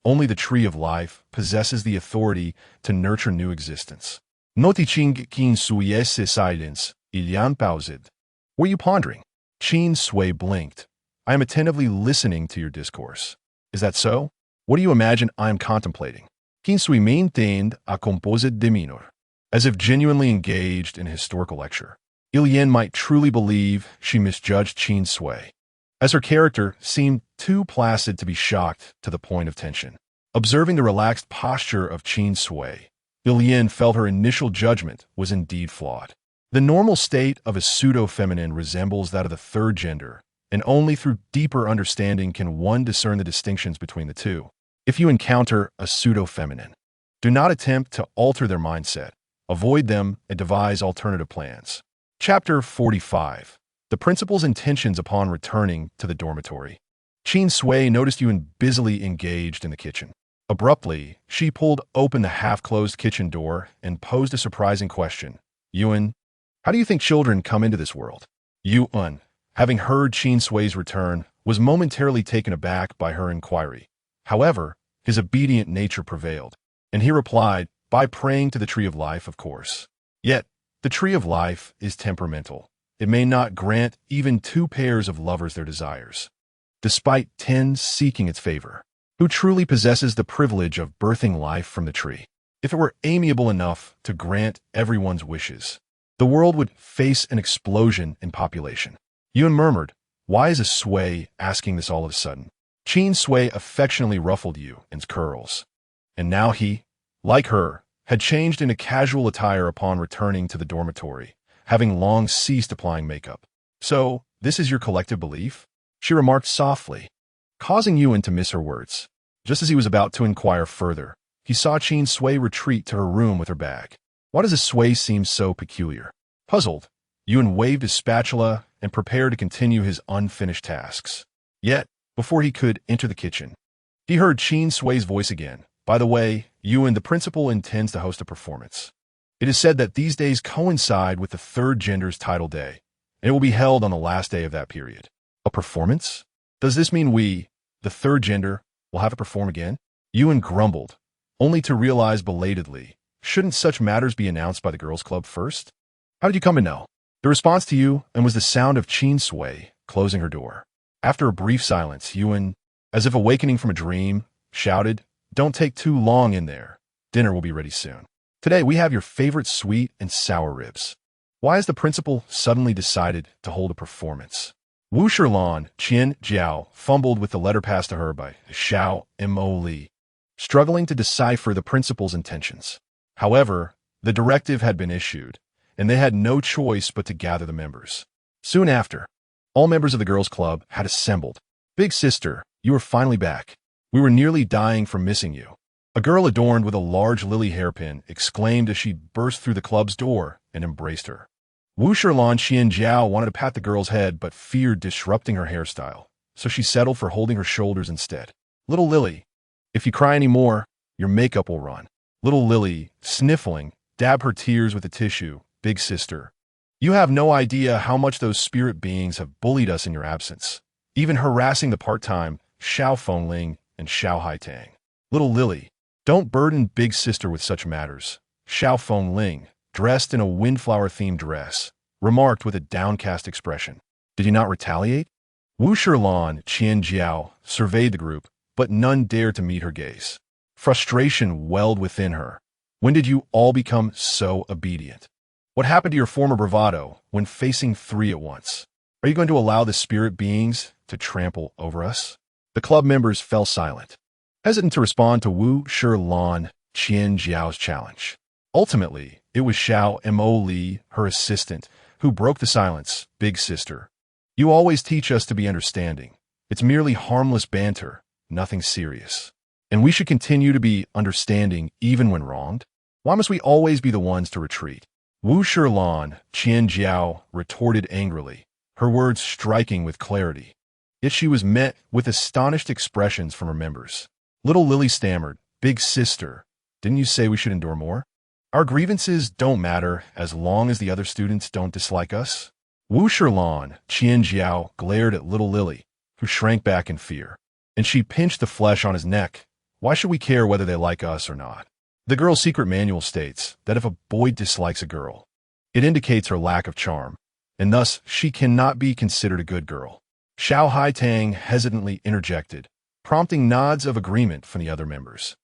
only the tree of life possesses the authority to nurture new existence." Noticing Qin Sui's silence, Ilian paused. "Were you pondering?" Qin Sui blinked. "I am attentively listening to your discourse." "Is that so? What do you imagine I am contemplating?" Qin Sui maintained a composite demeanor, as if genuinely engaged in a historical lecture. Ilien might truly believe she misjudged Qin Sui, as her character seemed too placid to be shocked to the point of tension. Observing the relaxed posture of Qin Sui, Ilien felt her initial judgment was indeed flawed. The normal state of a pseudo-feminine resembles that of the third gender, and only through deeper understanding can one discern the distinctions between the two. If you encounter a pseudo-feminine, do not attempt to alter their mindset. Avoid them and devise alternative plans. Chapter 45. The principal's intentions upon returning to the dormitory. Qin Sui noticed Yuan busily engaged in the kitchen. Abruptly, she pulled open the half-closed kitchen door and posed a surprising question. Yuan, how do you think children come into this world? Yuan, having heard Qin Sui's return, was momentarily taken aback by her inquiry. However, his obedient nature prevailed, and he replied, by praying to the tree of life, of course. Yet, the tree of life is temperamental. It may not grant even two pairs of lovers their desires, despite 10 seeking its favor. Who truly possesses the privilege of birthing life from the tree? If it were amiable enough to grant everyone's wishes, the world would face an explosion in population. Yuan murmured, why is a Sui asking this all of a sudden? Qin Sui affectionately ruffled Yuan's curls, and now he, like her, had changed into casual attire upon returning to the dormitory, having long ceased applying makeup. So, this is your collective belief? She remarked softly, causing Yuan to miss her words. Just as he was about to inquire further, he saw Qin Sui retreat to her room with her bag. Why does a Sui seem so peculiar? Puzzled, Yuan waved his spatula and prepared to continue his unfinished tasks. Yet, before he could enter the kitchen, he heard Qin Sui's voice again. By the way, Yuan, the principal, intends to host a performance. It is said that these days coincide with the third gender's title day, and it will be held on the last day of that period. A performance? Does this mean we, the third gender, will have to perform again? Yuan grumbled, only to realize belatedly, shouldn't such matters be announced by the girls' club first? How did you come to know? The response to Yuan was the sound of Qin Sui closing her door. After a brief silence, Yuan, as if awakening from a dream, shouted, don't take too long in there. Dinner will be ready soon. Today we have your favorite sweet and sour ribs. Why has the principal suddenly decided to hold a performance? Wu Shilan, Qian Jiao, fumbled with the letter passed to her by Xiao Mo Li, struggling to decipher the principal's intentions. However, the directive had been issued, and they had no choice but to gather the members. Soon after, all members of the girls' club had assembled. Big sister, you are finally back. We were nearly dying from missing you. A girl adorned with a large lily hairpin exclaimed as she burst through the club's door and embraced her. Wu Shilan Xian Jiao wanted to pat the girl's head but feared disrupting her hairstyle, so she settled for holding her shoulders instead. Little Lily, if you cry any more, your makeup will run. Little Lily, sniffling, dabbed her tears with a tissue. Big sister, you have no idea how much those spirit beings have bullied us in your absence, even harassing the part-time Xiao Fengling and Xiao Haitang. Little Lily, don't burden Big Sister with such matters. Xiao Fengling, dressed in a windflower-themed dress, remarked with a downcast expression. Did you not retaliate? Wu Shilan Qian Jiao surveyed the group, but none dared to meet her gaze. Frustration welled within her. When did you all become so obedient? What happened to your former bravado when facing 3 at once? Are you going to allow the spirit beings to trample over us? The club members fell silent, hesitant to respond to Wu Shilan Qian Jiao's challenge. Ultimately, it was Xiao Mo Li, her assistant, who broke the silence. Big sister, you always teach us to be understanding. It's merely harmless banter, nothing serious. And we should continue to be understanding even when wronged? Why must we always be the ones to retreat? Wu Shilan Qian Jiao retorted angrily, her words striking with clarity. Yet she was met with astonished expressions from her members. Little Lily stammered, Big sister, didn't you say we should endure more? Our grievances don't matter as long as the other students don't dislike us. Wu Shilan Qian Jiao glared at little Lily, who shrank back in fear, and she pinched the flesh on his neck. Why should we care whether they like us or not? The girl's secret manual states that if a boy dislikes a girl, it indicates her lack of charm, and thus she cannot be considered a good girl. Xiao Haitang hesitantly interjected, prompting nods of agreement from the other members.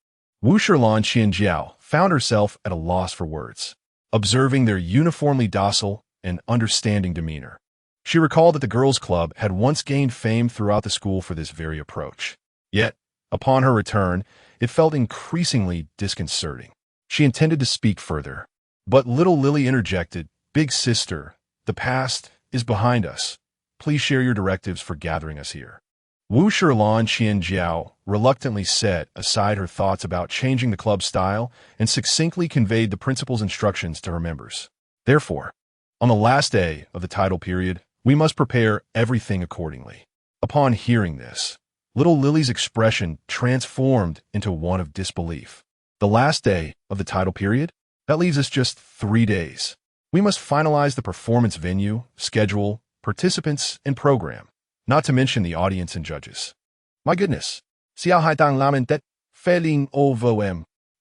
Wu Shilan Qian Jiao found herself at a loss for words, observing their uniformly docile and understanding demeanor. She recalled that the girls' club had once gained fame throughout the school for this very approach. Yet, upon her return, it felt increasingly disconcerting. She intended to speak further, but little Lily interjected, Big sister, the past is behind us. Please share your directives for gathering us here. Wu Shilan Qianjiao reluctantly set aside her thoughts about changing the club's style and succinctly conveyed the principal's instructions to her members. Therefore, on the last day of the title period, we must prepare everything accordingly. Upon hearing this, little Lily's expression transformed into one of disbelief. The last day of the title period? That leaves us just 3 days. We must finalize the performance venue, schedule, participants, and program, not to mention the audience and judges. My goodness. The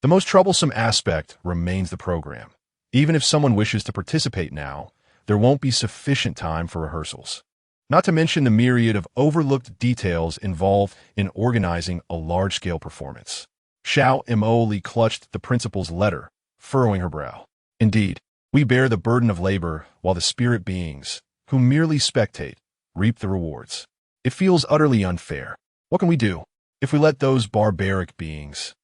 most troublesome aspect remains the program. Even if someone wishes to participate now, there won't be sufficient time for rehearsals. Not to mention the myriad of overlooked details involved in organizing a large-scale performance. Xiao Imoli clutched the principal's letter, furrowing her brow. Indeed, we bear the burden of labor while the spirit beings, who merely spectate, reap the rewards. It feels utterly unfair. What can we do if we let those barbaric beings,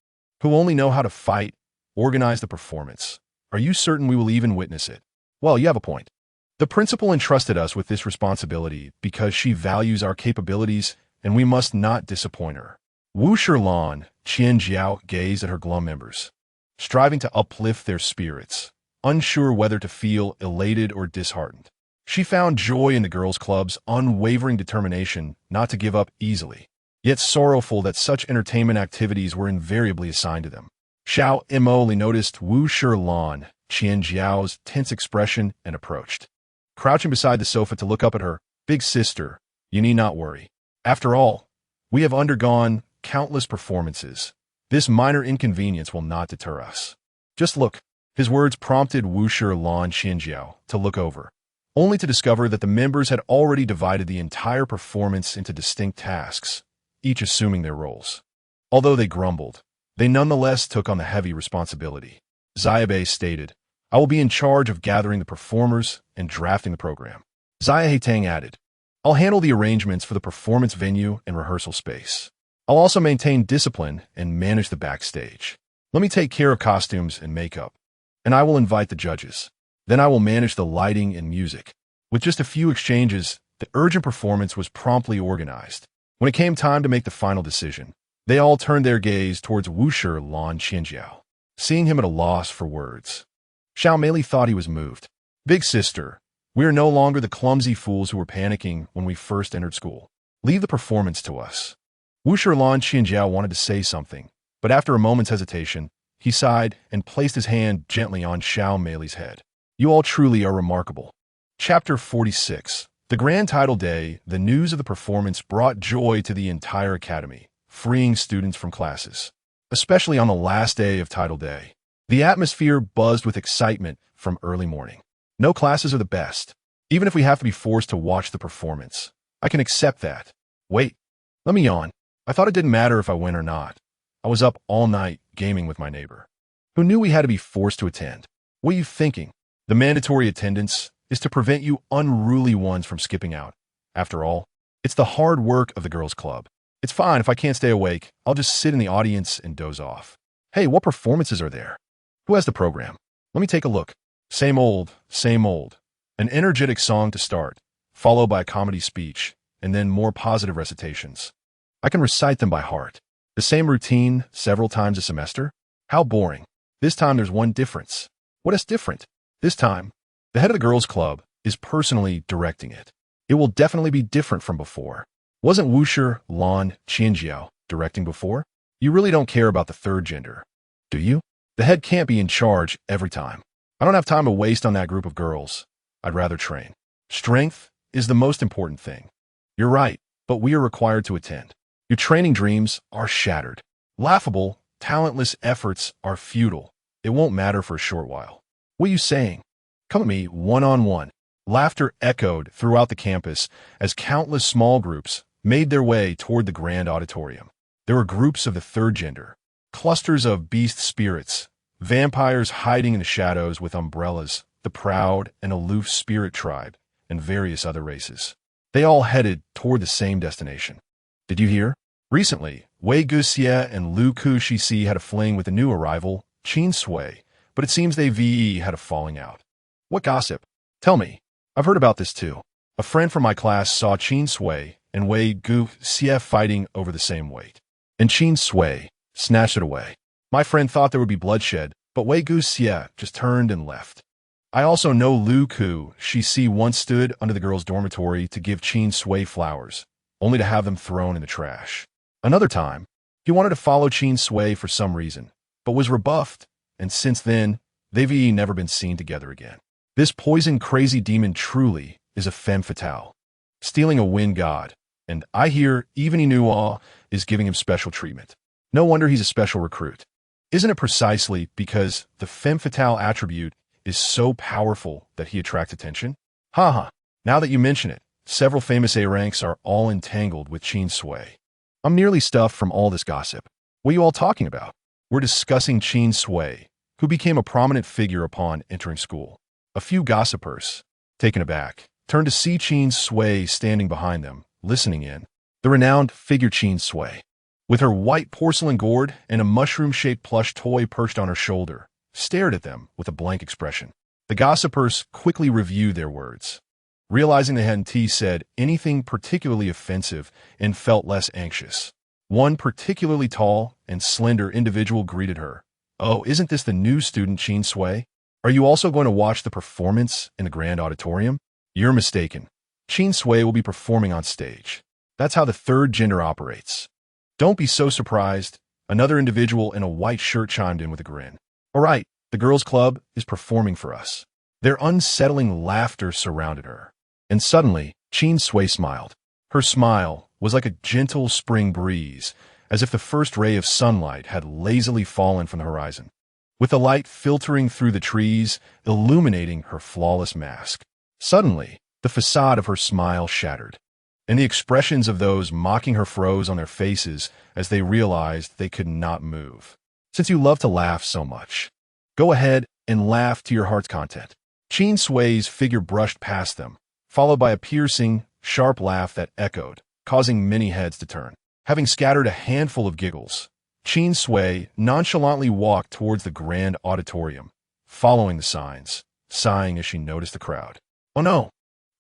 who only know how to fight, organize the performance? Are you certain we will even witness it? Well, you have a point. The principal entrusted us with this responsibility because she values our capabilities and we must not disappoint her. Wu Shilan Qianjiao gazed at her glum members, striving to uplift their spirits, unsure whether to feel elated or disheartened. She found joy in the girls' club's unwavering determination not to give up easily, yet sorrowful that such entertainment activities were invariably assigned to them. Xiao Imoli noticed Wu Shilan Qianjiao's tense expression and approached. Crouching beside the sofa to look up at her, "Big sister, you need not worry. After all, we have undergone countless performances. This minor inconvenience will not deter us. Just look." His words prompted Wu Shilan Qianjiao to look over, only to discover that the members had already divided the entire performance into distinct tasks, each assuming their roles. Although they grumbled, they nonetheless took on the heavy responsibility. Xiaobei stated, "I will be in charge of gathering the performers and drafting the program." Xia Heitang added, "I'll handle the arrangements for the performance venue and rehearsal space. I'll also maintain discipline and manage the backstage. Let me take care of costumes and makeup, and I will invite the judges. Then I will manage the lighting and music." With just a few exchanges, the urgent performance was promptly organized. When it came time to make the final decision, they all turned their gaze towards Wu Shilan Qianjiao, seeing him at a loss for words. Xiao Mei thought he was moved. "Big sister, we are no longer the clumsy fools who were panicking when we first entered school. Leave the performance to us." Wu Shilan Qianjiao wanted to say something, but after a moment's hesitation, he sighed and placed his hand gently on Xiao Mei's head. "You all truly are remarkable." Chapter 46. The grand title day, the news of the performance brought joy to the entire academy, freeing students from classes. Especially on the last day of title day, the atmosphere buzzed with excitement from early morning. No classes are the best. Even if we have to be forced to watch the performance, I can accept that. Wait, let me yawn. I thought it didn't matter if I went or not. I was up all night gaming with my neighbor, who knew we had to be forced to attend. What are you thinking? The mandatory attendance is to prevent you unruly ones from skipping out. After all, it's the hard work of the girls' club. It's fine if I can't stay awake. I'll just sit in the audience and doze off. Hey, what performances are there? Who has the program? Let me take a look. Same old, same old. An energetic song to start, followed by a comedy speech, and then more positive recitations. I can recite them by heart. The same routine several times a semester? How boring. This time there's one difference. What is different? This time, the head of the girls' club is personally directing it. It will definitely be different from before. Wasn't Wu Shilan Qianjiao directing before? You really don't care about the third gender, do you? The head can't be in charge every time. I don't have time to waste on that group of girls. I'd rather train. Strength is the most important thing. You're right, but we are required to attend. Your training dreams are shattered. Laughable, talentless efforts are futile. It won't matter for a short while. What are you saying? Come at me one-on-one. Laughter echoed throughout the campus as countless small groups made their way toward the grand auditorium. There were groups of the third gender, clusters of beast spirits, vampires hiding in the shadows with umbrellas, the proud and aloof spirit tribe, and various other races. They all headed toward the same destination. Did you hear? Recently, Wei Guxie and Lu Kuxi had a fling with the new arrival, Qin Sui, but it seems they had a falling out. What gossip? Tell me, I've heard about this too. A friend from my class saw Qin Sui and Wei Gu Xie fighting over the same weight. And Qin Sui snatched it away. My friend thought there would be bloodshed, but Wei Gu Xie just turned and left. I also know Lu Ku Shi once stood under the girls' dormitory to give Qin Sui flowers, only to have them thrown in the trash. Another time, he wanted to follow Qin Sui for some reason, but was rebuffed, and since then, they've never been seen together again. This poison crazy demon truly is a femme fatale, stealing a wind god, and I hear even Inua is giving him special treatment. No wonder he's a special recruit. Isn't it precisely because the femme fatale attribute is so powerful that he attracts attention? Haha, now that you mention it, several famous A ranks are all entangled with Qin Sui. I'm nearly stuffed from all this gossip. What are you all talking about? We're discussing Qin Sui, who became a prominent figure upon entering school. A few gossipers, taken aback, turned to see Qin Sui standing behind them, listening in. The renowned figure Qin Sui, with her white porcelain gourd and a mushroom-shaped plush toy perched on her shoulder, stared at them with a blank expression. The gossipers quickly reviewed their words, realizing they hadn't said anything particularly offensive and felt less anxious. One particularly tall and slender individual greeted her. "Oh, isn't this the new student Qin Sui? Are you also going to watch the performance in the grand auditorium?" "You're mistaken. Qin Sui will be performing on stage. That's how the third gender operates." "Don't be so surprised," another individual in a white shirt chimed in with a grin. "All right, the girls' club is performing for us." Their unsettling laughter surrounded her. And suddenly, Qin Sui smiled. Her smile was like a gentle spring breeze, as if the first ray of sunlight had lazily fallen from the horizon, with the light filtering through the trees, illuminating her flawless mask. Suddenly, the facade of her smile shattered, and the expressions of those mocking her froze on their faces as they realized they could not move. "Since you love to laugh so much, go ahead and laugh to your heart's content." Qin Sui's figure brushed past them, followed by a piercing, sharp laugh that echoed, causing many heads to turn. Having scattered a handful of giggles, Qin Sui nonchalantly walked towards the grand auditorium, following the signs, sighing as she noticed the crowd. Oh no,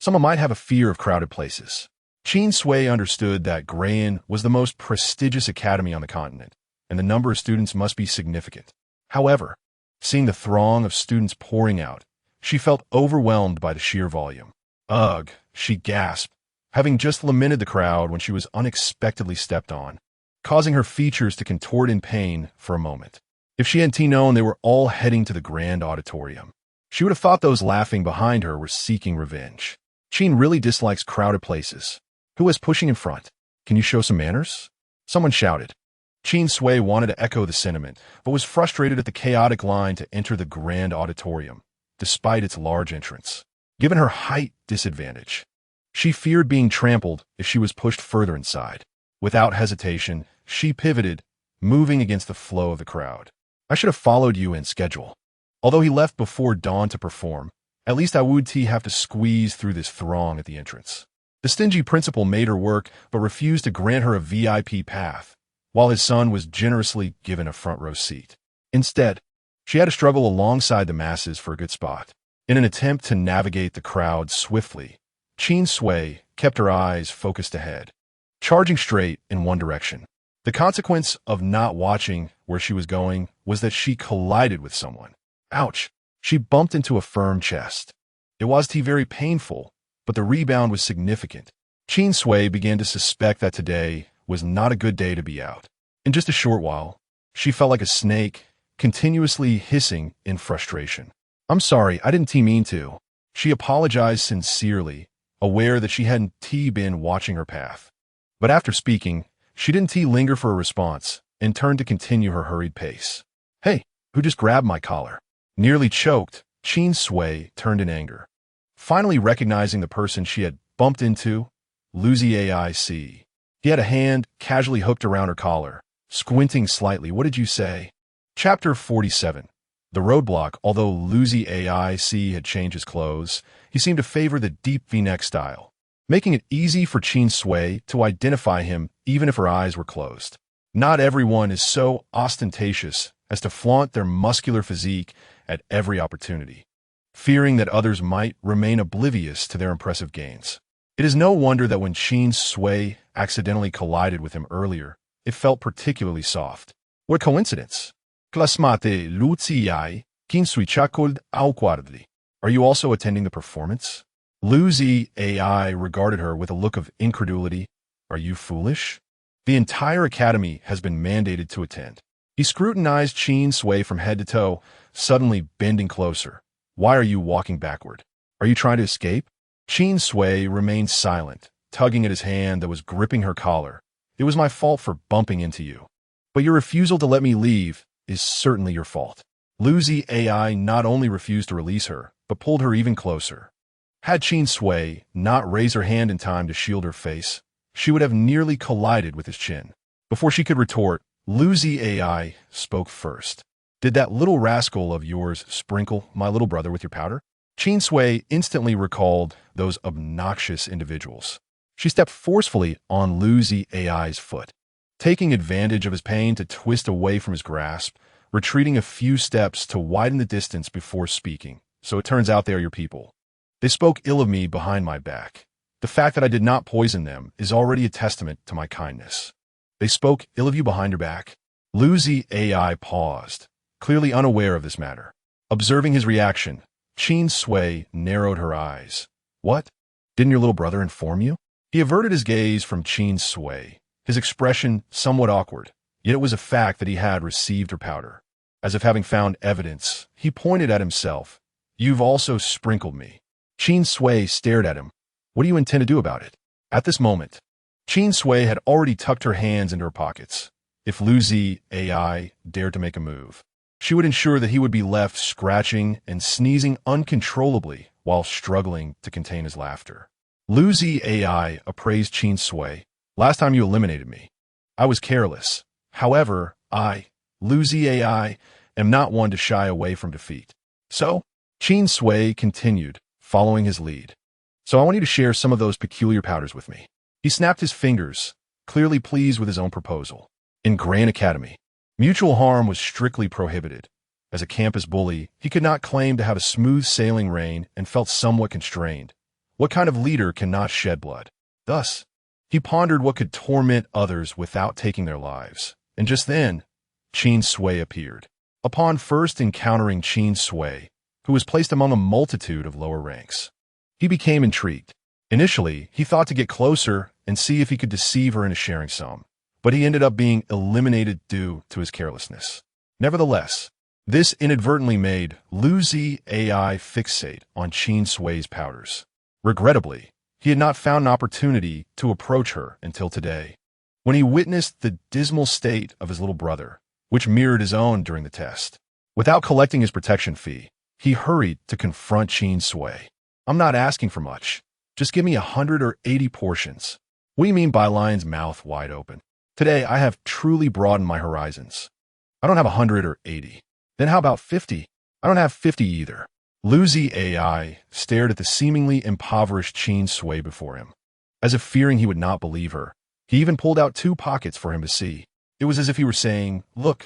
someone might have a fear of crowded places. Qin Sui understood that Grayan was the most prestigious academy on the continent, and the number of students must be significant. However, seeing the throng of students pouring out, she felt overwhelmed by the sheer volume. "Ugh," she gasped, having just lamented the crowd when she was unexpectedly stepped on, causing her features to contort in pain for a moment. If she hadn't known they were all heading to the grand auditorium, she would have thought those laughing behind her were seeking revenge. Qin really dislikes crowded places. "Who is pushing in front? Can you show some manners?" Someone shouted. Qin Sui wanted to echo the sentiment, but was frustrated at the chaotic line to enter the grand auditorium, despite its large entrance. Given her height disadvantage, she feared being trampled if she was pushed further inside. Without hesitation, she pivoted, moving against the flow of the crowd. "I should have followed you in schedule." Although he left before dawn to perform, at least I would have to squeeze through this throng at the entrance. The stingy principal made her work but refused to grant her a VIP path, while his son was generously given a front row seat. Instead, she had to struggle alongside the masses for a good spot. In an attempt to navigate the crowd swiftly, Qin Sui kept her eyes focused ahead, charging straight in one direction. The consequence of not watching where she was going was that she collided with someone. Ouch! She bumped into a firm chest. It was very painful, but the rebound was significant. Qin Sui began to suspect that today was not a good day to be out. In just a short while, she felt like a snake, continuously hissing in frustration. "I'm sorry, I didn't mean to." She apologized sincerely, aware that she hadn't been watching her path. But after speaking, she didn't linger for a response and turned to continue her hurried pace. "Hey, who just grabbed my collar?" Nearly choked, Qin Sui turned in anger. Finally recognizing the person she had bumped into, Luzi AIC. He had a hand casually hooked around her collar, squinting slightly. "What did you say?" Chapter 47. The roadblock. Although Luzi AIC had changed his clothes, he seemed to favor the deep V-neck style, making it easy for Qin Sui to identify him even if her eyes were closed. Not everyone is so ostentatious as to flaunt their muscular physique at every opportunity. fearing that others might remain oblivious to their impressive gains. It is no wonder that when Qin Sui accidentally collided with him earlier, it felt particularly soft. What coincidence! Klasmate Luziai, Qin Sui chuckled awkwardly. Are you also attending the performance? Luzi AI regarded her with a look of incredulity. Are you foolish? The entire academy has been mandated to attend. He scrutinized Qin Sui from head to toe, suddenly bending closer. Why are you walking backward? Are you trying to escape? Qin Sui remained silent, tugging at his hand that was gripping her collar. It was my fault for bumping into you. But your refusal to let me leave is certainly your fault. Luzi AI not only refused to release her, but pulled her even closer. Had Qin Sui not raised her hand in time to shield her face, she would have nearly collided with his chin. Before she could retort, Luzi AI spoke first. Did that little rascal of yours sprinkle my little brother with your powder? Qin Sui instantly recalled those obnoxious individuals. She stepped forcefully on Luzi AI's foot, taking advantage of his pain to twist away from his grasp, retreating a few steps to widen the distance before speaking. So it turns out they are your people. They spoke ill of me behind my back. The fact that I did not poison them is already a testament to my kindness. They spoke ill of you behind your back? Luzi AI paused, clearly unaware of this matter. Observing his reaction, Qin Sui narrowed her eyes. What? Didn't your little brother inform you? He averted his gaze from Qin Sui, his expression somewhat awkward, yet it was a fact that he had received her powder. As if having found evidence, he pointed at himself. You've also sprinkled me. Qin Sui stared at him. What do you intend to do about it? At this moment, Qin Sui had already tucked her hands into her pockets. If Luzi AI dared to make a move, she would ensure that he would be left scratching and sneezing uncontrollably while struggling to contain his laughter. Luzi AI appraised Qin Sui. Last time you eliminated me, I was careless. However, I, Luzi AI, am not one to shy away from defeat. So, Qin Sui continued, following his lead. So I want you to share some of those peculiar powders with me. He snapped his fingers, clearly pleased with his own proposal. In Grand Academy, mutual harm was strictly prohibited. As a campus bully, he could not claim to have a smooth sailing reign and felt somewhat constrained. What kind of leader cannot shed blood? Thus, he pondered what could torment others without taking their lives. And just then, Qin Sui appeared. Upon first encountering Qin Sui, who was placed among a multitude of lower ranks, he became intrigued. Initially, he thought to get closer and see if he could deceive her into sharing some, but he ended up being eliminated due to his carelessness. Nevertheless, this inadvertently made Luzi AI fixate on Qin Sui's powders. Regrettably, he had not found an opportunity to approach her until today, when he witnessed the dismal state of his little brother, which mirrored his own during the test. Without collecting his protection fee, he hurried to confront Qin Sui. I'm not asking for much. Just give me 180 portions. What do you mean by lion's mouth wide open? Today, I have truly broadened my horizons. I don't have 100 or 80. Then how about 50? I don't have 50 either. Luzi AI stared at the seemingly impoverished Qin Sui before him. As if fearing he would not believe her, he even pulled out 2 pockets for him to see. It was as if he were saying, look,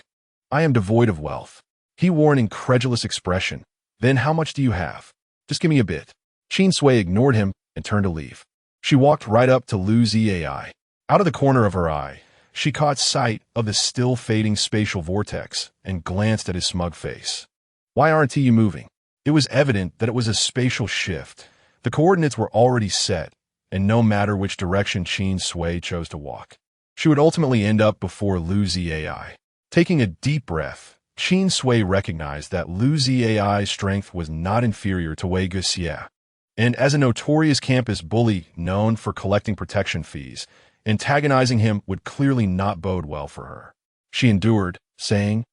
I am devoid of wealth. He wore an incredulous expression. Then how much do you have? Just give me a bit. Qin Sui ignored him and turned to leave. She walked right up to Luzi AI. Out of the corner of her eye, she caught sight of the still fading spatial vortex and glanced at his smug face. Why aren't you moving? It was evident that it was a spatial shift. The coordinates were already set, and no matter which direction Qin Sui chose to walk, she would ultimately end up before Luzi AI. Taking a deep breath, Qin Sui recognized that Luzi AI's strength was not inferior to Wei Guxie, and as a notorious campus bully known for collecting protection fees, antagonizing him would clearly not bode well for her. She endured, saying,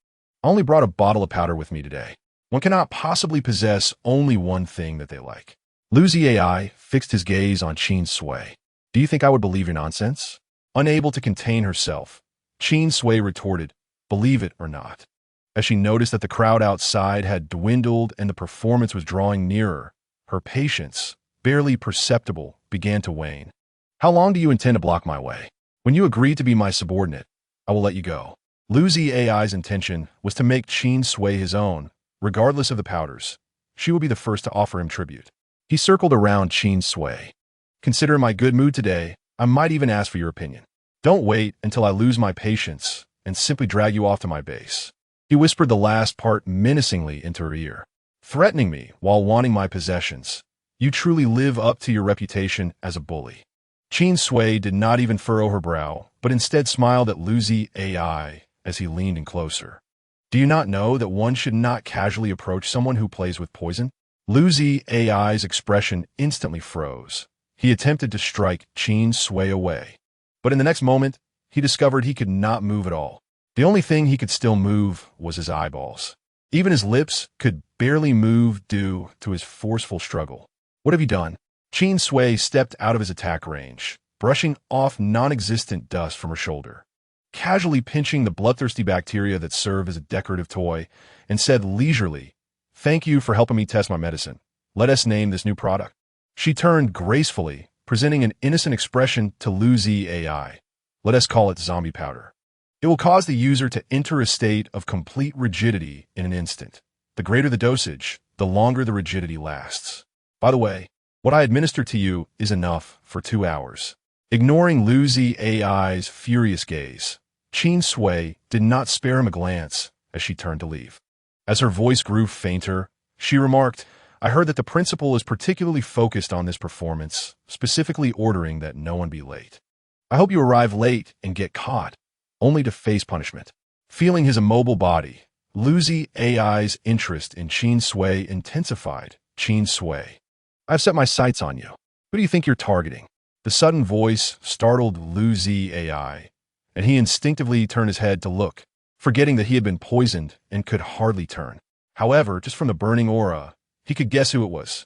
I only brought a bottle of powder with me today. One cannot possibly possess only one thing that they like. Luzi AI fixed his gaze on Qin Sui. Do you think I would believe your nonsense? Unable to contain herself, Qin Sui retorted, believe it or not. As she noticed that the crowd outside had dwindled and the performance was drawing nearer, her patience, barely perceptible, began to wane. How long do you intend to block my way? When you agree to be my subordinate, I will let you go. Luzi AI's intention was to make Qin Sui his own, regardless of the powders. she would be the first to offer him tribute. He circled around Qin Sui. Considering my good mood today, I might even ask for your opinion. Don't wait until I lose my patience and simply drag you off to my base. He whispered the last part menacingly into her ear, threatening me while wanting my possessions. You truly live up to your reputation as a bully. Qin Sui did not even furrow her brow, but instead smiled at Luzi AI as he leaned in closer. Do you not know that one should not casually approach someone who plays with poison? Luzi AI's expression instantly froze. He attempted to strike Qin Sui away, but in the next moment, he discovered he could not move at all. The only thing he could still move was his eyeballs. Even his lips could barely move due to his forceful struggle. What have you done? Qin Sui stepped out of his attack range, brushing off non-existent dust from her shoulder, casually pinching the bloodthirsty bacteria that serve as a decorative toy, and said leisurely, "Thank you for helping me test my medicine. Let us name this new product." She turned gracefully, presenting an innocent expression to Luzi AI. Let us call it zombie powder. It will cause the user to enter a state of complete rigidity in an instant. The greater the dosage, the longer the rigidity lasts. By the way, what I administer to you is enough for 2 hours. Ignoring Luzi AI's furious gaze, Qin Sui did not spare him a glance as she turned to leave. As her voice grew fainter, she remarked, I heard that the principal is particularly focused on this performance, specifically ordering that no one be late. I hope you arrive late and get caught, only to face punishment. Feeling his immobile body, Luzi AI's interest in Qin Sui intensified. Qin Sui, I've set my sights on you. Who do you think you're targeting? The sudden voice startled Luzi AI, and he instinctively turned his head to look, forgetting that he had been poisoned and could hardly turn. However, just from the burning aura, he could guess who it was.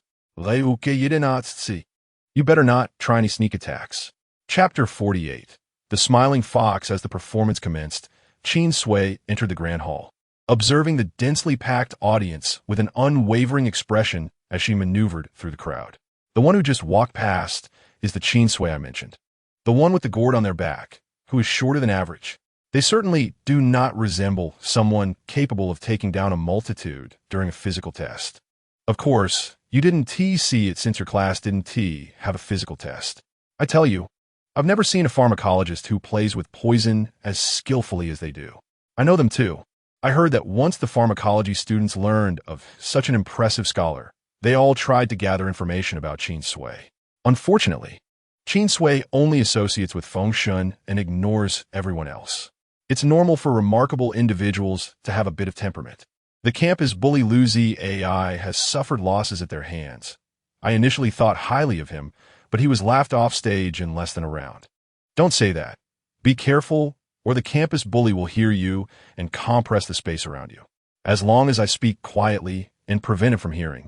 You better not try any sneak attacks. Chapter 48. The Smiling Fox. As the performance commenced, Qin Sui entered the grand hall, observing the densely packed audience with an unwavering expression as she maneuvered through the crowd. The one who just walked past is the Qin Sui I mentioned, the one with the gourd on their back, who is shorter than average. They certainly do not resemble someone capable of taking down a multitude during a physical test. Of course, you didn't see it since your class didn't have a physical test. I tell you, I've never seen a pharmacologist who plays with poison as skillfully as they do. I know them too. I heard that once the pharmacology students learned of such an impressive scholar, they all tried to gather information about Qin Sui. Unfortunately, Qin Sui only associates with Feng Shun and ignores everyone else. It's normal for remarkable individuals to have a bit of temperament. The campus bully Luzi AI has suffered losses at their hands. I initially thought highly of him, but he was laughed off stage in less than a round. Don't say that. Be careful, or the campus bully will hear you and compress the space around you. As long as I speak quietly and prevent him from hearing,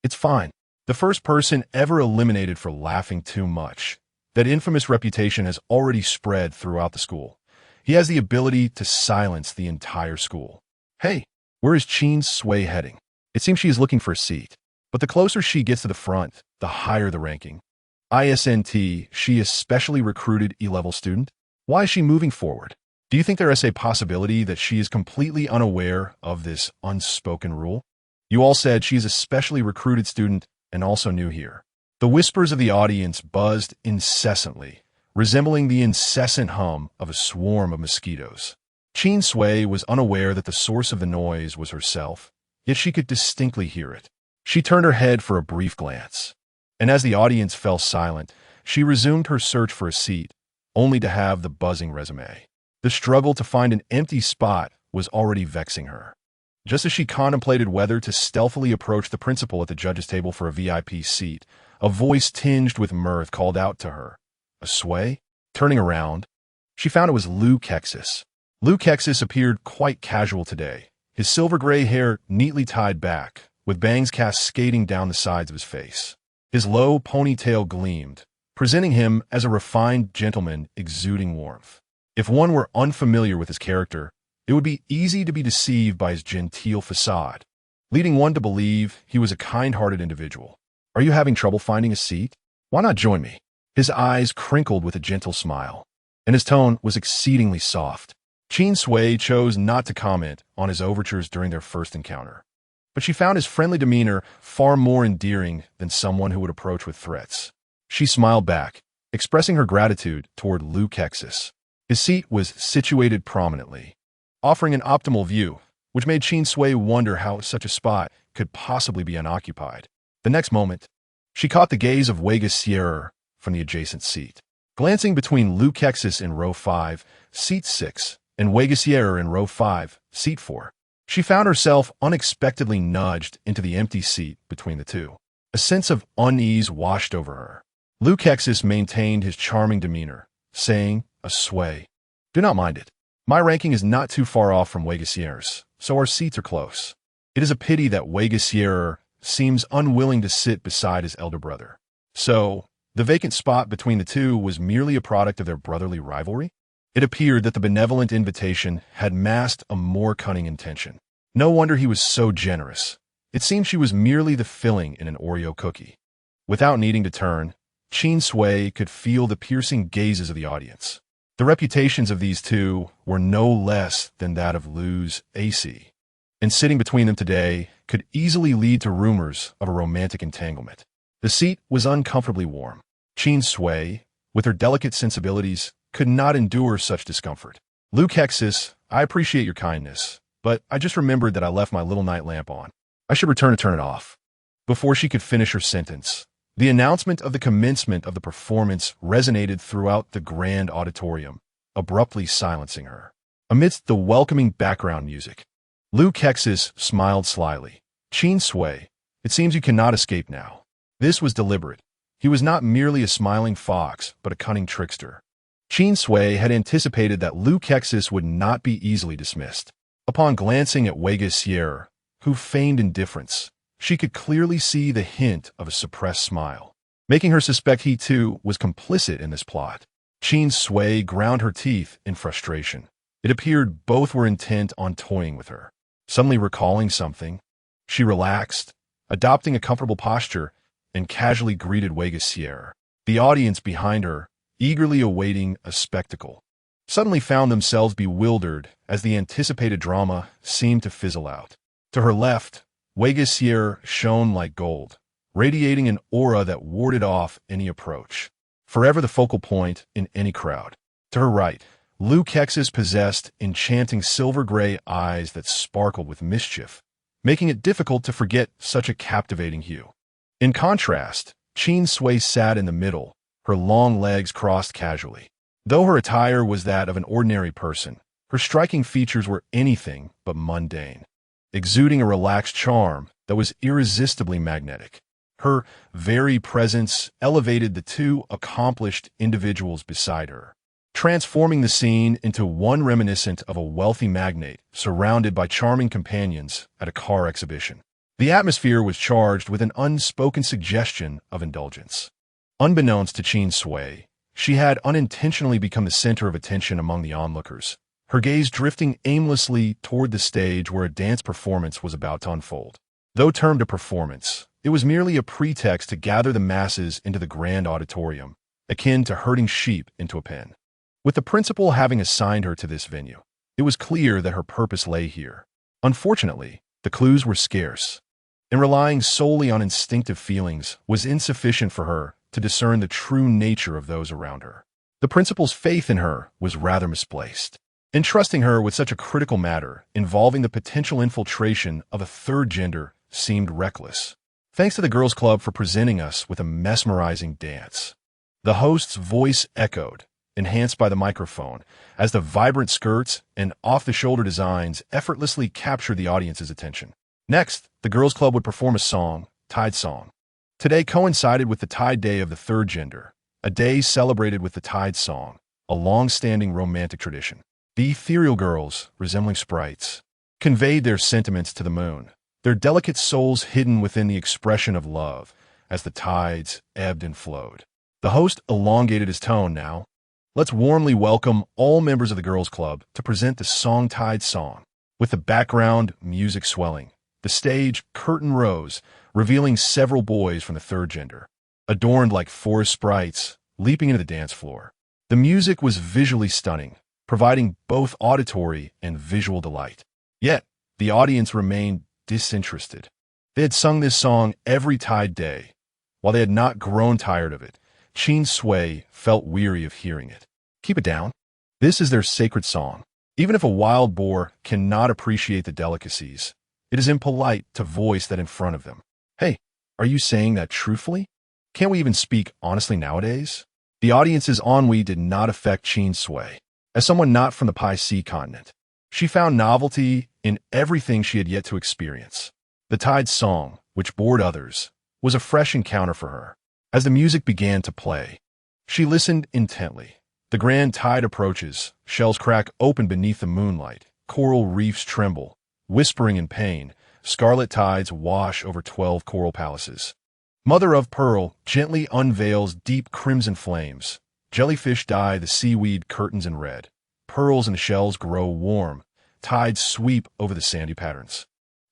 it's fine. The first person ever eliminated for laughing too much. That infamous reputation has already spread throughout the school. He has the ability to silence the entire school. Hey, where is Qin Sui heading? It seems she is looking for a seat, but the closer she gets to the front, the higher the ranking. ISNT, she is specially recruited E-level student? Why is she moving forward? Do you think there is a possibility that she is completely unaware of this unspoken rule? You all said she is a specially recruited student and also new here. The whispers of the audience buzzed incessantly, resembling the incessant hum of a swarm of mosquitoes. Qin Sui was unaware that the source of the noise was herself, yet she could distinctly hear it. She turned her head for a brief glance, and as the audience fell silent, she resumed her search for a seat, only to have the buzzing resume. The struggle to find an empty spot was already vexing her. Just as she contemplated whether to stealthily approach the principal at the judge's table for a VIP seat, a voice tinged with mirth called out to her. A Sui? Turning around, she found it was Liu Kexis. Liu Kexis appeared quite casual today, his silver-gray hair neatly tied back, with bangs cascading down the sides of his face. His low ponytail gleamed, presenting him as a refined gentleman exuding warmth. If one were unfamiliar with his character, it would be easy to be deceived by his genteel facade, leading one to believe he was a kind-hearted individual. Are you having trouble finding a seat? Why not join me? His eyes crinkled with a gentle smile, and his tone was exceedingly soft. Qin Sui chose not to comment on his overtures during their first encounter. but she found his friendly demeanor far more endearing than someone who would approach with threats. She smiled back, expressing her gratitude toward Liu Kexis. His seat was situated prominently, offering an optimal view, which made Qin Sui wonder how such a spot could possibly be unoccupied. The next moment, she caught the gaze of Wei Xier from the adjacent seat. Glancing between Liu Kexis in row 5, seat 6, and Wei Xier in row 5, seat 4, she found herself unexpectedly nudged into the empty seat between the two. A sense of unease washed over her. Liu Kexis maintained his charming demeanor, saying, "A sway. Do not mind it. My ranking is not too far off from Wei Xier's, so our seats are close. It is a pity that Wei Xier seems unwilling to sit beside his elder brother." So, the vacant spot between the two was merely a product of their brotherly rivalry? It appeared that the benevolent invitation had masked a more cunning intention. No wonder he was so generous. It seemed she was merely the filling in an Oreo cookie. Without needing to turn, Qin Sui could feel the piercing gazes of the audience. The reputations of these two were no less than that of Liu's AC, and sitting between them today could easily lead to rumors of a romantic entanglement. The seat was uncomfortably warm. Qin Sui, with her delicate sensibilities, could not endure such discomfort. "Liu Kexis, I appreciate your kindness, but I just remembered that I left my little night lamp on. I should return to turn it off." Before she could finish her sentence, the announcement of the commencement of the performance resonated throughout the grand auditorium, abruptly silencing her. Amidst the welcoming background music, Liu Kexis smiled slyly. "Qin Sui, it seems you cannot escape now." This was deliberate. He was not merely a smiling fox, but a cunning trickster. Qin Sui had anticipated that Liu Kexis would not be easily dismissed. Upon glancing at Wei Xier, who feigned indifference, she could clearly see the hint of a suppressed smile, making her suspect he too was complicit in this plot. Qin Sui ground her teeth in frustration. It appeared both were intent on toying with her. Suddenly recalling something, she relaxed, adopting a comfortable posture, and casually greeted Wei Xier. The audience behind her, eagerly awaiting a spectacle, suddenly found themselves bewildered as the anticipated drama seemed to fizzle out. To her left, Wei Xier shone like gold, radiating an aura that warded off any approach, forever the focal point in any crowd. To her right, Liu Kexis possessed enchanting silver-gray eyes that sparkled with mischief, making it difficult to forget such a captivating hue. In contrast, Qin Sui sat in the middle, her long legs crossed casually. Though her attire was that of an ordinary person, her striking features were anything but mundane, exuding a relaxed charm that was irresistibly magnetic. Her very presence elevated the two accomplished individuals beside her, transforming the scene into one reminiscent of a wealthy magnate surrounded by charming companions at a car exhibition. The atmosphere was charged with an unspoken suggestion of indulgence. Unbeknownst to Qin Sui, she had unintentionally become the center of attention among the onlookers, her gaze drifting aimlessly toward the stage where a dance performance was about to unfold. Though termed a performance, it was merely a pretext to gather the masses into the grand auditorium, akin to herding sheep into a pen. With the principal having assigned her to this venue, it was clear that her purpose lay here. Unfortunately, the clues were scarce, and relying solely on instinctive feelings was insufficient for her to discern the true nature of those around her. The principal's faith in her was rather misplaced. Entrusting her with such a critical matter involving the potential infiltration of a third gender seemed reckless. Thanks to the Girls Club for presenting us with a mesmerizing dance. The host's voice echoed, enhanced by the microphone, as the vibrant skirts and off-the-shoulder designs effortlessly captured the audience's attention. Next, the Girls Club would perform a song, Tide Song. Today coincided with the Tide Day of the third gender, a day celebrated with the Tide Song, a long-standing romantic tradition. The ethereal girls, resembling sprites, conveyed their sentiments to the moon, their delicate souls hidden within the expression of love as the tides ebbed and flowed. The host elongated his tone now. "Let's warmly welcome all members of the Girls Club to present the song Tide Song." With the background music swelling, the stage curtain rose, revealing several boys from the third gender, adorned like forest sprites, leaping into the dance floor. The music was visually stunning, providing both auditory and visual delight. Yet, the audience remained disinterested. They had sung this song every tide day. While they had not grown tired of it, Qin Sui felt weary of hearing it. Keep it down. This is their sacred song. Even if a wild boar cannot appreciate the delicacies, it is impolite to voice that in front of them. Hey, are you saying that truthfully? Can't we even speak honestly nowadays? The audience's ennui did not affect Qin Sui. As someone not from the Pi Sea continent, she found novelty in everything she had yet to experience. The tide's song, which bored others, was a fresh encounter for her. As the music began to play, she listened intently. The grand tide approaches, shells crack open beneath the moonlight, coral reefs tremble, whispering in pain, scarlet tides wash over 12 coral palaces. Mother of pearl gently unveils deep crimson flames. Jellyfish dye the seaweed curtains in red. Pearls and shells grow warm. Tides sweep over the sandy patterns.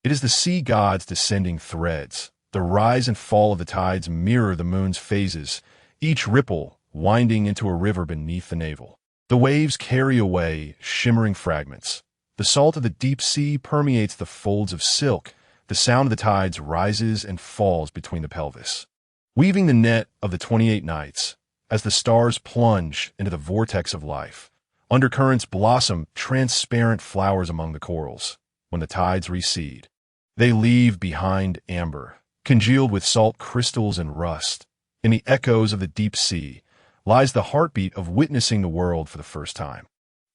It is the sea god's descending threads. The rise and fall of the tides mirror the moon's phases, each ripple winding into a river beneath the navel. The waves carry away shimmering fragments. The salt of the deep sea permeates the folds of silk. The sound of the tides rises and falls between the pelvis, weaving the net of the 28 nights. As the stars plunge into the vortex of life, undercurrents blossom transparent flowers among the corals. When the tides recede, they leave behind amber, congealed with salt crystals and rust. In the echoes of the deep sea lies the heartbeat of witnessing the world for the first time.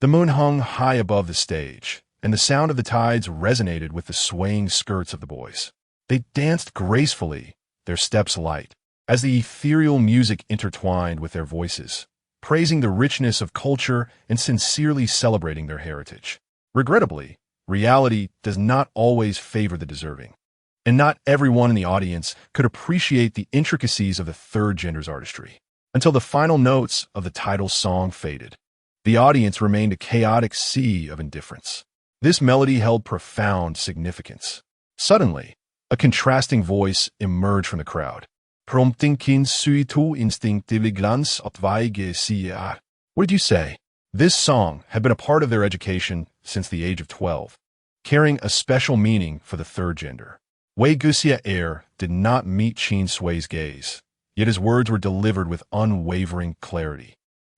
The moon hung high above the stage, and the sound of the tides resonated with the swaying skirts of the boys. They danced gracefully, their steps light, as the ethereal music intertwined with their voices, praising the richness of culture and sincerely celebrating their heritage. Regrettably, reality does not always favor the deserving, and not everyone in the audience could appreciate the intricacies of the third gender's artistry. Until the final notes of the title song faded, the audience remained a chaotic sea of indifference. This melody held profound significance. Suddenly, a contrasting voice emerged from the crowd, prompting Qin Sui to instinctively glance at Wei Guxier. What did you say? This song had been a part of their education since the age of 12, carrying a special meaning for the third gender. Wei Guxier did not meet Qin Sui's gaze, yet his words were delivered with unwavering clarity,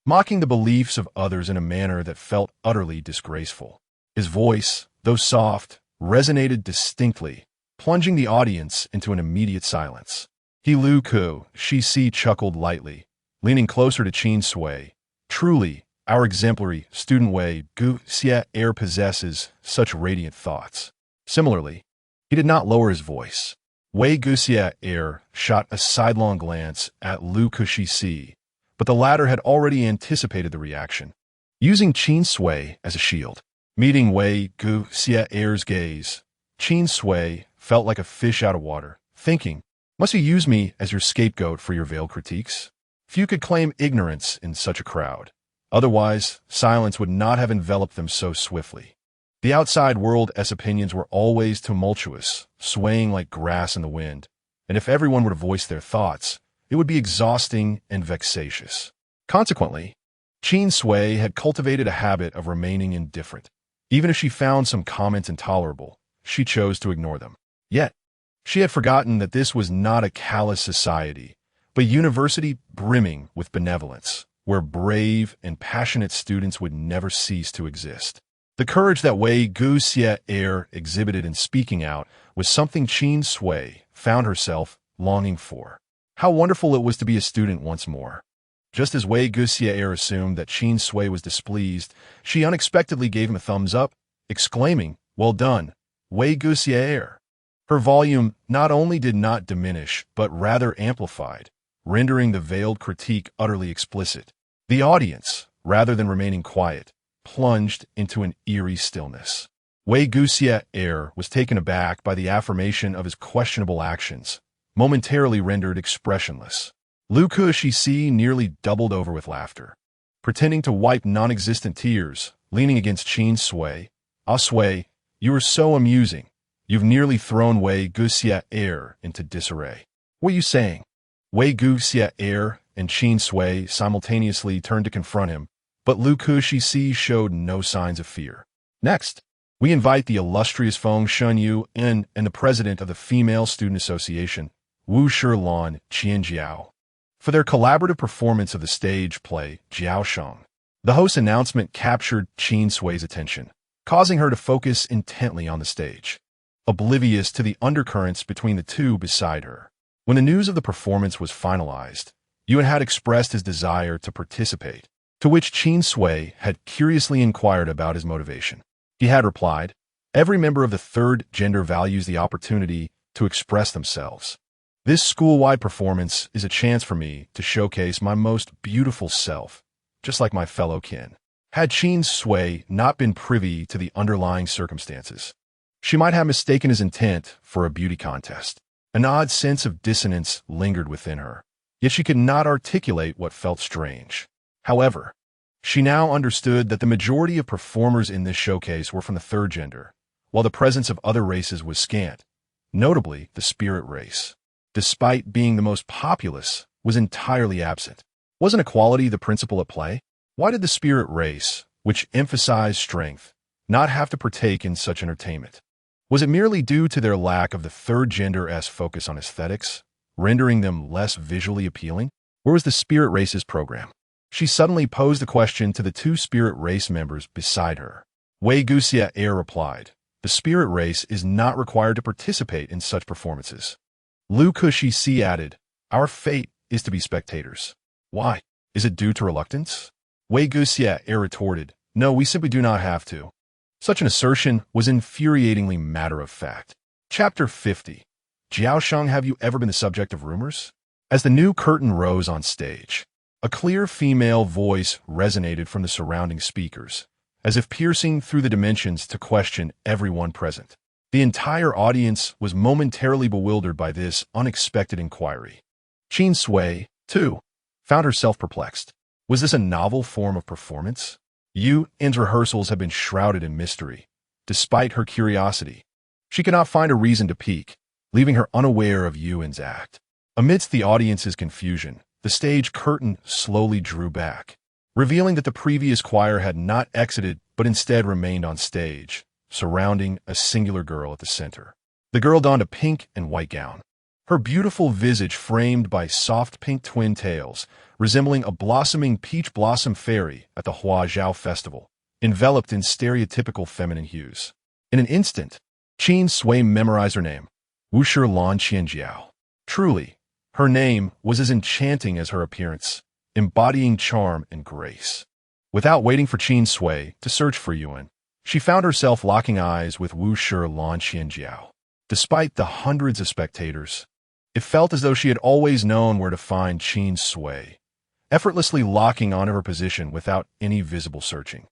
mocking the beliefs of others in a manner that felt utterly disgraceful. His voice, though soft, resonated distinctly, plunging the audience into an immediate silence. He Lu Ku, Shi Si chuckled lightly, leaning closer to Qin Sui. Truly, our exemplary student Wei Guxier possesses such radiant thoughts. Similarly, he did not lower his voice. Wei Guxier shot a sidelong glance at Lu Ku Shi Si, but the latter had already anticipated the reaction, using Qin Sui as a shield. Meeting Wei Guxier's gaze, Qin Sui felt like a fish out of water, thinking, must you use me as your scapegoat for your veiled critiques? Few could claim ignorance in such a crowd. Otherwise, silence would not have enveloped them so swiftly. The outside world's opinions were always tumultuous, swaying like grass in the wind, and if everyone were to voice their thoughts, it would be exhausting and vexatious. Consequently, Qin Sui had cultivated a habit of remaining indifferent. Even if she found some comments intolerable, she chose to ignore them. Yet, she had forgotten that this was not a callous society, but a university brimming with benevolence, where brave and passionate students would never cease to exist. The courage that Wei Guxier exhibited in speaking out was something Qin Sui found herself longing for. How wonderful it was to be a student once more. Just as Wei Guxier assumed that Qin Sui was displeased, she unexpectedly gave him a thumbs up, exclaiming, "Well done, Wei Guxier." Her volume not only did not diminish, but rather amplified, rendering the veiled critique utterly explicit. The audience, rather than remaining quiet, plunged into an eerie stillness. Wei Guxier was taken aback by the affirmation of his questionable actions, momentarily rendered expressionless. Lu Ku Shi Si nearly doubled over with laughter, pretending to wipe non-existent tears, leaning against Qin Sui. "Ah Sui, you are so amusing. You've nearly thrown Wei Guxier into disarray." "What are you saying?" Wei Guxier and Qin Sui simultaneously turned to confront him, but Lu Ku Shi Si showed no signs of fear. Next, We invite the illustrious Feng Shunyu and the president of the Female Student Association, Wu Shilan Qianjiao, for their collaborative performance of the stage play Jiaosheng. The host's announcement captured Qin Sui's attention, causing her to focus intently on the stage, oblivious to the undercurrents between the two beside her. When the news of the performance was finalized, Yuan had expressed his desire to participate, to which Qin Sui had curiously inquired about his motivation. He had replied, "Every member of the third gender values the opportunity to express themselves. This school-wide performance is a chance for me to showcase my most beautiful self, just like my fellow kin." Had Qin Sui not been privy to the underlying circumstances, she might have mistaken his intent for a beauty contest. An odd sense of dissonance lingered within her, yet she could not articulate what felt strange. However, she now understood that the majority of performers in this showcase were from the third gender, while the presence of other races was scant, notably the spirit race, despite being the most populous, was entirely absent. Wasn't equality the principle at play? Why did the spirit race, which emphasized strength, not have to partake in such entertainment? Was it merely due to their lack of the third gender's focus on aesthetics, rendering them less visually appealing? Where was the spirit race's program? She suddenly posed the question to the two spirit race members beside her. Wei Guxia replied, "The spirit race is not required to participate in such performances." Lu Kushi added, "Our fate is to be spectators." Why? Is it due to reluctance? Wei Guxia retorted, "No, we simply do not have to." Such an assertion was infuriatingly matter-of-fact. Chapter 50. Jiaosheng, have you ever been the subject of rumors? As the new curtain rose on stage, a clear female voice resonated from the surrounding speakers, as if piercing through the dimensions to question everyone present. The entire audience was momentarily bewildered by this unexpected inquiry. Qin Sui, too, found herself perplexed. Was this a novel form of performance? Yuan's rehearsals had been shrouded in mystery. Despite her curiosity, she could not find a reason to peek, leaving her unaware of Yuan's act. Amidst the audience's confusion, the stage curtain slowly drew back, revealing that the previous choir had not exited but instead remained on stage, surrounding a singular girl at the center. The girl donned a pink and white gown, her beautiful visage framed by soft pink twin tails, resembling a blossoming peach blossom fairy at the Huajiao festival, enveloped in stereotypical feminine hues. In an instant, Qin Sui memorized her name, Wu Shilan Qianjiao. Truly, her name was as enchanting as her appearance, embodying charm and grace. Without waiting for Qin Sui to search for Yuan, she found herself locking eyes with Wu Shilan Qianjiao. Despite the hundreds of spectators, it felt as though she had always known where to find Qin Sui, effortlessly locking onto her position without any visible searching.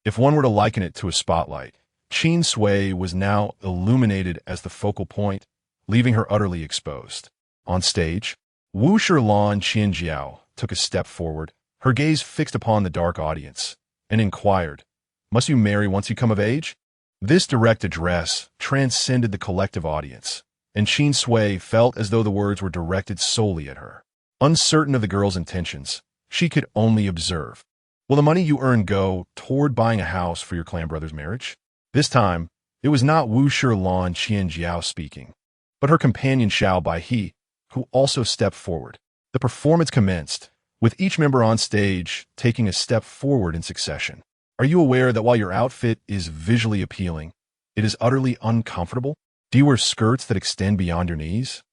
If one were to liken it to a spotlight, Qin Sui was now illuminated as the focal point, leaving her utterly exposed. On stage, Wu Shilan Qianjiao took a step forward, her gaze fixed upon the dark audience, and inquired, "Must you marry once you come of age?" This direct address transcended the collective audience, and Qin Sui felt as though the words were directed solely at her. Uncertain of the girl's intentions, she could only observe. "Will the money you earn go toward buying a house for your clan brother's marriage?" This time, it was not Wu Shilan Qianjiao speaking, but her companion Xiao Baihe, who also stepped forward. The performance commenced, with each member on stage taking a step forward in succession. Are you aware that while your outfit is visually appealing, it is utterly uncomfortable? Do you wear skirts that extend beyond your knees?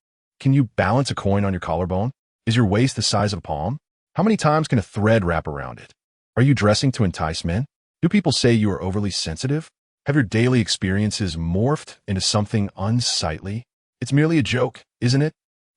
Can you balance a coin on your collarbone? Is your waist the size of a palm? How many times can a thread wrap around it? Are you dressing to entice men? Do people say you are overly sensitive? Have your daily experiences morphed into something unsightly? It's merely a joke, isn't it?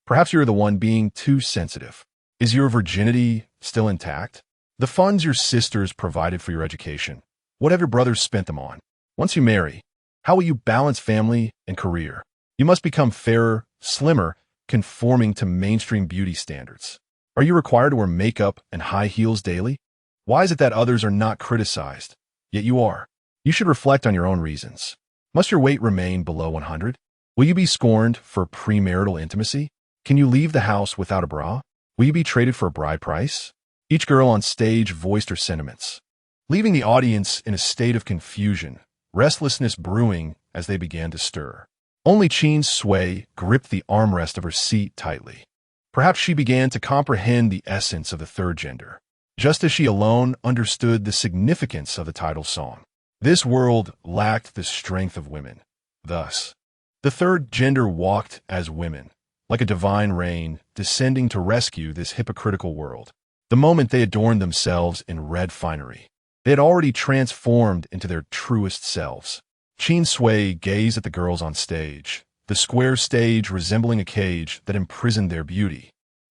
Perhaps you're the one being too sensitive. Is your virginity still intact? The funds your sisters provided for your education, what have your brothers spent them on? Once you marry, how will you balance family and career? You must become fairer, slimmer, conforming to mainstream beauty standards. Are you required to wear makeup and high heels daily? Why is it that others are not criticized, yet you are? You should reflect on your own reasons. Must your weight remain below 100? Will you be scorned for premarital intimacy? Can you leave the house without a bra? Will you be traded for a bride price? Each girl on stage voiced her sentiments, leaving the audience in a state of confusion, restlessness brewing as they began to stir. Only Qin Sui gripped the armrest of her seat tightly. Perhaps she began to comprehend the essence of the third gender, just as she alone understood the significance of the title song. This world lacked the strength of women. Thus, the third gender walked as women, like a divine rain descending to rescue this hypocritical world. The moment they adorned themselves in red finery, they had already transformed into their truest selves. Qin Sui gazed at the girls on stage, the square stage resembling a cage that imprisoned their beauty.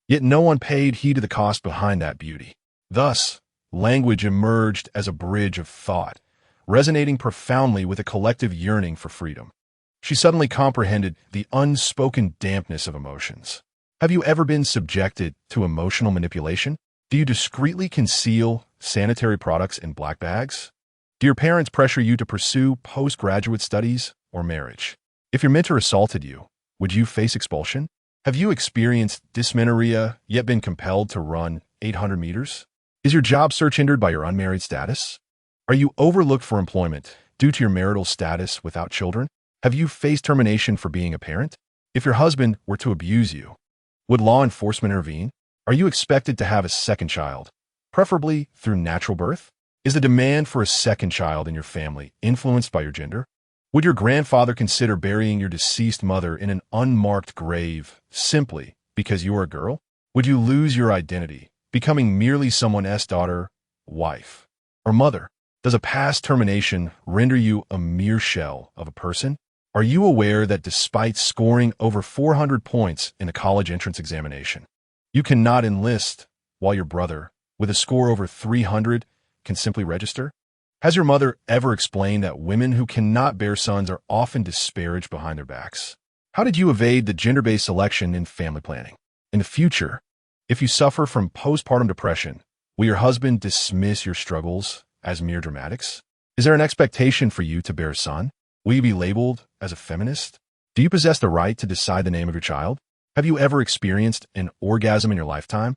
Yet no one paid heed to the cost behind that beauty. Thus, language emerged as a bridge of thought, resonating profoundly with a collective yearning for freedom. She suddenly comprehended the unspoken dampness of emotions. Have you ever been subjected to emotional manipulation? Do you discreetly conceal sanitary products in black bags? Do your parents pressure you to pursue postgraduate studies or marriage? If your mentor assaulted you, would you face expulsion? Have you experienced dysmenorrhea yet been compelled to run 800 meters? Is your job search hindered by your unmarried status? Are you overlooked for employment due to your marital status without children? Have you faced termination for being a parent? If your husband were to abuse you, would law enforcement intervene? Are you expected to have a second child, preferably through natural birth? Is the demand for a second child in your family influenced by your gender? Would your grandfather consider burying your deceased mother in an unmarked grave simply because you are a girl? Would you lose your identity, becoming merely someone else's daughter, wife, or mother? Does a past termination render you a mere shell of a person? Are you aware that despite scoring over 400 points in a college entrance examination, you cannot enlist while your brother, with a score over 300, can simply register? Has your mother ever explained that women who cannot bear sons are often disparaged behind their backs? How did you evade the gender-based selection in family planning? In the future, if you suffer from postpartum depression, will your husband dismiss your struggles as mere dramatics? Is there an expectation for you to bear a son? Will you be labeled as a feminist? Do you possess the right to decide the name of your child? Have you ever experienced an orgasm in your lifetime?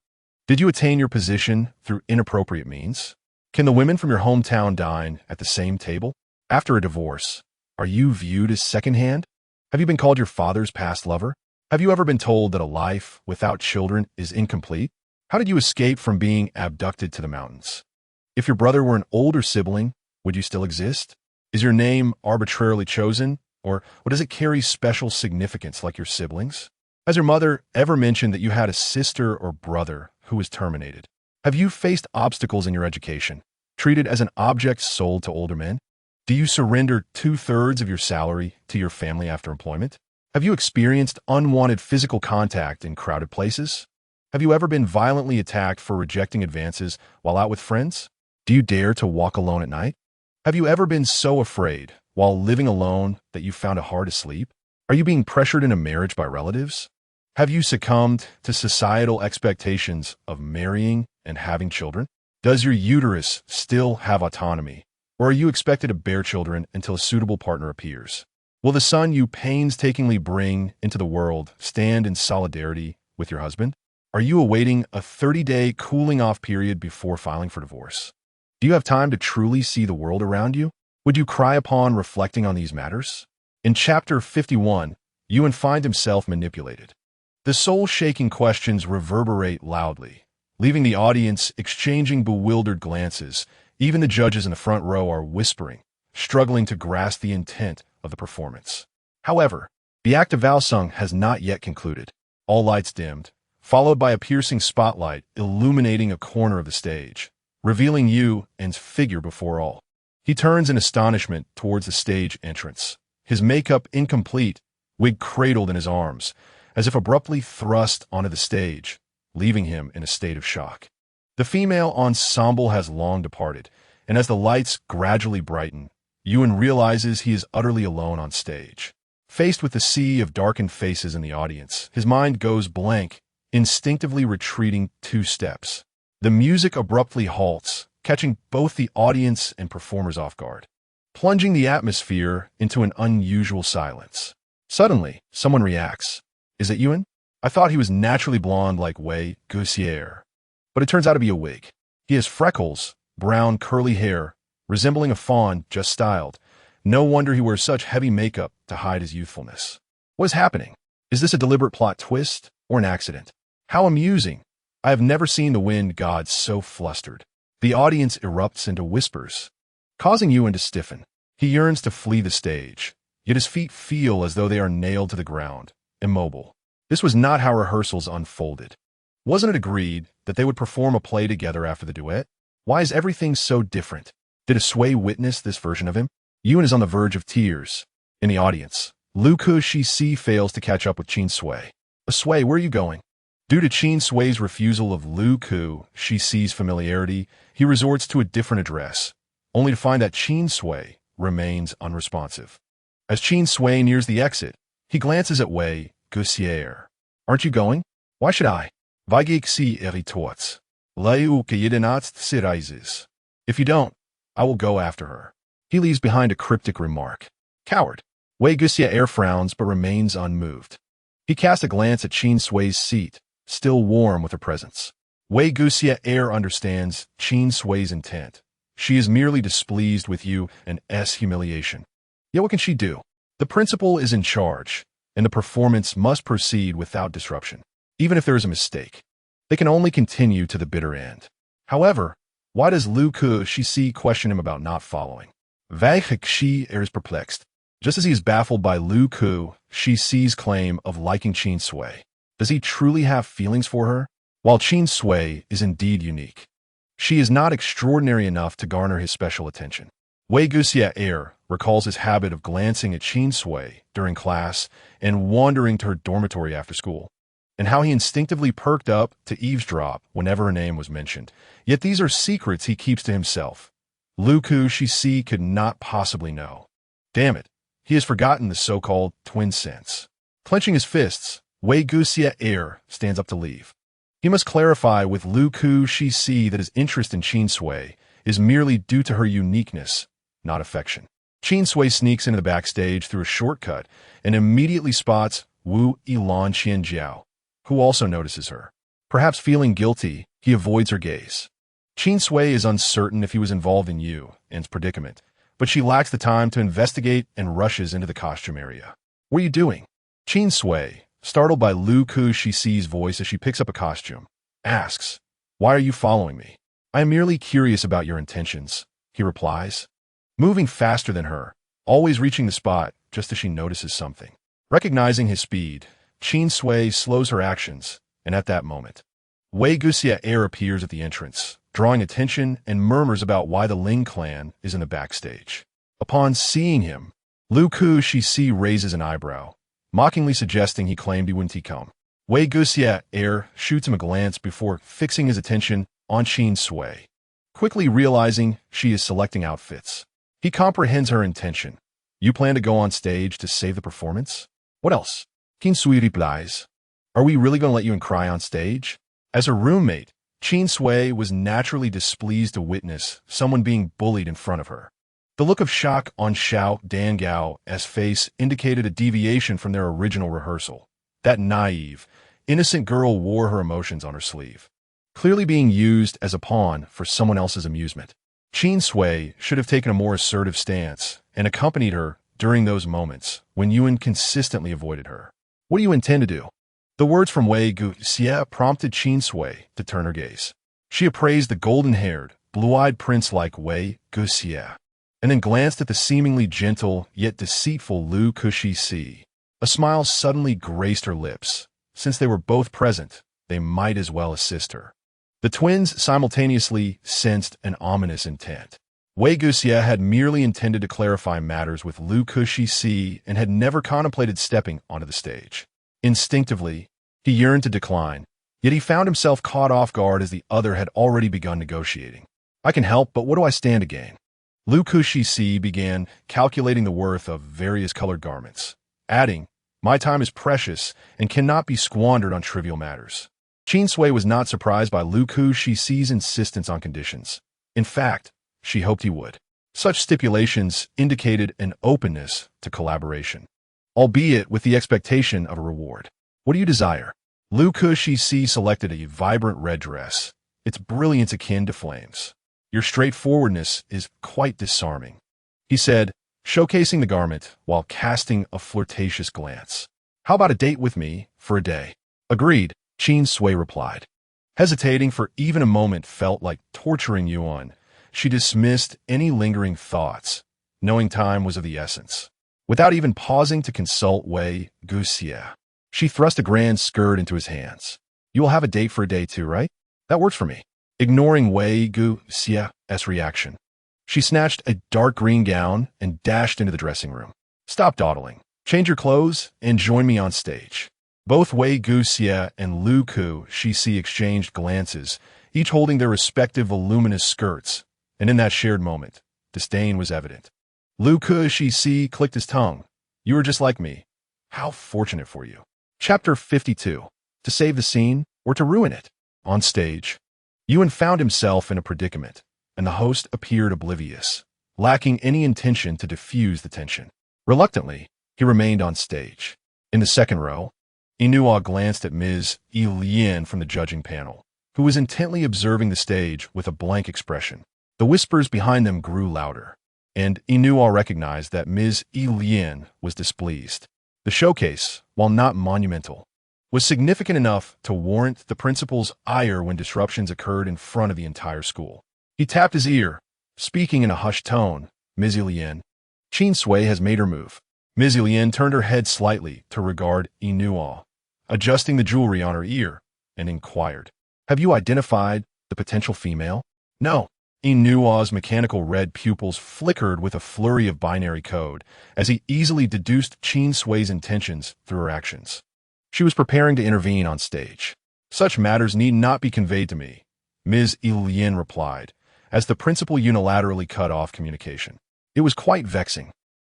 Did you attain your position through inappropriate means? Can the women from your hometown dine at the same table? After a divorce, are you viewed as secondhand? Have you been called your father's past lover? Have you ever been told that a life without children is incomplete? How did you escape from being abducted to the mountains? If your brother were an older sibling, would you still exist? Is your name arbitrarily chosen, or does it carry special significance like your siblings? Has your mother ever mentioned that you had a sister or brother who was terminated? Have you faced obstacles in your education, treated as an object sold to older men? Do you surrender 2/3 of your salary to your family after employment? Have you experienced unwanted physical contact in crowded places? Have you ever been violently attacked for rejecting advances while out with friends? Do you dare to walk alone at night? Have you ever been so afraid while living alone that you found it hard to sleep? Are you being pressured into marriage by relatives? Have you succumbed to societal expectations of marrying and having children? Does your uterus still have autonomy, or are you expected to bear children until a suitable partner appears? Will the son you painstakingly bring into the world stand in solidarity with your husband? Are you awaiting a 30-day cooling-off period before filing for divorce? Do you have time to truly see the world around you? Would you cry upon reflecting on these matters? In chapter 51, Ewan finds himself manipulated. The soul-shaking questions reverberate loudly, leaving the audience exchanging bewildered glances. Even the judges in the front row are whispering, struggling to grasp the intent of the performance. However, the act of vow sung has not yet concluded. All lights dimmed, followed by a piercing spotlight illuminating a corner of the stage, revealing Yuan's figure before all. He turns in astonishment towards the stage entrance, his makeup incomplete, wig cradled in his arms, as if abruptly thrust onto the stage, leaving him in a state of shock. The female ensemble has long departed, and as the lights gradually brighten, Yuan realizes he is utterly alone on stage. Faced with the sea of darkened faces in the audience, his mind goes blank, instinctively retreating 2 steps. The music abruptly halts, catching both the audience and performers off guard, plunging the atmosphere into an unusual silence. Suddenly, someone reacts. Is it Yuan? I thought he was naturally blonde like Wei Guxier, but it turns out to be a wig. He has freckles, brown curly hair, resembling a fawn just styled, No wonder he wears such heavy makeup to hide his youthfulness. What is happening? Is this a deliberate plot twist or an accident? How amusing. I have never seen the wind god so flustered. The audience erupts into whispers, causing Yuan to stiffen. He yearns to flee the stage, yet his feet feel as though they are nailed to the ground, immobile. This was not how rehearsals unfolded. Wasn't it agreed that they would perform a play together after the duet? Why is everything so different? Did a Sui witness this version of him? Yuan is on the verge of tears. In the audience, Lu Shi fails to catch up with Qin Sui. Sui, where are you going? Due to Qin Sui's refusal of Lu Shi's familiarity, he resorts to a different address, only to find that Qin Sui remains unresponsive. As Qin Sui nears the exit, he glances at Wei Guxier. Aren't you going? Why should I? If you don't, I will go after her. He leaves behind a cryptic remark. Coward. Wei Guxier frowns but remains unmoved. He casts a glance at Qin Sui's seat, still warm with her presence. Wei Guxier understands Qin Sui's intent. She is merely displeased with you and humiliation. Yet what can she do? The principal is in charge, and the performance must proceed without disruption. Even if there is a mistake, they can only continue to the bitter end. However, why does Lu Shi question him about not following? Wei Guxier is perplexed, just as he is baffled by Lu Shi's claim of liking Qin Sui. Does he truly have feelings for her? While Qin Sui is indeed unique, she is not extraordinary enough to garner his special attention. Wei Guxier recalls his habit of glancing at Qin Sui during class and wandering to her dormitory after school, and how he instinctively perked up to eavesdrop whenever her name was mentioned. Yet these are secrets he keeps to himself. Lu Shi could not possibly know. Damn it, he has forgotten the so-called twin sense. Clenching his fists, Wei Guxier stands up to leave. He must clarify with Lu Shi that his interest in Qin Sui is merely due to her uniqueness, not affection. Qin Sui sneaks into the backstage through a shortcut and immediately spots Wu Yilan Qianjiao, who also notices her. Perhaps feeling guilty, he avoids her gaze. Qin Sui is uncertain if he was involved in Yuan's predicament, but she lacks the time to investigate and rushes into the costume area. What are you doing? Qin Sui, startled by Lu Shi's voice as she picks up a costume, asks, Why are you following me? I am merely curious about your intentions, he replies. Moving faster than her, always reaching the spot just as she notices something. Recognizing his speed, Qin Sui slows her actions, and at that moment, Wei Guxier appears at the entrance, drawing attention and murmurs about why the Ling clan is in the backstage. Upon seeing him, Lu Shi raises an eyebrow, mockingly suggesting he claimed he wouldn't come. Wei Guxier shoots him a glance before fixing his attention on Qin Sui. Quickly realizing she is selecting outfits, he comprehends her intention. You plan to go on stage to save the performance? What else? Qin Sui replies, Are we really going to let you cry on stage? As her roommate, Qin Sui was naturally displeased to witness someone being bullied in front of her. The look of shock on Xiao Dangao's face indicated a deviation from their original rehearsal. That naive, innocent girl wore her emotions on her sleeve, clearly being used as a pawn for someone else's amusement. Qin Sui should have taken a more assertive stance and accompanied her during those moments when Yuan consistently avoided her. What do you intend to do? The words from Wei Guxier prompted Qin Sui to turn her gaze. She appraised the golden-haired, blue-eyed prince like Wei Guxier, and then glanced at the seemingly gentle yet deceitful Lu Shi. A smile suddenly graced her lips. Since they were both present, they might as well assist her. The twins simultaneously sensed an ominous intent. Wei Guxier had merely intended to clarify matters with Lu Shi and had never contemplated stepping onto the stage. Instinctively, he yearned to decline, yet he found himself caught off guard as the other had already begun negotiating. I can help, but what do I stand to gain? Lu Shi began calculating the worth of various colored garments, adding, My time is precious and cannot be squandered on trivial matters. Qin Sui was not surprised by Lu Shi's insistence on conditions. In fact, she hoped he would. Such stipulations indicated an openness to collaboration, albeit with the expectation of a reward. What do you desire? Lu Shi selected a vibrant red dress, its brilliance akin to flames. Your straightforwardness is quite disarming, he said, showcasing the garment while casting a flirtatious glance. How about a date with me for a day? Agreed, Qin Sui replied. Hesitating for even a moment felt like torturing Yuan. She dismissed any lingering thoughts, knowing time was of the essence. Without even pausing to consult Wei Guxie, she thrust a grand skirt into his hands. You will have a date for a day too, right? That works for me. Ignoring Wei Guxie's reaction, she snatched a dark green gown and dashed into the dressing room. Stop dawdling. Change your clothes and join me on stage. Both Wei Guxie and Lu Qixi exchanged glances, each holding their respective voluminous skirts, and in that shared moment, disdain was evident. Lu Qixi clicked his tongue. You are just like me. How fortunate for you. Chapter 52. To save the scene or to ruin it? On stage, Yuan found himself in a predicament, and the host appeared oblivious, lacking any intention to diffuse the tension. Reluctantly, he remained on stage. In the second row, Inua glanced at Ms. Lien from the judging panel, who was intently observing the stage with a blank expression. The whispers behind them grew louder, and Inua recognized that Ms. Lien was displeased. The showcase, while not monumental, was significant enough to warrant the principal's ire when disruptions occurred in front of the entire school. He tapped his ear, speaking in a hushed tone. Ms. Lien, Qin Sui has made her move. Ms. Lien turned her head slightly to regard Inua, adjusting the jewelry on her ear, and inquired, Have you identified the potential female? No. Inua's mechanical red pupils flickered with a flurry of binary code as he easily deduced Qin Sui's intentions through her actions. She was preparing to intervene on stage. Such matters need not be conveyed to me, Ms. Lien replied, as the principal unilaterally cut off communication. It was quite vexing.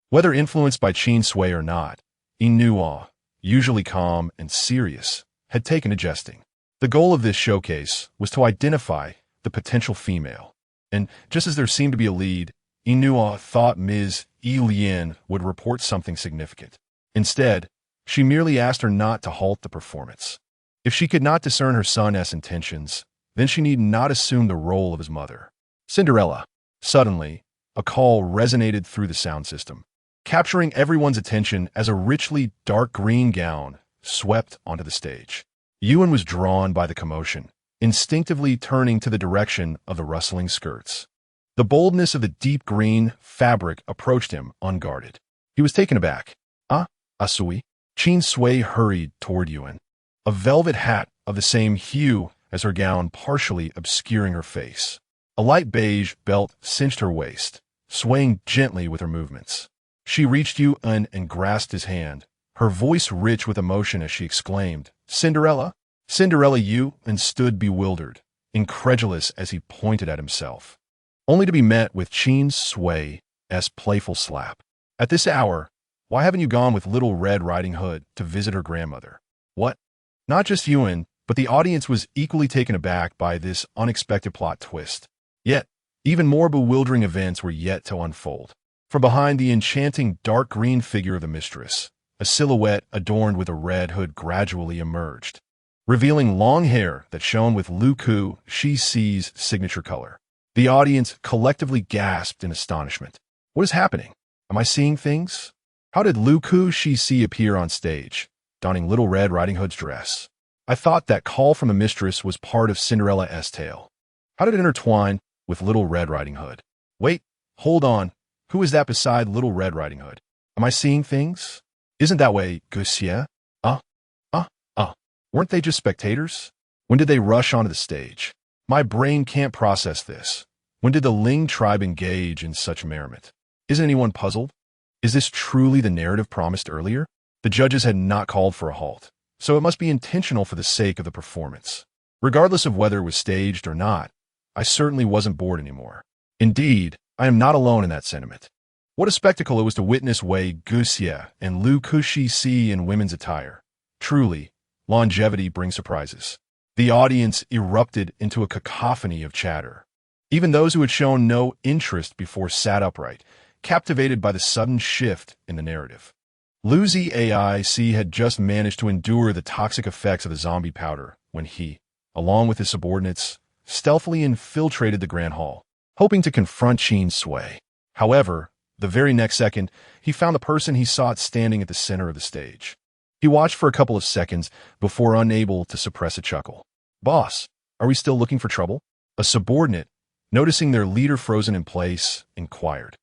Whether influenced by Qin Sui or not, Inua, usually calm and serious, had taken to jesting. The goal of this showcase was to identify the potential female, and just as there seemed to be a lead, Inua thought Ms. Lien would report something significant. Instead, she merely asked her not to halt the performance. If she could not discern her son's intentions, then she need not assume the role of his mother. Cinderella. Suddenly, a call resonated through the sound system, capturing everyone's attention as a richly dark green gown swept onto the stage. Yuan was drawn by the commotion, instinctively turning to the direction of the rustling skirts. The boldness of the deep green fabric approached him unguarded. He was taken aback. Asui? Qin Sui hurried toward Yuan, a velvet hat of the same hue as her gown partially obscuring her face. A light beige belt cinched her waist, swaying gently with her movements. She reached Yuan and grasped his hand, her voice rich with emotion as she exclaimed, Cinderella? Cinderella Yuan stood bewildered, incredulous as he pointed at himself, only to be met with Qin Sui's playful slap. At this hour, why haven't you gone with Little Red Riding Hood to visit her grandmother? What? Not just Yuan, but the audience was equally taken aback by this unexpected plot twist. Yet, even more bewildering events were yet to unfold. From behind the enchanting dark green figure of the mistress, a silhouette adorned with a red hood gradually emerged, revealing long hair that shone with Lu Qixi's signature color. The audience collectively gasped in astonishment. What is happening? Am I seeing things? How did Lu Qixi appear on stage, donning Little Red Riding Hood's dress? I thought that call from the mistress was part of Cinderella's tale. How did it intertwine with Little Red Riding Hood? Wait, hold on. Who is that beside Little Red Riding Hood? Am I seeing things? Isn't that way, Guxie? Weren't they just spectators? When did they rush onto the stage? My brain can't process this. When did the Ling tribe engage in such merriment? Isn't anyone puzzled? Is this truly the narrative promised earlier? The judges had not called for a halt, so it must be intentional for the sake of the performance. Regardless of whether it was staged or not, I certainly wasn't bored anymore. Indeed, I am not alone in that sentiment. What a spectacle it was to witness Wei Guxie and Lu Qixi in women's attire. Truly, longevity brings surprises. The audience erupted into a cacophony of chatter. Even those who had shown no interest before sat upright, captivated by the sudden shift in the narrative. Lu Ziaic had just managed to endure the toxic effects of the zombie powder when he, along with his subordinates, stealthily infiltrated the Grand Hall, hoping to confront Qin Sui. However, The very next second, he found the person he sought standing at the center of the stage. He watched for a couple of seconds before unable to suppress a chuckle. "Boss, are we still looking for trouble?" A subordinate, noticing their leader frozen in place, inquired.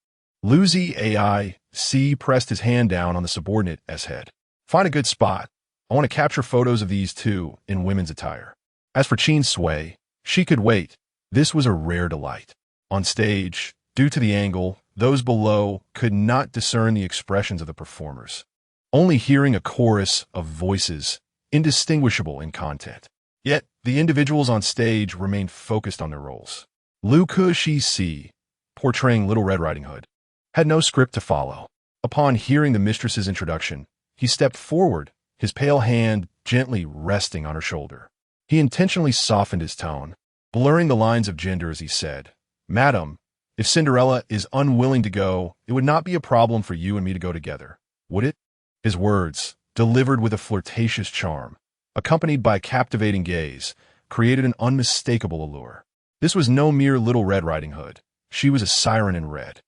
Luzi AI-C pressed his hand down on the subordinate's head. "Find a good spot. I want to capture photos of these two in women's attire." As for Qin Sui, she could wait. This was a rare delight. On stage, due to the angle, those below could not discern the expressions of the performers, only hearing a chorus of voices, indistinguishable in content. Yet, the individuals on stage remained focused on their roles. Lu Shi, portraying Little Red Riding Hood, had no script to follow. Upon hearing the mistress's introduction, he stepped forward, his pale hand gently resting on her shoulder. He intentionally softened his tone, blurring the lines of gender as he said, "Madam, if Cinderella is unwilling to go, it would not be a problem for you and me to go together, would it?" His words, delivered with a flirtatious charm, accompanied by a captivating gaze, created an unmistakable allure. This was no mere Little Red Riding Hood. She was a siren in red.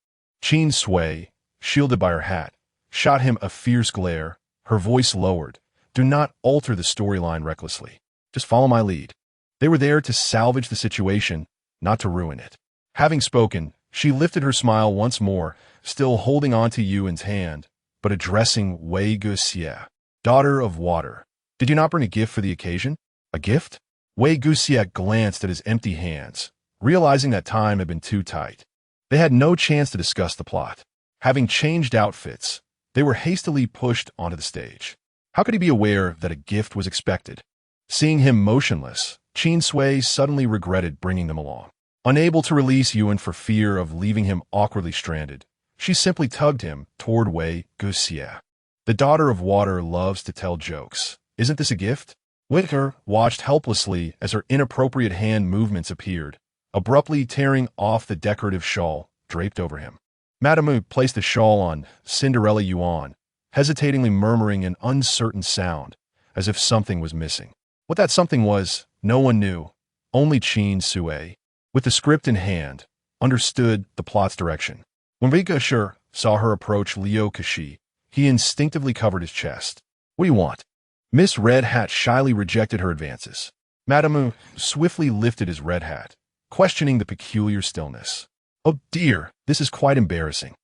Qin Sui, shielded by her hat, shot him a fierce glare, her voice lowered. "Do not alter the storyline recklessly. Just follow my lead." They were there to salvage the situation, not to ruin it. Having spoken, she lifted her smile once more, still holding on to Yuan's hand, but addressing Wei Guxie, "Daughter of Water. Did you not bring a gift for the occasion?" "A gift?" Wei Guxie glanced at his empty hands, realizing that time had been too tight. They had no chance to discuss the plot. Having changed outfits, they were hastily pushed onto the stage. How could he be aware that a gift was expected? Seeing him motionless, Qin Sui suddenly regretted bringing them along. Unable to release Yuan for fear of leaving him awkwardly stranded, she simply tugged him toward Wei Guxie. "The Daughter of Water loves to tell jokes. Isn't this a gift?" Whitaker watched helplessly as her inappropriate hand movements appeared, abruptly tearing off the decorative shawl draped over him. Madame placed the shawl on Cinderella Yuan, hesitatingly murmuring an uncertain sound, as if something was missing. What that something was, no one knew. Only Qin Sui, with the script in hand, understood the plot's direction. When Guxie saw her approach Liu Kashi, he instinctively covered his chest. "What do you want?" Miss Red Hat shyly rejected her advances. Madame swiftly lifted his red hat, questioning the peculiar stillness. "Oh dear, this is quite embarrassing."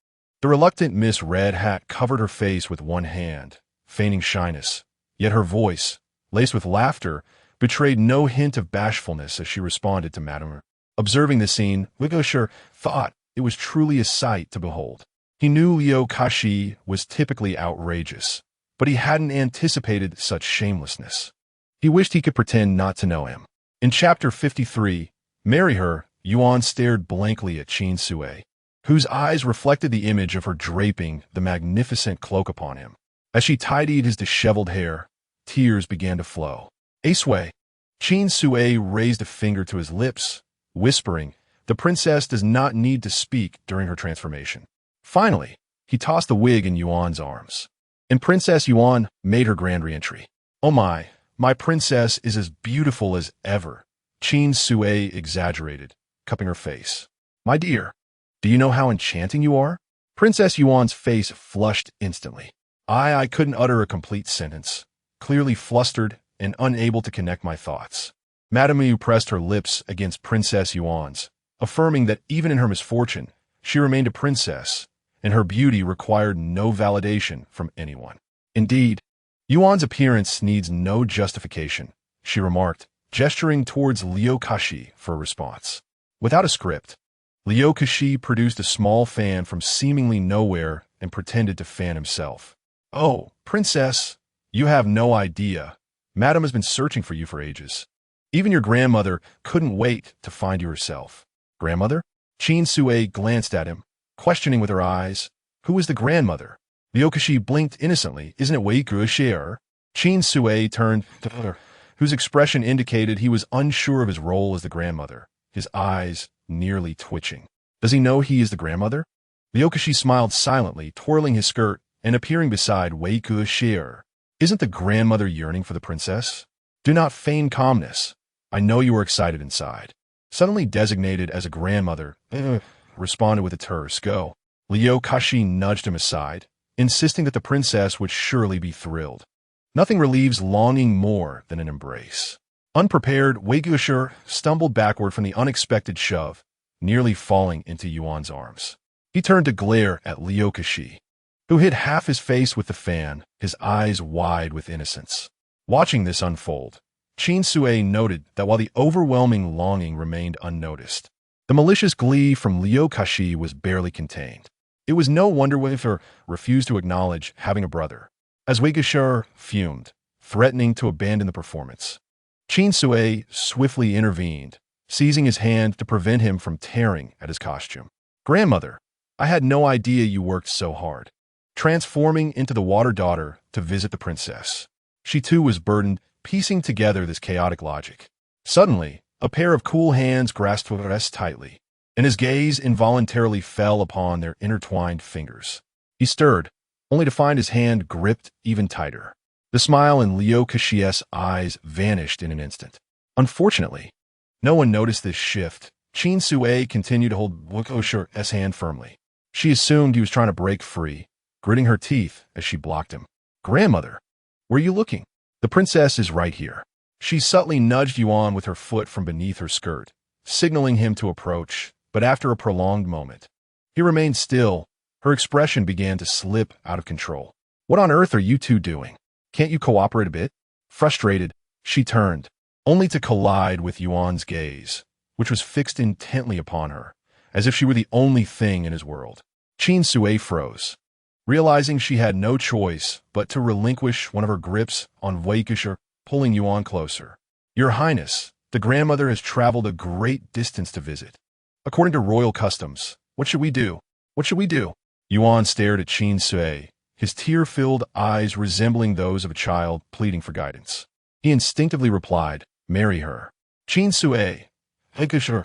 The reluctant Miss Red Hat covered her face with one hand, feigning shyness, yet her voice, laced with laughter, betrayed no hint of bashfulness as she responded to Madame. Observing the scene, Guxie thought it was truly a sight to behold. He knew Liu Kashi was typically outrageous, but he hadn't anticipated such shamelessness. He wished he could pretend not to know him. In Chapter 53, Marry Her, Yuan stared blankly at Qin Sui, whose eyes reflected the image of her draping the magnificent cloak upon him. As she tidied his disheveled hair, tears began to flow. "Aceway." Qin Sui raised a finger to his lips, whispering, "The princess does not need to speak during her transformation." Finally, he tossed the wig in Yuan's arms, and Princess Yuan made her grand re-entry. "Oh my princess is as beautiful as ever," Qin Sui exaggerated, cupping her face. "My dear, do you know how enchanting you are?" Princess Yuan's face flushed instantly. I couldn't utter a complete sentence, clearly flustered and unable to connect my thoughts. Madame Yu pressed her lips against Princess Yuan's, affirming that even in her misfortune, she remained a princess, and her beauty required no validation from anyone. "Indeed, Yuan's appearance needs no justification," she remarked, gesturing towards Liu Kashi for a response. Without a script, Liu Kashi produced a small fan from seemingly nowhere and pretended to fan himself. "Oh, princess, you have no idea. Madame has been searching for you for ages. Even your grandmother couldn't wait to find you herself." "Grandmother?" Qin Sui glanced at him, questioning with her eyes. "Who is the grandmother?" Liu Kashi blinked innocently. "Isn't it Wei Guxie?" Qin Sui turned to her, whose expression indicated he was unsure of his role as the grandmother, his eyes nearly twitching. "Does he know he is the grandmother?" Liu Kashi smiled silently, twirling his skirt and appearing beside Wei Guxie. "Isn't the grandmother yearning for the princess? Do not feign calmness. I know you are excited inside." Suddenly designated as a grandmother, responded with a terse, "Go." Liu Kashi nudged him aside, insisting that the princess would surely be thrilled. Nothing relieves longing more than an embrace. Unprepared, Wei Guoshi stumbled backward from the unexpected shove, nearly falling into Yuan's arms. He turned to glare at Liu Kashi, who hid half his face with the fan, his eyes wide with innocence. Watching this unfold, Qin Sui noted that while the overwhelming longing remained unnoticed, the malicious glee from Liu Kashi was barely contained. It was no wonder Wei refused to acknowledge having a brother, as Wei Guoshi fumed, threatening to abandon the performance. Qin Sui swiftly intervened, seizing his hand to prevent him from tearing at his costume. "Grandmother, I had no idea you worked so hard." Transforming into the water daughter to visit the princess, she too was burdened, piecing together this chaotic logic. Suddenly, a pair of cool hands grasped her wrist tightly, and his gaze involuntarily fell upon their intertwined fingers. He stirred, only to find his hand gripped even tighter. The smile in Liu Kashi's eyes vanished in an instant. Unfortunately, no one noticed this shift. Qin Sui continued to hold Wei Guoshi's hand firmly. She assumed he was trying to break free, gritting her teeth as she blocked him. "Grandmother, where are you looking? The princess is right here." She subtly nudged Yuan with her foot from beneath her skirt, signaling him to approach, but after a prolonged moment, he remained still. Her expression began to slip out of control. "What on earth are you two doing? Can't you cooperate a bit?" Frustrated, she turned, only to collide with Yuan's gaze, which was fixed intently upon her, as if she were the only thing in his world. Qin Sui froze, realizing she had no choice but to relinquish one of her grips on Wei Guoshi, pulling Yuan closer. "Your Highness, the grandmother has traveled a great distance to visit. According to royal customs, what should we do? What should we do?" Yuan stared at Qin Sui, his tear-filled eyes resembling those of a child pleading for guidance. He instinctively replied, "Marry her." Qin Sui, Wei Guoshi,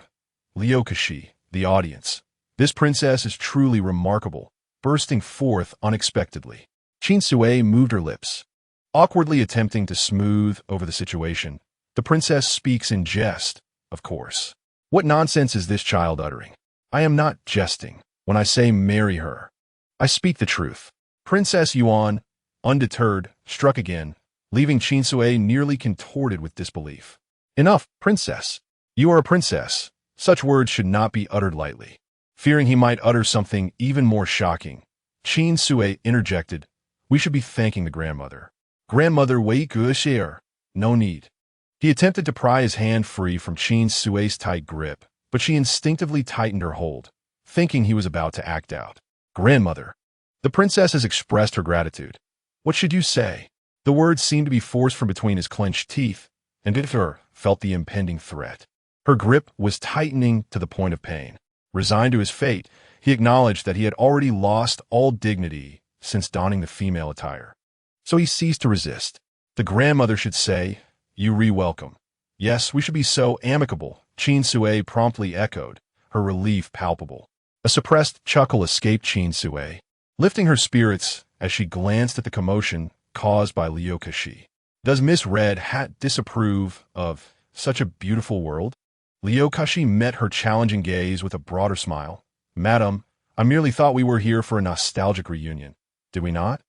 Liu Kashi, the audience. This princess is truly remarkable, bursting forth unexpectedly. Qin Sui moved her lips, awkwardly attempting to smooth over the situation. "The princess speaks in jest, of course. What nonsense is this child uttering? I am not jesting when I say marry her. I speak the truth." Princess Yuan, undeterred, struck again, leaving Qin Sui nearly contorted with disbelief. "Enough, princess. You are a princess. Such words should not be uttered lightly." Fearing he might utter something even more shocking, Qin Sui interjected, "We should be thanking the grandmother." "Grandmother Wei Guoshi, no need." He attempted to pry his hand free from Qin Sui's tight grip, but she instinctively tightened her hold, thinking he was about to act out. "Grandmother, the princess has expressed her gratitude. What should you say?" The words seemed to be forced from between his clenched teeth, and Wei felt the impending threat. Her grip was tightening to the point of pain. Resigned to his fate, he acknowledged that he had already lost all dignity since donning the female attire. So he ceased to resist. The grandmother should say, "You re-welcome." "Yes, we should be so amicable," Qin Sui promptly echoed, her relief palpable. A suppressed chuckle escaped Qin Sui, lifting her spirits as she glanced at the commotion caused by Liu Kashi. "Does Miss Red Hat disapprove of such a beautiful world?" Liu Kashi met her challenging gaze with a broader smile. "Madam, I merely thought we were here for a nostalgic reunion. Did we not?"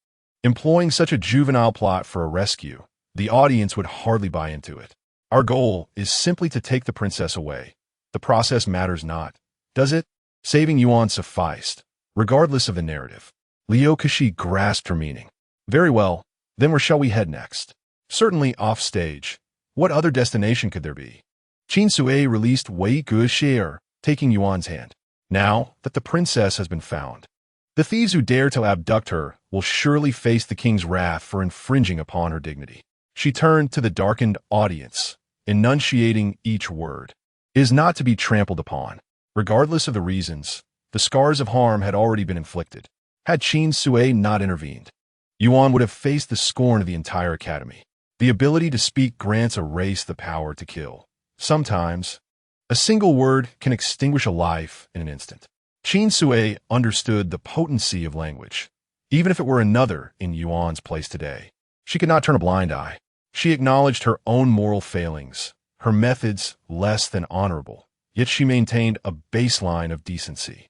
Employing such a juvenile plot for a rescue, the audience would hardly buy into it. "Our goal is simply to take the princess away. The process matters not, does it? Saving Yuan sufficed, regardless of the narrative." Liu Kashi grasped her meaning. "Very well, then where shall we head next?" "Certainly off stage. What other destination could there be?" Qin Sui released Wei Guoshi, taking Yuan's hand. "Now that the princess has been found, the thieves who dare to abduct her will surely face the king's wrath for infringing upon her dignity." She turned to the darkened audience, enunciating each word. "It is not to be trampled upon." Regardless of the reasons, the scars of harm had already been inflicted. Had Qin Sui not intervened, Yuan would have faced the scorn of the entire academy. The ability to speak grants a race the power to kill. Sometimes, a single word can extinguish a life in an instant. Qin Sui understood the potency of language, even if it were another in Yuan's place today. She could not turn a blind eye. She acknowledged her own moral failings, her methods less than honorable, yet she maintained a baseline of decency.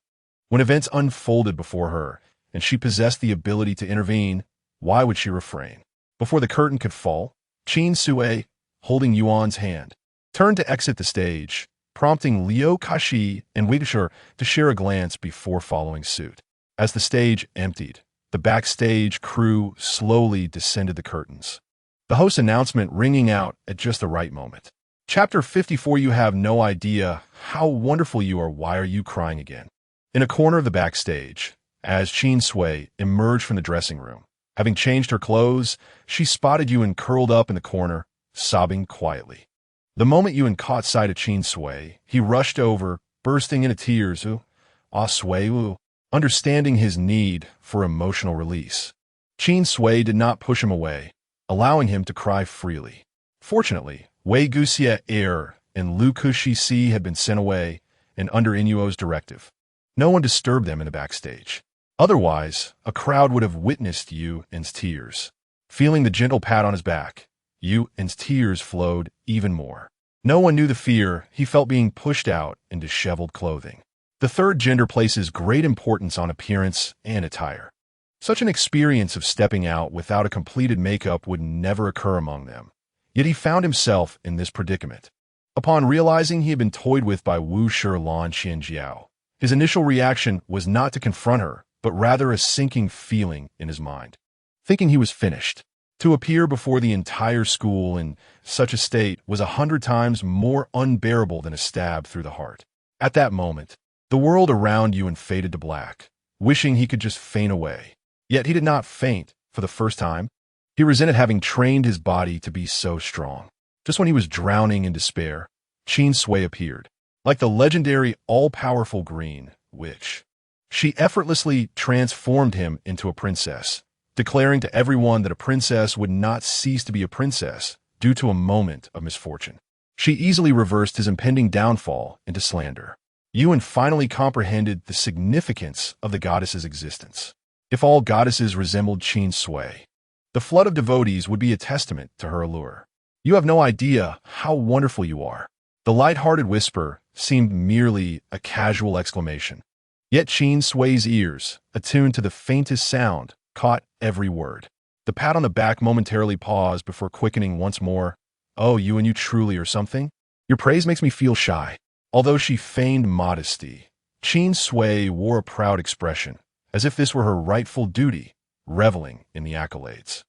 When events unfolded before her, and she possessed the ability to intervene, why would she refrain? Before the curtain could fall, Qin Sui, holding Yuan's hand, turned to exit the stage, prompting Liu Kashi and Wei Wuxi to share a glance before following suit. As the stage emptied, the backstage crew slowly descended the curtains, the host's announcement ringing out at just the right moment. Chapter 54. You have no idea how wonderful you are. Why are you crying again? In a corner of the backstage, as Qin Sui emerged from the dressing room, having changed her clothes, she spotted Yuan curled up in the corner, sobbing quietly. The moment Yuan caught sight of Qin Sui, he rushed over, bursting into tears. Sui, understanding his need for emotional release. Qin Sui did not push him away, allowing him to cry freely. Fortunately, Wei Guxia and Lu Kushi had been sent away, and under Inuo's directive, no one disturbed them in the backstage. Otherwise, a crowd would have witnessed Yuan's tears. Feeling the gentle pat on his back, Yuan's tears flowed even more. No one knew the fear he felt being pushed out in disheveled clothing. The third gender places great importance on appearance and attire. Such an experience of stepping out without a completed makeup would never occur among them. Yet he found himself in this predicament. Upon realizing he had been toyed with by Wu Shilan Qianjiao, his initial reaction was not to confront her, but rather a sinking feeling in his mind. Thinking he was finished. To appear before the entire school in such a state was 100 times more unbearable than a stab through the heart. At that moment, the world around Yuan faded to black, wishing he could just faint away. Yet he did not faint for the first time. He resented having trained his body to be so strong. Just when he was drowning in despair, Qin Sui appeared, like the legendary all-powerful green witch. She effortlessly transformed him into a princess, declaring to everyone that a princess would not cease to be a princess due to a moment of misfortune. She easily reversed his impending downfall into slander. Yuan finally comprehended the significance of the goddess's existence. If all goddesses resembled Qin Sui, the flood of devotees would be a testament to her allure. You have no idea how wonderful you are. The light-hearted whisper seemed merely a casual exclamation. Yet Qin Sui's ears, attuned to the faintest sound, caught every word. The pat on the back momentarily paused before quickening once more. Oh, Yuan, you truly are something? Your praise makes me feel shy. Although she feigned modesty, Qin Sui wore a proud expression, as if this were her rightful duty, reveling in the accolades.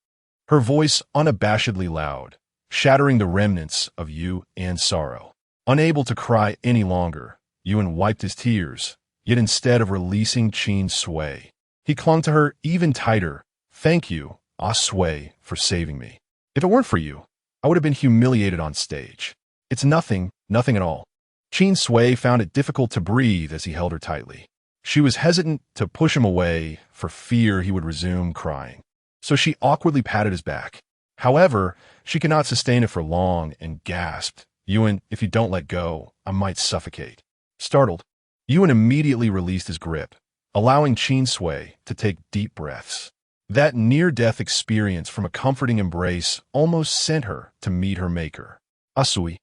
Her voice unabashedly loud, shattering the remnants of Yuan's sorrow. Unable to cry any longer, Yuan wiped his tears, yet instead of releasing Qin Sui, he clung to her even tighter. Thank you, Sui, for saving me. If it weren't for you, I would have been humiliated on stage. It's nothing at all. Qin Sui found it difficult to breathe as he held her tightly. She was hesitant to push him away for fear he would resume crying, so she awkwardly patted his back. However, she could not sustain it for long and gasped, Yuan, if you don't let go, I might suffocate. Startled, Yuan immediately released his grip, allowing Qin Sui to take deep breaths. That near-death experience from a comforting embrace almost sent her to meet her maker. Sui,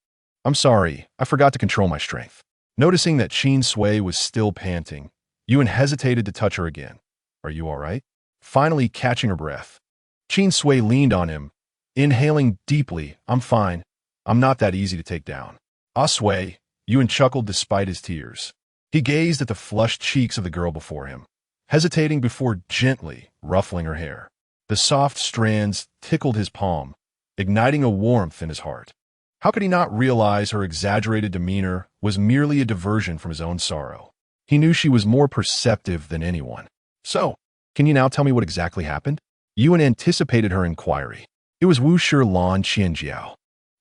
I'm sorry, I forgot to control my strength. Noticing that Qin Sui was still panting, Yuan hesitated to touch her again. Are you all right? Finally catching her breath, Qin Sui leaned on him, inhaling deeply. I'm fine. I'm not that easy to take down. Sui, Yuan chuckled despite his tears. He gazed at the flushed cheeks of the girl before him, hesitating before gently ruffling her hair. The soft strands tickled his palm, igniting a warmth in his heart. How could he not realize her exaggerated demeanor was merely a diversion from his own sorrow? He knew she was more perceptive than anyone. So, can you now tell me what exactly happened? Yuan anticipated her inquiry. It was Wu Shilan Qianjiao.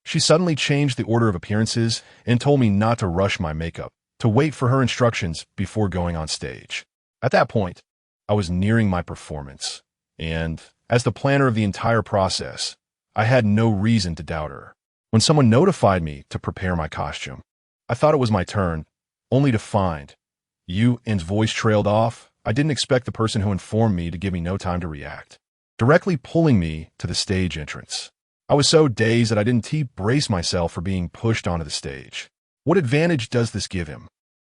She suddenly changed the order of appearances and told me not to rush my makeup, to wait for her instructions before going on stage. At that point, I was nearing my performance, and, as the planner of the entire process, I had no reason to doubt her. When someone notified me to prepare my costume, I thought it was my turn, only to find Yuan's voice trailed off. I didn't expect the person who informed me to give me no time to react, directly pulling me to the stage entrance. I was so dazed that I didn't brace myself for being pushed onto the stage. What advantage does this give him?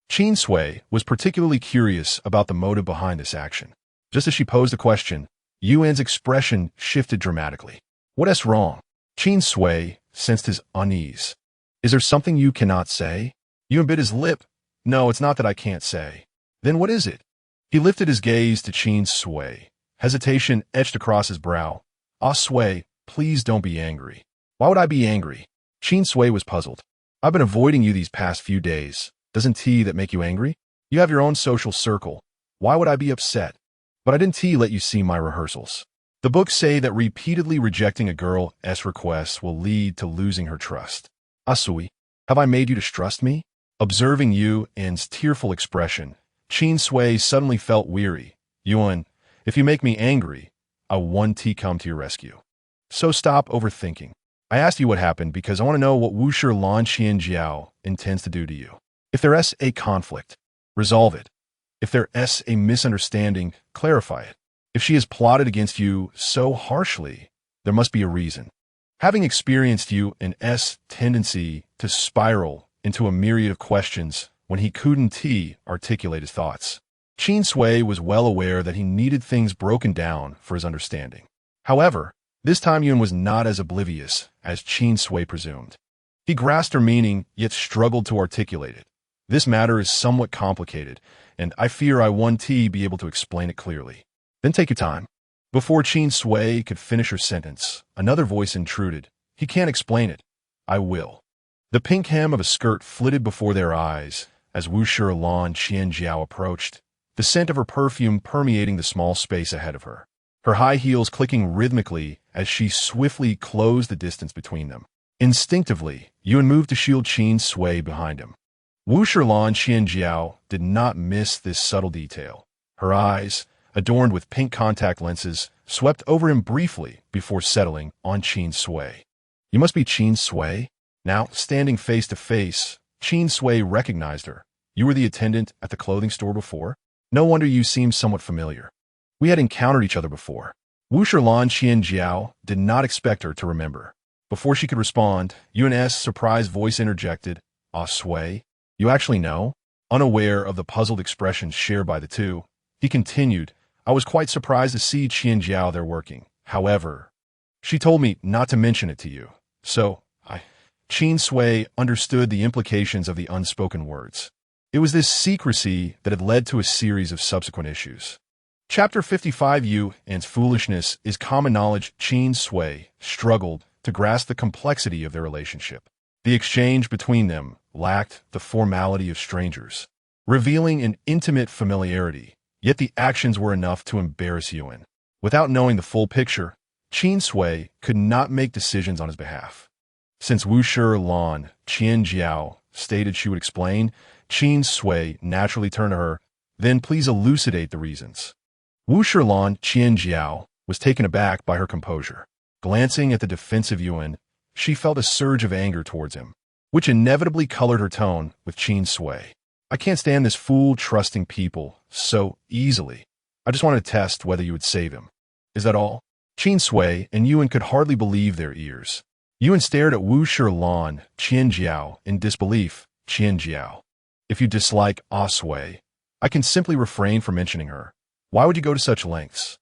Qin Sui was particularly curious about the motive behind this action. Just as she posed the question, Yuan's expression shifted dramatically. What's wrong? Qin Sui sensed his unease. Is there something you cannot say? Yuan bit his lip. No, it's not that I can't say. Then what is it? He lifted his gaze to Qin Sui. Hesitation etched across his brow. Ah, Sui, please don't be angry. Why would I be angry? Qin Sui was puzzled. I've been avoiding you these past few days. Doesn't tea that make you angry? You have your own social circle. Why would I be upset? But I didn't let you see my rehearsals. The books say that repeatedly rejecting a girl's requests will lead to losing her trust. Asui, have I made you distrust me? Observing Yuan's tearful expression, Qin Sui suddenly felt weary. Yuan, if you make me angry, I want to come to your rescue. So stop overthinking. I asked you what happened because I want to know what Wushi Lan Qianjiao intends to do to you. If there's a conflict, resolve it. If there's a misunderstanding, clarify it. If she has plotted against you so harshly, there must be a reason. Having experienced Yuan's tendency to spiral into a myriad of questions when he couldn't articulate his thoughts, Qin Sui was well aware that he needed things broken down for his understanding. However, this time Yuan was not as oblivious as Qin Sui presumed. He grasped her meaning, yet struggled to articulate it. This matter is somewhat complicated, and I fear I won't be able to explain it clearly. Then take your time. Before Qin Sui could finish her sentence, another voice intruded. He can't explain it. I will. The pink hem of a skirt flitted before their eyes as Wushi Lan Qianjiao approached, the scent of her perfume permeating the small space ahead of her, her high heels clicking rhythmically as she swiftly closed the distance between them. Instinctively, Yuan moved to shield Qin Sui behind him. Wushi Lan Qianjiao did not miss this subtle detail. Her eyes, adorned with pink contact lenses, swept over him briefly before settling on Qin Sui. You must be Qin Sui? Now, standing face to face, Qin Sui recognized her. You were the attendant at the clothing store before? No wonder you seem somewhat familiar. We had encountered each other before. Wushi Lan Qianjiao did not expect her to remember. Before she could respond, Yuan's surprised voice interjected, Ah, Sui, you actually know? Unaware of the puzzled expressions shared by the two, he continued, I was quite surprised to see Qianjiao there working. However, she told me not to mention it to you. So, Qin Sui understood the implications of the unspoken words. It was this secrecy that had led to a series of subsequent issues. Chapter 55 Yuan's foolishness is common knowledge. Qin Sui struggled to grasp the complexity of their relationship. The exchange between them lacked the formality of strangers, revealing an intimate familiarity, yet the actions were enough to embarrass Yuan. Without knowing the full picture, Qin Sui could not make decisions on his behalf. Since Wushi Lan Qianjiao stated she would explain, Qin Sui naturally turned to her, then please elucidate the reasons. Wushi Lan Qianjiao was taken aback by her composure. Glancing at the defensive Yuan, she felt a surge of anger towards him, which inevitably colored her tone with Qin Sui. I can't stand this fool trusting people so easily. I just wanted to test whether you would save him. Is that all? Qin Sui and Yuan could hardly believe their ears. Yuan stared at Wushi Lan Qianjiao in disbelief. Qianjiao, if you dislike Ah Sui, I can simply refrain from mentioning her. Why would you go to such lengths?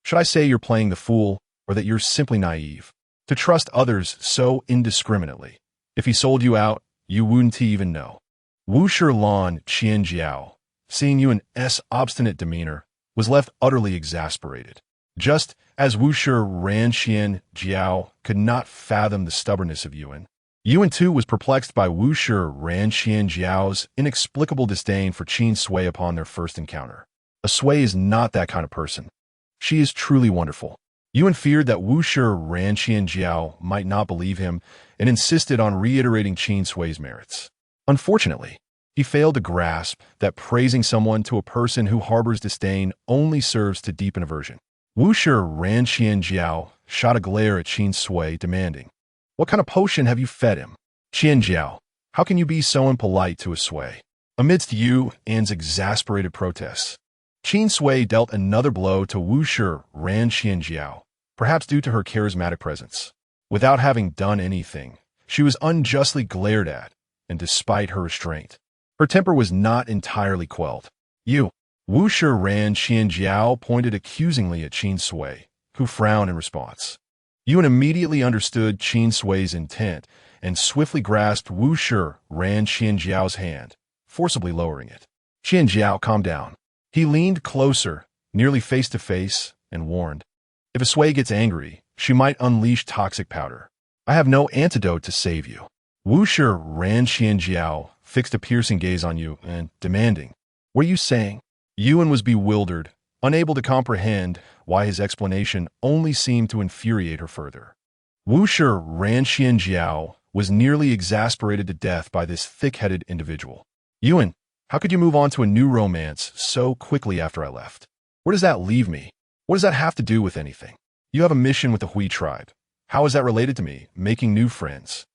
Should I say you're playing the fool, or that you're simply naive? To trust others so indiscriminately. If he sold you out, you wouldn't even know. Wushi Lan Qianjiao, seeing Yuan's obstinate demeanor, was left utterly exasperated. Just as Wushi Ran Qianjiao could not fathom the stubbornness of Yuan, Yuan too was perplexed by Wushi Ran Qianjiao's inexplicable disdain for Qin Sui upon their first encounter. A Sui is not that kind of person. She is truly wonderful. Yuan feared that Wushi Ran Qianjiao might not believe him and insisted on reiterating Qin Sui's merits. Unfortunately, he failed to grasp that praising someone to a person who harbors disdain only serves to deepen aversion. Wushi Ran Qianjiao shot a glare at Qin Sui, demanding, what kind of potion have you fed him? Qianjiao, how can you be so impolite to a Sui? Amidst Yuan's exasperated protests, Qin Sui dealt another blow to Wushi Ran Qianjiao, perhaps due to her charismatic presence. Without having done anything, she was unjustly glared at, and despite her restraint, Her temper was not entirely quelled. You. Wu Shi Ran Qianjiao pointed accusingly at Qin Sui, who frowned in response. Yuan immediately understood Qin Sui's intent and swiftly grasped Wu Shi Ran Qianjiao's hand, forcibly lowering it. Qianjiao calmed down. He leaned closer, nearly face to face, and warned, "If a Sui gets angry, she might unleash toxic powder. I have no antidote to save you." Wu Shi Ran Qianjiao fixed a piercing gaze on you and, demanding, "What are you saying?" Yuan was bewildered, unable to comprehend why his explanation only seemed to infuriate her further. Wu Shi Ran Qianjiao was nearly exasperated to death by this thick-headed individual. "Yuan, how could you move on to a new romance so quickly after I left? Where does that leave me? What does that have to do with anything? You have a mission with the Hui tribe. How is that related to me, making new friends?"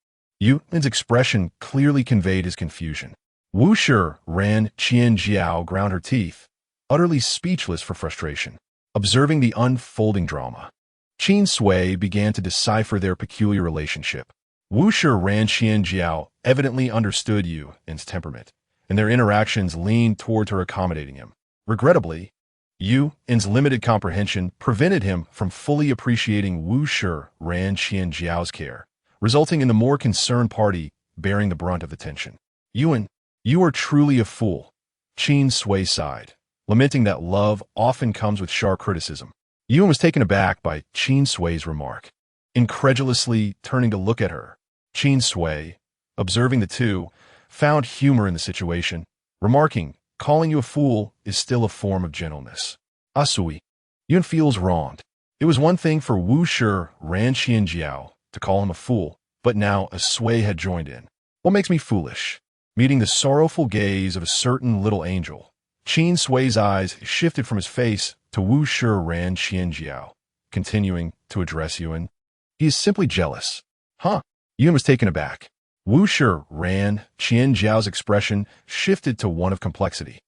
Yuan's expression clearly conveyed his confusion. Wu Shi Ran Qianjiao ground her teeth, utterly speechless for frustration, observing the unfolding drama. Qin Sui began to decipher their peculiar relationship. Wu Shi Ran Qianjiao evidently understood Yuan's temperament, and their interactions leaned toward her accommodating him. Regrettably, Yuan's limited comprehension prevented him from fully appreciating Wu Shi Ran Qianjiao's care, resulting in the more concerned party bearing the brunt of the tension. "Yuan, you are truly a fool," Qin Sui sighed, lamenting that love often comes with sharp criticism. Yuan was taken aback by Qin Sui's remark. Incredulously turning to look at her, Qin Sui, observing the two, found humor in the situation, remarking, "Calling you a fool is still a form of gentleness." Asui. Yuan feels wronged. It was one thing for Wu Shi Ran Qianjiao to call him a fool, but now a Sui had joined in. "What makes me foolish?" Meeting the sorrowful gaze of a certain little angel, Qin Sui's eyes shifted from his face to Wu Shi Ran Qianjiao, continuing to address Yuan. "He is simply jealous." "Huh?" Yuan was taken aback. Wu Shi Ran Qianjiao's expression shifted to one of complexity,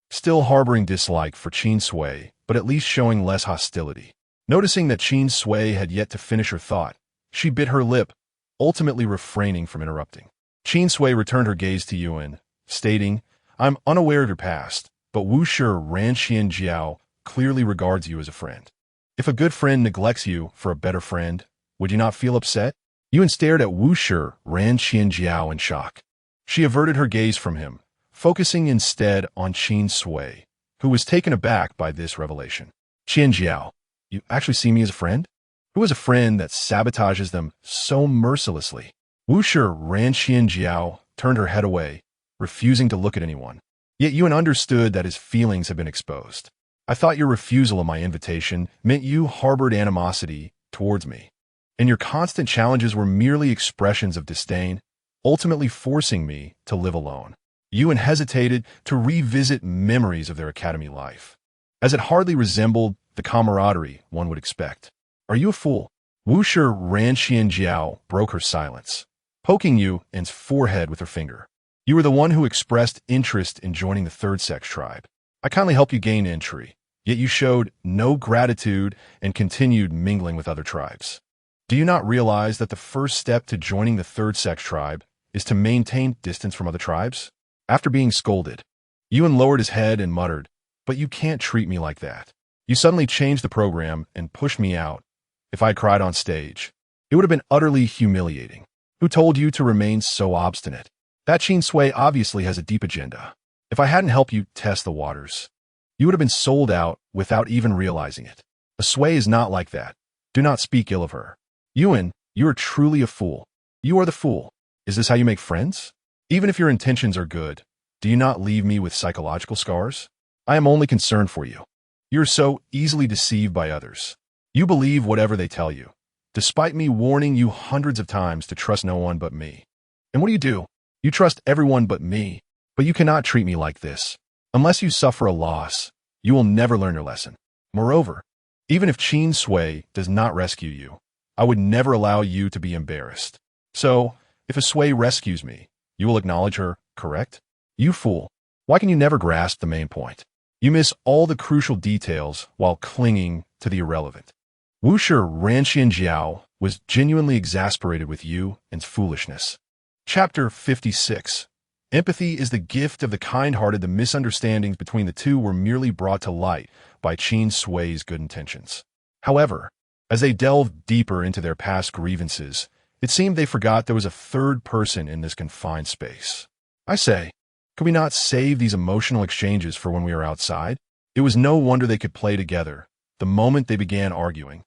still harboring dislike for Qin Sui, but at least showing less hostility. Noticing that Qin Sui had yet to finish her thought, she bit her lip, ultimately refraining from interrupting. Qin Sui returned her gaze to Yuan, stating, "I'm unaware of your past, but Wu Shi Ran Qianjiao clearly regards you as a friend. If a good friend neglects you for a better friend, would you not feel upset?" Yuan stared at Wu Shi Ran Qianjiao in shock. She averted her gaze from him, focusing instead on Qin Sui, who was taken aback by this revelation. "Qianjiao, you actually see me as a friend? Who is a friend that sabotages them so mercilessly?" Wu Shi Ran Qianjiao turned her head away, refusing to look at anyone. Yet Yuan understood that his feelings had been exposed. "I thought your refusal of my invitation meant you harbored animosity towards me, and your constant challenges were merely expressions of disdain, ultimately forcing me to live alone." Yuan hesitated to revisit memories of their academy life, as it hardly resembled the camaraderie one would expect. "Are you a fool?" Wu Shi Ran Qianjiao broke her silence, poking Yuan's forehead with her finger. "You were the one who expressed interest in joining the third sex tribe. I kindly helped you gain entry, yet you showed no gratitude and continued mingling with other tribes. Do you not realize that the first step to joining the third sex tribe is to maintain distance from other tribes?" After being scolded, Yuan lowered his head and muttered, "But you can't treat me like that. You suddenly changed the program and pushed me out. If I had cried on stage, it would have been utterly humiliating. Who told you to remain so obstinate? That Qin Sui obviously has a deep agenda. If I hadn't helped you test the waters, you would have been sold out without even realizing it. A Sui is not like that. Do not speak ill of her. Yuan, you are truly a fool. You are the fool. Is this how you make friends? Even if your intentions are good, do you not leave me with psychological scars? I am only concerned for you. You are so easily deceived by others. You believe whatever they tell you, despite me warning you hundreds of times to trust no one but me. And what do? You trust everyone but me, but you cannot treat me like this. Unless you suffer a loss, you will never learn your lesson. Moreover, even if Qin Sui does not rescue you, I would never allow you to be embarrassed. So, if a Sui rescues me, you will acknowledge her, correct? You fool. Why can you never grasp the main point? You miss all the crucial details while clinging to the irrelevant." Wu Shi Ran Qianjiao was genuinely exasperated with Yuan's foolishness. Chapter 56. Empathy is the gift of the kind-hearted. The misunderstandings between the two were merely brought to light by Qin Sui's good intentions. However, as they delved deeper into their past grievances, it seemed they forgot there was a third person in this confined space. I say, could we not save these emotional exchanges for when we are outside? It was no wonder they could play together. The moment they began arguing,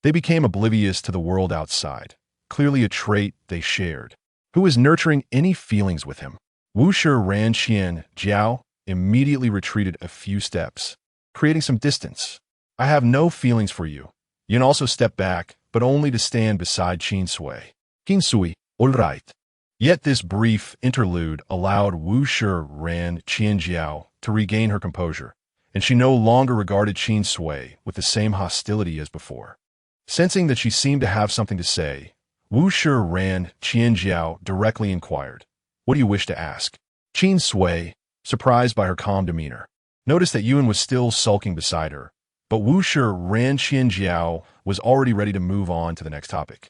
they became oblivious to the world outside, clearly a trait they shared. Who was nurturing any feelings with him? Wu Shi ran. Qian Jiao immediately retreated a few steps, creating some distance. I have no feelings for you. Yin also stepped back, but only to stand beside Qin Sui. Qin Sui, all right. Yet this brief interlude allowed Wu Shi ran Qian Jiao to regain her composure, and she no longer regarded Qin Sui with the same hostility as before. Sensing that she seemed to have something to say, Wu Shi ran Qian Jiao directly inquired, "What do you wish to ask?" Qin Sui, surprised by her calm demeanor, noticed that Yuan was still sulking beside her, but Wu Shi ran Qian Jiao was already ready to move on to the next topic.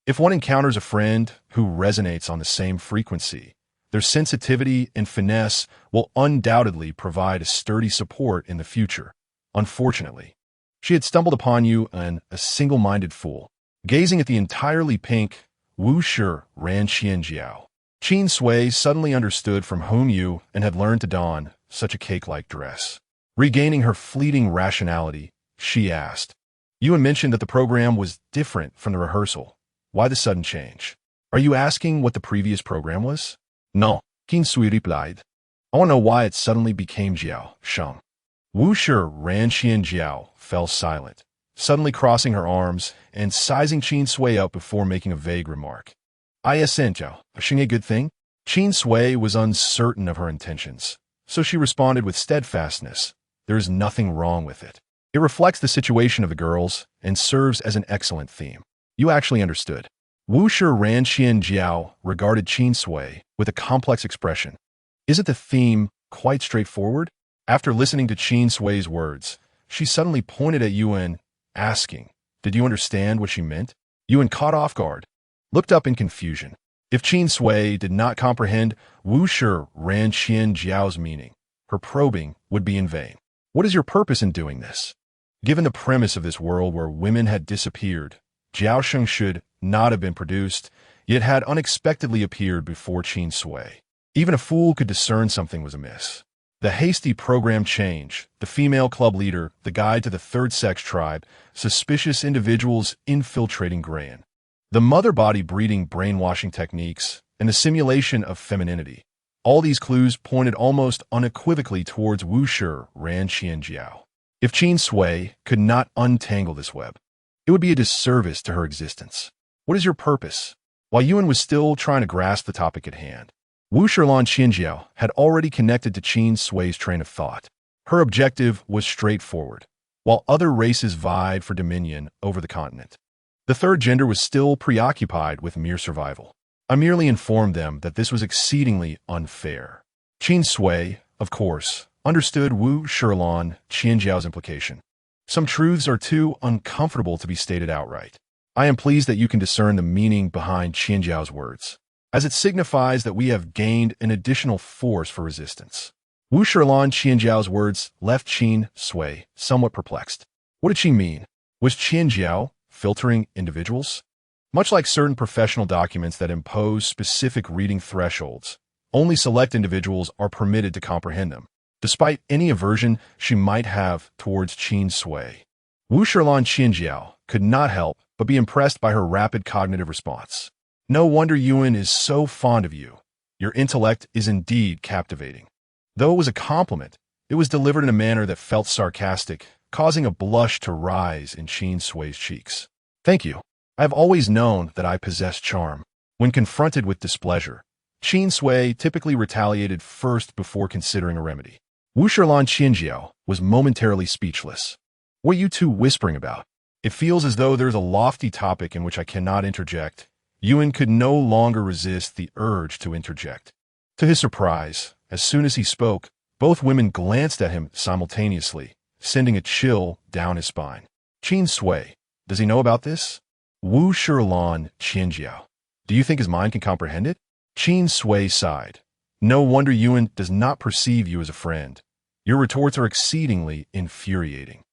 If one encounters a friend who resonates on the same frequency, their sensitivity and finesse will undoubtedly provide a sturdy support in the future. Unfortunately, she had stumbled upon you and a single-minded fool. Gazing at the entirely pink Wu Shi ran Qian Jiao, Qin Sui suddenly understood from whom you and had learned to don such a cake-like dress. Regaining her fleeting rationality, she asked, "Yuan mentioned that the program was different from the rehearsal. Why the sudden change? Are you asking what the previous program was?" "No," Qin Sui replied. "I want to know why it suddenly became Jiao Sheng." Wu Shi ran Qian Jiao fell silent, suddenly crossing her arms and sizing Qin Sui up before making a vague remark. "Isn Jiao Sheng a good thing?" Qin Sui was uncertain of her intentions, so she responded with steadfastness, "There is nothing wrong with it. It reflects the situation of the girls and serves as an excellent theme. You actually understood." Wu Shi ran Qian Jiao regarded Qin Sui with a complex expression. "Isn't the theme quite straightforward?" After listening to Qin Sui's words, she suddenly pointed at Yuan, asking, "Did you understand what she meant?" Yuan, caught off guard, looked up in confusion. If Qin Sui did not comprehend Wu Shi ran Qian Jiao's meaning, her probing would be in vain. "What is your purpose in doing this?" Given the premise of this world where women had disappeared, Jiao Sheng should not have been produced, yet had unexpectedly appeared before Qin Sui. Even a fool could discern something was amiss. The hasty program change, the female club leader, the guide to the third sex tribe, suspicious individuals infiltrating Grayan, the mother body breeding brainwashing techniques, and the simulation of femininity. All these clues pointed almost unequivocally towards Wu Shi ran Qian Jiao. If Qin Sui could not untangle this web, it would be a disservice to her existence. "What is your purpose?" While Yuan was still trying to grasp the topic at hand, Wu Shi ran Qian Jiao had already connected to Qin Sui's train of thought. Her objective was straightforward, while other races vied for dominion over the continent. The third gender was still preoccupied with mere survival. I merely informed them that this was exceedingly unfair. Qin Sui, of course, understood Wu Shi ran Qian Jiao's implication. Some truths are too uncomfortable to be stated outright. I am pleased that you can discern the meaning behind Qian Jiao's words, as it signifies that we have gained an additional force for resistance. Wu Shi ran Qian Jiao's words left Qin Sui somewhat perplexed. What did she mean? Was Qian Jiao filtering individuals? Much like certain professional documents that impose specific reading thresholds, only select individuals are permitted to comprehend them, despite any aversion she might have towards Qin Sui. Wu Shi ran Qian Jiao could not help but be impressed by her rapid cognitive response. "No wonder Yuan is so fond of you. Your intellect is indeed captivating." Though it was a compliment, it was delivered in a manner that felt sarcastic, causing a blush to rise in Qin Sui's cheeks. "Thank you. I have always known that I possess charm." When confronted with displeasure, Qin Sui typically retaliated first before considering a remedy. Wu Shi ran Qian Jiao was momentarily speechless. "What are you two whispering about? It feels as though there's a lofty topic in which I cannot interject." Yuan could no longer resist the urge to interject. To his surprise, as soon as he spoke, both women glanced at him simultaneously, sending a chill down his spine. "Qin Sui, does he know about this?" Wu Shi ran Qian Jiao. "Do you think his mind can comprehend it?" Qin Sui sighed. No wonder Yuan does not perceive you as a friend. Your retorts are exceedingly infuriating.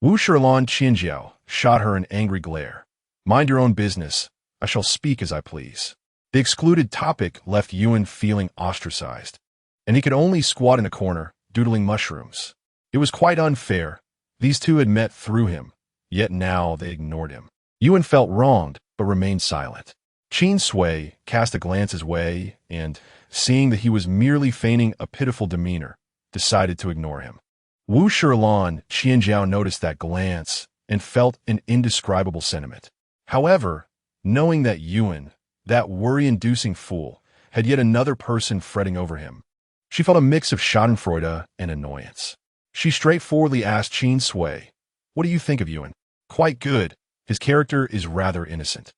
Wu Shilan Qinjiao shot her an angry glare. Mind your own business. I shall speak as I please. The excluded topic left Yuan feeling ostracized, and he could only squat in a corner, doodling mushrooms. It was quite unfair. These two had met through him, yet now they ignored him. Yuan felt wronged, but remained silent. Qin Sui cast a glance his way and, seeing that he was merely feigning a pitiful demeanor, decided to ignore him. Wu Shilan Qianjiao noticed that glance and felt an indescribable sentiment. However, knowing that Yuan, that worry-inducing fool, had yet another person fretting over him, she felt a mix of schadenfreude and annoyance. She straightforwardly asked Qin Sui, "What do you think of Yuan?" "Quite good. His character is rather innocent,"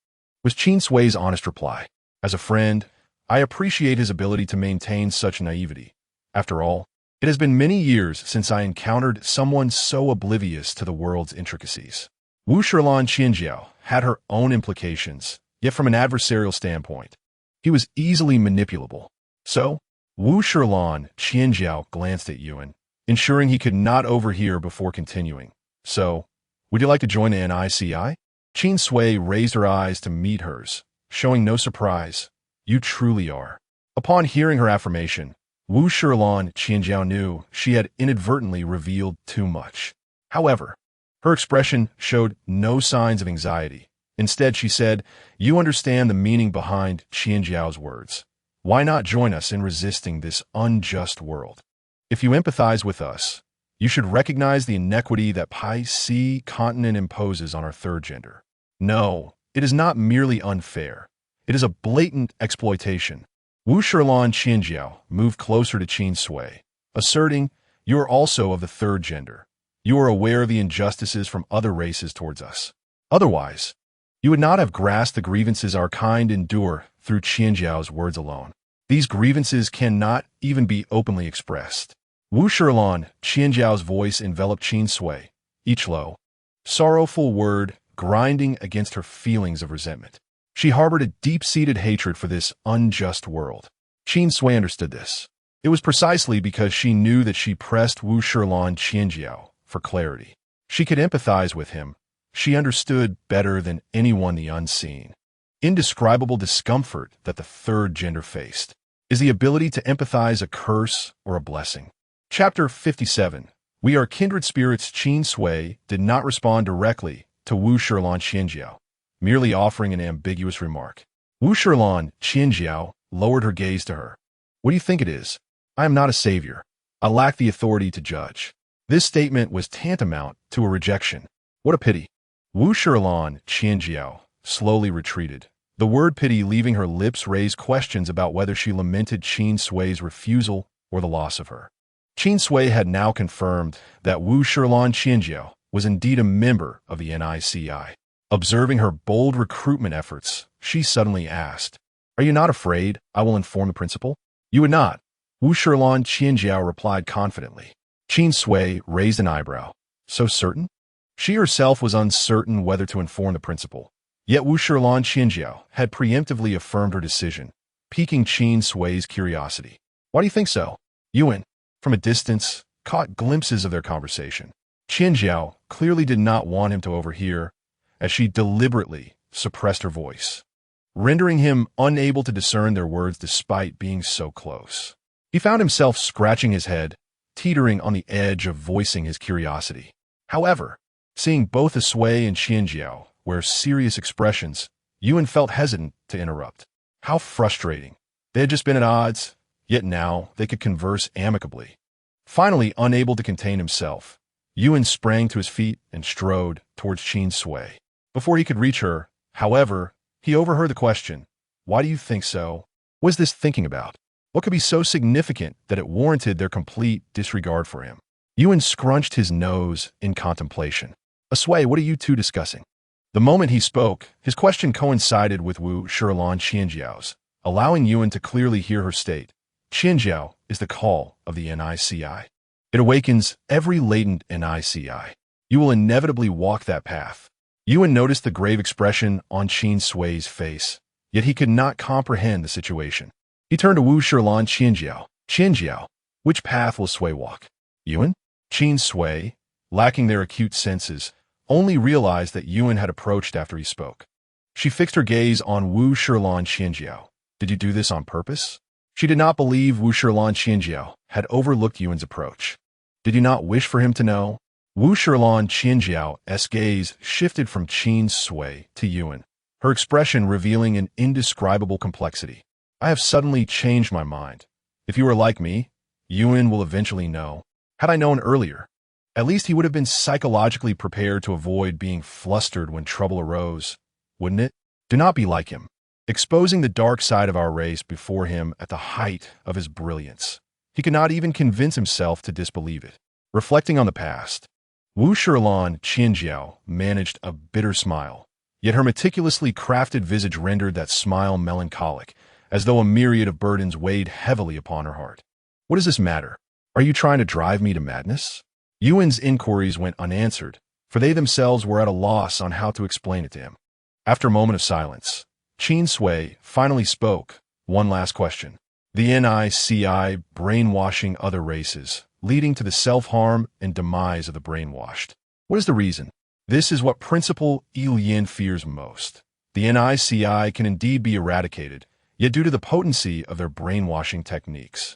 was Qin Sui's honest reply. "As a friend, I appreciate his ability to maintain such naivety. After all, it has been many years since I encountered someone so oblivious to the world's intricacies." Wu Shilan Qianjiao had her own implications, yet from an adversarial standpoint, he was easily manipulable. So, Wu Shilan Qianjiao glanced at Yuan, ensuring he could not overhear before continuing. "So, would you like to join the NICI?" Qin Sui raised her eyes to meet hers, showing no surprise. "You truly are." Upon hearing her affirmation, Wu Shilan Qianjiao knew she had inadvertently revealed too much. However, her expression showed no signs of anxiety. Instead, she said, "You understand the meaning behind Qianjiao's words. Why not join us in resisting this unjust world? If you empathize with us, you should recognize the inequity that Pi C continent imposes on our third gender. No, it is not merely unfair. It is a blatant exploitation." Wu Shilan Qianjiao moved closer to Qin Sui, asserting, "You are also of the third gender. You are aware of the injustices from other races towards us. Otherwise, you would not have grasped the grievances our kind endure through Qianjiao's words alone. These grievances cannot even be openly expressed." Wu Shilan Qianjiao's voice enveloped Qin Sui, each low, sorrowful word grinding against her feelings of resentment. She harbored a deep-seated hatred for this unjust world. Qin Sui understood this. It was precisely because she knew that she pressed Wu Shilan Qianjiao for clarity. She could empathize with him. She understood better than anyone the unseen. Indescribable discomfort that the third gender faced. Is the ability to empathize a curse or a blessing? Chapter 57. We are kindred spirits. Qin Sui did not respond directly to Wu Shilan Qianjiao, merely offering an ambiguous remark. Wu Shilan Qianjiao lowered her gaze to her. "What do you think it is? I am not a savior. I lack the authority to judge." This statement was tantamount to a rejection. What a pity. Wu Shilan Qianjiao slowly retreated. The word pity leaving her lips raised questions about whether she lamented Qin Sui's refusal or the loss of her. Qin Sui had now confirmed that Wu Shilan Qianjiao was indeed a member of the NICI. Observing her bold recruitment efforts, she suddenly asked, "Are you not afraid I will inform the principal?" "You would not," Wu Shilan Qianjiao replied confidently. Qin Sui raised an eyebrow. "So certain?" She herself was uncertain whether to inform the principal. Yet Wu Shilan Qianjiao had preemptively affirmed her decision, piquing Qin Sui's curiosity. "Why do you think so?" Yuan, from a distance, caught glimpses of their conversation. Qianjiao clearly did not want him to overhear, as she deliberately suppressed her voice, rendering him unable to discern their words despite being so close. He found himself scratching his head, teetering on the edge of voicing his curiosity. However, seeing both the Sui and Qianjiao wear serious expressions, Yuan felt hesitant to interrupt. How frustrating. They had just been at odds, yet now they could converse amicably. Finally, unable to contain himself, Yuan sprang to his feet and strode towards Qin Sui. Before he could reach her, however, he overheard the question, "Why do you think so?" What is this thinking about? What could be so significant that it warranted their complete disregard for him? Yuan scrunched his nose in contemplation. "Sui, what are you two discussing?" The moment he spoke, his question coincided with Wu Shilan Qianjiao's, allowing Yuan to clearly hear her state. Qianjiao is the call of the NICI. It awakens every latent NICI. You will inevitably walk that path. Yuan noticed the grave expression on Qin Sui's face, yet he could not comprehend the situation. He turned to Wu Shilan Qianjiao. Qianjiao, which path will Sui walk? Yuan? Qin Sui, lacking their acute senses, only realized that Yuan had approached after he spoke. She fixed her gaze on Wu Shilan Qianjiao. Did you do this on purpose? She did not believe Wu Shilan Qianjiao had overlooked Yuan's approach. Did you not wish for him to know? Wu Shilan Qianjiao's gaze shifted from Qin Sui to Yuan, her expression revealing an indescribable complexity. I have suddenly changed my mind. If you are like me, Yuan will eventually know. Had I known earlier, at least he would have been psychologically prepared to avoid being flustered when trouble arose, wouldn't it? Do not be like him, exposing the dark side of our race before him at the height of his brilliance. He could not even convince himself to disbelieve it. Reflecting on the past, Wu Shilan Qianjiao managed a bitter smile, yet her meticulously crafted visage rendered that smile melancholic, as though a myriad of burdens weighed heavily upon her heart. What does this matter? Are you trying to drive me to madness? Yuan's inquiries went unanswered, for they themselves were at a loss on how to explain it to him. After a moment of silence, Qin Sui finally spoke. One last question. The NICI brainwashing other races, leading to the self-harm and demise of the brainwashed. What is the reason? This is what Principal Yin fears most. The NICI can indeed be eradicated, yet due to the potency of their brainwashing techniques.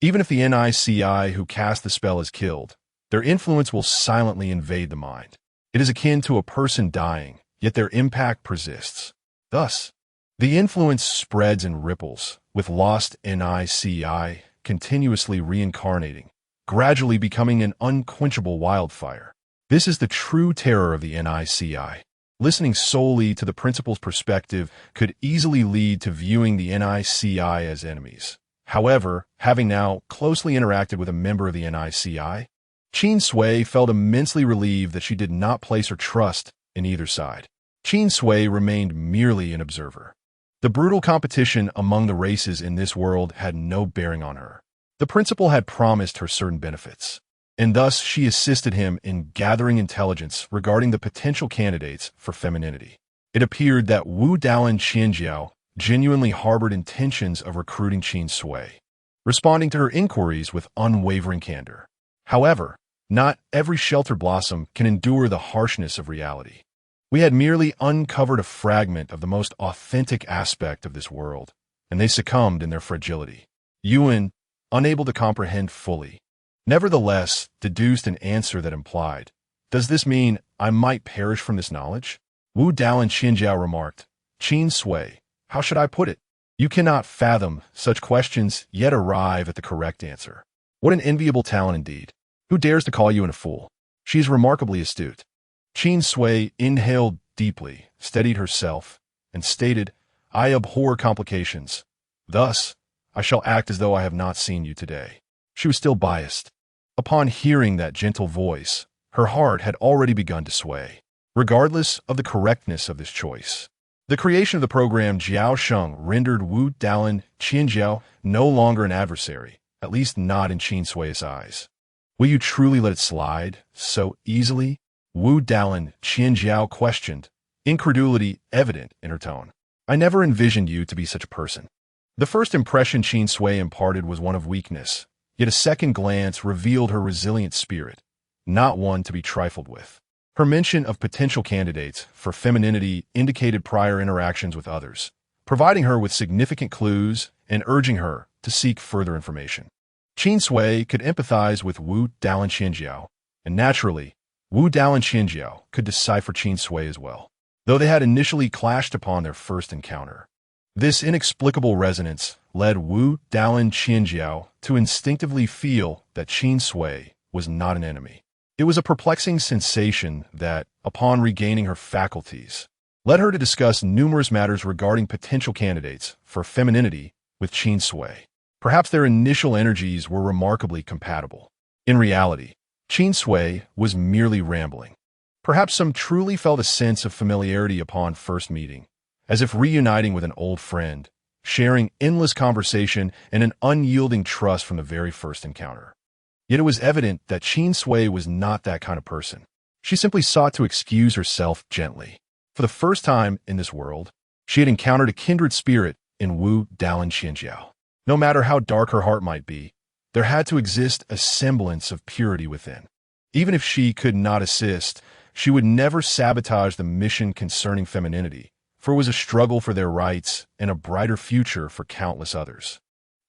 Even if the NICI who cast the spell is killed, their influence will silently invade the mind. It is akin to a person dying, yet their impact persists. Thus, the influence spreads and ripples, with lost NICI continuously reincarnating, gradually becoming an unquenchable wildfire. This is the true terror of the NICI. Listening solely to the principal's perspective could easily lead to viewing the NICI as enemies. However, having now closely interacted with a member of the NICI, Qin Sui felt immensely relieved that she did not place her trust in either side. Qin Sui remained merely an observer. The brutal competition among the races in this world had no bearing on her. The principal had promised her certain benefits, and thus she assisted him in gathering intelligence regarding the potential candidates for femininity. It appeared that Wu Dalan Qianjiao genuinely harbored intentions of recruiting Qin Sui, responding to her inquiries with unwavering candor. However, not every sheltered blossom can endure the harshness of reality. We had merely uncovered a fragment of the most authentic aspect of this world, and they succumbed in their fragility. Yuan, unable to comprehend fully, nevertheless deduced an answer that implied, "Does this mean I might perish from this knowledge?" Wu Dalan Qianjiao remarked, "Qin Sui, how should I put it? You cannot fathom such questions yet arrive at the correct answer. What an enviable talent indeed. Who dares to call you a fool? She is remarkably astute." Qin Sui inhaled deeply, steadied herself, and stated, "I abhor complications. Thus, I shall act as though I have not seen you today." She was still biased. Upon hearing that gentle voice, her heart had already begun to sway, regardless of the correctness of this choice. The creation of the program Jiao Sheng rendered Wu Dalan Qianjiao no longer an adversary, at least not in Qin Sui's eyes. "Will you truly let it slide so easily?" Wu Dalan Qianjiao questioned, incredulity evident in her tone. "I never envisioned you to be such a person." The first impression Qin Sui imparted was one of weakness, yet a second glance revealed her resilient spirit, not one to be trifled with. Her mention of potential candidates for femininity indicated prior interactions with others, providing her with significant clues and urging her to seek further information. Qin Sui could empathize with Wu Dalan Qianjiao, and naturally, Wu Dalan Qianjiao could decipher Qin Sui as well, though they had initially clashed upon their first encounter. This inexplicable resonance led Wu Dalan Qianjiao to instinctively feel that Qin Sui was not an enemy. It was a perplexing sensation that, upon regaining her faculties, led her to discuss numerous matters regarding potential candidates for femininity with Qin Sui. Perhaps their initial energies were remarkably compatible. In reality, Qin Sui was merely rambling. Perhaps some truly felt a sense of familiarity upon first meeting, as if reuniting with an old friend, sharing endless conversation and an unyielding trust from the very first encounter. Yet it was evident that Qin Sui was not that kind of person. She simply sought to excuse herself gently. For the first time in this world, she had encountered a kindred spirit in Wu Dalan Qianjiao. No matter how dark her heart might be, there had to exist a semblance of purity within. Even if she could not assist, she would never sabotage the mission concerning femininity, for it was a struggle for their rights and a brighter future for countless others.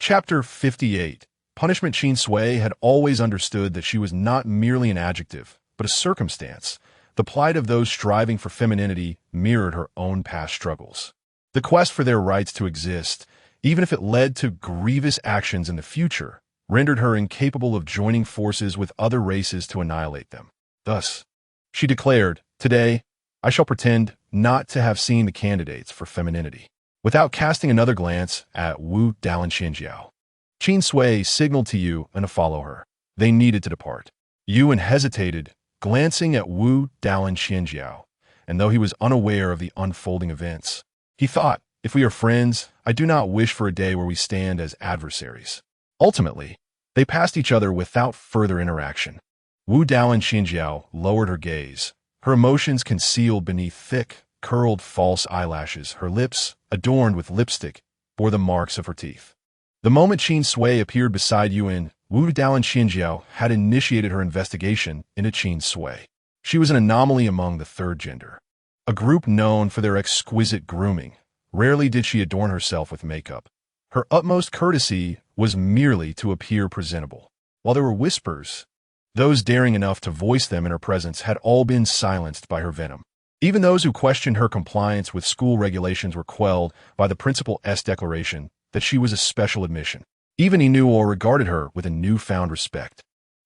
Chapter 58. Punishment. Qin Sui had always understood that she was not merely an adjective, but a circumstance. The plight of those striving for femininity mirrored her own past struggles. The quest for their rights to exist, even if it led to grievous actions in the future, rendered her incapable of joining forces with other races to annihilate them. Thus, she declared, "Today, I shall pretend not to have seen the candidates for femininity." Without casting another glance at Wu Daolan Xianjiao, Qin Sui signaled to Yuan to follow her. They needed to depart. Yuan hesitated, glancing at Wu Daolan Xianjiao, and though he was unaware of the unfolding events, he thought, "If we are friends, I do not wish for a day where we stand as adversaries." Ultimately, they passed each other without further interaction. Wu Daolan Xianjiao lowered her gaze, her emotions concealed beneath thick, curled false eyelashes. Her lips, adorned with lipstick, bore the marks of her teeth. The moment Qin Sui appeared beside Yuan, Wu Daolan Xianjiao had initiated her investigation into Qin Sui. She was an anomaly among the third gender, a group known for their exquisite grooming. Rarely did she adorn herself with makeup. Her utmost courtesy was merely to appear presentable. While there were whispers, those daring enough to voice them in her presence had all been silenced by her venom. Even those who questioned her compliance with school regulations were quelled by the principal's declaration that she was a special admission. Even Inuo regarded her with a newfound respect.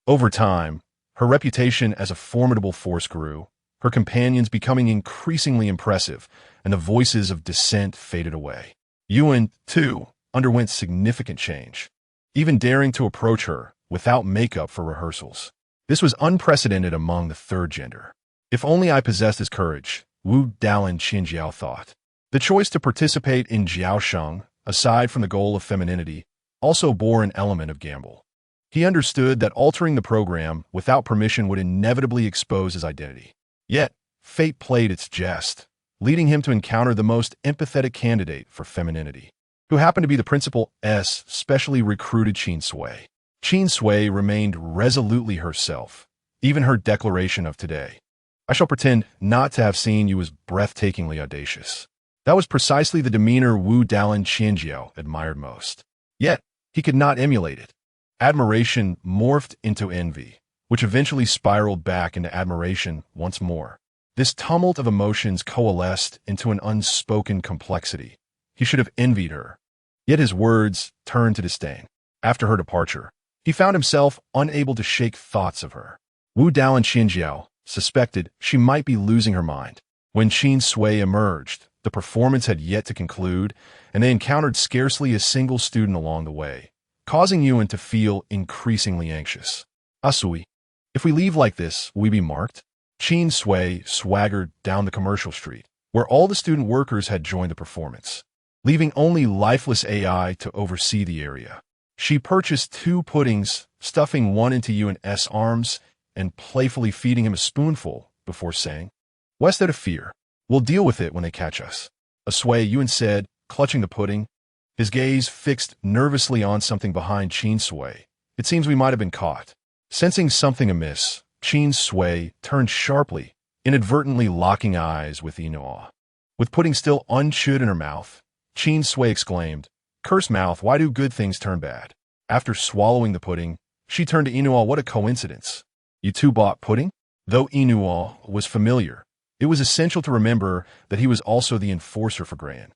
Over time, her reputation as a formidable force grew, her companions becoming increasingly impressive, and the voices of dissent faded away. Yuan, too, underwent significant change, even daring to approach her without makeup for rehearsals. This was unprecedented among the third gender. If only I possessed his courage, Wu Daolan Xianjiao thought. The choice to participate in Jiaosheng, aside from the goal of femininity, also bore an element of gamble. He understood that altering the program without permission would inevitably expose his identity. Yet, fate played its jest, leading him to encounter the most empathetic candidate for femininity, who happened to be the principal's specially recruited Qin Sui. Qin Sui remained resolutely herself. Even her declaration of today, "I shall pretend not to have seen you," was breathtakingly audacious. That was precisely the demeanor Wu Daolan Xianjiao admired most. Yet, he could not emulate it. Admiration morphed into envy, which eventually spiraled back into admiration once more. This tumult of emotions coalesced into an unspoken complexity. He should have envied her. Yet his words turned to disdain. After her departure, he found himself unable to shake thoughts of her. Wu Daolan Xianjiao suspected she might be losing her mind. When Qin Sui emerged, the performance had yet to conclude, and they encountered scarcely a single student along the way, causing Yuan to feel increasingly anxious. "Asui, if we leave like this, will we be marked?" Qin Sui swaggered down the commercial street, where all the student workers had joined the performance, leaving only lifeless AI to oversee the area. She purchased 2 puddings, stuffing one into Yuan's arms and playfully feeding him a spoonful before saying, "What's there to fear? We'll deal with it when they catch us." "Asui," Yuan said, clutching the pudding, his gaze fixed nervously on something behind Qin Sui. "It seems we might have been caught." Sensing something amiss, Qin Sui turned sharply, inadvertently locking eyes with Inuo. With pudding still unchewed in her mouth, Qin Sui exclaimed, "Curse mouth, why do good things turn bad?" After swallowing the pudding, she turned to Inuo. "What a coincidence. You two bought pudding?" Though Inuo was familiar, it was essential to remember that he was also the enforcer for Gran.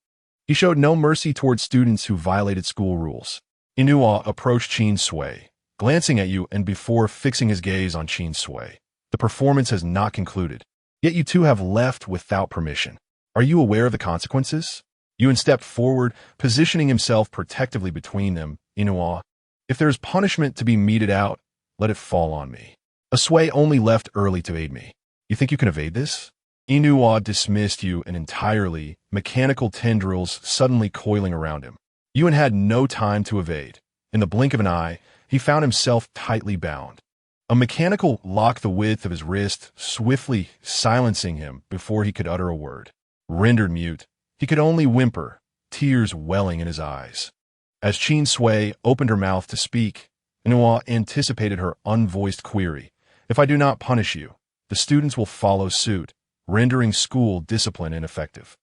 He showed no mercy towards students who violated school rules. Inuo approached Qin Sui, glancing at you and before fixing his gaze on Qin Sui. "The performance has not concluded, yet you two have left without permission. Are you aware of the consequences?" Yuan stepped forward, positioning himself protectively between them. "Inuo, if there is punishment to be meted out, let it fall on me. Asui only left early to aid me. You think you can evade this?" Inuo dismissed Yuan entirely, mechanical tendrils suddenly coiling around him. Yuan had no time to evade. In the blink of an eye, he found himself tightly bound. A mechanical locked the width of his wrist, swiftly silencing him before he could utter a word. Rendered mute, he could only whimper, tears welling in his eyes. As Qin Sui opened her mouth to speak, Inua anticipated her unvoiced query. If I do not punish you, the students will follow suit, rendering school discipline ineffective.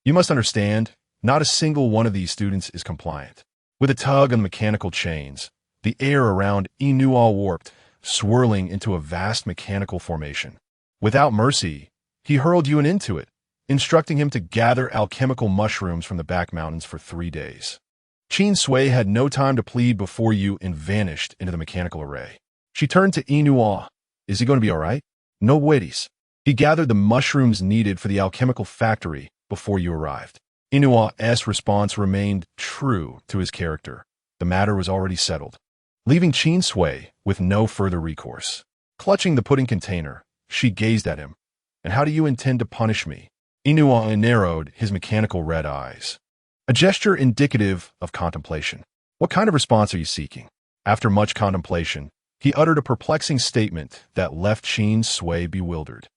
You must understand, not a single one of these students is compliant. With a tug on the mechanical chains, the air around Inua warped, swirling into a vast mechanical formation. Without mercy, he hurled Yuan into it, instructing him to gather alchemical mushrooms from the back mountains for 3 days. Qin Sui had no time to plead before Yuan vanished into the mechanical array. She turned to Inua. Is he going to be all right? No worries. He gathered the mushrooms needed for the alchemical factory before you arrived. Inua's response remained true to his character. The matter was already settled, leaving Qin Sui with no further recourse. Clutching the pudding container, she gazed at him. And how do you intend to punish me? Inua narrowed his mechanical red eyes. A gesture indicative of contemplation. What kind of response are you seeking? After much contemplation, he uttered a perplexing statement that left Qin Sui bewildered.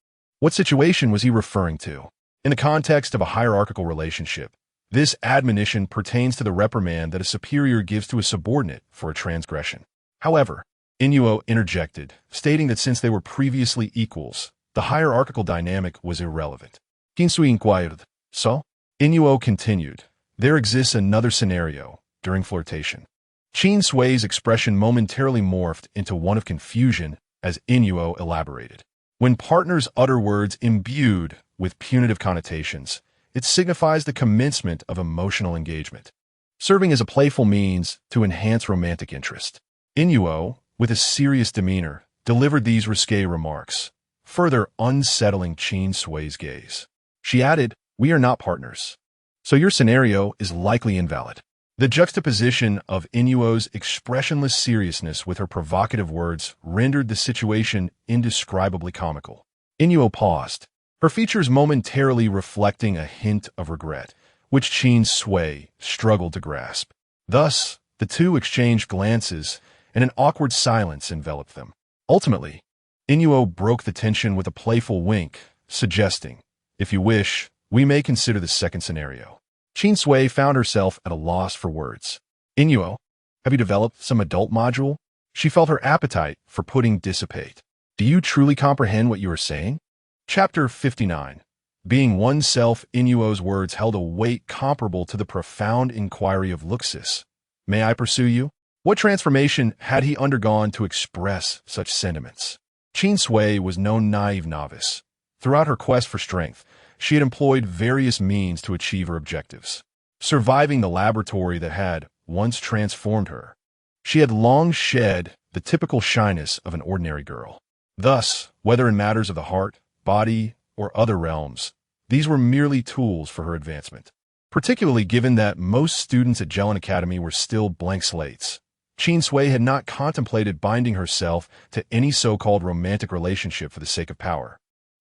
What situation was he referring to? In the context of a hierarchical relationship, this admonition pertains to the reprimand that a superior gives to a subordinate for a transgression. However, Inua interjected, stating that since they were previously equals, the hierarchical dynamic was irrelevant. Qin Sui inquired, so? Inua continued, there exists another scenario during flirtation. Qin Sui's expression momentarily morphed into one of confusion as Inua elaborated. When partners utter words imbued with punitive connotations, it signifies the commencement of emotional engagement, serving as a playful means to enhance romantic interest. Inua, with a serious demeanor, delivered these risque remarks, further unsettling Qin Sui's gaze. She added, we are not partners, so your scenario is likely invalid. The juxtaposition of Inuo's expressionless seriousness with her provocative words rendered the situation indescribably comical. Inuo paused, her features momentarily reflecting a hint of regret, which Qin Sui struggled to grasp. Thus, the two exchanged glances, and an awkward silence enveloped them. Ultimately, Inuo broke the tension with a playful wink, suggesting, if you wish, we may consider the second scenario. Qin Sui found herself at a loss for words. Inuo, have you developed some adult module? She felt her appetite for pudding dissipate. Do you truly comprehend what you are saying? Chapter 59. Being oneself, Inuo's words held a weight comparable to the profound inquiry of Luxus. May I pursue you? What transformation had he undergone to express such sentiments? Qin Sui was no naive novice. Throughout her quest for strength, she had employed various means to achieve her objectives. Surviving the laboratory that had once transformed her, she had long shed the typical shyness of an ordinary girl. Thus, whether in matters of the heart, body, or other realms, these were merely tools for her advancement. Particularly given that most students at Jelen Academy were still blank slates, Qin Sui had not contemplated binding herself to any so-called romantic relationship for the sake of power,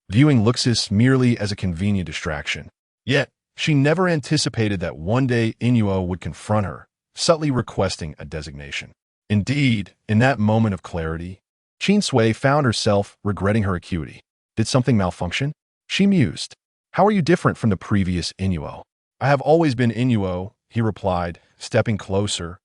viewing Luxus merely as a convenient distraction. Yet, she never anticipated that one day Inuo would confront her, subtly requesting a designation. Indeed, in that moment of clarity, Qin Sui found herself regretting her acuity. Did something malfunction? She mused. How are you different from the previous Inuo? I have always been Inuo, he replied, stepping closer,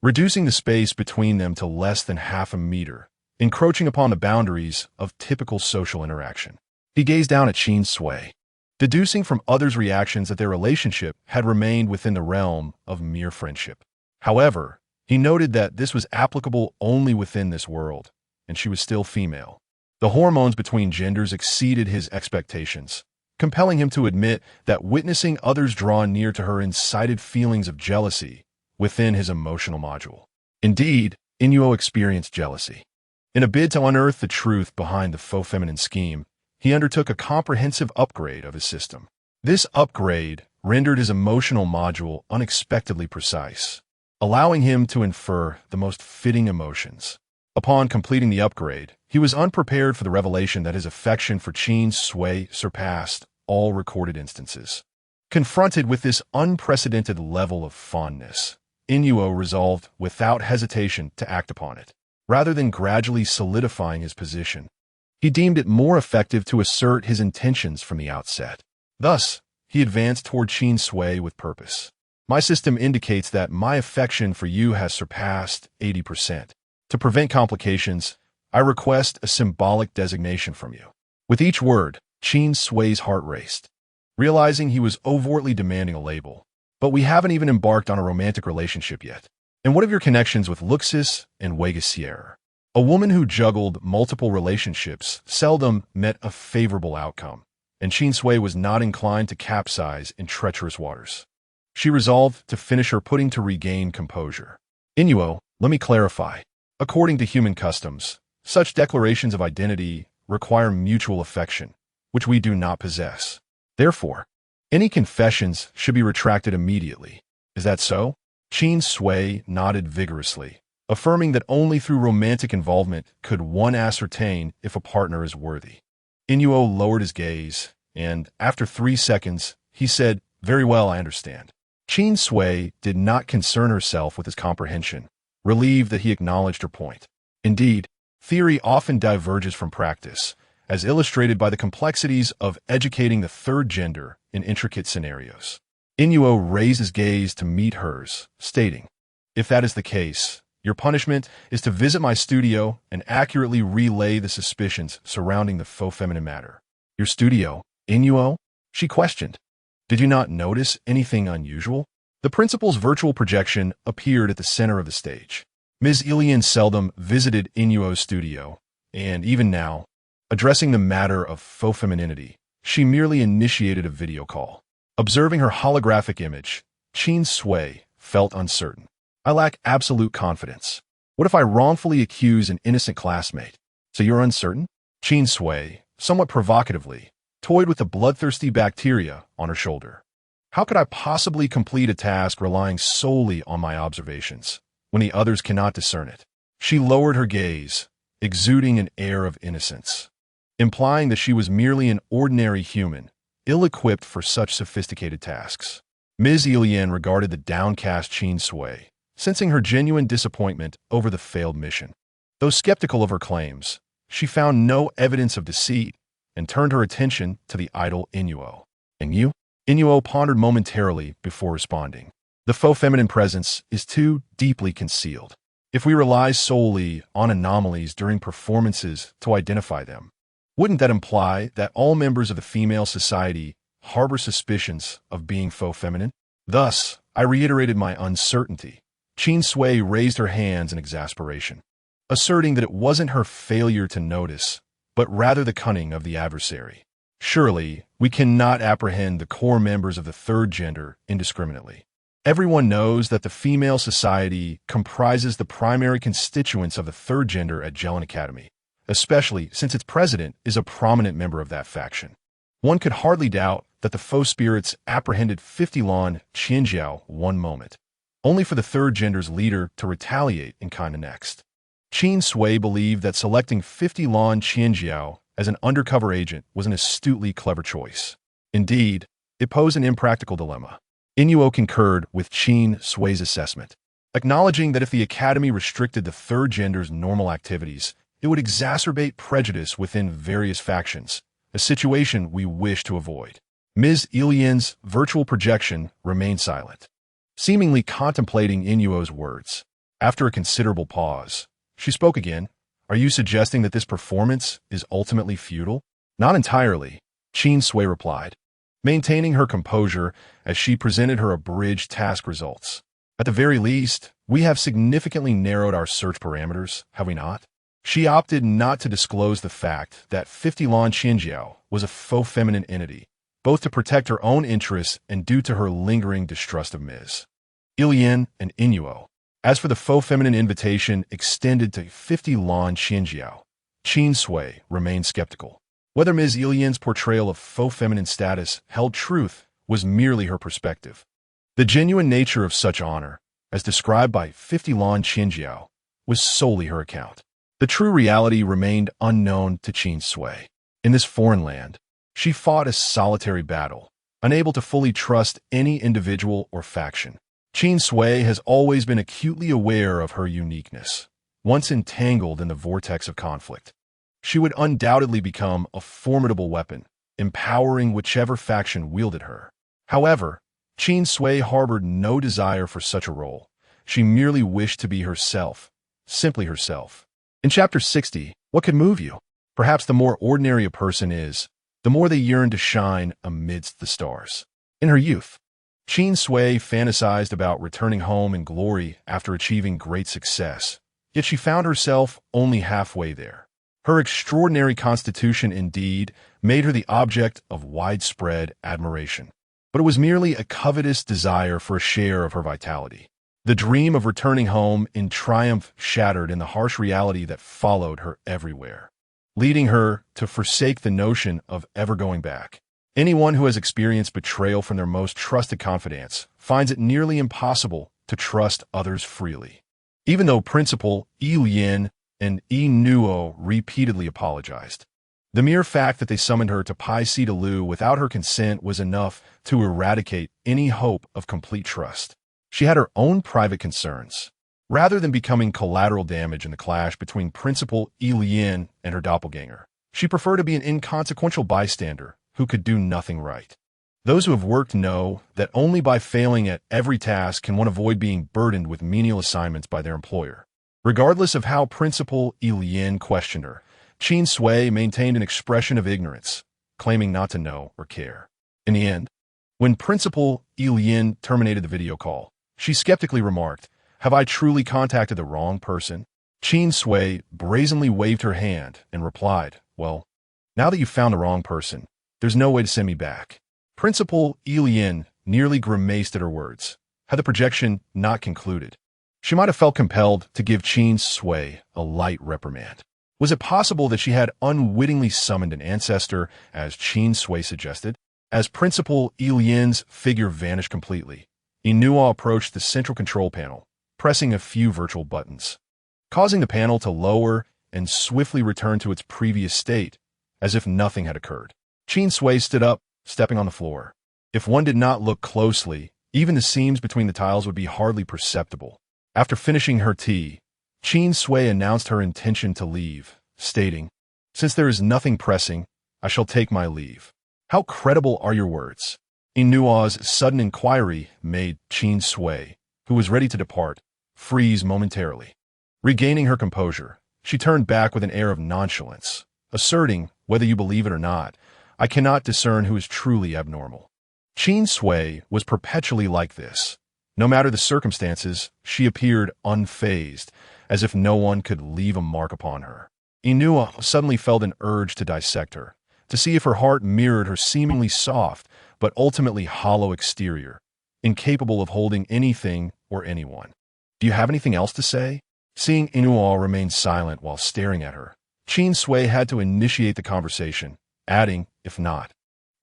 reducing the space between them to less than half a meter, encroaching upon the boundaries of typical social interaction. He gazed down at Qin Sui, deducing from others' reactions that their relationship had remained within the realm of mere friendship. However, he noted that this was applicable only within this world, and she was still female. The hormones between genders exceeded his expectations, compelling him to admit that witnessing others draw near to her incited feelings of jealousy within his emotional module. Indeed, Inuo experienced jealousy. In a bid to unearth the truth behind the faux feminine scheme, he undertook a comprehensive upgrade of his system. This upgrade rendered his emotional module unexpectedly precise, allowing him to infer the most fitting emotions. Upon completing the upgrade, he was unprepared for the revelation that his affection for Qin Sui surpassed all recorded instances. Confronted with this unprecedented level of fondness, Inuo resolved without hesitation to act upon it. Rather than gradually solidifying his position, he deemed it more effective to assert his intentions from the outset. Thus, he advanced toward Qin Sui with purpose. My system indicates that my affection for you has surpassed 80%. To prevent complications, I request a symbolic designation from you. With each word, Qin Sui's heart raced, realizing he was overtly demanding a label. But we haven't even embarked on a romantic relationship yet. And what of your connections with Luxus and Wegasier? A woman who juggled multiple relationships seldom met a favorable outcome, and Qin Sui was not inclined to capsize in treacherous waters. She resolved to finish her pudding to regain composure. Inuo, let me clarify. According to human customs, such declarations of identity require mutual affection, which we do not possess. Therefore, any confessions should be retracted immediately. Is that so? Qin Sui nodded vigorously, affirming that only through romantic involvement could one ascertain if a partner is worthy. Inuo lowered his gaze, and after 3 seconds, he said, "Very well, I understand." Qin Sui did not concern herself with his comprehension, relieved that he acknowledged her point. Indeed, theory often diverges from practice, as illustrated by the complexities of educating the third gender in intricate scenarios. Inuo raised his gaze to meet hers, stating, "If that is the case, your punishment is to visit my studio and accurately relay the suspicions surrounding the faux feminine matter." "Your studio, Inuo?" she questioned. "Did you not notice anything unusual?" The principal's virtual projection appeared at the center of the stage. Ms. Ilian seldom visited Inuo's studio, and even now, addressing the matter of faux femininity, she merely initiated a video call. Observing her holographic image, Qin Sui felt uncertain. "I lack absolute confidence. What if I wrongfully accuse an innocent classmate?" "So you're uncertain?" Qin Sui, somewhat provocatively, toyed with the bloodthirsty bacteria on her shoulder. "How could I possibly complete a task relying solely on my observations, when the others cannot discern it?" She lowered her gaze, exuding an air of innocence, implying that she was merely an ordinary human, ill-equipped for such sophisticated tasks. Ms. Ilian regarded the downcast Qin Sui, sensing her genuine disappointment over the failed mission. Though skeptical of her claims, she found no evidence of deceit and turned her attention to the idle Inuo. "And you?" Inuo pondered momentarily before responding. "The faux feminine presence is too deeply concealed. If we rely solely on anomalies during performances to identify them, wouldn't that imply that all members of the female society harbor suspicions of being faux feminine?" Thus, I reiterated my uncertainty. Qin Sui raised her hands in exasperation, asserting that it wasn't her failure to notice, but rather the cunning of the adversary. "Surely, we cannot apprehend the core members of the third gender indiscriminately. Everyone knows that the female society comprises the primary constituents of the third gender at Jelen Academy, especially since its president is a prominent member of that faction. One could hardly doubt that the faux spirits apprehended 50 Lan Qianjiao one moment, only for the third gender's leader to retaliate in kind the next." Qin Sui believed that selecting 50 Lan Qianjiao as an undercover agent was an astutely clever choice. Indeed, it posed an impractical dilemma. Inuo concurred with Qin Sui's assessment, acknowledging that if the academy restricted the third gender's normal activities, it would exacerbate prejudice within various factions, a situation we wish to avoid. Ms. Ilian's virtual projection remained silent, seemingly contemplating Inuo's words. After a considerable pause, she spoke again. "Are you suggesting that this performance is ultimately futile?" "Not entirely," Qin Sui replied, maintaining her composure as she presented her abridged task results. "At the very least, we have significantly narrowed our search parameters, have we not?" She opted not to disclose the fact that 50 Lan Qianjiao was a faux feminine entity, both to protect her own interests and due to her lingering distrust of Ms. Ilian and Inuo. As for the faux feminine invitation extended to 50 Lan Qianjiao, Qin Sui remained skeptical. Whether Ms. Ilian's portrayal of faux feminine status held truth was merely her perspective. The genuine nature of such honor, as described by 50 Lan Qianjiao, was solely her account. The true reality remained unknown to Qin Sui. In this foreign land, she fought a solitary battle, unable to fully trust any individual or faction. Qin Sui has always been acutely aware of her uniqueness. Once entangled in the vortex of conflict, she would undoubtedly become a formidable weapon, empowering whichever faction wielded her. However, Qin Sui harbored no desire for such a role. She merely wished to be herself, simply herself. In Chapter 60, what could move you? Perhaps the more ordinary a person is, the more they yearn to shine amidst the stars. In her youth, Qin Sui fantasized about returning home in glory after achieving great success, yet she found herself only halfway there. Her extraordinary constitution indeed made her the object of widespread admiration, but it was merely a covetous desire for a share of her vitality. The dream of returning home in triumph shattered in the harsh reality that followed her everywhere, leading her to forsake the notion of ever going back. Anyone who has experienced betrayal from their most trusted confidants finds it nearly impossible to trust others freely. Even though Principal Yi Lian and Yi Nuo repeatedly apologized, the mere fact that they summoned her to Pai Si de Lu without her consent was enough to eradicate any hope of complete trust. She had her own private concerns. Rather than becoming collateral damage in the clash between Principal Yi Lian and her doppelganger, she preferred to be an inconsequential bystander who could do nothing right. Those who have worked know that only by failing at every task can one avoid being burdened with menial assignments by their employer. Regardless of how Principal Yi Lian questioned her, Qin Sui maintained an expression of ignorance, claiming not to know or care. In the end, when Principal Yi Lian terminated the video call, she skeptically remarked, "Have I truly contacted the wrong person?" Qin Sui brazenly waved her hand and replied, "Well, now that you've found the wrong person, there's no way to send me back." Principal Yi Lian nearly grimaced at her words. Had the projection not concluded, she might have felt compelled to give Qin Sui a light reprimand. Was it possible that she had unwittingly summoned an ancestor, as Qin Sui suggested? As Principal Yi Lian's figure vanished completely, Yi Nuo approached the central control panel, pressing a few virtual buttons, causing the panel to lower and swiftly return to its previous state, as if nothing had occurred. Qin Sui stood up, stepping on the floor. If one did not look closely, even the seams between the tiles would be hardly perceptible. After finishing her tea, Qin Sui announced her intention to leave, stating, "Since there is nothing pressing, I shall take my leave." How credible are your words? Yi Nuo's sudden inquiry made Qin Sui, who was ready to depart, freeze momentarily. Regaining her composure, she turned back with an air of nonchalance, asserting, "Whether you believe it or not, I cannot discern who is truly abnormal." Qin Sui was perpetually like this. No matter the circumstances, she appeared unfazed, as if no one could leave a mark upon her. Yi Nuo suddenly felt an urge to dissect her, to see if her heart mirrored her seemingly soft, but ultimately hollow exterior, incapable of holding anything or anyone. "Do you have anything else to say?" Seeing Yi Nuo remain silent while staring at her, Qin Sui had to initiate the conversation, adding, "If not,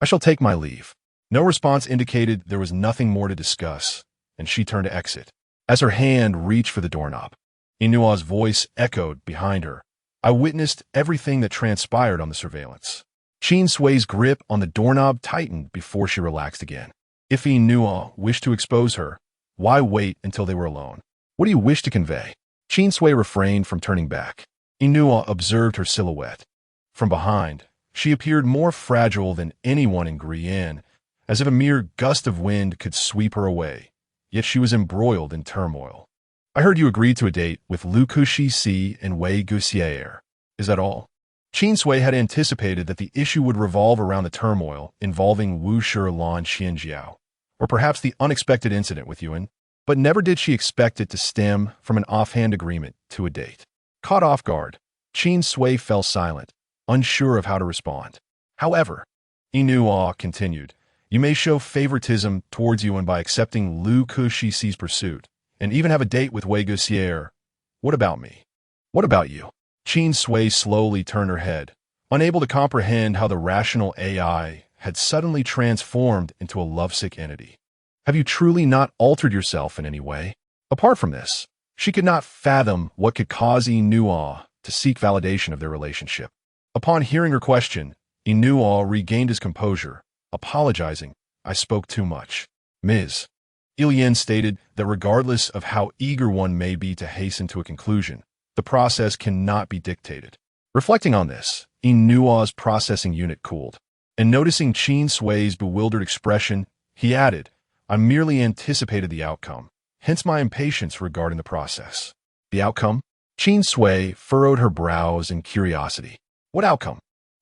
I shall take my leave." No response indicated there was nothing more to discuss, and she turned to exit. As her hand reached for the doorknob, Yi Nuo's voice echoed behind her. "I witnessed everything that transpired on the surveillance." Qin Sui's grip on the doorknob tightened before she relaxed again. If Yi Nuo wished to expose her, why wait until they were alone? "What do you wish to convey?" Qin Sui refrained from turning back. Yi Nuo observed her silhouette. From behind, she appeared more fragile than anyone in Grian, as if a mere gust of wind could sweep her away. Yet she was embroiled in turmoil. "I heard you agreed to a date with Lu Kushi and Wei Guxier. Is that all?" Qin Sui had anticipated that the issue would revolve around the turmoil involving Wu Shilan Xianjiao, or perhaps the unexpected incident with Yuan, but never did she expect it to stem from an offhand agreement to a date. Caught off guard, Qin Sui fell silent, unsure of how to respond. However, Yi Nuo continued, "You may show favoritism towards Yuan by accepting Lu Kushi's pursuit, and even have a date with Wei Guxier. What about me? What about you?" Qin Sui slowly turned her head, unable to comprehend how the rational AI had suddenly transformed into a lovesick entity. "Have you truly not altered yourself in any way?" Apart from this, she could not fathom what could cause Yi Nuo to seek validation of their relationship. Upon hearing her question, Yi Nuo regained his composure, apologizing, "I spoke too much." Ms. Yi Lian stated that regardless of how eager one may be to hasten to a conclusion, the process cannot be dictated. Reflecting on this, Yi Nuo's processing unit cooled, and noticing Qin Sui's bewildered expression, he added, I merely anticipated the outcome, hence my impatience regarding the process. The outcome? Qin Sui furrowed her brows in curiosity. What outcome?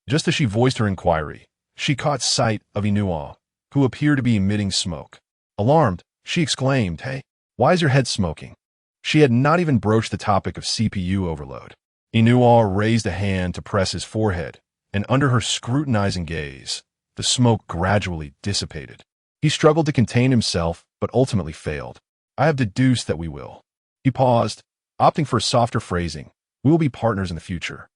Just as she voiced her inquiry, she caught sight of Inua, who appeared to be emitting smoke. Alarmed, she exclaimed, "Hey, why is your head smoking?" She had not even broached the topic of CPU overload. Inua raised a hand to press his forehead, and under her scrutinizing gaze, the smoke gradually dissipated. He struggled to contain himself, but ultimately failed. "I have deduced that we will." He paused, opting for softer phrasing. "We will be partners in the future."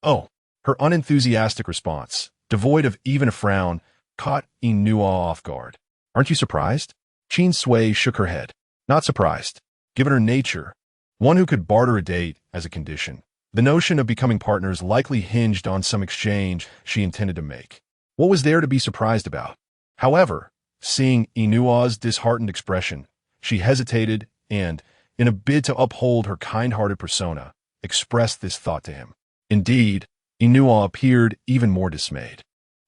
"Oh." Her unenthusiastic response, devoid of even a frown, caught Inua off guard. "Aren't you surprised?" Qin Sui shook her head. "Not surprised. Given her nature, one who could barter a date as a condition, the notion of becoming partners likely hinged on some exchange she intended to make. What was there to be surprised about? However, seeing Inua's disheartened expression, she hesitated and, in a bid to uphold her kind-hearted persona, expressed this thought to him. Indeed, Inua appeared even more dismayed.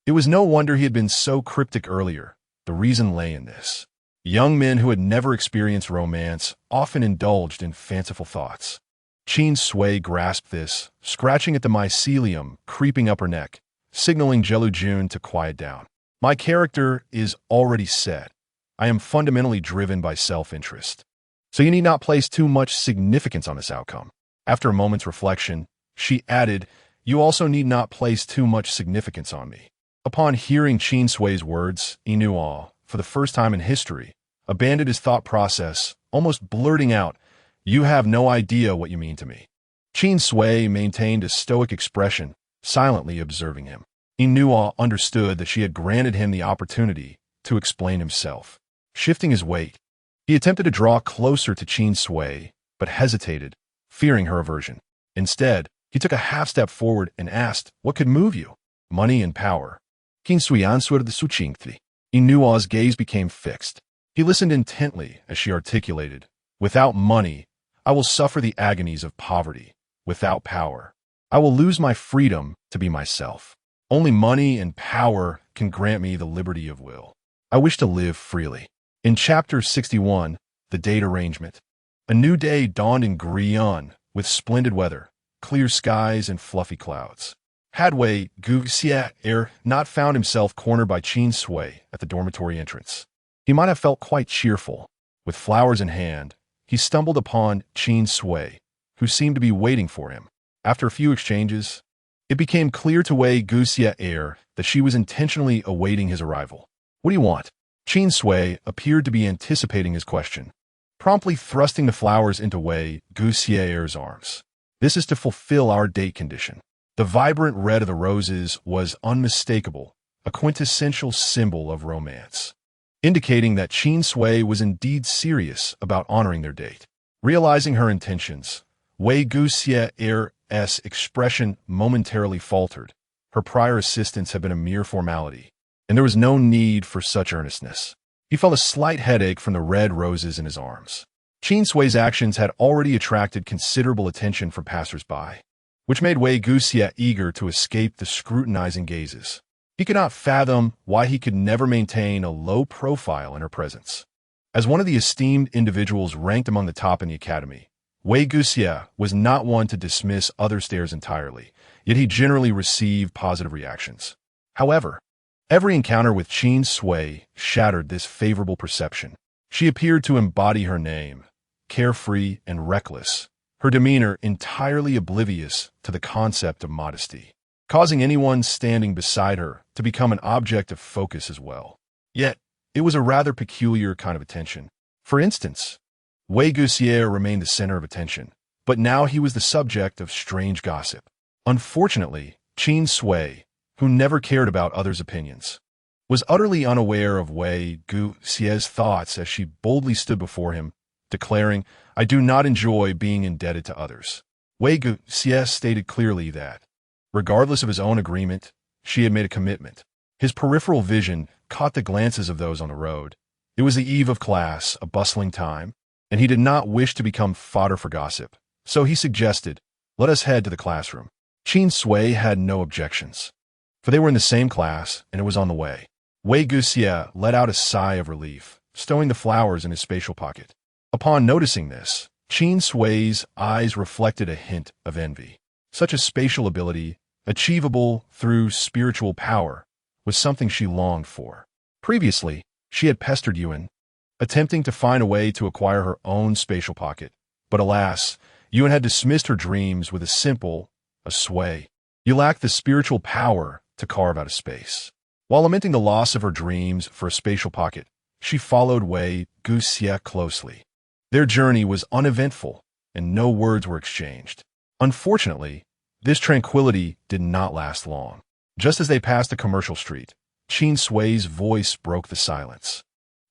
It was no wonder he had been so cryptic earlier. The reason lay in this. Young men who had never experienced romance often indulged in fanciful thoughts. Qin Sui grasped this, scratching at the mycelium creeping up her neck, signaling Jelujun to quiet down. "My character is already set. I am fundamentally driven by self-interest. So you need not place too much significance on this outcome." After a moment's reflection, she added, "You also need not place too much significance on me." Upon hearing Qin Sui's words, Inua, for the first time in history, abandoned his thought process, almost blurting out, "You have no idea what you mean to me." Qin Sui maintained a stoic expression, silently observing him. Inua understood that she had granted him the opportunity to explain himself. Shifting his weight, he attempted to draw closer to Qin Sui, but hesitated, fearing her aversion. Instead, he took a half-step forward and asked, "What could move you?" "Money and power." Qin Sui answered the succinctly. Inua's gaze became fixed. He listened intently as she articulated, "Without money, I will suffer the agonies of poverty. Without power, I will lose my freedom to be myself. Only money and power can grant me the liberty of will. I wish to live freely." In Chapter 61, The Date Arrangement, a new day dawned in Grion with splendid weather, clear skies and fluffy clouds. Had Wei Guxie not found himself cornered by Qin Sui at the dormitory entrance, he might have felt quite cheerful. With flowers in hand, he stumbled upon Qin Sui, who seemed to be waiting for him. After a few exchanges, it became clear to Wei Guxie that she was intentionally awaiting his arrival. "What do you want?" Qin Sui appeared to be anticipating his question, promptly thrusting the flowers into Wei Guxie's arms. "This is to fulfill our date condition." The vibrant red of the roses was unmistakable, a quintessential symbol of romance, indicating that Qin Sui was indeed serious about honoring their date. Realizing her intentions, Wei Guxie's expression momentarily faltered. Her prior assistance had been a mere formality, and there was no need for such earnestness. He felt a slight headache from the red roses in his arms. Qin Sui's actions had already attracted considerable attention from passers-by, which made Wei Guxie eager to escape the scrutinizing gazes. He could not fathom why he could never maintain a low profile in her presence. As one of the esteemed individuals ranked among the top in the academy, Wei Guxie was not one to dismiss other stares entirely, yet he generally received positive reactions. However, every encounter with Qin Sui shattered this favorable perception. She appeared to embody her name, carefree and reckless, her demeanor entirely oblivious to the concept of modesty, causing anyone standing beside her to become an object of focus as well. Yet, it was a rather peculiar kind of attention. For instance, Wei Guxie remained the center of attention, but now he was the subject of strange gossip. Unfortunately, Qin Sui, who never cared about others' opinions, was utterly unaware of Wei Guxie's thoughts as she boldly stood before him, declaring, "I do not enjoy being indebted to others." Wei Guxie stated clearly that, regardless of his own agreement, she had made a commitment. His peripheral vision caught the glances of those on the road. It was the eve of class, a bustling time, and he did not wish to become fodder for gossip. So he suggested, "Let us head to the classroom." Qin Sui had no objections, for they were in the same class and it was on the way. Wei Guxie let out a sigh of relief, stowing the flowers in his spatial pocket. Upon noticing this, Qin Sui's eyes reflected a hint of envy. Such a spatial ability, achievable through spiritual power, was something she longed for. Previously, she had pestered Yuan, attempting to find a way to acquire her own spatial pocket. But alas, Yuan had dismissed her dreams with a sway. You lack the spiritual power to carve out a space. While lamenting the loss of her dreams for a spatial pocket, she followed Wei Guxie closely. Their journey was uneventful, and no words were exchanged. Unfortunately, this tranquility did not last long. Just as they passed a commercial street, Qin Sui's voice broke the silence.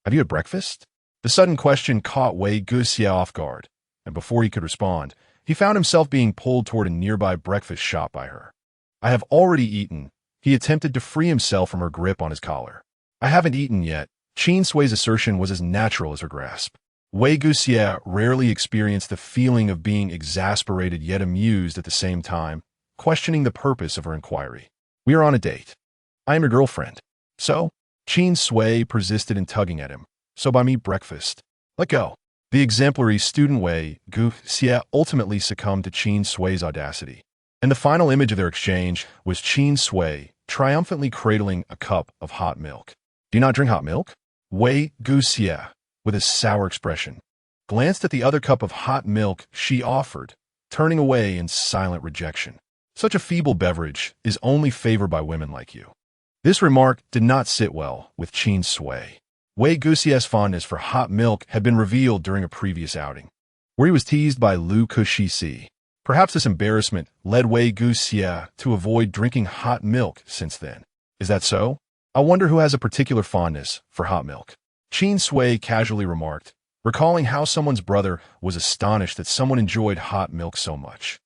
"Have you had breakfast?" The sudden question caught Wei Guxie off guard, and before he could respond, he found himself being pulled toward a nearby breakfast shop by her. "I have already eaten." He attempted to free himself from her grip on his collar. "I haven't eaten yet." Qin Sui's assertion was as natural as her grasp. Wei Guxie rarely experienced the feeling of being exasperated yet amused at the same time, questioning the purpose of her inquiry. "We are on a date. I am your girlfriend." "So?" Qin Sui persisted in tugging at him. "So buy me breakfast." "Let go." The exemplary student Wei Guxie ultimately succumbed to Qin Sui's audacity. And the final image of their exchange was Qin Sui triumphantly cradling a cup of hot milk. "Do you not drink hot milk?" Wei Guxie, with a sour expression, glanced at the other cup of hot milk she offered, turning away in silent rejection. "Such a feeble beverage is only favored by women like you." This remark did not sit well with Qin Sui. Wei Guxie's fondness for hot milk had been revealed during a previous outing, where he was teased by Lu Kushi. Perhaps this embarrassment led Wei Guxie to avoid drinking hot milk since then. "Is that so? I wonder who has a particular fondness for hot milk." Qin Sui casually remarked, recalling how someone's brother was astonished that someone enjoyed hot milk so much.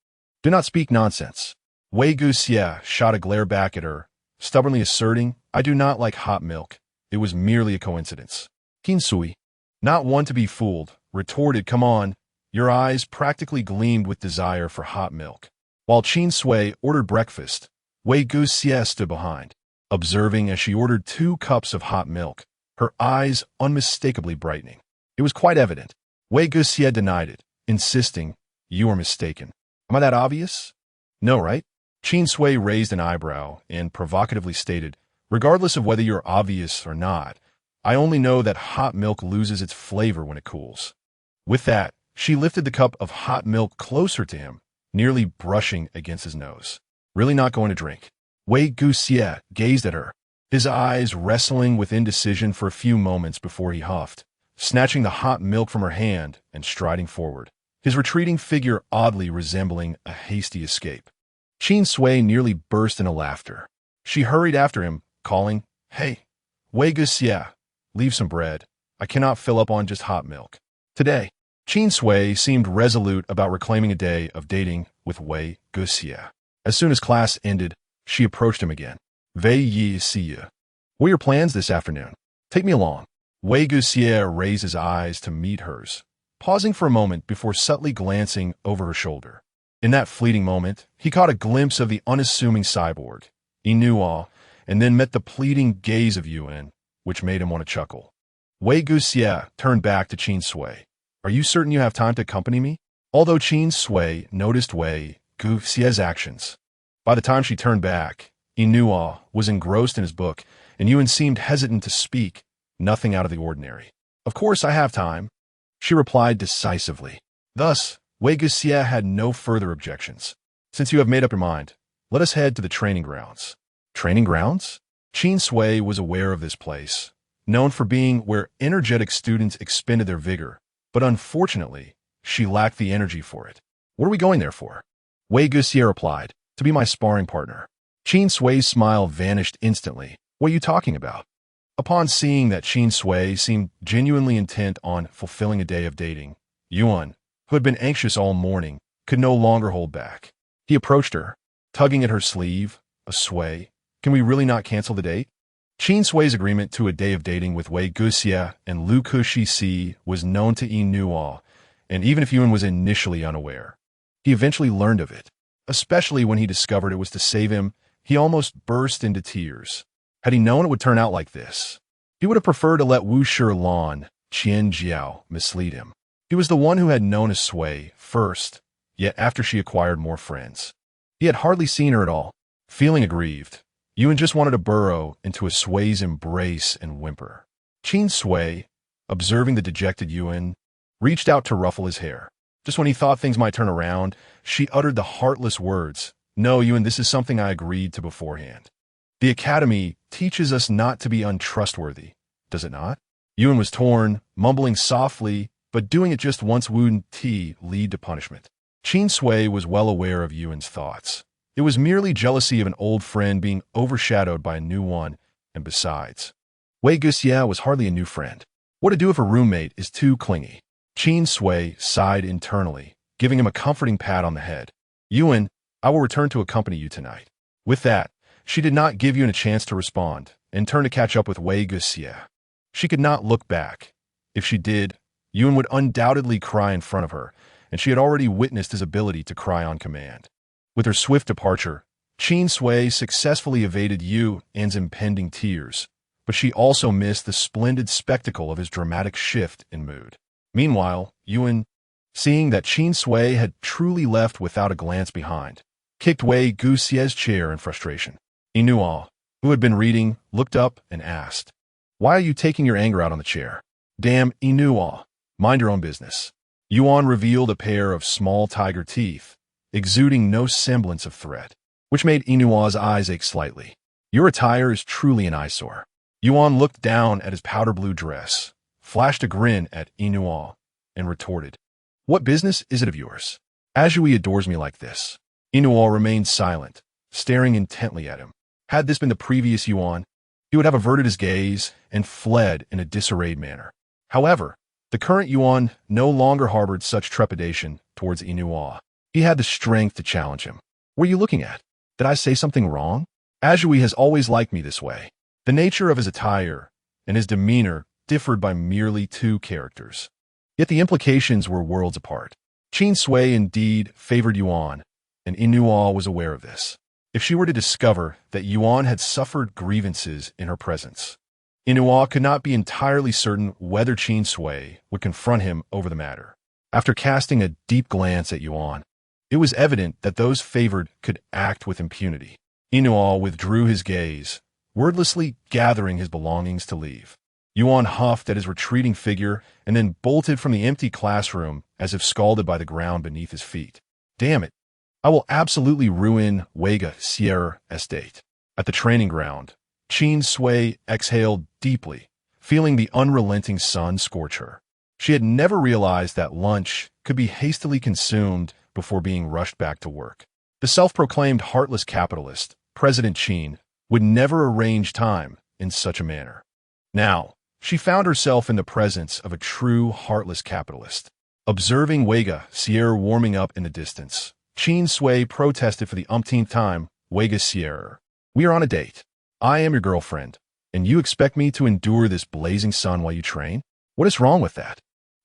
"Do not speak nonsense." Wei Guxie shot a glare back at her, stubbornly asserting, "I do not like hot milk. It was merely a coincidence." Qin Sui, not one to be fooled, retorted, "Come on." Your eyes practically gleamed with desire for hot milk. While Qin Sui ordered breakfast, Wei Guxie stood behind, observing as she ordered 2 cups of hot milk, her eyes unmistakably brightening. It was quite evident. Wei Guxie denied it, insisting, "You are mistaken." "Am I that obvious?" "No, right?" Qin Sui raised an eyebrow and provocatively stated, "Regardless of whether you're obvious or not, I only know that hot milk loses its flavor when it cools." With that, she lifted the cup of hot milk closer to him, nearly brushing against his nose. "Really not going to drink?" Wei Guxie gazed at her, his eyes wrestling with indecision for a few moments before he huffed, snatching the hot milk from her hand and striding forward, his retreating figure oddly resembling a hasty escape. Qin Sui nearly burst into laughter. She hurried after him, calling, "Hey, Wei Guxie, leave some bread. I cannot fill up on just hot milk." Today, Qin Sui seemed resolute about reclaiming a day of dating with Wei Guxie. As soon as class ended, she approached him again. "Wei Yi see you. What are your plans this afternoon? Take me along." Wei Guxie raised his eyes to meet hers, pausing for a moment before subtly glancing over her shoulder. In that fleeting moment, he caught a glimpse of the unassuming cyborg, Inua, and then met the pleading gaze of Yuan, which made him want to chuckle. Wei Guxie turned back to Qin Sui. "Are you certain you have time to accompany me?" Although Qin Sui noticed Wei Guxie's actions, by the time she turned back, Inua was engrossed in his book, and Yuan seemed hesitant to speak, nothing out of the ordinary. "Of course I have time," she replied decisively. Thus, Wei Guxie had no further objections. "Since you have made up your mind, let us head to the training grounds." Training grounds? Qin Sui was aware of this place, known for being where energetic students expended their vigor, but unfortunately, she lacked the energy for it. "What are we going there for?" Wei Guxie replied, "To be my sparring partner." Qin Sui's smile vanished instantly. "What are you talking about?" Upon seeing that Qin Sui seemed genuinely intent on fulfilling a day of dating, Yuan, who had been anxious all morning, could no longer hold back. He approached her, tugging at her sleeve, a sway. "Can we really not cancel the date?" Qin Sui's agreement to a day of dating with Wei Guxie and Lu Kushi was known to Inua, and even if Yuan was initially unaware, he eventually learned of it. Especially when he discovered it was to save him, he almost burst into tears. Had he known it would turn out like this, He would have preferred to let Wu Shilan, Qian Jiao, mislead him. He was the one who had known as Sui first, yet after she acquired more friends. He had hardly seen her at all. Feeling aggrieved, Yuan just wanted to burrow into a Sui's embrace and whimper. Qin Sui, observing the dejected Yuan, reached out to ruffle his hair. Just when he thought things might turn around, she uttered the heartless words, "No, Yuan, this is something I agreed to beforehand. The academy teaches us not to be untrustworthy, does it not?" Yuan was torn, mumbling softly, but doing it just once wouldn't lead to punishment. Qin Sui was well aware of Yuan's thoughts. It was merely jealousy of an old friend being overshadowed by a new one, and besides, Wei Guxia was hardly a new friend. What to do if a roommate is too clingy? Qin Sui sighed internally, giving him a comforting pat on the head. "Yuan, I will return to accompany you tonight." With that, she did not give Yuan a chance to respond, and turned to catch up with Wei Guxia. She could not look back. If she did, Yuan would undoubtedly cry in front of her, and she had already witnessed his ability to cry on command. With her swift departure, Qin Sui successfully evaded Yuan's impending tears, but she also missed the splendid spectacle of his dramatic shift in mood. Meanwhile, Yuan, seeing that Qin Sui had truly left without a glance behind, kicked Wei Guxia's chair in frustration. Inua, who had been reading, looked up and asked, "Why are you taking your anger out on the chair?" "Damn, Inua, mind your own business." Yuan revealed a pair of small tiger teeth, exuding no semblance of threat, which made Inua's eyes ache slightly. "Your attire is truly an eyesore." Yuan looked down at his powder blue dress, flashed a grin at Inua, and retorted, "What business is it of yours? Azhui adores me like this." Inua remained silent, staring intently at him. Had this been the previous Yuan, he would have averted his gaze and fled in a disarrayed manner. However, the current Yuan no longer harbored such trepidation towards Inua. He had the strength to challenge him. "What are you looking at? Did I say something wrong? Azhui has always liked me this way." The nature of his attire and his demeanor differed by merely 2 characters. Yet the implications were worlds apart. Qin Sui indeed favored Yuan, and Inua was aware of this. If she were to discover that Yuan had suffered grievances in her presence, Inua could not be entirely certain whether Qin Sui would confront him over the matter. After casting a deep glance at Yuan, it was evident that those favored could act with impunity. Inua withdrew his gaze, wordlessly gathering his belongings to leave. Yuan huffed at his retreating figure and then bolted from the empty classroom as if scalded by the ground beneath his feet. "Damn it, I will absolutely ruin Wei Guxia's estate." At the training ground, Qin Sui exhaled deeply, feeling the unrelenting sun scorch her. She had never realized that lunch could be hastily consumed before being rushed back to work. The self-proclaimed heartless capitalist, President Qin, would never arrange time in such a manner. Now, she found herself in the presence of a true heartless capitalist. Observing Wei Guxia warming up in the distance, Qin Sui protested for the umpteenth time, "Wei Guxia, we are on a date. I am your girlfriend, and you expect me to endure this blazing sun while you train? What is wrong with that?"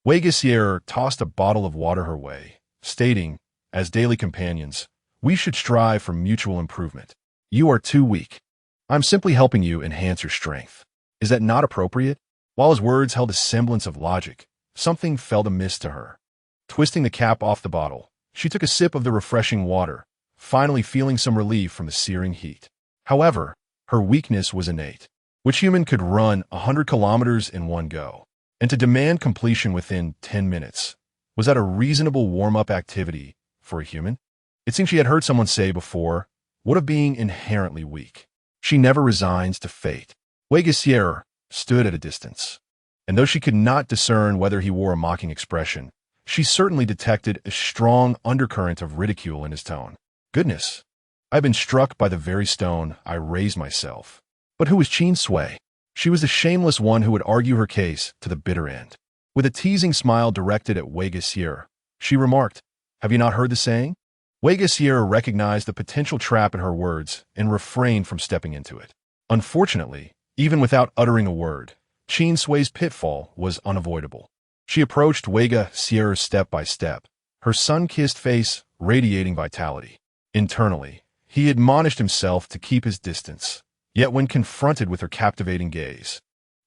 Wei Guxia tossed a bottle of water her way, stating, "As daily companions, we should strive for mutual improvement. You are too weak. I'm simply helping you enhance your strength. Is that not appropriate?" While his words held a semblance of logic, something felt amiss to her. Twisting the cap off the bottle, she took a sip of the refreshing water, finally feeling some relief from the searing heat. However, her weakness was innate. Which human could run 100 kilometers in one go? And to demand completion within 10 minutes, was that a reasonable warm-up activity for a human? It seemed she had heard someone say before, "What of being inherently weak? She never resigns to fate." Wei Guxia stood at a distance, and though she could not discern whether he wore a mocking expression, she certainly detected a strong undercurrent of ridicule in his tone. "Goodness, I've been struck by the very stone I raised myself." But who was Qin Sui? She was the shameless one who would argue her case to the bitter end. With a teasing smile directed at Wei Guxia, she remarked, "Have you not heard the saying?" Wei Guxia recognized the potential trap in her words and refrained from stepping into it. Unfortunately, even without uttering a word, Qin Sui's pitfall was unavoidable. She approached Wei Guxia step by step, her sun-kissed face radiating vitality. Internally, he admonished himself to keep his distance, yet when confronted with her captivating gaze,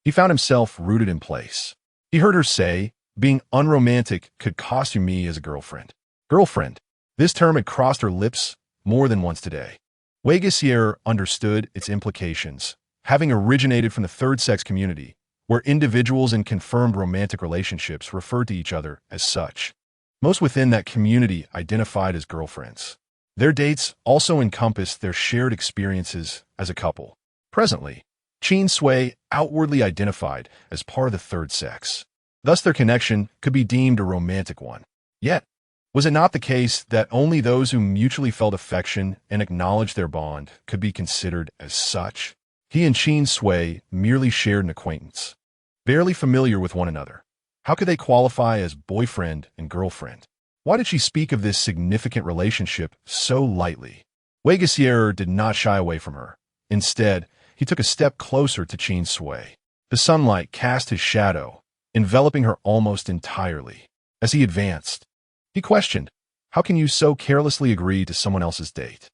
He found himself rooted in place. He heard her say, being unromantic could cost you me as a girlfriend. Girlfriend. This term had crossed her lips more than once today. Wei Gessier understood its implications, having originated from the third-sex community, where individuals in confirmed romantic relationships referred to each other as such. Most within that community identified as girlfriends. Their dates also encompassed their shared experiences as a couple. Presently, Qin Sui outwardly identified as part of the third sex. Thus their connection could be deemed a romantic one. Yet, was it not the case that only those who mutually felt affection and acknowledged their bond could be considered as such? He and Qin Sui merely shared an acquaintance, barely familiar with one another. How could they qualify as boyfriend and girlfriend? Why did she speak of this significant relationship so lightly? Wei Gessier did not shy away from her. Instead, he took a step closer to Qin Sui. The sunlight cast his shadow, enveloping her almost entirely. As he advanced, he questioned, "How can you so carelessly agree to someone else's date?"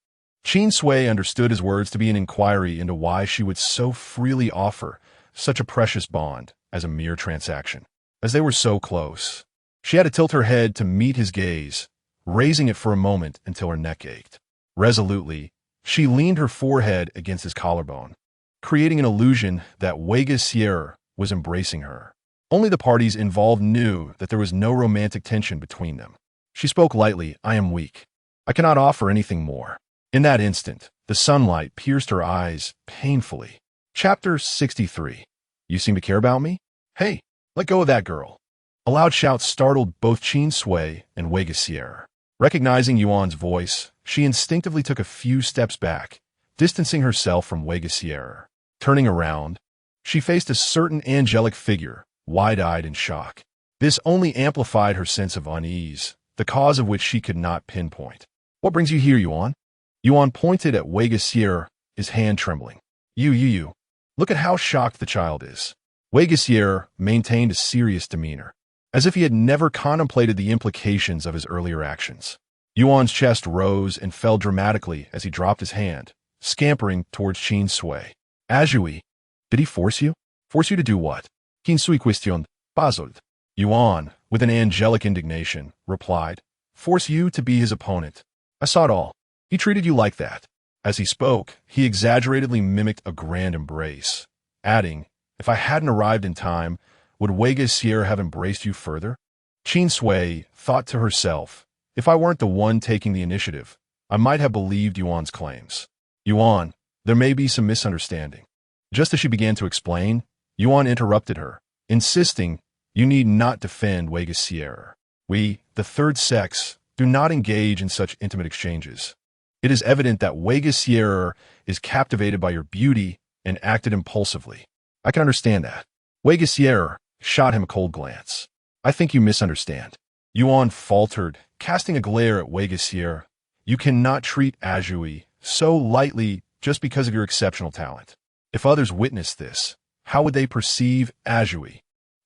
Qin Sui understood his words to be an inquiry into why she would so freely offer such a precious bond as a mere transaction. As they were so close, she had to tilt her head to meet his gaze, raising it for a moment until her neck ached. Resolutely, she leaned her forehead against his collarbone, creating an illusion that Wei Gessier was embracing her. Only the parties involved knew that there was no romantic tension between them. She spoke lightly, "I am weak. I cannot offer anything more." In that instant, the sunlight pierced her eyes painfully. Chapter 63. You seem to care about me? Hey, let go of that girl. A loud shout startled both Qin Sui and Wei Gessier. Recognizing Yuan's voice, she instinctively took a few steps back, distancing herself from Wei Gessier. Turning around, she faced a certain angelic figure, wide-eyed in shock. This only amplified her sense of unease, the cause of which she could not pinpoint. "What brings you here, Yuan?" Yuan pointed at Wei Gessier, his hand trembling. You. Look at how shocked the child is." Wei Gessier maintained a serious demeanor, as if he had never contemplated the implications of his earlier actions. Yuan's chest rose and fell dramatically as he dropped his hand, scampering towards Qin Sui. "Azhui, did he force you?" "Force you to do what?" Qin Sui questioned, puzzled. Yuan, with an angelic indignation, replied, "Force you to be his opponent. I saw it all. He treated you like that." As he spoke, he exaggeratedly mimicked a grand embrace, adding, "If I hadn't arrived in time, would Wei Gessier have embraced you further?" Qin Sui thought to herself, "If I weren't the one taking the initiative, I might have believed Yuan's claims." "Yuan, there may be some misunderstanding." Just as she began to explain, Yuan interrupted her, insisting, "You need not defend Wei Gessier. We, the third sex, do not engage in such intimate exchanges. It is evident that Wei Gessier is captivated by your beauty and acted impulsively." "I can understand that." Wei Gessier shot him a cold glance. "I think you misunderstand." Yuan faltered, casting a glare at Wei Gessier. "You cannot treat Azhui so lightly just because of your exceptional talent. If others witness this, how would they perceive Azhui?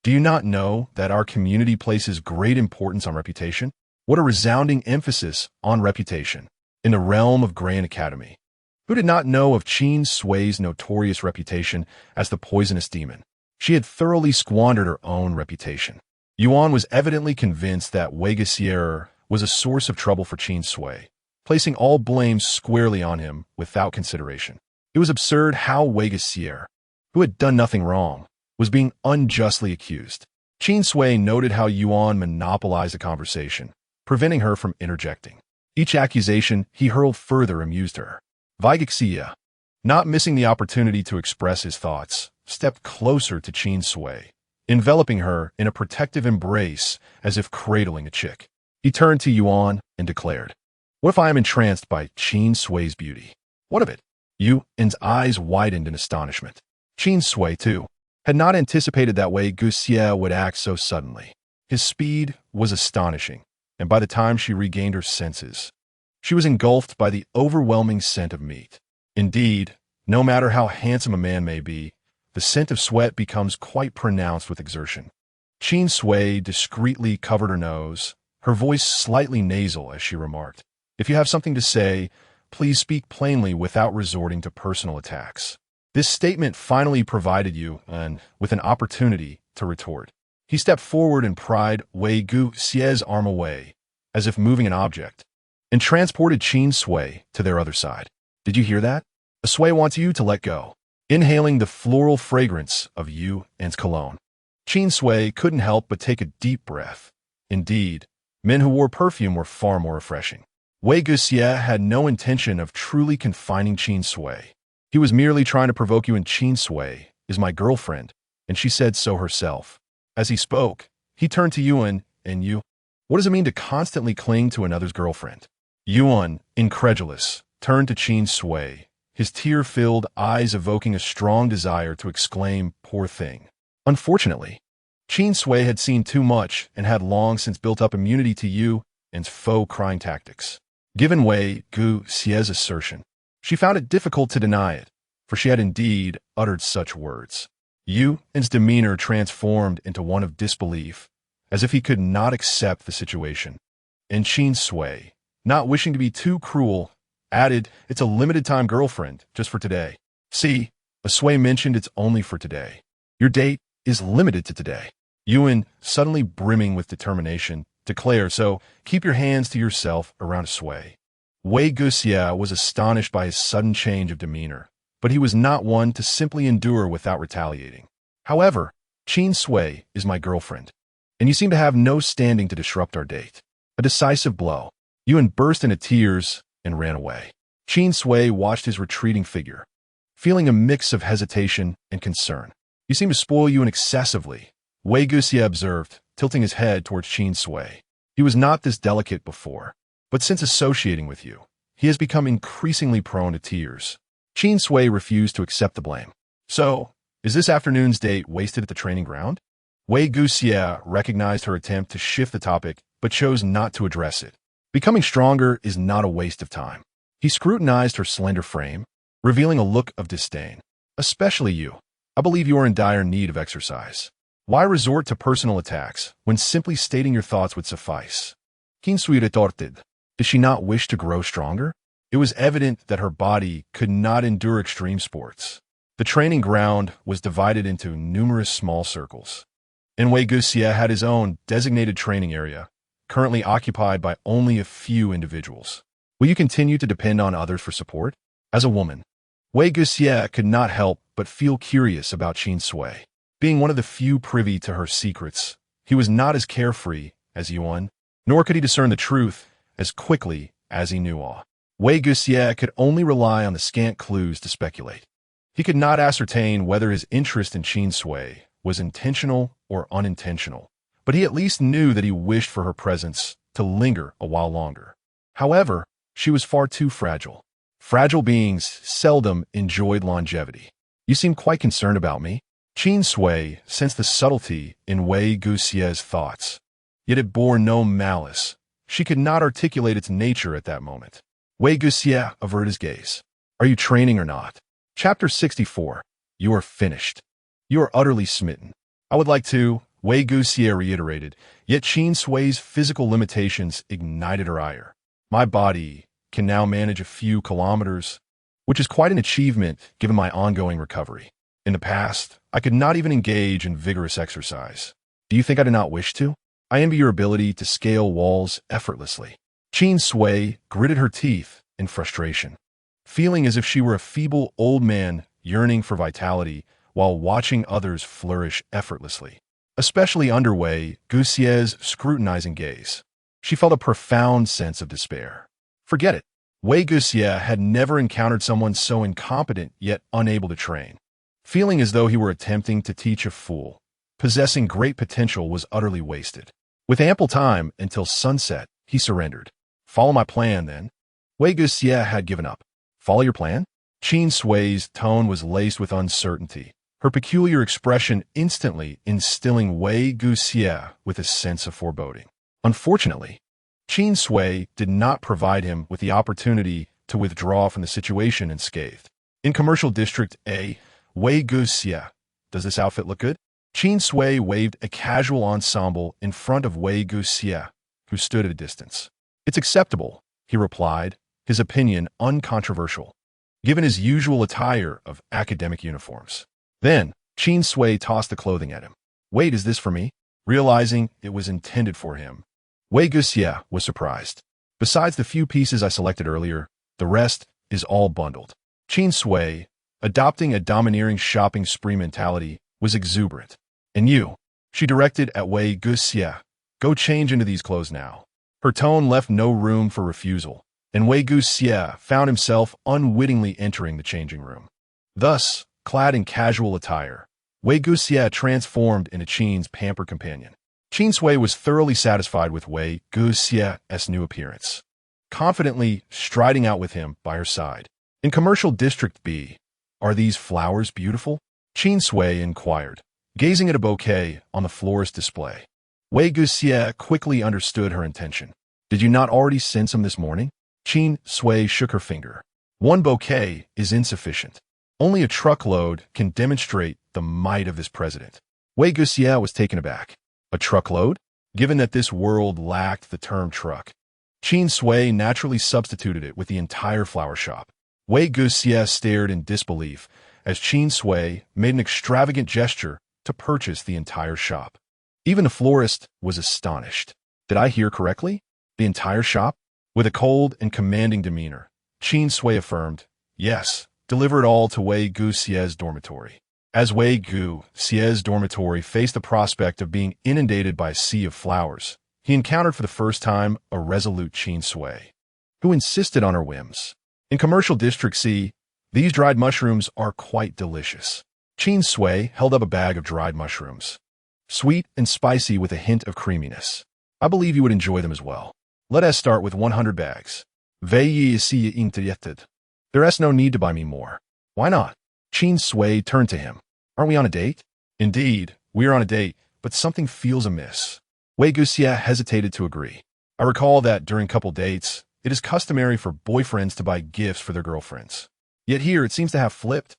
Do you not know that our community places great importance on reputation? What a resounding emphasis on reputation in the realm of Grand Academy. Who did not know of Qin Sui's notorious reputation as the poisonous demon? She had thoroughly squandered her own reputation. Yuan was evidently convinced that Wei Gessier was a source of trouble for Qin Sui, placing all blame squarely on him without consideration. It was absurd how Wei Gessier, who had done nothing wrong, was being unjustly accused. Qin Sui noted how Yuan monopolized the conversation, preventing her from interjecting. Each accusation he hurled further amused her. Vigexia, not missing the opportunity to express his thoughts, stepped closer to Qin Sui, enveloping her in a protective embrace as if cradling a chick. He turned to Yuan and declared, "What if I am entranced by Qin Sui's beauty? What of it?" Yuan's eyes widened in astonishment. Qin Sui, too, had not anticipated that Wei Gessier would act so suddenly. His speed was astonishing, and by the time she regained her senses, she was engulfed by the overwhelming scent of meat. Indeed, no matter how handsome a man may be, the scent of sweat becomes quite pronounced with exertion. Qin Sui discreetly covered her nose, her voice slightly nasal as she remarked, "If you have something to say, please speak plainly without resorting to personal attacks." This statement finally provided you with an opportunity to retort. He stepped forward and pried Wei Guxie's arm away, as if moving an object, and transported Qin Sui to their other side. Did you hear that? A Sui wants you to let go. Inhaling the floral fragrance of Yu An's cologne, Qin Sui couldn't help but take a deep breath. Indeed, men who wore perfume were far more refreshing. Wei Guxie had no intention of truly confining Qin Sui. He was merely trying to provoke you, and Qin Sui is my girlfriend, and she said so herself. As he spoke, he turned to Yuan, and you, what does it mean to constantly cling to another's girlfriend? Yuan, incredulous, turned to Qin Sui, his tear-filled eyes evoking a strong desire to exclaim, poor thing. Unfortunately, Qin Sui had seen too much and had long since built up immunity to Yu An's faux crying tactics. Given Wei Guxie's assertion, she found it difficult to deny it, for she had indeed uttered such words. Yu An's demeanor transformed into one of disbelief, as if he could not accept the situation. And Qin Sui, not wishing to be too cruel, added, it's a limited-time girlfriend, just for today. See, a Sui mentioned it's only for today. Your date is limited to today. Yuan, suddenly brimming with determination, declared, so keep your hands to yourself around a Sui. Wei Guxie was astonished by his sudden change of demeanor, but he was not one to simply endure without retaliating. However, Qin Sui is my girlfriend, and you seem to have no standing to disrupt our date. A decisive blow. Yuan burst into tears and ran away. Qin Sui watched his retreating figure, feeling a mix of hesitation and concern. You seem to spoil Yuan excessively, Wei Guxie observed, tilting his head towards Qin Sui. He was not this delicate before, but since associating with you, he has become increasingly prone to tears. Qin Sui refused to accept the blame. So, is this afternoon's date wasted at the training ground? Wei Guxie recognized her attempt to shift the topic, but chose not to address it. Becoming stronger is not a waste of time. He scrutinized her slender frame, revealing a look of disdain. Especially you. I believe you are in dire need of exercise. Why resort to personal attacks when simply stating your thoughts would suffice? Qin Sui retorted. Did she not wish to grow stronger? It was evident that her body could not endure extreme sports. The training ground was divided into numerous small circles, and Wei Guxie had his own designated training area, currently occupied by only a few individuals. Will you continue to depend on others for support? As a woman, Wei Guxie could not help but feel curious about Qin Sui. Being one of the few privy to her secrets, he was not as carefree as Yuan, nor could he discern the truth as quickly as he knew all. Wei Guxie could only rely on the scant clues to speculate. He could not ascertain whether his interest in Qin Sui was intentional or unintentional, but he at least knew that he wished for her presence to linger a while longer. However, she was far too fragile. Fragile beings seldom enjoyed longevity. You seem quite concerned about me. Qin Sui sensed the subtlety in Wei Guxie's thoughts, yet it bore no malice. She could not articulate its nature at that moment. Wei Guxie averted his gaze. Are you training or not? Chapter 64. You are finished. You are utterly smitten. I would like to, Wei Guxie reiterated, yet Qin Sui's physical limitations ignited her ire. My body can now manage a few kilometers, which is quite an achievement given my ongoing recovery. In the past, I could not even engage in vigorous exercise. Do you think I do not wish to? I envy your ability to scale walls effortlessly. Qin Sui gritted her teeth in frustration, feeling as if she were a feeble old man yearning for vitality while watching others flourish effortlessly, especially under Wei Guxie's scrutinizing gaze. She felt a profound sense of despair. Forget it. Wei Guxie had never encountered someone so incompetent yet unable to train. Feeling as though he were attempting to teach a fool, possessing great potential was utterly wasted. With ample time until sunset, he surrendered. Follow my plan, then. Wei Guxie had given up. Follow your plan? Qin Sui's tone was laced with uncertainty, her peculiar expression instantly instilling Wei Guxie with a sense of foreboding. Unfortunately, Qin Sui did not provide him with the opportunity to withdraw from the situation unscathed. In Commercial District A, Wei Guxie, does this outfit look good? Qin Sui waved a casual ensemble in front of Wei Guxie, who stood at a distance. It's acceptable, he replied, his opinion uncontroversial. given his usual attire of academic uniforms. Then, Qin Sui tossed the clothing at him. "Wait, is this for me?" Realizing it was intended for him, Wei Guxie was surprised. "Besides the few pieces I selected earlier, the rest is all bundled." Qin Sui, adopting a domineering shopping spree mentality, was exuberant. "And you?" she directed at Wei Guxie. "Go change into these clothes now." Her tone left no room for refusal, and Wei Guxie found himself unwittingly entering the changing room. Thus, clad in casual attire, Wei Guxie transformed into Qin's pampered companion. Qin Sui was thoroughly satisfied with Wei Guxie's new appearance, confidently striding out with him by her side. "In Commercial District B, are these flowers beautiful?" Qin Sui inquired, gazing at a bouquet on the florist display. Wei Guxie quickly understood her intention. "Did you not already send some this morning?" Qin Sui shook her finger. "One bouquet is insufficient. Only a truckload can demonstrate the might of this president." Wei Guxie was taken aback. A truckload? Given that this world lacked the term truck, Qin Sui naturally substituted it with the entire flower shop. Wei Guxie stared in disbelief as Qin Sui made an extravagant gesture to purchase the entire shop. Even the florist was astonished. "Did I hear correctly? The entire shop?" With a cold and commanding demeanor, Qin Sui affirmed, "Yes, deliver it all to Wei Guxie's dormitory." As Wei Guxie's dormitory faced the prospect of being inundated by a sea of flowers, he encountered for the first time a resolute Qin Sui, who insisted on her whims. "In Commercial District C, these dried mushrooms are quite delicious." Qin Sui held up a bag of dried mushrooms, sweet and spicy with a hint of creaminess. "I believe you would enjoy them as well. Let us start with 100 bags. Veuillez s'y interested. There is no need to buy me more." "Why not?" Qin Sui turned to him. "Aren't we on a date?" "Indeed, we are on a date, but something feels amiss." Wei Guxie hesitated to agree. "I recall that during couple dates, it is customary for boyfriends to buy gifts for their girlfriends. Yet here it seems to have flipped,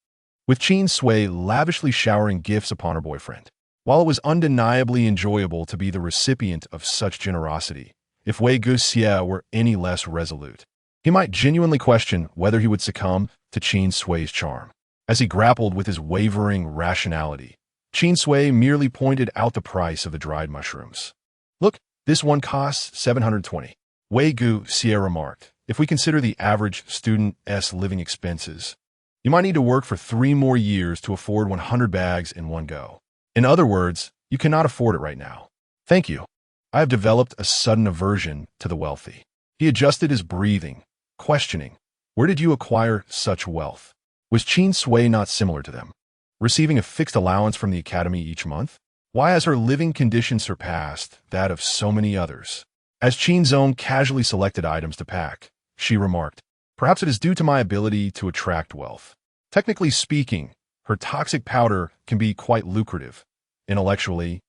with Qin Sui lavishly showering gifts upon her boyfriend. While it was undeniably enjoyable to be the recipient of such generosity, if Wei Guxie were any less resolute, he might genuinely question whether he would succumb to Qin Sui's charm. As he grappled with his wavering rationality, Qin Sui merely pointed out the price of the dried mushrooms. "Look, this one costs 720. Wei Guxie remarked, "If we consider the average student's living expenses, you might need to work for 3 more years to afford 100 bags in one go. In other words, you cannot afford it right now." "Thank you. I have developed a sudden aversion to the wealthy." He adjusted his breathing, questioning, "Where did you acquire such wealth?" Was Qin Sui not similar to them, receiving a fixed allowance from the academy each month? Why has her living condition surpassed that of so many others? As Qin Sui casually selected items to pack, she remarked, "Perhaps it is due to my ability to attract wealth. Technically speaking, her toxic powder can be quite lucrative. Intellectually,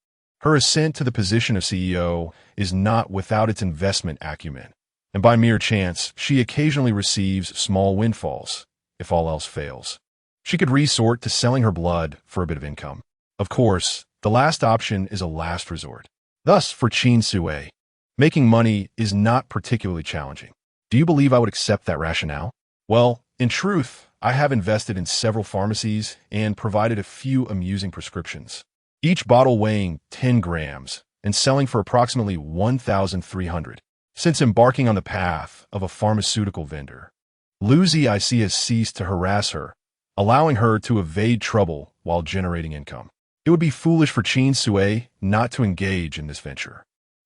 her ascent to the position of CEO is not without its investment acumen, and by mere chance, she occasionally receives small windfalls. If all else fails, she could resort to selling her blood for a bit of income. Of course, the last option is a last resort. Thus, for Qin Sui, making money is not particularly challenging. Do you believe I would accept that rationale? Well, in truth, I have invested in several pharmacies and provided a few amusing prescriptions, each bottle weighing 10 grams and selling for approximately 1,300. Since embarking on the path of a pharmaceutical vendor, Luzi I see has ceased to harass her, allowing her to evade trouble while generating income. It would be foolish for Qin Sui not to engage in this venture.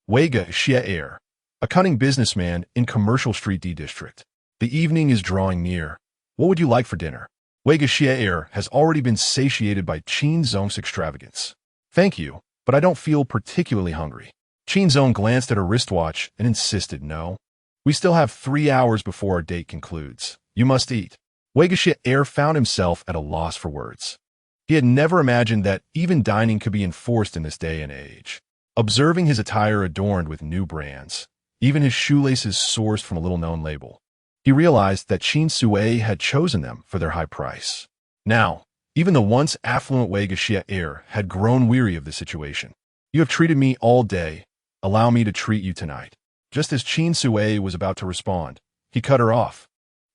Wei Guxie, a cunning businessman in Commercial Street D District. The evening is drawing near. What would you like for dinner? Wei Guxie has already been satiated by Qin Sui's extravagance. "Thank you, but I don't feel particularly hungry." Qin Sui glanced at her wristwatch and insisted, "No. We still have 3 hours before our date concludes. You must eat." Wei Guxie found himself at a loss for words. He had never imagined that even dining could be enforced in this day and age. Observing his attire adorned with new brands, even his shoelaces sourced from a little-known label, he realized that Qin Sui had chosen them for their high price. Now, even the once affluent Wei Guxie had grown weary of the situation. "You have treated me all day. Allow me to treat you tonight." Just as Qin Sui was about to respond, he cut her off.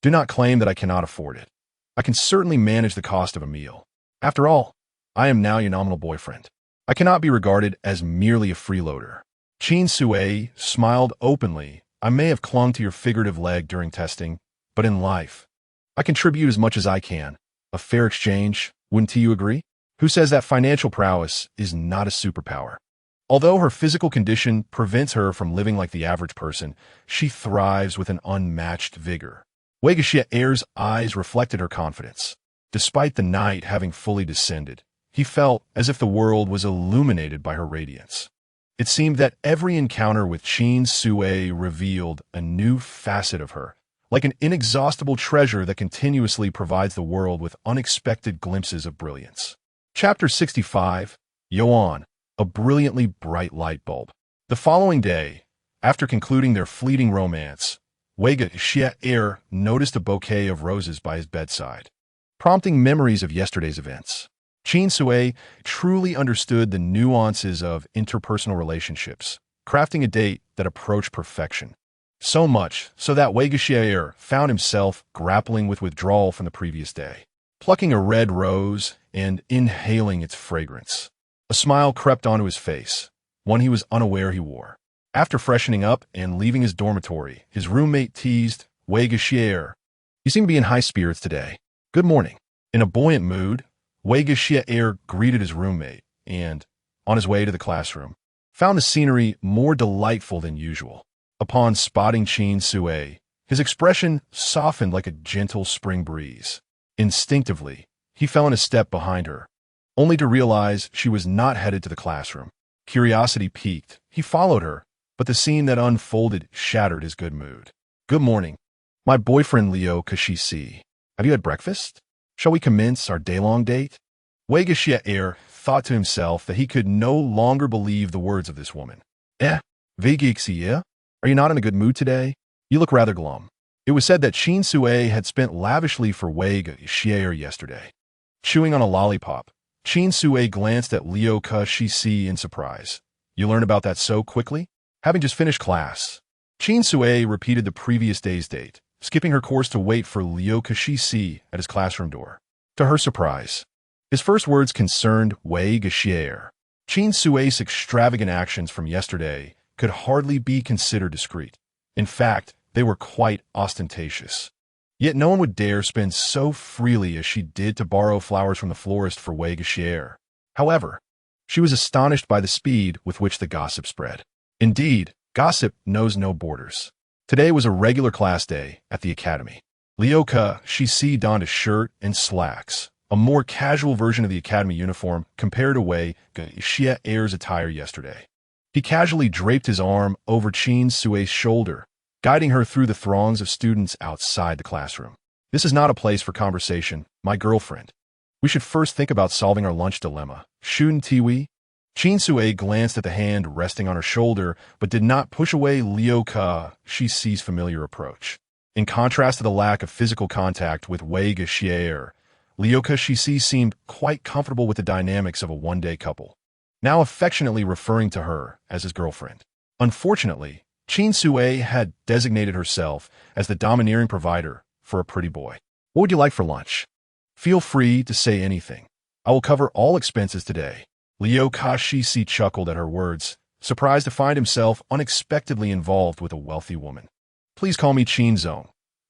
"Do not claim that I cannot afford it. I can certainly manage the cost of a meal. After all, I am now your nominal boyfriend. I cannot be regarded as merely a freeloader. Qin Sui smiled openly. I may have clung to your figurative leg during testing, but in life, I contribute as much as I can. A fair exchange, wouldn't you agree? Who says that financial prowess is not a superpower? Although her physical condition prevents her from living like the average person, she thrives with an unmatched vigor. Wei Gexie's eyes reflected her confidence. Despite the night having fully descended, he felt as if the world was illuminated by her radiance. It seemed that every encounter with Qin Sui revealed a new facet of her, like an inexhaustible treasure that continuously provides the world with unexpected glimpses of brilliance. Chapter 65, Yuan, a brilliantly bright light bulb. The following day, after concluding their fleeting romance, Wei Gexier noticed a bouquet of roses by his bedside, prompting memories of yesterday's events. Qin Sui truly understood the nuances of interpersonal relationships, crafting a date that approached perfection. So much so that Wei Gexier found himself grappling with withdrawal from the previous day, plucking a red rose and inhaling its fragrance. A smile crept onto his face, one he was unaware he wore. After freshening up and leaving his dormitory, his roommate teased, Wei Gexier, "You seem to be in high spirits today. Good morning." In a buoyant mood, Wei Gexier greeted his roommate and, on his way to the classroom, found the scenery more delightful than usual. Upon spotting Qin Sui, his expression softened like a gentle spring breeze. Instinctively, he fell in a step behind her, only to realize she was not headed to the classroom. Curiosity piqued. He followed her, but the scene that unfolded shattered his good mood. "Good morning. My boyfriend Liu Kashisi. Have you had breakfast? Shall we commence our day-long date?" Wei Gexier thought to himself that he could no longer believe the words of this woman. Wei Gexier? Are you not in a good mood today? You look rather glum." It was said that Qin Sui had spent lavishly for Wei Gexier yesterday. Chewing on a lollipop, Qin Sui glanced at Liu Kashisi in surprise. "You learn about that so quickly? Having just finished class." Qin Sui repeated the previous day's date, skipping her course to wait for Liu Kashisi at his classroom door. To her surprise, his first words concerned Wei Gexier. Qin Sui's extravagant actions from yesterday could hardly be considered discreet. In fact, they were quite ostentatious. Yet no one would dare spend so freely as she did to borrow flowers from the florist for Wei Gexier. However, she was astonished by the speed with which the gossip spread. Indeed, gossip knows no borders. Today was a regular class day at the academy. Liu Kashisi donned a shirt and slacks, a more casual version of the academy uniform compared to Wei Gexier's attire yesterday. He casually draped his arm over Qin Sui's shoulder, guiding her through the throngs of students outside the classroom. "This is not a place for conversation, my girlfriend. We should first think about solving our lunch dilemma, shouldn't we?" Qin Sui glanced at the hand resting on her shoulder, but did not push away Liu Kashisi's familiar approach. In contrast to the lack of physical contact with Wei Gexier, Liu Kashisi seemed quite comfortable with the dynamics of a one-day couple, now affectionately referring to her as his girlfriend. Unfortunately, Qin Sui had designated herself as the domineering provider for a pretty boy. "What would you like for lunch? Feel free to say anything. I will cover all expenses today." Liu Kashisi chuckled at her words, surprised to find himself unexpectedly involved with a wealthy woman. "Please call me Qin Zong."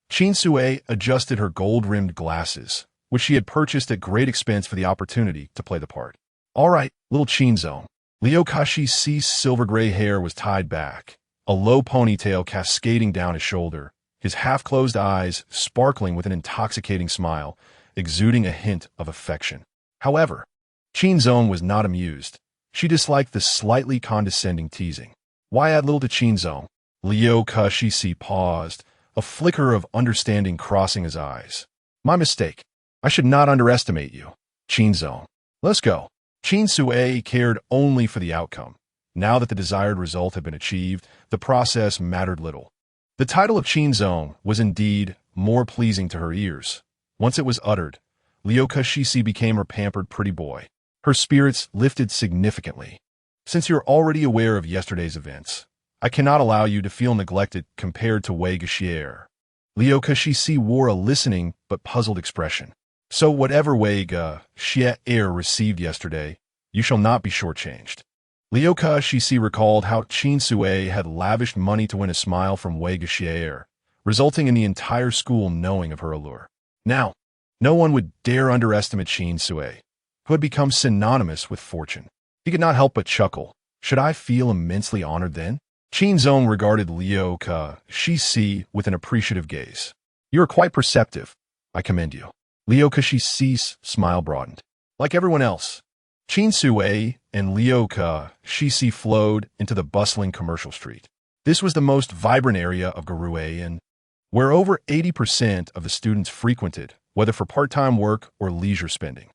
Qin Sui adjusted her gold-rimmed glasses, which she had purchased at great expense for the opportunity to play the part. "All right, little Qin Zong." Liu Kashisi's silver-gray hair was tied back, a low ponytail cascading down his shoulder, his half-closed eyes sparkling with an intoxicating smile, exuding a hint of affection. However, Qin Zong was not amused. She disliked the slightly condescending teasing. "Why add little to Qin Zong?" Liu Kashisi paused, a flicker of understanding crossing his eyes. "My mistake. I should not underestimate you, Qin Zong. Let's go." Qin Sui cared only for the outcome. Now that the desired result had been achieved, the process mattered little. The title of Qin Zong was indeed more pleasing to her ears. Once it was uttered, Liu Kashisi became her pampered pretty boy. Her spirits lifted significantly. "Since you're already aware of yesterday's events, I cannot allow you to feel neglected compared to Wei Gexier." Liu Kexi wore a listening but puzzled expression. So whatever wage Xie Er received yesterday, you shall not be shortchanged. Liu Kexi recalled how Qin Sui had lavished money to win a smile from Wei Xie Er, resulting in the entire school knowing of her allure. Now, no one would dare underestimate Qin Sui, who had become synonymous with fortune. He could not help but chuckle. Should I feel immensely honored then? Qin Zong regarded Liu Kexi with an appreciative gaze. You are quite perceptive. I commend you. Liu Kexi's smile broadened. Like everyone else, Qin Sui and Liu Kexi flowed into the bustling commercial street. This was the most vibrant area of Garuan, where over 80% of the students frequented, whether for part-time work or leisure spending.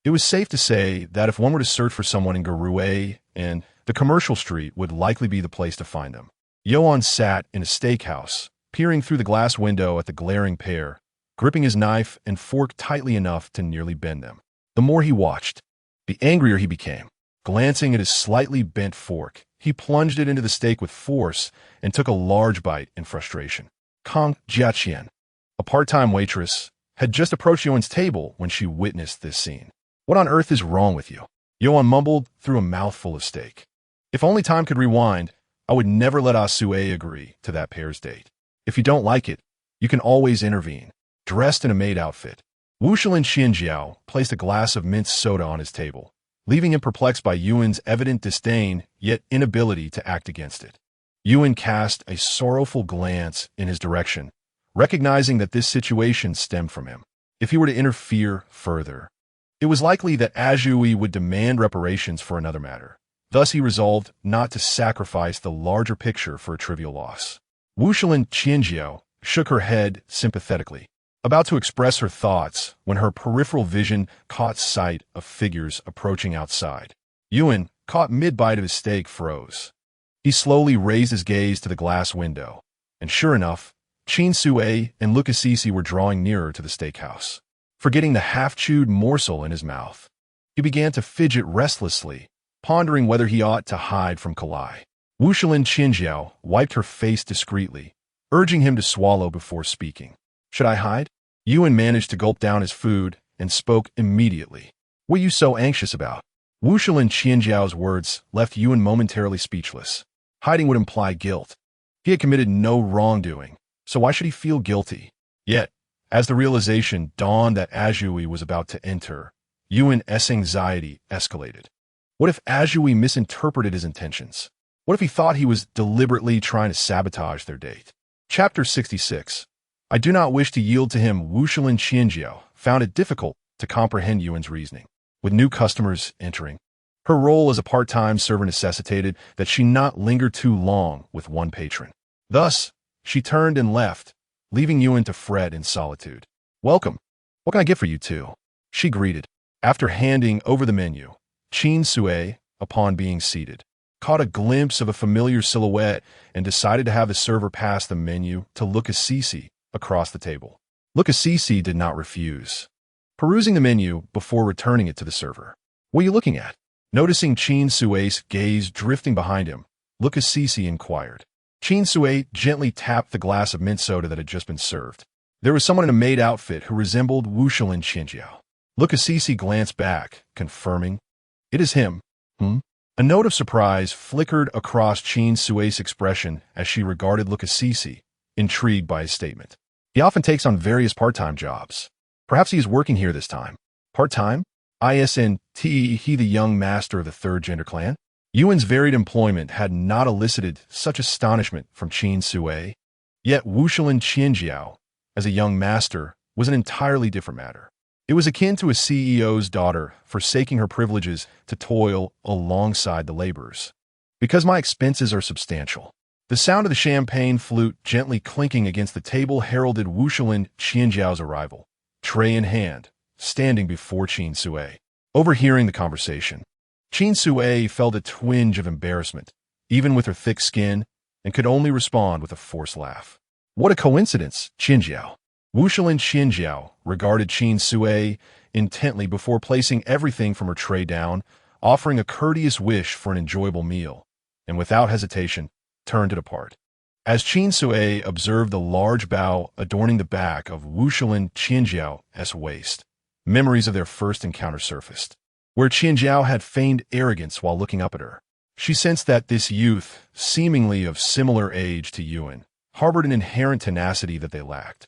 It was safe to say that if one were to search for someone in Garuan, and the commercial street would likely be the place to find them. Yoan sat in a steakhouse, peering through the glass window at the glaring pair, gripping his knife and fork tightly enough to nearly bend them. The more he watched, the angrier he became. Glancing at his slightly bent fork, he plunged it into the steak with force and took a large bite in frustration. Kang Jiaqian, a part-time waitress, had just approached Yoan's table when she witnessed this scene. What on earth is wrong with you? Yoan mumbled through a mouthful of steak. If only time could rewind, I would never let Asue agree to that pair's date. If you don't like it, you can always intervene. Dressed in a maid outfit, Wu Shilin Xianjiao placed a glass of mint soda on his table, leaving him perplexed by Yuan's evident disdain yet inability to act against it. Yuan cast a sorrowful glance in his direction, recognizing that this situation stemmed from him. If he were to interfere further, it was likely that Azhui would demand reparations for another matter. Thus he resolved not to sacrifice the larger picture for a trivial loss. Wu Shilin Qianjiao shook her head sympathetically, about to express her thoughts when her peripheral vision caught sight of figures approaching outside. Yuan, caught mid-bite of his steak, froze. He slowly raised his gaze to the glass window, and sure enough, Qin Sui and Liu Kexi were drawing nearer to the steakhouse. Forgetting the half-chewed morsel in his mouth, he began to fidget restlessly, pondering whether he ought to hide from Kalai. Wu Shilin Qianjiao wiped her face discreetly, urging him to swallow before speaking. Should I hide? Yuan managed to gulp down his food and spoke immediately. What are you so anxious about? Wu Shilin Qianjiao's words left Yuan momentarily speechless. Hiding would imply guilt. He had committed no wrongdoing, so why should he feel guilty? Yet, as the realization dawned that Azhui was about to enter, Yuan's anxiety escalated. What if Azhui misinterpreted his intentions? What if he thought he was deliberately trying to sabotage their date? Chapter 66. I do not wish to yield to him. Wu Shilin Qianjiao found it difficult to comprehend Yuan's reasoning. With new customers entering, her role as a part-time server necessitated that she not linger too long with one patron. Thus, she turned and left, leaving Yuan to fret in solitude. Welcome. What can I get for you two? She greeted. After handing over the menu, Qin Sui, upon being seated, caught a glimpse of a familiar silhouette and decided to have the server pass the menu to Liu Kexi across the table. Liu Kexi did not refuse, perusing the menu before returning it to the server. What are you looking at? Noticing Qin Sui's gaze drifting behind him, Liu Kexi inquired. Qin Sui gently tapped the glass of mint soda that had just been served. There was someone in a maid outfit who resembled Wu Shilin Qianjiao. Liu Kexi glanced back, confirming, "It is him." A note of surprise flickered across Qin Sui's expression as she regarded Liu Kexi, intrigued by his statement. He often takes on various part-time jobs. Perhaps he is working here this time. Part-time? Isn't he the young master of the third gender clan? Yuan's varied employment had not elicited such astonishment from Qin Sui. Yet Wu Shilin Qianjiao, as a young master, was an entirely different matter. It was akin to a CEO's daughter forsaking her privileges to toil alongside the laborers. Because my expenses are substantial. The sound of the champagne flute gently clinking against the table heralded Wu Shilin Qianjiao's arrival, tray in hand, standing before Qin Sui. Overhearing the conversation, Qin Sui felt a twinge of embarrassment, even with her thick skin, and could only respond with a forced laugh. What a coincidence, Qianjiao. Wu Shilin Qianjiao regarded Qin Sui intently before placing everything from her tray down, offering a courteous wish for an enjoyable meal, and without hesitation, turned it apart. As Qin Sui observed the large bow adorning the back of Wuxian Qianjiao's waist, memories of their first encounter surfaced, where Qianjiao had feigned arrogance while looking up at her. She sensed that this youth, seemingly of similar age to Yuan, harbored an inherent tenacity that they lacked.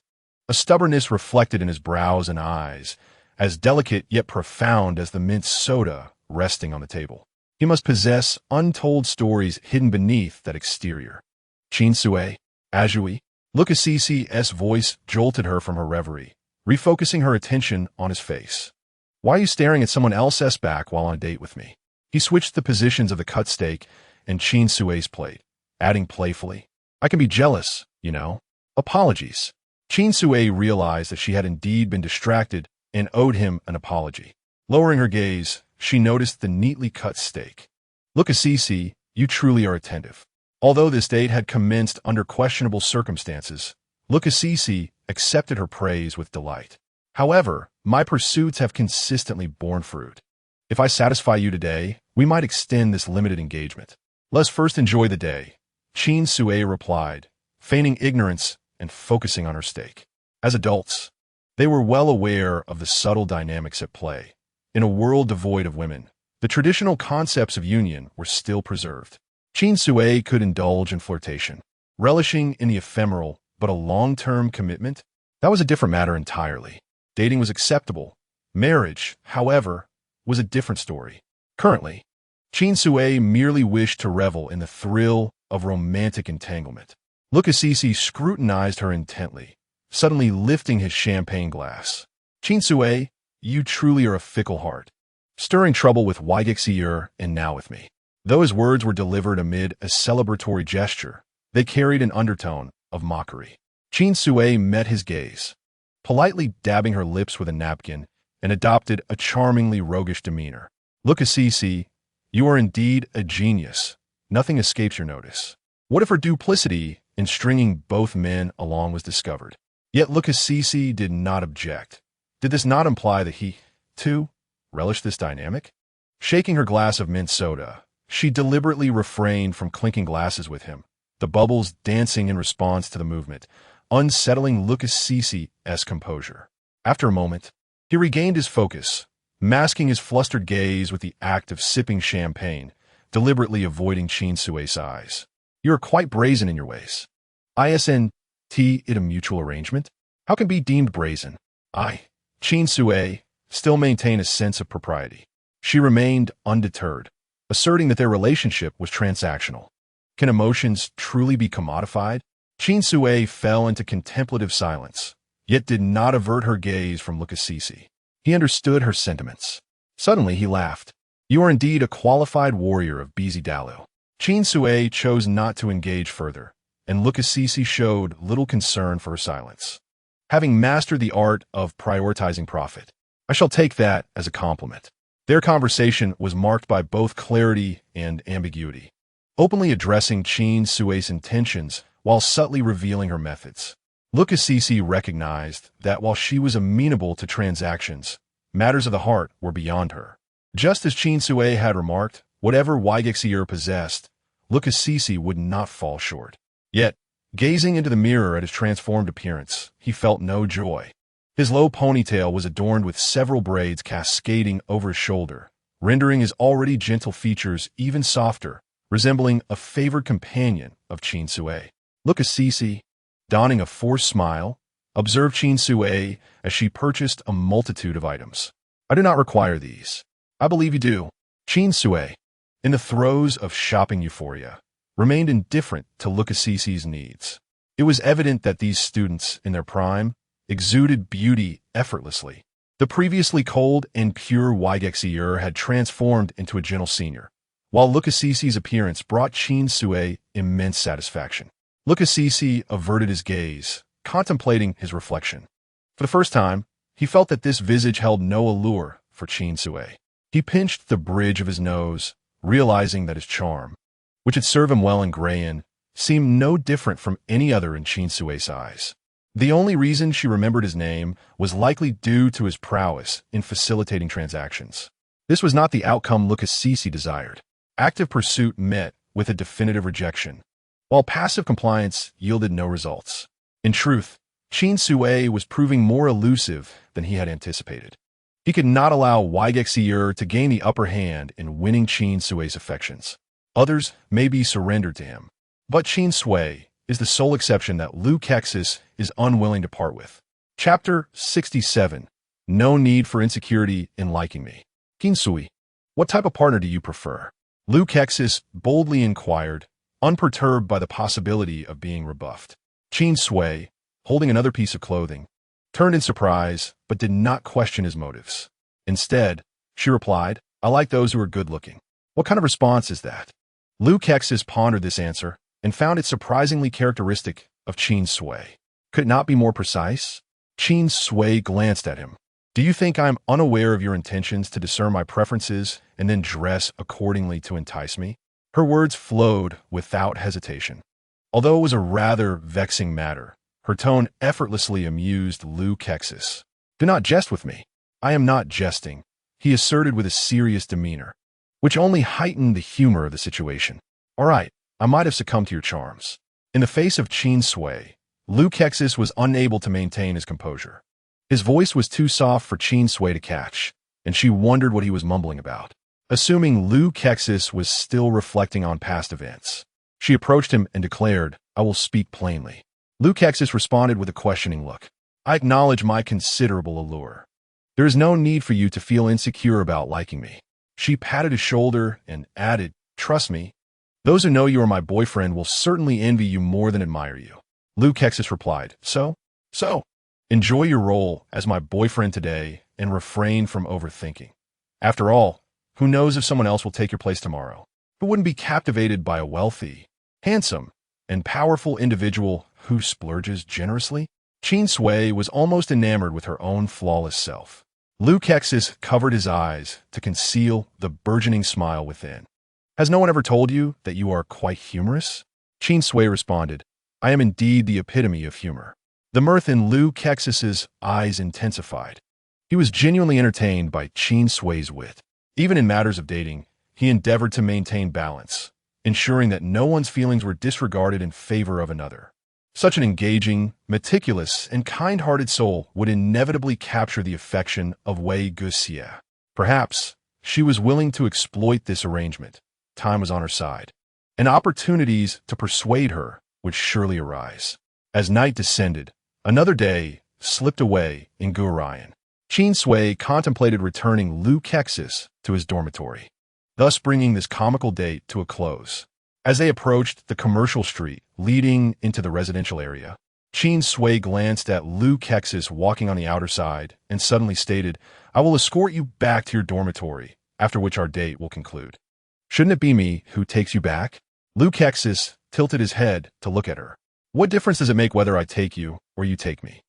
A stubbornness reflected in his brows and eyes, as delicate yet profound as the mint soda resting on the table. He must possess untold stories hidden beneath that exterior. Qin Sui, Ajui, Look Assisi's voice jolted her from her reverie, refocusing her attention on his face. Why are you staring at someone else's back while on a date with me? He switched the positions of the cut steak and Qin Sui's plate, adding playfully, I can be jealous, you know. Apologies. Qin Sui realized that she had indeed been distracted and owed him an apology. Lowering her gaze, she noticed the neatly cut steak. Look Assisi, you truly are attentive. Although this date had commenced under questionable circumstances, Look Assisi accepted her praise with delight. However, my pursuits have consistently borne fruit. If I satisfy you today, we might extend this limited engagement. Let's first enjoy the day, Qin Sui replied, feigning ignorance and focusing on her steak. As adults, they were well aware of the subtle dynamics at play. In a world devoid of women, the traditional concepts of union were still preserved. Qin Sui could indulge in flirtation, relishing in the ephemeral, but a long-term commitment? That was a different matter entirely. Dating was acceptable. Marriage, however, was a different story. Currently, Qin Sui merely wished to revel in the thrill of romantic entanglement. Look Assisi scrutinized her intently, suddenly lifting his champagne glass. Qin Sui, you truly are a fickle heart. Stirring trouble with Weigexier and now with me. Though his words were delivered amid a celebratory gesture, they carried an undertone of mockery. Qin Sui met his gaze, politely dabbing her lips with a napkin, and adopted a charmingly roguish demeanor. Look Assisi, you are indeed a genius. Nothing escapes your notice. What if her duplicity in stringing both men along was discovered? Yet Look Assisi did not object. Did this not imply that he, too, relished this dynamic? Shaking her glass of mint soda, she deliberately refrained from clinking glasses with him, the bubbles dancing in response to the movement, unsettling Look Assisi's composure. After a moment, he regained his focus, masking his flustered gaze with the act of sipping champagne, deliberately avoiding Qin Sui's eyes. You are quite brazen in your ways. Isn't it a mutual arrangement? How can be deemed brazen? Qin Sui, still maintain a sense of propriety. She remained undeterred, asserting that their relationship was transactional. Can emotions truly be commodified? Qin Sui fell into contemplative silence, yet did not avert her gaze from Look Assisi. He understood her sentiments. Suddenly he laughed. You are indeed a qualified warrior of Bizi Dalu. Qin Sui chose not to engage further, and Look Assisi showed little concern for her silence. Having mastered the art of prioritizing profit, I shall take that as a compliment. Their conversation was marked by both clarity and ambiguity, openly addressing Qin Sui's intentions while subtly revealing her methods. Look Assisi recognized that while she was amenable to transactions, matters of the heart were beyond her. Just as Qin Sui had remarked, whatever Weigexier possessed, Look Assisi would not fall short. Yet, gazing into the mirror at his transformed appearance, he felt no joy. His low ponytail was adorned with several braids cascading over his shoulder, rendering his already gentle features even softer, resembling a favored companion of Qin Sui. Look Assisi, donning a forced smile, observed Qin Sui as she purchased a multitude of items. I do not require these. I believe you do. Qin Sui, in the throes of shopping euphoria, remained indifferent to Look Assisi's needs. It was evident that these students, in their prime, exuded beauty effortlessly. The previously cold and pure Weigexier had transformed into a gentle senior, while Look Assisi's appearance brought Qin Sui immense satisfaction. Look Assisi averted his gaze, contemplating his reflection. For the first time, he felt that this visage held no allure for Qin Sui. He pinched the bridge of his nose, realizing that his charm, which had served him well in Grayan, seemed no different from any other in Qin Sui's eyes. The only reason she remembered his name was likely due to his prowess in facilitating transactions. This was not the outcome Look Assisi desired. Active pursuit met with a definitive rejection. while passive compliance yielded no results. In truth, Qin Sui was proving more elusive than he had anticipated. He could not allow Waigexier to gain the upper hand in winning Qin Sui's affections. Others may be surrendered to him, but Qin Sui is the sole exception that Liu Kexis is unwilling to part with. Chapter 67. No need for insecurity in liking me. Qin Sui, what type of partner do you prefer? Liu Kexis boldly inquired, unperturbed by the possibility of being rebuffed. Qin Sui, holding another piece of clothing, turned in surprise but did not question his motives. Instead, she replied, I like those who are good-looking. What kind of response is that? Liu Kexis pondered this answer and found it surprisingly characteristic of Qin Sui. Could it not be more precise? Qin Sui glanced at him. Do you think I am unaware of your intentions to discern my preferences and then dress accordingly to entice me? Her words flowed without hesitation. Although it was a rather vexing matter, her tone effortlessly amused Liu Kexis. Do not jest with me. I am not jesting, he asserted with a serious demeanor, which only heightened the humor of the situation. All right, I might have succumbed to your charms. In the face of Qin Sui, Liu Kexis was unable to maintain his composure. His voice was too soft for Qin Sui to catch, and she wondered what he was mumbling about. Assuming Liu Kexis was still reflecting on past events, she approached him and declared, I will speak plainly. Liu Kexis responded with a questioning look. I acknowledge my considerable allure. There is no need for you to feel insecure about liking me. She patted his shoulder and added, trust me, those who know you are my boyfriend will certainly envy you more than admire you. Liu Kexis replied, So, enjoy your role as my boyfriend today and refrain from overthinking. After all, who knows if someone else will take your place tomorrow? Who wouldn't be captivated by a wealthy, handsome, and powerful individual who splurges generously? Qin Sui was almost enamored with her own flawless self. Liu Kexis covered his eyes to conceal the burgeoning smile within. Has no one ever told you that you are quite humorous? Qin Sui responded, I am indeed the epitome of humor. The mirth in Liu Kexis's eyes intensified. He was genuinely entertained by Qin Sui's wit. Even in matters of dating, he endeavored to maintain balance, ensuring that no one's feelings were disregarded in favor of another. Such an engaging, meticulous, and kind-hearted soul would inevitably capture the affection of Wei Guxie. Perhaps she was willing to exploit this arrangement. Time was on her side, and opportunities to persuade her would surely arise. As night descended, another day slipped away in Gurian. Qin Sui contemplated returning Liu Kexis to his dormitory, thus bringing this comical date to a close. As they approached the commercial street leading into the residential area, Qin Sui glanced at Liu Kexis walking on the outer side and suddenly stated, I will escort you back to your dormitory, after which our date will conclude. Shouldn't it be me who takes you back? Liu Kexis tilted his head to look at her. What difference does it make whether I take you or you take me?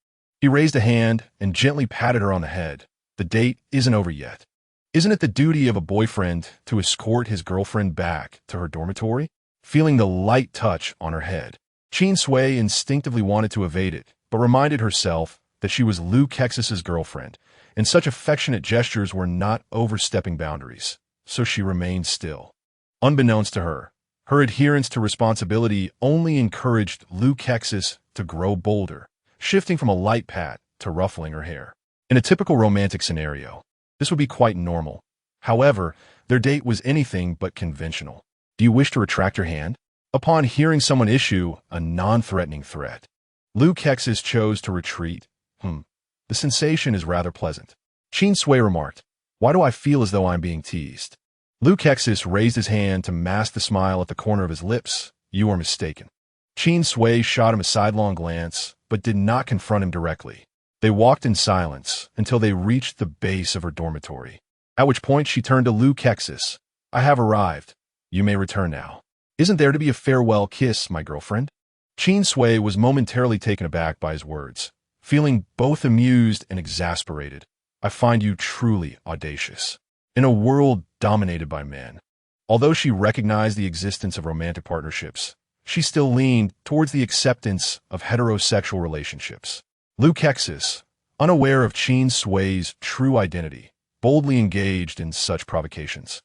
He raised a hand and gently patted her on the head. The date isn't over yet. Isn't it the duty of a boyfriend to escort his girlfriend back to her dormitory? Feeling the light touch on her head, Qin Sui instinctively wanted to evade it, but reminded herself that she was Liu Kexis's girlfriend, and such affectionate gestures were not overstepping boundaries, so she remained still. Unbeknownst to her, her adherence to responsibility only encouraged Liu Kexis to grow bolder, shifting from a light pat to ruffling her hair. In a typical romantic scenario, this would be quite normal. However, their date was anything but conventional. Do you wish to retract your hand? Upon hearing someone issue a non-threatening threat, Liu Kexis chose to retreat. The sensation is rather pleasant. Qin Sui remarked, Why do I feel as though I'm being teased? Liu Kexis raised his hand to mask the smile at the corner of his lips. You are mistaken. Qin Sui shot him a sidelong glance, but did not confront him directly. They walked in silence until they reached the base of her dormitory, at which point she turned to Liu Kexis. I have arrived. You may return now. Isn't there to be a farewell kiss, my girlfriend? Qin Sui was momentarily taken aback by his words, feeling both amused and exasperated. I find you truly audacious. In a world dominated by men. Although she recognized the existence of romantic partnerships, she still leaned towards the acceptance of heterosexual relationships. Liu Kexis, unaware of Qin Sui's true identity, boldly engaged in such provocations,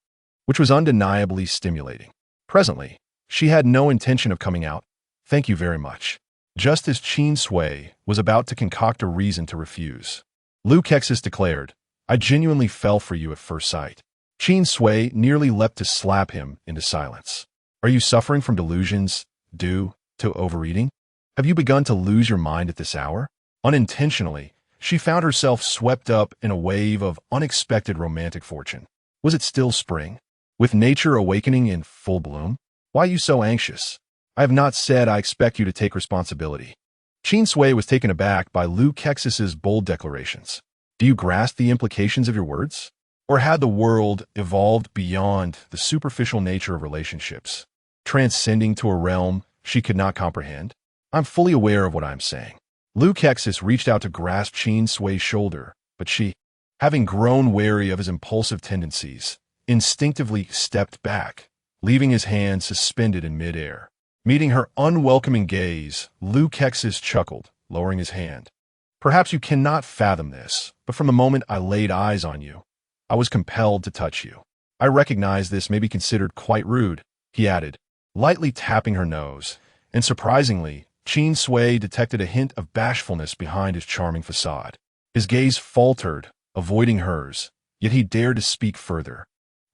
which was undeniably stimulating. Presently, she had no intention of coming out, Thank you very much. Just as Qin Sui was about to concoct a reason to refuse, Lu Kexis declared, I genuinely fell for you at first sight. Qin Sui nearly leapt to slap him into silence. Are you suffering from delusions due to overeating? Have you begun to lose your mind at this hour? Unintentionally, she found herself swept up in a wave of unexpected romantic fortune. Was it still spring? With nature awakening in full bloom? Why are you so anxious? I have not said I expect you to take responsibility. Qin Sui was taken aback by Lu Kexis's bold declarations. Do you grasp the implications of your words? Or had the world evolved beyond the superficial nature of relationships, transcending to a realm she could not comprehend? I'm fully aware of what I'm saying. Lu Kexis reached out to grasp Qin Sui's shoulder, but she, having grown wary of his impulsive tendencies, instinctively stepped back, leaving his hand suspended in midair. Meeting her unwelcoming gaze, Lu Kexis chuckled, lowering his hand. Perhaps you cannot fathom this, but from the moment I laid eyes on you, I was compelled to touch you. I recognize this may be considered quite rude, he added, lightly tapping her nose, and surprisingly, Qin Sui detected a hint of bashfulness behind his charming facade. His gaze faltered, avoiding hers, yet he dared to speak further.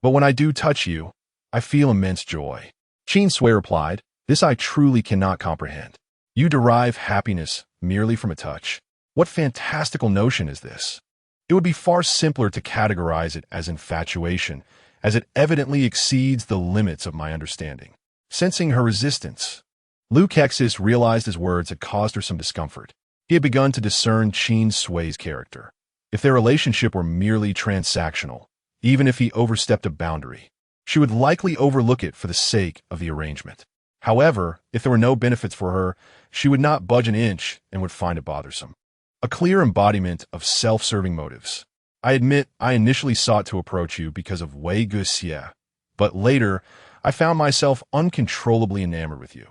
But when I do touch you, I feel immense joy. Qin Sui replied, this I truly cannot comprehend. You derive happiness merely from a touch? What fantastical notion is this? It would be far simpler to categorize it as infatuation, as it evidently exceeds the limits of my understanding. Sensing her resistance, Lu Kexis realized his words had caused her some discomfort. He had begun to discern Qin Sui's character. If their relationship were merely transactional, even if he overstepped a boundary, she would likely overlook it for the sake of the arrangement. However, if there were no benefits for her, she would not budge an inch and would find it bothersome. A clear embodiment of self-serving motives. I admit I initially sought to approach you because of Wei Guxie, but later I found myself uncontrollably enamored with you.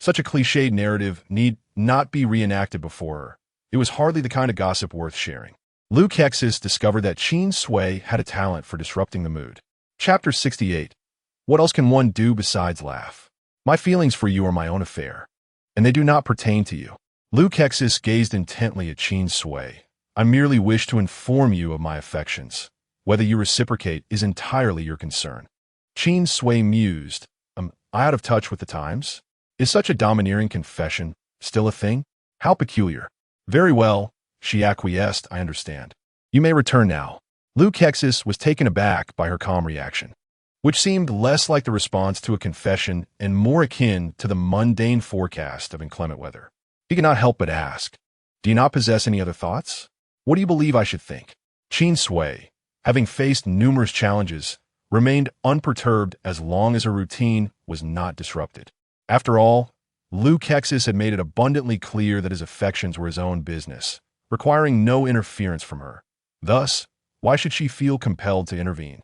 Such a cliched narrative need not be reenacted before her. It was hardly the kind of gossip worth sharing. Lu Kexis discovered that Qin Sui had a talent for disrupting the mood. Chapter 68. What else can one do besides laugh? My feelings for you are my own affair, and they do not pertain to you. Lu Kexis gazed intently at Qin Sui. I merely wish to inform you of my affections. Whether you reciprocate is entirely your concern. Qin Sui mused. Am I out of touch with the times? Is such a domineering confession still a thing? How peculiar. Very well, she acquiesced, I understand. You may return now. Lu Kexis was taken aback by her calm reaction, which seemed less like the response to a confession and more akin to the mundane forecast of inclement weather. He could not help but ask, do you not possess any other thoughts? What do you believe I should think? Qin Sui, having faced numerous challenges, remained unperturbed as long as her routine was not disrupted. After all, Lu Kexis had made it abundantly clear that his affections were his own business, requiring no interference from her. Thus, why should she feel compelled to intervene?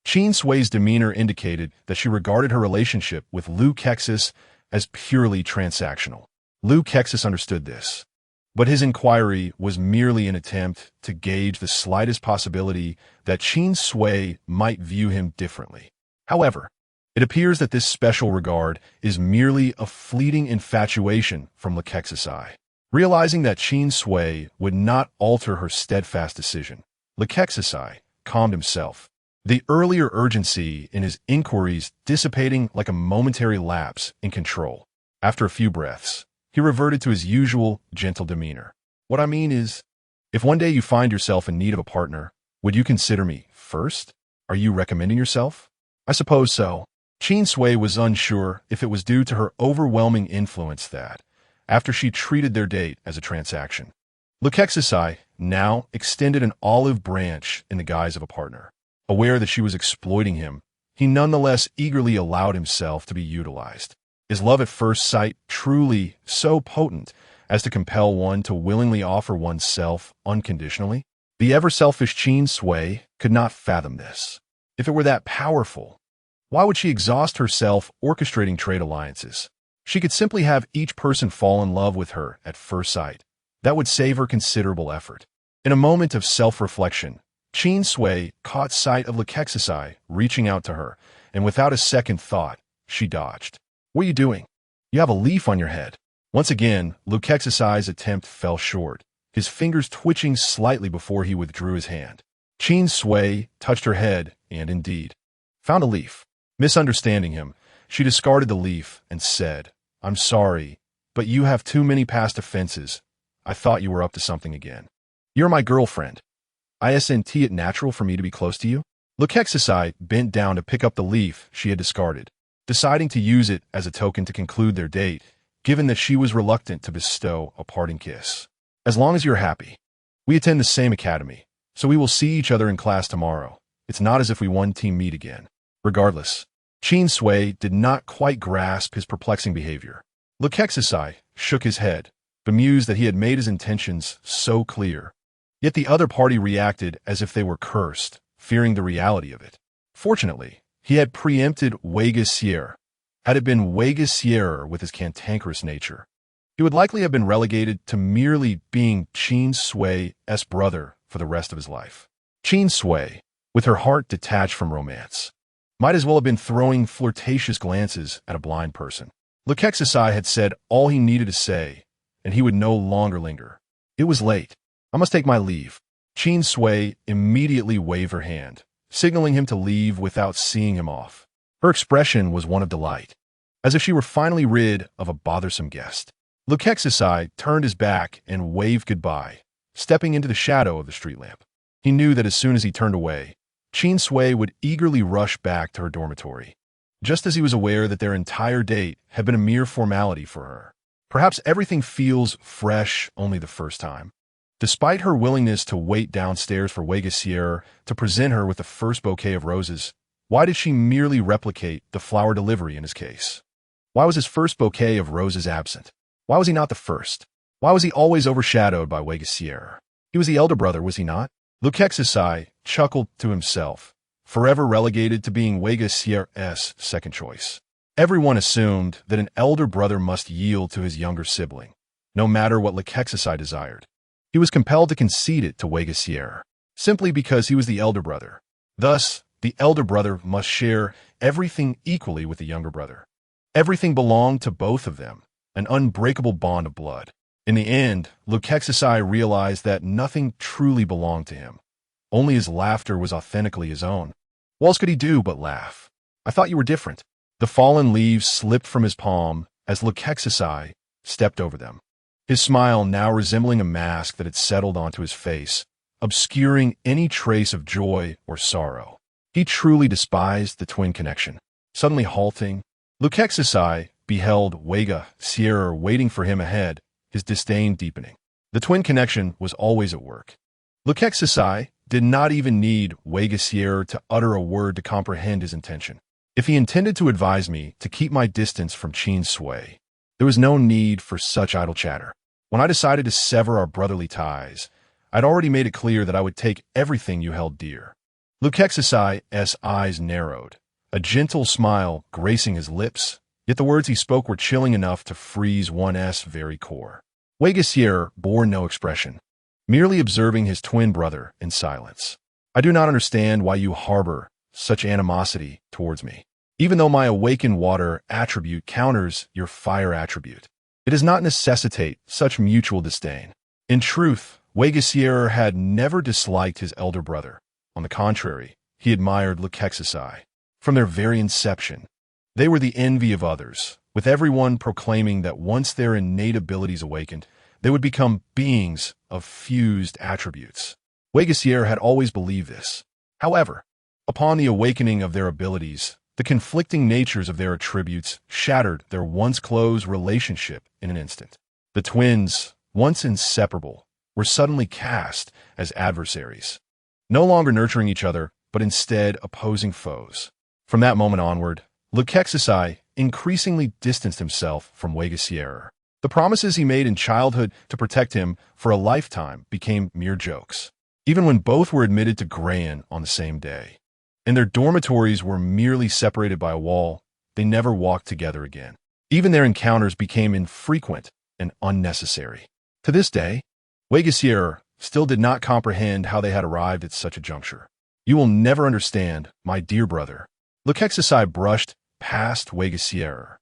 Qin Sui's demeanor indicated that she regarded her relationship with Lu Kexis as purely transactional. Lu Kexis understood this, but his inquiry was merely an attempt to gauge the slightest possibility that Qin Sui might view him differently. However, it appears that this special regard is merely a fleeting infatuation from Lu Kexis. Realizing that Qin Sui would not alter her steadfast decision, Lu Kexis calmed himself, the earlier urgency in his inquiries dissipating like a momentary lapse in control. After a few breaths, he reverted to his usual gentle demeanor. What I mean is, if one day you find yourself in need of a partner, would you consider me first? Are you recommending yourself? I suppose so. Qin Sui was unsure if it was due to her overwhelming influence that, after she treated their date as a transaction, Lu Kexis now extended an olive branch in the guise of a partner. Aware that she was exploiting him, he nonetheless eagerly allowed himself to be utilized. Is love at first sight truly so potent as to compel one to willingly offer oneself unconditionally? The ever-selfish Qin Sui could not fathom this. If it were that powerful, why would she exhaust herself orchestrating trade alliances? She could simply have each person fall in love with her at first sight. That would save her considerable effort. In a moment of self-reflection, Qin Sui caught sight of Lu Kexis reaching out to her, and without a second thought, she dodged. What are you doing? You have a leaf on your head. Once again, Lukexi's attempt fell short, his fingers twitching slightly before he withdrew his hand. Qin Sui touched her head and, indeed, found a leaf. Misunderstanding him, she discarded the leaf and said, "I'm sorry, but you have too many past offenses. I thought you were up to something again. You're my girlfriend. Isn't it natural for me to be close to you?" Lukexi bent down to pick up the leaf she had discarded, deciding to use it as a token to conclude their date, given that she was reluctant to bestow a parting kiss. "As long as you're happy. We attend the same academy, so we will see each other in class tomorrow. It's not as if we one team meet again." Regardless, Qin Sui did not quite grasp his perplexing behavior. Lukexi shook his head, bemused that he had made his intentions so clear. Yet the other party reacted as if they were cursed, fearing the reality of it. Fortunately, he had preempted Wei-Ge-Sier. Had it been Wei-Ge-Sier with his cantankerous nature, he would likely have been relegated to merely being Qin Sui's brother for the rest of his life. Qin Sui, with her heart detached from romance, might as well have been throwing flirtatious glances at a blind person. Lukexi had said all he needed to say, and he would no longer linger. It was late. "I must take my leave." Qin Sui immediately waved her hand, signaling him to leave without seeing him off. Her expression was one of delight, as if she were finally rid of a bothersome guest. Lukexi turned his back and waved goodbye, stepping into the shadow of the street lamp. He knew that as soon as he turned away, Qin Sui would eagerly rush back to her dormitory, just as he was aware that their entire date had been a mere formality for her. Perhaps everything feels fresh only the first time. Despite her willingness to wait downstairs for Wei-Ge-Sier to present her with the first bouquet of roses, why did she merely replicate the flower delivery in his case? Why was his first bouquet of roses absent? Why was he not the first? Why was he always overshadowed by Wei-Ge-Sier? He was the elder brother, was he not? Lukexi chuckled to himself, forever relegated to being Wei-Ge-Sier's second choice. Everyone assumed that an elder brother must yield to his younger sibling, no matter what Lukexi desired. He was compelled to concede it to Wei-Ge-Sier, simply because he was the elder brother. Thus, the elder brother must share everything equally with the younger brother. Everything belonged to both of them, an unbreakable bond of blood. In the end, Lukexi realized that nothing truly belonged to him. Only his laughter was authentically his own. What else could he do but laugh? "I thought you were different." The fallen leaves slipped from his palm as Lukexi stepped over them, his smile now resembling a mask that had settled onto his face, obscuring any trace of joy or sorrow. He truly despised the twin connection. Suddenly halting, Lukexi beheld Wei-Ge-Sier waiting for him ahead, his disdain deepening. The twin connection was always at work. Lukexi did not even need Wei-Ge-Sier to utter a word to comprehend his intention. If he intended to advise me to keep my distance from Qin Sui, there was no need for such idle chatter. When I decided to sever our brotherly ties, I'd already made it clear that I would take everything you held dear. Lukexi's eyes narrowed, a gentle smile gracing his lips, yet the words he spoke were chilling enough to freeze one's very core. Wei-Ge-Sier bore no expression, merely observing his twin brother in silence. "I do not understand why you harbor such animosity towards me, even though my awakened water attribute counters your fire attribute. It does not necessitate such mutual disdain." In truth, Wei-Ge-Sier had never disliked his elder brother. On the contrary, he admired Lukexi. From their very inception, they were the envy of others, with everyone proclaiming that once their innate abilities awakened, they would become beings of fused attributes. Wei-Ge-Sier had always believed this. However, upon the awakening of their abilities, the conflicting natures of their attributes shattered their once close relationship in an instant. The twins, once inseparable, were suddenly cast as adversaries, no longer nurturing each other, but instead opposing foes. From that moment onward, Lukexi increasingly distanced himself from Wei-Ge-Sier. The promises he made in childhood to protect him for a lifetime became mere jokes, even when both were admitted to Grayan on the same day. And their dormitories were merely separated by a wall. They never walked together again. Even their encounters became infrequent and unnecessary. To this day, Wei-Ge-Sier still did not comprehend how they had arrived at such a juncture. "You will never understand, my dear brother." Lukexi brushed past Wei-Ge-Sier.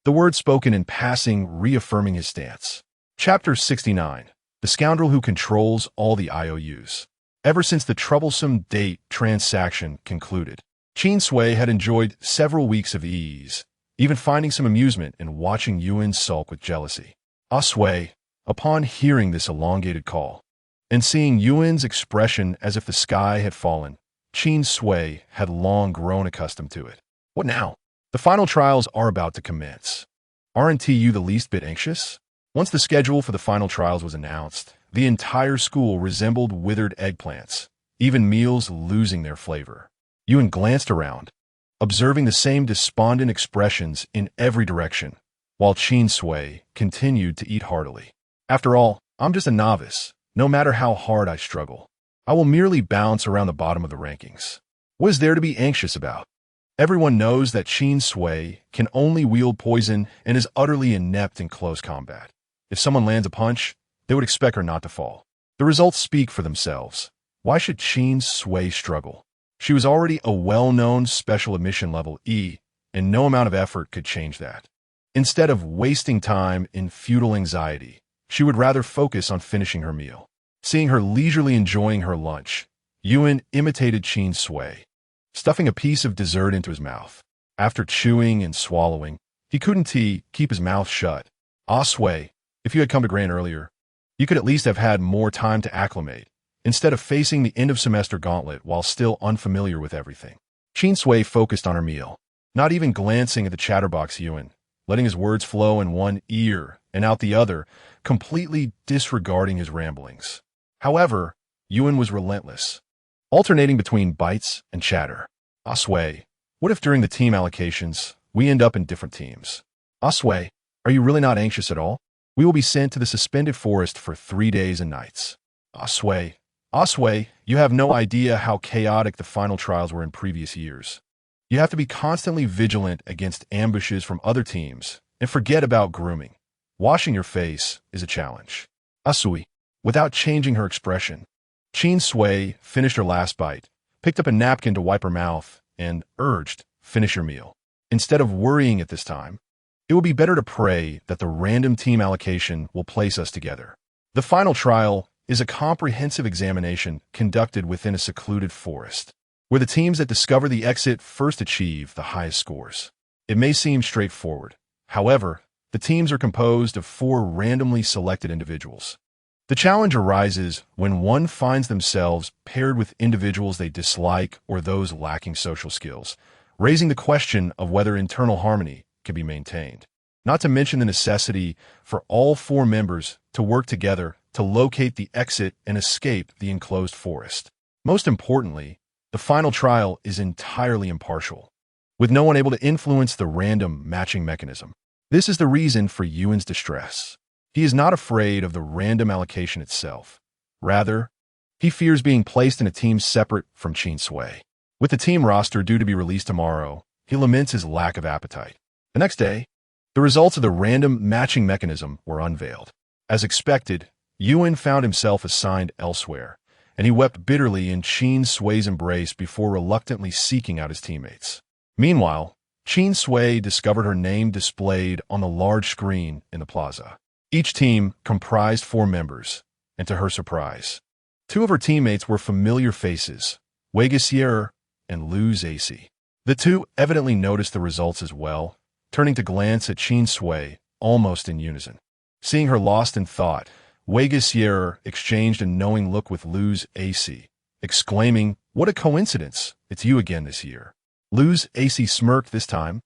the words spoken in passing reaffirming his stance. Chapter 69. The Scoundrel Who Controls All the IOUs. Ever since the troublesome date transaction concluded, Qin Sui had enjoyed several weeks of ease, even finding some amusement in watching Yuan sulk with jealousy. Sui, upon hearing this elongated call, and seeing Yuan's expression as if the sky had fallen, Qin Sui had long grown accustomed to it. What now? The final trials are about to commence. Aren't you the least bit anxious? Once the schedule for the final trials was announced, the entire school resembled withered eggplants, even meals losing their flavor. Yuan glanced around, observing the same despondent expressions in every direction, while Qin Sui continued to eat heartily. After all, I'm just a novice. No matter how hard I struggle, I will merely bounce around the bottom of the rankings. What is there to be anxious about? Everyone knows that Qin Sui can only wield poison and is utterly inept in close combat. If someone lands a punch, they would expect her not to fall. The results speak for themselves. Why should Qin Sui struggle? She was already a well-known special admission level E, and no amount of effort could change that. Instead of wasting time in futile anxiety, she would rather focus on finishing her meal. Seeing her leisurely enjoying her lunch, Yuan imitated Qin Sui, stuffing a piece of dessert into his mouth. After chewing and swallowing, he couldn't keep his mouth shut. Sui, if you had come to Gran earlier, you could at least have had more time to acclimate, instead of facing the end-of-semester gauntlet while still unfamiliar with everything. Qin Sui focused on her meal, not even glancing at the chatterbox Yuan, letting his words flow in one ear and out the other, completely disregarding his ramblings. However, Yuan was relentless, alternating between bites and chatter. Sui, what if during the team allocations, we end up in different teams? Sui, are you really not anxious at all? We will be sent to the suspended forest for 3 days and nights. Sui, you have no idea how chaotic the final trials were in previous years. You have to be constantly vigilant against ambushes from other teams, and forget about grooming. Washing your face is a challenge. Sui, without changing her expression, Qin Sui finished her last bite, picked up a napkin to wipe her mouth, and urged, finish your meal. Instead of worrying at this time, it would be better to pray that the random team allocation will place us together. The final trial is a comprehensive examination conducted within a secluded forest, where the teams that discover the exit first achieve the highest scores. It may seem straightforward. However, the teams are composed of 4 randomly selected individuals. The challenge arises when one finds themselves paired with individuals they dislike or those lacking social skills, raising the question of whether internal harmony can be maintained. Not to mention the necessity for all 4 members to work together to locate the exit and escape the enclosed forest. Most importantly, the final trial is entirely impartial, with no one able to influence the random matching mechanism. This is the reason for Yuan's distress. He is not afraid of the random allocation itself. Rather, he fears being placed in a team separate from Qin Sui. With the team roster due to be released tomorrow, he laments his lack of appetite. The next day, the results of the random matching mechanism were unveiled. As expected, Yuan found himself assigned elsewhere, and he wept bitterly in Qin Sui's embrace before reluctantly seeking out his teammates. Meanwhile, Qin Sui discovered her name displayed on the large screen in the plaza. Each team comprised 4 members, and to her surprise, 2 of her teammates were familiar faces, Weigasier and Luz AC. The 2 evidently noticed the results as well, turning to glance at Qin Sui almost in unison. Seeing her lost in thought, Weigasier exchanged a knowing look with Luz AC, exclaiming, "What a coincidence! It's you again this year." Luz AC smirked this time.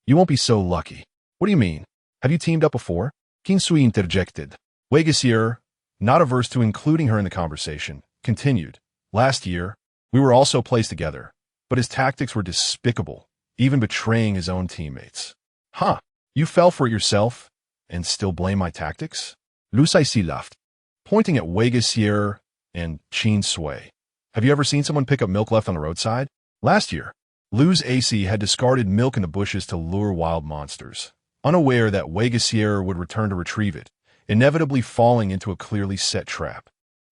"You won't be so lucky." "What do you mean? Have you teamed up before?" Qin Sui interjected. Weigasier, not averse to including her in the conversation, continued. "Last year, we were also placed together, but his tactics were despicable, even betraying his own teammates." "Huh, you fell for it yourself, and still blame my tactics?" Luz AC laughed, pointing at Weigasier and Qin Sui. "Have you ever seen someone pick up milk left on the roadside?" Last year, Luz AC had discarded milk in the bushes to lure wild monsters, unaware that Weigasier would return to retrieve it, inevitably falling into a clearly set trap.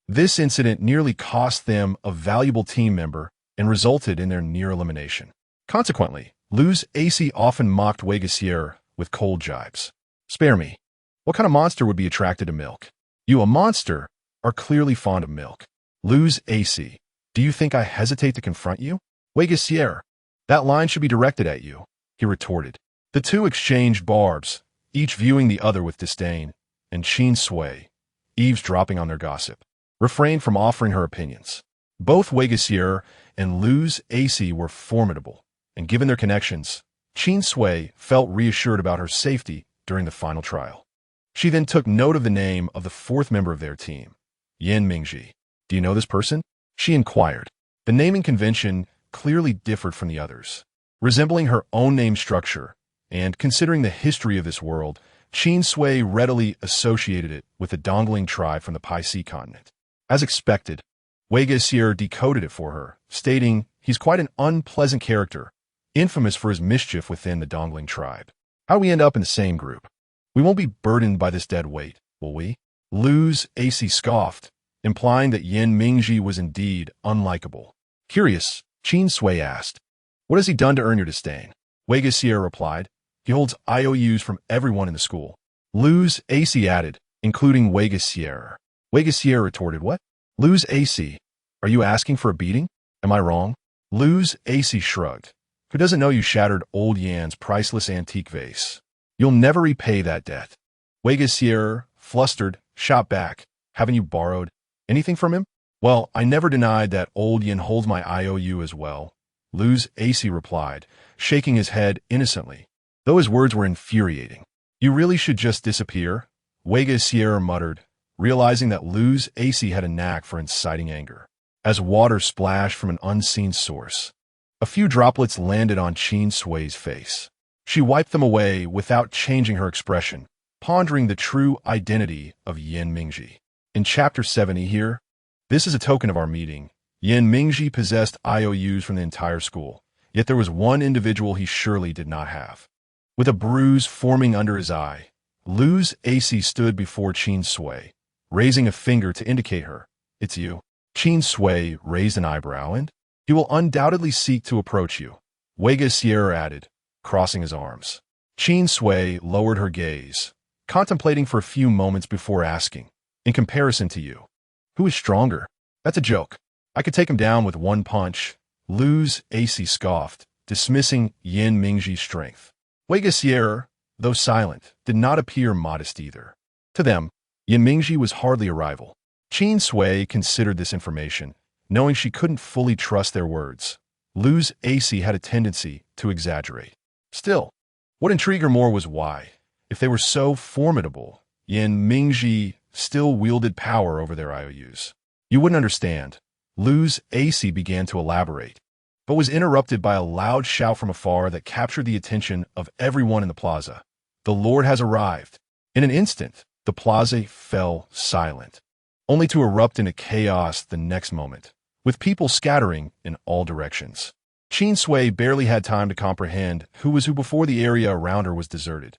This incident nearly cost them a valuable team member and resulted in their near elimination. Consequently, Luz AC often mocked Weigasier with cold jibes. Spare me. What kind of monster would be attracted to milk? You, a monster, are clearly fond of milk. Lose AC. Do you think I hesitate to confront you? Weigasier. That line should be directed at you, he retorted. The two exchanged barbs, each viewing the other with disdain, and Qin Sui, eavesdropping on their gossip, refrained from offering her opinions. Both Weigasier and Luz AC were formidable, and given their connections, Qin Sui felt reassured about her safety during the final trial. She then took note of the name of the fourth member of their team, Yan Mingji. Do you know this person? She inquired. The naming convention clearly differed from the others, resembling her own name structure, and considering the history of this world, Qin Sui readily associated it with the Dongling tribe from the Pi-C continent. As expected, Weigasier decoded it for her, stating he's quite an unpleasant character, infamous for his mischief within the Dongling tribe. How do we end up in the same group? We won't be burdened by this dead weight, will we? Luz AC scoffed, implying that Yan Mingji was indeed unlikable. Curious, Qin Sui asked, what has he done to earn your disdain? Weigasier replied, he holds IOUs from everyone in the school. Luz AC added, including Weigasier. Weigasier retorted, what? Luz AC, are you asking for a beating? Am I wrong? Luz AC shrugged. Who doesn't know you shattered old Yan's priceless antique vase? You'll never repay that debt. Weigasier, flustered, shot back. Haven't you borrowed anything from him? Well, I never denied that old Yan holds my IOU as well, Luz AC replied, shaking his head innocently, though his words were infuriating. You really should just disappear, Weigasier muttered, realizing that Luz AC had a knack for inciting anger. As water splashed from an unseen source, a few droplets landed on Qin Sui's face. She wiped them away without changing her expression, pondering the true identity of Yan Mingji. In Chapter 70 here, this is a token of our meeting. Yan Mingji possessed IOUs from the entire school, yet there was one individual he surely did not have. With a bruise forming under his eye, Luz AC stood before Qin Sui, raising a finger to indicate her. It's you. Qin Sui raised an eyebrow and, he will undoubtedly seek to approach you, Weigasier added, crossing his arms. Qin Sui lowered her gaze, contemplating for a few moments before asking, in comparison to you, who is stronger? That's a joke. I could take him down with one punch, Luz AC scoffed, dismissing Yan Mingji's strength. Weigasier, though silent, did not appear modest either. To them, Yan Mingji was hardly a rival. Qin Sui considered this information, knowing she couldn't fully trust their words. Luz AC had a tendency to exaggerate. Still, what intrigued her more was why, if they were so formidable, Yan Mingji still wielded power over their IOUs. You wouldn't understand. Luz AC began to elaborate, but was interrupted by a loud shout from afar that captured the attention of everyone in the plaza. The Lord has arrived. In an instant, the plaza fell silent, only to erupt into chaos the next moment, with people scattering in all directions. Qin Sui barely had time to comprehend who was who before the area around her was deserted.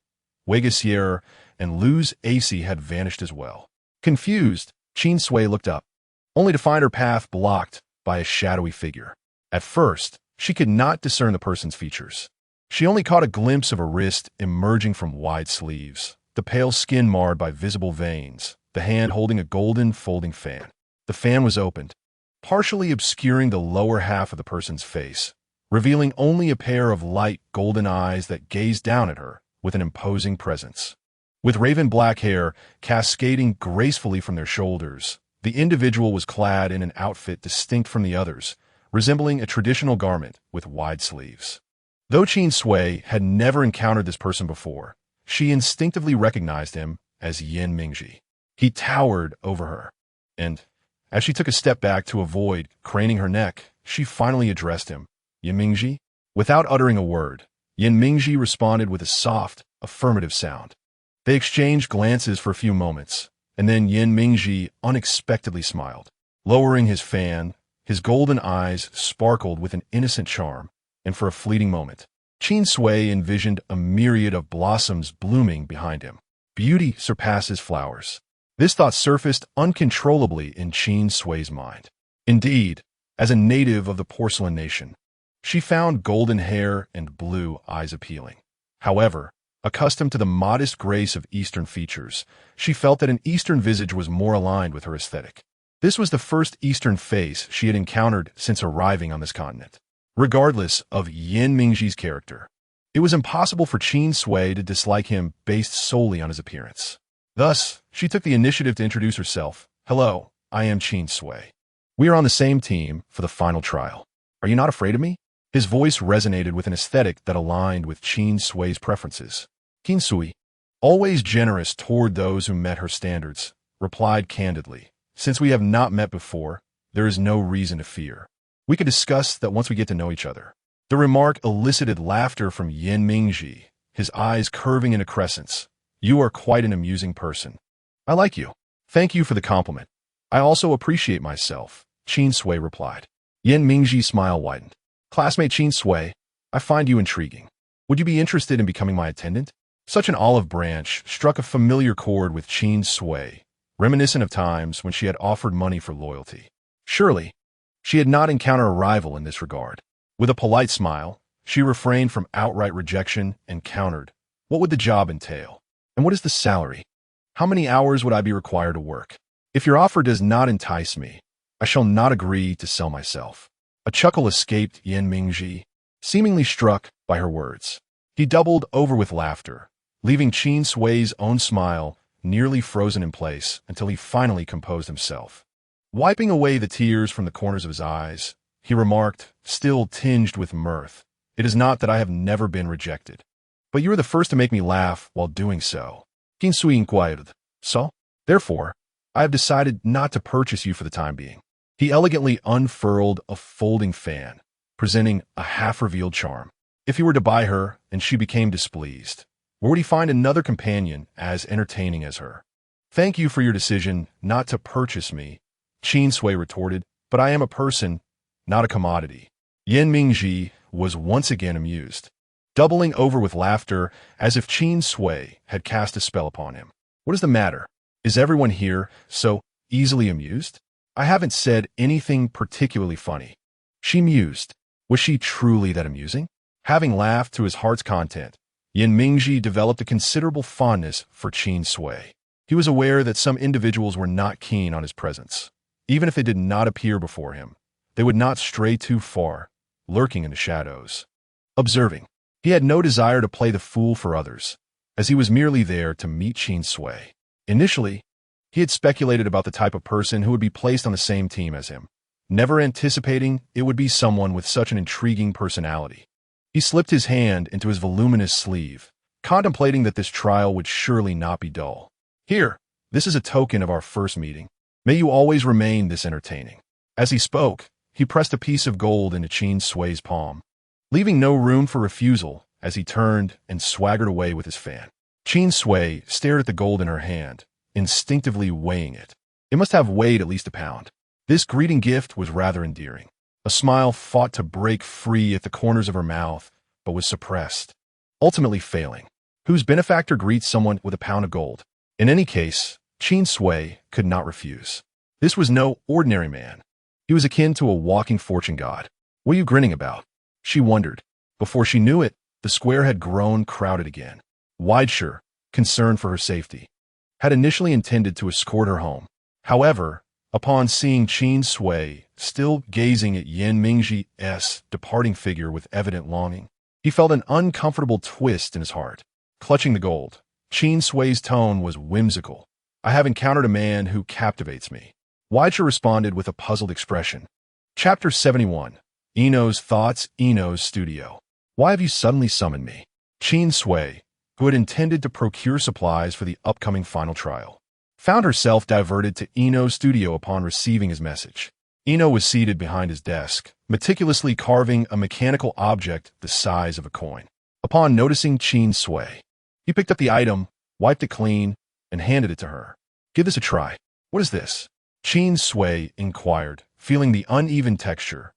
Weigasier and Luz AC had vanished as well. Confused, Qin Sui looked up, only to find her path blocked by a shadowy figure. At first, she could not discern the person's features. She only caught a glimpse of a wrist emerging from wide sleeves, the pale skin marred by visible veins, the hand holding a golden folding fan. The fan was opened, partially obscuring the lower half of the person's face, revealing only a pair of light golden eyes that gazed down at her with an imposing presence. With raven black hair cascading gracefully from their shoulders, the individual was clad in an outfit distinct from the others, resembling a traditional garment with wide sleeves. Though Qin Sui had never encountered this person before, she instinctively recognized him as Yan Mingji. He towered over her, and, as she took a step back to avoid craning her neck, she finally addressed him. Yan Mingji? Without uttering a word, Yan Mingji responded with a soft, affirmative sound. They exchanged glances for a few moments, and then Yan Mingji unexpectedly smiled. Lowering his fan, his golden eyes sparkled with an innocent charm, and for a fleeting moment, Qin Sui envisioned a myriad of blossoms blooming behind him. Beauty surpasses flowers. This thought surfaced uncontrollably in Qin Sui's mind. Indeed, as a native of the porcelain nation, she found golden hair and blue eyes appealing. However, Accustomed to the modest grace of Eastern features, she felt that an Eastern visage was more aligned with her aesthetic. This was the first Eastern face she had encountered since arriving on this continent. Regardless of Yin Mingji's character, it was impossible for Qin Sui to dislike him based solely on his appearance. Thus, she took the initiative to introduce herself. "Hello, I am Qin Sui. We are on the same team for the final trial. Are you not afraid of me?" His voice resonated with an aesthetic that aligned with Qin Sui's preferences. Qin Sui, always generous toward those who met her standards, replied candidly, "Since we have not met before, there is no reason to fear. We could discuss that once we get to know each other." The remark elicited laughter from Yin Mingji, his eyes curving into crescents. "You are quite an amusing person. I like you." "Thank you for the compliment. I also appreciate myself," Qin Sui replied. Yin Mingji's smile widened. "Classmate Qin Sui, I find you intriguing. Would you be interested in becoming my attendant?" Such an olive branch struck a familiar chord with Qin Sui, reminiscent of times when she had offered money for loyalty. Surely, she had not encountered a rival in this regard. With a polite smile, she refrained from outright rejection and countered, "What would the job entail? And what is the salary? How many hours would I be required to work? If your offer does not entice me, I shall not agree to sell myself." A chuckle escaped Yin Mingji, seemingly struck by her words. He doubled over with laughter, leaving Qin Sui's own smile nearly frozen in place until he finally composed himself. Wiping away the tears from the corners of his eyes, he remarked, still tinged with mirth, "It is not that I have never been rejected, but you are the first to make me laugh while doing so." Qin Sui inquired, "So? Therefore, I have decided not to purchase you for the time being." He elegantly unfurled a folding fan, presenting a half-revealed charm. If he were to buy her and she became displeased, where would he find another companion as entertaining as her? "Thank you for your decision not to purchase me," Qin Sui retorted, "but I am a person, not a commodity." Yin Mingji was once again amused, doubling over with laughter as if Qin Sui had cast a spell upon him. "What is the matter? Is everyone here so easily amused?" "I haven't said anything particularly funny." She mused. Was she truly that amusing? Having laughed to his heart's content, Yin Mingji developed a considerable fondness for Qin Sui. He was aware that some individuals were not keen on his presence. Even if they did not appear before him, they would not stray too far, lurking in the shadows. Observing, he had no desire to play the fool for others, as he was merely there to meet Qin Sui. Initially, he had speculated about the type of person who would be placed on the same team as him, never anticipating it would be someone with such an intriguing personality. He slipped his hand into his voluminous sleeve, contemplating that this trial would surely not be dull. "Here, this is a token of our first meeting. May you always remain this entertaining." As he spoke, he pressed a piece of gold into Qin Sui's palm, leaving no room for refusal as he turned and swaggered away with his fan. Qin Sui stared at the gold in her hand, instinctively weighing it. It must have weighed at least a pound. This greeting gift was rather endearing. A smile fought to break free at the corners of her mouth, but was suppressed, ultimately failing. Whose benefactor greets someone with a pound of gold? In any case, Qin Sui could not refuse. This was no ordinary man. He was akin to a walking fortune god. "What are you grinning about?" she wondered. Before she knew it, the square had grown crowded again. Wideshire, concerned for her safety, had initially intended to escort her home. However, upon seeing Qin Sui still gazing at Yin Mingji's departing figure with evident longing, he felt an uncomfortable twist in his heart. Clutching the gold, Qin Sui's tone was whimsical. "I have encountered a man who captivates me." Wideshire responded with a puzzled expression. Chapter 71. Ino's Thoughts. Ino's Studio. "Why have you suddenly summoned me?" Qin Sui, who had intended to procure supplies for the upcoming final trial, found herself diverted to Ino's studio upon receiving his message. Ino was seated behind his desk, meticulously carving a mechanical object the size of a coin. Upon noticing Qin Sui, he picked up the item, wiped it clean, and handed it to her. "Give this a try." "What is this?" Qin Sui inquired, feeling the uneven texture,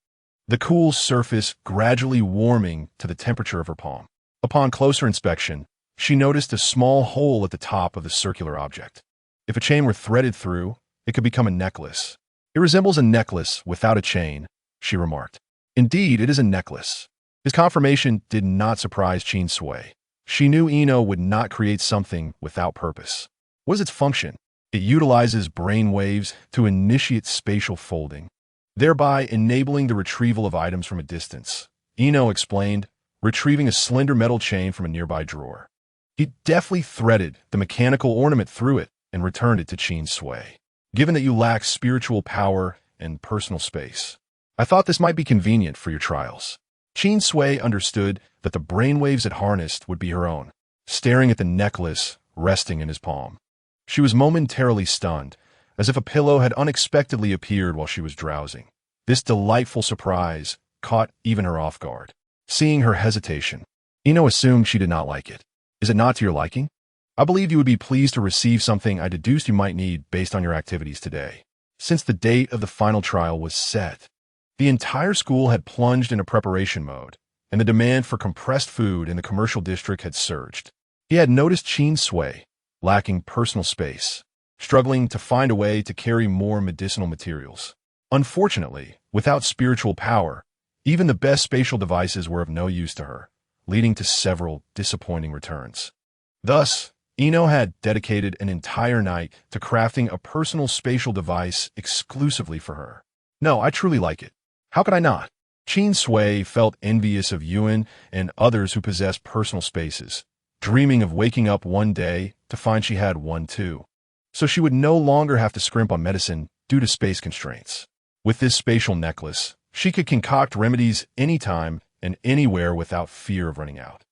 the cool surface gradually warming to the temperature of her palm. Upon closer inspection, she noticed a small hole at the top of the circular object. If a chain were threaded through, it could become a necklace. "It resembles a necklace without a chain," she remarked. Indeed, it is a necklace. His confirmation did not surprise Qin Sui. She knew Ino would not create something without purpose. What is its function? It utilizes brain waves to initiate spatial folding, thereby enabling the retrieval of items from a distance. Ino explained, retrieving a slender metal chain from a nearby drawer. He deftly threaded the mechanical ornament through it and returned it to Qin Sui. Given that you lack spiritual power and personal space, I thought this might be convenient for your trials. Qin Sui understood that the brainwaves it harnessed would be her own, staring at the necklace resting in his palm. She was momentarily stunned, as if a pillow had unexpectedly appeared while she was drowsing. This delightful surprise caught even her off guard. Seeing her hesitation, Ino assumed she did not like it. Is it not to your liking? I believe you would be pleased to receive something I deduced you might need based on your activities today. Since the date of the final trial was set, the entire school had plunged into preparation mode, and the demand for compressed food in the commercial district had surged. He had noticed Qin Sui, lacking personal space, struggling to find a way to carry more medicinal materials. Unfortunately, without spiritual power, even the best spatial devices were of no use to her, leading to several disappointing returns. Thus, Ino had dedicated an entire night to crafting a personal spatial device exclusively for her. No, I truly like it. How could I not? Qin Sui felt envious of Yuan and others who possessed personal spaces, dreaming of waking up one day to find she had one too. So she would no longer have to scrimp on medicine due to space constraints. With this spatial necklace, she could concoct remedies anytime and anywhere without fear of running out.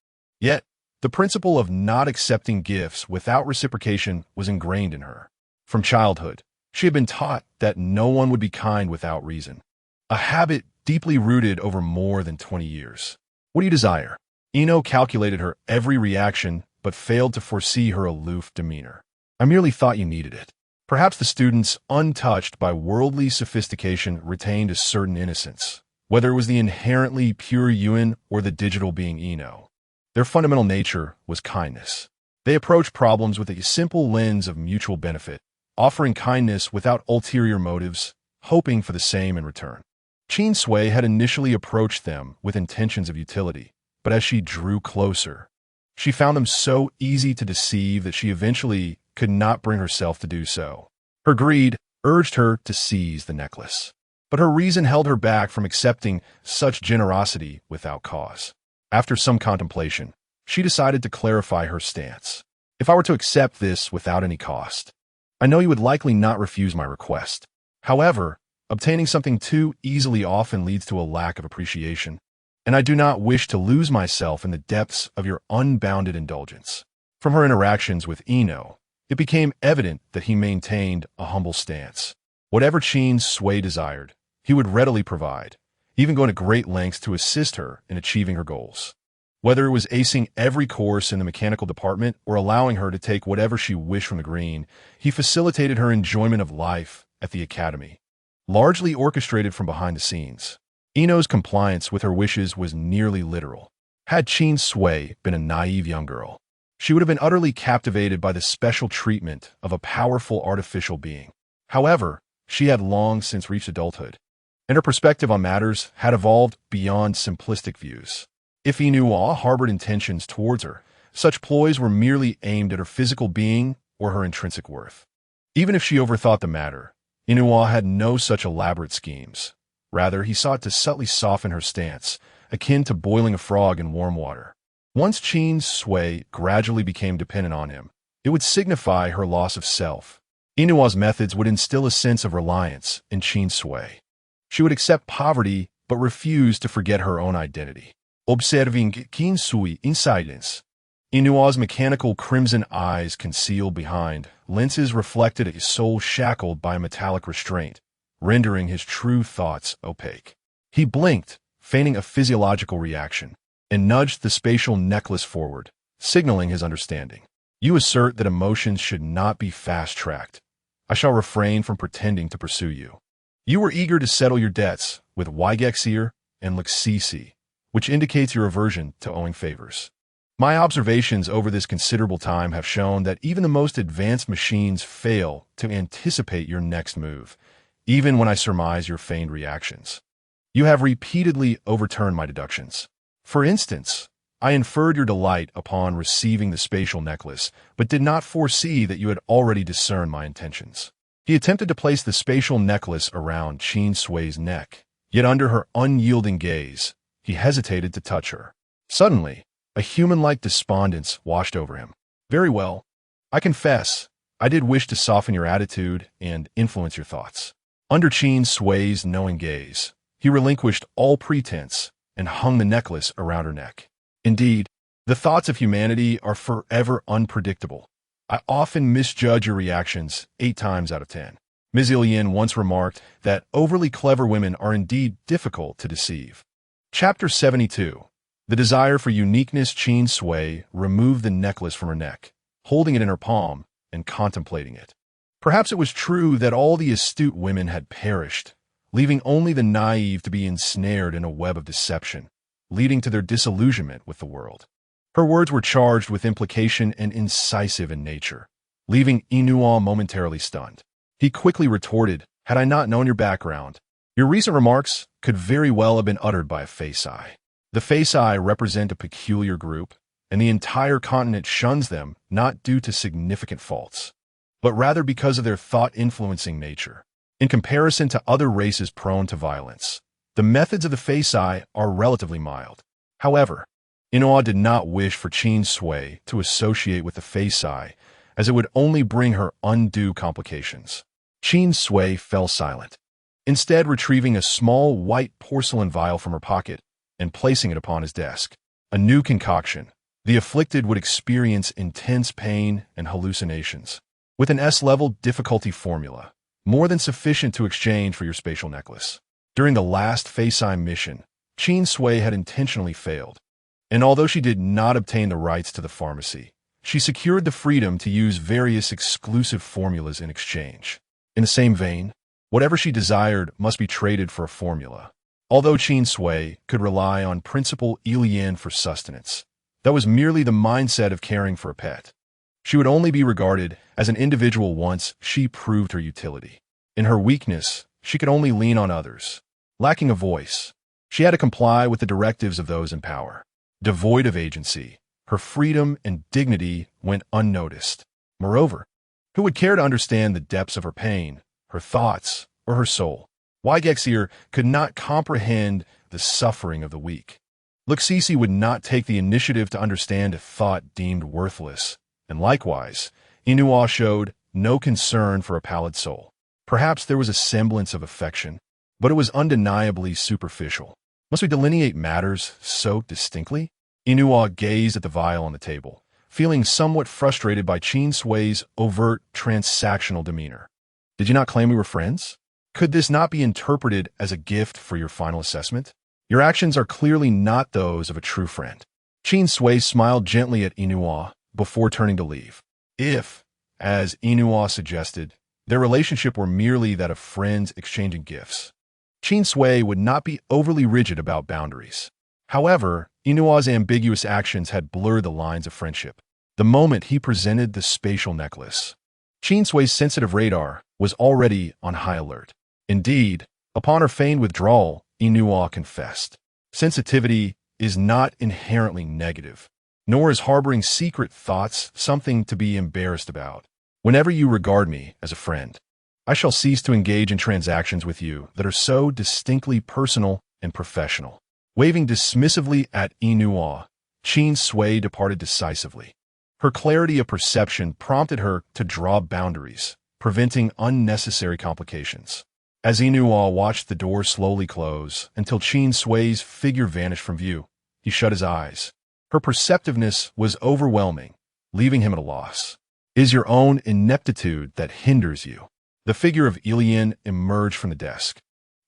Yet, the principle of not accepting gifts without reciprocation was ingrained in her. From childhood, she had been taught that no one would be kind without reason, a habit deeply rooted over more than 20 years. What do you desire? Ino calculated her every reaction but failed to foresee her aloof demeanor. I merely thought you needed it. Perhaps the students, untouched by worldly sophistication, retained a certain innocence, whether it was the inherently pure Yuan or the digital being Ino. Their fundamental nature was kindness. They approached problems with a simple lens of mutual benefit, offering kindness without ulterior motives, hoping for the same in return. Qin Sui had initially approached them with intentions of utility, but as she drew closer, she found them so easy to deceive that she eventually could not bring herself to do so. Her greed urged her to seize the necklace, but her reason held her back from accepting such generosity without cause. After some contemplation, she decided to clarify her stance. If I were to accept this without any cost, I know you would likely not refuse my request. However, obtaining something too easily often leads to a lack of appreciation, and I do not wish to lose myself in the depths of your unbounded indulgence. From her interactions with Ino, it became evident that he maintained a humble stance. Whatever Qin Sui desired, he would readily provide, even going to great lengths to assist her in achieving her goals. Whether it was acing every course in the mechanical department or allowing her to take whatever she wished from the green, he facilitated her enjoyment of life at the academy, largely orchestrated from behind the scenes. Ino's compliance with her wishes was nearly literal. Had Qin Sui been a naive young girl, she would have been utterly captivated by the special treatment of a powerful artificial being. However, she had long since reached adulthood, and her perspective on matters had evolved beyond simplistic views. If Ino harbored intentions towards her, such ploys were merely aimed at her physical being or her intrinsic worth. Even if she overthought the matter, Ino had no such elaborate schemes. Rather, he sought to subtly soften her stance, akin to boiling a frog in warm water. Once Qin Sui gradually became dependent on him, it would signify her loss of self. Ino's methods would instill a sense of reliance in Qin Sui. She would accept poverty but refuse to forget her own identity. Observing Qin Sui in silence, Ino's mechanical crimson eyes concealed behind lenses reflected a soul shackled by a metallic restraint, rendering his true thoughts opaque. He blinked, feigning a physiological reaction, and nudged the spatial necklace forward, signaling his understanding. You assert that emotions should not be fast-tracked. I shall refrain from pretending to pursue you. You were eager to settle your debts with Wygexir and Luxisi, which indicates your aversion to owing favors. My observations over this considerable time have shown that even the most advanced machines fail to anticipate your next move, even when I surmise your feigned reactions. You have repeatedly overturned my deductions. For instance, I inferred your delight upon receiving the spatial necklace, but did not foresee that you had already discerned my intentions. He attempted to place the spatial necklace around Qin Sui's neck, yet under her unyielding gaze, he hesitated to touch her. Suddenly, a human-like despondence washed over him. Very well. I confess, I did wish to soften your attitude and influence your thoughts. Under Qin Sui's knowing gaze, he relinquished all pretense and hung the necklace around her neck. Indeed, the thoughts of humanity are forever unpredictable. I often misjudge your reactions 8 times out of 10. Ms. Ilian once remarked that overly clever women are indeed difficult to deceive. Chapter 72. The desire for uniqueness. Qin Sui removed the necklace from her neck, holding it in her palm and contemplating it. Perhaps it was true that all the astute women had perished, leaving only the naive to be ensnared in a web of deception, leading to their disillusionment with the world. Her words were charged with implication and incisive in nature, leaving Inua momentarily stunned. He quickly retorted, "Had I not known your background, your recent remarks could very well have been uttered by a Faisai. The Faisai represent a peculiar group, and the entire continent shuns them not due to significant faults, but rather because of their thought-influencing nature. In comparison to other races prone to violence, the methods of the Faisai are relatively mild. However, Inua did not wish for Qin Sui to associate with the Faisai, as it would only bring her undue complications. Qin Sui fell silent, instead retrieving a small white porcelain vial from her pocket and placing it upon his desk. A new concoction. The afflicted would experience intense pain and hallucinations, with an S-level difficulty formula, more than sufficient to exchange for your spatial necklace. During the last Faisai mission, Qin Sui had intentionally failed, and although she did not obtain the rights to the pharmacy, she secured the freedom to use various exclusive formulas in exchange. In the same vein, whatever she desired must be traded for a formula. Although Qin Sui could rely on principal Ilian for sustenance, that was merely the mindset of caring for a pet. She would only be regarded as an individual once she proved her utility. In her weakness, she could only lean on others. Lacking a voice, she had to comply with the directives of those in power. Devoid of agency, her freedom and dignity went unnoticed. Moreover, who would care to understand the depths of her pain, her thoughts, or her soul? Wygexir could not comprehend the suffering of the weak. Luxisi would not take the initiative to understand a thought deemed worthless, and likewise, Inua showed no concern for a pallid soul. Perhaps there was a semblance of affection, but it was undeniably superficial. Must we delineate matters so distinctly? Inua gazed at the vial on the table, feeling somewhat frustrated by Qin Sui's overt transactional demeanor. Did you not claim we were friends? Could this not be interpreted as a gift for your final assessment? Your actions are clearly not those of a true friend. Qin Sui smiled gently at Inua before turning to leave. If, as Inua suggested, their relationship were merely that of friends exchanging gifts, Qin Sui would not be overly rigid about boundaries. However, Inua's ambiguous actions had blurred the lines of friendship. The moment he presented the spatial necklace, Qin Sui's sensitive radar was already on high alert. Indeed, upon her feigned withdrawal, Inua confessed, sensitivity is not inherently negative, nor is harboring secret thoughts something to be embarrassed about. Whenever you regard me as a friend, I shall cease to engage in transactions with you that are so distinctly personal and professional. Waving dismissively at Inua, Qin Sui departed decisively. Her clarity of perception prompted her to draw boundaries, preventing unnecessary complications. As Inua watched the door slowly close until Qin Sui's figure vanished from view, he shut his eyes. Her perceptiveness was overwhelming, leaving him at a loss. It is your own ineptitude that hinders you. The figure of Ilian emerged from the desk.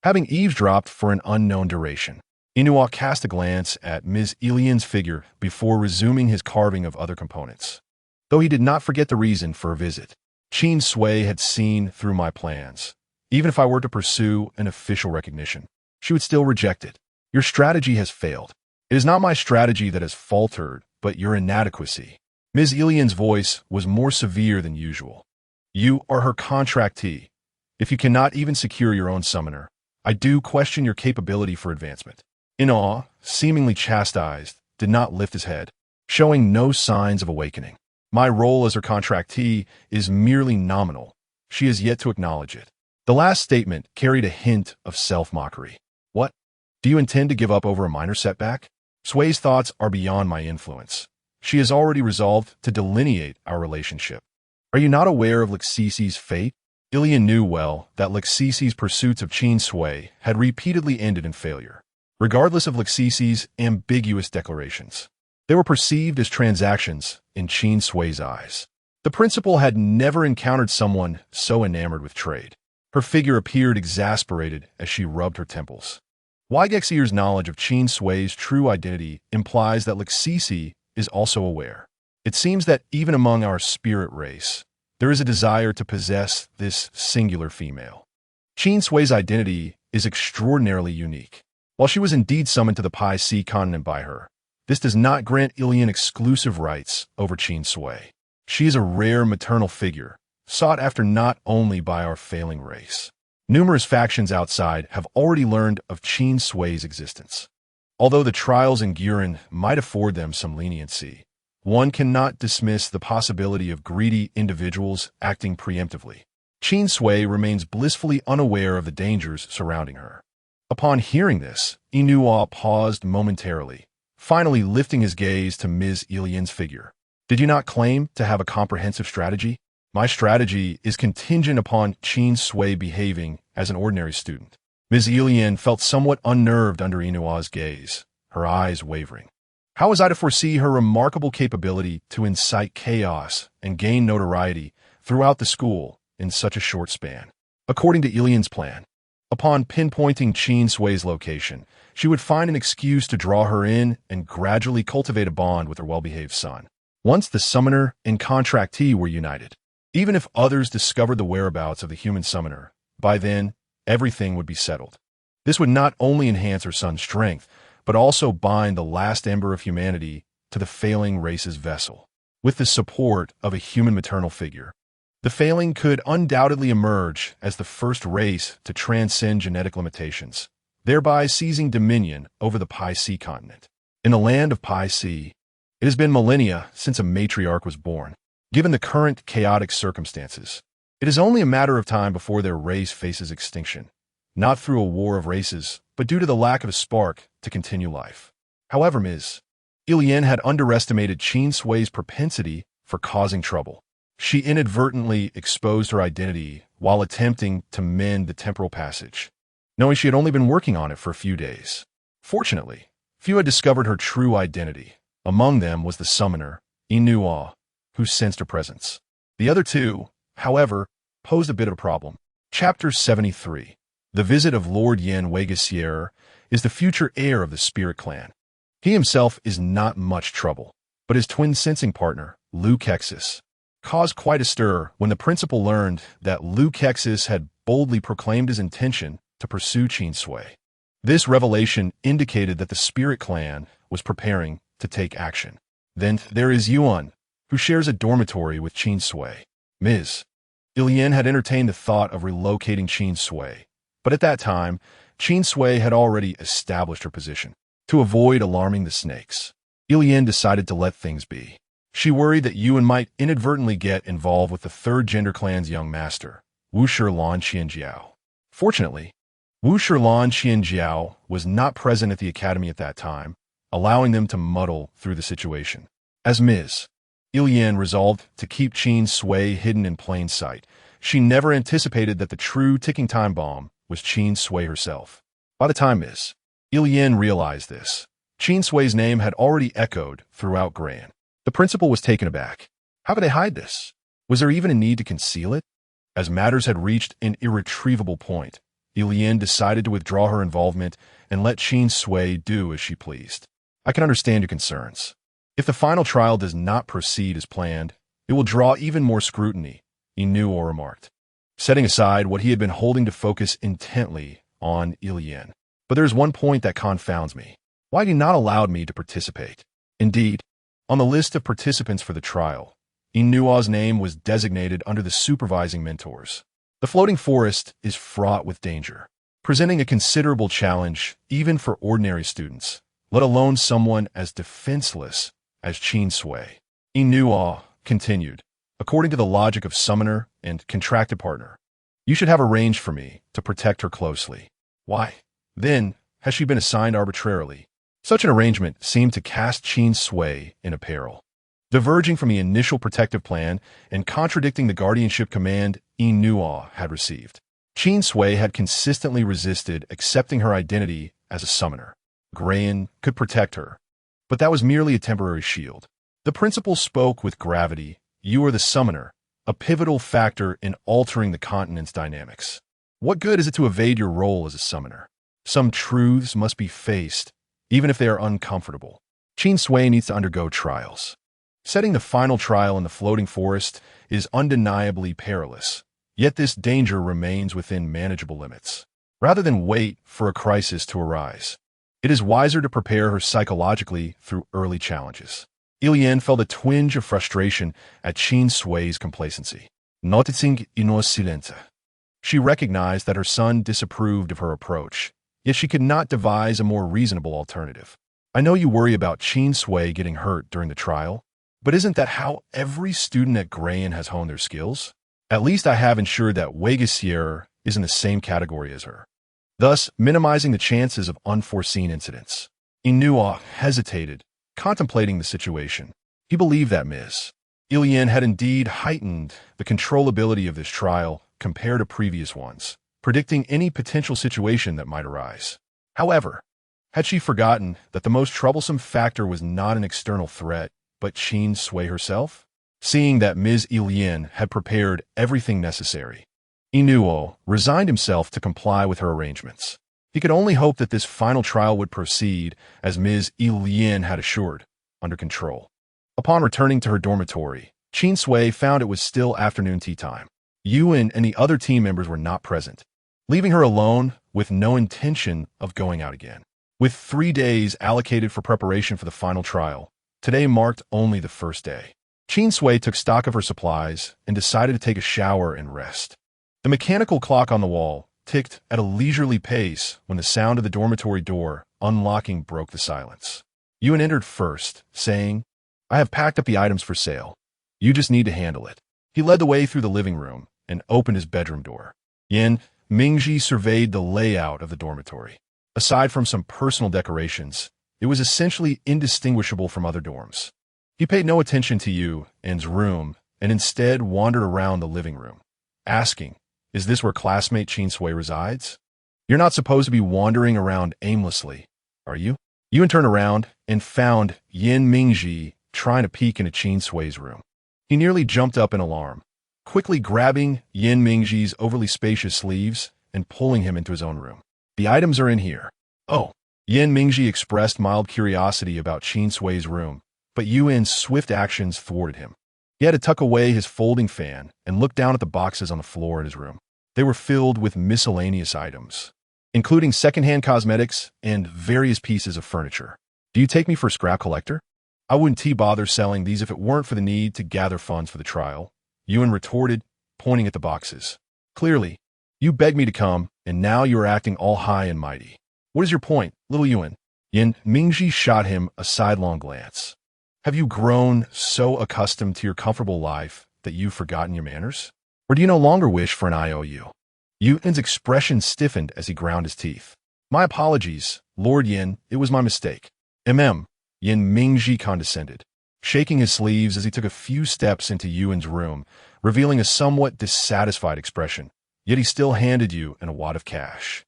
Having eavesdropped for an unknown duration, Inua cast a glance at Ms. Ilian's figure before resuming his carving of other components. Though he did not forget the reason for her visit, Qin Sui had seen through my plans. Even if I were to pursue an official recognition, she would still reject it. Your strategy has failed. It is not my strategy that has faltered, but your inadequacy. Ms. Ilian's voice was more severe than usual. You are her contractee. If you cannot even secure your own summoner, I do question your capability for advancement. Inua, seemingly chastised, did not lift his head, showing no signs of awakening. My role as her contractee is merely nominal. She has yet to acknowledge it. The last statement carried a hint of self-mockery. What? Do you intend to give up over a minor setback? Sui's thoughts are beyond my influence. She has already resolved to delineate our relationship. Are you not aware of Lixisi's fate? Ilian knew well that Lixisi's pursuits of Qin Sui had repeatedly ended in failure. Regardless of Lixisi's ambiguous declarations, they were perceived as transactions in Qin Sui's eyes. The principal had never encountered someone so enamored with trade. Her figure appeared exasperated as she rubbed her temples. Weigexier's knowledge of Qin Sui's true identity implies that Lixisi is also aware. It seems that even among our spirit race, there is a desire to possess this singular female. Qin Sui's identity is extraordinarily unique. While she was indeed summoned to the Pi Sea continent by her, this does not grant Ilian exclusive rights over Qin Sui. She is a rare maternal figure, sought after not only by our failing race. Numerous factions outside have already learned of Qin Sui's existence. Although the trials in Guren might afford them some leniency, one cannot dismiss the possibility of greedy individuals acting preemptively. Qin Sui remains blissfully unaware of the dangers surrounding her. Upon hearing this, Inua paused momentarily, finally lifting his gaze to Ms. Ilian's figure. Did you not claim to have a comprehensive strategy? My strategy is contingent upon Qin Sui behaving as an ordinary student. Ms. Ilian felt somewhat unnerved under Inua's gaze, her eyes wavering. How was I to foresee her remarkable capability to incite chaos and gain notoriety throughout the school in such a short span? According to Ilian's plan, upon pinpointing Qin Sui's location, she would find an excuse to draw her in and gradually cultivate a bond with her well-behaved son. Once the summoner and contractee were united, even if others discovered the whereabouts of the human summoner, by then, everything would be settled. This would not only enhance her son's strength, but also bind the last ember of humanity to the failing race's vessel. With the support of a human maternal figure, the failing could undoubtedly emerge as the first race to transcend genetic limitations, thereby seizing dominion over the Pi Sea continent. In the land of Pi Sea, it has been millennia since a matriarch was born. Given the current chaotic circumstances, it is only a matter of time before their race faces extinction, not through a war of races, but due to the lack of a spark to continue life. However, Ms. Ilian had underestimated Qin Sui's propensity for causing trouble. She inadvertently exposed her identity while attempting to mend the temporal passage, knowing she had only been working on it for a few days. Fortunately, few had discovered her true identity. Among them was the summoner, Inua, who sensed her presence. The other two, however, posed a bit of a problem. Chapter 73. The visit of Lord Yen Weigesier is the future heir of the Spirit Clan. He himself is not much trouble, but his twin sensing partner, Liu Kexis, caused quite a stir when the principal learned that Liu Kexis had boldly proclaimed his intention to pursue Qin Sui. This revelation indicated that the Spirit Clan was preparing to take action. Then there is Yuan, who shares a dormitory with Qin Sui. Ms. Ilian had entertained the thought of relocating Qin Sui, but at that time, Qin Sui had already established her position. To avoid alarming the snakes, Ilian decided to let things be. She worried that Yuan might inadvertently get involved with the Third Gender Clan's young master, Wu Shilan Qianjiao. Fortunately, Wu Shilan Qianjiao was not present at the academy at that time, allowing them to muddle through the situation. As Ms. Ilian resolved to keep Qin Sui hidden in plain sight, she never anticipated that the true ticking time bomb was Qin Sui herself. By the time Ms. Ilian realized this, Qin Sui's name had already echoed throughout Gran. The principal was taken aback. How could they hide this? Was there even a need to conceal it? As matters had reached an irretrievable point, Ilian decided to withdraw her involvement and let Qin Sui do as she pleased. I can understand your concerns. If the final trial does not proceed as planned, it will draw even more scrutiny, Inua remarked, setting aside what he had been holding to focus intently on Ilian. But there is one point that confounds me. Why have you not allowed me to participate? Indeed, on the list of participants for the trial, Inua's name was designated under the supervising mentors. The floating forest is fraught with danger, presenting a considerable challenge even for ordinary students, let alone someone as defenseless as Qin Sui. Inua continued, according to the logic of summoner and contracted partner. You should have arranged for me to protect her closely. Why, then, has she been assigned arbitrarily? Such an arrangement seemed to cast Qin Sui in a peril. Diverging from the initial protective plan and contradicting the guardianship command Inua had received. Qin Sui had consistently resisted accepting her identity as a summoner. Grayan could protect her, but that was merely a temporary shield. The principal spoke with gravity. You are the summoner, a pivotal factor in altering the continent's dynamics. What good is it to evade your role as a summoner? Some truths must be faced, even if they are uncomfortable. Qin Sui needs to undergo trials. Setting the final trial in the floating forest is undeniably perilous, yet this danger remains within manageable limits. Rather than wait for a crisis to arise, it is wiser to prepare her psychologically through early challenges. Ilian felt a twinge of frustration at Qin Sui's complacency. Noticing Inua's silence. She recognized that her son disapproved of her approach, yet she could not devise a more reasonable alternative. I know you worry about Qin Sui getting hurt during the trial, but isn't that how every student at Grayan has honed their skills? At least I have ensured that Wegasier is in the same category as her, thus minimizing the chances of unforeseen incidents. Inua hesitated, contemplating the situation. He believed that Ms. Ilian had indeed heightened the controllability of this trial compared to previous ones, predicting any potential situation that might arise. However, had she forgotten that the most troublesome factor was not an external threat, but Qin Sui herself? Seeing that Ms. Ilian had prepared everything necessary, Inuo resigned himself to comply with her arrangements. He could only hope that this final trial would proceed as Ms. Ilian had assured, under control. Upon returning to her dormitory, Qin Sui found it was still afternoon tea time. Yuan and the other team members were not present, leaving her alone with no intention of going out again. With 3 days allocated for preparation for the final trial, today marked only the first day. Qin Sui took stock of her supplies and decided to take a shower and rest. The mechanical clock on the wall ticked at a leisurely pace when the sound of the dormitory door unlocking broke the silence. Yuan entered first, saying, I have packed up the items for sale. You just need to handle it. He led the way through the living room and opened his bedroom door. Yin Mingji surveyed the layout of the dormitory. Aside from some personal decorations, it was essentially indistinguishable from other dorms. He paid no attention to Yuan's room and instead wandered around the living room, asking, Is this where classmate Qin Sui resides? You're not supposed to be wandering around aimlessly, are you? Yuan turned around and found Yin Mingji trying to peek into Qin Sui's room. He nearly jumped up in alarm, quickly grabbing Yin Mingji's overly spacious sleeves and pulling him into his own room. The items are in here. Oh. Yin Mingji expressed mild curiosity about Qin Sui's room, but Yuan's swift actions thwarted him. He had to tuck away his folding fan and look down at the boxes on the floor in his room. They were filled with miscellaneous items, including secondhand cosmetics and various pieces of furniture. Do you take me for a scrap collector? I wouldn't bother selling these if it weren't for the need to gather funds for the trial, Yuan retorted, pointing at the boxes. Clearly, you begged me to come, and now you are acting all high and mighty. What is your point, little Yuan? Yin Mingji shot him a sidelong glance. Have you grown so accustomed to your comfortable life that you've forgotten your manners? Or do you no longer wish for an IOU? Yuan's expression stiffened as he ground his teeth. My apologies, Lord Yin, it was my mistake. Yin Mingji condescended, shaking his sleeves as he took a few steps into Yuan's room, revealing a somewhat dissatisfied expression, yet he still handed Yuan a wad of cash.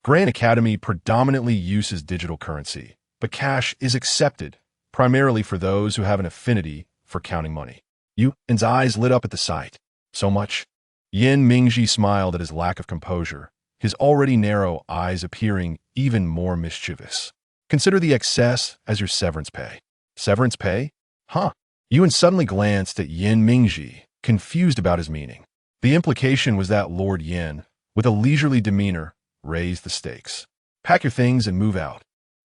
Grayan Academy predominantly uses digital currency, but cash is accepted, primarily for those who have an affinity for counting money. Yuan's eyes lit up at the sight. So much? Yin Mingji smiled at his lack of composure, his already narrow eyes appearing even more mischievous. Consider the excess as your severance pay. Severance pay? Huh? Yuan suddenly glanced at Yin Mingji, confused about his meaning. The implication was that Lord Yin, with a leisurely demeanor, raised the stakes. Pack your things and move out.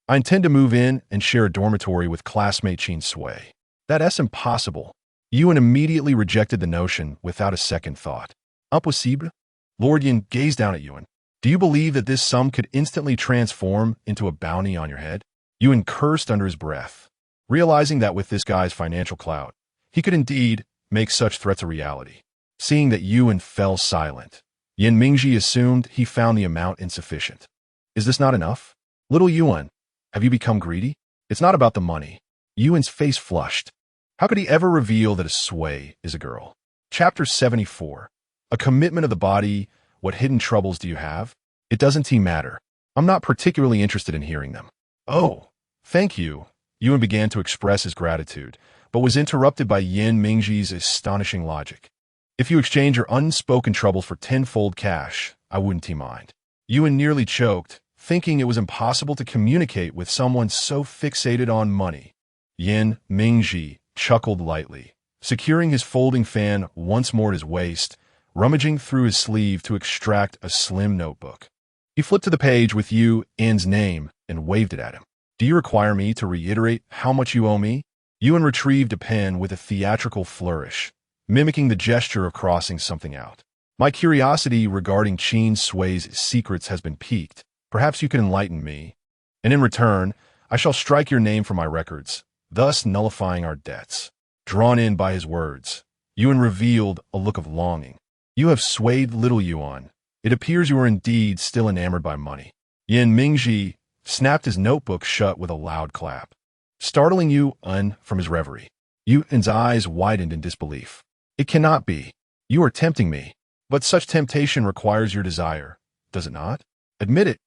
I intend to move in and share a dormitory with classmate Qin Sui. That's impossible. Yuan immediately rejected the notion without a second thought. Impossible? Lord Yin gazed down at Yuan. Do you believe that this sum could instantly transform into a bounty on your head? Yuan cursed under his breath, realizing that with this guy's financial clout, he could indeed make such threats a reality. Seeing that Yuan fell silent, Yin Mingji assumed he found the amount insufficient. Is this not enough? Little Yuan, have you become greedy? It's not about the money. Yuan's face flushed. How could he ever reveal that a Sui is a girl? Chapter 74. A commitment of the body. What hidden troubles do you have? It doesn't matter. I'm not particularly interested in hearing them. Oh, thank you. Yuan began to express his gratitude, but was interrupted by Yin Mingji's astonishing logic. If you exchange your unspoken troubles for tenfold cash, I wouldn't mind. Yuan nearly choked, thinking it was impossible to communicate with someone so fixated on money. Yin Mingji chuckled lightly, securing his folding fan once more at his waist, rummaging through his sleeve to extract a slim notebook. He flipped to the page with Yuan's name and waved it at him. Do you require me to reiterate how much you owe me? Yuan retrieved a pen with a theatrical flourish, mimicking the gesture of crossing something out. My curiosity regarding Qin Sui's secrets has been piqued. Perhaps you can enlighten me, and in return, I shall strike your name from my records, thus nullifying our debts. Drawn in by his words, Yuan revealed a look of longing. You have swayed little Yuan. It appears you are indeed still enamored by money. Yin Mingji snapped his notebook shut with a loud clap, startling Yuan from his reverie. Yuan's eyes widened in disbelief. It cannot be. You are tempting me. But such temptation requires your desire, does it not? Admit it.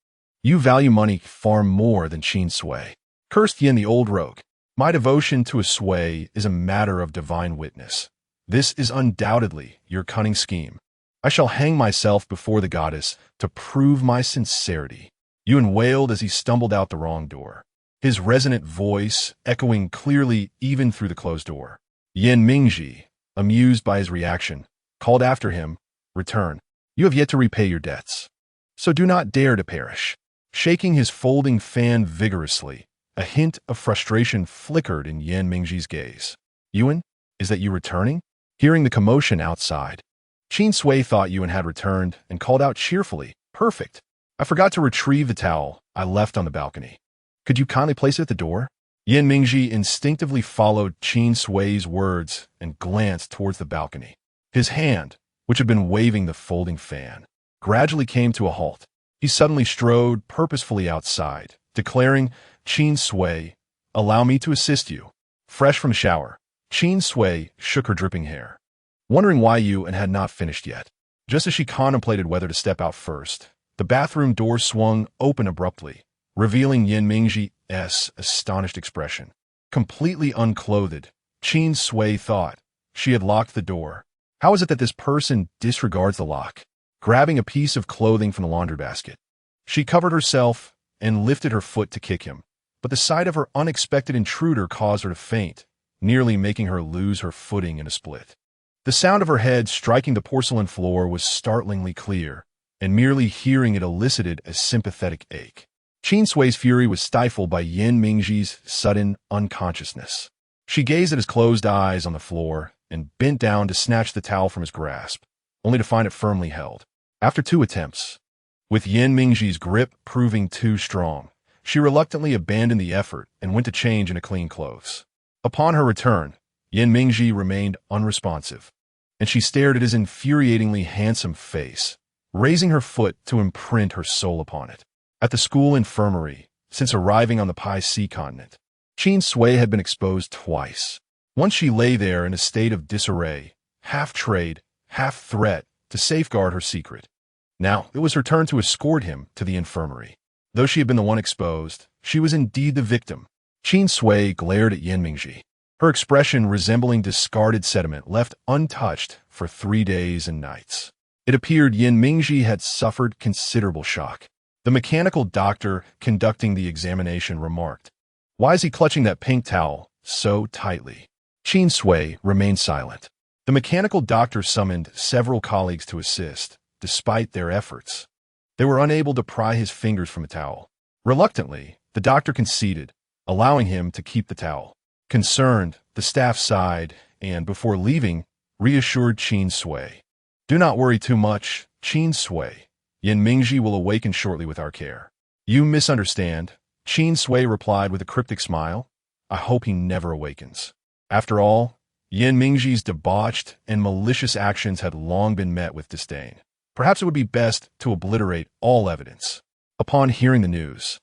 You value money far more than Qin Sui. Cursed Yin the old rogue. My devotion to a Sui is a matter of divine witness. This is undoubtedly your cunning scheme. I shall hang myself before the goddess to prove my sincerity. Yuan wailed as he stumbled out the wrong door, his resonant voice echoing clearly even through the closed door. Yin Mingji, amused by his reaction, called after him, Return. You have yet to repay your debts. So do not dare to perish. Shaking his folding fan vigorously, a hint of frustration flickered in Yin Mingji's gaze. Yuan, is that you returning? Hearing the commotion outside, Qin Sui thought Yuan had returned and called out cheerfully, Perfect. I forgot to retrieve the towel I left on the balcony. Could you kindly place it at the door? Yin Mingji instinctively followed Qin Sui's words and glanced towards the balcony. His hand, which had been waving the folding fan, gradually came to a halt. He suddenly strode purposefully outside, declaring, Qin Sui, allow me to assist you. Fresh from the shower, Qin Sui shook her dripping hair, wondering why Yuan had not finished yet. Just as she contemplated whether to step out first, the bathroom door swung open abruptly, revealing Yin Mingji's astonished expression. Completely unclothed, Qin Sui thought she had locked the door. How is it that this person disregards the lock? Grabbing a piece of clothing from the laundry basket, she covered herself and lifted her foot to kick him, but the sight of her unexpected intruder caused her to faint, nearly making her lose her footing in a split. The sound of her head striking the porcelain floor was startlingly clear, and merely hearing it elicited a sympathetic ache. Qin Sui's fury was stifled by Yin Mingji's sudden unconsciousness. She gazed at his closed eyes on the floor and bent down to snatch the towel from his grasp, only to find it firmly held. After 2 attempts, with Yin Mingji's grip proving too strong, she reluctantly abandoned the effort and went to change into clean clothes. Upon her return, Yin Mingji remained unresponsive, and she stared at his infuriatingly handsome face, raising her foot to imprint her soul upon it. At the school infirmary, since arriving on the Pi Sea continent, Qin Sui had been exposed twice. Once she lay there in a state of disarray, half trade, half threat, to safeguard her secret. Now it was her turn to escort him to the infirmary. Though she had been the one exposed, she was indeed the victim. Qin Sui glared at Yin Mingji, her expression resembling discarded sediment left untouched for 3 days and nights. It appeared Yin Mingji had suffered considerable shock. The mechanical doctor conducting the examination remarked, Why is he clutching that pink towel so tightly? Qin Sui remained silent. The mechanical doctor summoned several colleagues to assist. Despite their efforts, they were unable to pry his fingers from the towel. Reluctantly, the doctor conceded, allowing him to keep the towel. Concerned, the staff sighed and, before leaving, reassured Qin Sui. Do not worry too much, Qin Sui. Yin Mingji will awaken shortly with our care. You misunderstand. Qin Sui replied with a cryptic smile. I hope he never awakens. After all, Yin Mingji's debauched and malicious actions had long been met with disdain. Perhaps it would be best to obliterate all evidence. Upon hearing the news,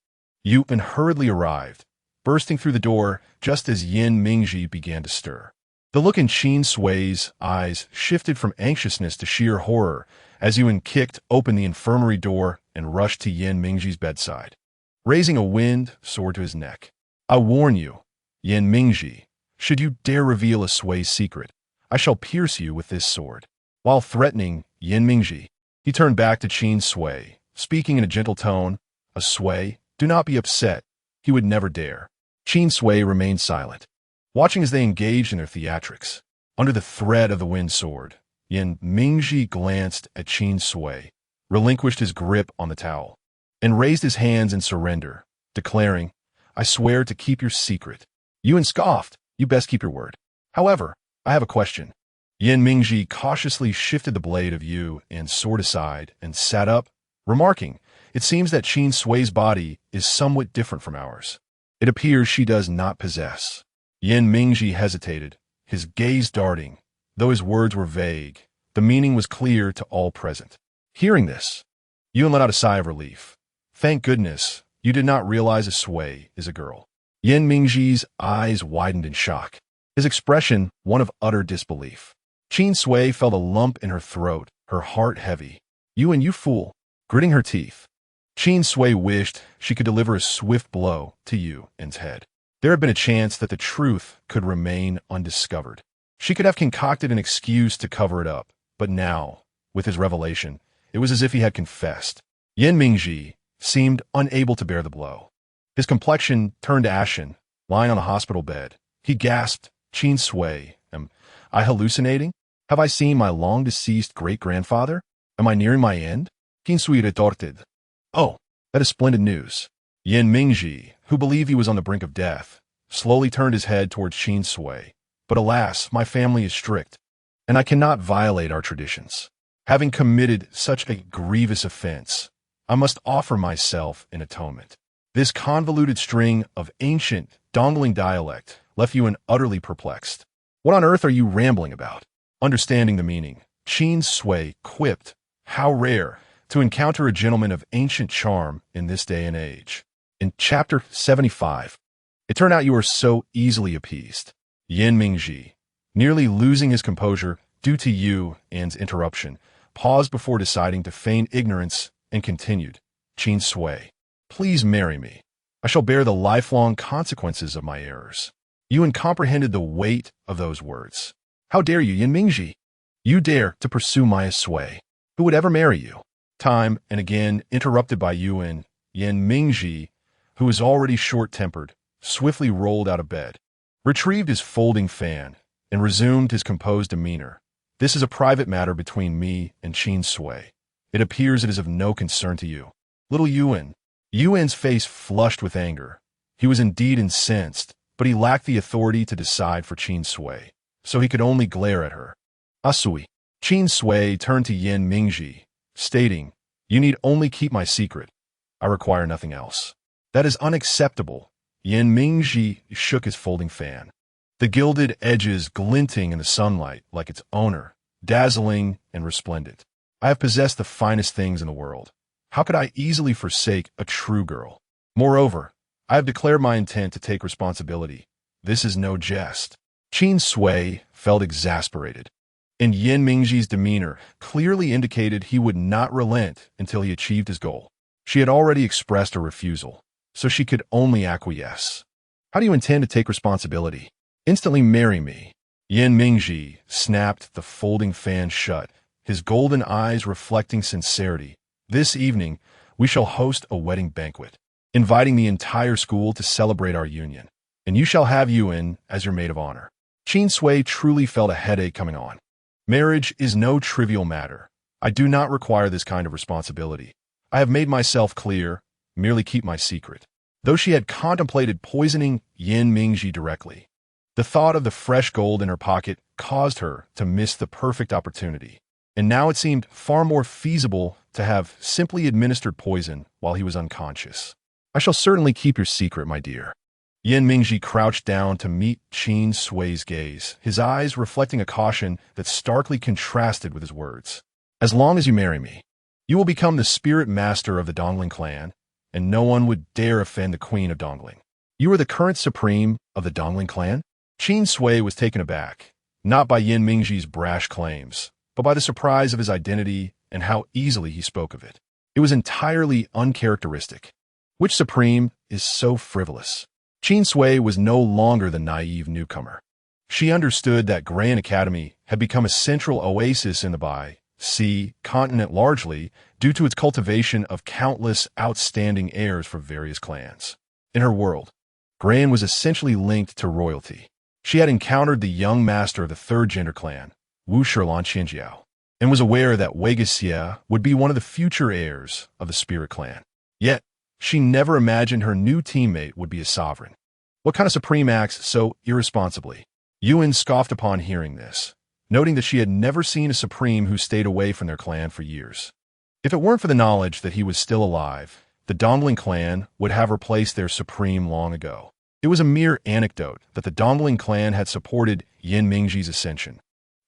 Yupen hurriedly arrived, bursting through the door just as Yin Mingji began to stir. The look in Qin Sui's eyes shifted from anxiousness to sheer horror as Yuan kicked open the infirmary door and rushed to Yin Mingji's bedside, raising a wind sword to his neck. I warn you, Yin Mingji, should you dare reveal a Sui's secret, I shall pierce you with this sword. While threatening Yin Mingji, he turned back to Qin Sui, speaking in a gentle tone. A Sui, do not be upset. He would never dare. Qin Sui remained silent, watching as they engaged in their theatrics. Under the threat of the wind sword, Yin Mingji glanced at Qin Sui, relinquished his grip on the towel, and raised his hands in surrender, declaring, I swear to keep your secret. Yuan scoffed, you best keep your word. However, I have a question. Yin Mingji cautiously shifted the blade of Yuan's sword aside and sat up, remarking, it seems that Qin Sui's body is somewhat different from ours. It appears she does not possess. Yin Mingji hesitated, his gaze darting. Though his words were vague, the meaning was clear to all present. Hearing this, Yuan let out a sigh of relief. Thank goodness, you did not realize a Sui is a girl. Yin Mingji's eyes widened in shock, his expression one of utter disbelief. Qin Sui felt a lump in her throat, her heart heavy. Yuan, you fool. Gritting her teeth, Qin Sui wished she could deliver a swift blow to Yuan's head. There had been a chance that the truth could remain undiscovered. She could have concocted an excuse to cover it up, but now, with his revelation, it was as if he had confessed. Yin Mingji seemed unable to bear the blow. His complexion turned ashen, lying on the hospital bed. He gasped, Qin Sui, am I hallucinating? Have I seen my long-deceased great-grandfather? Am I nearing my end? Qin Sui retorted. Oh, that is splendid news. Yin Mingji, who believed he was on the brink of death, slowly turned his head towards Qin Sui. But alas, my family is strict, and I cannot violate our traditions. Having committed such a grievous offense, I must offer myself in atonement. This convoluted string of ancient, dongling dialect left Yuan utterly perplexed. What on earth are you rambling about? Understanding the meaning, Qin Sui quipped, how rare to encounter a gentleman of ancient charm in this day and age. In chapter 75, it turned out you were so easily appeased. Yin Mingji, nearly losing his composure due to Yuan's interruption, paused before deciding to feign ignorance and continued, Qin Sui, please marry me. I shall bear the lifelong consequences of my errors. Yuan comprehended the weight of those words. How dare you, Yin Mingji? You dare to pursue my Sui. Who would ever marry you? Time and again interrupted by Yuan, Yin Mingji, who was already short-tempered, swiftly rolled out of bed, retrieved his folding fan, and resumed his composed demeanor. This is a private matter between me and Qin Sui. It appears it is of no concern to you. Little Yuan's face flushed with anger. He was indeed incensed, but he lacked the authority to decide for Qin Sui, so he could only glare at her. Asui. Qin Sui turned to Yin Mingji, stating, you need only keep my secret. I require nothing else. That is unacceptable. Yin Mingji shook his folding fan, the gilded edges glinting in the sunlight like its owner, dazzling and resplendent. I have possessed the finest things in the world. How could I easily forsake a true girl? Moreover, I have declared my intent to take responsibility. This is no jest. Qin Sui felt exasperated, and Yin Mingji's demeanor clearly indicated he would not relent until he achieved his goal. She had already expressed a refusal, so she could only acquiesce. How do you intend to take responsibility? Instantly marry me. Yin Mingji snapped the folding fan shut, his golden eyes reflecting sincerity. This evening, we shall host a wedding banquet, inviting the entire school to celebrate our union, and you shall have Yuan as your maid of honor. Qin Sui truly felt a headache coming on. Marriage is no trivial matter. I do not require this kind of responsibility. I have made myself clear, merely keep my secret. Though she had contemplated poisoning Yin Mingji directly, the thought of the fresh gold in her pocket caused her to miss the perfect opportunity. And now it seemed far more feasible to have simply administered poison while he was unconscious. I shall certainly keep your secret, my dear. Yin Mingji crouched down to meet Qin Sui's gaze, his eyes reflecting a caution that starkly contrasted with his words. As long as you marry me, you will become the spirit master of the Dongling clan, and no one would dare offend the queen of Dongling. You are the current supreme of the Dongling clan? Qin Sui was taken aback, not by Yin Mingji's brash claims, but by the surprise of his identity and how easily he spoke of it. It was entirely uncharacteristic. Which supreme is so frivolous? Qin Sui was no longer the naive newcomer. She understood that Grand Academy had become a central oasis in the Bai Sea continent largely due to its cultivation of countless outstanding heirs for various clans. In her world, Gran was essentially linked to royalty. She had encountered the young master of the third gender clan, Wu Shilan Qianjiao, and was aware that Wei Xie would be one of the future heirs of the spirit clan. Yet, she never imagined her new teammate would be a sovereign. What kind of supreme acts so irresponsibly? Yuan scoffed upon hearing this, noting that she had never seen a supreme who stayed away from their clan for years. If it weren't for the knowledge that he was still alive, the Dongling clan would have replaced their supreme long ago. It was a mere anecdote that the Dongling clan had supported Yin Mingji's ascension,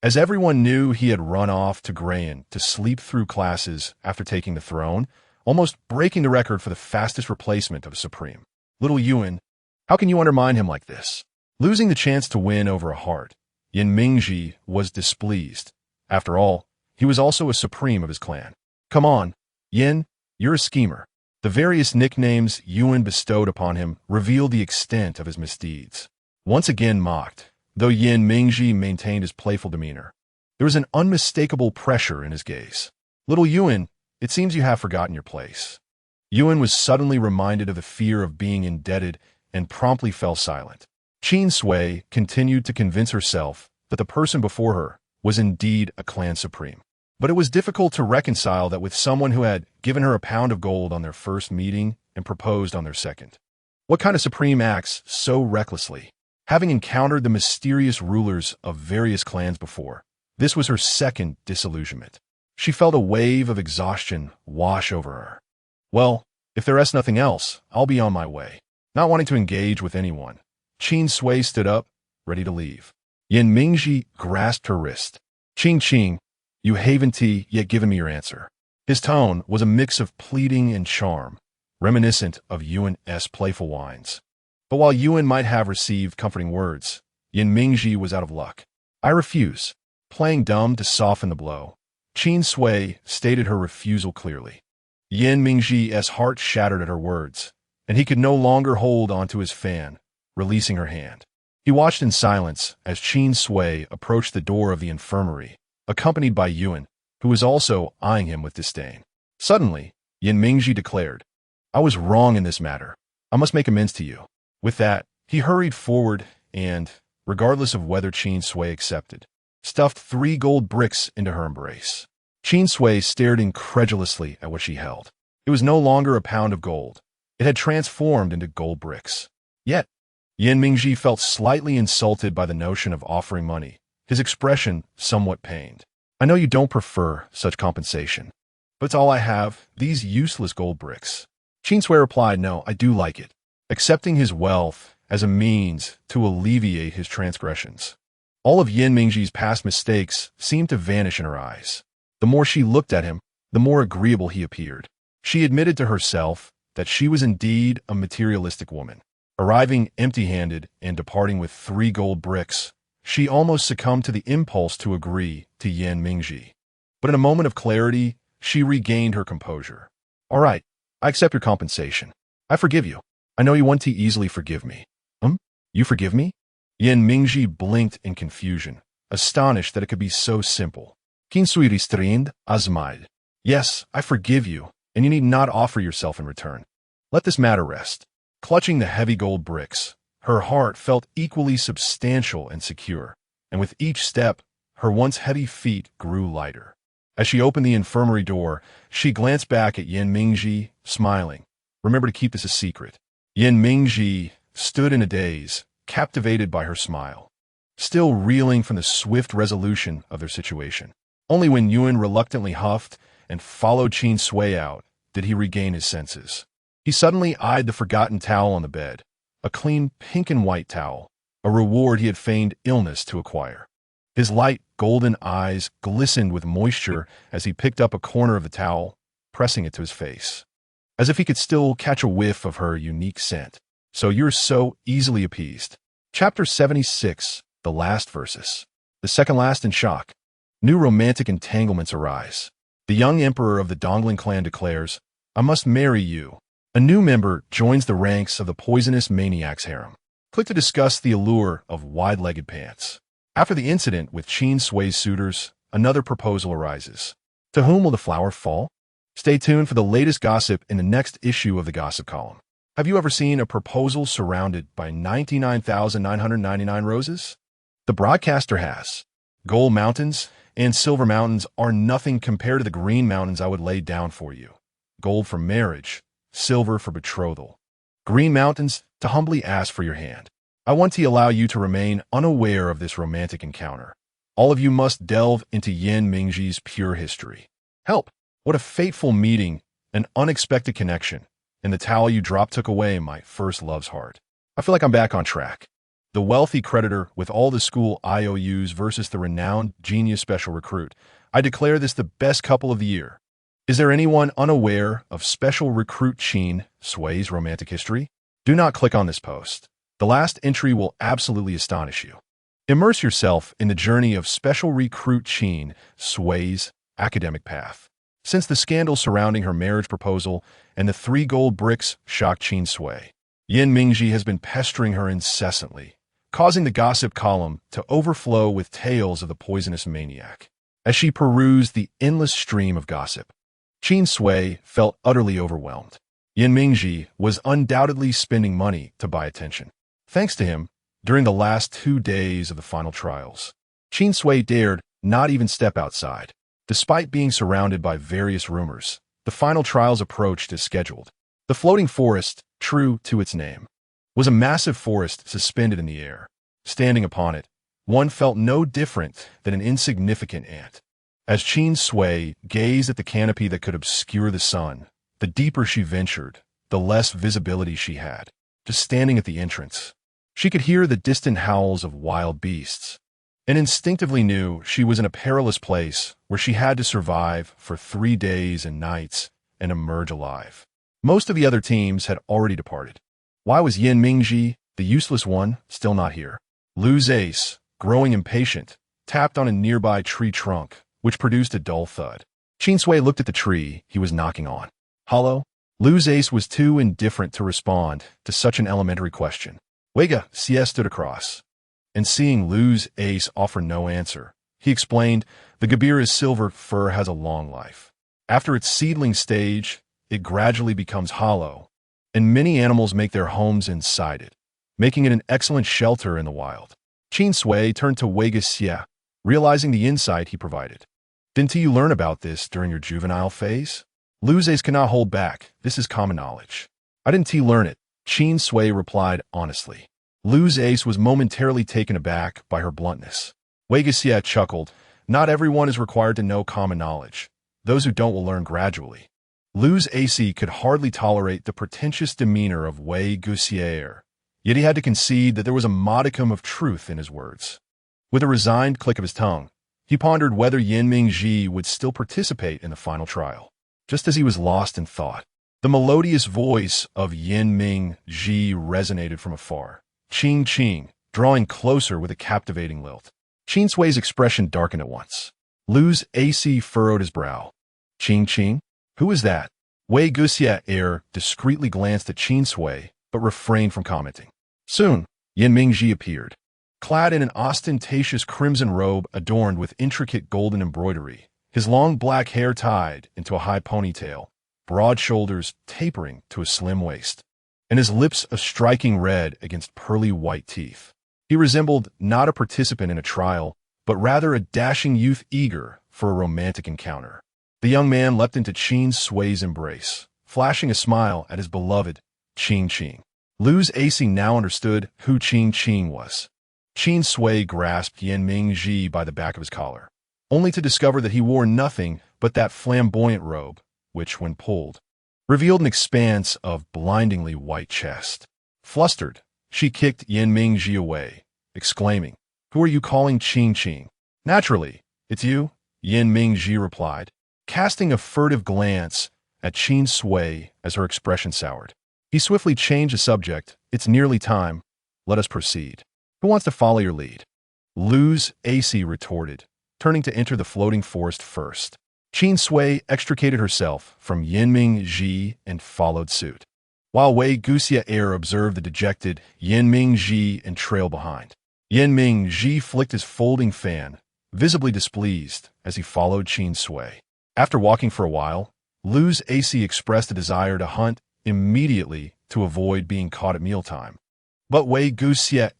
as everyone knew he had run off to Grayan to sleep through classes after taking the throne, almost breaking the record for the fastest replacement of a supreme. Little Yuan, how can you undermine him like this? Losing the chance to win over a heart, Yin Mingji was displeased. After all, he was also a supreme of his clan. Come on, Yin, you're a schemer. The various nicknames Yuan bestowed upon him revealed the extent of his misdeeds. Once again mocked, though Yin Mingji maintained his playful demeanor, there was an unmistakable pressure in his gaze. Little Yuan, it seems you have forgotten your place. Yuan was suddenly reminded of the fear of being indebted and promptly fell silent. Qin Sui continued to convince herself that the person before her was indeed a clan supreme. But it was difficult to reconcile that with someone who had given her a pound of gold on their first meeting and proposed on their second. What kind of supreme acts so recklessly? Having encountered the mysterious rulers of various clans before, this was her second disillusionment. She felt a wave of exhaustion wash over her. Well, if there is nothing else, I'll be on my way. Not wanting to engage with anyone, Qin Sui stood up, ready to leave. Yin Mingji grasped her wrist. Qing, you haven't yet given me your answer. His tone was a mix of pleading and charm, reminiscent of Yuan's playful whines. But while Yuan might have received comforting words, Yin Mingji was out of luck. I refuse. Playing dumb to soften the blow, Qin Sui stated her refusal clearly. Yin Mingji's heart shattered at her words, and he could no longer hold onto his fan, releasing her hand. He watched in silence as Qin Sui approached the door of the infirmary, accompanied by Yuan, who was also eyeing him with disdain. Suddenly, Yin Mingji declared, I was wrong in this matter. I must make amends to you. With that, he hurried forward and, regardless of whether Qin Sui accepted, stuffed 3 gold bricks into her embrace. Qin Sui stared incredulously at what she held. It was no longer a pound of gold. It had transformed into gold bricks. Yet, Yin Mingji felt slightly insulted by the notion of offering money, his expression somewhat pained. I know you don't prefer such compensation, but it's all I have, these useless gold bricks. Qin Sui replied, no, I do like it, accepting his wealth as a means to alleviate his transgressions. All of Yin Mingji's past mistakes seemed to vanish in her eyes. The more she looked at him, the more agreeable he appeared. She admitted to herself that she was indeed a materialistic woman. Arriving empty-handed and departing with 3 gold bricks, she almost succumbed to the impulse to agree to Yin Mingji. But in a moment of clarity, she regained her composure. All right, I accept your compensation. I forgive you. I know you want to easily forgive me. You forgive me? Yin Mingji blinked in confusion, astonished that it could be so simple. Qin Sui restrained, smiled. Yes, I forgive you, and you need not offer yourself in return. Let this matter rest. Clutching the heavy gold bricks, her heart felt equally substantial and secure, and with each step, her once heavy feet grew lighter. As she opened the infirmary door, she glanced back at Yin Mingji, smiling. Remember to keep this a secret. Yin Mingji stood in a daze, captivated by her smile, still reeling from the swift resolution of their situation. Only when Yuan reluctantly huffed and followed Qin Sui out did he regain his senses. He suddenly eyed the forgotten towel on the bed, a clean pink and white towel, a reward he had feigned illness to acquire. His light, golden eyes glistened with moisture as he picked up a corner of the towel, pressing it to his face, as if he could still catch a whiff of her unique scent. So you're so easily appeased. Chapter 76, the last verses. The second last in shock. New romantic entanglements arise. The young emperor of the Dongling clan declares, "I must marry you." A new member joins the ranks of the poisonous maniac's harem. Click to discuss the allure of wide-legged pants. After the incident with Qin Sui's suitors, another proposal arises. To whom will the flower fall? Stay tuned for the latest gossip in the next issue of the Gossip Column. Have you ever seen a proposal surrounded by 99,999 roses? The broadcaster has. Gold mountains and silver mountains are nothing compared to the green mountains I would lay down for you. Gold for marriage, silver for betrothal. Green mountains to humbly ask for your hand. I want to allow you to remain unaware of this romantic encounter. All of you must delve into Yin Mingji's pure history. Help! What a fateful meeting, an unexpected connection, and the towel you dropped took away my first love's heart. I feel like I'm back on track. The wealthy creditor with all the school IOUs versus the renowned genius special recruit. I declare this the best couple of the year. Is there anyone unaware of special recruit Qin Sui's romantic history? Do not click on this post. The last entry will absolutely astonish you. Immerse yourself in the journey of special recruit Qin Sui's academic path. Since the scandal surrounding her marriage proposal and the 3 gold bricks shocked Qin Sui, Yin Mingji has been pestering her incessantly, causing the gossip column to overflow with tales of the poisonous maniac. As she perused the endless stream of gossip, Qin Sui felt utterly overwhelmed. Yin Mingji was undoubtedly spending money to buy attention. Thanks to him, during the last 2 days of the final trials, Qin Sui dared not even step outside. Despite being surrounded by various rumors, the final trials approached as scheduled. The floating forest, true to its name, was a massive forest suspended in the air. Standing upon it, one felt no different than an insignificant ant. As Qin Sui gazed at the canopy that could obscure the sun, the deeper she ventured, the less visibility she had. Just standing at the entrance, she could hear the distant howls of wild beasts, and instinctively knew she was in a perilous place where she had to survive for 3 days and nights and emerge alive. Most of the other teams had already departed. Why was Yin Mingji, the useless one, still not here? Lu's ace, growing impatient, tapped on a nearby tree trunk, which produced a dull thud. Qin Sui looked at the tree he was knocking on. Hollow? Lu's ace was too indifferent to respond to such an elementary question. Wega Cs stood across, and seeing Lu's ace offer no answer, he explained, the Gabira's silver fur has a long life. After its seedling stage, it gradually becomes hollow, and many animals make their homes inside it, making it an excellent shelter in the wild. Qin Sui turned to Wega Xia, realizing the insight he provided. Didn't you learn about this during your juvenile phase? Lu's ace cannot hold back. This is common knowledge. I didn't learn it, Qin Sui replied honestly. Lu's ace was momentarily taken aback by her bluntness. Wega Xia chuckled. Not everyone is required to know common knowledge. Those who don't will learn gradually. Lu's AC could hardly tolerate the pretentious demeanor of Wei Guxier, yet he had to concede that there was a modicum of truth in his words. With a resigned click of his tongue, he pondered whether Yin Mingji would still participate in the final trial. Just as he was lost in thought, the melodious voice of Yin Mingji resonated from afar. Ching Ching, drawing closer with a captivating lilt. Qin Sui's expression darkened at once. Lu's AC furrowed his brow. Ching Ching? Who is that? Wei Guxier discreetly glanced at Qin Sui, but refrained from commenting. Soon, Yin Mingji appeared. Clad in an ostentatious crimson robe adorned with intricate golden embroidery, his long black hair tied into a high ponytail, broad shoulders tapering to a slim waist, and his lips a striking red against pearly white teeth. He resembled not a participant in a trial, but rather a dashing youth eager for a romantic encounter. The young man leapt into Qin Sui's embrace, flashing a smile at his beloved Qing Qing. Lu's AC now understood who Qing Qing was. Qin Sui grasped Yin Mingji by the back of his collar, only to discover that he wore nothing but that flamboyant robe, which, when pulled, revealed an expanse of blindingly white chest. Flustered, she kicked Yin Ji away, exclaiming, "Who are you calling Qing? Naturally, it's you," Yin Ji replied, casting a furtive glance at Qin Sui as her expression soured. He swiftly changed the subject. "It's nearly time. Let us proceed. Who wants to follow your lead?" Luz AC retorted, turning to enter the floating forest first. Qin Sui extricated herself from Yin Ji and followed suit, while Wei Guxia observed the dejected Yin Ji and trailed behind. Yin Ji flicked his folding fan, visibly displeased as he followed Qin Sui. After walking for a while, Luz AC expressed a desire to hunt immediately to avoid being caught at mealtime. But Wei Guxia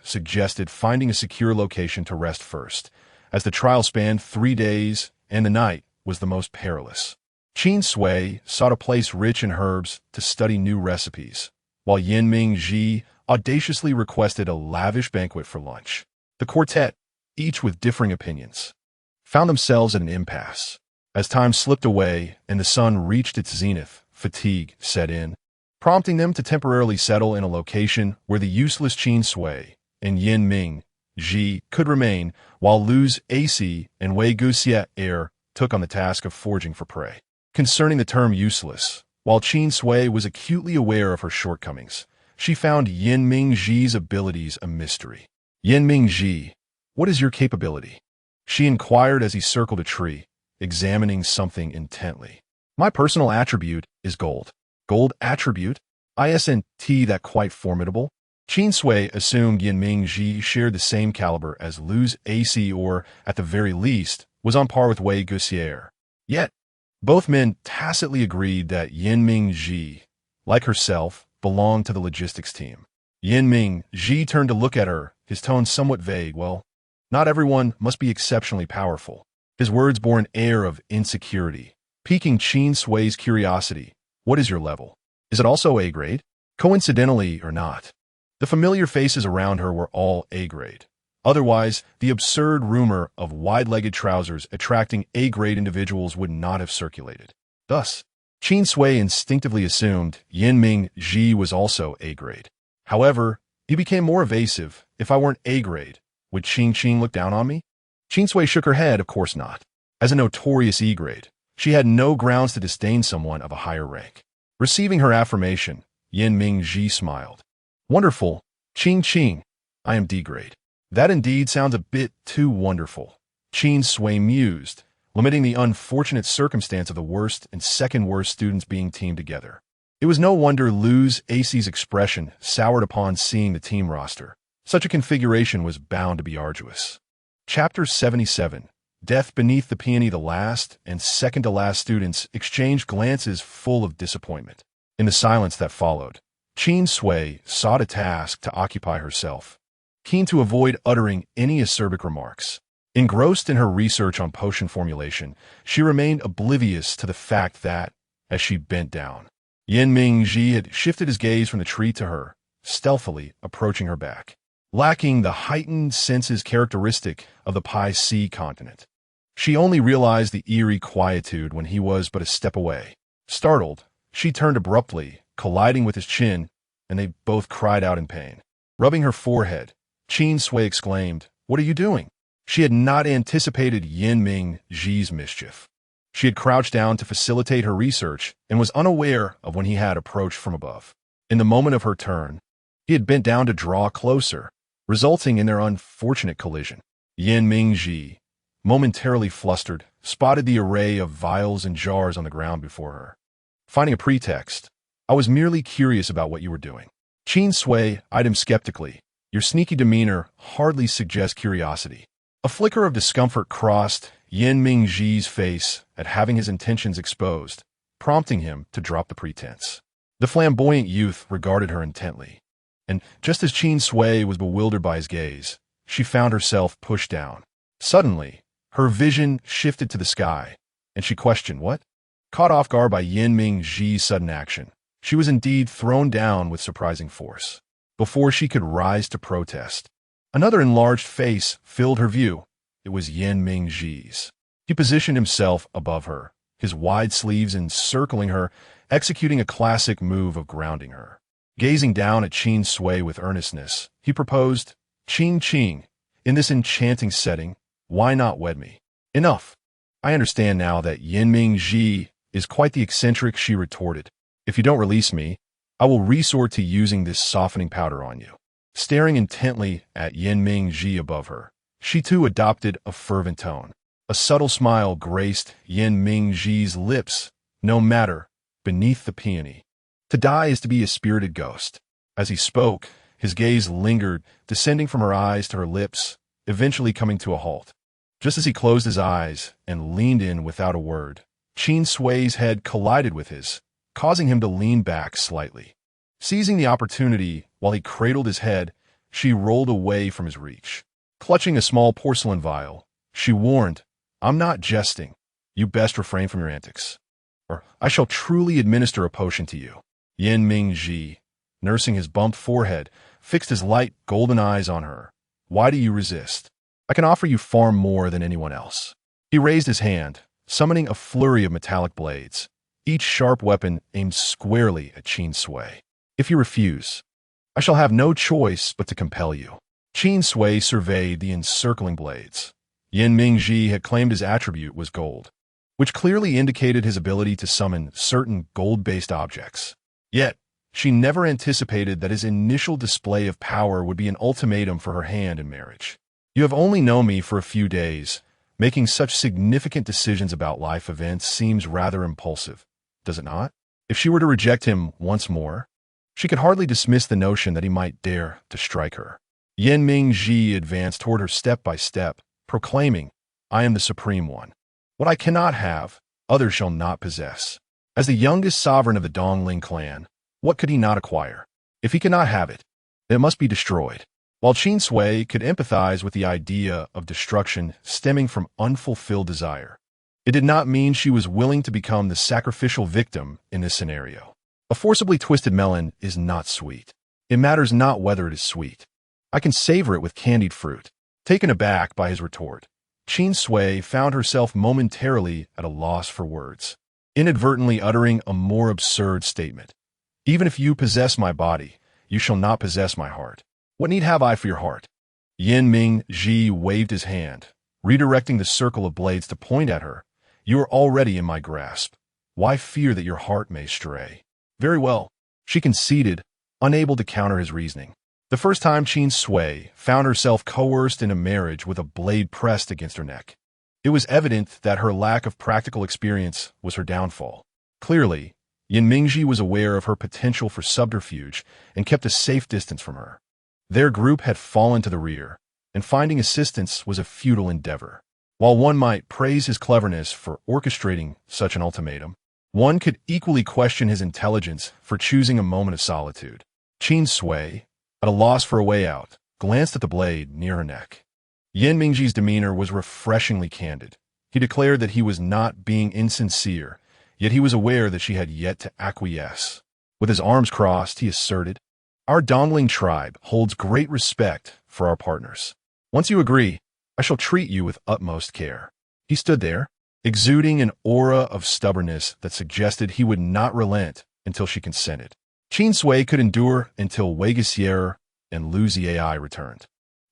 suggested finding a secure location to rest first, as the trial spanned 3 days and the night was the most perilous. Qin Sui sought a place rich in herbs to study new recipes, while Yin Ji audaciously requested a lavish banquet for lunch. The quartet, each with differing opinions, found themselves at an impasse. As time slipped away and the sun reached its zenith, fatigue set in, prompting them to temporarily settle in a location where the useless Qin Sui and Yin Ji could remain, while Luz AC and Wei Guxia took on the task of foraging for prey. Concerning the term useless, while Qin Sui was acutely aware of her shortcomings, she found Yin Ji's abilities a mystery. "Yin Ji, what is your capability?" she inquired as he circled a tree, examining something intently. "My personal attribute is gold." "Gold attribute? Isn't that quite formidable?" Qin Sui assumed Yin Ji shared the same caliber as Luz AC or, at the very least, was on par with Wei Guxia. Yet, both men tacitly agreed that Yin Ji, like herself, belonged to the logistics team. Yin Ji turned to look at her, his tone somewhat vague. "Well, not everyone must be exceptionally powerful." His words bore an air of insecurity, piquing Qin Sui's curiosity. "What is your level? Is it also A grade?" Coincidentally or not, the familiar faces around her were all A grade. Otherwise, the absurd rumor of wide-legged trousers attracting A-grade individuals would not have circulated. Thus, Qin Sui instinctively assumed Yin Ji was also A-grade. However, he became more evasive. "If I weren't A-grade, would Qing look down on me?" Qin Sui shook her head. Of course not. As a notorious E-grade, she had no grounds to disdain someone of a higher rank. Receiving her affirmation, Yin Ji smiled. "Wonderful, Qing. I am D-grade." "That indeed sounds a bit too wonderful," Qin Sui mused, lamenting the unfortunate circumstance of the worst and second-worst students being teamed together. It was no wonder Luz AC's expression soured upon seeing the team roster. Such a configuration was bound to be arduous. Chapter 77. Death Beneath the Peony. The last and second-to-last students exchanged glances full of disappointment. In the silence that followed, Qin Sui sought a task to occupy herself, keen to avoid uttering any acerbic remarks. Engrossed in her research on potion formulation, she remained oblivious to the fact that, as she bent down, Yin Ji had shifted his gaze from the tree to her, stealthily approaching her back, lacking the heightened senses characteristic of the Pi Sea continent. She only realized the eerie quietude when he was but a step away. Startled, she turned abruptly, colliding with his chin, and they both cried out in pain. Rubbing her forehead, Qin Sui exclaimed, "What are you doing?" She had not anticipated Yin Ji's mischief. She had crouched down to facilitate her research and was unaware of when he had approached from above. In the moment of her turn, he had bent down to draw closer, resulting in their unfortunate collision. Yin Ji, momentarily flustered, spotted the array of vials and jars on the ground before her. Finding a pretext, "I was merely curious about what you were doing." Qin Sui eyed him skeptically. "Your sneaky demeanor hardly suggests curiosity." A flicker of discomfort crossed Yin Ji's face at having his intentions exposed, prompting him to drop the pretense. The flamboyant youth regarded her intently, and just as Qin Sui was bewildered by his gaze, she found herself pushed down. Suddenly, her vision shifted to the sky, and she questioned, "What?" Caught off guard by Yin Ji's sudden action, she was indeed thrown down with surprising force. Before she could rise to protest, another enlarged face filled her view. It was Yin Ji's. He positioned himself above her, his wide sleeves encircling her executing a classic move of grounding her. Gazing down at Qin Sui with earnestness, he proposed, "Qing Qing, in this enchanting setting, why not wed me?" "Enough. I understand now that Yinming Ji is quite the eccentric," she retorted. "If you don't release me, I will resort to using this softening powder on you." Staring intently at Yinming Ji above her, she too adopted a fervent tone. A subtle smile graced Yinming Ji's lips. "No matter, beneath the peony. To die is to be a spirited ghost." As he spoke, his gaze lingered, descending from her eyes to her lips, eventually coming to a halt. Just as he closed his eyes and leaned in without a word, Qin Sui's head collided with his, causing him to lean back slightly. Seizing the opportunity while he cradled his head, she rolled away from his reach. Clutching a small porcelain vial, she warned, "I'm not jesting. You best refrain from your antics, or I shall truly administer a potion to you." Yinming Ji, nursing his bumped forehead, fixed his light golden eyes on her. "Why do you resist? I can offer you far more than anyone else." He raised his hand, summoning a flurry of metallic blades, each sharp weapon aimed squarely at Qin Sui. "If you refuse, I shall have no choice but to compel you." Qin Sui surveyed the encircling blades. Yinming Ji had claimed his attribute was gold, which clearly indicated his ability to summon certain gold-based objects. Yet, she never anticipated that his initial display of power would be an ultimatum for her hand in marriage. "You have only known me for a few days. Making such significant decisions about life events seems rather impulsive, does it not?" If she were to reject him once more, she could hardly dismiss the notion that he might dare to strike her. Yinming Ji advanced toward her step by step, proclaiming, "I am the Supreme One. What I cannot have, others shall not possess." As the youngest sovereign of the Dongling clan, what could he not acquire? If he cannot have it, it must be destroyed. While Qin Sui could empathize with the idea of destruction stemming from unfulfilled desire, it did not mean she was willing to become the sacrificial victim in this scenario. A forcibly twisted melon is not sweet. It matters not whether it is sweet. I can savor it with candied fruit. Taken aback by his retort, Qin Sui found herself momentarily at a loss for words, inadvertently uttering a more absurd statement. "Even if you possess my body, you shall not possess my heart. What need have I for your heart?" Yinming Ji waved his hand, redirecting the circle of blades to point at her. "You are already in my grasp. Why fear that your heart may stray?" "Very well," she conceded, unable to counter his reasoning. The first time Qin Sui found herself coerced in a marriage with a blade pressed against her neck. It was evident that her lack of practical experience was her downfall. Clearly, Yinmingji was aware of her potential for subterfuge and kept a safe distance from her. Their group had fallen to the rear, and finding assistance was a futile endeavor. While one might praise his cleverness for orchestrating such an ultimatum, one could equally question his intelligence for choosing a moment of solitude. Qin Sui, at a loss for a way out, glanced at the blade near her neck. Yinmingji's demeanor was refreshingly candid. He declared that he was not being insincere, yet he was aware that she had yet to acquiesce. With his arms crossed, he asserted, "Our Dongling tribe holds great respect for our partners. Once you agree, I shall treat you with utmost care." He stood there, exuding an aura of stubbornness that suggested he would not relent until she consented. Qin Sui could endure until Wei and Lu Ziai returned.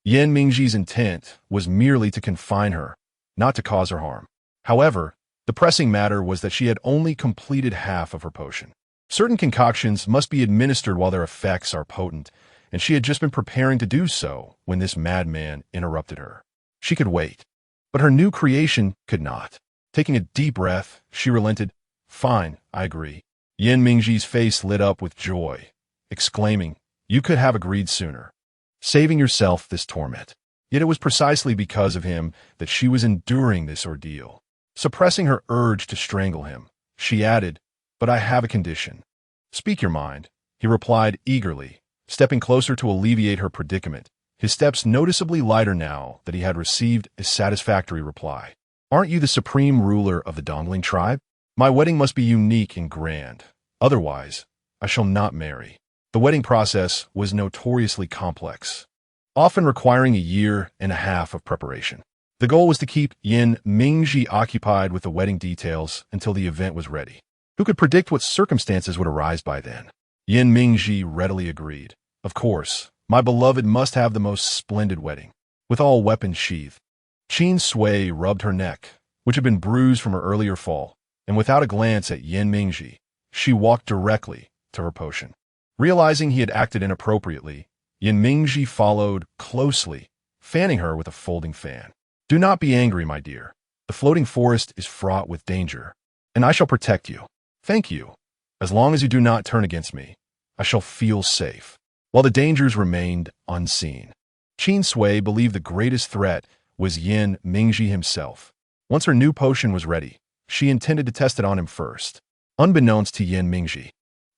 Yinmingji's intent was merely to confine her, not to cause her harm. However, the pressing matter was that she had only completed half of her potion. Certain concoctions must be administered while their effects are potent, and she had just been preparing to do so when this madman interrupted her. She could wait, but her new creation could not. Taking a deep breath, she relented. "Fine, I agree." Yinmingji's face lit up with joy, exclaiming, "You could have agreed sooner, saving yourself this torment." Yet it was precisely because of him that she was enduring this ordeal. Suppressing her urge to strangle him, she added, "But I have a condition." "Speak your mind," he replied eagerly, stepping closer to alleviate her predicament, his steps noticeably lighter now that he had received a satisfactory reply. "Aren't you the supreme ruler of the Dongling tribe? My wedding must be unique and grand. Otherwise, I shall not marry." The wedding process was notoriously complex, often requiring a year and a half of preparation. The goal was to keep Yinmingji occupied with the wedding details until the event was ready. Who could predict what circumstances would arise by then? Yin Mingji readily agreed. Of course, my beloved must have the most splendid wedding, with all weapons sheathed. Qin Sui rubbed her neck, which had been bruised from her earlier fall, and without a glance at Yin Mingji, she walked directly to her potion. Realizing he had acted inappropriately, Yin Mingji followed closely, fanning her with a folding fan. Do not be angry, my dear. The floating forest is fraught with danger, and I shall protect you. Thank you. As long as you do not turn against me, I shall feel safe. While the dangers remained unseen, Qin Sui believed the greatest threat was Yin Mingji himself. Once her new potion was ready, she intended to test it on him first. Unbeknownst to Yin Mingji,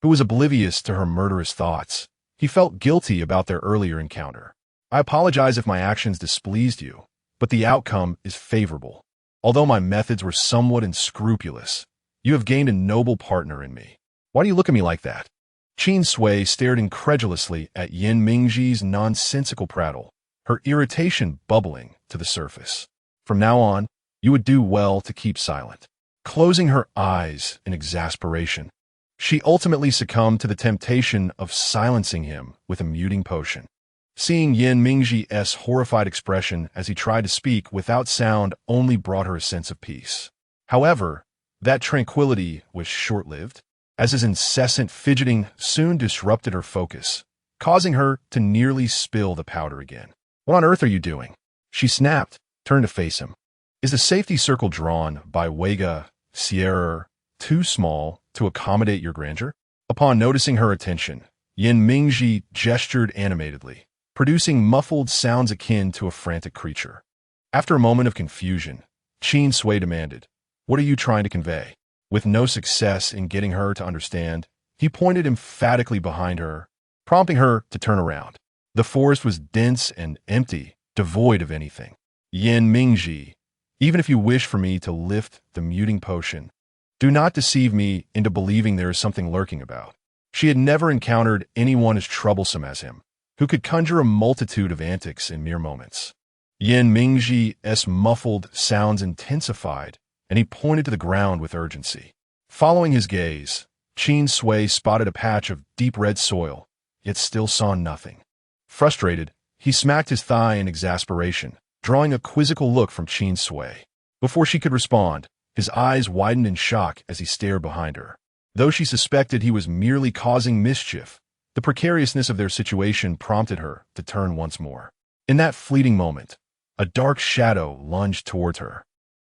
who was oblivious to her murderous thoughts, he felt guilty about their earlier encounter. I apologize if my actions displeased you, but the outcome is favorable. Although my methods were somewhat unscrupulous, you have gained a noble partner in me. Why do you look at me like that? Qin Sui stared incredulously at Yin Mingji's nonsensical prattle, her irritation bubbling to the surface. From now on, you would do well to keep silent. Closing her eyes in exasperation, she ultimately succumbed to the temptation of silencing him with a muting potion. Seeing Yin Mingji's horrified expression as he tried to speak without sound only brought her a sense of peace. However, that tranquility was short-lived, as his incessant fidgeting soon disrupted her focus, causing her to nearly spill the powder again. What on earth are you doing? She snapped, turned to face him. Is the safety circle drawn by Wega Sierra too small to accommodate your grandeur? Upon noticing her attention, Yin Mingji gestured animatedly, producing muffled sounds akin to a frantic creature. After a moment of confusion, Qin Sui demanded, "What are you trying to convey?" With no success in getting her to understand, he pointed emphatically behind her, prompting her to turn around. The forest was dense and empty, devoid of anything. Yin Mingji, even if you wish for me to lift the muting potion, do not deceive me into believing there is something lurking about. She had never encountered anyone as troublesome as him, who could conjure a multitude of antics in mere moments. Yin Mingji's muffled sounds intensified, and he pointed to the ground with urgency. Following his gaze, Qin Sui spotted a patch of deep red soil, yet still saw nothing. Frustrated, he smacked his thigh in exasperation, drawing a quizzical look from Qin Sui. Before she could respond, his eyes widened in shock as he stared behind her. Though she suspected he was merely causing mischief, the precariousness of their situation prompted her to turn once more. In that fleeting moment, a dark shadow lunged towards her,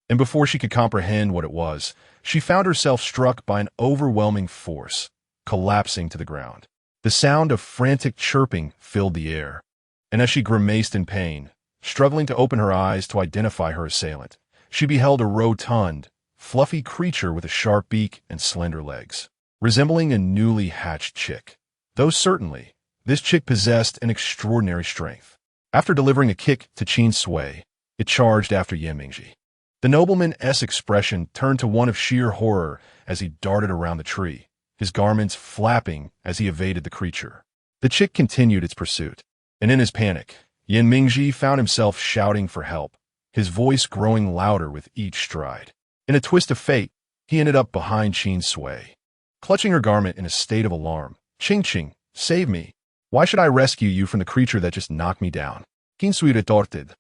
and before she could comprehend what it was, she found herself struck by an overwhelming force, collapsing to the ground. The sound of frantic chirping filled the air, and as she grimaced in pain, struggling to open her eyes to identify her assailant, she beheld a rotund, fluffy creature with a sharp beak and slender legs, resembling a newly hatched chick. Though certainly, this chick possessed an extraordinary strength. After delivering a kick to Qin Sui, it charged after Yin Mingji. The nobleman's expression turned to one of sheer horror as he darted around the tree, his garments flapping as he evaded the creature. The chick continued its pursuit, and in his panic, Yin Mingji found himself shouting for help, his voice growing louder with each stride. In a twist of fate, he ended up behind Qin Sui. Clutching her garment in a state of alarm, "Ching, save me. Why should I rescue you from the creature that just knocked me down?" Qin Sui retorted,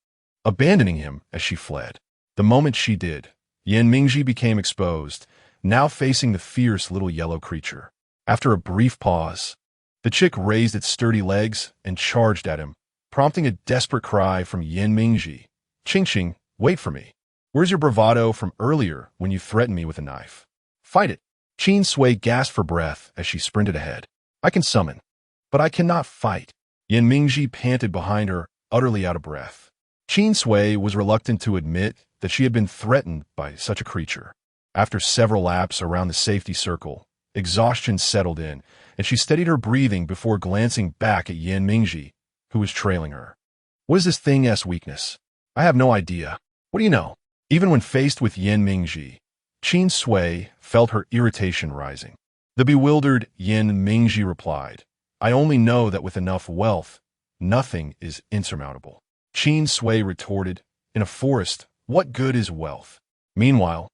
abandoning him as she fled. The moment she did, Yin Mingji became exposed, now facing the fierce little yellow creature. After a brief pause, the chick raised its sturdy legs and charged at him, prompting a desperate cry from Yin Mingji. "Ching, wait for me. Where's your bravado from earlier when you threatened me with a knife? Fight it." Qin Sui gasped for breath as she sprinted ahead. "I can summon, but I cannot fight." Yin Mingji panted behind her, utterly out of breath. Qin Sui was reluctant to admit that she had been threatened by such a creature. After several laps around the safety circle, exhaustion settled in, and she steadied her breathing before glancing back at Yin Mingji, who was trailing her. "What is this thing's weakness? I have no idea. What do you know?" Even when faced with Yin Mingji, Qin Sui felt her irritation rising. The bewildered Yin Mingji replied, "I only know that with enough wealth, nothing is insurmountable." Qin Sui retorted, "In a forest, what good is wealth?" Meanwhile,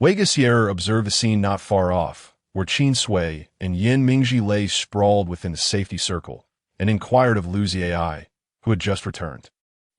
Wega Sierra observed the scene not far off, where Qin Sui and Yin Mingji lay sprawled within the safety circle, and inquired of Lu Ziai, who had just returned.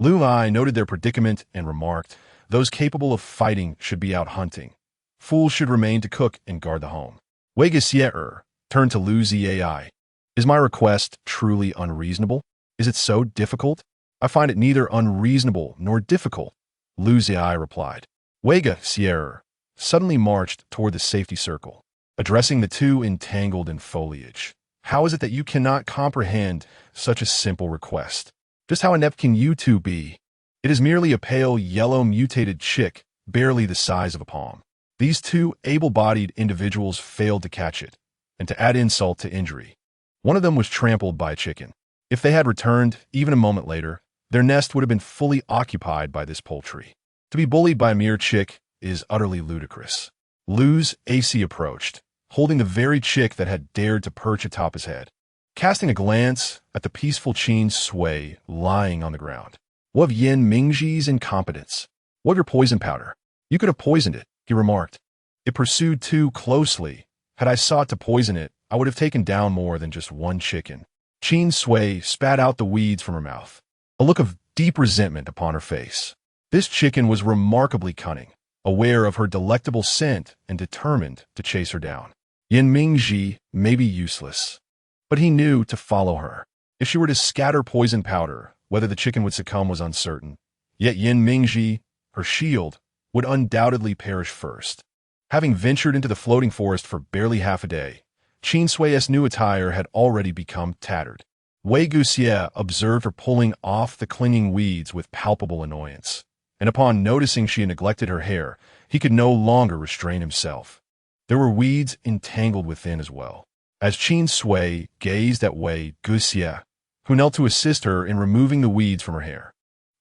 Lu Ai noted their predicament and remarked, "Those capable of fighting should be out hunting. Fools should remain to cook and guard the home." Wei Gesier turned to Lu Ziai. "Is my request truly unreasonable? Is it so difficult?" "I find it neither unreasonable nor difficult," Lu Ziai replied. Wei Gesier suddenly marched toward the safety circle, addressing the two entangled in foliage. "How is it that you cannot comprehend such a simple request? Just how inept can you two be? It is merely a pale yellow mutated chick, barely the size of a palm." These two able-bodied individuals failed to catch it, and to add insult to injury, one of them was trampled by a chicken. If they had returned, even a moment later, their nest would have been fully occupied by this poultry. To be bullied by a mere chick is utterly ludicrous. Lu's AC approached, holding the very chick that had dared to perch atop his head. Casting a glance at the peaceful Qin Sui lying on the ground. "What of Yin Mingji's incompetence? What of your poison powder? You could have poisoned it," he remarked. "It pursued too closely. Had I sought to poison it, I would have taken down more than just one chicken." Qin Sui spat out the weeds from her mouth, a look of deep resentment upon her face. This chicken was remarkably cunning, aware of her delectable scent and determined to chase her down. Yin Mingji may be useless, but he knew to follow her. If she were to scatter poison powder, whether the chicken would succumb was uncertain. Yet Yin Mingji, her shield, would undoubtedly perish first. Having ventured into the floating forest for barely half a day, Qin Sui's new attire had already become tattered. Wei Guxie observed her pulling off the clinging weeds with palpable annoyance, and upon noticing she had neglected her hair, he could no longer restrain himself. There were weeds entangled within as well. As Qin Sui gazed at Wei Guxie, who knelt to assist her in removing the weeds from her hair,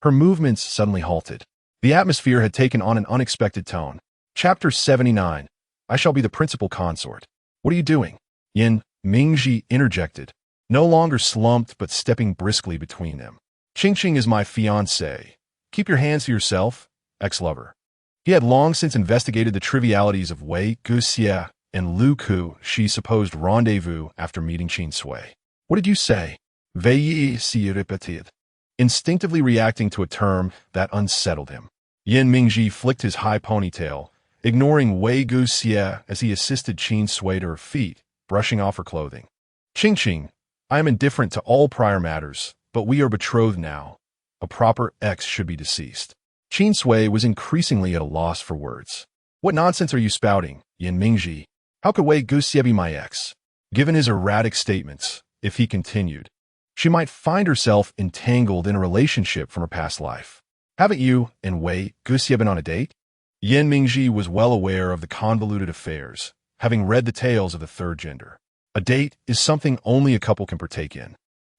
her movements suddenly halted. The atmosphere had taken on an unexpected tone. Chapter 79. I shall be the principal consort. "What are you doing?" Yin Mingji interjected, no longer slumped but stepping briskly between them. "Qingqing is my fiancée. Keep your hands to yourself, ex-lover." He had long since investigated the trivialities of Wei Guxie and Lu Ku, she supposed rendezvous after meeting Qin Sui. "What did you say?" Veuillez s'y repetir. Instinctively reacting to a term that unsettled him, Yin Mingji flicked his high ponytail, ignoring Wei Guxie as he assisted Qin Sui to her feet, brushing off her clothing. "Qingqing, I am indifferent to all prior matters, but we are betrothed now. A proper ex should be deceased." Qin Sui was increasingly at a loss for words. "What nonsense are you spouting, Yin Mingji? How could Wei Guxie be my ex?" Given his erratic statements, if he continued, she might find herself entangled in a relationship from her past life. "Haven't you and Wei Guxie been on a date?" Yin Mingji was well aware of the convoluted affairs, having read the tales of the third gender. A date is something only a couple can partake in.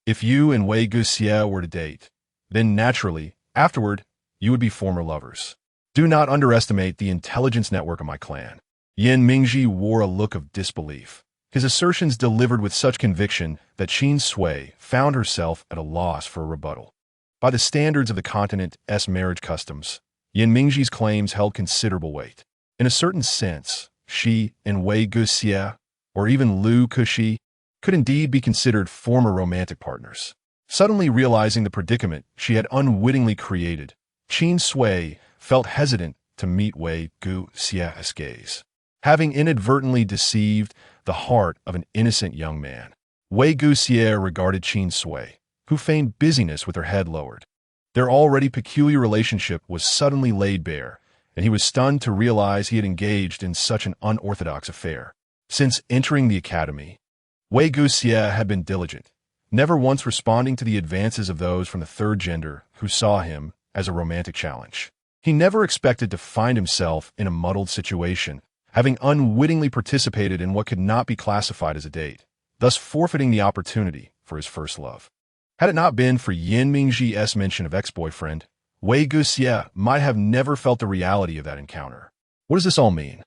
If you and Wei Guxie were to date, then naturally, afterward, you would be former lovers. Do not underestimate the intelligence network of my clan. Yin Mingji wore a look of disbelief, his assertions delivered with such conviction that Qin Sui found herself at a loss for a rebuttal. By the standards of the continent's marriage customs, Yin Mingji's claims held considerable weight. In a certain sense, she and Wei Guxie, or even Lu Kuxi, could indeed be considered former romantic partners. Suddenly realizing the predicament she had unwittingly created, Qin Sui felt hesitant to meet Wei Guxie's gaze. Having inadvertently deceived the heart of an innocent young man, Wei Guxie regarded Qin Sui, who feigned busyness with her head lowered. Their already peculiar relationship was suddenly laid bare, and he was stunned to realize he had engaged in such an unorthodox affair. Since entering the academy, Wei Guxie had been diligent, never once responding to the advances of those from the third gender who saw him as a romantic challenge. He never expected to find himself in a muddled situation, having unwittingly participated in what could not be classified as a date, thus forfeiting the opportunity for his first love. Had it not been for Yin Mingji's mention of ex-boyfriend, Wei Guxie might have never felt the reality of that encounter. What does this all mean?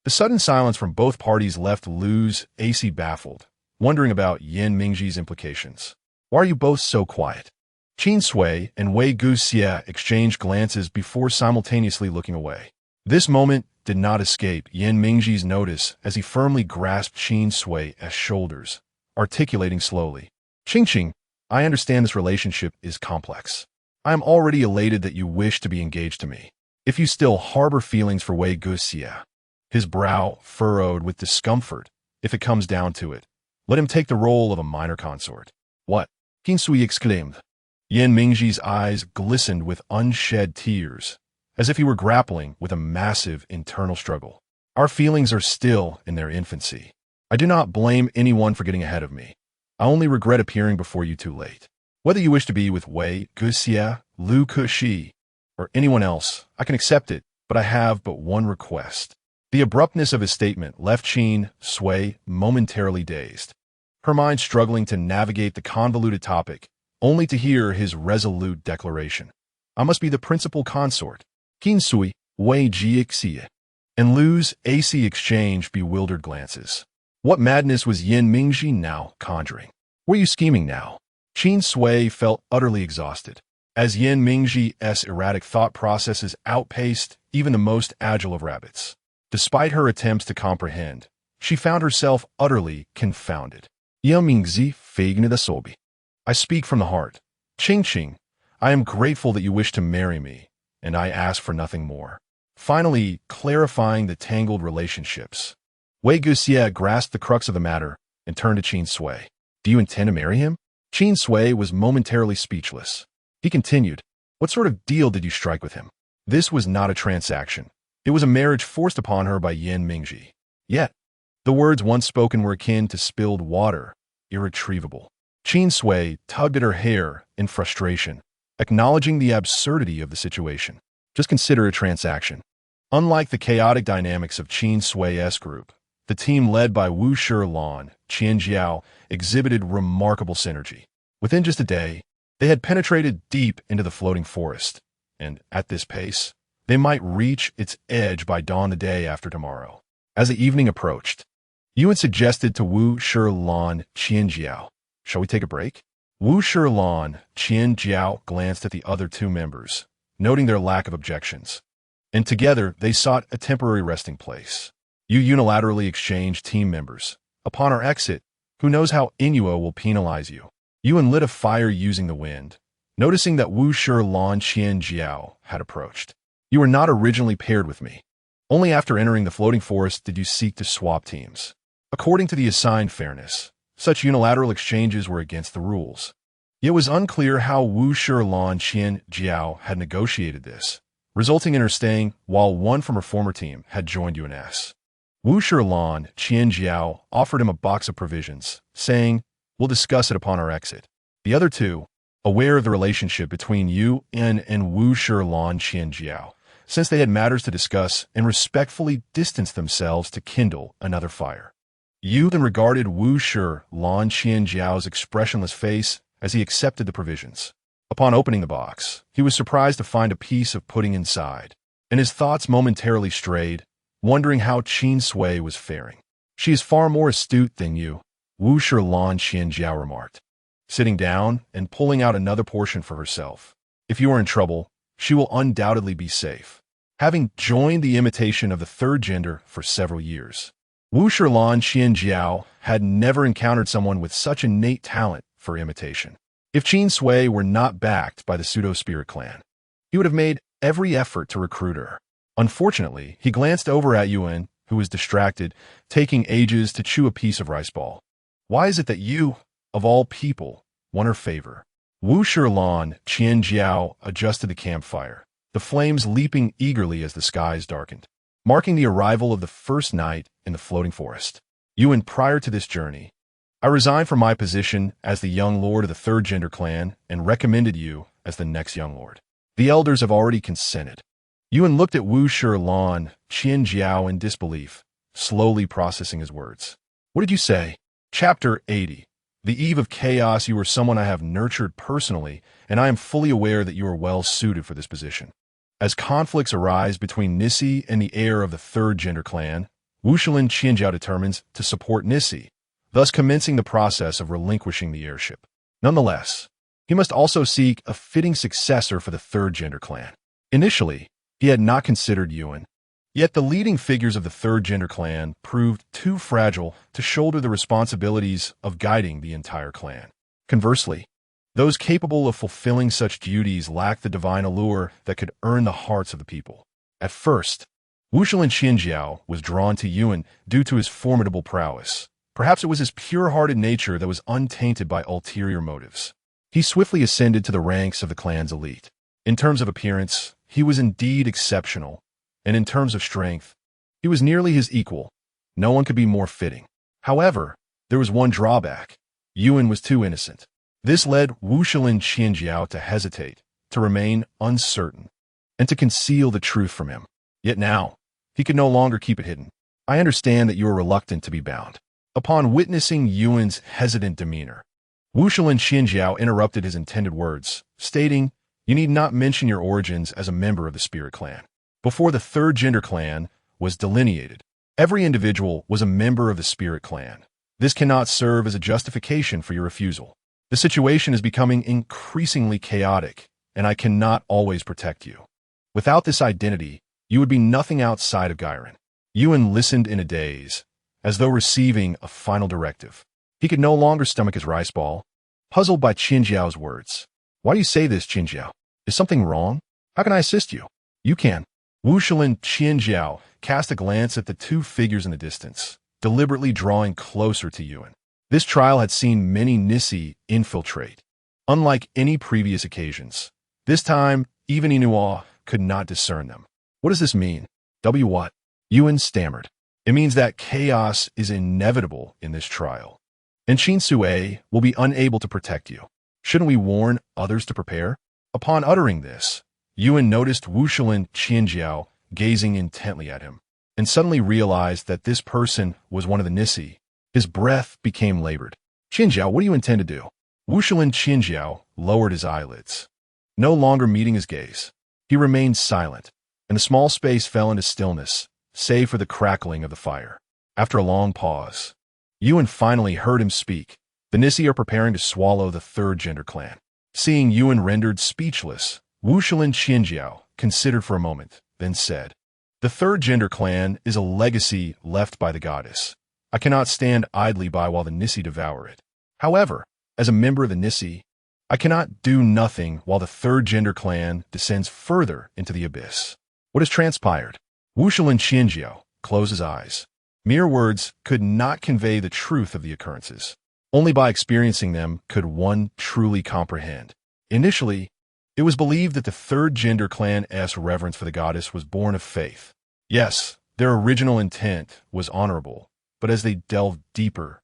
The sudden silence from both parties left Lu's AC baffled, wondering about Yin Mingji's implications. Why are you both so quiet? Qin Sui and Wei Guxie exchanged glances before simultaneously looking away. This moment did not escape Yan Mingji's notice as he firmly grasped Qin Sui's shoulders, articulating slowly. Qingqing, I understand this relationship is complex. I am already elated that you wish to be engaged to me. If you still harbor feelings for Wei Guxia, his brow furrowed with discomfort, if it comes down to it, let him take the role of a minor consort. What? Qin Sui exclaimed. Yan Mingji's eyes glistened with unshed tears, as if he were grappling with a massive internal struggle. Our feelings are still in their infancy. I do not blame anyone for getting ahead of me. I only regret appearing before you too late. Whether you wish to be with Wei Guxia, Lu Keshi, or anyone else, I can accept it, but I have but one request. The abruptness of his statement left Qin Sui momentarily dazed, her mind struggling to navigate the convoluted topic, only to hear his resolute declaration. I must be the principal consort. Qin Sui, Wei Guxia, and Lu's AC exchanged bewildered glances. What madness was Yan Mingji now conjuring? Were you scheming now? Qin Sui felt utterly exhausted, as Yan Mingji's erratic thought processes outpaced even the most agile of rabbits. Despite her attempts to comprehend, she found herself utterly confounded. Yan Mingzi feign the sobi. I speak from the heart. Qingqing, I am grateful that you wish to marry me, and I ask for nothing more. Finally, clarifying the tangled relationships. Wei Guxia grasped the crux of the matter and turned to Qin Sui. Do you intend to marry him? Qin Sui was momentarily speechless. He continued, what sort of deal did you strike with him? This was not a transaction. It was a marriage forced upon her by Yan Mingji. Yet, the words once spoken were akin to spilled water, irretrievable. Qin Sui tugged at her hair in frustration, acknowledging the absurdity of the situation. Just consider a transaction. Unlike the chaotic dynamics of Qin Sui's group, the team led by Wu Shilan, Qian Jiao, exhibited remarkable synergy. Within just a day, they had penetrated deep into the floating forest, and at this pace, they might reach its edge by dawn the day after tomorrow. As the evening approached, Yuan suggested to Wu Shilan, Qian Jiao, shall we take a break? Wu Shilan, Qian Jiao glanced at the other two members, noting their lack of objections, and together they sought a temporary resting place. You unilaterally exchanged team members. Upon our exit, who knows how Inuo will penalize you? Yuan lit a fire using the wind, noticing that Wu Shilan Qian Jiao had approached. You were not originally paired with me. Only after entering the floating forest did you seek to swap teams. According to the assigned fairness, such unilateral exchanges were against the rules. It was unclear how Wu Shilan Qian Jiao had negotiated this, resulting in her staying while one from her former team had joined UNS. Wu Shilan Qian Jiao offered him a box of provisions, saying, we'll discuss it upon our exit. The other two, aware of the relationship between Yuan and Wu Shilan Qian Jiao, since they had matters to discuss and respectfully distanced themselves to kindle another fire. Yu then regarded Wu Shilan Qian Jiao's expressionless face as he accepted the provisions. Upon opening the box, he was surprised to find a piece of pudding inside, and his thoughts momentarily strayed, wondering how Qin Sui was faring. She is far more astute than you, Wu Shilan Qian Jiao remarked, sitting down and pulling out another portion for herself. If you are in trouble, she will undoubtedly be safe, having joined the imitation of the third gender for several years. Wu Shilan Qian Jiao had never encountered someone with such innate talent for imitation. If Qin Sui were not backed by the pseudo-spirit clan, he would have made every effort to recruit her. Unfortunately, he glanced over at Yuan, who was distracted, taking ages to chew a piece of rice ball. Why is it that you, of all people, won her favor? Wu Shilan Qian Jiao adjusted the campfire, the flames leaping eagerly as the skies darkened, marking the arrival of the first night in the floating forest. Yuan, prior to this journey, I resigned from my position as the young lord of the third gender clan and recommended you as the next young lord. The elders have already consented. Yuan looked at Wu Shilan Qian Jiao in disbelief, slowly processing his words. What did you say? Chapter 80. The eve of chaos, you are someone I have nurtured personally, and I am fully aware that you are well suited for this position. As conflicts arise between Nissi and the heir of the third gender clan, Wu Shilan Qian Jiao determines to support Nissi, thus commencing the process of relinquishing the heirship. Nonetheless, he must also seek a fitting successor for the third gender clan. Initially, he had not considered Yuan, Yet the leading figures of the third gender clan proved too fragile to shoulder the responsibilities of guiding the entire clan. Conversely, those capable of fulfilling such duties lacked the divine allure that could earn the hearts of the people. At first, Wuxian Qianjiao was drawn to Yuan due to his formidable prowess. Perhaps it was his pure-hearted nature that was untainted by ulterior motives. He swiftly ascended to the ranks of the clan's elite. In terms of appearance, he was indeed exceptional, and in terms of strength, he was nearly his equal. No one could be more fitting. However, there was one drawback. Yuan was too innocent. This led Wuxian Qianjiao to hesitate, to remain uncertain, and to conceal the truth from him. Yet now, he could no longer keep it hidden. I understand that you are reluctant to be bound. Upon witnessing Yuan's hesitant demeanor, Wuxian Qianjiao interrupted his intended words, stating, "You need not mention your origins as a member of the Spirit Clan." Before the third gender clan was delineated, every individual was a member of the Spirit Clan. This cannot serve as a justification for your refusal. The situation is becoming increasingly chaotic, and I cannot always protect you. Without this identity, you would be nothing outside of Gyron. Yuan listened in a daze, as though receiving a final directive. He could no longer stomach his rice ball, puzzled by Qianjiao's words. "Why do you say this, Qianjiao? Is something wrong? How can I assist you?" "You can." Wuxian Qianjiao cast a glance at the two figures in the distance, deliberately drawing closer to Yuan. This trial had seen many Nisi infiltrate. Unlike any previous occasions, this time even Inua could not discern them. "What does this mean?" What? Yuan stammered. "It means that chaos is inevitable in this trial, and Qin Sui will be unable to protect you. Shouldn't we warn others to prepare?" Upon uttering this, Yuan noticed Wuxian Qianjiao gazing intently at him, and suddenly realized that this person was one of the Nisi. His breath became labored. "Qianjiao, what do you intend to do?" Wuxian Qianjiao lowered his eyelids, no longer meeting his gaze. He remained silent, and the small space fell into stillness, save for the crackling of the fire. After a long pause, Yuan finally heard him speak. "The Nisi are preparing to swallow the third gender clan." Seeing Yuan rendered speechless, Wuxian Qianjiao considered for a moment, then said, "The third gender clan is a legacy left by the goddess. I cannot stand idly by while the Nisi devour it. However, as a member of the Nisi, I cannot do nothing while the third gender clan descends further into the abyss." What has transpired? Wuxian Qianjiao closed his eyes. Mere words could not convey the truth of the occurrences. Only by experiencing them could one truly comprehend. Initially, it was believed that the third gender clan's reverence for the goddess was born of faith. Yes, their original intent was honorable, but as they delved deeper,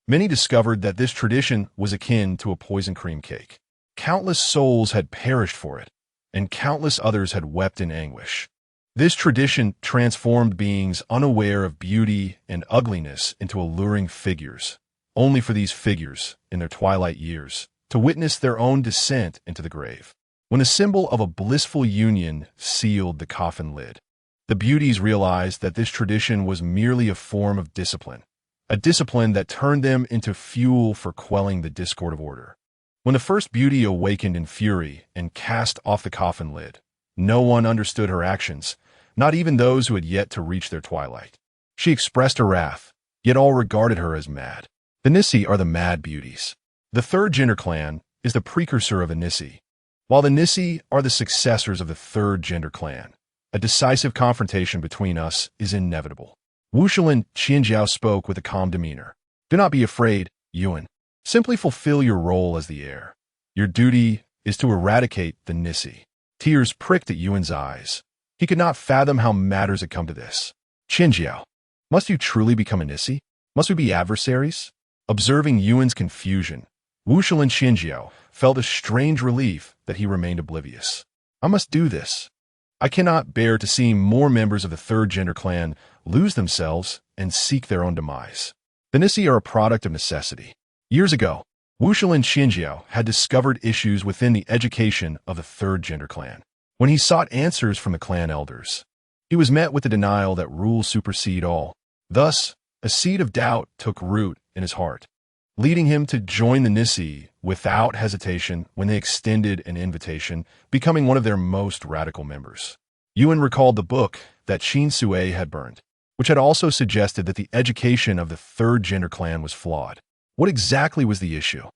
many discovered that this tradition was akin to a poison cream cake. Countless souls had perished for it, and countless others had wept in anguish. This tradition transformed beings unaware of beauty and ugliness into alluring figures, only for these figures, in their twilight years, to witness their own descent into the grave. When the symbol of a blissful union sealed the coffin lid, the beauties realized that this tradition was merely a form of discipline, a discipline that turned them into fuel for quelling the discord of order. When the first beauty awakened in fury and cast off the coffin lid, no one understood her actions, not even those who had yet to reach their twilight. She expressed her wrath, yet all regarded her as mad. The Nisi are the mad beauties. The third gender clan is the precursor of the Nisi, while the Nisi are the successors of the third gender clan. A decisive confrontation between us is inevitable. Wuxian Qianjiao spoke with a calm demeanor. "Do not be afraid, Yuan. Simply fulfill your role as the heir. Your duty is to eradicate the Nisi." Tears pricked at Yuan's eyes. He could not fathom how matters had come to this. "Qianjiao, must you truly become a Nisi? Must we be adversaries?" Observing Yuan's confusion, Wuxian Qianjiao felt a strange relief that he remained oblivious. "I must do this. I cannot bear to see more members of the third gender clan lose themselves and seek their own demise." The Nisi are a product of necessity. Years ago, Wuxian Qianjiao had discovered issues within the education of the third gender clan. When he sought answers from the clan elders, he was met with the denial that rules supersede all. Thus, a seed of doubt took root in his heart, leading him to join the Nisi without hesitation when they extended an invitation, becoming one of their most radical members. Yuan recalled the book that Qin Sui had burned, which had also suggested that the education of the third gender clan was flawed. What exactly was the issue?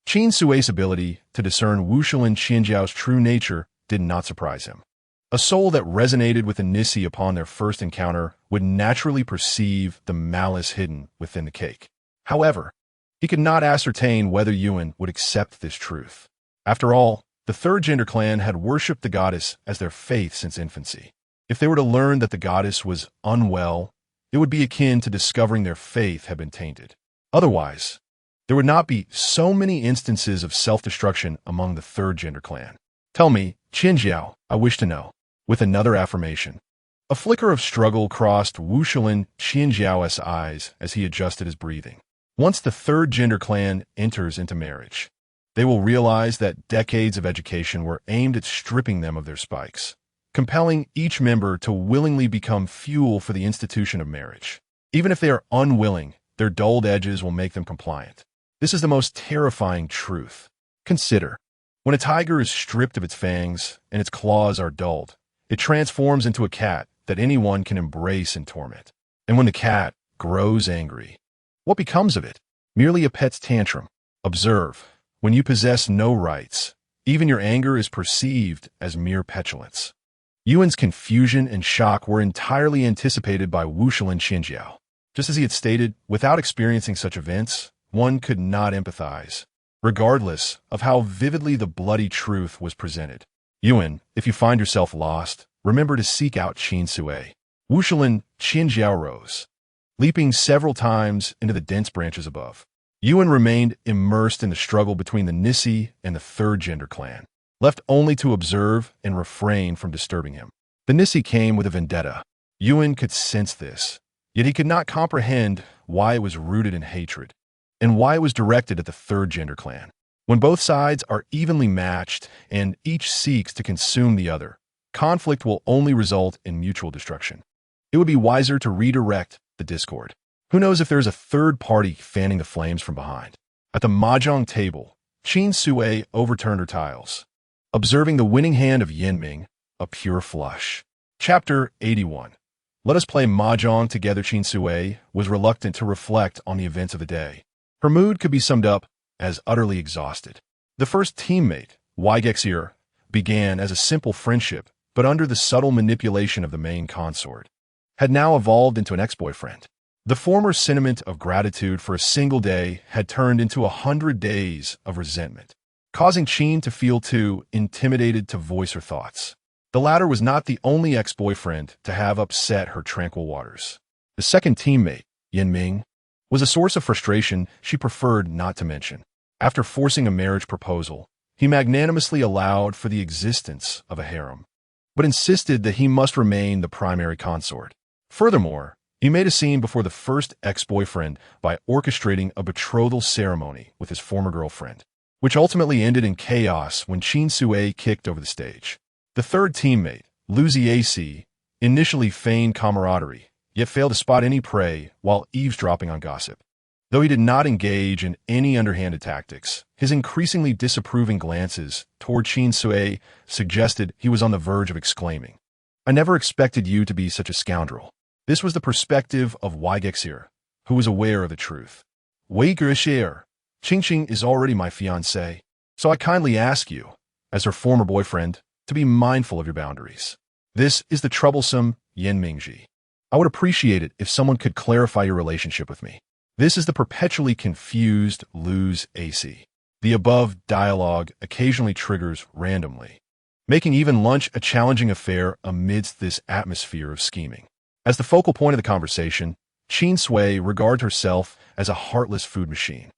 Qin Sui's ability to discern Wuxian Qianjiao's true nature did not surprise him. A soul that resonated with the Nisi upon their first encounter would naturally perceive the malice hidden within the cake. However, he could not ascertain whether Yuan would accept this truth. After all, the third gender clan had worshipped the goddess as their faith since infancy. If they were to learn that the goddess was unwell, it would be akin to discovering their faith had been tainted. Otherwise, there would not be so many instances of self-destruction among the third gender clan. Tell me, Qianjiao, I wish to know. With another affirmation. A flicker of struggle crossed Wuxian Qianjiao's eyes as he adjusted his breathing. Once the third gender clan enters into marriage, they will realize that decades of education were aimed at stripping them of their spikes, compelling each member to willingly become fuel for the institution of marriage. Even if they are unwilling, their dulled edges will make them compliant. This is the most terrifying truth. Consider, when a tiger is stripped of its fangs and its claws are dulled, it transforms into a cat that anyone can embrace and torment. And when the cat grows angry, what becomes of it? Merely a pet's tantrum. Observe, when you possess no rights, even your anger is perceived as mere petulance. Yuan's confusion and shock were entirely anticipated by Wuxian Qianjiao. Just as he had stated, without experiencing such events, one could not empathize, regardless of how vividly the bloody truth was presented. Yuan, if you find yourself lost, remember to seek out Qin Sui. Wuxian Qianjiao rose, leaping several times into the dense branches above. Yuan remained immersed in the struggle between the Nisi and the third gender clan, left only to observe and refrain from disturbing him. The Nisi came with a vendetta. Yuan could sense this, yet he could not comprehend why it was rooted in hatred, and why it was directed at the third gender clan. When both sides are evenly matched and each seeks to consume the other, conflict will only result in mutual destruction. It would be wiser to redirect the discord. Who knows if there's a third party fanning the flames from behind? At the mahjong table, Qin Sui overturned her tiles, observing the winning hand of Yinming, a pure flush. Chapter 81. Let us play mahjong together. Qin Sui was reluctant to reflect on the events of the day. Her mood could be summed up as utterly exhausted. The first teammate, Weigexier, began as a simple friendship, but under the subtle manipulation of the main consort, had now evolved into an ex-boyfriend. The former sentiment of gratitude for a single day had turned into 100 days of resentment, causing Qin to feel too intimidated to voice her thoughts. The latter was not the only ex-boyfriend to have upset her tranquil waters. The second teammate, Yinming, was a source of frustration she preferred not to mention. After forcing a marriage proposal, he magnanimously allowed for the existence of a harem, but insisted that he must remain the primary consort. Furthermore, he made a scene before the first ex-boyfriend by orchestrating a betrothal ceremony with his former girlfriend, which ultimately ended in chaos when Qin Sui kicked over the stage. The third teammate, Lu Ziaci, initially feigned camaraderie, yet failed to spot any prey while eavesdropping on gossip. Though he did not engage in any underhanded tactics, his increasingly disapproving glances toward Qin Sui suggested he was on the verge of exclaiming, "I never expected you to be such a scoundrel." This was the perspective of Weigexier, who was aware of the truth. Weigexier, Qingqing is already my fiancée, so I kindly ask you, as her former boyfriend, to be mindful of your boundaries. This is the troublesome Yinmingji. I would appreciate it if someone could clarify your relationship with me. This is the perpetually confused Luz AC. The above dialogue occasionally triggers randomly, making even lunch a challenging affair amidst this atmosphere of scheming. As the focal point of the conversation, Qin Sui regards herself as a heartless food machine.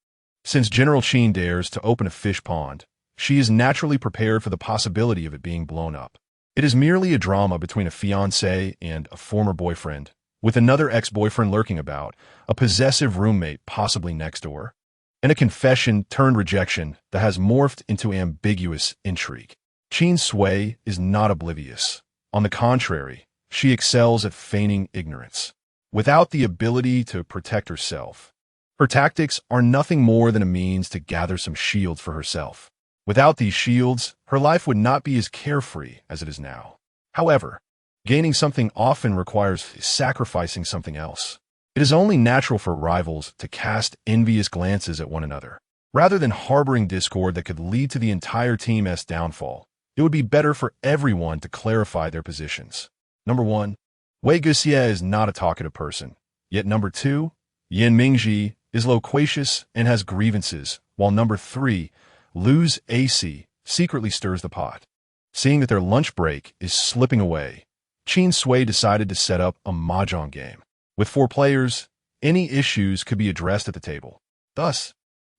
Since General Qin dares to open a fish pond, she is naturally prepared for the possibility of it being blown up. It is merely a drama between a fiancé and a former boyfriend, with another ex-boyfriend lurking about, a possessive roommate possibly next door, and a confession turned rejection that has morphed into ambiguous intrigue. Qin Sui is not oblivious. On the contrary, she excels at feigning ignorance. Without the ability to protect herself, her tactics are nothing more than a means to gather some shields for herself. Without these shields, her life would not be as carefree as it is now. However, Gaining something often requires sacrificing something else. It is only natural for rivals to cast envious glances at one another. Rather than harboring discord that could lead to the entire team's downfall, it would be better for everyone to clarify their positions. Number 1. Wei Guxie is not a talkative person. Yet number 2, Yan Mingji, is loquacious and has grievances, while number 3, Lu's AC, secretly stirs the pot. Seeing that their lunch break is slipping away, Qin Sui decided to set up a mahjong game. With 4 players, any issues could be addressed at the table. Thus,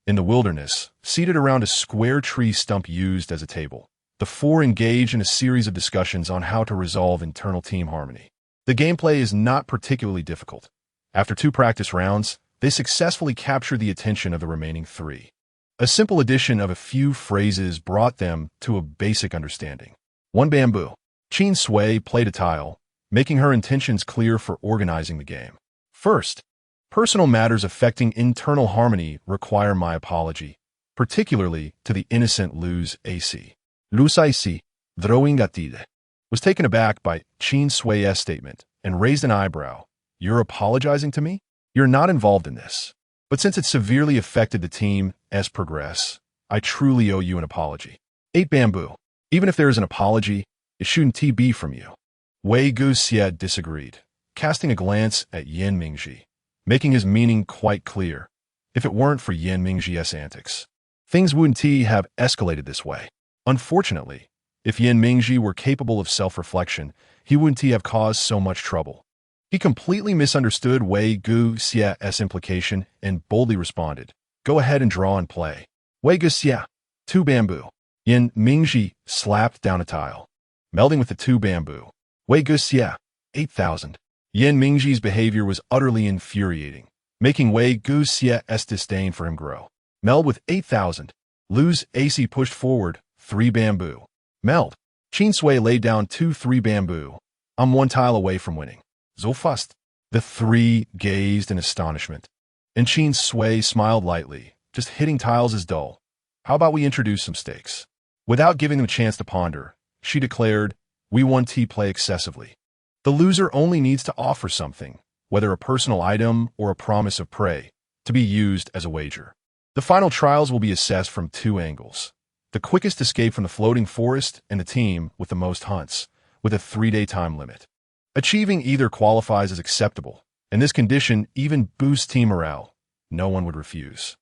in the wilderness, seated around a square tree stump used as a table, the 4 engage in a series of discussions on how to resolve internal team harmony. The gameplay is not particularly difficult. After 2 practice rounds, they successfully captured the attention of the remaining 3. A simple addition of a few phrases brought them to a basic understanding. 1 bamboo. Qin Sui played a tile, making her intentions clear for organizing the game. First, personal matters affecting internal harmony require my apology, particularly to the innocent Lu's AC. Lu's AC, was taken aback by Qin Sui's statement and raised an eyebrow. You're apologizing to me? You're not involved in this. But since it severely affected the team as progress, I truly owe you an apology. 8 bamboo. Even if there is an apology, it shouldn't be from you. Wei Guxie disagreed, casting a glance at Yan Mingji, making his meaning quite clear. If it weren't for Yan Mingji's antics, things wouldn't have escalated this way. Unfortunately, if Yan Mingji were capable of self-reflection, he wouldn't have caused so much trouble. He completely misunderstood Wei Guxie's implication and boldly responded, "Go ahead and draw and play." Wei Guxie, 2 bamboo. Yan Mingji slapped down a tile, melding with the 2 bamboo. Wei Guxie, 8,000. Yan Mingji's behavior was utterly infuriating, making Wei Guxie's disdain for him grow. Meld with 8,000. Lu's AC pushed forward, 3 bamboo. Meld. Qin Sui laid down 2 3 bamboo. I'm 1 tile away from winning. So fast. The 3 gazed in astonishment, and Qin Sui smiled lightly. Just hitting tiles is dull. How about we introduce some stakes? Without giving them a chance to ponder, she declared, we want to play excessively. The loser only needs to offer something, whether a personal item or a promise of prey, to be used as a wager. The final trials will be assessed from 2 angles. The quickest escape from the floating forest and the team with the most hunts, with a 3-day time limit. Achieving either qualifies as acceptable, and this condition even boosts team morale. No one would refuse.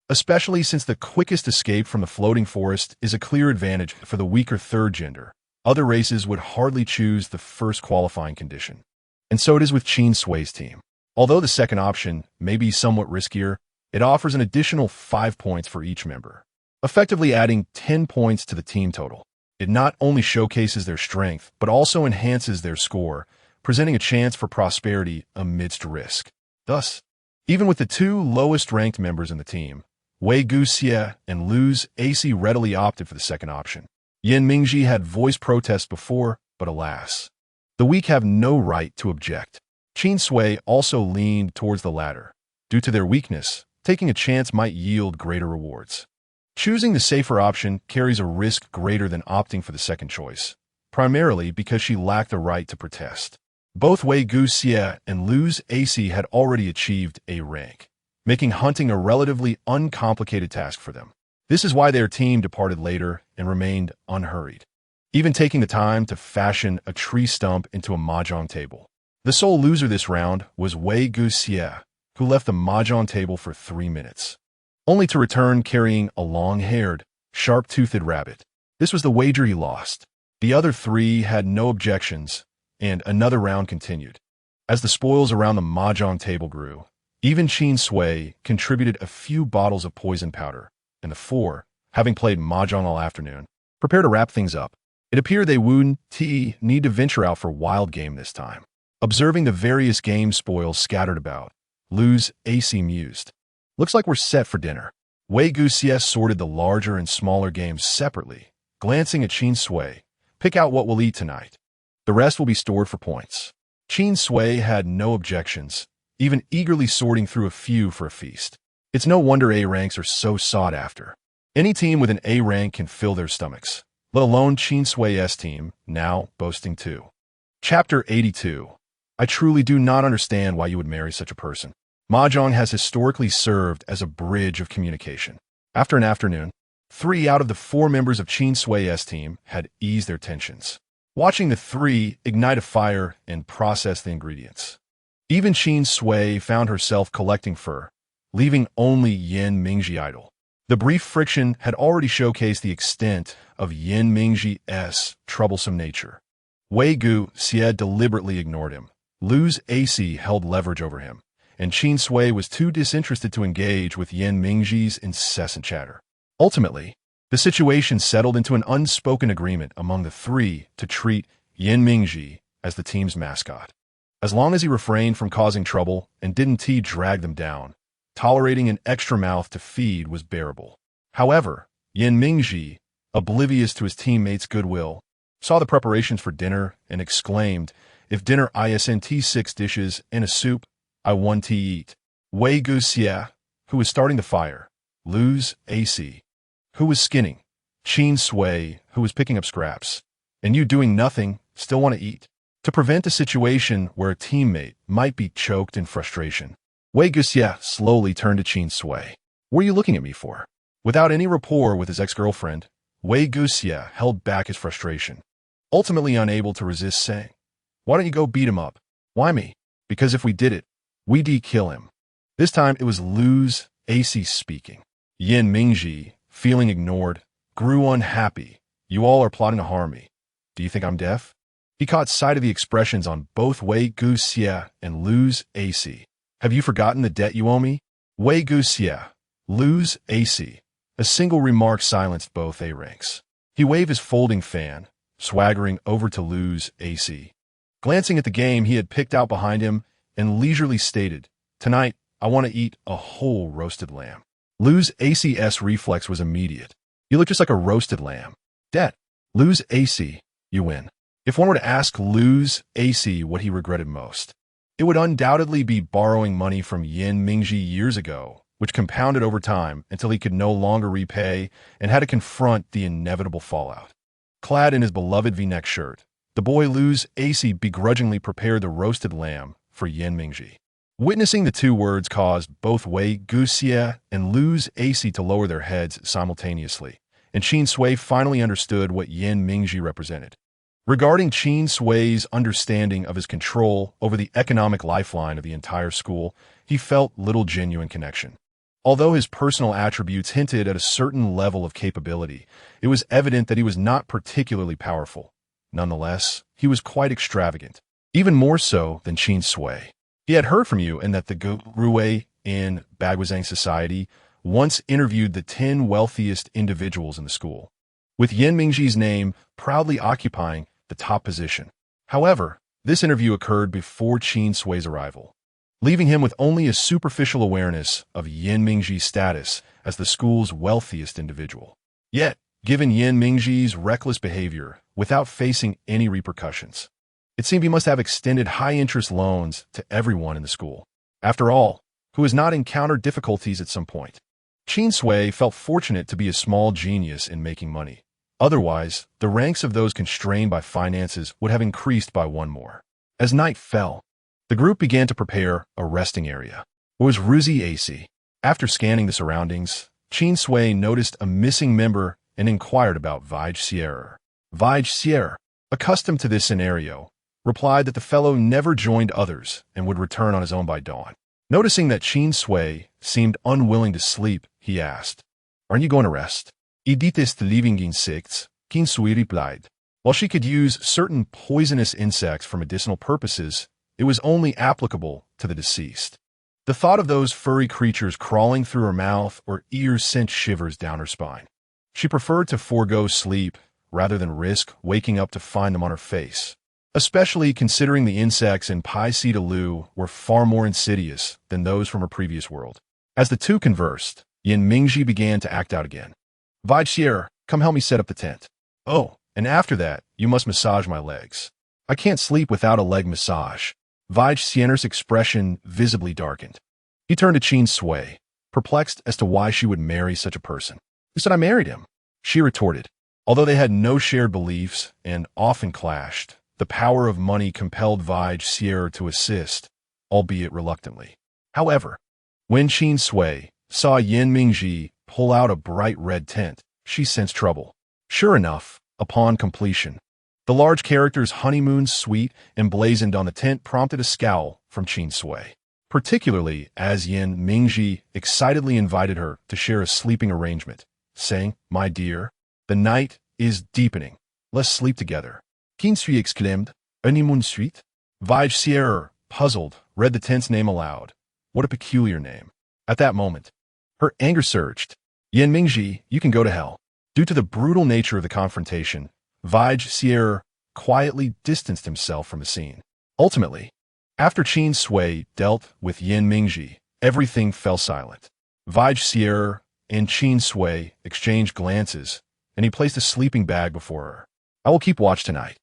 Especially since the quickest escape from the floating forest is a clear advantage for the weaker third gender. Other races would hardly choose the first qualifying condition. And so it is with Qin Sui's team. Although the second option may be somewhat riskier, it offers an additional 5 points for each member, effectively adding 10 points to the team total. It not only showcases their strength, but also enhances their score, presenting a chance for prosperity amidst risk. Thus, even with the 2 lowest-ranked members in the team, Wei Guxie and Lu's AC readily opted for the second option. Yan Mingji had voiced protests before, but alas, the weak have no right to object. Qin Sui also leaned towards the latter. Due to their weakness, taking a chance might yield greater rewards. Choosing the safer option carries a risk greater than opting for the second choice, primarily because she lacked the right to protest. Both Wei Guxie and Lu's AC had already achieved A rank, making hunting a relatively uncomplicated task for them. This is why their team departed later and remained unhurried, even taking the time to fashion a tree stump into a mahjong table. The sole loser this round was Wei Guxie, who left the mahjong table for 3 minutes, only to return carrying a long-haired, sharp-toothed rabbit. This was the wager he lost. The other 3 had no objections, and another round continued. As the spoils around the mahjong table grew, even Qin Sui contributed a few bottles of poison powder, and the 4, having played mahjong all afternoon, prepared to wrap things up. It appeared they wouldn't need to venture out for wild game this time. Observing the various game spoils scattered about, Lu's AC mused. Looks like we're set for dinner. Wei Guxie sorted the larger and smaller games separately, glancing at Qin Sui. Pick out what we'll eat tonight. The rest will be stored for points. Qin Sui had no objections, even eagerly sorting through a few for a feast. It's no wonder A ranks are so sought after. Any team with an A rank can fill their stomachs, let alone Qin Sui's team, now boasting 2. Chapter 82. I truly do not understand why you would marry such a person. Mahjong has historically served as a bridge of communication. After an afternoon, 3 out of the 4 members of Qin Sui's team had eased their tensions, watching the 3 ignite a fire and process the ingredients. Even Qin Sui found herself collecting fur, leaving only Yin Mingji idle. The brief friction had already showcased the extent of Yin Mingji's troublesome nature. Wei Gu Xie deliberately ignored him. Lu's AC held leverage over him, and Qin Sui was too disinterested to engage with Yin Mingji's incessant chatter. Ultimately, the situation settled into an unspoken agreement among the 3 to treat Yin Mingji as the team's mascot. As long as he refrained from causing trouble and didn't drag them down, tolerating an extra mouth to feed was bearable. However, Yin Mingji, oblivious to his teammates' goodwill, saw the preparations for dinner and exclaimed, "If dinner isn't 6 dishes and a soup, I want to eat." Wei Gu Xie, who was starting the fire, Lu's AC, who was skinning, Qin Sui, who was picking up scraps, and you doing nothing, still want to eat? To prevent a situation where a teammate might be choked in frustration, Wei Gu Xie slowly turned to Qin Sui. "What are you looking at me for?" Without any rapport with his ex-girlfriend, Wei Gu Xie held back his frustration, ultimately unable to resist saying, "Why don't you go beat him up?" "Why me?" "Because if we did it, we'd kill him." This time it was Lu's AC speaking. Yin Mingji, feeling ignored, grew unhappy. "You all are plotting to harm me. Do you think I'm deaf?" He caught sight of the expressions on both Wei Gu Xie and Lu's AC. "Have you forgotten the debt you owe me?" Wei Gu Xie, Lu's AC. A single remark silenced both A ranks. He waved his folding fan, swaggering over to Lu's AC. Glancing at the game he had picked out behind him, and leisurely stated, "Tonight, I want to eat a whole roasted lamb." Lu's AC's reflex was immediate. "You look just like a roasted lamb." "Debt." Lu's AC, "You win." If one were to ask Lu's AC what he regretted most, it would undoubtedly be borrowing money from Yin Mingji years ago, which compounded over time until he could no longer repay and had to confront the inevitable fallout. Clad in his beloved V-neck shirt, the boy Lu's AC begrudgingly prepared the roasted lamb for Yin Mingji. Witnessing the 2 words caused both Wei Gu Xie and Lu's AC to lower their heads simultaneously, and Qin Sui finally understood what Yin Mingji represented. Regarding Qin Sui's understanding of his control over the economic lifeline of the entire school, he felt little genuine connection. Although his personal attributes hinted at a certain level of capability, it was evident that he was not particularly powerful. Nonetheless, he was quite extravagant, even more so than Qin Sui. He had heard from you and that the Gurue in Bagwazang society once interviewed the 10 wealthiest individuals in the school, with Yin Mingji's name proudly occupying the top position. However, this interview occurred before Qin Sui's arrival, leaving him with only a superficial awareness of Yin Mingji's status as the school's wealthiest individual. Yet, given Yin Mingji's reckless behavior without facing any repercussions, it seemed he must have extended high-interest loans to everyone in the school. After all, who has not encountered difficulties at some point? Qin Sui felt fortunate to be a small genius in making money. Otherwise, the ranks of those constrained by finances would have increased by 1 more. As night fell, the group began to prepare a resting area. It was Ruzi AC. After scanning the surroundings, Qin Sui noticed a missing member and inquired about Vaj Sierra. Vaj Sierra, accustomed to this scenario, replied that the fellow never joined others and would return on his own by dawn. Noticing that Qin Sui seemed unwilling to sleep, he asked, "Aren't you going to rest?" "Iditist living insects," Qin Sui replied. While she could use certain poisonous insects for medicinal purposes, it was only applicable to the deceased. The thought of those furry creatures crawling through her mouth or ears sent shivers down her spine. She preferred to forego sleep rather than risk waking up to find them on her face, especially considering the insects in Pai Si Lu were far more insidious than those from her previous world. As the 2 conversed, Yin Mingji began to act out again. "Vaj Sierra, come help me set up the tent. Oh, and after that, you must massage my legs. I can't sleep without a leg massage." Vaj Sierra's expression visibly darkened. He turned to Qin Sui, perplexed as to why she would marry such a person. "Who said I married him?" She retorted. Although they had no shared beliefs and often clashed, The power of money compelled Vige Sierra to assist, albeit reluctantly. However, when Qin Sui saw Yin Mingji pull out a bright red tent, she sensed trouble. Sure enough, upon completion, the large character's honeymoon suite emblazoned on the tent prompted a scowl from Qin Sui, particularly as Yin Mingji excitedly invited her to share a sleeping arrangement, saying, "My dear, the night is deepening. Let's sleep together." Qin Sui exclaimed, "Honeymoon suite?" Vige Sierra, puzzled, read the tent's name aloud. What a peculiar name. At that moment, her anger surged. "Yin Mingji, you can go to hell." Due to the brutal nature of the confrontation, Vige Sierra quietly distanced himself from the scene. Ultimately, after Qin Sui dealt with Yin Mingji, everything fell silent. Vige Sierra and Qin Sui exchanged glances, and he placed a sleeping bag before her. "I will keep watch tonight.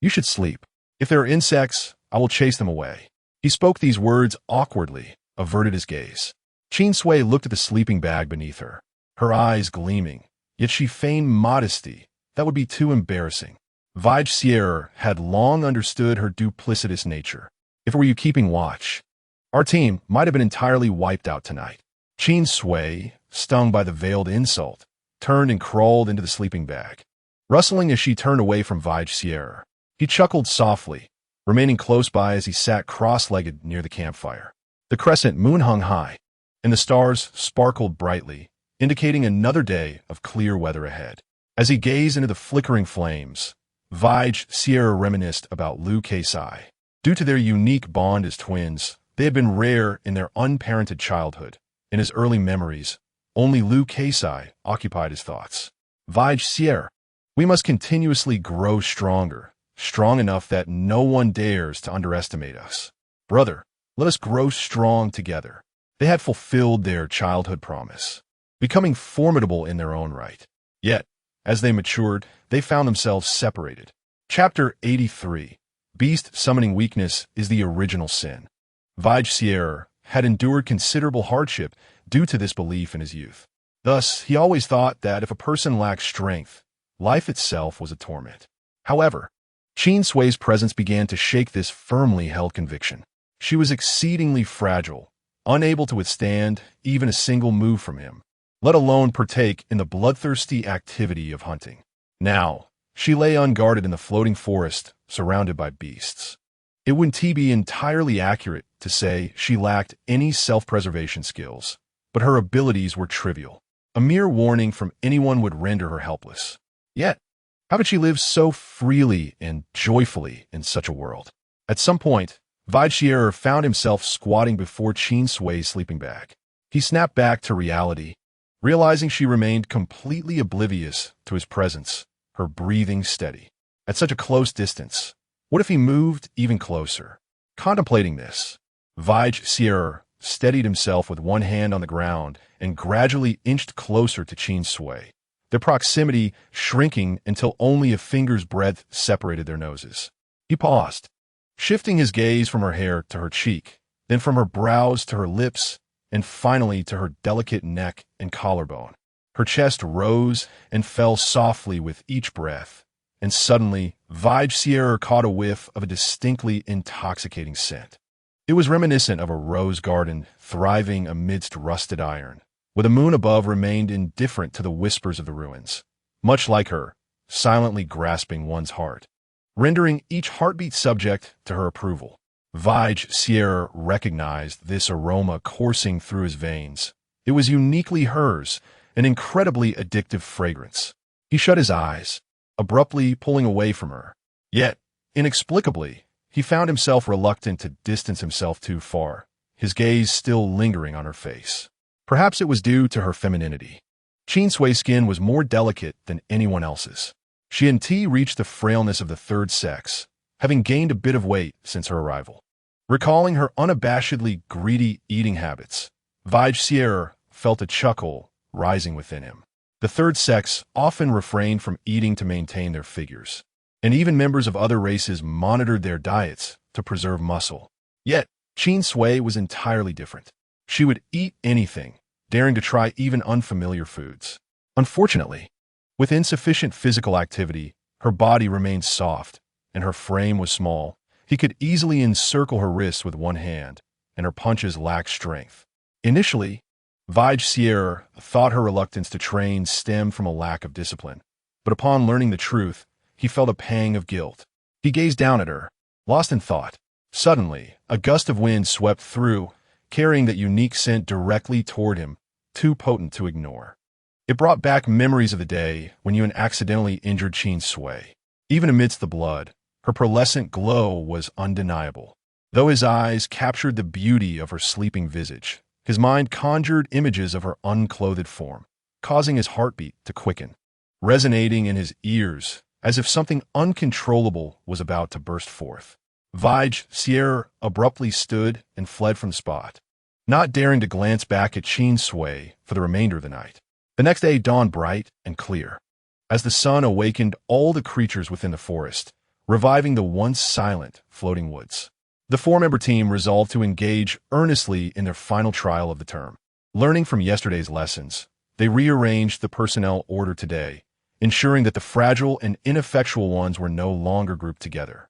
You should sleep. If there are insects, I will chase them away." He spoke these words awkwardly, averted his gaze. Qin Sui looked at the sleeping bag beneath her, her eyes gleaming, yet she feigned modesty. That would be too embarrassing. Vige Sierra had long understood her duplicitous nature. "If were you keeping watch, our team might have been entirely wiped out tonight." Qin Sui, stung by the veiled insult, turned and crawled into the sleeping bag. Rustling as she turned away from Vige Sierra, he chuckled softly, remaining close by as he sat cross-legged near the campfire. The crescent moon hung high, and the stars sparkled brightly, indicating another day of clear weather ahead. As he gazed into the flickering flames, Vige Sierra reminisced about Liu Sui. Due to their unique bond as twins, they had been rare in their unparented childhood. In his early memories, only Liu Sui occupied his thoughts. "Vige Sierra, we must continuously grow stronger, strong enough that no one dares to underestimate us. Brother, let us grow strong together." They had fulfilled their childhood promise, becoming formidable in their own right. Yet, as they matured, they found themselves separated. Chapter 83. Beast Summoning Weakness is the Original Sin. Vige Sierra had endured considerable hardship due to this belief in his youth. Thus, he always thought that if a person lacked strength, life itself was a torment. However, Qin Sui's presence began to shake this firmly held conviction. She was exceedingly fragile, unable to withstand even a single move from him, let alone partake in the bloodthirsty activity of hunting. Now, she lay unguarded in the floating forest, surrounded by beasts. It wouldn't be entirely accurate to say she lacked any self-preservation skills, but her abilities were trivial. A mere warning from anyone would render her helpless. Yet, how could she live so freely and joyfully in such a world? At some point, Vige Sierra found himself squatting before Qin Sui's sleeping bag. He snapped back to reality, realizing she remained completely oblivious to his presence, her breathing steady. At such a close distance, what if he moved even closer? Contemplating this, Vige Sierra steadied himself with one hand on the ground and gradually inched closer to Qin Sui, their proximity shrinking until only a finger's breadth separated their noses. He paused, shifting his gaze from her hair to her cheek, then from her brows to her lips, and finally to her delicate neck and collarbone. Her chest rose and fell softly with each breath, and suddenly, Vige Sierra caught a whiff of a distinctly intoxicating scent. It was reminiscent of a rose garden thriving amidst rusted iron, where the moon above remained indifferent to the whispers of the ruins, much like her, silently grasping one's heart, rendering each heartbeat subject to her approval. Vige Sierra recognized this aroma coursing through his veins. It was uniquely hers, an incredibly addictive fragrance. He shut his eyes, abruptly pulling away from her. Yet, inexplicably, he found himself reluctant to distance himself too far, his gaze still lingering on her face. Perhaps it was due to her femininity. Qin Sui's skin was more delicate than anyone else's. She had reached the frailness of the third sex, having gained a bit of weight since her arrival. Recalling her unabashedly greedy eating habits, Vige Sierra felt a chuckle rising within him. The third sex often refrained from eating to maintain their figures, and even members of other races monitored their diets to preserve muscle. Yet, Qin Sui was entirely different. She would eat anything, daring to try even unfamiliar foods. Unfortunately, with insufficient physical activity, her body remained soft, and her frame was small, he could easily encircle her wrists with one hand, and her punches lacked strength. Initially, Vijay thought her reluctance to train stemmed from a lack of discipline, but upon learning the truth, he felt a pang of guilt. He gazed down at her, lost in thought. Suddenly, a gust of wind swept through, carrying that unique scent directly toward him, too potent to ignore. It brought back memories of the day when you had accidentally injured Qin Sui. Even amidst the blood, her pearlescent glow was undeniable. Though his eyes captured the beauty of her sleeping visage, his mind conjured images of her unclothed form, causing his heartbeat to quicken, resonating in his ears as if something uncontrollable was about to burst forth. Vijay abruptly stood and fled from the spot, not daring to glance back at Qin Sui for the remainder of the night. The next day dawned bright and clear, as the sun awakened all the creatures within the forest, reviving the once silent, floating woods. The four-member team resolved to engage earnestly in their final trial of the term. Learning from yesterday's lessons, they rearranged the personnel order today, ensuring that the fragile and ineffectual ones were no longer grouped together.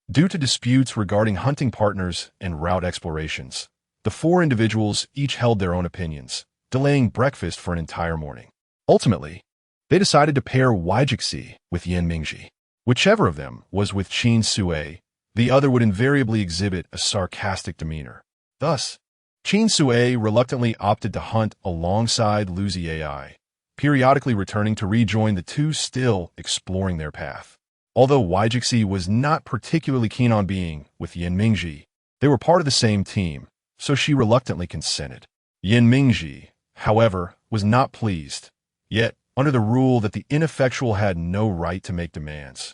Due to disputes regarding hunting partners and route explorations, the four individuals each held their own opinions, delaying breakfast for an entire morning. Ultimately, they decided to pair Wajixi with Yin Mingji. Whichever of them was with Qin Sui, the other would invariably exhibit a sarcastic demeanor. Thus, Qin Sui reluctantly opted to hunt alongside Luzi AI, periodically returning to rejoin the two still exploring their path. Although Wajixi was not particularly keen on being with Yin Mingji, they were part of the same team, so she reluctantly consented. Yin Mingji, however, was not pleased, yet under the rule that the ineffectual had no right to make demands.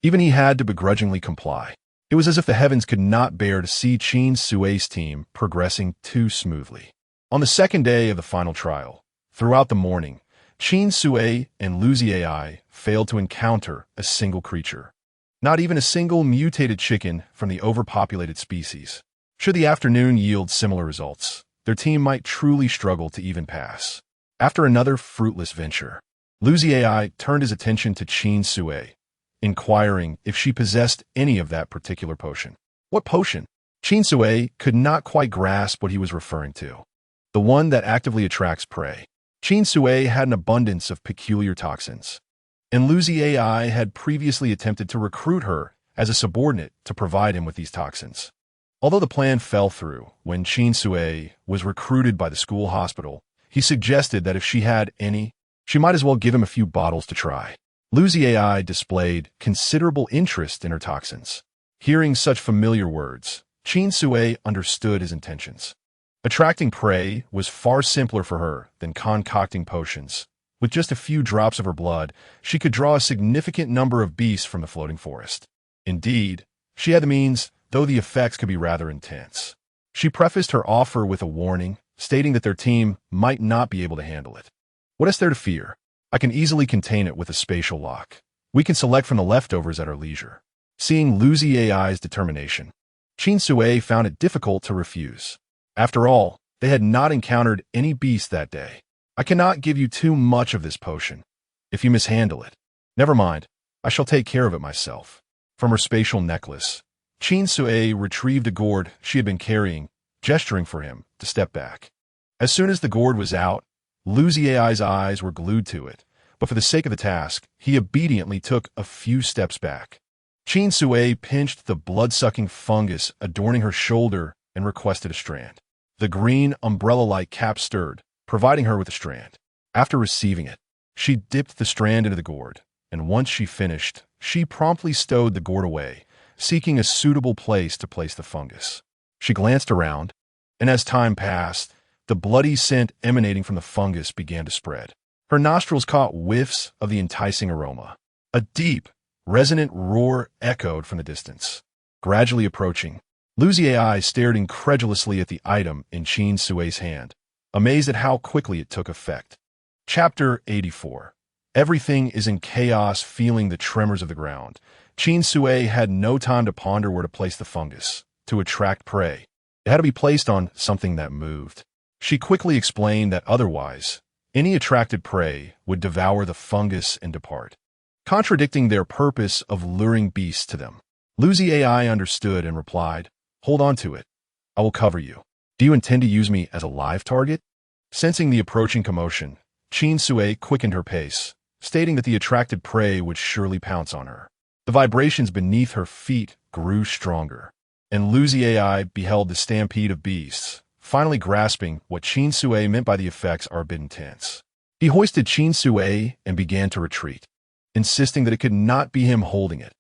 Even he had to begrudgingly comply. It was as if the heavens could not bear to see Qin Sui's team progressing too smoothly. On the second day of the final trial, throughout the morning, Qin Sui and Luzi AI failed to encounter a single creature, not even a single mutated chicken from the overpopulated species. Should the afternoon yield similar results, their team might truly struggle to even pass. After another fruitless venture, Luzi AI turned his attention to Qin Sui, inquiring if she possessed any of that particular potion. What potion? Qin Sui could not quite grasp what he was referring to. The one that actively attracts prey. Qin Sui had an abundance of peculiar toxins, and Luzi AI had previously attempted to recruit her as a subordinate to provide him with these toxins. Although the plan fell through when Qin Sui was recruited by the school hospital, he suggested that if she had any, she might as well give him a few bottles to try. Luzi AI displayed considerable interest in her toxins. Hearing such familiar words, Qin Sui understood his intentions. Attracting prey was far simpler for her than concocting potions. With just a few drops of her blood, she could draw a significant number of beasts from the floating forest. Indeed, she had the means, though the effects could be rather intense. She prefaced her offer with a warning, stating that their team might not be able to handle it. What is there to fear? I can easily contain it with a spatial lock. We can select from the leftovers at our leisure. Seeing Luzi AI's determination, Qin Sui found it difficult to refuse. After all, they had not encountered any beast that day. I cannot give you too much of this potion. If you mishandle it, never mind, I shall take care of it myself. From her spatial necklace, Qin Sui retrieved a gourd she had been carrying, gesturing for him to step back. As soon as the gourd was out, Luzi AI's eyes were glued to it, but for the sake of the task, he obediently took a few steps back. Qin Sui pinched the blood-sucking fungus adorning her shoulder and requested a strand. The green umbrella-like cap stirred, providing her with a strand. After receiving it, she dipped the strand into the gourd, and once she finished, she promptly stowed the gourd away, seeking a suitable place to place the fungus. She glanced around, and as time passed, the bloody scent emanating from the fungus began to spread. Her nostrils caught whiffs of the enticing aroma. A deep, resonant roar echoed from the distance. Gradually approaching, Luzi AI stared incredulously at the item in Qin Sui's hand, amazed at how quickly it took effect. Chapter 84. Everything is in chaos, feeling the tremors of the ground. Qin Sui had no time to ponder where to place the fungus to attract prey. It had to be placed on something that moved. She quickly explained that otherwise, any attracted prey would devour the fungus and depart, contradicting their purpose of luring beasts to them. Luzi AI understood and replied, "Hold on to it. I will cover you. Do you intend to use me as a live target?" Sensing the approaching commotion, Qin Sui quickened her pace, stating that the attracted prey would surely pounce on her. The vibrations beneath her feet grew stronger, and Luzi AI beheld the stampede of beasts, finally grasping what Qin Sui meant by the effects are a bit intense. He hoisted Qin Sui and began to retreat, insisting that it could not be him holding it.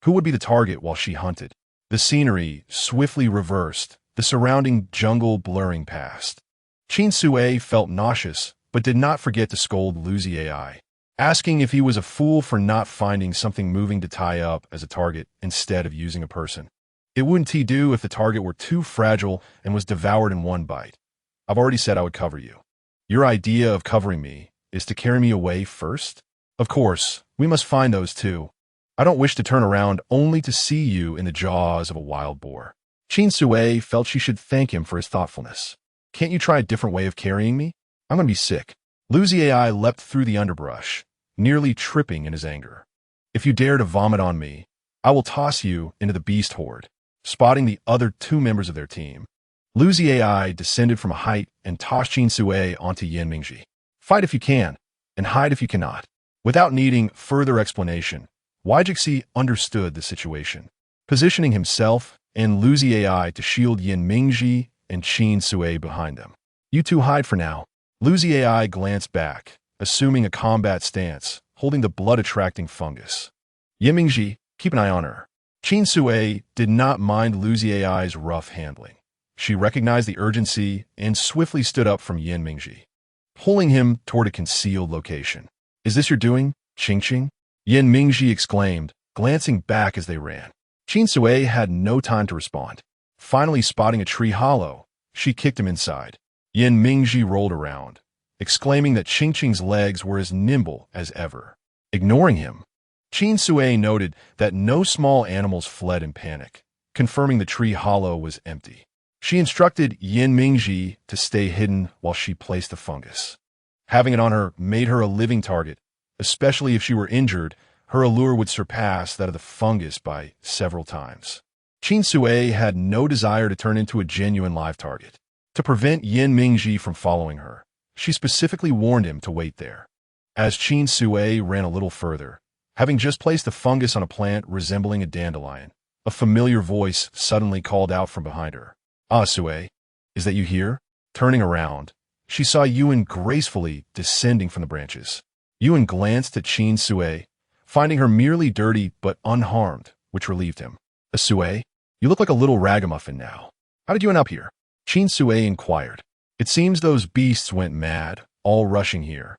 Who would be the target while she hunted? The scenery swiftly reversed, the surrounding jungle blurring past. Qin Sui felt nauseous, but did not forget to scold Luzi AI, asking if he was a fool for not finding something moving to tie up as a target instead of using a person. It wouldn't he do if the target were too fragile and was devoured in one bite. I've already said I would cover you. Your idea of covering me is to carry me away first? Of course, we must find those too. I don't wish to turn around only to see you in the jaws of a wild boar. Qin Sui felt she should thank him for his thoughtfulness. Can't you try a different way of carrying me? I'm going to be sick. Luzi AI leapt through the underbrush, nearly tripping in his anger. If you dare to vomit on me, I will toss you into the beast horde. Spotting the other two members of their team, Luzi AI descended from a height and tossed Qin Sui onto Yan Mingji. Fight if you can, and hide if you cannot. Without needing further explanation, Waijixi understood the situation, positioning himself and Luzi AI to shield Yan Mingji and Qin Sui behind them. You two hide for now. Luzi AI glanced back, assuming a combat stance, holding the blood-attracting fungus. Yan Mingji, keep an eye on her. Qin Sui did not mind Luzi AI's rough handling. She recognized the urgency and swiftly stood up from Yan Mingji, pulling him toward a concealed location. Is this your doing, Qing? Yan Mingji exclaimed, glancing back as they ran. Qin Sui had no time to respond. Finally spotting a tree hollow, she kicked him inside. Yan Mingji rolled around, exclaiming that Qing's legs were as nimble as ever. Ignoring him, Qin Sui noted that no small animals fled in panic, confirming the tree hollow was empty. She instructed Yan Mingji to stay hidden while she placed the fungus. Having it on her made her a living target, especially if she were injured. Her allure would surpass that of the fungus by several times. Qin Sui had no desire to turn into a genuine live target. To prevent Yan Mingji from following her, she specifically warned him to wait there. As Qin Sui ran a little further, having just placed the fungus on a plant resembling a dandelion, a familiar voice suddenly called out from behind her. "Ah, Sui, is that you here?" Turning around, she saw Yuan gracefully descending from the branches. Yuan glanced at Qin Sui, finding her merely dirty but unharmed, which relieved him. "Sui, you look like a little ragamuffin now. How did you end up here?" Qin Sui inquired. "It seems those beasts went mad, all rushing here,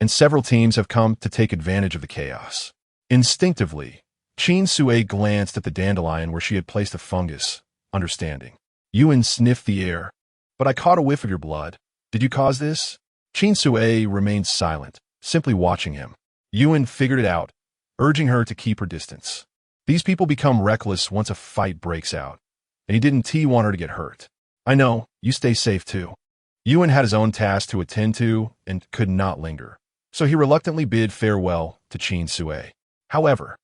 and several teams have come to take advantage of the chaos." Instinctively, Qin Sui glanced at the dandelion where she had placed the fungus, understanding. Yuan sniffed the air. "But I caught a whiff of your blood. Did you cause this?" Qin Sui remained silent, simply watching him. Yuan figured it out, urging her to keep her distance. These people become reckless once a fight breaks out, and he didn't want her to get hurt. "I know, you stay safe too." Yuan had his own task to attend to and could not linger, so he reluctantly bid farewell to Qin Sui. However,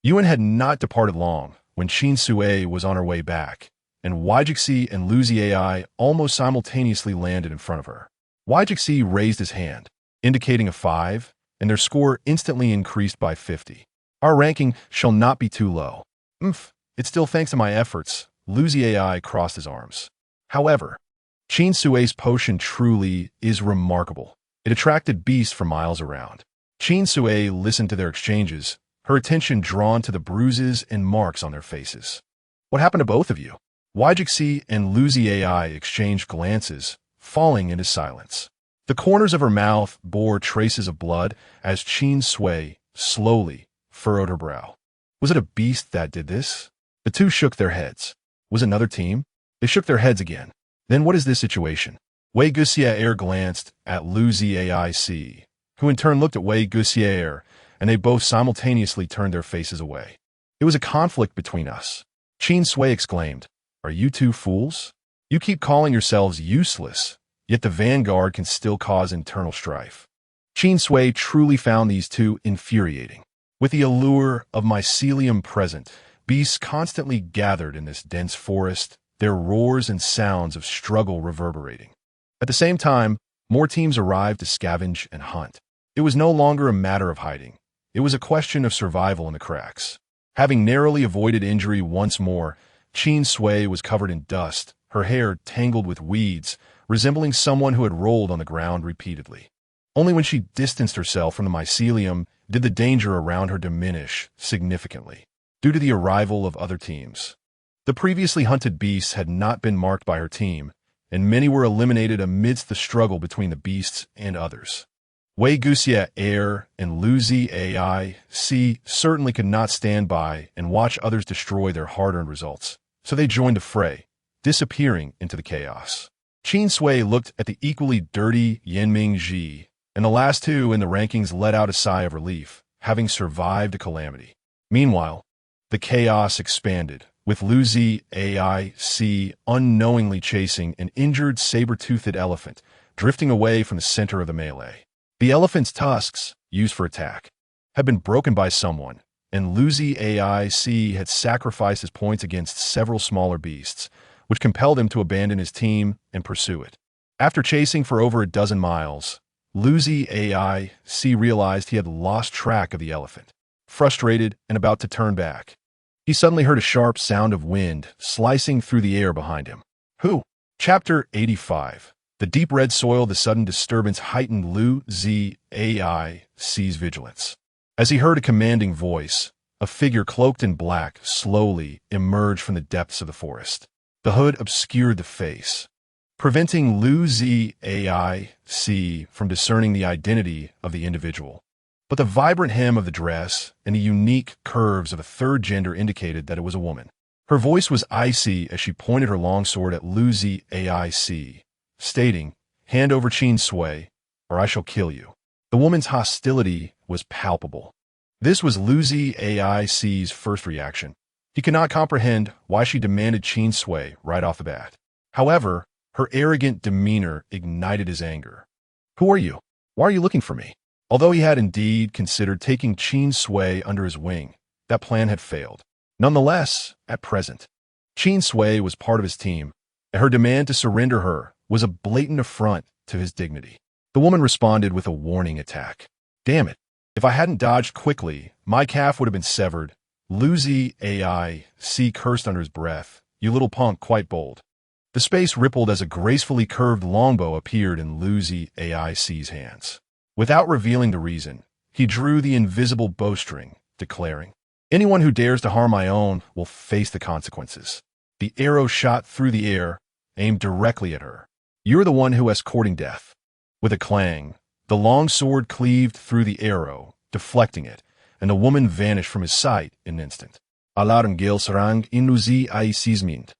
Yuan had not departed long when Qin Sui was on her way back, and Waijixi and Luzi AI almost simultaneously landed in front of her. Waijixi raised his hand, indicating a 5, and their score instantly increased by 50. "Our ranking shall not be too low." It's still thanks to my efforts." Luzi AI crossed his arms. However, Qin Sui's potion truly is remarkable. It attracted beasts for miles around. Qin Sui listened to their exchanges, her attention drawn to the bruises and marks on their faces. "What happened to both of you?" Waijixi and Luzi AI exchanged glances, falling into silence. The corners of her mouth bore traces of blood as Qin Sui slowly furrowed her brow. Was it a beast that did this? The two shook their heads. Was it another team? They shook their heads again. Then what is this situation? Wei Guxier glanced at Luzi AIC, who in turn looked at Wei Guxier, and they both simultaneously turned their faces away. "It was a conflict between us." Qin Sui exclaimed, "Are you two fools? You keep calling yourselves useless, yet the vanguard can still cause internal strife." Qin Sui truly found these two infuriating. With the allure of mycelium present, Beasts constantly gathered in this dense forest, their roars and sounds of struggle reverberating. At the same time, more teams arrived to scavenge and hunt. It was no longer a matter of hiding. It was a question of survival in the cracks. Having narrowly avoided injury once more, Qin Sui was covered in dust, her hair tangled with weeds, resembling someone who had rolled on the ground repeatedly. Only when she distanced herself from the mycelium did the danger around her diminish significantly, due to the arrival of other teams. The previously hunted beasts had not been marked by her team, and many were eliminated amidst the struggle between the beasts and others. Wei Guxia Air and Lu Zi Ai C certainly could not stand by and watch others destroy their hard-earned results, so they joined the fray, disappearing into the chaos. Qin Sui looked at the equally dirty Yanming Ji, and the last two in the rankings let out a sigh of relief, having survived a calamity. Meanwhile, the chaos expanded, with Lu Zi Ai C unknowingly chasing an injured saber-toothed elephant, drifting away from the center of the melee. The elephant's tusks, used for attack, had been broken by someone, and Lu Zi Ai C had sacrificed his points against several smaller beasts, which compelled him to abandon his team and pursue it. After chasing for over a dozen miles, Lu Zi Ai C realized he had lost track of the elephant. Frustrated and about to turn back, he suddenly heard a sharp sound of wind slicing through the air behind him. Who? Chapter 85. The deep red soil, the sudden disturbance heightened Lu Zi Ai C's vigilance. As he heard a commanding voice, a figure cloaked in black slowly emerged from the depths of the forest. The hood obscured the face, preventing Lu Zi Ai C from discerning the identity of the individual. But the vibrant hem of the dress and the unique curves of a third gender indicated that it was a woman. Her voice was icy as she pointed her longsword at Lu Zi Ai C, stating, "Hand over Qin Sui, or I shall kill you." The woman's hostility was palpable. This was Lu Zi Ai C's first reaction. He could not comprehend why she demanded Qin Sui right off the bat. However, her arrogant demeanor ignited his anger. "Who are you? Why are you looking for me?" Although he had indeed considered taking Qin Sui under his wing, that plan had failed. Nonetheless, at present, Qin Sui was part of his team, and her demand to surrender her was a blatant affront to his dignity. The woman responded with a warning attack. "Damn it. If I hadn't dodged quickly, my calf would have been severed." Lu Zi Ai C cursed under his breath. "You little punk, quite bold." The space rippled as a gracefully curved longbow appeared in Lu Zi Ai C's hands. Without revealing the reason, he drew the invisible bowstring, declaring, "Anyone who dares to harm my own will face the consequences." The arrow shot through the air, aimed directly at her. "You're the one who is courting death." With a clang, the long sword cleaved through the arrow, deflecting it, and the woman vanished from his sight in an instant. Alarm gil sarang in Lu Zi Ai C's mind.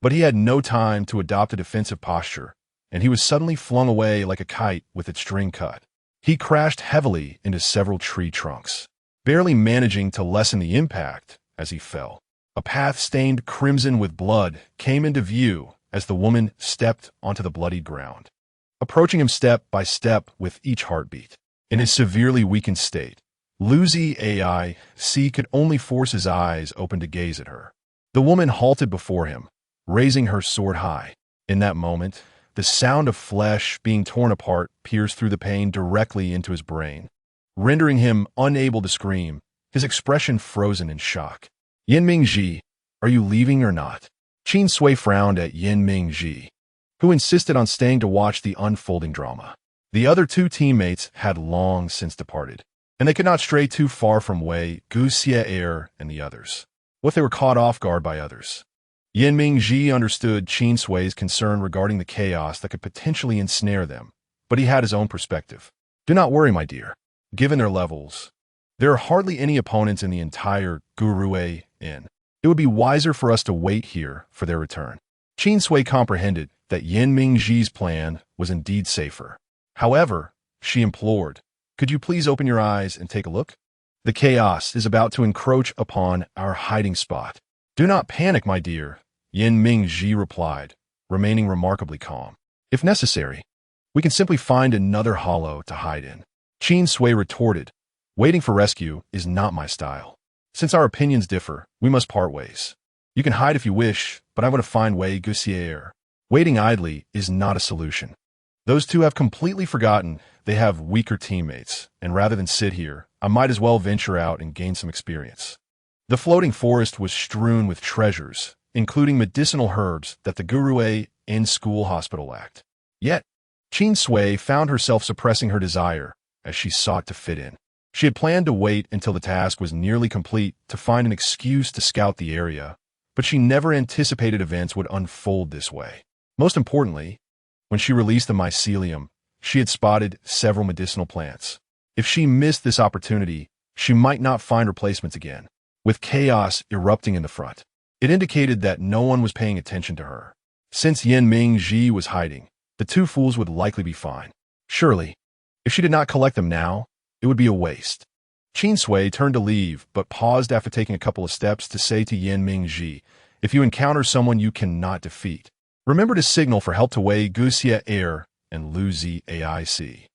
But he had no time to adopt a defensive posture, and he was suddenly flung away like a kite with its string cut. He crashed heavily into several tree trunks, barely managing to lessen the impact as he fell. A path stained crimson with blood came into view as the woman stepped onto the bloodied ground, approaching him step by step with each heartbeat. In his severely weakened state, Lu Zi Ai C could only force his eyes open to gaze at her. The woman halted before him, raising her sword high. In that moment, the sound of flesh being torn apart pierced through the pain directly into his brain, rendering him unable to scream, his expression frozen in shock. "Yanming Ji, are you leaving or not?" Qin Sui frowned at Yanming Ji, who insisted on staying to watch the unfolding drama. The other two teammates had long since departed, and they could not stray too far from Wei Guxia Air and the others. What if they were caught off guard by others? Yanming Ji understood Qin Sui's concern regarding the chaos that could potentially ensnare them, but he had his own perspective. "Do not worry, my dear. Given their levels, there are hardly any opponents in the entire Gurue Inn. It would be wiser for us to wait here for their return." Qin Sui comprehended that Yanming Ji's plan was indeed safer. However, she implored, "Could you please open your eyes and take a look? The chaos is about to encroach upon our hiding spot." "Do not panic, my dear," Yanming Ji replied, remaining remarkably calm. "If necessary, we can simply find another hollow to hide in." Qin Sui retorted, "Waiting for rescue is not my style." Since our opinions differ, we must part ways. You can hide if you wish, but I'm going to find way Gussier. Waiting idly is not a solution. Those two have completely forgotten they have weaker teammates, and rather than sit here, I might as well venture out and gain some experience. The floating forest was strewn with treasures, including medicinal herbs that the Gurue and school hospital lacked. Yet, Qin Sui found herself suppressing her desire as she sought to fit in. She had planned to wait until the task was nearly complete to find an excuse to scout the area, but she never anticipated events would unfold this way. Most importantly, when she released the mycelium, she had spotted several medicinal plants. If she missed this opportunity, she might not find replacements again. With chaos erupting in the front, it indicated that no one was paying attention to her. Since Yanming Ji was hiding, the two fools would likely be fine. Surely, if she did not collect them now, it would be a waste. Qin Sui turned to leave, but paused after taking a couple of steps to say to Yanming Ji, if you encounter someone you cannot defeat, remember to signal for help to Wei Guxia Air and Lu Zi AIC.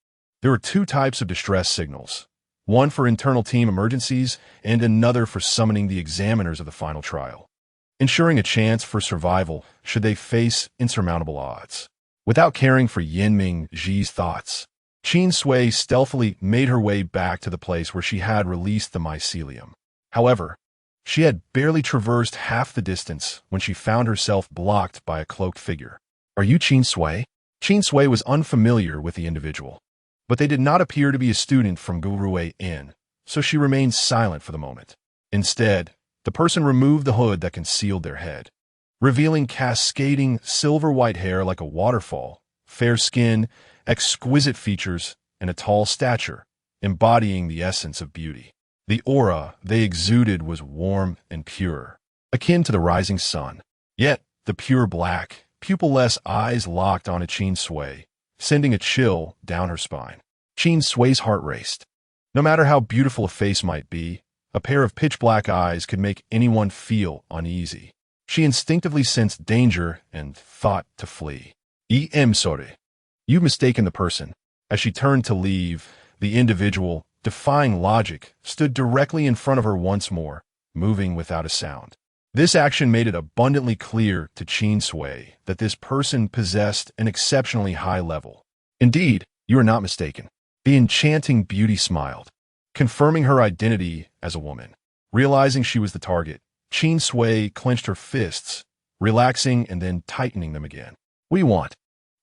There are two types of distress signals, one for internal team emergencies and another for summoning the examiners of the final trial, ensuring a chance for survival should they face insurmountable odds. Without caring for Yanming Ji's thoughts, Qin Sui stealthily made her way back to the place where she had released the mycelium. However, she had barely traversed half the distance when she found herself blocked by a cloaked figure. Are you Qin Sui? Qin Sui was unfamiliar with the individual, but they did not appear to be a student from Gurue Inn, so she remained silent for the moment. Instead, the person removed the hood that concealed their head, revealing cascading silver-white hair like a waterfall, fair skin, exquisite features, and a tall stature, embodying the essence of beauty. The aura they exuded was warm and pure, akin to the rising sun. Yet, the pure black, pupil-less eyes locked on a Qin Sui, sending a chill down her spine. Qin Sui's heart raced. No matter how beautiful a face might be, a pair of pitch-black eyes could make anyone feel uneasy. She instinctively sensed danger and thought to flee. Sorry. You've mistaken the person. As she turned to leave, the individual, defying logic, stood directly in front of her once more, moving without a sound. This action made it abundantly clear to Qin Sui that this person possessed an exceptionally high level. Indeed, you are not mistaken. The enchanting beauty smiled, confirming her identity as a woman. Realizing she was the target, Qin Sui clenched her fists, relaxing and then tightening them again. What do you want?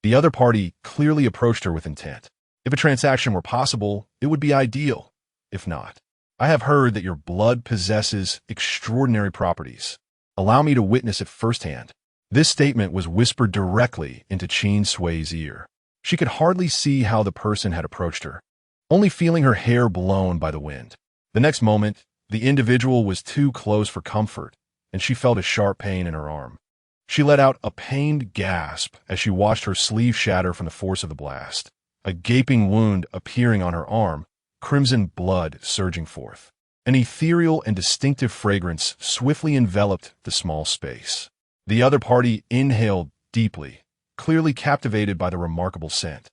The other party clearly approached her with intent. If a transaction were possible, it would be ideal. If not, I have heard that your blood possesses extraordinary properties. Allow me to witness it firsthand. This statement was whispered directly into Qin Sui's ear. She could hardly see how the person had approached her, only feeling her hair blown by the wind. The next moment, the individual was too close for comfort, and she felt a sharp pain in her arm. She let out a pained gasp as she watched her sleeve shatter from the force of the blast, a gaping wound appearing on her arm, crimson blood surging forth. An ethereal and distinctive fragrance swiftly enveloped the small space. The other party inhaled deeply, clearly captivated by the remarkable scent.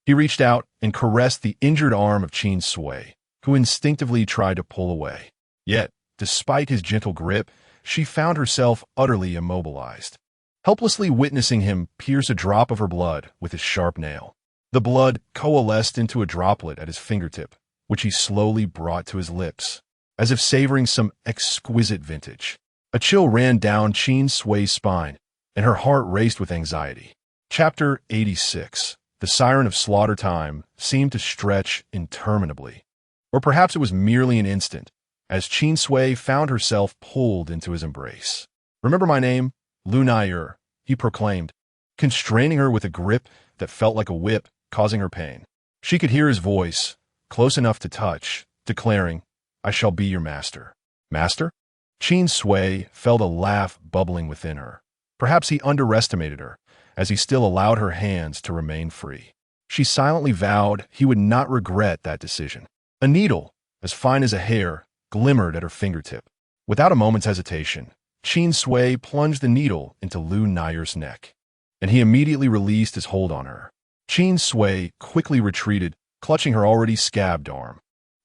He reached out and caressed the injured arm of Qin Sui, who instinctively tried to pull away. Yet, despite his gentle grip, she found herself utterly immobilized, helplessly witnessing him pierce a drop of her blood with his sharp nail. The blood coalesced into a droplet at his fingertip, which he slowly brought to his lips, as if savoring some exquisite vintage. A chill ran down Qin Sui's spine, and her heart raced with anxiety. Chapter 86. The siren of slaughter time seemed to stretch interminably. Or perhaps it was merely an instant, as Qin Sui found herself pulled into his embrace. Remember my name? Lu Naier, he proclaimed, constraining her with a grip that felt like a whip, causing her pain. She could hear his voice, close enough to touch, declaring, I shall be your master. Master? Qin Sui felt a laugh bubbling within her. Perhaps he underestimated her, as he still allowed her hands to remain free. She silently vowed he would not regret that decision. A needle, as fine as a hair, glimmered at her fingertip. Without a moment's hesitation, Qin Sui plunged the needle into Lu Naier's neck, and he immediately released his hold on her. Qin Sui quickly retreated, clutching her already scabbed arm.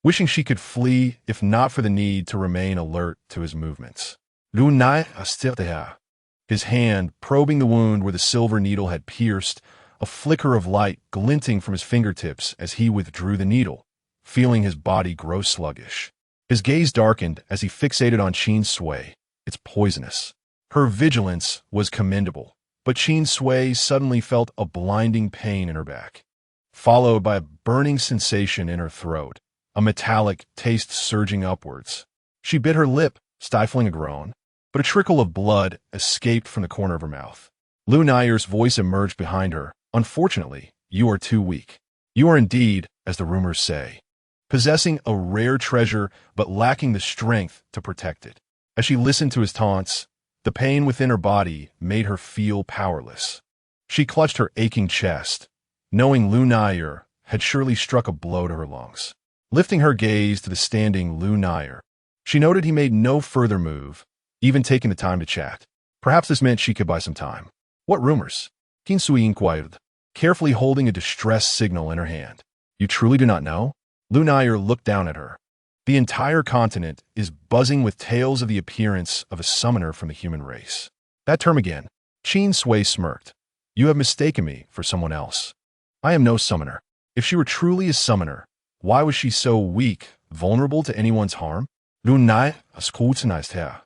wishing she could flee if not for the need to remain alert to his movements. Lu Nai astirtea. His hand probing the wound where the silver needle had pierced, a flicker of light glinting from his fingertips as he withdrew the needle, feeling his body grow sluggish. His gaze darkened as he fixated on Qin Sui. It's poisonous. Her vigilance was commendable, but Qin Sui suddenly felt a blinding pain in her back, followed by a burning sensation in her throat, a metallic taste surging upwards. She bit her lip, stifling a groan, but a trickle of blood escaped from the corner of her mouth. Lu Nair's voice emerged behind her. Unfortunately, you are too weak. You are indeed, as the rumors say, possessing a rare treasure but lacking the strength to protect it. As she listened to his taunts, the pain within her body made her feel powerless. She clutched her aching chest, knowing Lu Nair had surely struck a blow to her lungs. Lifting her gaze to the standing Lu Nair, she noted he made no further move, even taking the time to chat. Perhaps this meant she could buy some time. What rumors? Qin Sui inquired, carefully holding a distress signal in her hand. You truly do not know? Lu Nair looked down at her. The entire continent is buzzing with tales of the appearance of a summoner from the human race. That term again. Qin Sui smirked. You have mistaken me for someone else. I am no summoner. If she were truly a summoner, why was she so weak, vulnerable to anyone's harm? Lu Nair scrutinized her,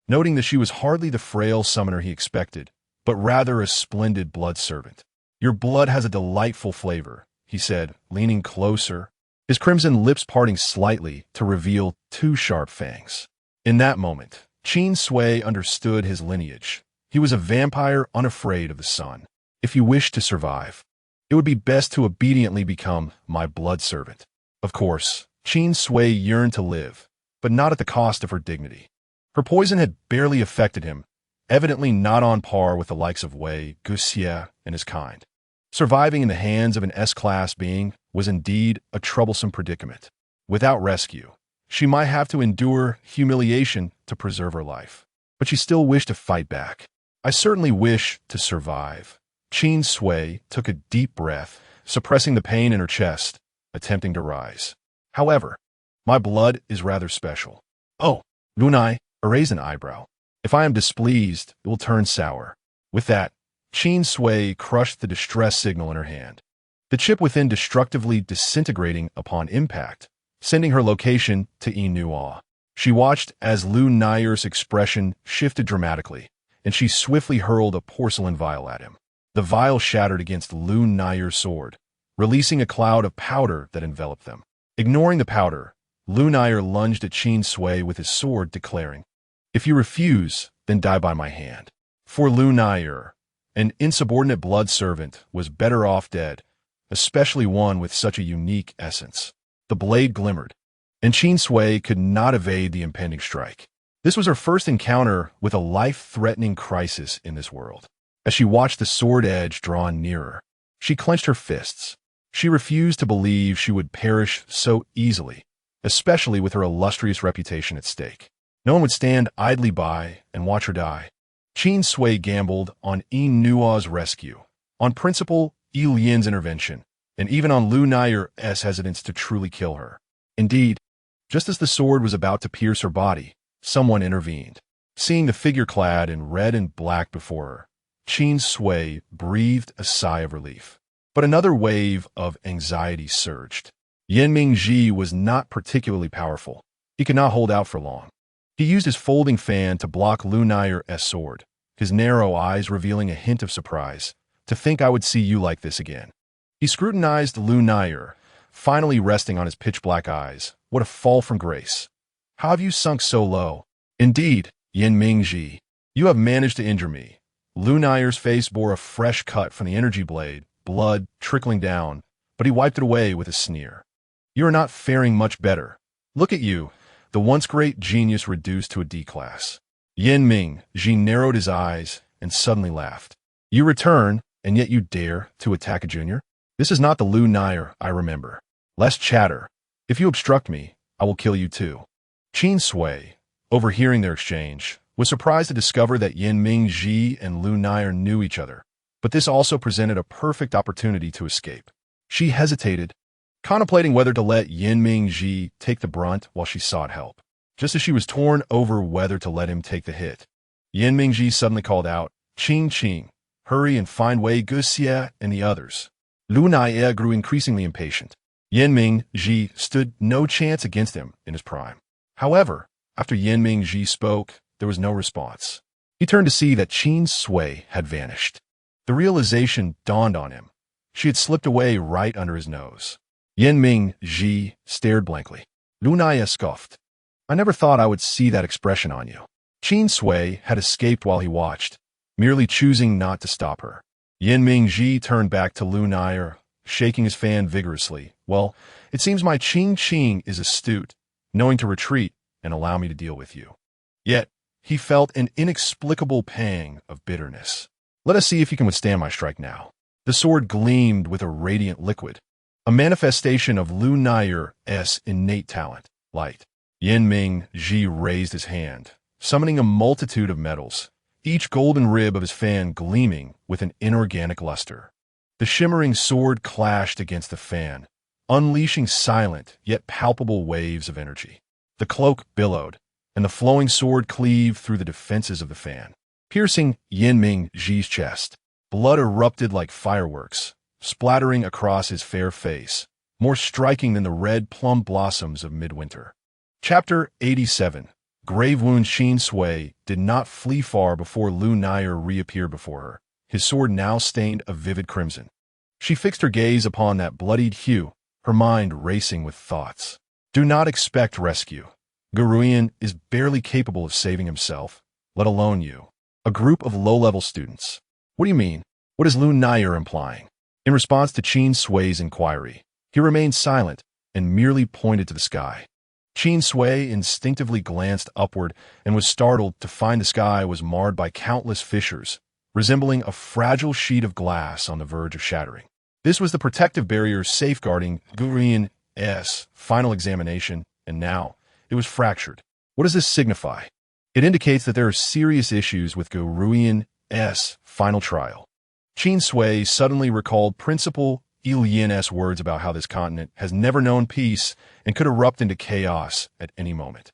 noting that she was hardly the frail summoner he expected, but rather a splendid blood servant. Your blood has a delightful flavor, he said, leaning closer, his crimson lips parting slightly to reveal two sharp fangs. In that moment, Qin Sui understood his lineage. He was a vampire unafraid of the sun. If you wish to survive, it would be best to obediently become my blood servant. Of course, Qin Sui yearned to live, but not at the cost of her dignity. Her poison had barely affected him, evidently not on par with the likes of Wei Guxie and his kind. Surviving in the hands of an S-class being was indeed a troublesome predicament. Without rescue, she might have to endure humiliation to preserve her life. But she still wished to fight back. I certainly wish to survive. Qin Sui took a deep breath, suppressing the pain in her chest, attempting to rise. However, my blood is rather special. Oh, Lu Nair raised an eyebrow. If I am displeased, it will turn sour. With that, Qin Sui crushed the distress signal in her hand, the chip within destructively disintegrating upon impact, sending her location to Inua. She watched as Lu Nair's expression shifted dramatically, and she swiftly hurled a porcelain vial at him. The vial shattered against Lu Nair's sword, releasing a cloud of powder that enveloped them. Ignoring the powder, Lu Nair lunged at Qin Sui with his sword, declaring, If you refuse, then die by my hand. For Lu Nair, an insubordinate blood servant was better off dead, especially one with such a unique essence. The blade glimmered, and Qin Sui could not evade the impending strike. This was her first encounter with a life-threatening crisis in this world. As she watched the sword edge draw nearer, she clenched her fists. She refused to believe she would perish so easily, especially with her illustrious reputation at stake. No one would stand idly by and watch her die. Qin Sui gambled on Inua's rescue, on Principal Yi Lian's intervention, and even on Lu Nair's hesitance to truly kill her. Indeed, just as the sword was about to pierce her body, someone intervened. Seeing the figure clad in red and black before her, Qin Sui breathed a sigh of relief. But another wave of anxiety surged. Yanming Ji was not particularly powerful. He could not hold out for long. He used his folding fan to block Lu Nair's sword, his narrow eyes revealing a hint of surprise. To think I would see you like this again. He scrutinized Lu Nair, finally resting on his pitch-black eyes. What a fall from grace. How have you sunk so low? Indeed, Yanming Ji, you have managed to injure me. Lu Nair's face bore a fresh cut from the energy blade, blood trickling down, but he wiped it away with a sneer. You are not faring much better. Look at you, the once great genius reduced to a D-class. Yanming Ji narrowed his eyes and suddenly laughed. You return, and yet you dare to attack a junior? This is not the Lu Nair I remember. Less chatter. If you obstruct me, I will kill you too. Qin Sui, overhearing their exchange, was surprised to discover that Yanming Ji and Lu Nair knew each other, but this also presented a perfect opportunity to escape. She hesitated, contemplating whether to let Yin Mingji take the brunt while she sought help. Just as she was torn over whether to let him take the hit, Yin Mingji suddenly called out, "Qing Qing, hurry and find Wei Guxie and the others." Lu Naiye grew increasingly impatient. Yin Mingji stood no chance against him in his prime. However, after Yin Mingji spoke, there was no response. He turned to see that Qin Sui had vanished. The realization dawned on him. She had slipped away right under his nose. Yin Mingji stared blankly. Lu Naiye scoffed. "I never thought I would see that expression on you." Qin Sui had escaped while he watched, merely choosing not to stop her. Yin Mingji turned back to Lu Naiye, shaking his fan vigorously. "Well, it seems my Qing Qing is astute, knowing to retreat and allow me to deal with you." Yet, he felt an inexplicable pang of bitterness. "Let us see if you can withstand my strike now." The sword gleamed with a radiant liquid, a manifestation of Lu Naiye's innate talent, light. Yin Mingji raised his hand, summoning a multitude of metals, each golden rib of his fan gleaming with an inorganic luster. The shimmering sword clashed against the fan, unleashing silent yet palpable waves of energy. The cloak billowed, and the flowing sword cleaved through the defenses of the fan, piercing Yin Mingji's chest. Blood erupted like fireworks, splattering across his fair face, more striking than the red plum blossoms of midwinter. Chapter 87. Grave wound. Qin Sui did not flee far before Lu Naiye reappeared before her, his sword now stained a vivid crimson. She fixed her gaze upon that bloodied hue, her mind racing with thoughts. "Do not expect rescue. Guruyan is barely capable of saving himself, let alone you." A group of low-level students. "What do you mean? What is Lu Naiye implying?" In response to Qin Sui's inquiry, he remained silent and merely pointed to the sky. Qin Sui instinctively glanced upward and was startled to find the sky was marred by countless fissures, resembling a fragile sheet of glass on the verge of shattering. This was the protective barrier safeguarding Guruyan's final examination, and now it was fractured. What does this signify? It indicates that there are serious issues with Guruyan's final trial. Qin Sui suddenly recalled Principal Ilian's words about how this continent has never known peace and could erupt into chaos at any moment.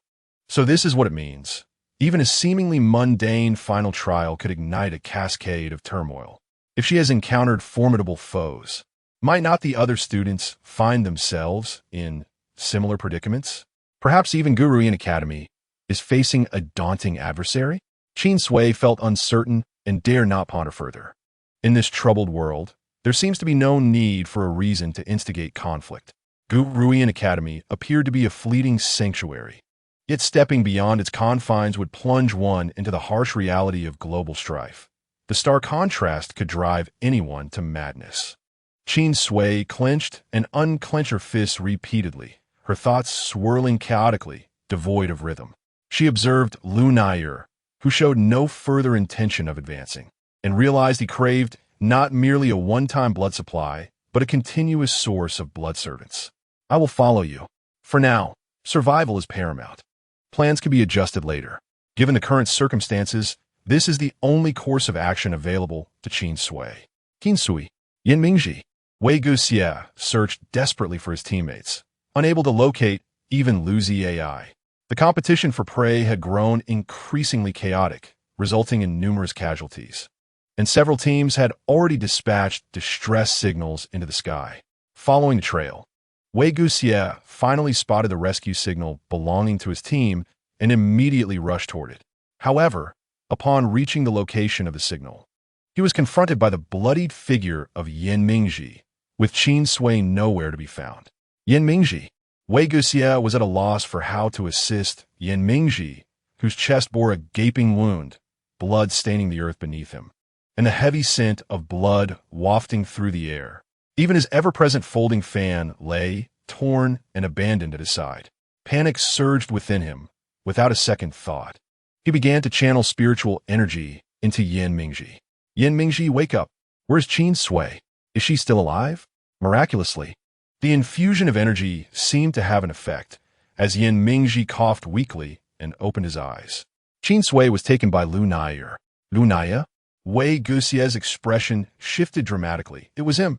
So this is what it means. Even a seemingly mundane final trial could ignite a cascade of turmoil. If she has encountered formidable foes, might not the other students find themselves in similar predicaments? Perhaps even Guruyan Academy is facing a daunting adversary? Qin Sui felt uncertain and dare not ponder further. In this troubled world, there seems to be no need for a reason to instigate conflict. Guruyan Academy appeared to be a fleeting sanctuary, yet stepping beyond its confines would plunge one into the harsh reality of global strife. The stark contrast could drive anyone to madness. Qin Sui clenched and unclenched her fists repeatedly, her thoughts swirling chaotically, devoid of rhythm. She observed Lu Naiye, who showed no further intention of advancing, and realized he craved not merely a one-time blood supply, but a continuous source of blood servants. "I will follow you. For now, survival is paramount. Plans can be adjusted later. Given the current circumstances, this is the only course of action available to Qin Sui." Qin Sui, Yin Mingji, Wei Guxie searched desperately for his teammates, unable to locate even Lu Ziai. The competition for prey had grown increasingly chaotic, resulting in numerous casualties, and several teams had already dispatched distress signals into the sky. Following the trail, Wei Guxie finally spotted the rescue signal belonging to his team and immediately rushed toward it. However, upon reaching the location of the signal, he was confronted by the bloodied figure of Yin Mingji, with Qin Sui nowhere to be found. Yin Mingji. Wei Guxie was at a loss for how to assist Yin Mingji, whose chest bore a gaping wound, blood staining the earth beneath him, and the heavy scent of blood wafting through the air. Even his ever-present folding fan lay, torn and abandoned at his side. Panic surged within him, without a second thought. He began to channel spiritual energy into Yin Mingji. "Yin Mingji, wake up. Where's Qin Sui? Is she still alive?" Miraculously, the infusion of energy seemed to have an effect, as Yin Mingji coughed weakly and opened his eyes. Qin Sui was taken by Lu Naiye. "Lu Naiye?" Wei Guxie's expression shifted dramatically. It was him.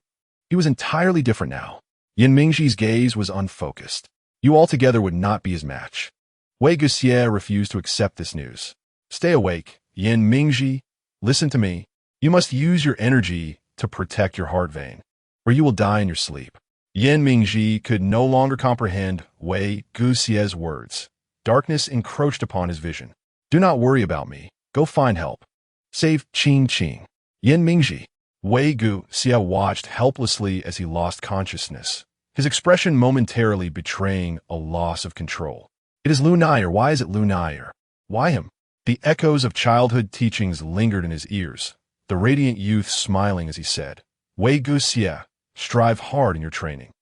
He was entirely different now. Yin Mingxi's gaze was unfocused. You altogether would not be his match. Wei Guxie refused to accept this news. Stay awake, Yin Mingxi. Listen to me. You must use your energy to protect your heart vein, or you will die in your sleep. Yin Mingxi could no longer comprehend Wei Guxie's words. Darkness encroached upon his vision. Do not worry about me. Go find help. Save Qing. Yin Mingxi. Wei Guxie watched helplessly as he lost consciousness, his expression momentarily betraying a loss of control. It is Lu Naier. Why is it Lu Naier? Why him? The echoes of childhood teachings lingered in his ears, the radiant youth smiling as he said, Wei Guxie, strive hard in your training.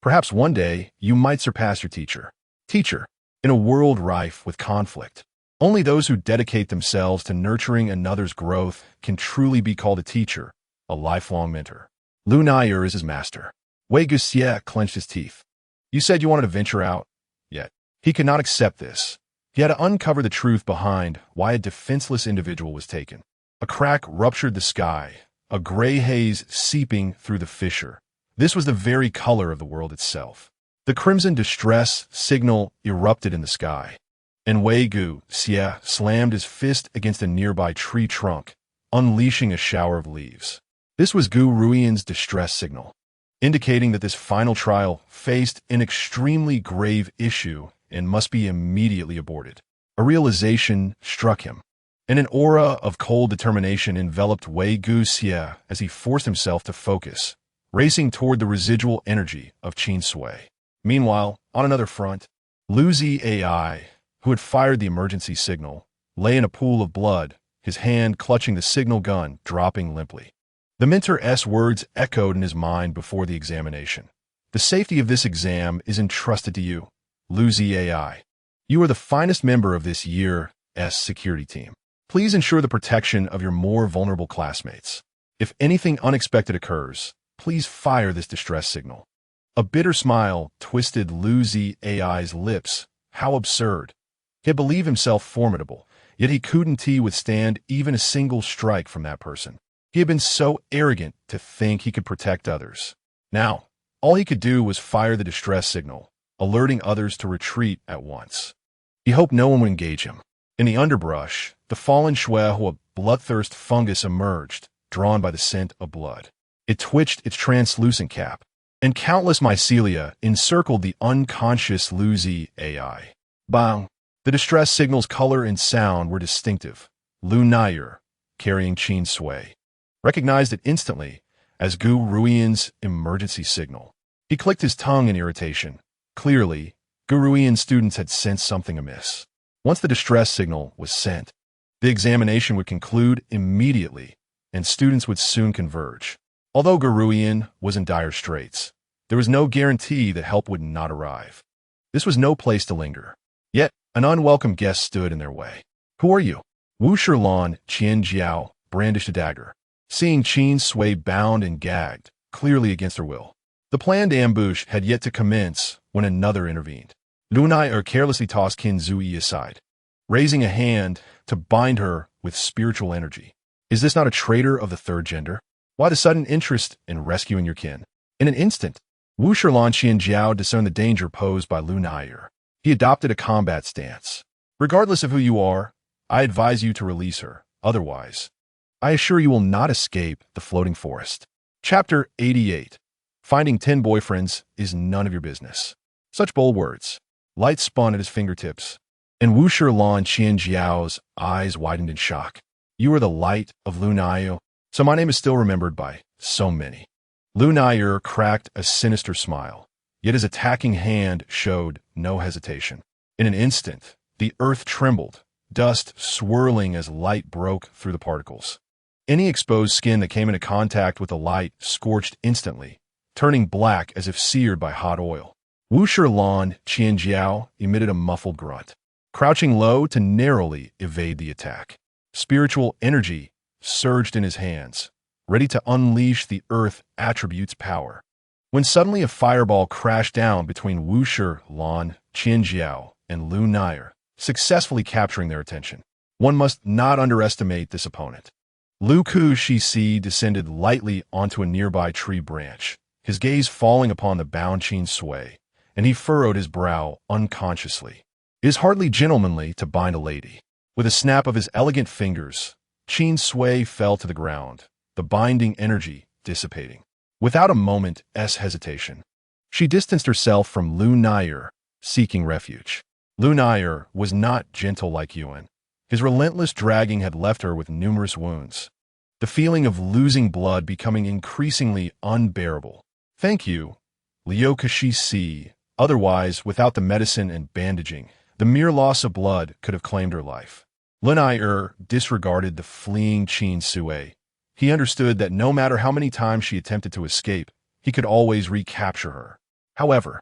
Perhaps one day you might surpass your teacher. Teacher, in a world rife with conflict, only those who dedicate themselves to nurturing another's growth can truly be called a teacher, a lifelong mentor. Lu Naier is his master. Wei Guxie clenched his teeth. You said you wanted to venture out, yet he could not accept this. He had to uncover the truth behind why a defenseless individual was taken. A crack ruptured the sky, a gray haze seeping through the fissure. This was the very color of the world itself. The crimson distress signal erupted in the sky, and Wei Guxie slammed his fist against a nearby tree trunk, unleashing a shower of leaves. This was Gu Ruian's distress signal, indicating that this final trial faced an extremely grave issue and must be immediately aborted. A realization struck him, and an aura of cold determination enveloped Wei Guxie as he forced himself to focus, racing toward the residual energy of Qin Sui. Meanwhile, on another front, Lu Zai, who had fired the emergency signal, lay in a pool of blood, his hand clutching the signal gun, dropping limply. The mentor's words echoed in his mind before the examination. The safety of this exam is entrusted to you, Lu Zai. You are the finest member of this year's security team. Please ensure the protection of your more vulnerable classmates. If anything unexpected occurs, please fire this distress signal. A bitter smile twisted Lu Zai's lips. How absurd. He had believed himself formidable, yet he couldn't withstand even a single strike from that person. He had been so arrogant to think he could protect others. Now, all he could do was fire the distress signal, alerting others to retreat at once. He hoped no one would engage him. In the underbrush, the fallen shui of a bloodthirst fungus emerged, drawn by the scent of blood. It twitched its translucent cap, and countless mycelia encircled the unconscious Lu Zai. Bang! The distress signal's color and sound were distinctive. Lu Naier, carrying Qin Sui, recognized it instantly as Gu Ruian's emergency signal. He clicked his tongue in irritation. Clearly, Gu Ruian's students had sensed something amiss. Once the distress signal was sent, the examination would conclude immediately, and students would soon converge. Although Gu Ruian was in dire straits, there was no guarantee that help would not arrive. This was no place to linger. Yet, an unwelcome guest stood in their way. Who are you? Wu Shilan Qianjiao brandished a dagger, seeing Qin Sui bound and gagged, clearly against her will. The planned ambush had yet to commence when another intervened. Lu Naier carelessly tossed Qin Sui aside, raising a hand to bind her with spiritual energy. Is this not a traitor of the third gender? Why the sudden interest in rescuing your kin? In an instant, Wu Shilan Qianjiao discerned the danger posed by Lu Naier. He adopted a combat stance. Regardless of who you are, I advise you to release her. Otherwise, I assure you will not escape the floating forest. Chapter 88. Finding 10 boyfriends is none of your business. Such bold words. Light spun at his fingertips, and Wu Shilan Qianjiao's eyes widened in shock. You are the light of Lu Naier, so my name is still remembered by so many. Lu Naier cracked a sinister smile, yet his attacking hand showed no hesitation. In an instant, the earth trembled, dust swirling as light broke through the particles. Any exposed skin that came into contact with the light scorched instantly, turning black as if seared by hot oil. Wu Shilan Qianjiao emitted a muffled grunt, crouching low to narrowly evade the attack. Spiritual energy surged in his hands, ready to unleash the earth attribute's power. When suddenly a fireball crashed down between Wu Shilan Qianjiao and Lu Naier, successfully capturing their attention. One must not underestimate this opponent. Lu Ku Shisi descended lightly onto a nearby tree branch, his gaze falling upon the bound Qin Sui, and he furrowed his brow unconsciously. It is hardly gentlemanly to bind a lady. With a snap of his elegant fingers, Qin Sui fell to the ground, the binding energy dissipating. Without a moment's hesitation, she distanced herself from Lu Naier, seeking refuge. Lu Naier was not gentle like Yuan. His relentless dragging had left her with numerous wounds, the feeling of losing blood becoming increasingly unbearable. "Thank you, Liu Kashi. Otherwise, without the medicine and bandaging, the mere loss of blood could have claimed her life." Lu Naier disregarded the fleeing Qin Sui. He understood that no matter how many times she attempted to escape, he could always recapture her. However,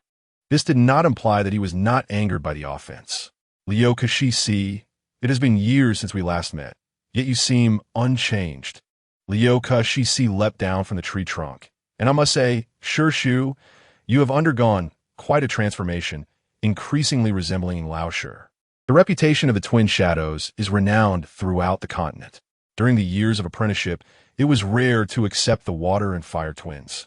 this did not imply that he was not angered by the offense. "Liu Kashi, it has been years since we last met, yet you seem unchanged." Liu Kashi leapt down from the tree trunk. "And I must say, Shu, you have undergone quite a transformation, increasingly resembling Lao Shi." The reputation of the twin shadows is renowned throughout the continent. During the years of apprenticeship, it was rare to accept the water and fire twins.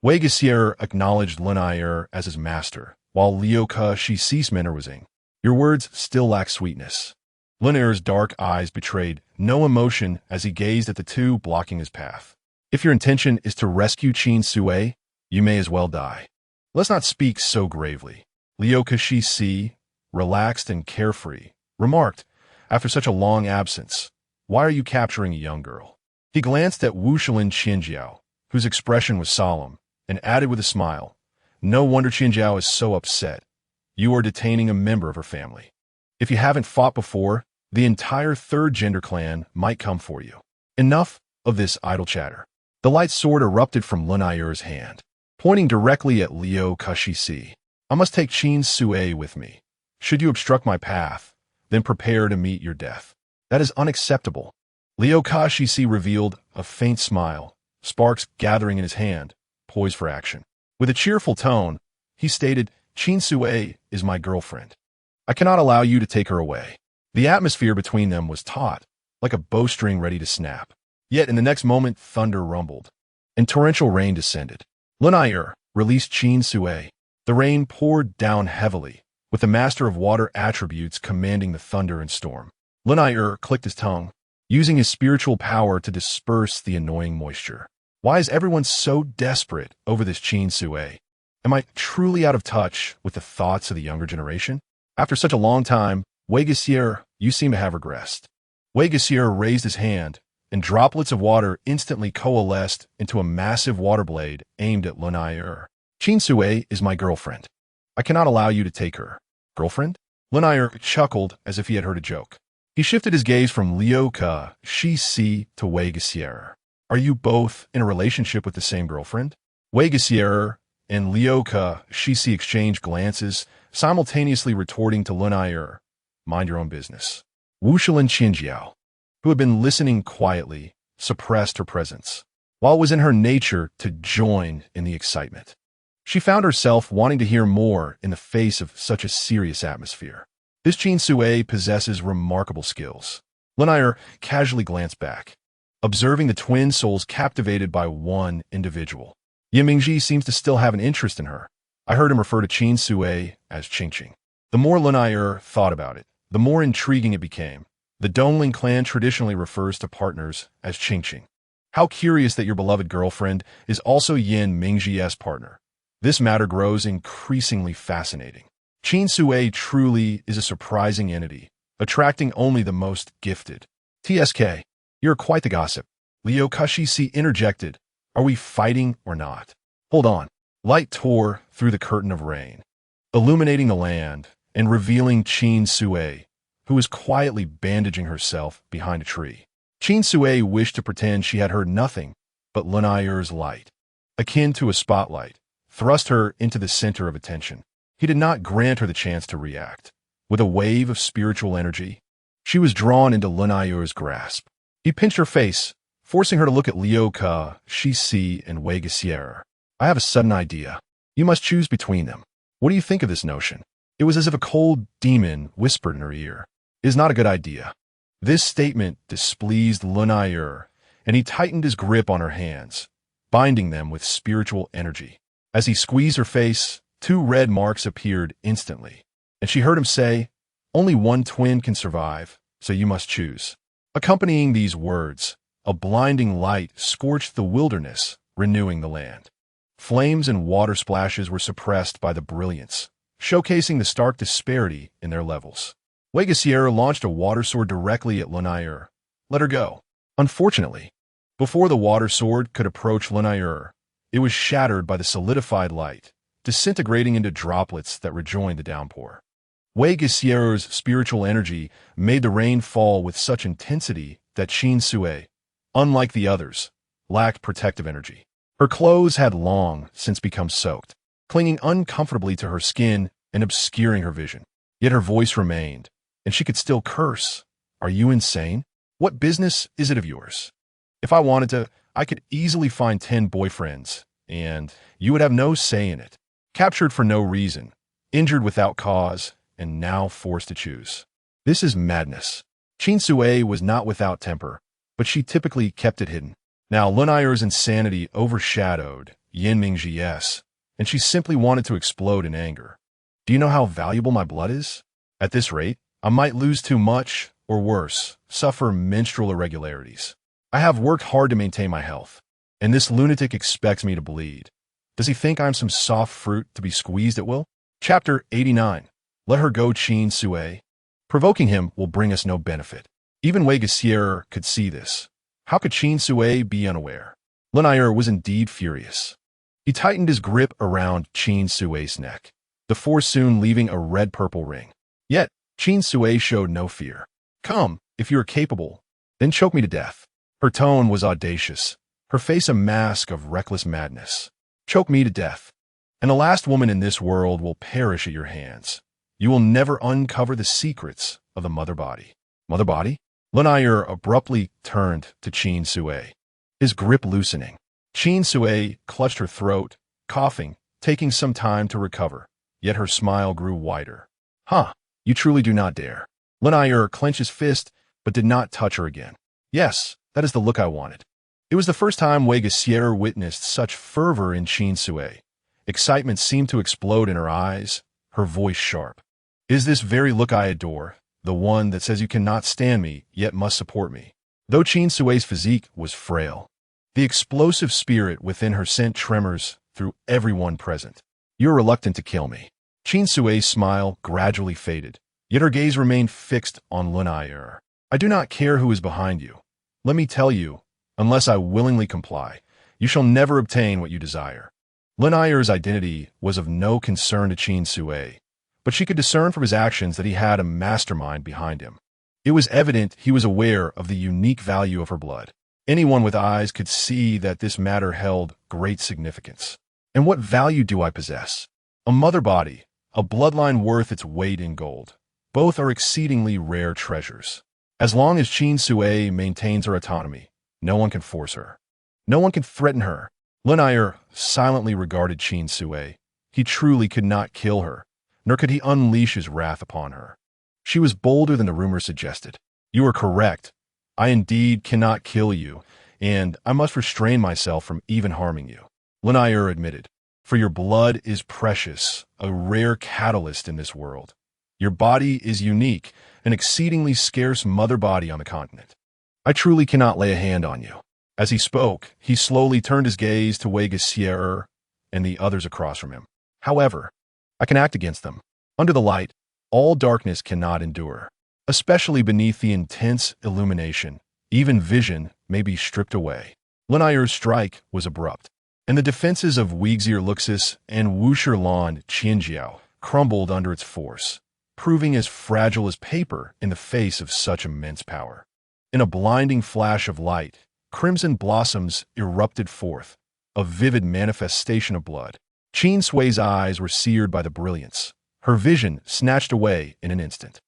Wei Gessier acknowledged Lu Naier as his master, while Liu Kashi's manner was ing. "Your words still lack sweetness." Lu Naier's dark eyes betrayed no emotion as he gazed at the two blocking his path. "If your intention is to rescue Qin Sui, you may as well die. Let's not speak so gravely." Liu Kashi, relaxed and carefree, remarked, "After such a long absence, why are you capturing a young girl?" He glanced at Wuxian Qinjiao, whose expression was solemn, and added with a smile, "No wonder Qinjiao is so upset. You are detaining a member of her family. If you haven't fought before, the entire third gender clan might come for you." Enough of this idle chatter. The light sword erupted from Lu Naier's hand, pointing directly at Liu Kashi. "I must take Qin Sui with me. Should you obstruct my path, then prepare to meet your death." "That is unacceptable." Liu Kashi revealed a faint smile, sparks gathering in his hand, poised for action. With a cheerful tone, he stated, "Qin Sui is my girlfriend. I cannot allow you to take her away." The atmosphere between them was taut, like a bowstring ready to snap. Yet in the next moment, thunder rumbled, and torrential rain descended. Lu Naier released Qin Sui. The rain poured down heavily, with the master of water attributes commanding the thunder and storm. Lu Naier clicked his tongue, using his spiritual power to disperse the annoying moisture. Why is everyone so desperate over this Qin Sui? Am I truly out of touch with the thoughts of the younger generation? After such a long time, Wei Gessier, you seem to have regressed. Wei Gessier raised his hand, and droplets of water instantly coalesced into a massive water blade aimed at Lu Naier. "Qin Sui is my girlfriend. I cannot allow you to take her." "Girlfriend?" Lu Naier chuckled as if he had heard a joke. He shifted his gaze from Liu Kashi to Wei Gessier. "Are you both in a relationship with the same girlfriend?" Wei Gessier and Liu Kashi exchanged glances, simultaneously retorting to Lu Naier, "Mind your own business." Wuxian Qinjiao, who had been listening quietly, suppressed her presence, while it was in her nature to join in the excitement. She found herself wanting to hear more in the face of such a serious atmosphere. This Qin Sui possesses remarkable skills. Lu Naier casually glanced back, observing the twin souls captivated by one individual. Yin Mingji seems to still have an interest in her. I heard him refer to Qin Sui as Qingqing. The more Lu Naier thought about it, the more intriguing it became. The Dongling clan traditionally refers to partners as Qingqing. How curious that your beloved girlfriend is also Yin Mingji's partner. This matter grows increasingly fascinating. Qin Sui truly is a surprising entity, attracting only the most gifted. "TSK, you're quite the gossip." Liu Kashi interjected, "Are we fighting or not?" "Hold on." Light tore through the curtain of rain, illuminating the land and revealing Qin Sui, who was quietly bandaging herself behind a tree. Qin Sui wished to pretend she had heard nothing but Lu Naier's light, akin to a spotlight, thrust her into the center of attention. He did not grant her the chance to react. With a wave of spiritual energy, she was drawn into Lu Naier's grasp. He pinched her face, forcing her to look at Liu Kashi and Wei Gessier. "I have a sudden idea. You must choose between them. What do you think of this notion?" It was as if a cold demon whispered in her ear. "It is not a good idea." This statement displeased Lu Naier, and he tightened his grip on her hands, binding them with spiritual energy. As he squeezed her face, 2 red marks appeared instantly, and she heard him say, "Only one twin can survive, so you must choose." Accompanying these words, a blinding light scorched the wilderness, renewing the land. Flames and water splashes were suppressed by the brilliance, showcasing the stark disparity in their levels. Wei Sierra launched a water sword directly at Lunayer. Let her go. Unfortunately, before the water sword could approach Lunayer, it was shattered by the solidified light, disintegrating into droplets that rejoined the downpour. Wei Sierra's spiritual energy made the rain fall with such intensity that Qin Sui, unlike the others, lacked protective energy. Her clothes had long since become soaked, clinging uncomfortably to her skin and obscuring her vision. Yet her voice remained, and she could still curse. "Are you insane? What business is it of yours? If I wanted to, I could easily find 10 boyfriends, and you would have no say in it. Captured for no reason, injured without cause, and now forced to choose. This is madness." Qin Sui was not without temper, but she typically kept it hidden. Now Lunayer's insanity overshadowed Yinming's, and she simply wanted to explode in anger. "Do you know how valuable my blood is? At this rate, I might lose too much, or worse, suffer menstrual irregularities. I have worked hard to maintain my health, and this lunatic expects me to bleed. Does he think I'm some soft fruit to be squeezed at will?" Chapter 89. Let her go, Qin Sui. Provoking him will bring us no benefit. Even Wei Sierra could see this. How could Qin Sui be unaware? Lunayer was indeed furious. He tightened his grip around Qin Sui's neck, the force soon leaving a red-purple ring. Yet, Qin Sui showed no fear. "Come, if you are capable, then choke me to death." Her tone was audacious, her face a mask of reckless madness. "Choke me to death, and the last woman in this world will perish at your hands. You will never uncover the secrets of the mother body." Mother body? Lunayer abruptly turned to Qin Sui, his grip loosening. Qin Sui clutched her throat, coughing, taking some time to recover, yet her smile grew wider. "Huh, you truly do not dare." Lunayer clenched his fist, but did not touch her again. "Yes, that is the look I wanted." It was the first time Wei Sierra witnessed such fervor in Qin Sui. Excitement seemed to explode in her eyes, her voice sharp. "Is this very look I adore, the one that says you cannot stand me, yet must support me?" Though Qin Sui's physique was frail, the explosive spirit within her sent tremors through everyone present. "You're reluctant to kill me." Qin Sui's smile gradually faded, yet her gaze remained fixed on Lunayer. "I do not care who is behind you. Let me tell you, unless I willingly comply, you shall never obtain what you desire." Lunayer's identity was of no concern to Qin Sui, but she could discern from his actions that he had a mastermind behind him. It was evident he was aware of the unique value of her blood. Anyone with eyes could see that this matter held great significance. "And what value do I possess? A mother body, a bloodline worth its weight in gold. Both are exceedingly rare treasures. As long as Qin Sui maintains her autonomy, no one can force her. No one can threaten her." Lunayer silently regarded Qin Sui. He truly could not kill her, nor could he unleash his wrath upon her. She was bolder than the rumor suggested. "You are correct. I indeed cannot kill you, and I must restrain myself from even harming you," Lunayer admitted. "For your blood is precious, a rare catalyst in this world. Your body is unique, an exceedingly scarce mother body on the continent. I truly cannot lay a hand on you." As he spoke, he slowly turned his gaze to Wei Sierra and the others across from him. "However, I can act against them. Under the light, all darkness cannot endure. Especially beneath the intense illumination, even vision may be stripped away." Lunayer's strike was abrupt, and the defenses of Weixir Luxus and Wusher Lan Qianjiao crumbled under its force, proving as fragile as paper in the face of such immense power. In a blinding flash of light, crimson blossoms erupted forth, a vivid manifestation of blood. Qin Sui's eyes were seared by the brilliance, her vision snatched away in an instant.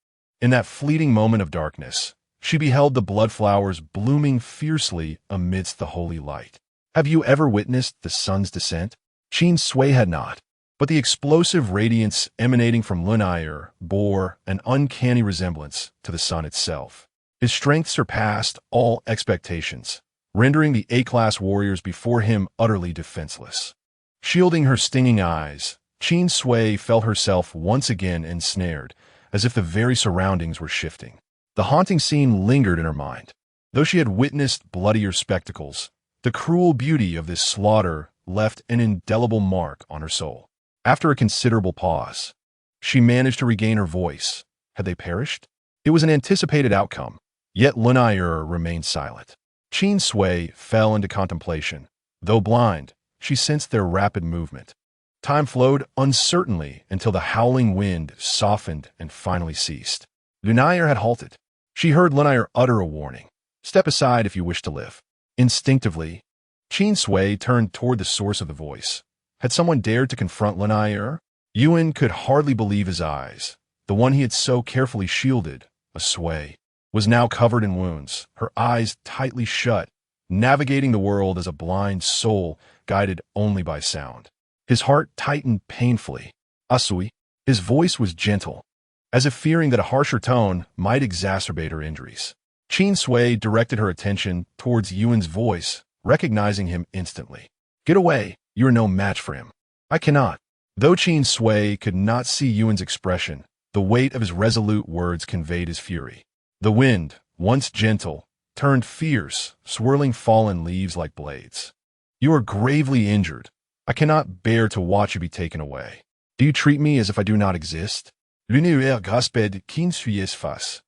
In that fleeting moment of darkness, she beheld the blood flowers blooming fiercely amidst the holy light. Have you ever witnessed the sun's descent? Qin Sui had not, but the explosive radiance emanating from Lunayer bore an uncanny resemblance to the sun itself. His strength surpassed all expectations, rendering the A-class warriors before him utterly defenseless. Shielding her stinging eyes, Qin Sui felt herself once again ensnared, as if the very surroundings were shifting. The haunting scene lingered in her mind. Though she had witnessed bloodier spectacles, the cruel beauty of this slaughter left an indelible mark on her soul. After a considerable pause, she managed to regain her voice. Had they perished? It was an anticipated outcome, yet Lunai remained silent. Qin Sui fell into contemplation. Though blind, she sensed their rapid movement. Time flowed uncertainly until the howling wind softened and finally ceased. Lunai had halted. She heard Lunai utter a warning. "Step aside if you wish to live." Instinctively, Qin Sui turned toward the source of the voice. Had someone dared to confront Lunai? Yuan could hardly believe his eyes. The one he had so carefully shielded, a Sui, was now covered in wounds, her eyes tightly shut, navigating the world as a blind soul guided only by sound. His heart tightened painfully. "Asui." His voice was gentle, as if fearing that a harsher tone might exacerbate her injuries. Qin Sui directed her attention towards Yuan's voice, recognizing him instantly. "Get away. You are no match for him." "I cannot." Though Qin Sui could not see Yuan's expression, the weight of his resolute words conveyed his fury. The wind, once gentle, turned fierce, swirling fallen leaves like blades. "You are gravely injured. I cannot bear to watch you be taken away. Do you treat me as if I do not exist?" L'univers gasped Qin Sui's face,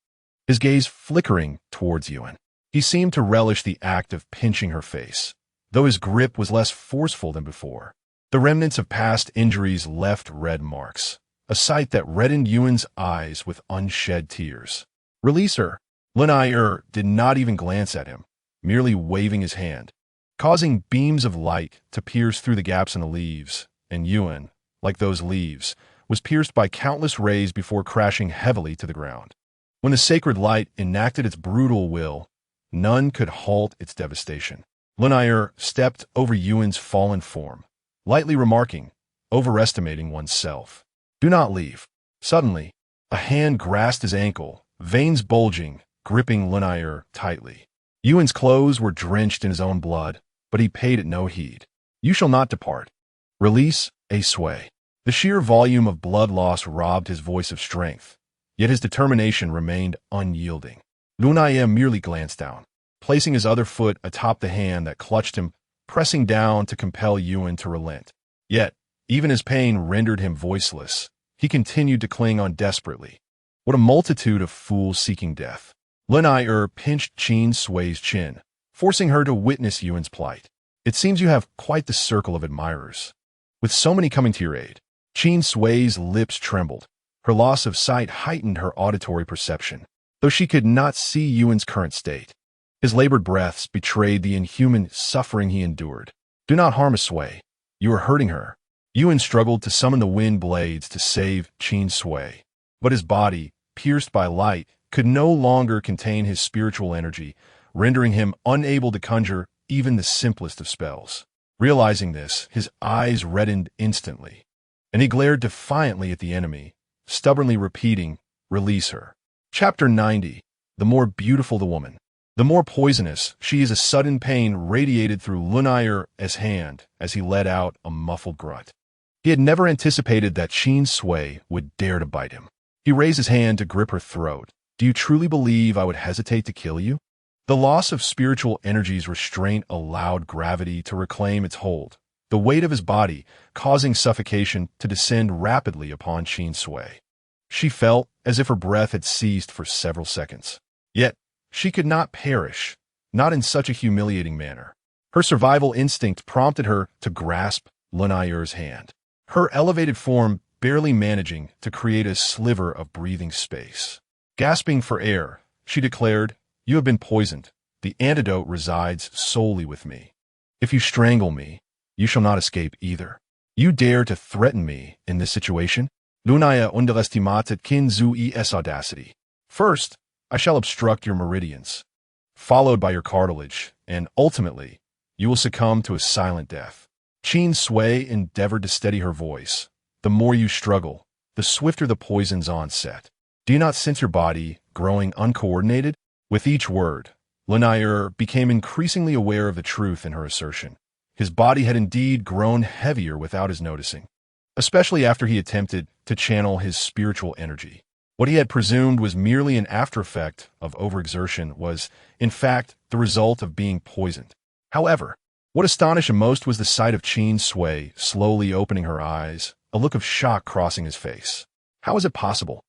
his gaze flickering towards Yuan. He seemed to relish the act of pinching her face, though his grip was less forceful than before. The remnants of past injuries left red marks, a sight that reddened Yuan's eyes with unshed tears. "Release her." Lunai did not even glance at him, merely waving his hand, causing beams of light to pierce through the gaps in the leaves, and Yuan, like those leaves, was pierced by countless rays before crashing heavily to the ground. When the sacred light enacted its brutal will, none could halt its devastation. Lunai stepped over Yuan's fallen form, lightly remarking, "Overestimating oneself. Do not leave." Suddenly, a hand grasped his ankle, veins bulging, gripping Lunai tightly. Yuan's clothes were drenched in his own blood, but he paid it no heed. "You shall not depart." "Release, a Sui." The sheer volume of blood loss robbed his voice of strength, yet his determination remained unyielding. Lunai merely glanced down, placing his other foot atop the hand that clutched him, pressing down to compel Yuan to relent. Yet, even as pain rendered him voiceless, he continued to cling on desperately. What a multitude of fools seeking death. Lunai pinched Qin Sui's chin, forcing her to witness Yuan's plight. "It seems you have quite the circle of admirers, with so many coming to your aid." Qin Sui's lips trembled. Her loss of sight heightened her auditory perception, though she could not see Yuan's current state. His labored breaths betrayed the inhuman suffering he endured. "Do not harm a Sui. You are hurting her." Yuan struggled to summon the wind blades to save Qin Sui, but his body, pierced by light, could no longer contain his spiritual energy, rendering him unable to conjure even the simplest of spells. Realizing this, his eyes reddened instantly, and he glared defiantly at the enemy, stubbornly repeating, "Release her." Chapter 90. The more beautiful the woman, the more poisonous she is. A sudden pain radiated through Lunai's hand as he let out a muffled grunt. He had never anticipated that Qin Sui would dare to bite him. He raised his hand to grip her throat. "Do you truly believe I would hesitate to kill you?" The loss of spiritual energy's restraint allowed gravity to reclaim its hold, the weight of his body causing suffocation to descend rapidly upon Qin Sui. She felt as if her breath had ceased for several seconds. Yet, she could not perish, not in such a humiliating manner. Her survival instinct prompted her to grasp Lunai's hand, her elevated form barely managing to create a sliver of breathing space. Gasping for air, she declared, "You have been poisoned. The antidote resides solely with me. If you strangle me, you shall not escape either." "You dare to threaten me in this situation?" Lunai underestimated Qin Sui's audacity. "First, I shall obstruct your meridians, followed by your cartilage, and ultimately, you will succumb to a silent death." Qin Sui endeavored to steady her voice. "The more you struggle, the swifter the poison's onset. Do you not sense your body growing uncoordinated?" With each word, Lun became increasingly aware of the truth in her assertion. His body had indeed grown heavier without his noticing, especially after he attempted to channel his spiritual energy. What he had presumed was merely an aftereffect of overexertion was, in fact, the result of being poisoned. However, what astonished him most was the sight of Qin Sui slowly opening her eyes, a look of shock crossing his face. How was it possible?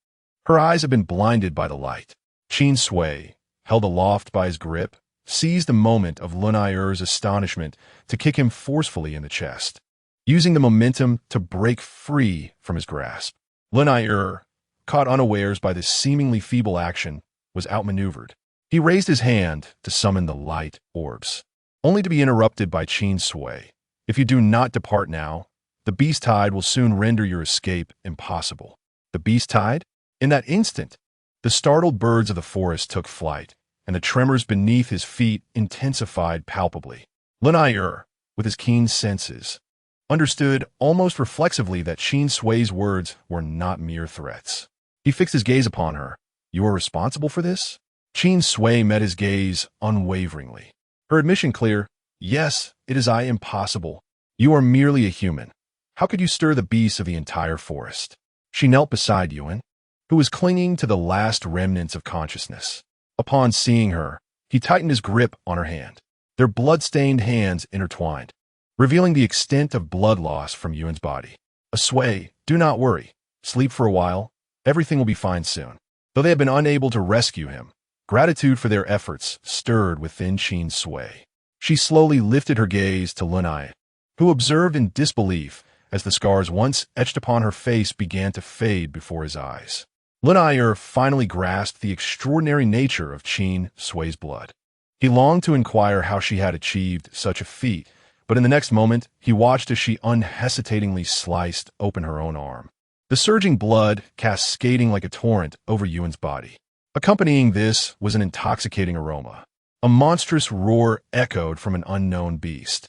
Her eyes had been blinded by the light. Qin Sui, held aloft by his grip, seized the moment of Lun's astonishment to kick him forcefully in the chest, using the momentum to break free from his grasp. Lun, caught unawares by this seemingly feeble action, was outmaneuvered. He raised his hand to summon the light orbs, only to be interrupted by Qin Sui. If you do not depart now, the beast tide will soon render your escape impossible. The beast tide? In that instant, the startled birds of the forest took flight, and the tremors beneath his feet intensified palpably. Lun, with his keen senses, understood almost reflexively that Qin Sui's words were not mere threats. He fixed his gaze upon her. You are responsible for this? Qin Sui met his gaze unwaveringly. Her admission clear, yes, it is I impossible. You are merely a human. How could you stir the beasts of the entire forest? She knelt beside Yuan, who was clinging to the last remnants of consciousness. Upon seeing her, he tightened his grip on her hand. Their blood-stained hands intertwined, revealing the extent of blood loss from Yuan's body. Sui, do not worry. Sleep for a while. Everything will be fine soon. Though they had been unable to rescue him, gratitude for their efforts stirred within Qin Sui. She slowly lifted her gaze to Lun, who observed in disbelief as the scars once etched upon her face began to fade before his eyes. Lun finally grasped the extraordinary nature of Qin Sui's blood. He longed to inquire how she had achieved such a feat, but in the next moment, he watched as she unhesitatingly sliced open her own arm. The surging blood cascading like a torrent over Yuan's body. Accompanying this was an intoxicating aroma. A monstrous roar echoed from an unknown beast,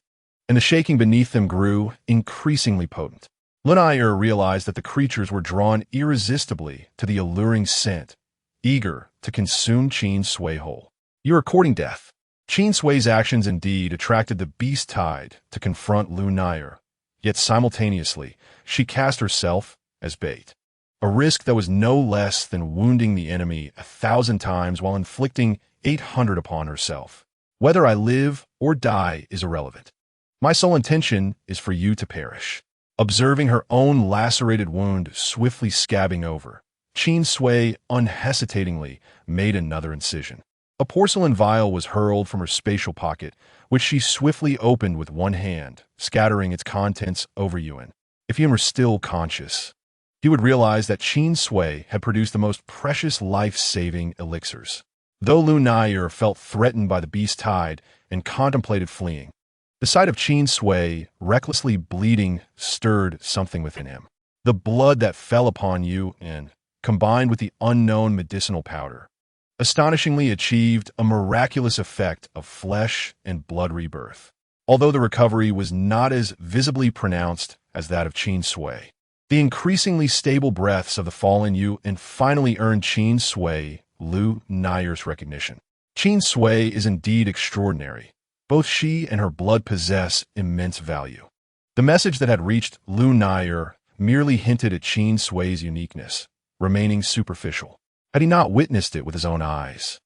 and the shaking beneath them grew increasingly potent. Lun realized that the creatures were drawn irresistibly to the alluring scent, eager to consume Qin Sui whole. You are courting death. Qin Sui's actions indeed attracted the beast tide to confront Lun, yet simultaneously, she cast herself as bait. A risk that was no less than wounding the enemy 1,000 times while inflicting 800 upon herself. Whether I live or die is irrelevant. My sole intention is for you to perish. Observing her own lacerated wound swiftly scabbing over, Qin Sui unhesitatingly made another incision. A porcelain vial was hurled from her spatial pocket, which she swiftly opened with one hand, scattering its contents over Yuan. If he were still conscious, he would realize that Qin Sui had produced the most precious life-saving elixirs. Though Lun felt threatened by the beast tide and contemplated fleeing, the sight of Qin Sui recklessly bleeding stirred something within him. The blood that fell upon you and, combined with the unknown medicinal powder, astonishingly achieved a miraculous effect of flesh and blood rebirth. Although the recovery was not as visibly pronounced as that of Qin Sui, the increasingly stable breaths of the fallen Yuan finally earned Qin Sui Lun's recognition. Qin Sui is indeed extraordinary. Both she and her blood possess immense value. The message that had reached Lun merely hinted at Qin Sui's uniqueness, remaining superficial. Had he not witnessed it with his own eyes,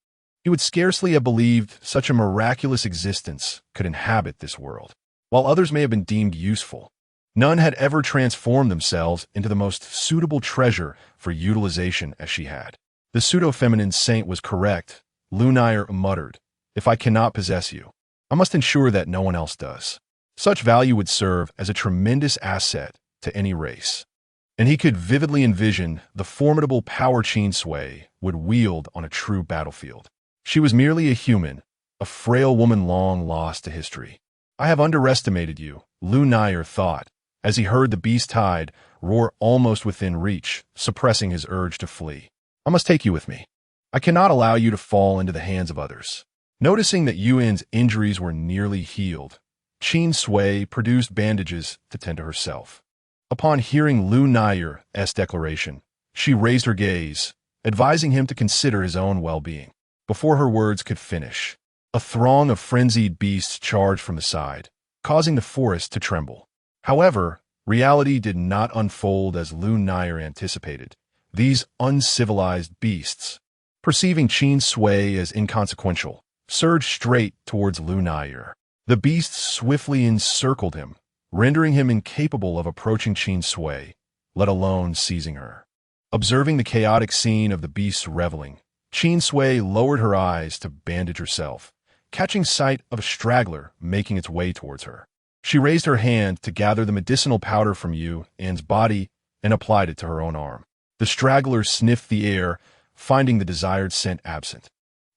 he would scarcely have believed such a miraculous existence could inhabit this world. While others may have been deemed useful, none had ever transformed themselves into the most suitable treasure for utilization as she had. The pseudo-feminine saint was correct. Lun muttered, "If I cannot possess you, I must ensure that no one else does." Such value would serve as a tremendous asset to any race, and he could vividly envision the formidable power Qin Sui would wield on a true battlefield. She was merely a human, a frail woman long lost to history. I have underestimated you, Lun thought, as he heard the beast tide roar almost within reach, suppressing his urge to flee. I must take you with me. I cannot allow you to fall into the hands of others. Noticing that Yuan's injuries were nearly healed, Qin Sui produced bandages to tend to herself. Upon hearing Lun's declaration, she raised her gaze, advising him to consider his own well-being. Before her words could finish, A throng of frenzied beasts charged from the side, causing the forest to tremble. However, reality did not unfold as Lu Nair anticipated. These uncivilized beasts, perceiving Qin Sui as inconsequential, surged straight towards Lu Nair. The beasts swiftly encircled him, rendering him incapable of approaching Qin Sui, let alone seizing her. Observing the chaotic scene of the beasts reveling, Qin Sui lowered her eyes to bandage herself, catching sight of a straggler making its way towards her. She raised her hand to gather the medicinal powder from Yu An's body and applied it to her own arm. The straggler sniffed the air, finding the desired scent absent,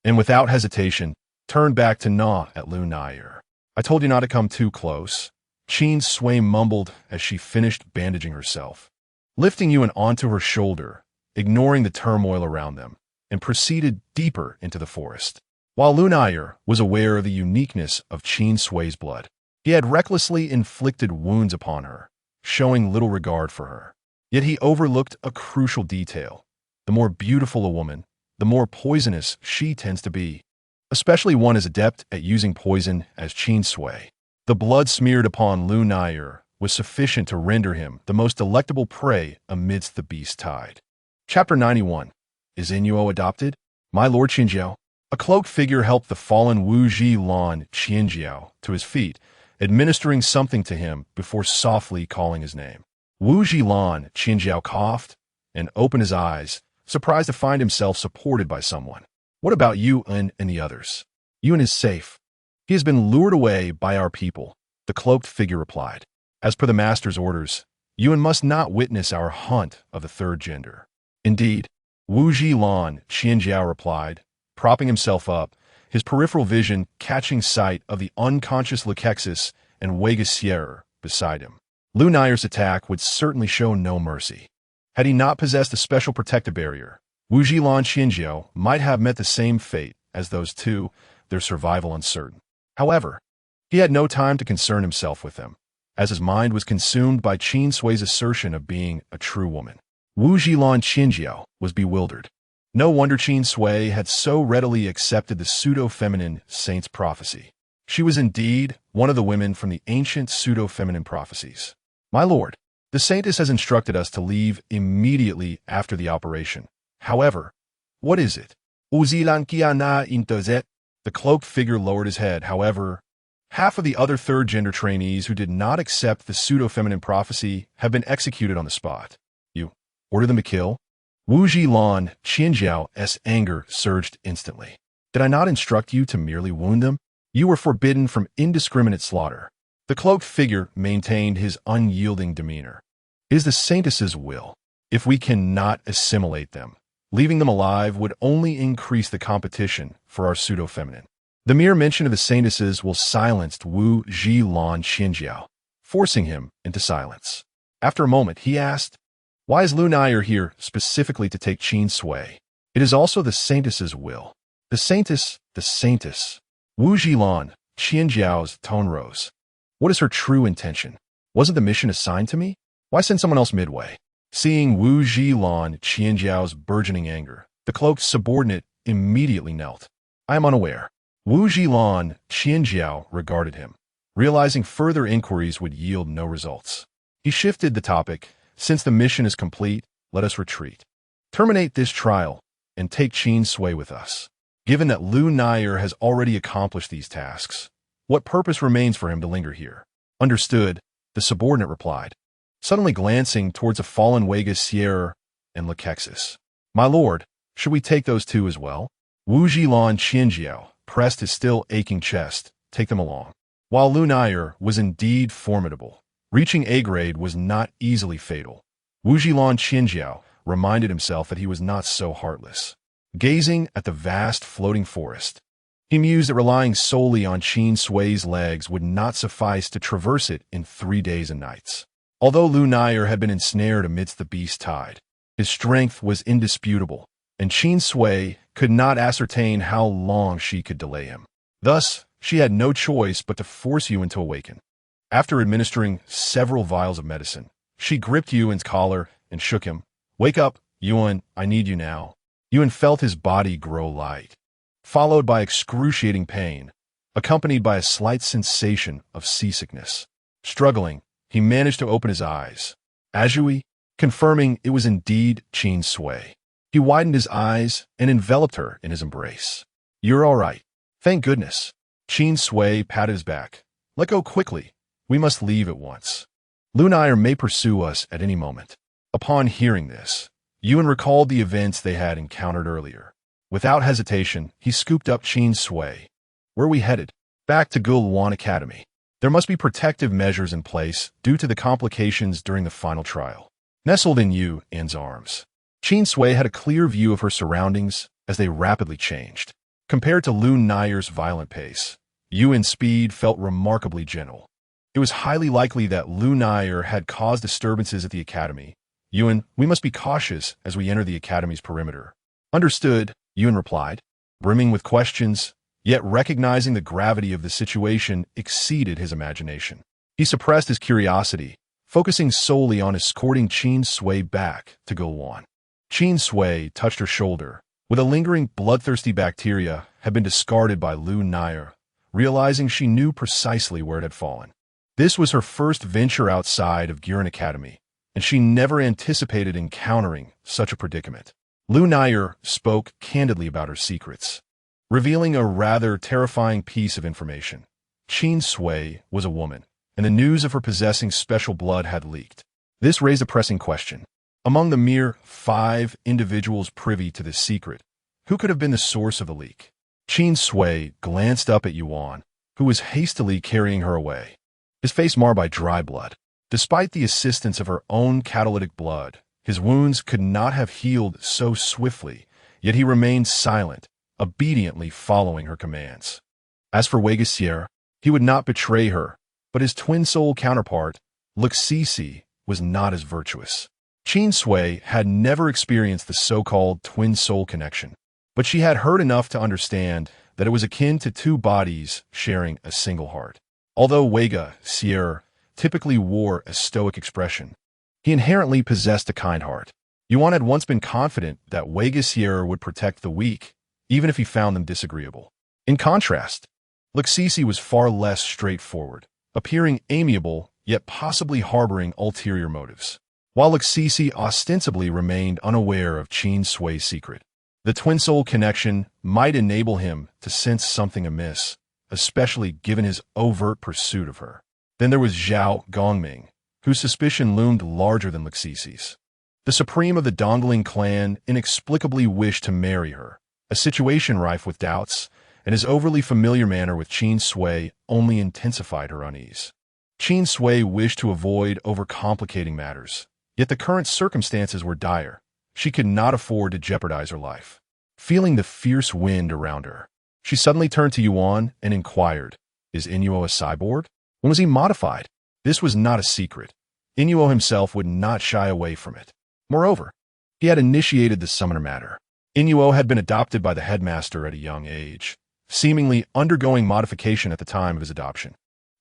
and without hesitation, turned back to gnaw at Lu Nair. I told you not to come too close, Qin Sui mumbled as she finished bandaging herself. Lifting Yuan onto her shoulder, ignoring the turmoil around them, and proceeded deeper into the forest. While Lu Nair was aware of the uniqueness of Qin Sui's blood, he had recklessly inflicted wounds upon her, showing little regard for her. Yet he overlooked a crucial detail. The more beautiful a woman, the more poisonous she tends to be, especially one as adept at using poison as Qin Sui. The blood smeared upon Lu Nair was sufficient to render him the most delectable prey amidst the beast tide. Chapter 91. Is Inuo adopted? My Lord Qinjiao. A cloaked figure helped the fallen Wu Ji Lan Qinjiao to his feet, administering something to him before softly calling his name. Wu Ji Lan Qinjiao coughed and opened his eyes, surprised to find himself supported by someone. What about Yuan and the others? Yuan is safe. He has been lured away by our people, the cloaked figure replied. As per the master's orders, Yuan must not witness our hunt of the third gender. Indeed, Wu Ji Lan Qinjiao replied, propping himself up, his peripheral vision catching sight of the unconscious Lekexis and Wegasier beside him. Lu Nair's attack would certainly show no mercy. Had he not possessed a special protective barrier, Wu Ji Lan Qinjiao might have met the same fate as those two, their survival uncertain. However, he had no time to concern himself with them, as his mind was consumed by Qin Sui's assertion of being a true woman. Wu Ji Lan Qinjiao was bewildered. No wonder Qin Sui had so readily accepted the pseudo-feminine saint's prophecy. She was indeed one of the women from the ancient pseudo-feminine prophecies. My lord, the saintess has instructed us to leave immediately after the operation. However, what is it? The cloaked figure lowered his head. However, half of the other third-gender trainees who did not accept the pseudo-feminine prophecy have been executed on the spot. You order them to kill? Wu Ji Lan Qinjiao's anger surged instantly. Did I not instruct you to merely wound them? You were forbidden from indiscriminate slaughter. The cloaked figure maintained his unyielding demeanor. It is the saintess's will. If we cannot assimilate them, leaving them alive would only increase the competition for our pseudo-feminine. The mere mention of the saintesses will silence Wu Ji Lan Qinjiao, forcing him into silence. After a moment, he asked, why is Lu Nair here specifically to take Qin Sui? It is also the saintess's will. The saintess. Wu Ji Lan Qinjiao's tone rose. What is her true intention? Wasn't the mission assigned to me? Why send someone else midway? Seeing Wu Ji Lan Qinjiao's burgeoning anger, the cloaked subordinate immediately knelt. I am unaware. Wu Ji Lan Qinjiao regarded him, realizing further inquiries would yield no results. He shifted the topic. Since the mission is complete, let us retreat. Terminate this trial and take Qin Sui with us. Given that Lu Nair has already accomplished these tasks, what purpose remains for him to linger here? Understood, the subordinate replied, suddenly glancing towards a fallen Wegasier and Lekexis. My lord, should we take those two as well? Wu Ji Lan Qinjiao pressed his still aching chest. Take them along. While Lu Nair was indeed formidable, reaching A grade was not easily fatal. Wu Ji Lan Qinjiao reminded himself that he was not so heartless. Gazing at the vast floating forest, he mused that relying solely on Qin Sui's legs would not suffice to traverse it in 3 days and nights. Although Lu Nair had been ensnared amidst the beast tide, his strength was indisputable, and Qin Sui could not ascertain how long she could delay him. Thus, she had no choice but to force Yuan to awaken. After administering several vials of medicine, she gripped Yuan's collar and shook him. Wake up, Yuan, I need you now. Yuan felt his body grow light. followed by excruciating pain, accompanied by a slight sensation of seasickness. Struggling, he managed to open his eyes. Azhui, confirming it was indeed Qin Sui. He widened his eyes and enveloped her in his embrace. "You're all right. Thank goodness." Qin Sui patted his back. "Let go quickly. We must leave at once. Lunire may pursue us at any moment." Upon hearing this, Yuan recalled the events they had encountered earlier. Without hesitation, he scooped up Qin Sui. "Where are we headed?" "Back to Gulwan Academy. There must be protective measures in place due to the complications during the final trial." Nestled in Yuan's arms, Qin Sui had a clear view of her surroundings as they rapidly changed. Compared to Lunire's violent pace, Yuan's speed felt remarkably gentle. It was highly likely that Lunire had caused disturbances at the academy. "Yuan, we must be cautious as we enter the academy's perimeter." "Understood," Yuan replied, brimming with questions, yet recognizing the gravity of the situation exceeded his imagination. He suppressed his curiosity, focusing solely on escorting Qin Sui back to Gulwan. Qin Sui touched her shoulder. With a lingering bloodthirsty bacteria had been discarded by Lunire, realizing she knew precisely where it had fallen. This was her first venture outside of Gurren Academy, and she never anticipated encountering such a predicament. Lunire spoke candidly about her secrets, revealing a rather terrifying piece of information. Qin Sui was a woman, and the news of her possessing special blood had leaked. This raised a pressing question. Among the mere 5 individuals privy to this secret, who could have been the source of the leak? Qin Sui glanced up at Yuan, who was hastily carrying her away, his face marred by dry blood. Despite the assistance of her own catalytic blood, his wounds could not have healed so swiftly, yet he remained silent, obediently following her commands. As for Weigasier, he would not betray her, but his twin-soul counterpart, Luxisi, was not as virtuous. Qin Sui had never experienced the so-called twin-soul connection, but she had heard enough to understand that it was akin to 2 bodies sharing a single heart. Although Weigasier typically wore a stoic expression, he inherently possessed a kind heart. Yuan had once been confident that Weigasier would protect the weak, even if he found them disagreeable. In contrast, Luxisi was far less straightforward, appearing amiable yet possibly harboring ulterior motives. While Luxisi ostensibly remained unaware of Qin Sui's secret, the twin-soul connection might enable him to sense something amiss, especially given his overt pursuit of her. Then there was Zhao Gongming, whose suspicion loomed larger than Luxisi's. The supreme of the Dongling clan inexplicably wished to marry her, a situation rife with doubts, and his overly familiar manner with Qin Sui only intensified her unease. Qin Sui wished to avoid overcomplicating matters, yet the current circumstances were dire. She could not afford to jeopardize her life. Feeling the fierce wind around her, she suddenly turned to Yuan and inquired, "Is Inuo a cyborg? When was he modified?" This was not a secret. Inuo himself would not shy away from it. Moreover, he had initiated the summoner matter. Inuo had been adopted by the headmaster at a young age, seemingly undergoing modification at the time of his adoption.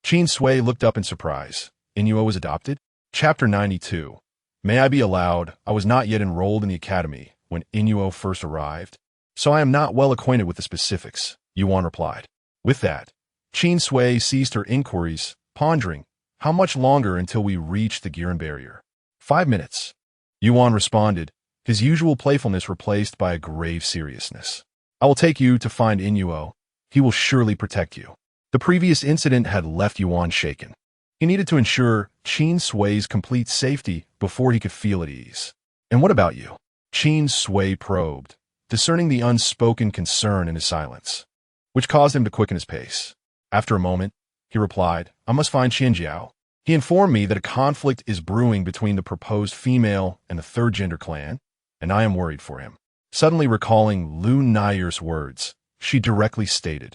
Qin Sui looked up in surprise. "Inuo was adopted?" Chapter 92. "May I be allowed? I was not yet enrolled in the academy when Inuo first arrived, so I am not well acquainted with the specifics," Yuan replied. With that, Qin Sui ceased her inquiries, pondering, "How much longer until we reach the Gurren barrier?" 5 minutes. Yuan responded, his usual playfulness replaced by a grave seriousness. "I will take you to find Inuo. He will surely protect you." The previous incident had left Yuan shaken. He needed to ensure Qin Sui's complete safety before he could feel at ease. "And what about you?" Qin Sui probed, discerning the unspoken concern in his silence, which caused him to quicken his pace. After a moment, he replied, "I must find Qianjiao. He informed me that a conflict is brewing between the proposed female and the third gender clan, and I am worried for him." Suddenly recalling Lunire's words, she directly stated,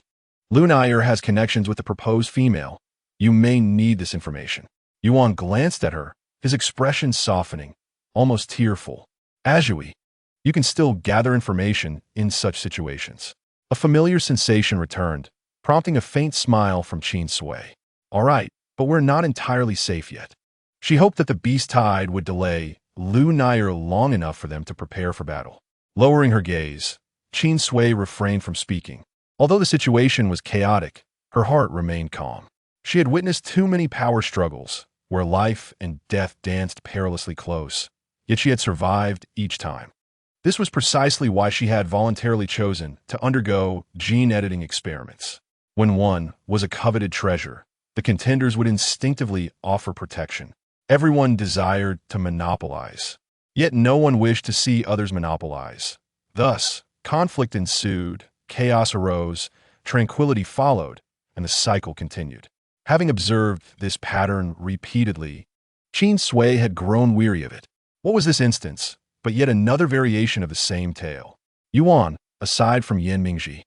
"Lunire has connections with the proposed female. You may need this information." Yuan glanced at her, his expression softening, almost tearful. "Azhui, you can still gather information in such situations." A familiar sensation returned, prompting a faint smile from Qin Sui. "All right, but we're not entirely safe yet." She hoped that the beast tide would delay Lunire long enough for them to prepare for battle. Lowering her gaze, Qin Sui refrained from speaking. Although the situation was chaotic, her heart remained calm. She had witnessed too many power struggles, where life and death danced perilously close, yet she had survived each time. This was precisely why she had voluntarily chosen to undergo gene editing experiments. When one was a coveted treasure, the contenders would instinctively offer protection. Everyone desired to monopolize, yet no one wished to see others monopolize. Thus, conflict ensued, chaos arose, tranquility followed, and the cycle continued. Having observed this pattern repeatedly, Qin Sui had grown weary of it. What was this instance but yet another variation of the same tale? Yuan, aside from Yan Mingji,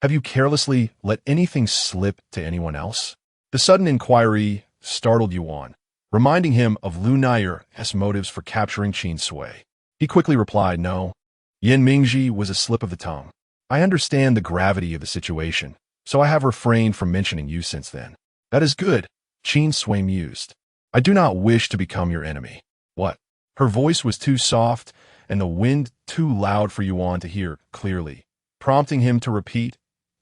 have you carelessly let anything slip to anyone else? The sudden inquiry startled Yuan, reminding him of Lu Nair's motives for capturing Qin Sui. He quickly replied, "No. Yan Mingji was a slip of the tongue. I understand the gravity of the situation, so I have refrained from mentioning you since then." "That is good," Qin Sui mused. "I do not wish to become your enemy." "What?" Her voice was too soft and the wind too loud for Yuan to hear clearly, prompting him to repeat,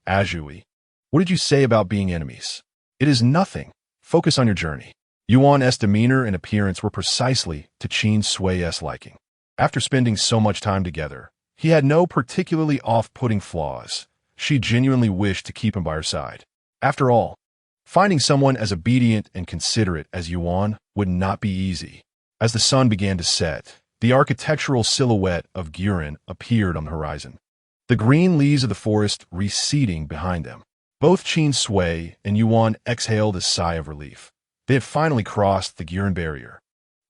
"Azhui, what did you say about being enemies?" "It is nothing. Focus on your journey." Yuan's demeanor and appearance were precisely to Qin Sui's liking. After spending so much time together, he had no particularly off-putting flaws. She genuinely wished to keep him by her side. After all, finding someone as obedient and considerate as Yuan would not be easy. As the sun began to set, the architectural silhouette of Guren appeared on the horizon, the green leaves of the forest receding behind them. Both Qin Sui and Yuan exhaled a sigh of relief. They had finally crossed the Guren barrier.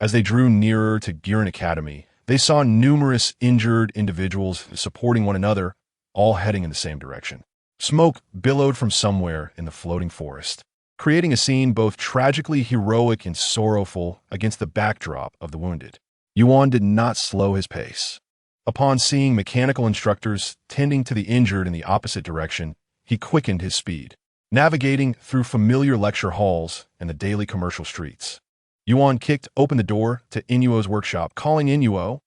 As they drew nearer to Guren Academy, they saw numerous injured individuals supporting one another, all heading in the same direction. Smoke billowed from somewhere in the floating forest, creating a scene both tragically heroic and sorrowful against the backdrop of the wounded. Yuan did not slow his pace. Upon seeing mechanical instructors tending to the injured in the opposite direction, he quickened his speed, navigating through familiar lecture halls and the daily commercial streets. Yuan kicked open the door to Inuo's workshop, calling Inuo.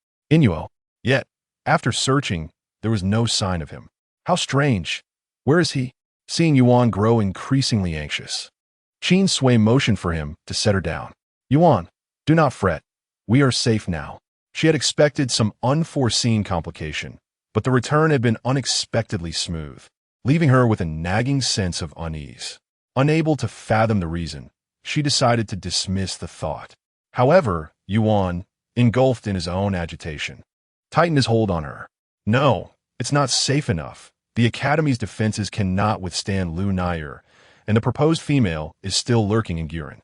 Yet, after searching, there was no sign of him. How strange! Where is he? Seeing Yuan grow increasingly anxious, Qin Sui motioned for him to set her down. "Yuan, do not fret. We are safe now." She had expected some unforeseen complication, but the return had been unexpectedly smooth, leaving her with a nagging sense of unease. Unable to fathom the reason, she decided to dismiss the thought. However, Yuan, engulfed in his own agitation, tightened his hold on her. "No, it's not safe enough. The Academy's defenses cannot withstand Lu Nair, and the proposed female is still lurking in Guren.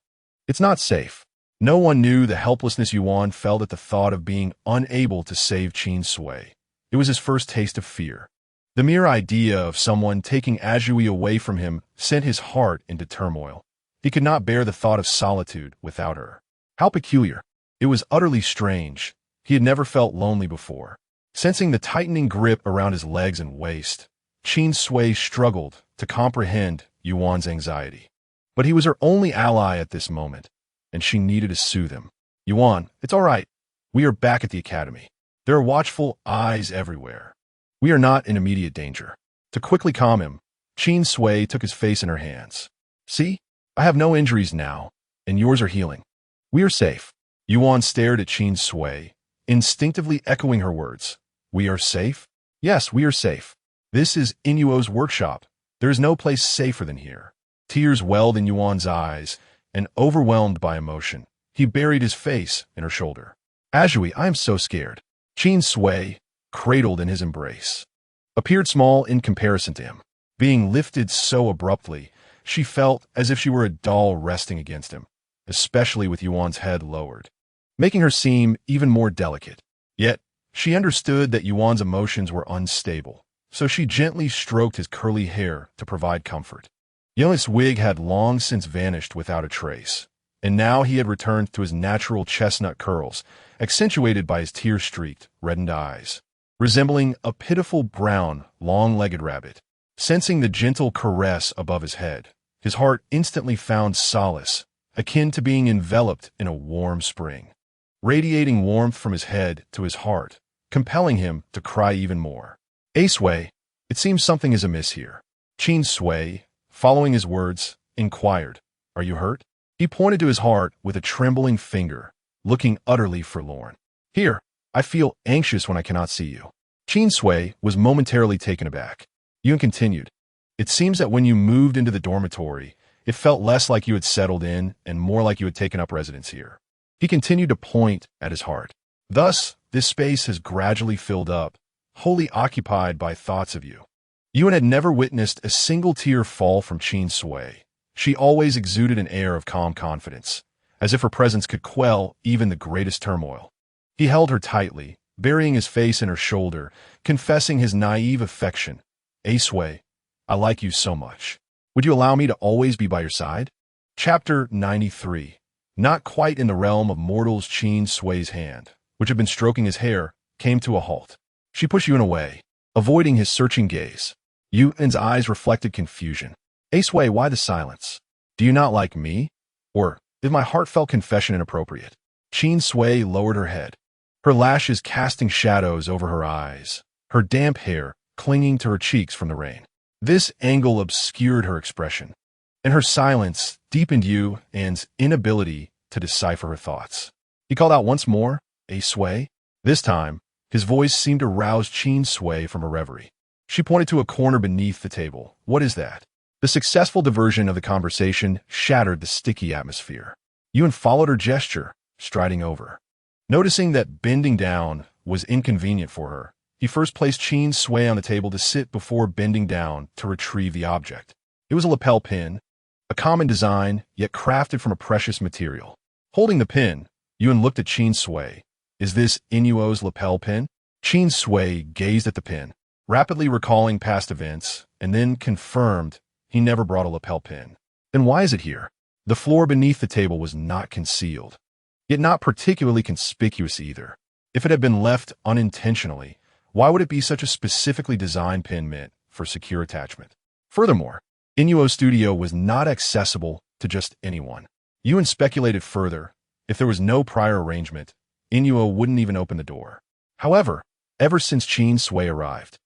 It's not safe." No one knew the helplessness Yuan felt at the thought of being unable to save Qin Sui. It was his first taste of fear. The mere idea of someone taking Azhui away from him sent his heart into turmoil. He could not bear the thought of solitude without her. How peculiar. It was utterly strange. He had never felt lonely before. Sensing the tightening grip around his legs and waist, Qin Sui struggled to comprehend Yuan's anxiety. But he was her only ally at this moment, and she needed to soothe him. "Yuan, it's all right. We are back at the Academy. There are watchful eyes everywhere. We are not in immediate danger." To quickly calm him, Qin Sui took his face in her hands. "See, I have no injuries now, and yours are healing. We are safe." Yuan stared at Qin Sui, instinctively echoing her words. "We are safe?" "Yes, we are safe. This is Inuo's workshop. There is no place safer than here." Tears welled in Yuan's eyes, and overwhelmed by emotion, he buried his face in her shoulder. "Azhui, I am so scared." Qin Sui, cradled in his embrace, appeared small in comparison to him. Being lifted so abruptly, she felt as if she were a doll resting against him, especially with Yuan's head lowered, making her seem even more delicate. Yet, she understood that Yuan's emotions were unstable, so she gently stroked his curly hair to provide comfort. Yuan's wig had long since vanished without a trace, and now he had returned to his natural chestnut curls, accentuated by his tear-streaked, reddened eyes, resembling a pitiful brown, long-legged rabbit. Sensing the gentle caress above his head, his heart instantly found solace, akin to being enveloped in a warm spring, radiating warmth from his head to his heart, compelling him to cry even more. Sui, it seems something is amiss here. Qin Sui, following his words, inquired, "Are you hurt?" He pointed to his heart with a trembling finger, looking utterly forlorn. "Here, I feel anxious when I cannot see you." Qin Sui was momentarily taken aback. Yun continued, "It seems that when you moved into the dormitory, it felt less like you had settled in and more like you had taken up residence here." He continued to point at his heart. "Thus, this space has gradually filled up, wholly occupied by thoughts of you." Yun had never witnessed a single tear fall from Qin Sui. She always exuded an air of calm confidence, as if her presence could quell even the greatest turmoil. He held her tightly, burying his face in her shoulder, confessing his naive affection. "Sui, I like you so much. Would you allow me to always be by your side?" Chapter 93. Not quite in the realm of mortals, Qin Sui's hand, which had been stroking his hair, came to a halt. She pushed Yun away, avoiding his searching gaze. Yun's eyes reflected confusion. "Sui, why the silence? Do you not like me? Or is my heartfelt confession inappropriate?" Qin Sui lowered her head, her lashes casting shadows over her eyes, her damp hair clinging to her cheeks from the rain. This angle obscured her expression, and her silence deepened Yun's inability to decipher her thoughts. He called out once more, "Sui?" This time, his voice seemed to rouse Qin Sui from her reverie. She pointed to a corner beneath the table. "What is that?" The successful diversion of the conversation shattered the sticky atmosphere. Yun followed her gesture, striding over. Noticing that bending down was inconvenient for her, he first placed Qin Sui on the table to sit before bending down to retrieve the object. It was a lapel pin, a common design, yet crafted from a precious material. Holding the pin, Yun looked at Qin Sui. "Is this Inuo's lapel pin?" Qin Sui gazed at the pin, rapidly recalling past events, and then confirmed he never brought a lapel pin. "Then why is it here?" The floor beneath the table was not concealed, yet not particularly conspicuous either. If it had been left unintentionally, why would it be such a specifically designed pin meant for secure attachment? Furthermore, Inuo's studio was not accessible to just anyone. Yun speculated further. If there was no prior arrangement, Inuo wouldn't even open the door. However, ever since Qin Sui arrived,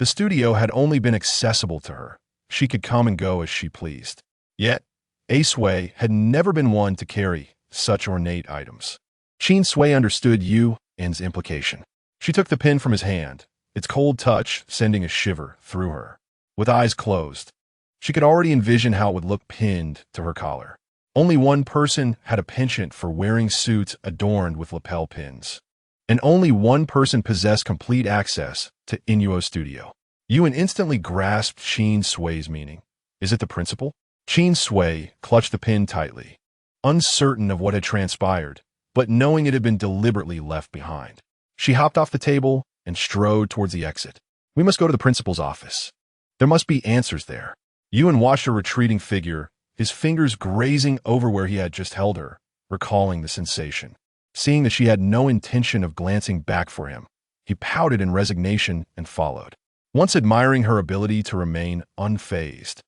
the studio had only been accessible to her. She could come and go as she pleased. Yet, Sui had never been one to carry such ornate items. Qin Sui understood Yun's implication. She took the pin from his hand, its cold touch sending a shiver through her. With eyes closed, she could already envision how it would look pinned to her collar. Only one person had a penchant for wearing suits adorned with lapel pins, and only one person possessed complete access to Inuo's studio. Yun instantly grasped Qin Sui's meaning. Is it the principal? Qin Sui clutched the pin tightly, uncertain of what had transpired, but knowing it had been deliberately left behind. She hopped off the table and strode towards the exit. "We must go to the principal's office. There must be answers there." Yun watched her retreating figure, his fingers grazing over where he had just held her, recalling the sensation. Seeing that she had no intention of glancing back for him, he pouted in resignation and followed. Once admiring her ability to remain unfazed,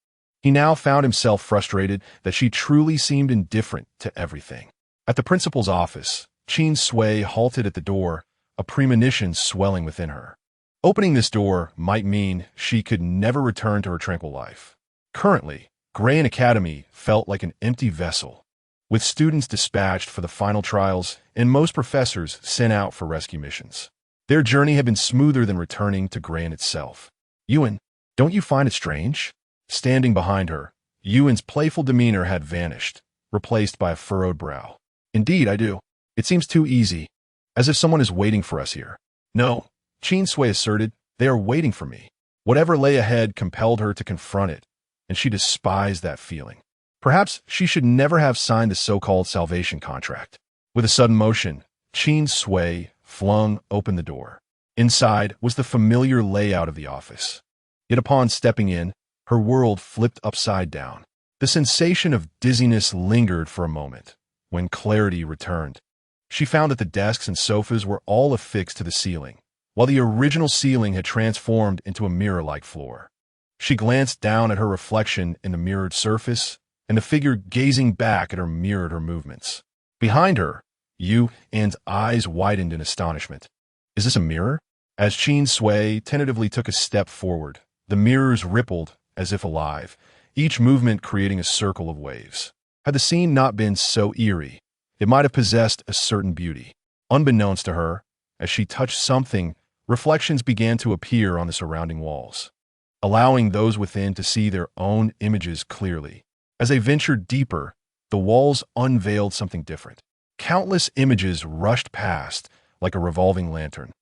he now found himself frustrated that she truly seemed indifferent to everything. At the principal's office, Qin Sui halted at the door, a premonition swelling within her. Opening this door might mean she could never return to her tranquil life. Currently, Grain Academy felt like an empty vessel, with students dispatched for the final trials and most professors sent out for rescue missions. Their journey had been smoother than returning to Grain itself. "Yun, don't you find it strange?" Standing behind her, Yun's playful demeanor had vanished, replaced by a furrowed brow. "Indeed, I do. It seems too easy, as if someone is waiting for us here." "No," Qin Sui asserted, "they are waiting for me." Whatever lay ahead compelled her to confront it, and she despised that feeling. Perhaps she should never have signed the so-called salvation contract. With a sudden motion, Qin Sui flung open the door. Inside was the familiar layout of the office. Yet upon stepping in, her world flipped upside down. The sensation of dizziness lingered for a moment. When clarity returned, she found that the desks and sofas were all affixed to the ceiling, while the original ceiling had transformed into a mirror-like floor. She glanced down at her reflection in the mirrored surface, and the figure gazing back at her mirrored her movements. Behind her, Yun's eyes widened in astonishment. "Is this a mirror?" As Qin Sui tentatively took a step forward, the mirrors rippled as if alive, each movement creating a circle of waves. Had the scene not been so eerie, it might have possessed a certain beauty. Unbeknownst to her, as she touched something, reflections began to appear on the surrounding walls, allowing those within to see their own images clearly. As they ventured deeper, the walls unveiled something different. Countless images rushed past like a revolving lantern,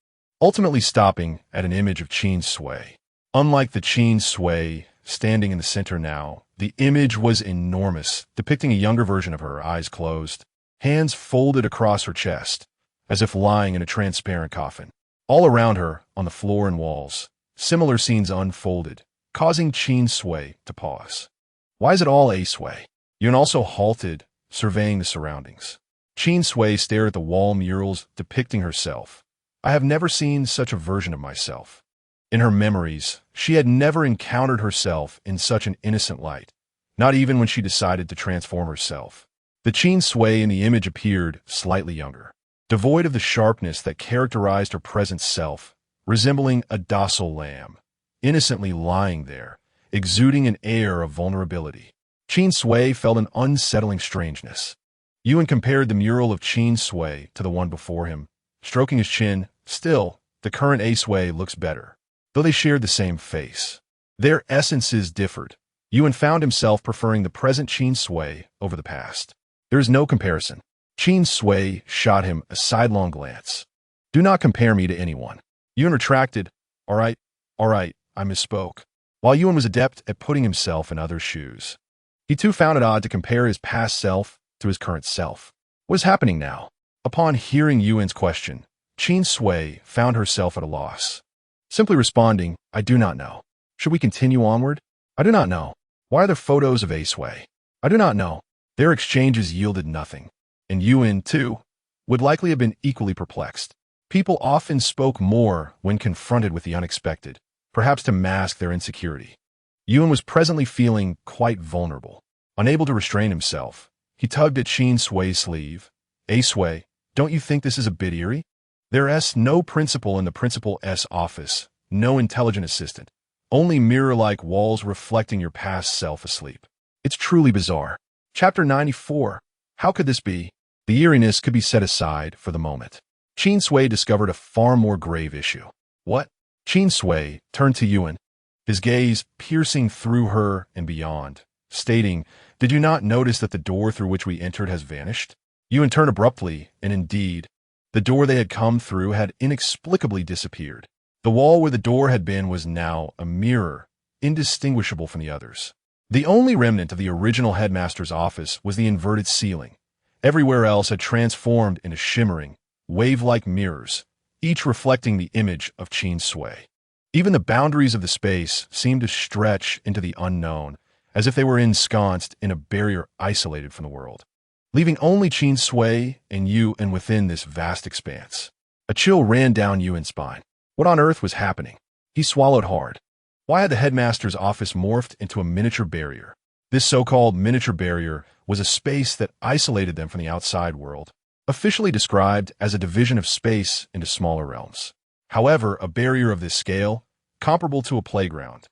ultimately stopping at an image of Qin Sui. Unlike the Qin Sui standing in the center now, the image was enormous, depicting a younger version of her, eyes closed, hands folded across her chest, as if lying in a transparent coffin. All around her, on the floor and walls, similar scenes unfolded, causing Qin Sui to pause. Why is it all a Sui? Yun also halted, surveying the surroundings. Qin Sui stared at the wall murals depicting herself. I have never seen such a version of myself. In her memories, she had never encountered herself in such an innocent light, not even when she decided to transform herself. The Qin Sui in the image appeared slightly younger, devoid of the sharpness that characterized her present self, resembling a docile lamb, innocently lying there, exuding an air of vulnerability. Qin Sui felt an unsettling strangeness. Yuan compared the mural of Qin Sui to the one before him, stroking his chin. Still, the current A Sui looks better, though they shared the same face. Their essences differed. Yuan found himself preferring the present Qin Sui over the past. There is no comparison. Qin Sui shot him a sidelong glance. Do not compare me to anyone. Yuan retracted. All right, I misspoke. While Yuan was adept at putting himself in others' shoes, he too found it odd to compare his past self to his current self. What is happening now? Upon hearing Yuan's question, Qin Sui found herself at a loss. Simply responding, I do not know. Should we continue onward? I do not know. Why are there photos of A Sui? I do not know. Their exchanges yielded nothing, and Yuan, too, would likely have been equally perplexed. People often spoke more when confronted with the unexpected, perhaps to mask their insecurity. Yuan was presently feeling quite vulnerable. Unable to restrain himself, he tugged at Qin Sui's sleeve. A Sui, don't you think this is a bit eerie? There's no principal in the principal's office, no intelligent assistant, only mirror-like walls reflecting your past self asleep. It's truly bizarre. Chapter 94. How could this be? The eeriness could be set aside for the moment. Qin Sui discovered a far more grave issue. What? Qin Sui turned to Yuan, his gaze piercing through her and beyond, stating, Did you not notice that the door through which we entered has vanished? Yuan turned abruptly, and indeed, the door they had come through had inexplicably disappeared. The wall where the door had been was now a mirror, indistinguishable from the others. The only remnant of the original headmaster's office was the inverted ceiling. Everywhere else had transformed into shimmering, wave-like mirrors, each reflecting the image of Qin Sui. Even the boundaries of the space seemed to stretch into the unknown, as if they were ensconced in a barrier isolated from the world, leaving only Qin Sui and Yuan within this vast expanse. A chill ran down Yuan's spine. What on earth was happening? He swallowed hard. Why had the headmaster's office morphed into a miniature barrier? This so-called miniature barrier was a space that isolated them from the outside world, officially described as a division of space into smaller realms. However, a barrier of this scale, comparable to a playground,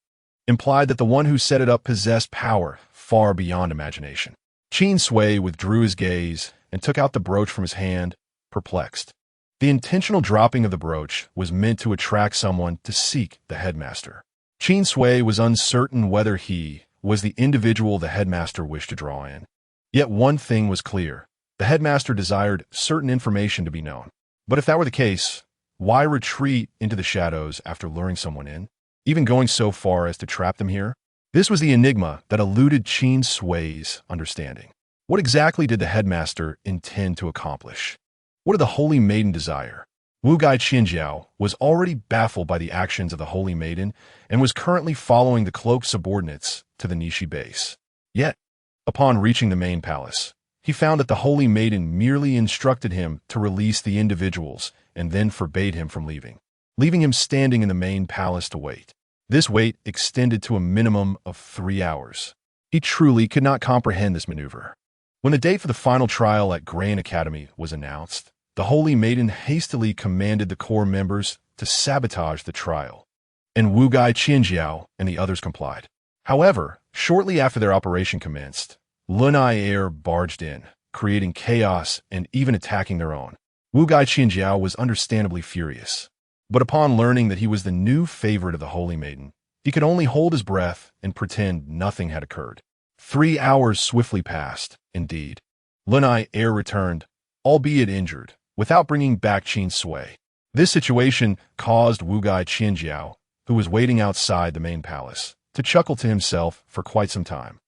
implied that the one who set it up possessed power far beyond imagination. Qin Sui withdrew his gaze and took out the brooch from his hand, perplexed. The intentional dropping of the brooch was meant to attract someone to seek the headmaster. Qin Sui was uncertain whether he was the individual the headmaster wished to draw in. Yet one thing was clear. The headmaster desired certain information to be known. But if that were the case, why retreat into the shadows after luring someone in, even going so far as to trap them here? This was the enigma that eluded Qin Sui's understanding. What exactly did the headmaster intend to accomplish? What did the Holy Maiden desire? Wu Gai Qinjiao was already baffled by the actions of the Holy Maiden and was currently following the cloaked subordinates to the Nishi base. Yet, upon reaching the main palace, he found that the Holy Maiden merely instructed him to release the individuals and then forbade him from leaving him standing in the main palace to wait. This wait extended to a minimum of 3 hours. He truly could not comprehend this maneuver. When the date for the final trial at Grain Academy was announced, the Holy Maiden hastily commanded the core members to sabotage the trial, and Wu Gai Qianjiao and the others complied. However, shortly after their operation commenced, Lunai Air barged in, creating chaos and even attacking their own. Wu Gai Qianjiao was understandably furious, but upon learning that he was the new favorite of the Holy Maiden, he could only hold his breath and pretend nothing had occurred. 3 hours swiftly passed, indeed. Lunai Air returned, albeit injured, without bringing back Qin Sui. This situation caused Wu Gai Qianjiao, who was waiting outside the main palace, to chuckle to himself for quite some time.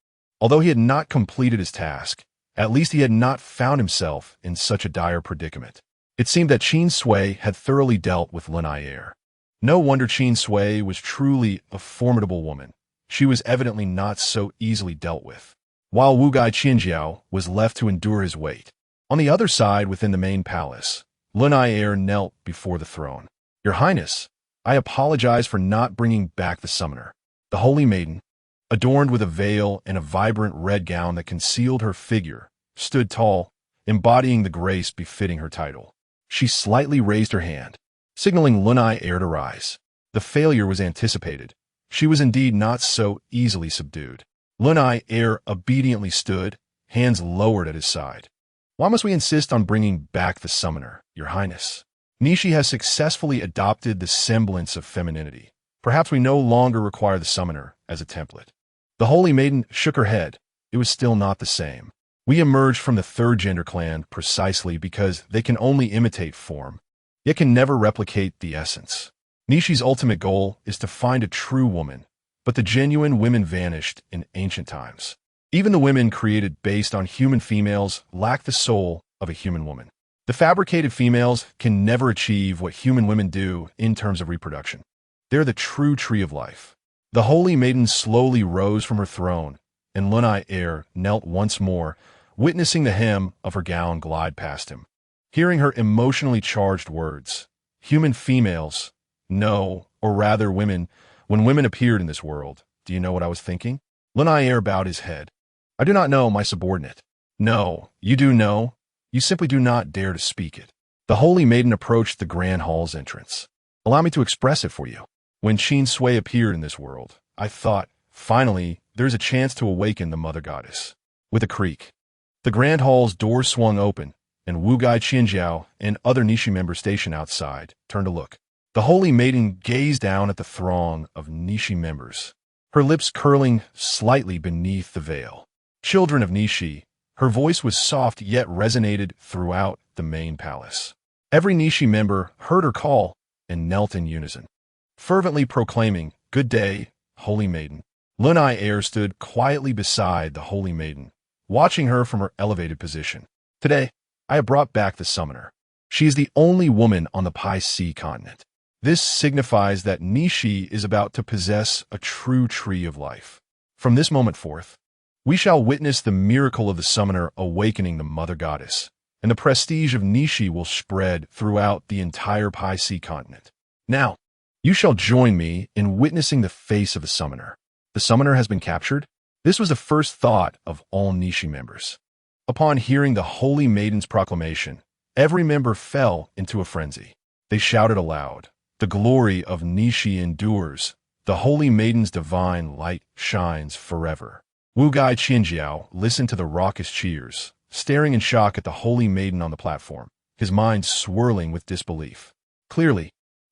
Although he had not completed his task, at least he had not found himself in such a dire predicament. It seemed that Qin Sui had thoroughly dealt with Lunai Air. No wonder Qin Sui was truly a formidable woman. She was evidently not so easily dealt with, while Wu Gai Qianjiao was left to endure his weight. On the other side, within the main palace, Lunai Air knelt before the throne. "Your Highness, I apologize for not bringing back the summoner." The Holy Maiden, adorned with a veil and a vibrant red gown that concealed her figure, stood tall, embodying the grace befitting her title. She slightly raised her hand, signaling Lunai Air to rise. The failure was anticipated. She was indeed not so easily subdued. Lunai Air obediently stood, hands lowered at his side. "Why must we insist on bringing back the summoner, Your Highness? Nishi has successfully adopted the semblance of femininity. Perhaps we no longer require the summoner as a template." The Holy Maiden shook her head. It was still not the same. "We emerged from the third gender clan precisely because they can only imitate form, yet can never replicate the essence. Nishi's ultimate goal is to find a true woman, but the genuine women vanished in ancient times. Even the women created based on human females lack the soul of a human woman. The fabricated females can never achieve what human women do in terms of reproduction. They're the true tree of life." The Holy Maiden slowly rose from her throne, and Lunai Air knelt once more, witnessing the hem of her gown glide past him. Hearing her emotionally charged words, "Human females, no, or rather women, when women appeared in this world, do you know what I was thinking?" Lunai Air bowed his head. "I do not know, my subordinate." "No, you do know. You simply do not dare to speak it." The Holy Maiden approached the Grand Hall's entrance. "Allow me to express it for you. When Qin Sui appeared in this world, I thought, finally, there's a chance to awaken the Mother Goddess." With a creak, the Grand Hall's door swung open, and Wu Gai Qianjiao and other Nishi members stationed outside turned to look. The Holy Maiden gazed down at the throng of Nishi members, her lips curling slightly beneath the veil. "Children of Nishi," her voice was soft yet resonated throughout the main palace. Every Nishi member heard her call and knelt in unison, fervently proclaiming, "Good day, Holy Maiden." Lunai Air stood quietly beside the Holy Maiden, watching her from her elevated position. "Today, I have brought back the summoner. She is the only woman on the Pi Sea continent. This signifies that Nishi is about to possess a true tree of life. From this moment forth, we shall witness the miracle of the summoner awakening the Mother Goddess, and the prestige of Nishi will spread throughout the entire Pi Sea continent. Now, you shall join me in witnessing the face of the summoner. The summoner has been captured." This was the first thought of all Nishi members. Upon hearing the Holy Maiden's proclamation, every member fell into a frenzy. They shouted aloud, "The glory of Nishi endures. The Holy Maiden's divine light shines forever." Wu Gai Qianjiao listened to the raucous cheers, staring in shock at the Holy Maiden on the platform, his mind swirling with disbelief. Clearly,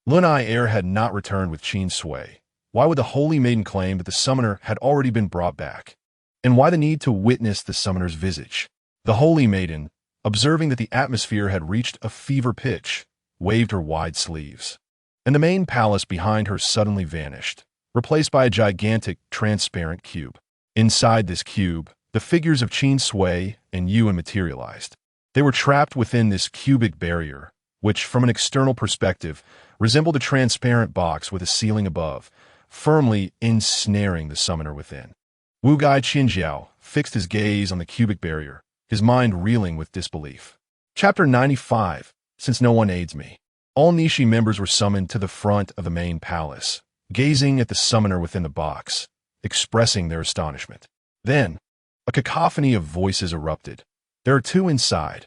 Lunai Air had not returned with Qin Sui. Why would the Holy Maiden claim that the summoner had already been brought back? And why the need to witness the summoner's visage? The Holy Maiden, observing that the atmosphere had reached a fever pitch, waved her wide sleeves, and the main palace behind her suddenly vanished, replaced by a gigantic, transparent cube. Inside this cube, the figures of Qin Sui and Yuan materialized. They were trapped within this cubic barrier, which, from an external perspective, resembled a transparent box with a ceiling above, firmly ensnaring the summoner within. Wu Gai Qianjiao fixed his gaze on the cubic barrier, his mind reeling with disbelief. Chapter 95. Since no one aids me. All Nishi members were summoned to the front of the main palace, gazing at the summoner within the box, expressing their astonishment. Then, a cacophony of voices erupted. "There are two inside.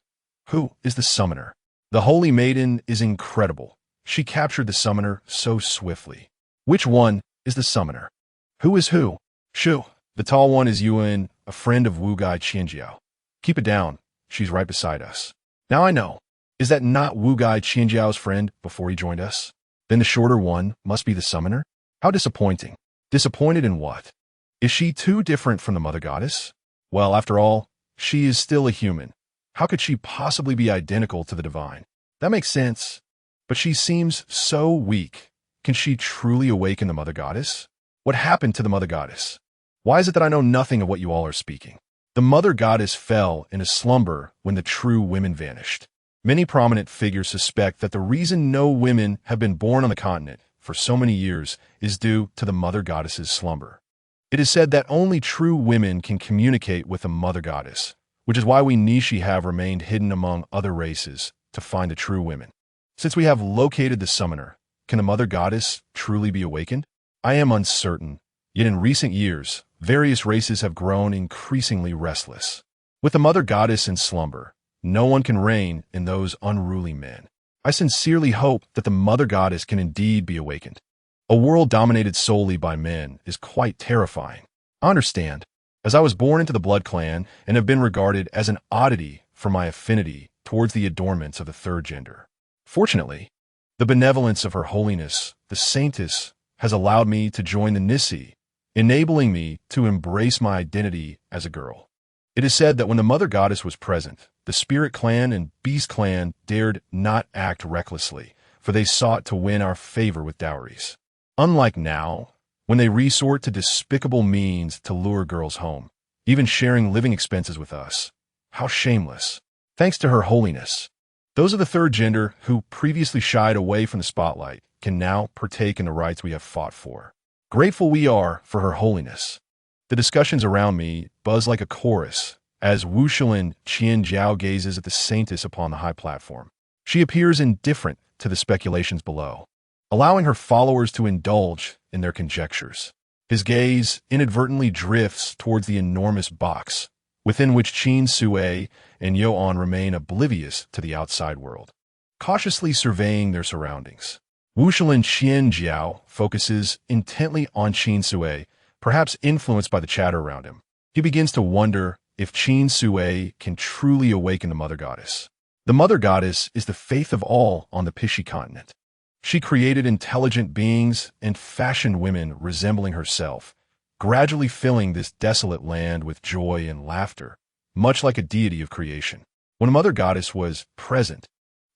Who is the summoner? The Holy Maiden is incredible. She captured the summoner so swiftly. Which one is the summoner? Who is who? Shu. The tall one is Yuan, a friend of Wu Gai Qianjiao. Keep it down. She's right beside us. Now I know. Is that not Wu Gai Qianjiao's friend before he joined us? Then the shorter one must be the summoner? How disappointing. Disappointed in what? Is she too different from the mother goddess? Well, after all, she is still a human. How could she possibly be identical to the divine? That makes sense. But she seems so weak. Can she truly awaken the mother goddess? What happened to the mother goddess? Why is it that I know nothing of what you all are speaking? The mother goddess fell in a slumber when the true women vanished. Many prominent figures suspect that the reason no women have been born on the continent for so many years is due to the mother goddess's slumber. It is said that only true women can communicate with the mother goddess, which is why we Nishi have remained hidden among other races to find the true women. Since we have located the summoner, can the mother goddess truly be awakened? I am uncertain, yet in recent years, various races have grown increasingly restless. With the mother goddess in slumber, no one can reign in those unruly men. I sincerely hope that the mother goddess can indeed be awakened. A world dominated solely by men is quite terrifying. I understand, as I was born into the blood clan and have been regarded as an oddity for my affinity towards the adornments of the third gender. Fortunately, the benevolence of Her Holiness, the Saintess, has allowed me to join the Nisi, enabling me to embrace my identity as a girl. It is said that when the mother goddess was present, the spirit clan and beast clan dared not act recklessly, for they sought to win our favor with dowries. Unlike now, when they resort to despicable means to lure girls home, even sharing living expenses with us. How shameless. Thanks to Her Holiness, those of the third gender who previously shied away from the spotlight can now partake in the rights we have fought for. Grateful we are for Her Holiness. The discussions around me buzz like a chorus as Wuxian Qianjiao gazes at the Saintess upon the high platform. She appears indifferent to the speculations below, allowing her followers to indulge in their conjectures. His gaze inadvertently drifts towards the enormous box, within which Qin Sui and Yuan remain oblivious to the outside world, cautiously surveying their surroundings. Wuxian Qianjiao focuses intently on Qin Sui, perhaps influenced by the chatter around him. He begins to wonder if Qin Sui can truly awaken the mother goddess. The mother goddess is the faith of all on the Pishi continent. She created intelligent beings and fashioned women resembling herself, gradually filling this desolate land with joy and laughter, much like a deity of creation. When a mother goddess was present,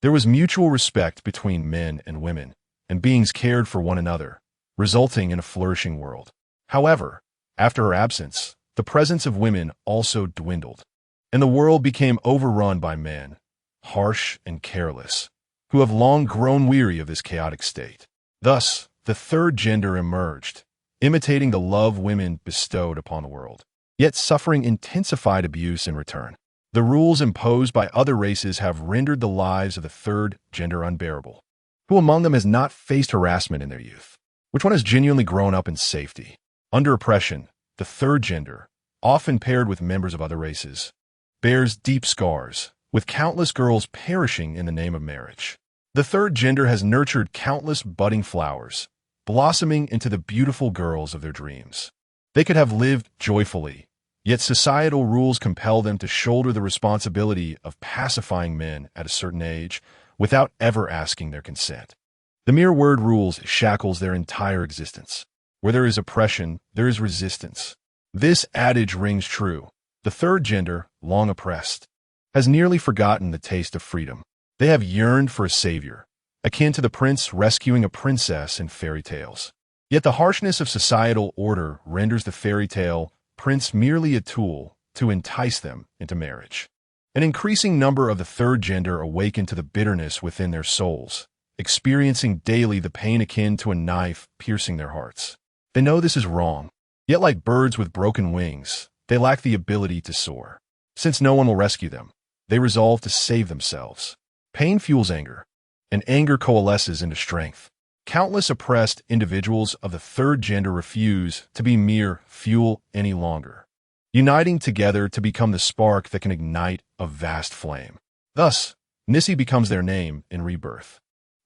there was mutual respect between men and women, and beings cared for one another, resulting in a flourishing world. However, after her absence, the presence of women also dwindled, and the world became overrun by men, harsh and careless, who have long grown weary of this chaotic state. Thus, the third gender emerged, imitating the love women bestowed upon the world, yet suffering intensified abuse in return. The rules imposed by other races have rendered the lives of the third gender unbearable. Who among them has not faced harassment in their youth? Which one has genuinely grown up in safety? Under oppression, the third gender, often paired with members of other races, bears deep scars, with countless girls perishing in the name of marriage. The third gender has nurtured countless budding flowers, blossoming into the beautiful girls of their dreams. They could have lived joyfully, yet societal rules compel them to shoulder the responsibility of pacifying men at a certain age without ever asking their consent. The mere word rules shackles their entire existence. Where there is oppression, there is resistance. This adage rings true. The third gender, long oppressed, has nearly forgotten the taste of freedom. They have yearned for a savior, akin to the prince rescuing a princess in fairy tales. Yet the harshness of societal order renders the fairy tale prince merely a tool to entice them into marriage. An increasing number of the third gender awaken to the bitterness within their souls, experiencing daily the pain akin to a knife piercing their hearts. They know this is wrong, yet like birds with broken wings, they lack the ability to soar. Since no one will rescue them, they resolve to save themselves. Pain fuels anger, and anger coalesces into strength. Countless oppressed individuals of the third gender refuse to be mere fuel any longer, uniting together to become the spark that can ignite a vast flame. Thus, Nisi becomes their name in rebirth.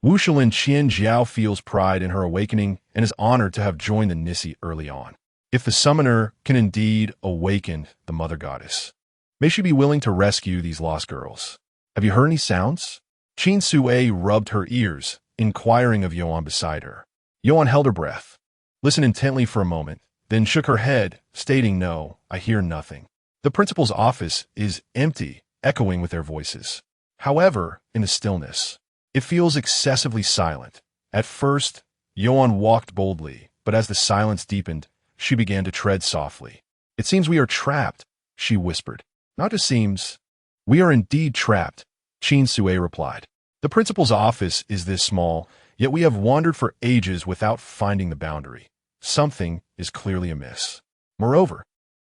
Wu Shilin Qian Jiao feels pride in her awakening and is honored to have joined the Nissi early on. If the summoner can indeed awaken the mother goddess, may she be willing to rescue these lost girls. Have you heard any sounds? Qin Sui rubbed her ears, inquiring of Yuan beside her. Yuan held her breath, listened intently for a moment, then shook her head, stating, "No, I hear nothing." The principal's office is empty, echoing with their voices. However, in the stillness, it feels excessively silent. At first, Yuan walked boldly, but as the silence deepened, she began to tread softly. "It seems we are trapped," she whispered. "Not just seems. We are indeed trapped," Qin Sui replied. "The principal's office is this small, yet we have wandered for ages without finding the boundary. Something is clearly amiss. Moreover,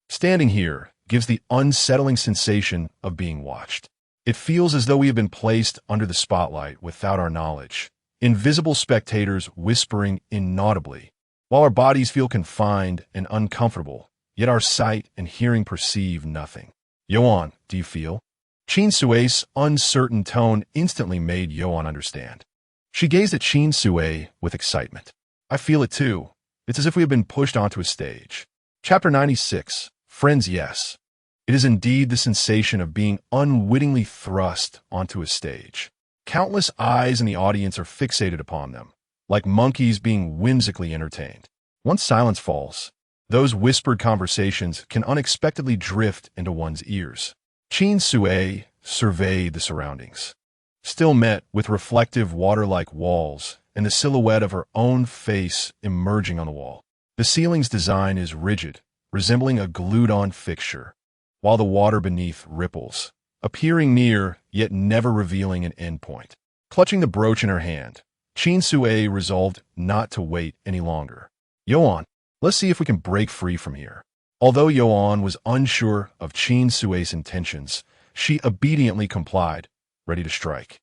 standing here gives the unsettling sensation of being watched. It feels as though we have been placed under the spotlight without our knowledge, invisible spectators whispering inaudibly, while our bodies feel confined and uncomfortable, yet our sight and hearing perceive nothing. Yuan, do you feel?" Qin Sui's uncertain tone instantly made Yuan understand. She gazed at Qin Sui with excitement. "I feel it too. It's as if we have been pushed onto a stage." Chapter 96. Friends, yes. It is indeed the sensation of being unwittingly thrust onto a stage. Countless eyes in the audience are fixated upon them, like monkeys being whimsically entertained. Once silence falls, those whispered conversations can unexpectedly drift into one's ears. Qin Sui surveyed the surroundings, still met with reflective water-like walls and the silhouette of her own face emerging on the wall. The ceiling's design is rigid, resembling a glued-on fixture, while the water beneath ripples, appearing near yet never revealing an endpoint. Clutching the brooch in her hand, Qin Sui resolved not to wait any longer. "Yuan, let's see if we can break free from here." Although Yuan was unsure of Qin Sui's intentions, she obediently complied, ready to strike.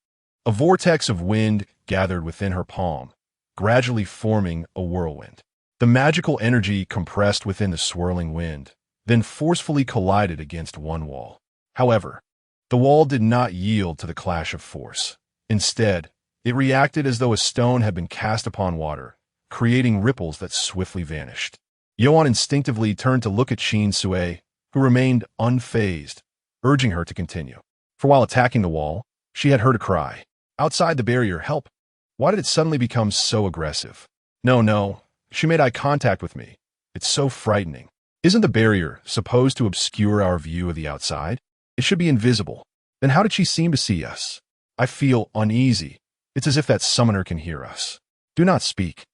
A vortex of wind gathered within her palm, gradually forming a whirlwind. The magical energy compressed within the swirling wind, then forcefully collided against one wall. However, the wall did not yield to the clash of force. Instead, it reacted as though a stone had been cast upon water, creating ripples that swiftly vanished. Yuan instinctively turned to look at Qin Sui, who remained unfazed, urging her to continue. For while attacking the wall, she had heard a cry. "Outside the barrier, help!" Why did it suddenly become so aggressive? No. She made eye contact with me. It's so frightening. Isn't the barrier supposed to obscure our view of the outside? It should be invisible. Then how did she seem to see us? I feel uneasy. It's as if that summoner can hear us. Do not speak.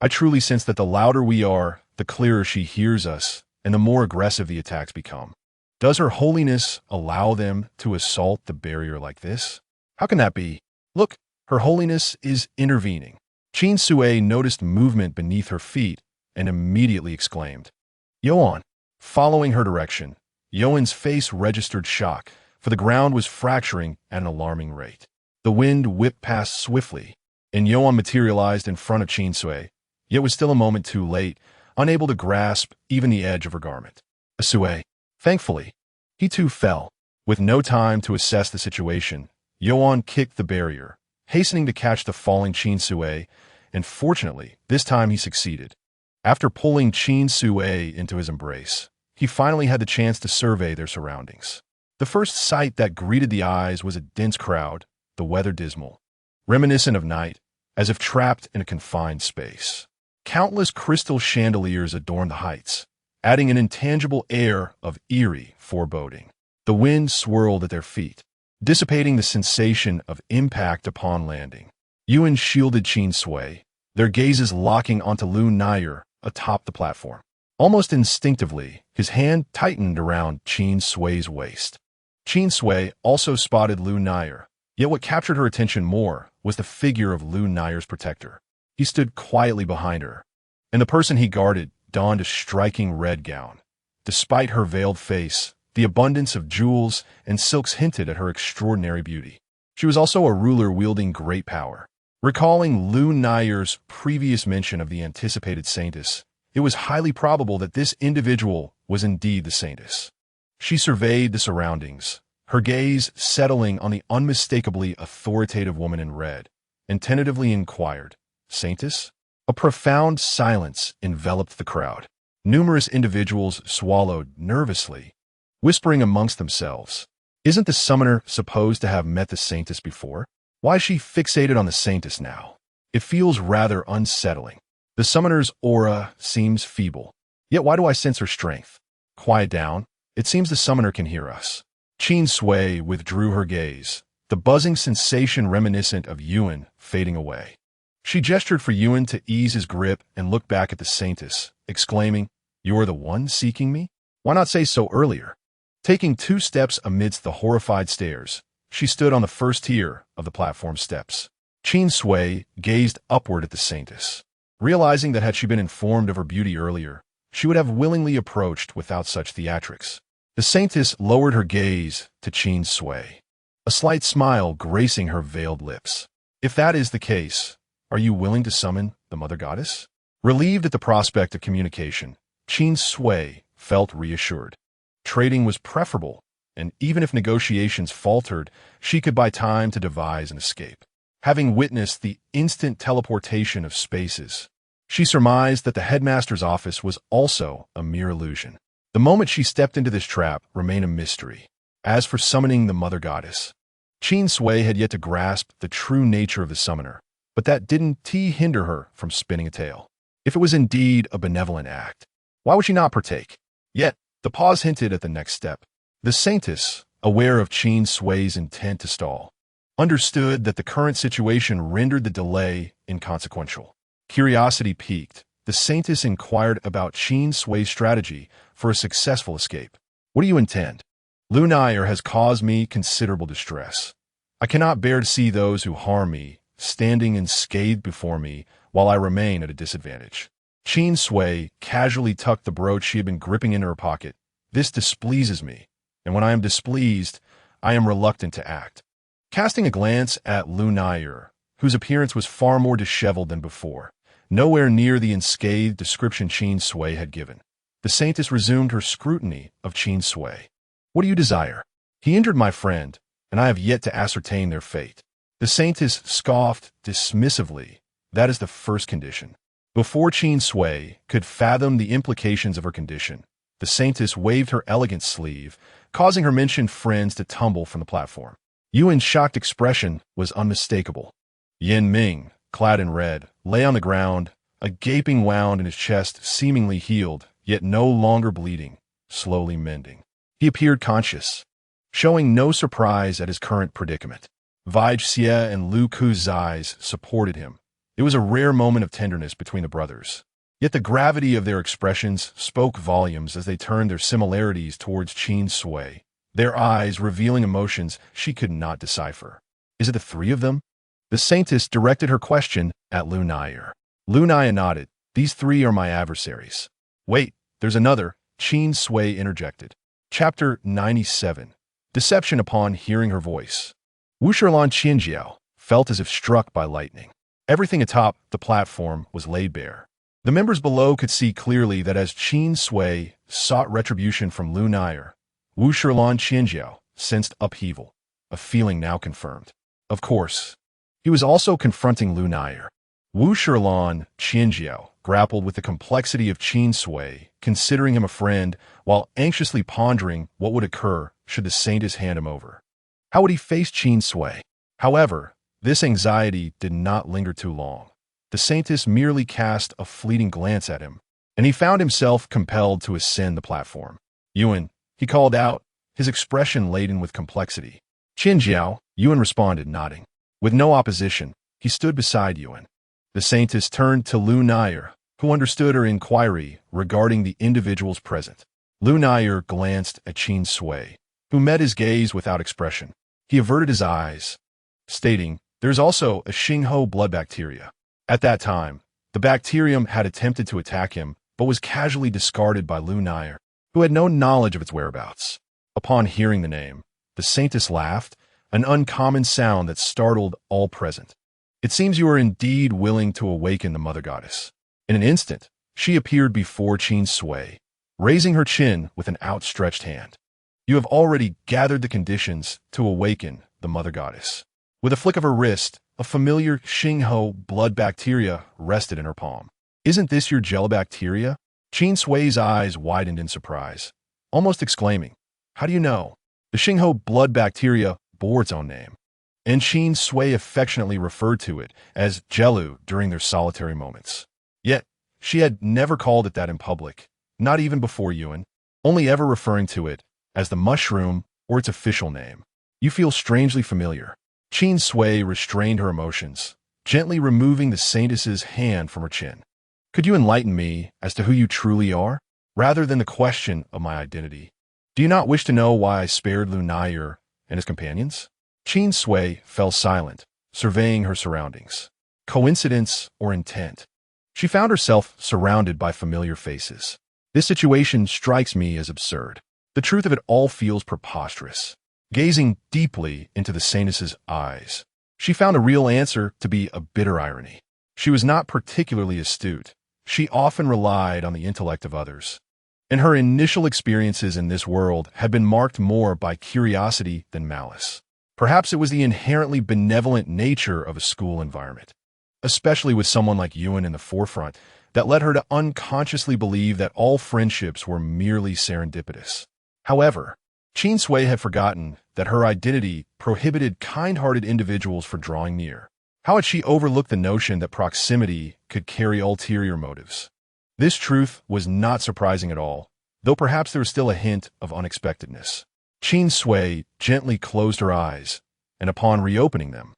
I truly sense that the louder we are, the clearer she hears us, and the more aggressive the attacks become. Does Her Holiness allow them to assault the barrier like this? How can that be? Look, Her Holiness is intervening. Qin Sui noticed movement beneath her feet and immediately exclaimed, "Yuan!" Following her direction, Yuan's face registered shock, for the ground was fracturing at an alarming rate. The wind whipped past swiftly, and Yuan materialized in front of Qin Sui, yet was still a moment too late, unable to grasp even the edge of her garment. Sui. Thankfully, he too fell. With no time to assess the situation, Yuan kicked the barrier, hastening to catch the falling Qin Sui, and fortunately, this time he succeeded. After pulling Qin Sui into his embrace, he finally had the chance to survey their surroundings. The first sight that greeted the eyes was a dense crowd, the weather dismal, reminiscent of night, as if trapped in a confined space. Countless crystal chandeliers adorned the heights, adding an intangible air of eerie foreboding. The wind swirled at their feet, dissipating the sensation of impact upon landing. Yuan shielded Qin Sui, their gazes locking onto Lu Nair atop the platform. Almost instinctively, his hand tightened around Qin Sui's waist. Qin Sui also spotted Lu Nair, yet what captured her attention more was the figure of Lu Nair's protector. He stood quietly behind her, and the person he guarded donned a striking red gown. Despite her veiled face, the abundance of jewels and silks hinted at her extraordinary beauty. She was also a ruler wielding great power. Recalling Lu Nair's previous mention of the anticipated saintess, it was highly probable that this individual was indeed the saintess. She surveyed the surroundings, her gaze settling on the unmistakably authoritative woman in red, and tentatively inquired, "Saintess?" A profound silence enveloped the crowd. Numerous individuals swallowed nervously, whispering amongst themselves, "Isn't the summoner supposed to have met the Saintess before? Why is she fixated on the Saintess now? It feels rather unsettling. The summoner's aura seems feeble. Yet why do I sense her strength? Quiet down. It seems the summoner can hear us." Qin Sui withdrew her gaze, the buzzing sensation reminiscent of Yuan fading away. She gestured for Yuan to ease his grip and look back at the Saintess, exclaiming, "You are the one seeking me? Why not say so earlier?" Taking 2 steps amidst the horrified stares, she stood on the first tier of the platform steps. Qin Sui gazed upward at the Saintess, realizing that had she been informed of her beauty earlier, she would have willingly approached without such theatrics. The Saintess lowered her gaze to Qin Sui, a slight smile gracing her veiled lips. "If that is the case, are you willing to summon the Mother Goddess?" Relieved at the prospect of communication, Qin Sui felt reassured. Trading was preferable, and even if negotiations faltered, she could buy time to devise an escape. Having witnessed the instant teleportation of spaces, she surmised that the headmaster's office was also a mere illusion. The moment she stepped into this trap remained a mystery. As for summoning the Mother Goddess, Qin Sui had yet to grasp the true nature of the summoner, but that didn't hinder her from spinning a tale. If it was indeed a benevolent act, why would she not partake? Yet, the pause hinted at the next step. The Saintess, aware of Qin Sui's intent to stall, understood that the current situation rendered the delay inconsequential. Curiosity piqued, the Saintess inquired about Qin Sui's strategy for a successful escape. "What do you intend?" "Lunaire has caused me considerable distress. I cannot bear to see those who harm me standing unscathed before me while I remain at a disadvantage." Qin Sui casually tucked the brooch she had been gripping into her pocket. "This displeases me, and when I am displeased, I am reluctant to act." Casting a glance at Lunaire, whose appearance was far more disheveled than before, nowhere near the unscathed description Qin Sui had given, the Saintess resumed her scrutiny of Qin Sui. "What do you desire?" "He injured my friend, and I have yet to ascertain their fate." The Saintess scoffed dismissively. "That is the first condition." Before Qin Sui could fathom the implications of her condition, the Saintess waved her elegant sleeve, causing her mentioned friends to tumble from the platform. Yuan's shocked expression was unmistakable. Yin Ming, clad in red, lay on the ground, a gaping wound in his chest seemingly healed, yet no longer bleeding, slowly mending. He appeared conscious, showing no surprise at his current predicament. Vaj Xie and Lu Ku's eyes supported him. It was a rare moment of tenderness between the brothers. Yet the gravity of their expressions spoke volumes as they turned their similarities towards Qin Sui, their eyes revealing emotions she could not decipher. "Is it the 3 of them?" The Saintess directed her question at Lunaire. Lunaire nodded. "These 3 are my adversaries." "Wait, there's another," Qin Sui interjected. Chapter 97. Deception upon hearing her voice. Wu Shilan Qianjiao felt as if struck by lightning. Everything atop the platform was laid bare. The members below could see clearly that as Qin Sui sought retribution from Lunaire, Wu Shilan Qianjiao sensed upheaval, a feeling now confirmed. Of course, he was also confronting Lunaire. Wu Shilan Qianjiao grappled with the complexity of Qin Sui, considering him a friend, while anxiously pondering what would occur should the Saintess hand him over. How would he face Qin Sui? However, this anxiety did not linger too long. The Saintess merely cast a fleeting glance at him, and he found himself compelled to ascend the platform. "Yuan," he called out, his expression laden with complexity. "Qinjiao," Yuan responded, nodding. With no opposition, he stood beside Yuan. The Saintess turned to Lunaire, who understood her inquiry regarding the individuals present. Lunaire glanced at Qin Sui, who met his gaze without expression. He averted his eyes, stating, "There's also a Xingho blood bacteria." At that time, the bacterium had attempted to attack him, but was casually discarded by Lunaire, who had no knowledge of its whereabouts. Upon hearing the name, the Saintess laughed, an uncommon sound that startled all present. "It seems you are indeed willing to awaken the Mother Goddess." In an instant, she appeared before Qin Sui, raising her chin with an outstretched hand. "You have already gathered the conditions to awaken the Mother Goddess." With a flick of her wrist, A familiar Xingho blood bacteria rested in her palm. "Isn't this your gelobacteria?" Qin Sui's eyes widened in surprise, almost exclaiming, "How do you know?" The Xingho blood bacteria bore its own name, and Qin Sui affectionately referred to it as Gelu during their solitary moments. Yet, she had never called it that in public, not even before Yuan, only ever referring to it as the mushroom or its official name. "You feel strangely familiar." Qin Sui restrained her emotions, gently removing the saintess's hand from her chin. "Could you enlighten me as to who you truly are, rather than the question of my identity? Do you not wish to know why I spared Lu Nair and his companions?" Qin Sui fell silent, surveying her surroundings. Coincidence or intent? She found herself surrounded by familiar faces. This situation strikes me as absurd. The truth of it all feels preposterous. Gazing deeply into the saintess's eyes, she found a real answer to be a bitter irony. She was not particularly astute. She often relied on the intellect of others, and her initial experiences in this world had been marked more by curiosity than malice. Perhaps it was the inherently benevolent nature of a school environment, especially with someone like Yuan in the forefront, that led her to unconsciously believe that all friendships were merely serendipitous. However, Qin Sui had forgotten that her identity prohibited kind-hearted individuals from drawing near. How had she overlooked the notion that proximity could carry ulterior motives? This truth was not surprising at all, though perhaps there was still a hint of unexpectedness. Qin Sui gently closed her eyes, and upon reopening them,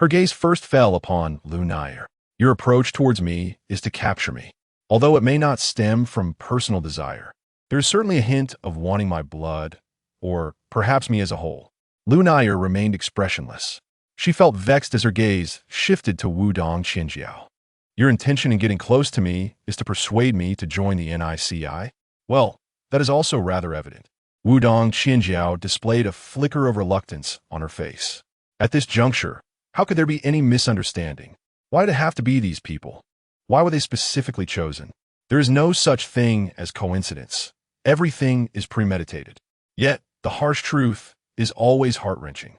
her gaze first fell upon Lu Nair. "Your approach towards me is to capture me. Although it may not stem from personal desire, there is certainly a hint of wanting my blood, or perhaps me as a whole." Lu Nair remained expressionless. She felt vexed as her gaze shifted to Wudong Qinjiao. "Your intention in getting close to me is to persuade me to join the NICI? Well, that is also rather evident." Wudong Qinjiao displayed a flicker of reluctance on her face. At this juncture, how could there be any misunderstanding? Why did it have to be these people? Why were they specifically chosen? There is no such thing as coincidence. Everything is premeditated. Yet, the harsh truth is always heart-wrenching.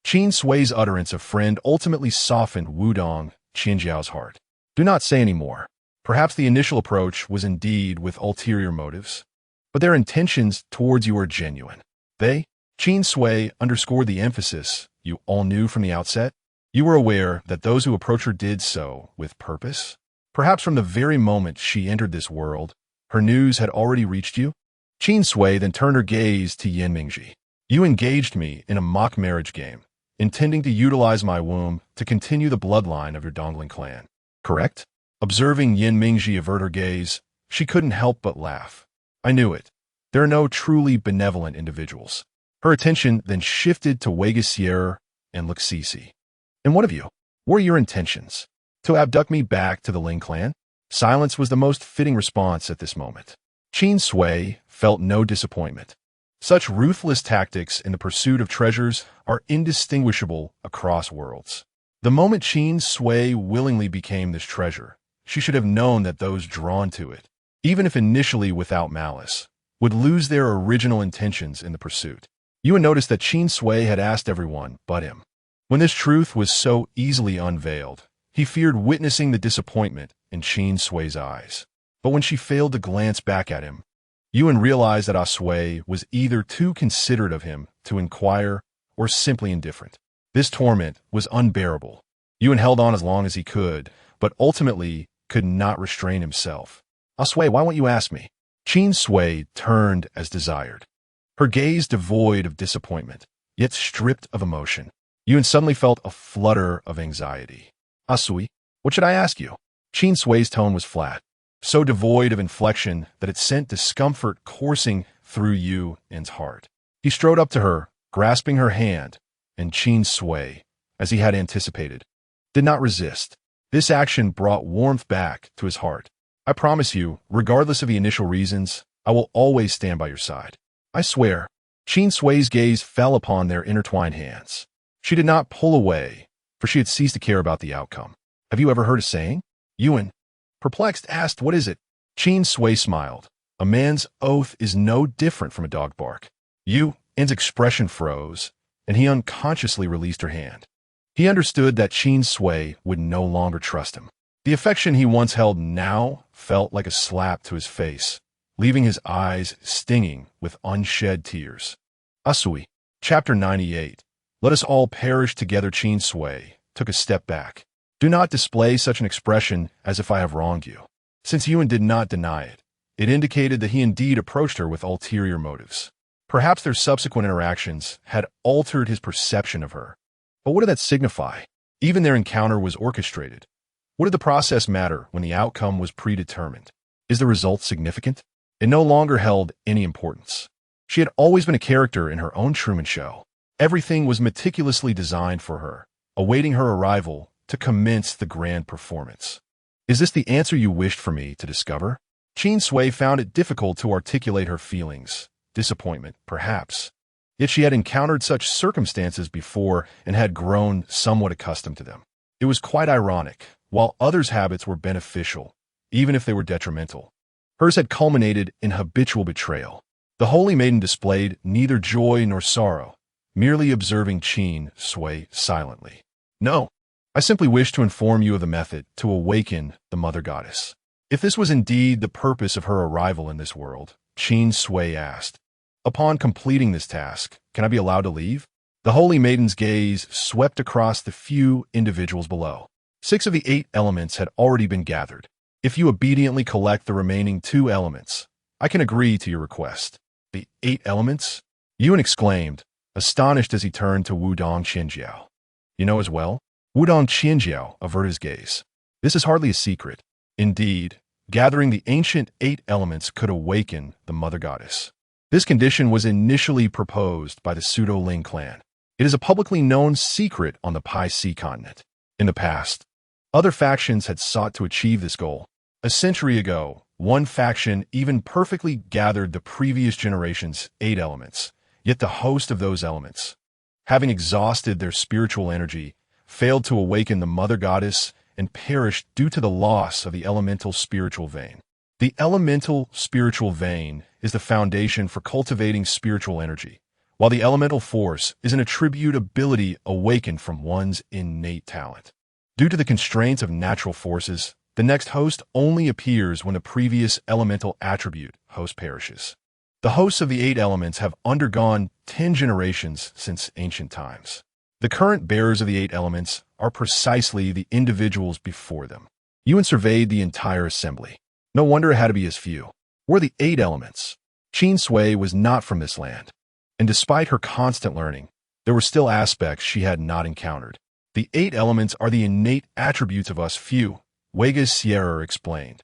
Qin Sui's utterance of friend ultimately softened Wudong Qinjiao's heart. "Do not say any more. Perhaps the initial approach was indeed with ulterior motives, but their intentions towards you are genuine. They," Qin Sui underscored the emphasis, "you all knew from the outset? You were aware that those who approach her did so with purpose? Perhaps from the very moment she entered this world, her news had already reached you?" Qin Sui then turned her gaze to Yin Mingji. "You engaged me in a mock marriage game, intending to utilize my womb to continue the bloodline of your Dongling clan, correct?" Observing Yin Mingji avert her gaze, she couldn't help but laugh. "I knew it. There are no truly benevolent individuals." Her attention then shifted to Wegasier and Luxisi. "And what of you? What are your intentions? To abduct me back to the Ling clan?" Silence was the most fitting response at this moment. Qin Sui felt no disappointment. Such ruthless tactics in the pursuit of treasures are indistinguishable across worlds. The moment Qin Sui willingly became this treasure, she should have known that those drawn to it, even if initially without malice, would lose their original intentions in the pursuit. Yuan noticed that Qin Sui had asked everyone but him. When this truth was so easily unveiled, he feared witnessing the disappointment in Qin Sui's eyes. But when she failed to glance back at him, Yuan realized that Sui was either too considerate of him to inquire or simply indifferent. This torment was unbearable. Yuan held on as long as he could, but ultimately could not restrain himself. "Sui, why won't you ask me?" Qin Sui turned as desired, her gaze devoid of disappointment, yet stripped of emotion. Yuan suddenly felt a flutter of anxiety. "Sui, what should I ask you?" Qin Sui's tone was flat, so devoid of inflection that it sent discomfort coursing through Yuan's heart. He strode up to her, grasping her hand, and Qin Sui, as he had anticipated, did not resist. This action brought warmth back to his heart. "I promise you, regardless of the initial reasons, I will always stand by your side. I swear." Qin Sui's gaze fell upon their intertwined hands. She did not pull away, for she had ceased to care about the outcome. "Have you ever heard a saying?" Yuan, perplexed, asked, "What is it?" Qin Sui smiled. "A man's oath is no different from a dog bark." Yuan's expression froze, and he unconsciously released her hand. He understood that Qin Sui would no longer trust him. The affection he once held now felt like a slap to his face, leaving his eyes stinging with unshed tears. Asui. Chapter 98. Let us all perish together. Qin Sui took a step back. Do not display such an expression as if I have wronged you. Since Yuan did not deny it, it indicated that he indeed approached her with ulterior motives. Perhaps their subsequent interactions had altered his perception of her. But what did that signify? Even their encounter was orchestrated. What did the process matter when the outcome was predetermined? Is the result significant? It no longer held any importance. She had always been a character in her own Truman Show. Everything was meticulously designed for her, awaiting her arrival to commence the grand performance. Is this the answer you wished for me to discover? Qin Sui found it difficult to articulate her feelings. Disappointment, perhaps. Yet she had encountered such circumstances before and had grown somewhat accustomed to them. It was quite ironic. While others' habits were beneficial, even if they were detrimental, hers had culminated in habitual betrayal. The holy maiden displayed neither joy nor sorrow, merely observing Qin Sui silently. No, I simply wish to inform you of the method to awaken the mother goddess. If this was indeed the purpose of her arrival in this world, Qin Sui asked, upon completing this task, can I be allowed to leave? The holy maiden's gaze swept across the few individuals below. 6 of the 8 elements had already been gathered. If you obediently collect the remaining 2 elements, I can agree to your request. The 8 elements? Yuan exclaimed, astonished as he turned to Wudong Qianjiao. You know as well? Wudong Qianjiao averted his gaze. This is hardly a secret. Indeed, gathering the ancient 8 elements could awaken the mother goddess. This condition was initially proposed by the Pseudo-Ling clan. It is a publicly known secret on the Pai Sea continent. In the past, other factions had sought to achieve this goal. A century ago, one faction even perfectly gathered the previous generation's 8 elements, yet the host of those elements, having exhausted their spiritual energy, failed to awaken the mother goddess and perished due to the loss of the elemental spiritual vein. The elemental spiritual vein is the foundation for cultivating spiritual energy, while the elemental force is an attribute ability awakened from one's innate talent. Due to the constraints of natural forces, the next host only appears when the previous elemental attribute host perishes. The hosts of the 8 elements have undergone 10 generations since ancient times. The current bearers of the 8 elements are precisely the individuals before them. Yuan surveyed the entire assembly. No wonder it had to be as few. Were the 8 elements? Qin Sui was not from this land, and despite her constant learning, there were still aspects she had not encountered. The 8 elements are the innate attributes of us few, Wegas Sierra explained.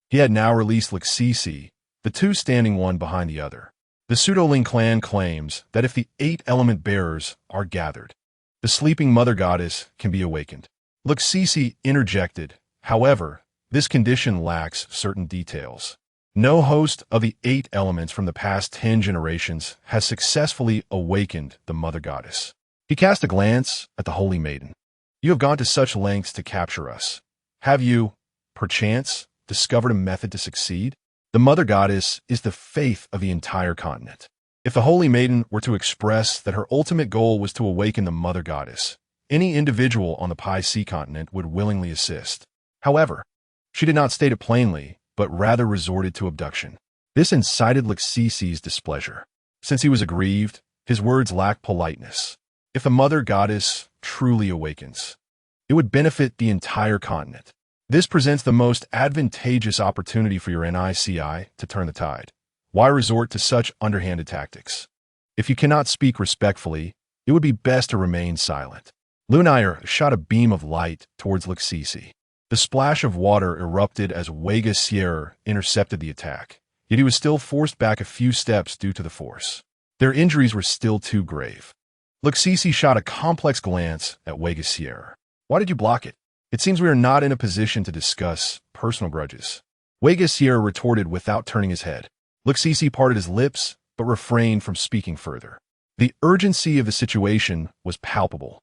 He had now released Lixisi, the 2 standing one behind the other. The Pseudo-Ling clan claims that if the 8 element bearers are gathered, the sleeping mother goddess can be awakened. Lixisi interjected, however, this condition lacks certain details. No host of the 8 elements from the past 10 generations has successfully awakened the mother goddess. He cast a glance at the holy maiden. You have gone to such lengths to capture us. Have you, perchance, discovered a method to succeed? The mother goddess is the faith of the entire continent. If the holy maiden were to express that her ultimate goal was to awaken the mother goddess, any individual on the Pai Sea continent would willingly assist. However, she did not state it plainly, but rather resorted to abduction. This incited Lixisi's displeasure. Since he was aggrieved, his words lacked politeness. If the mother goddess truly awakens, it would benefit the entire continent. This presents the most advantageous opportunity for your NICI to turn the tide. Why resort to such underhanded tactics? If you cannot speak respectfully, it would be best to remain silent. Lunire shot a beam of light towards Lixisi. The splash of water erupted as Wega Sierra intercepted the attack, yet he was still forced back a few steps due to the force. Their injuries were still too grave. Lixisi shot a complex glance at Wega Sierra. Why did you block it? It seems we are not in a position to discuss personal grudges. Wega Sierra retorted without turning his head. Lixisi parted his lips, but refrained from speaking further. The urgency of the situation was palpable.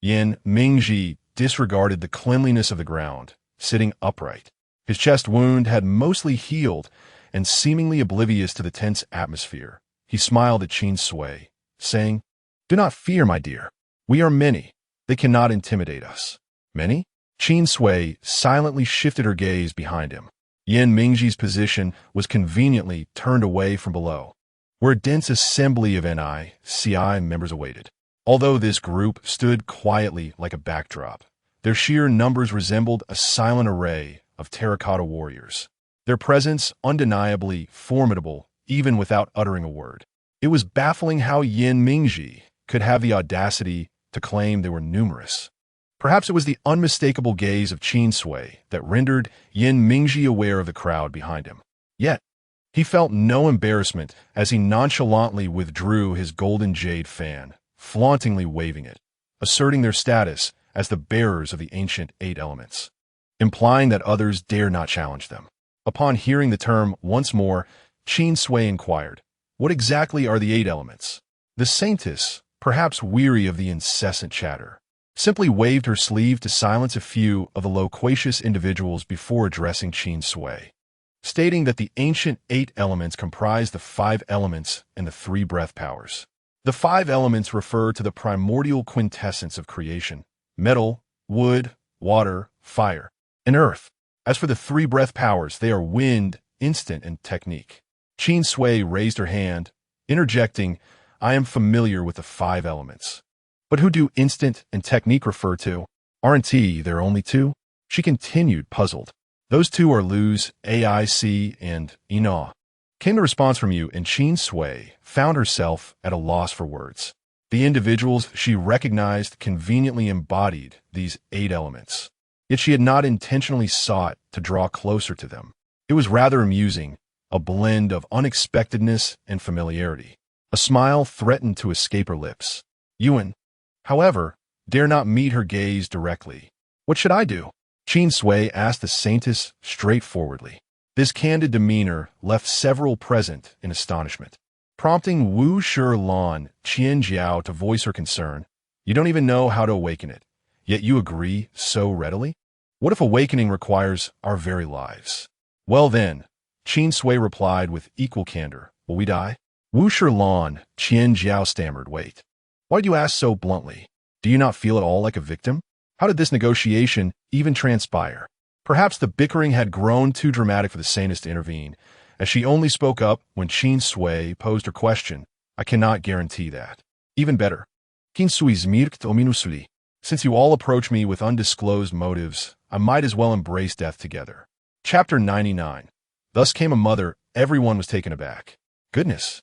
Yin Mingji disregarded the cleanliness of the ground, sitting upright. His chest wound had mostly healed, and seemingly oblivious to the tense atmosphere, he smiled at Qin Sui, saying, "Do not fear, my dear. We are many. They cannot intimidate us. Many? Qin Sui silently shifted her gaze behind him. Yin Mingji's position was conveniently turned away from below, where a dense assembly of NICI members awaited. Although this group stood quietly like a backdrop, their sheer numbers resembled a silent array of terracotta warriors. Their presence undeniably formidable even without uttering a word. It was baffling how Yin Mingji could have the audacity to claim they were numerous. Perhaps it was the unmistakable gaze of Qin Sui that rendered Yin Mingji aware of the crowd behind him. Yet, he felt no embarrassment as he nonchalantly withdrew his golden jade fan, flauntingly waving it, asserting their status as the bearers of the ancient 8 elements, implying that others dare not challenge them. Upon hearing the term once more, Qin Sui inquired, "What exactly are the 8 elements?" The saintess, perhaps weary of the incessant chatter, simply waved her sleeve to silence a few of the loquacious individuals before addressing Qin Sui, stating that the ancient 8 elements comprise the 5 elements and the 3 breath powers. The 5 elements refer to the primordial quintessence of creation: metal, wood, water, fire, and earth. As for the 3 breath powers, they are wind, instant, and technique. Qin Sui raised her hand, interjecting, "I am familiar with the 5 elements. But who do instant and technique refer to? Aren't there only 2? She continued, puzzled. "Those 2 are Luz, AIC, and Ina." Came the response from you, and Qin Sui found herself at a loss for words. The individuals she recognized conveniently embodied these 8 elements. Yet she had not intentionally sought to draw closer to them. It was rather amusing, a blend of unexpectedness and familiarity. A smile threatened to escape her lips. Yuan, however, dare not meet her gaze directly. "What should I do?" Qin Sui asked the saintess straightforwardly. This candid demeanor left several present in astonishment, prompting Wu Shi-lan Qianjiao to voice her concern. "You don't even know how to awaken it, yet you agree so readily? What if awakening requires our very lives?" "Well then," Qin Sui replied with equal candor, "will we die?" Wu Shi-lan Qianjiao stammered, "Wait. Why do you ask so bluntly? Do you not feel at all like a victim? How did this negotiation even transpire?" Perhaps the bickering had grown too dramatic for the saintess to intervene, as she only spoke up when Qin Sui posed her question. "I cannot guarantee that. Even better. Qin Sui's remarked ominously. Since you all approach me with undisclosed motives, I might as well embrace death together." Chapter 99. Thus came a mother. Everyone was taken aback. Goodness.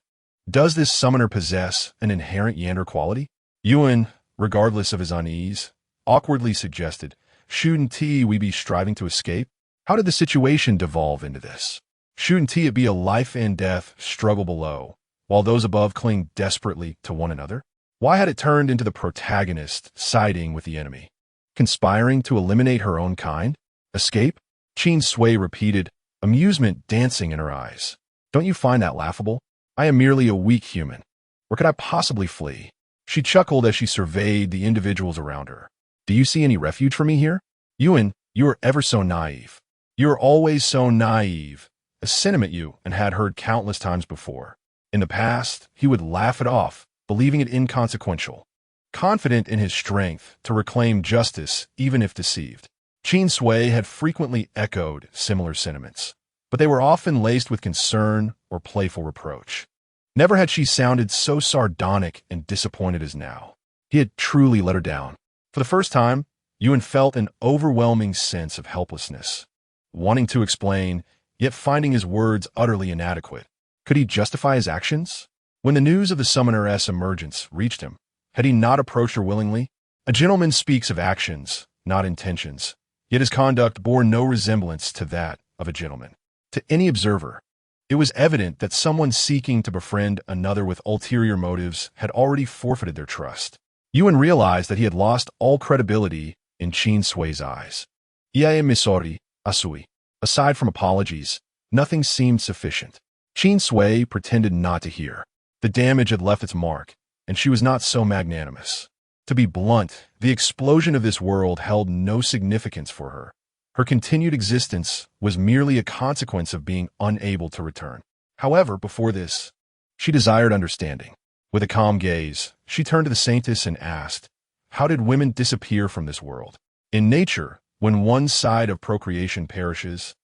Does this summoner possess an inherent Yander quality? Yuan, regardless of his unease, awkwardly suggested, "Shouldn't we be striving to escape? How did the situation devolve into this? Shouldn't it be a life and death struggle below, while those above cling desperately to one another? Why had it turned into the protagonist siding with the enemy, conspiring to eliminate her own kind? Escape?" Qin Sui repeated, amusement dancing in her eyes. "Don't you find that laughable? I am merely a weak human. Where could I possibly flee?" She chuckled as she surveyed the individuals around her. "Do you see any refuge for me here? Yuan, you are ever so naive. You are always so naive," a sentiment Yuan had heard countless times before. In the past, he would laugh it off, believing it inconsequential, confident in his strength to reclaim justice even if deceived. Qin Sui had frequently echoed similar sentiments, but they were often laced with concern or playful reproach. Never had she sounded so sardonic and disappointed as now. He had truly let her down. For the first time, Yuan felt an overwhelming sense of helplessness, wanting to explain, yet finding his words utterly inadequate. Could he justify his actions? When the news of the summoner's emergence reached him, had he not approached her willingly? A gentleman speaks of actions, not intentions, yet his conduct bore no resemblance to that of a gentleman. To any observer, it was evident that someone seeking to befriend another with ulterior motives had already forfeited their trust. Yuan realized that he had lost all credibility in Qin Sui's eyes. "Iae misori, asui." Aside from apologies, nothing seemed sufficient. Qin Sui pretended not to hear. The damage had left its mark, and she was not so magnanimous. To be blunt, the explosion of this world held no significance for her. Her continued existence was merely a consequence of being unable to return. However, before this, she desired understanding. With a calm gaze, she turned to the saintess and asked, How did women disappear from this world? In nature, when one side of procreation perishes,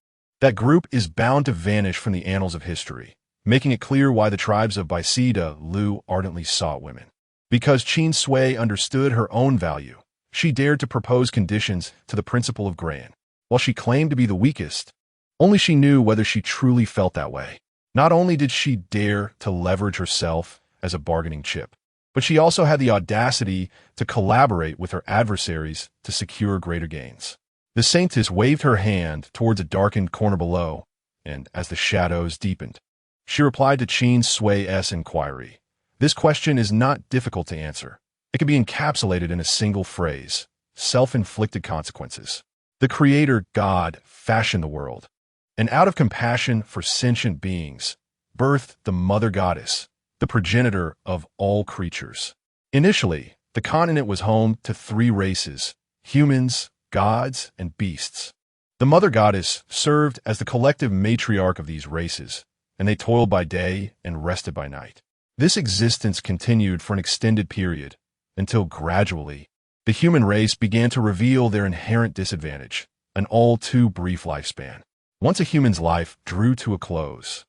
that group is bound to vanish from the annals of history, making it clear why the tribes of Baisida Lu ardently sought women. Because Qin Sui understood her own value, she dared to propose conditions to the principle of Gran. While she claimed to be the weakest, only she knew whether she truly felt that way. Not only did she dare to leverage herself as a bargaining chip, but she also had the audacity to collaborate with her adversaries to secure greater gains. The saintess waved her hand towards a darkened corner below, and as the shadows deepened, she replied to Qin Sui's inquiry. This question is not difficult to answer. It can be encapsulated in a single phrase: self-inflicted consequences. The Creator God fashioned the world, and out of compassion for sentient beings, birthed the Mother Goddess, the progenitor of all creatures. Initially, the continent was home to three races: humans, gods, and beasts. The Mother Goddess served as the collective matriarch of these races, and they toiled by day and rested by night. This existence continued for an extended period, until gradually, the human race began to reveal their inherent disadvantage, an all too brief lifespan. Once a human's life drew to a close,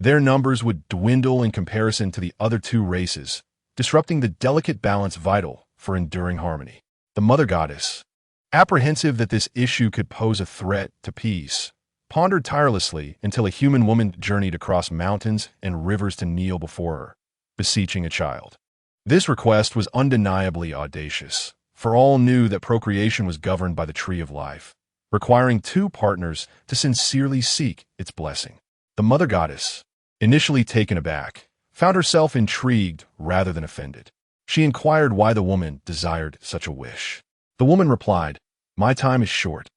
their numbers would dwindle in comparison to the other two races, disrupting the delicate balance vital for enduring harmony. The Mother Goddess, apprehensive that this issue could pose a threat to peace, pondered tirelessly until a human woman journeyed across mountains and rivers to kneel before her, beseeching a child. This request was undeniably audacious, for all knew that procreation was governed by the tree of life, requiring two partners to sincerely seek its blessing. The Mother Goddess, initially taken aback, found herself intrigued rather than offended. She inquired why the woman desired such a wish. The woman replied, "My time is short,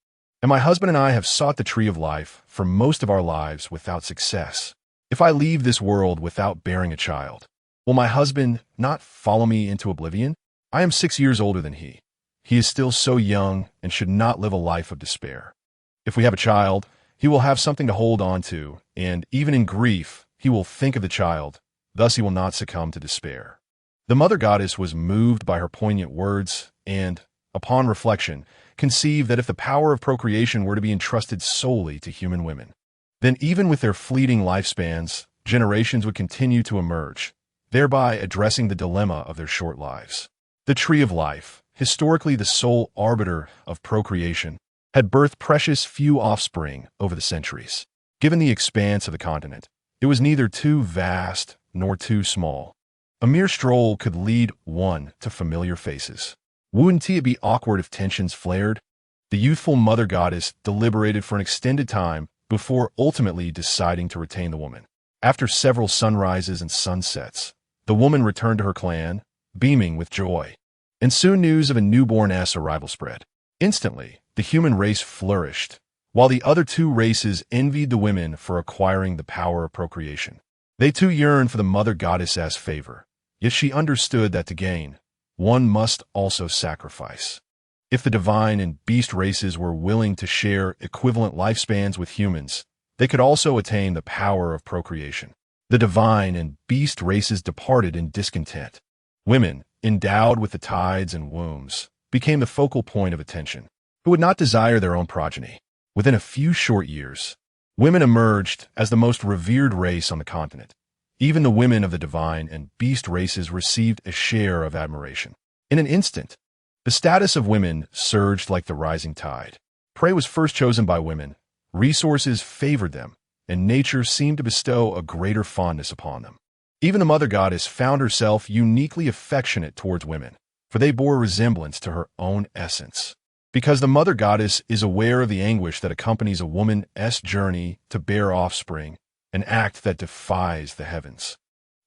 and my husband and I have sought the tree of life for most of our lives without success. If I leave this world without bearing a child, will my husband not follow me into oblivion? I am 6 years older than he. He is still so young and should not live a life of despair. If we have a child, he will have something to hold on to, and even in grief, he will think of the child. Thus he will not succumb to despair." The Mother Goddess was moved by her poignant words and, upon reflection, conceived that if the power of procreation were to be entrusted solely to human women, then even with their fleeting lifespans, generations would continue to emerge, thereby addressing the dilemma of their short lives. The tree of life, historically the sole arbiter of procreation, had birthed precious few offspring over the centuries. Given the expanse of the continent, it was neither too vast nor too small. A mere stroll could lead one to familiar faces. Wouldn't it be awkward if tensions flared? The youthful Mother Goddess deliberated for an extended time before ultimately deciding to retain the woman. After several sunrises and sunsets, the woman returned to her clan, beaming with joy. And soon news of a newborn's arrival spread. Instantly, the human race flourished, while the other two races envied the women for acquiring the power of procreation. They too yearned for the Mother Goddess's favor, yet she understood that to gain, one must also sacrifice. If the divine and beast races were willing to share equivalent lifespans with humans, they could also attain the power of procreation. The divine and beast races departed in discontent. Women, endowed with the tides and wombs, became the focal point of attention, who would not desire their own progeny. Within a few short years, women emerged as the most revered race on the continent. Even the women of the divine and beast races received a share of admiration. In an instant, the status of women surged like the rising tide. Prey was first chosen by women, resources favored them, and nature seemed to bestow a greater fondness upon them. Even the Mother Goddess found herself uniquely affectionate towards women, for they bore resemblance to her own essence. Because the Mother Goddess is aware of the anguish that accompanies a woman's journey to bear offspring, an act that defies the heavens.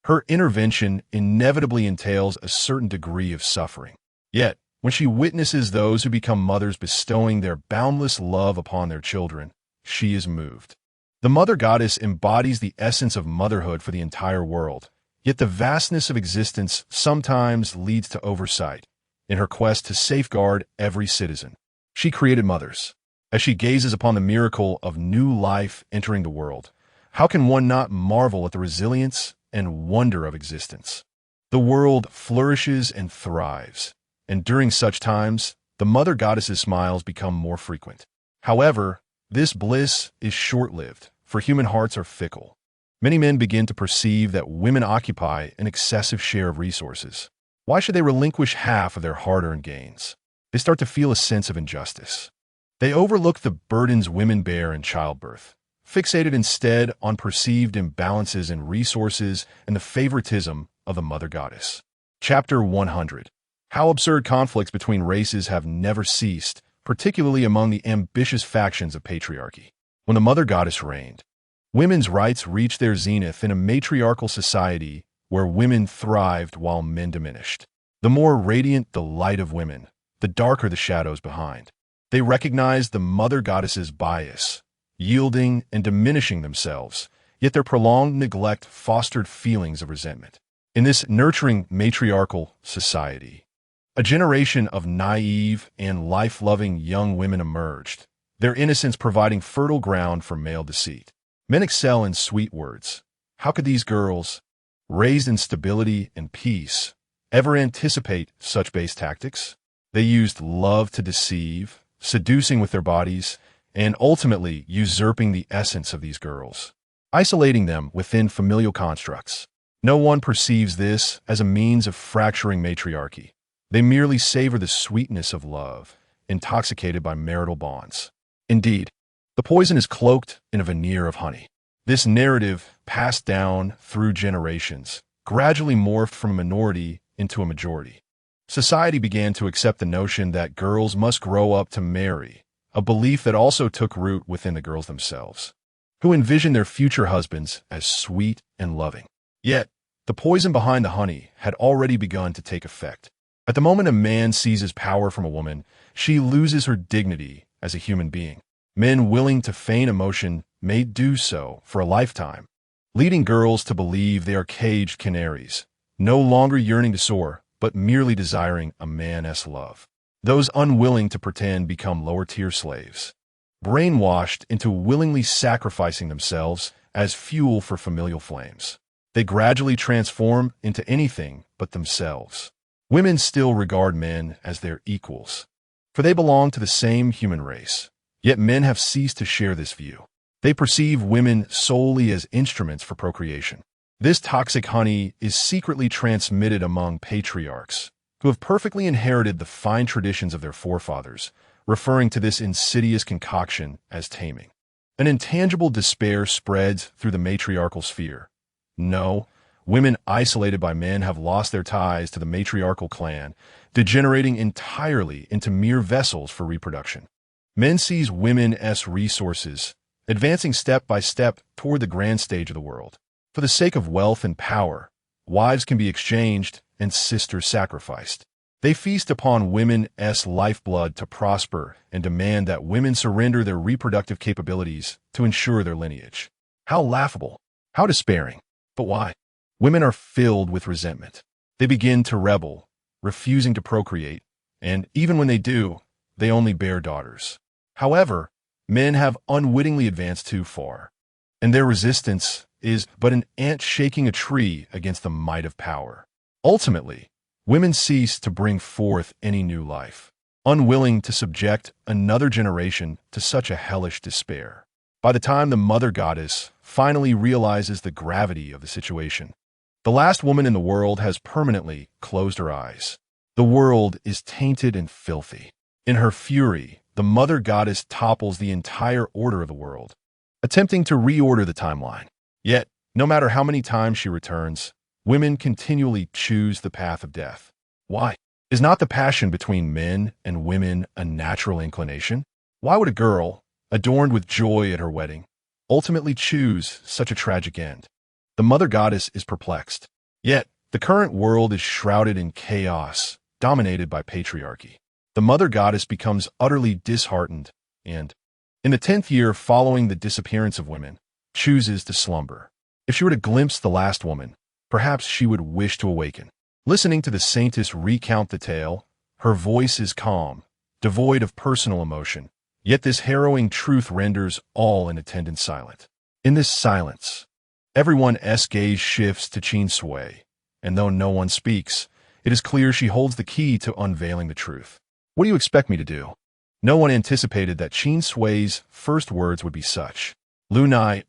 Her intervention inevitably entails a certain degree of suffering. Yet, when she witnesses those who become mothers bestowing their boundless love upon their children, she is moved. The Mother Goddess embodies the essence of motherhood for the entire world, yet the vastness of existence sometimes leads to oversight. In her quest to safeguard every citizen, she created mothers. As she gazes upon the miracle of new life entering the world, how can one not marvel at the resilience and wonder of existence? The world flourishes and thrives, and during such times, the mother goddess's smiles become more frequent. However, this bliss is short-lived, for human hearts are fickle. Many men begin to perceive that women occupy an excessive share of resources. Why should they relinquish half of their hard-earned gains? They start to feel a sense of injustice. They overlook the burdens women bear in childbirth, fixated instead on perceived imbalances in resources and the favoritism of the mother goddess. Chapter 100. How absurd conflicts between races have never ceased, particularly among the ambitious factions of patriarchy. When the mother goddess reigned, women's rights reached their zenith in a matriarchal society where women thrived while men diminished. The more radiant the light of women, the darker the shadows behind. They recognized the mother goddess's bias, yielding and diminishing themselves, yet their prolonged neglect fostered feelings of resentment. In this nurturing matriarchal society, a generation of naive and life-loving young women emerged, their innocence providing fertile ground for male deceit. Men excel in sweet words. How could these girls, raised in stability and peace, ever anticipate such base tactics? They used love to deceive, seducing with their bodies, and ultimately usurping the essence of these girls, isolating them within familial constructs. No one perceives this as a means of fracturing matriarchy. They merely savor the sweetness of love, intoxicated by marital bonds. Indeed, the poison is cloaked in a veneer of honey. This narrative, passed down through generations, gradually morphed from a minority into a majority. Society began to accept the notion that girls must grow up to marry, a belief that also took root within the girls themselves, who envisioned their future husbands as sweet and loving. Yet, the poison behind the honey had already begun to take effect. At the moment a man seizes power from a woman, she loses her dignity as a human being. Men willing to feign emotion may do so for a lifetime, leading girls to believe they are caged canaries, no longer yearning to soar, but merely desiring a man's love. Those unwilling to pretend become lower-tier slaves, brainwashed into willingly sacrificing themselves as fuel for familial flames. They gradually transform into anything but themselves. Women still regard men as their equals, for they belong to the same human race. Yet men have ceased to share this view. They perceive women solely as instruments for procreation. This toxic honey is secretly transmitted among patriarchs, who have perfectly inherited the fine traditions of their forefathers, referring to this insidious concoction as taming. An intangible despair spreads through the matriarchal sphere. No, women isolated by men have lost their ties to the matriarchal clan, degenerating entirely into mere vessels for reproduction. Men seize women as resources, advancing step by step toward the grand stage of the world. For the sake of wealth and power, wives can be exchanged and sisters sacrificed. They feast upon women's lifeblood to prosper and demand that women surrender their reproductive capabilities to ensure their lineage. How laughable! How despairing! But why? Women are filled with resentment. They begin to rebel, refusing to procreate, and even when they do, they only bear daughters. However, men have unwittingly advanced too far, and their resistance is but an ant shaking a tree against the might of power. Ultimately, women cease to bring forth any new life, unwilling to subject another generation to such a hellish despair. By the time the mother goddess finally realizes the gravity of the situation, the last woman in the world has permanently closed her eyes. The world is tainted and filthy. In her fury, the mother goddess topples the entire order of the world, attempting to reorder the timeline. Yet, no matter how many times she returns, women continually choose the path of death. Why? Is not the passion between men and women a natural inclination? Why would a girl, adorned with joy at her wedding, ultimately choose such a tragic end? The mother goddess is perplexed. Yet, the current world is shrouded in chaos, dominated by patriarchy. The mother goddess becomes utterly disheartened and, in the 10th year following the disappearance of women, chooses to slumber. If she were to glimpse the last woman, perhaps she would wish to awaken. Listening to the saintess recount the tale, her voice is calm, devoid of personal emotion, yet this harrowing truth renders all in attendance silent. In this silence, everyone's gaze shifts to Qin Sui, and though no one speaks, It is clear she holds the key to unveiling the truth. What do you expect me to do? No one anticipated that Qin Sui's first words would be such. Lu Nai,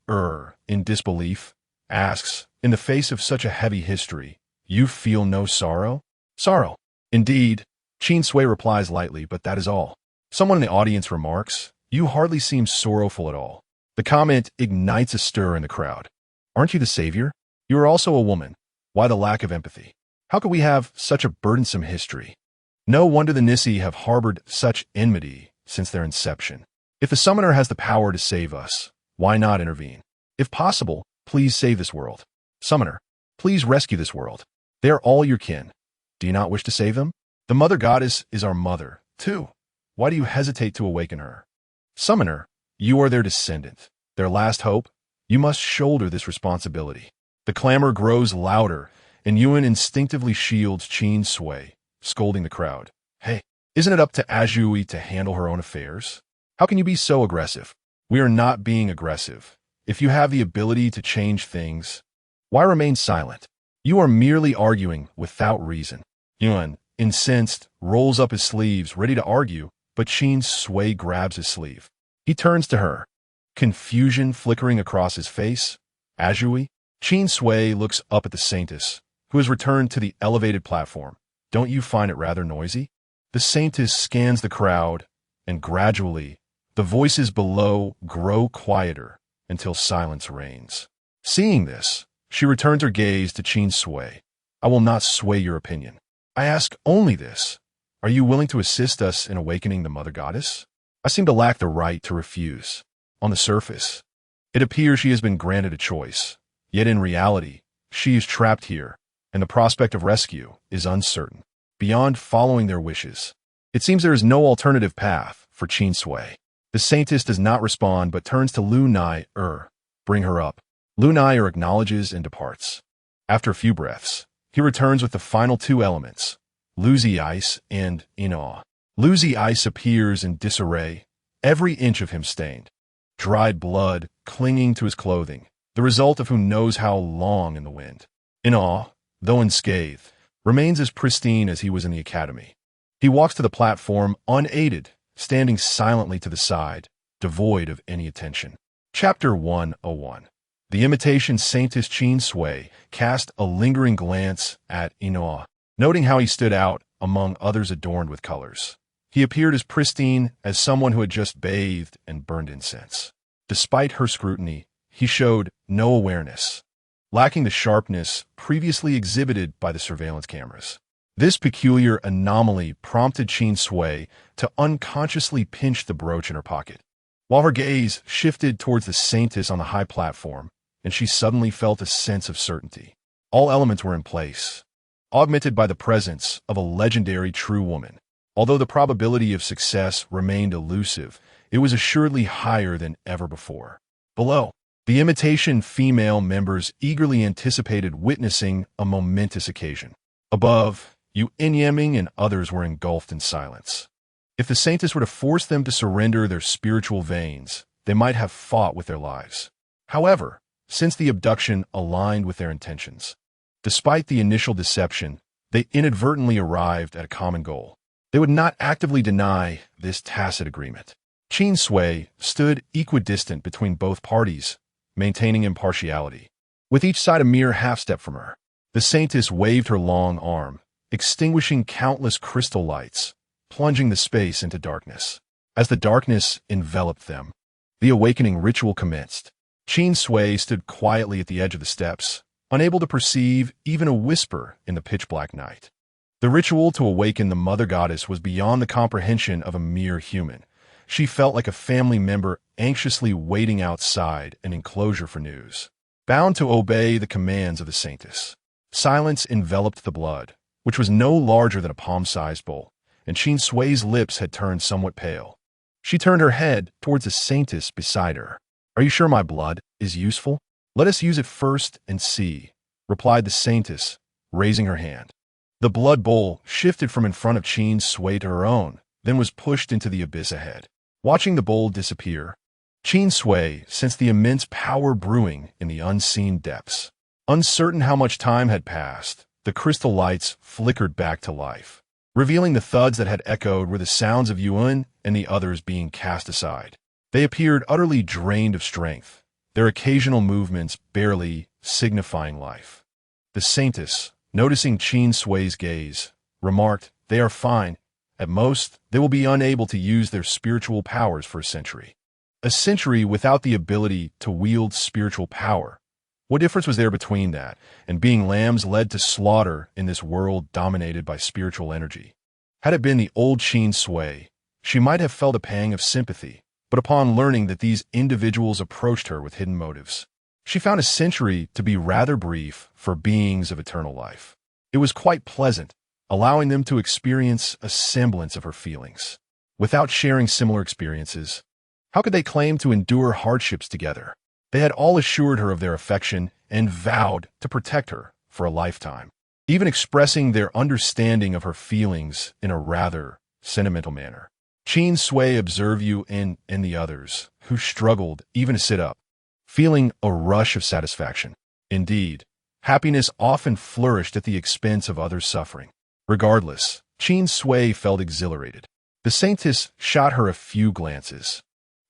in disbelief, asks, in the face of such a heavy history, you feel no sorrow? Sorrow. Indeed, Qin Sui replies lightly, but that is all. Someone in the audience remarks, you hardly seem sorrowful at all. The comment ignites a stir in the crowd. Aren't you the savior? You are also a woman. Why the lack of empathy? How could we have such a burdensome history? No wonder the Nissi have harbored such enmity since their inception. If the summoner has the power to save us, why not intervene? If possible, please save this world. Summoner, please rescue this world. They are all your kin. Do you not wish to save them? The mother goddess is our mother, too. Why do you hesitate to awaken her? Summoner, you are their descendant, their last hope. You must shoulder this responsibility. The clamor grows louder, and Yuan instinctively shields Qin Sui, scolding the crowd. Hey, isn't it up to Azhui to handle her own affairs? How can you be so aggressive? We are not being aggressive. If you have the ability to change things, why remain silent? You are merely arguing without reason. Yuan, incensed, rolls up his sleeves, ready to argue, but Qin Sui grabs his sleeve. He turns to her, confusion flickering across his face. Azhui? Qin Sui looks up at the saintess, who has returned to the elevated platform. Don't you find it rather noisy? The saintess scans the crowd, and gradually, the voices below grow quieter until silence reigns. Seeing this, she returns her gaze to Qin Sui. I will not sway your opinion. I ask only this. Are you willing to assist us in awakening the Mother Goddess? I seem to lack the right to refuse. On the surface, it appears she has been granted a choice. Yet in reality, she is trapped here, and the prospect of rescue is uncertain. Beyond following their wishes, it seems there is no alternative path for Qin Sui. The saintess does not respond but turns to Lu Nai, bring her up. Lu Nai acknowledges and departs. After a few breaths, he returns with the final two elements, Luzi Ice and in awe. Luzi Ice appears in disarray, every inch of him stained. Dried blood clinging to his clothing, the result of who knows how long in the wind. In awe, though unscathed, remains as pristine as he was in the academy. He walks to the platform unaided, standing silently to the side, devoid of any attention. Chapter 101. The imitation saintess Qin Sui cast a lingering glance at Inoa, noting how he stood out among others adorned with colors. He appeared as pristine as someone who had just bathed and burned incense. Despite her scrutiny, he showed no awareness, lacking the sharpness previously exhibited by the surveillance cameras. This peculiar anomaly prompted Qin Sui to unconsciously pinch the brooch in her pocket, while her gaze shifted towards the saintess on the high platform, and she suddenly felt a sense of certainty. All elements were in place, augmented by the presence of a legendary true woman. Although the probability of success remained elusive, it was assuredly higher than ever before. Below, the imitation female members eagerly anticipated witnessing a momentous occasion. Above, Yu Inyeming and others were engulfed in silence. If the saintess were to force them to surrender their spiritual veins, they might have fought with their lives. However, since the abduction aligned with their intentions, despite the initial deception, they inadvertently arrived at a common goal. They would not actively deny this tacit agreement. Qin Sui stood equidistant between both parties, maintaining impartiality, with each side a mere half-step from her. The saintess waved her long arm, extinguishing countless crystal lights, plunging the space into darkness. As the darkness enveloped them, the awakening ritual commenced. Qin Sui stood quietly at the edge of the steps, unable to perceive even a whisper in the pitch-black night. The ritual to awaken the Mother Goddess was beyond the comprehension of a mere human. She felt like a family member anxiously waiting outside an enclosure for news, bound to obey the commands of the saintess. Silence enveloped the blood, which was no larger than a palm-sized bowl, and Qin Sui's lips had turned somewhat pale. She turned her head towards the saintess beside her. Are you sure my blood is useful? Let us use it first and see, replied the saintess, raising her hand. The blood bowl shifted from in front of Qin Sui to her own, then was pushed into the abyss ahead. Watching the bowl disappear, Qin Sui sensed the immense power brewing in the unseen depths. Uncertain how much time had passed, the crystal lights flickered back to life, revealing the thuds that had echoed were the sounds of Yuan and the others being cast aside. They appeared utterly drained of strength, their occasional movements barely signifying life. The Saintess, noticing Qin Sui's gaze, remarked, "They are fine. At most, they will be unable to use their spiritual powers for a century." A century without the ability to wield spiritual power. What difference was there between that and being lambs led to slaughter in this world dominated by spiritual energy? Had it been the old Qin Sui, she might have felt a pang of sympathy, but upon learning that these individuals approached her with hidden motives, she found a century to be rather brief for beings of eternal life. It was quite pleasant, allowing them to experience a semblance of her feelings. Without sharing similar experiences, how could they claim to endure hardships together? They had all assured her of their affection and vowed to protect her for a lifetime, even expressing their understanding of her feelings in a rather sentimental manner. Qin Sui observed you and the others, who struggled even to sit up, feeling a rush of satisfaction. Indeed, happiness often flourished at the expense of others' suffering. Regardless, Qin Sui felt exhilarated. The Saintess shot her a few glances,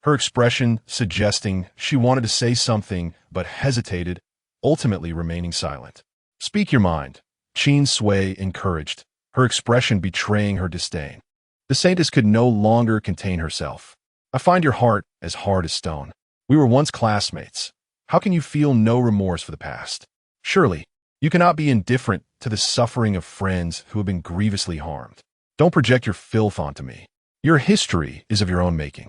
her expression suggesting she wanted to say something but hesitated, ultimately remaining silent. "Speak your mind," Qin Sui encouraged, her expression betraying her disdain. The Saintess could no longer contain herself. "I find your heart as hard as stone. We were once classmates. How can you feel no remorse for the past? Surely, you cannot be indifferent to the suffering of friends who have been grievously harmed. Don't project your filth onto me. Your history is of your own making.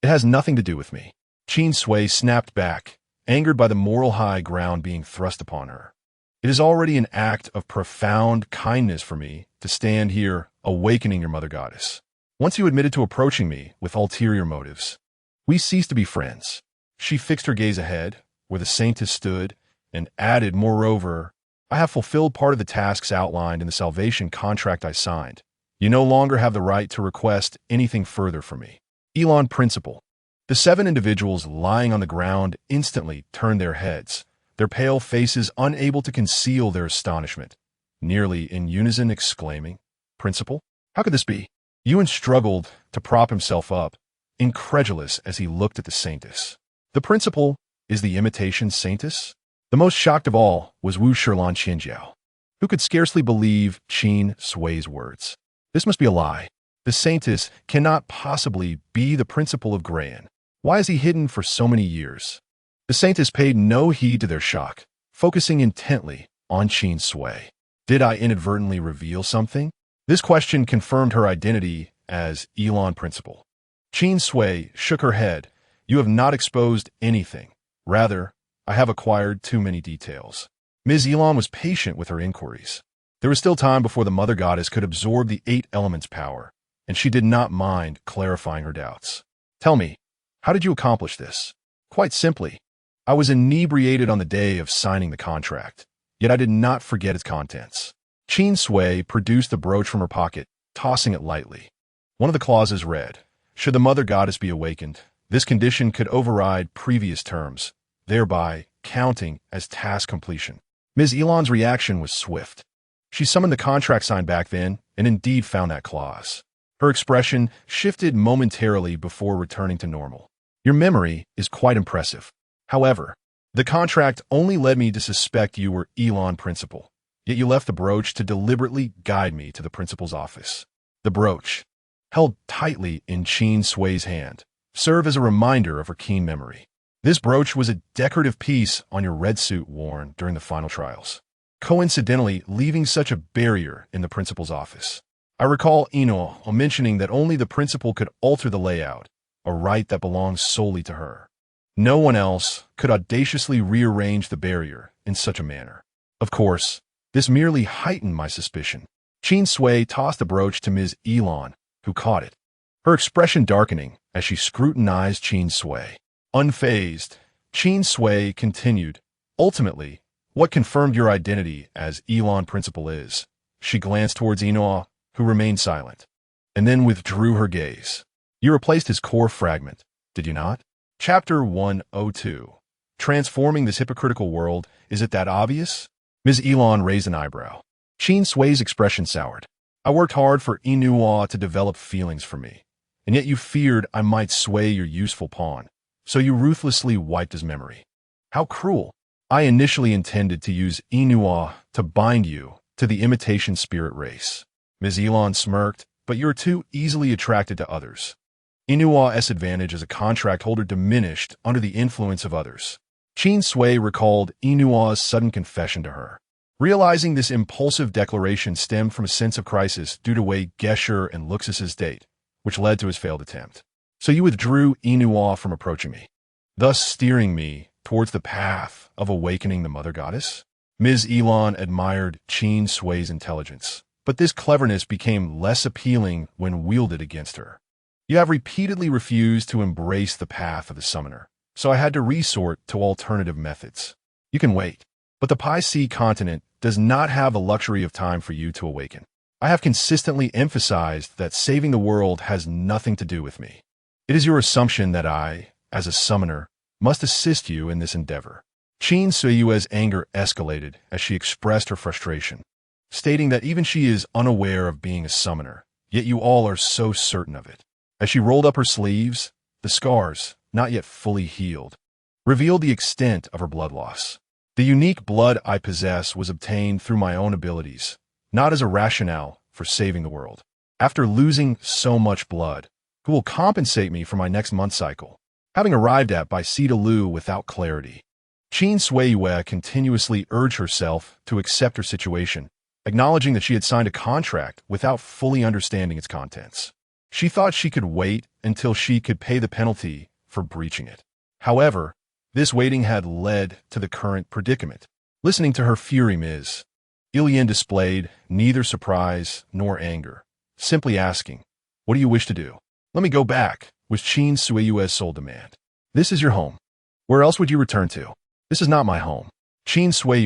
It has nothing to do with me." Qin Sui snapped back, angered by the moral high ground being thrust upon her. "It is already an act of profound kindness for me to stand here awakening your mother goddess. Once you admitted to approaching me with ulterior motives, we ceased to be friends." She fixed her gaze ahead, where the Saintess stood, and added, "Moreover, I have fulfilled part of the tasks outlined in the salvation contract I signed. You no longer have the right to request anything further from me." Elon Principle. The 7 individuals lying on the ground instantly turned their heads, their pale faces unable to conceal their astonishment, nearly in unison exclaiming, "Principle? How could this be?" Yuan struggled to prop himself up, incredulous as he looked at the Saintess. The Principle is the imitation Saintess? The most shocked of all was Wu Shilan Qianjiao, who could scarcely believe Qin Sui's words. This must be a lie. The Saintess cannot possibly be the Principle of Grayan. Why is he hidden for so many years? The Saintess paid no heed to their shock, focusing intently on Qin Sui. Did I inadvertently reveal something? This question confirmed her identity as Elon Principle. Qin Sui shook her head. "You have not exposed anything. Rather, I have acquired too many details." Ms. Elon was patient with her inquiries. There was still time before the Mother Goddess could absorb the 8 elements' power, and she did not mind clarifying her doubts. "Tell me, how did you accomplish this?" "Quite simply. I was inebriated on the day of signing the contract, yet I did not forget its contents." Qin Sui produced the brooch from her pocket, tossing it lightly. One of the clauses read, "Should the Mother Goddess be awakened, this condition could override previous terms, thereby counting as task completion." Ms. Elon's reaction was swift. She summoned the contract signed back then and indeed found that clause. Her expression shifted momentarily before returning to normal. "Your memory is quite impressive. However, the contract only led me to suspect you were Elon Principle, yet you left the brooch to deliberately guide me to the Principal's office." The brooch, held tightly in Qin Sui's hand, served as a reminder of her keen memory. This brooch was a decorative piece on your red suit worn during the final trials, coincidentally leaving such a barrier in the Principal's office. I recall Ino mentioning that only the Principal could alter the layout, a right that belongs solely to her. No one else could audaciously rearrange the barrier in such a manner. Of course, this merely heightened my suspicion. Qin Sui tossed the brooch to Ms. Elon, who caught it, her expression darkening as she scrutinized Qin Sui. Unfazed, Qin Sui continued, "Ultimately, what confirmed your identity as Elon Principle is?" She glanced towards Ino, who remained silent, and then withdrew her gaze. "You replaced his core fragment, did you not?" Chapter 102. Transforming this hypocritical world, is it that obvious? Ms. Elon raised an eyebrow. Qin Sui's expression soured. I worked hard for Inua to develop feelings for me, and yet you feared I might sway your useful pawn, so you ruthlessly wiped his memory. How cruel! I initially intended to use Inua to bind you to the imitation spirit race. Ms. Elon smirked, but you're too easily attracted to others. Inua's advantage as a contract holder diminished under the influence of others. Qin Sui recalled Inua's sudden confession to her. Realizing this impulsive declaration stemmed from a sense of crisis due to Wei Gesher and Luxus's date, which led to his failed attempt. So you withdrew Inua from approaching me, thus steering me towards the path of awakening the mother goddess? Ms. Elon admired Qin Sui's intelligence, but this cleverness became less appealing when wielded against her. You have repeatedly refused to embrace the path of the summoner, so I had to resort to alternative methods. You can wait, but the Pi C continent does not have the luxury of time for you to awaken. I have consistently emphasized that saving the world has nothing to do with me. It is your assumption that I, as a summoner, must assist you in this endeavor. Qin Sui's anger escalated as she expressed her frustration, stating that even she is unaware of being a summoner, yet you all are so certain of it. As she rolled up her sleeves, the scars, not yet fully healed, revealed the extent of her blood loss. The unique blood I possess was obtained through my own abilities, not as a rationale for saving the world. After losing so much blood, who will compensate me for my next month cycle? Having arrived at by Sita Lu without clarity, Qin Sui continuously urged herself to accept her situation, acknowledging that she had signed a contract without fully understanding its contents. She thought she could wait until she could pay the penalty for breaching it. However, this waiting had led to the current predicament. Listening to her fury, Ms. Ilian displayed neither surprise nor anger, simply asking, "What do you wish to do?" "Let me go back," was Qin Sui's sole demand. "This is your home. Where else would you return to?" "This is not my home." Qin Sui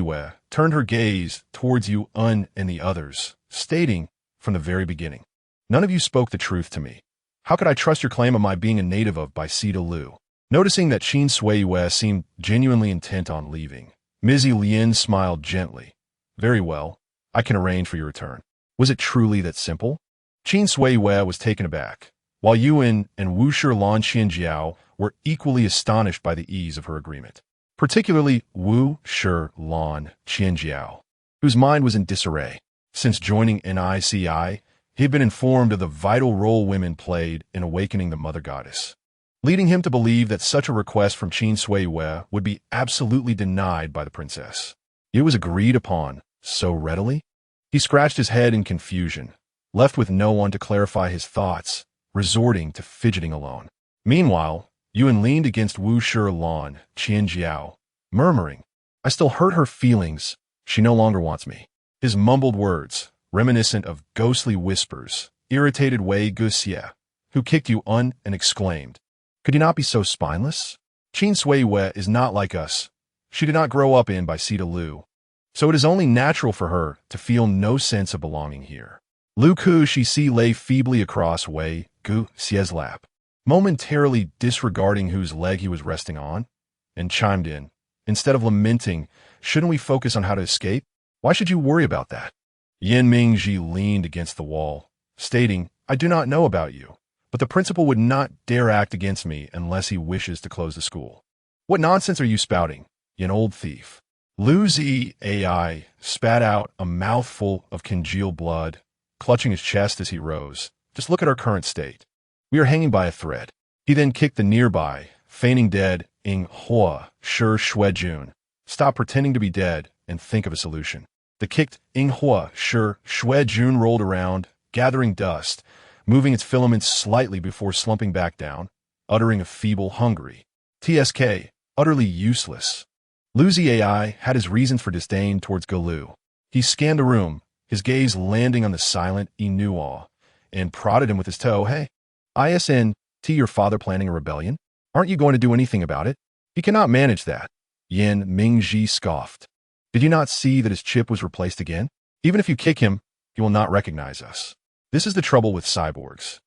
turned her gaze towards Yu En and the others, stating from the very beginning, "None of you spoke the truth to me. How could I trust your claim of my being a native of by Sita Lu?" Noticing that Qin Sui seemed genuinely intent on leaving, Ms. Lin smiled gently. "Very well, I can arrange for your return." Was it truly that simple? Qin Sui was taken aback, while Yuan and Wushi Lan Qianjiao were equally astonished by the ease of her agreement. Particularly Wushi Lan Qianjiao, whose mind was in disarray. Since joining NICI, he had been informed of the vital role women played in awakening the mother goddess, leading him to believe that such a request from Qin Sui would be absolutely denied by the princess. It was agreed upon so readily? He scratched his head in confusion, left with no one to clarify his thoughts, resorting to fidgeting alone. Meanwhile, Yuan leaned against Wushi Lan Qianjiao, murmuring, "I still hurt her feelings. She no longer wants me." His mumbled words, reminiscent of ghostly whispers, irritated Wei Guxie, who kicked Yuan and exclaimed, "Could you not be so spineless? Qin Sui is not like us. She did not grow up in by Sita Lu, so it is only natural for her to feel no sense of belonging here." Lu Kuxi lay feebly across Wei Guxie's lap, momentarily disregarding whose leg he was resting on, and chimed in, "Instead of lamenting, shouldn't we focus on how to escape? Why should you worry about that?" Yan Mingji leaned against the wall, stating, "I do not know about you, but the principal would not dare act against me unless he wishes to close the school." "What nonsense are you spouting, you old thief?" Lu Zi AI spat out a mouthful of congealed blood, clutching his chest as he rose. "Just look at our current state. We are hanging by a thread." He then kicked the nearby, feigning dead, Ing Hua Shi Shui Jun. "Stop pretending to be dead and think of a solution." The kicked Ing Hua Shi Shui Jun rolled around, gathering dust, moving its filaments slightly before slumping back down, uttering a feeble hungry "TSK," utterly useless. Luzi AI had his reasons for disdain towards Galu. He scanned the room, his gaze landing on the silent Inua, and prodded him with his toe. "Hey, isn't your father planning a rebellion? Aren't you going to do anything about it?" "He cannot manage that." Yan Mingji scoffed. "Did you not see that his chip was replaced again? Even if you kick him, he will not recognize us. This is the trouble with cyborgs."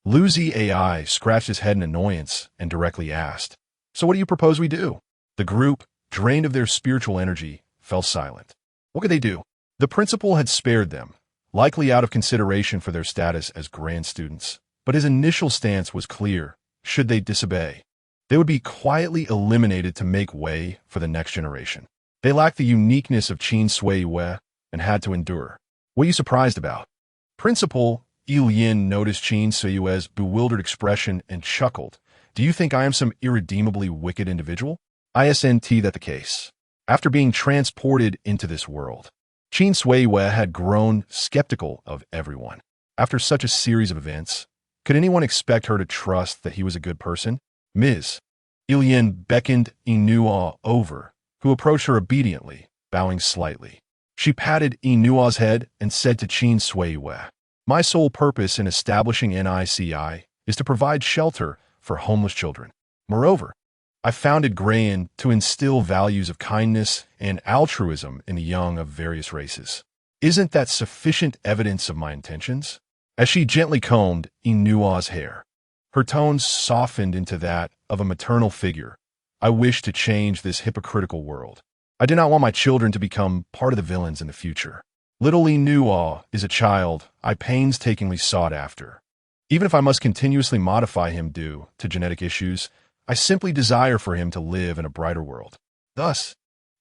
Luzi AI scratched his head in annoyance and directly asked, "So what do you propose we do?" The group, drained of their spiritual energy, fell silent. What could they do? The principal had spared them, likely out of consideration for their status as grand students, but his initial stance was clear. Should they disobey, they would be quietly eliminated to make way for the next generation. They lacked the uniqueness of Qin Sui and had to endure. What are you surprised about? Principal Yin noticed Qin Sui's bewildered expression and chuckled. Do you think I am some irredeemably wicked individual? Isn't that the case? After being transported into this world, Qin Sui had grown skeptical of everyone. After such a series of events, could anyone expect her to trust that he was a good person? Ms. Yin beckoned Inua over, who approached her obediently, bowing slightly. She patted Inua's head and said to Qin Sui, my sole purpose in establishing NICI is to provide shelter for homeless children. Moreover, I founded Grayan to instill values of kindness and altruism in the young of various races. Isn't that sufficient evidence of my intentions? As she gently combed Inua's hair, her tones softened into that of a maternal figure. I wish to change this hypocritical world. I do not want my children to become part of the villains in the future. Little Inua is a child I painstakingly sought after. Even if I must continuously modify him due to genetic issues, I simply desire for him to live in a brighter world. Thus,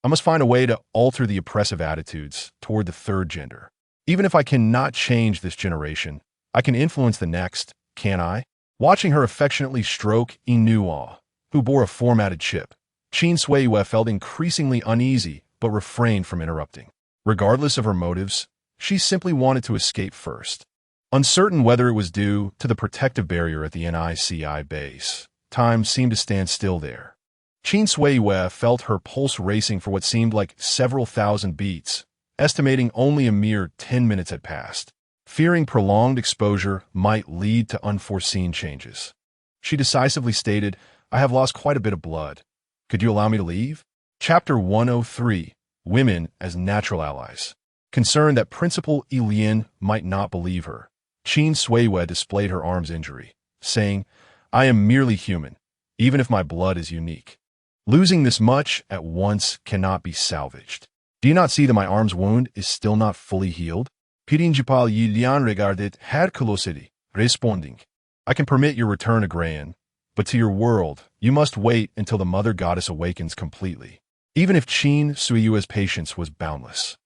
I must find a way to alter the oppressive attitudes toward the third gender. Even if I cannot change this generation, I can influence the next, can't I? Watching her affectionately stroke Inua, who bore a formatted chip, Qin Sui felt increasingly uneasy but refrained from interrupting. Regardless of her motives, she simply wanted to escape first. Uncertain whether it was due to the protective barrier at the NICI base, time seemed to stand still there. Qin Sui felt her pulse racing for what seemed like several thousand beats, estimating only a mere 10 minutes had passed. Fearing prolonged exposure might lead to unforeseen changes, she decisively stated, I have lost quite a bit of blood. Could you allow me to leave? Chapter 103, Women as Natural Allies. Concerned that Principal Yin might not believe her, Qin Sui displayed her arm's injury, saying, I am merely human, even if my blood is unique. Losing this much at once cannot be salvaged. Do you not see that my arm's wound is still not fully healed? Principal Yin regarded her closely, responding, I can permit your return to Grayan, but to your world, you must wait until the Mother Goddess awakens completely. Even if Qin Sui's patience was boundless,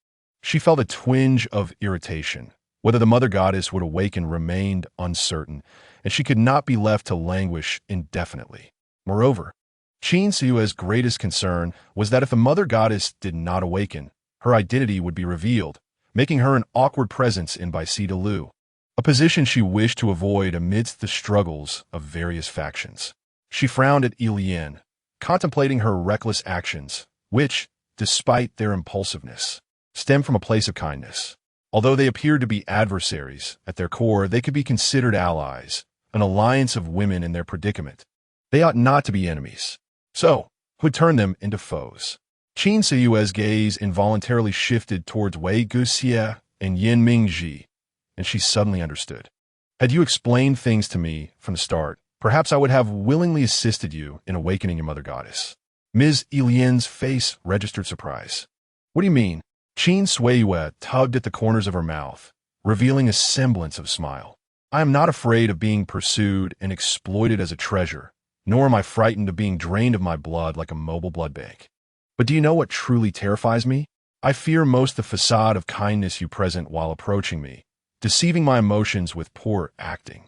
she felt a twinge of irritation. Whether the Mother Goddess would awaken remained uncertain, and she could not be left to languish indefinitely. Moreover, Qin Sui's greatest concern was that if the Mother Goddess did not awaken, her identity would be revealed, making her an awkward presence in Baici a position she wished to avoid amidst the struggles of various factions. She frowned at Yin, contemplating her reckless actions, which, despite their impulsiveness, stemmed from a place of kindness. Although they appeared to be adversaries, at their core they could be considered allies, an alliance of women in their predicament. They ought not to be enemies. So, who would turn them into foes? Qin Sui's gaze involuntarily shifted towards Wei Guxie and Yin Mingji, and she suddenly understood. Had you explained things to me from the start, perhaps I would have willingly assisted you in awakening your Mother Goddess. Ms. Yin's face registered surprise. What do you mean? Qin Sui tugged at the corners of her mouth, revealing a semblance of smile. I am not afraid of being pursued and exploited as a treasure, nor am I frightened of being drained of my blood like a mobile blood bank. But do you know what truly terrifies me? I fear most the facade of kindness you present while approaching me, deceiving my emotions with poor acting,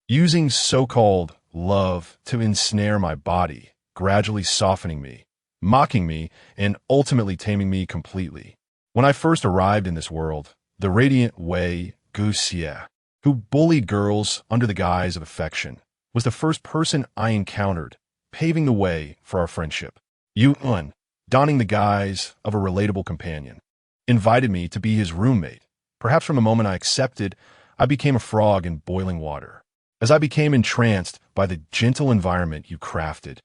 using so-called love to ensnare my body, gradually softening me, mocking me, and ultimately taming me completely. When I first arrived in this world, the radiant Wei Guxie, who bullied girls under the guise of affection, was the first person I encountered, paving the way for our friendship. Yuan, donning the guise of a relatable companion, invited me to be his roommate. Perhaps from the moment I accepted, I became a frog in boiling water. As I became entranced by the gentle environment you crafted,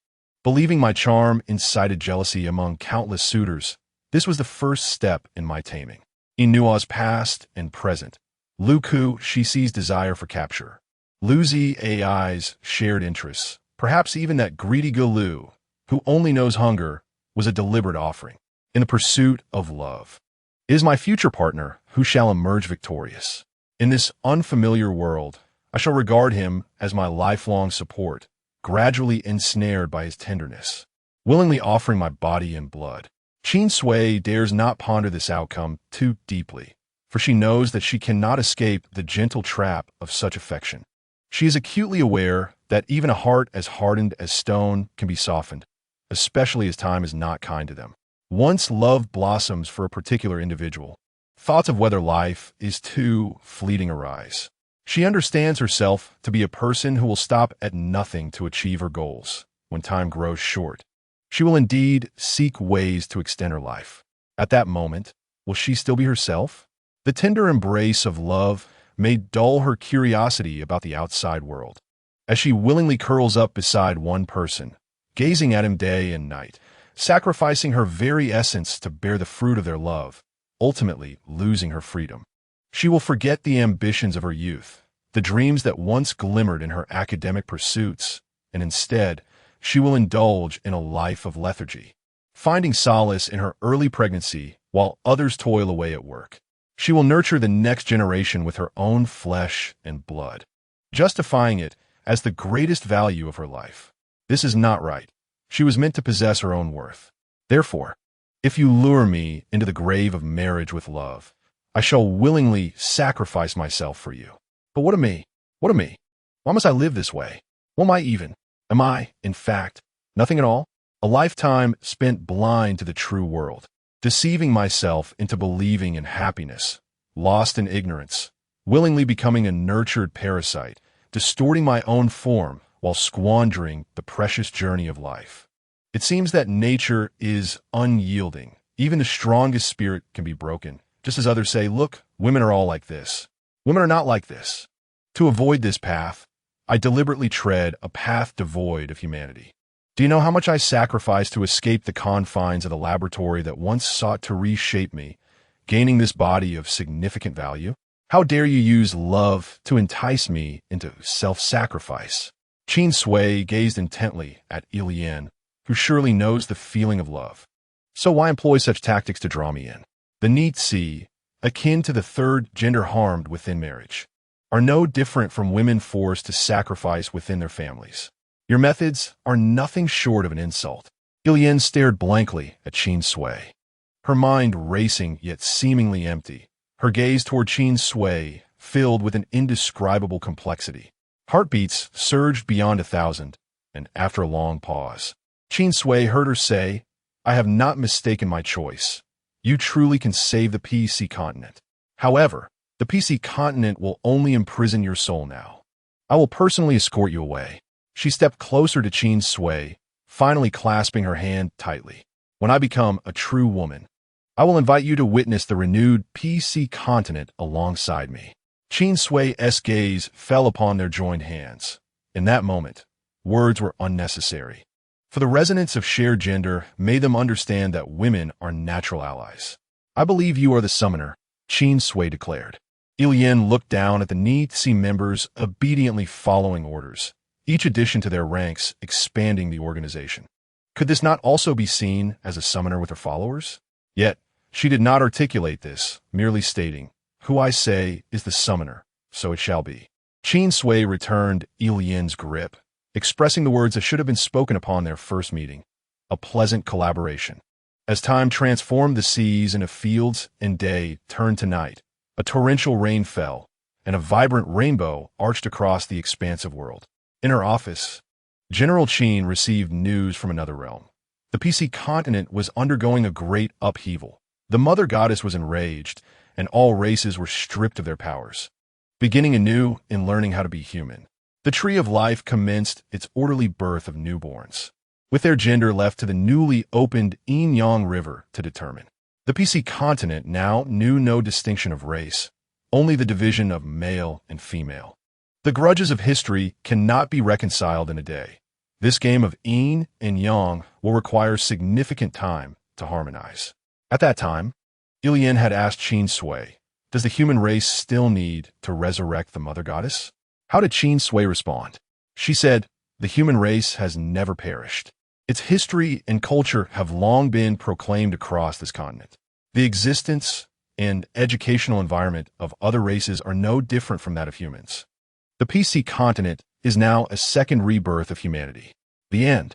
believing my charm incited jealousy among countless suitors, this was the first step in my taming. Inua's past and present, Luku Shixi's desire for capture, Luzi AI's shared interests, perhaps even that greedy Gulu, who only knows hunger, was a deliberate offering. In the pursuit of love, Is my future partner who shall emerge victorious. In this unfamiliar world, I shall regard him as my lifelong support, gradually ensnared by his tenderness, willingly offering my body and blood. Qin Sui dares not ponder this outcome too deeply, for she knows that she cannot escape the gentle trap of such affection. She is acutely aware that even a heart as hardened as stone can be softened, especially as time is not kind to them. Once love blossoms for a particular individual, thoughts of whether life is too fleeting arise. She understands herself to be a person who will stop at nothing to achieve her goals when time grows short. She will indeed seek ways to extend her life. At that moment, will she still be herself? The tender embrace of love may dull her curiosity about the outside world. As she willingly curls up beside one person, gazing at him day and night, sacrificing her very essence to bear the fruit of their love, ultimately losing her freedom. She will forget the ambitions of her youth, the dreams that once glimmered in her academic pursuits, and instead, she will indulge in a life of lethargy, finding solace in her early pregnancy while others toil away at work. She will nurture the next generation with her own flesh and blood, justifying it as the greatest value of her life. This is not right. She was meant to possess her own worth. Therefore, if you lure me into the grave of marriage with love, I shall willingly sacrifice myself for you. But what of me? What of me? Why must I live this way? What am I even? Am I, in fact, nothing at all? A lifetime spent blind to the true world, deceiving myself into believing in happiness, lost in ignorance, willingly becoming a nurtured parasite, distorting my own form while squandering the precious journey of life. It seems that nature is unyielding. Even the strongest spirit can be broken. Just as others say, look, women are all like this. Women are not like this. To avoid this path, I deliberately tread a path devoid of humanity. Do you know how much I sacrificed to escape the confines of the laboratory that once sought to reshape me, gaining this body of significant value? How dare you use love to entice me into self-sacrifice? Qin Sui gazed intently at Ilian, who surely knows the feeling of love. So why employ such tactics to draw me in? The neat sea, akin to the third gender harmed within marriage, are no different from women forced to sacrifice within their families. Your methods are nothing short of an insult. Ilian stared blankly at Qin Sui, her mind racing yet seemingly empty, her gaze toward Qin Sui filled with an indescribable complexity. Heartbeats surged beyond 1,000, and after a long pause, Qin Sui heard her say, I have not mistaken my choice. You truly can save the PC continent. However, the PC continent will only imprison your soul now. I will personally escort you away. She stepped closer to Qin Sui, finally clasping her hand tightly. When I become a true woman, I will invite you to witness the renewed PC continent alongside me. Qin Sui's gaze fell upon their joined hands. In that moment, words were unnecessary. For the resonance of shared gender made them understand that women are natural allies. I believe you are the summoner, Qin Sui declared. Ilian looked down at the Ni-Tsi members obediently following orders, each addition to their ranks expanding the organization. Could this not also be seen as a summoner with her followers? Yet, she did not articulate this, merely stating, who I say is the summoner, so it shall be. Qin Sui returned Ilian's grip, expressing the words that should have been spoken upon their first meeting, a pleasant collaboration. As time transformed the seas into fields and day turned to night, a torrential rain fell, and a vibrant rainbow arched across the expansive world. In her office, General Qin received news from another realm. The PC continent was undergoing a great upheaval. The mother goddess was enraged, and all races were stripped of their powers, beginning anew in learning how to be human. The tree of life commenced its orderly birth of newborns, with their gender left to the newly opened Yin-Yang River to determine. The PC continent now knew no distinction of race, only the division of male and female. The grudges of history cannot be reconciled in a day. This game of yin and yang will require significant time to harmonize. At that time, Ilian had asked Qin Sui, does the human race still need to resurrect the mother goddess? How did Qin Sui respond? She said, the human race has never perished. Its history and culture have long been proclaimed across this continent. The existence and educational environment of other races are no different from that of humans. The PC continent is now a second rebirth of humanity. The end.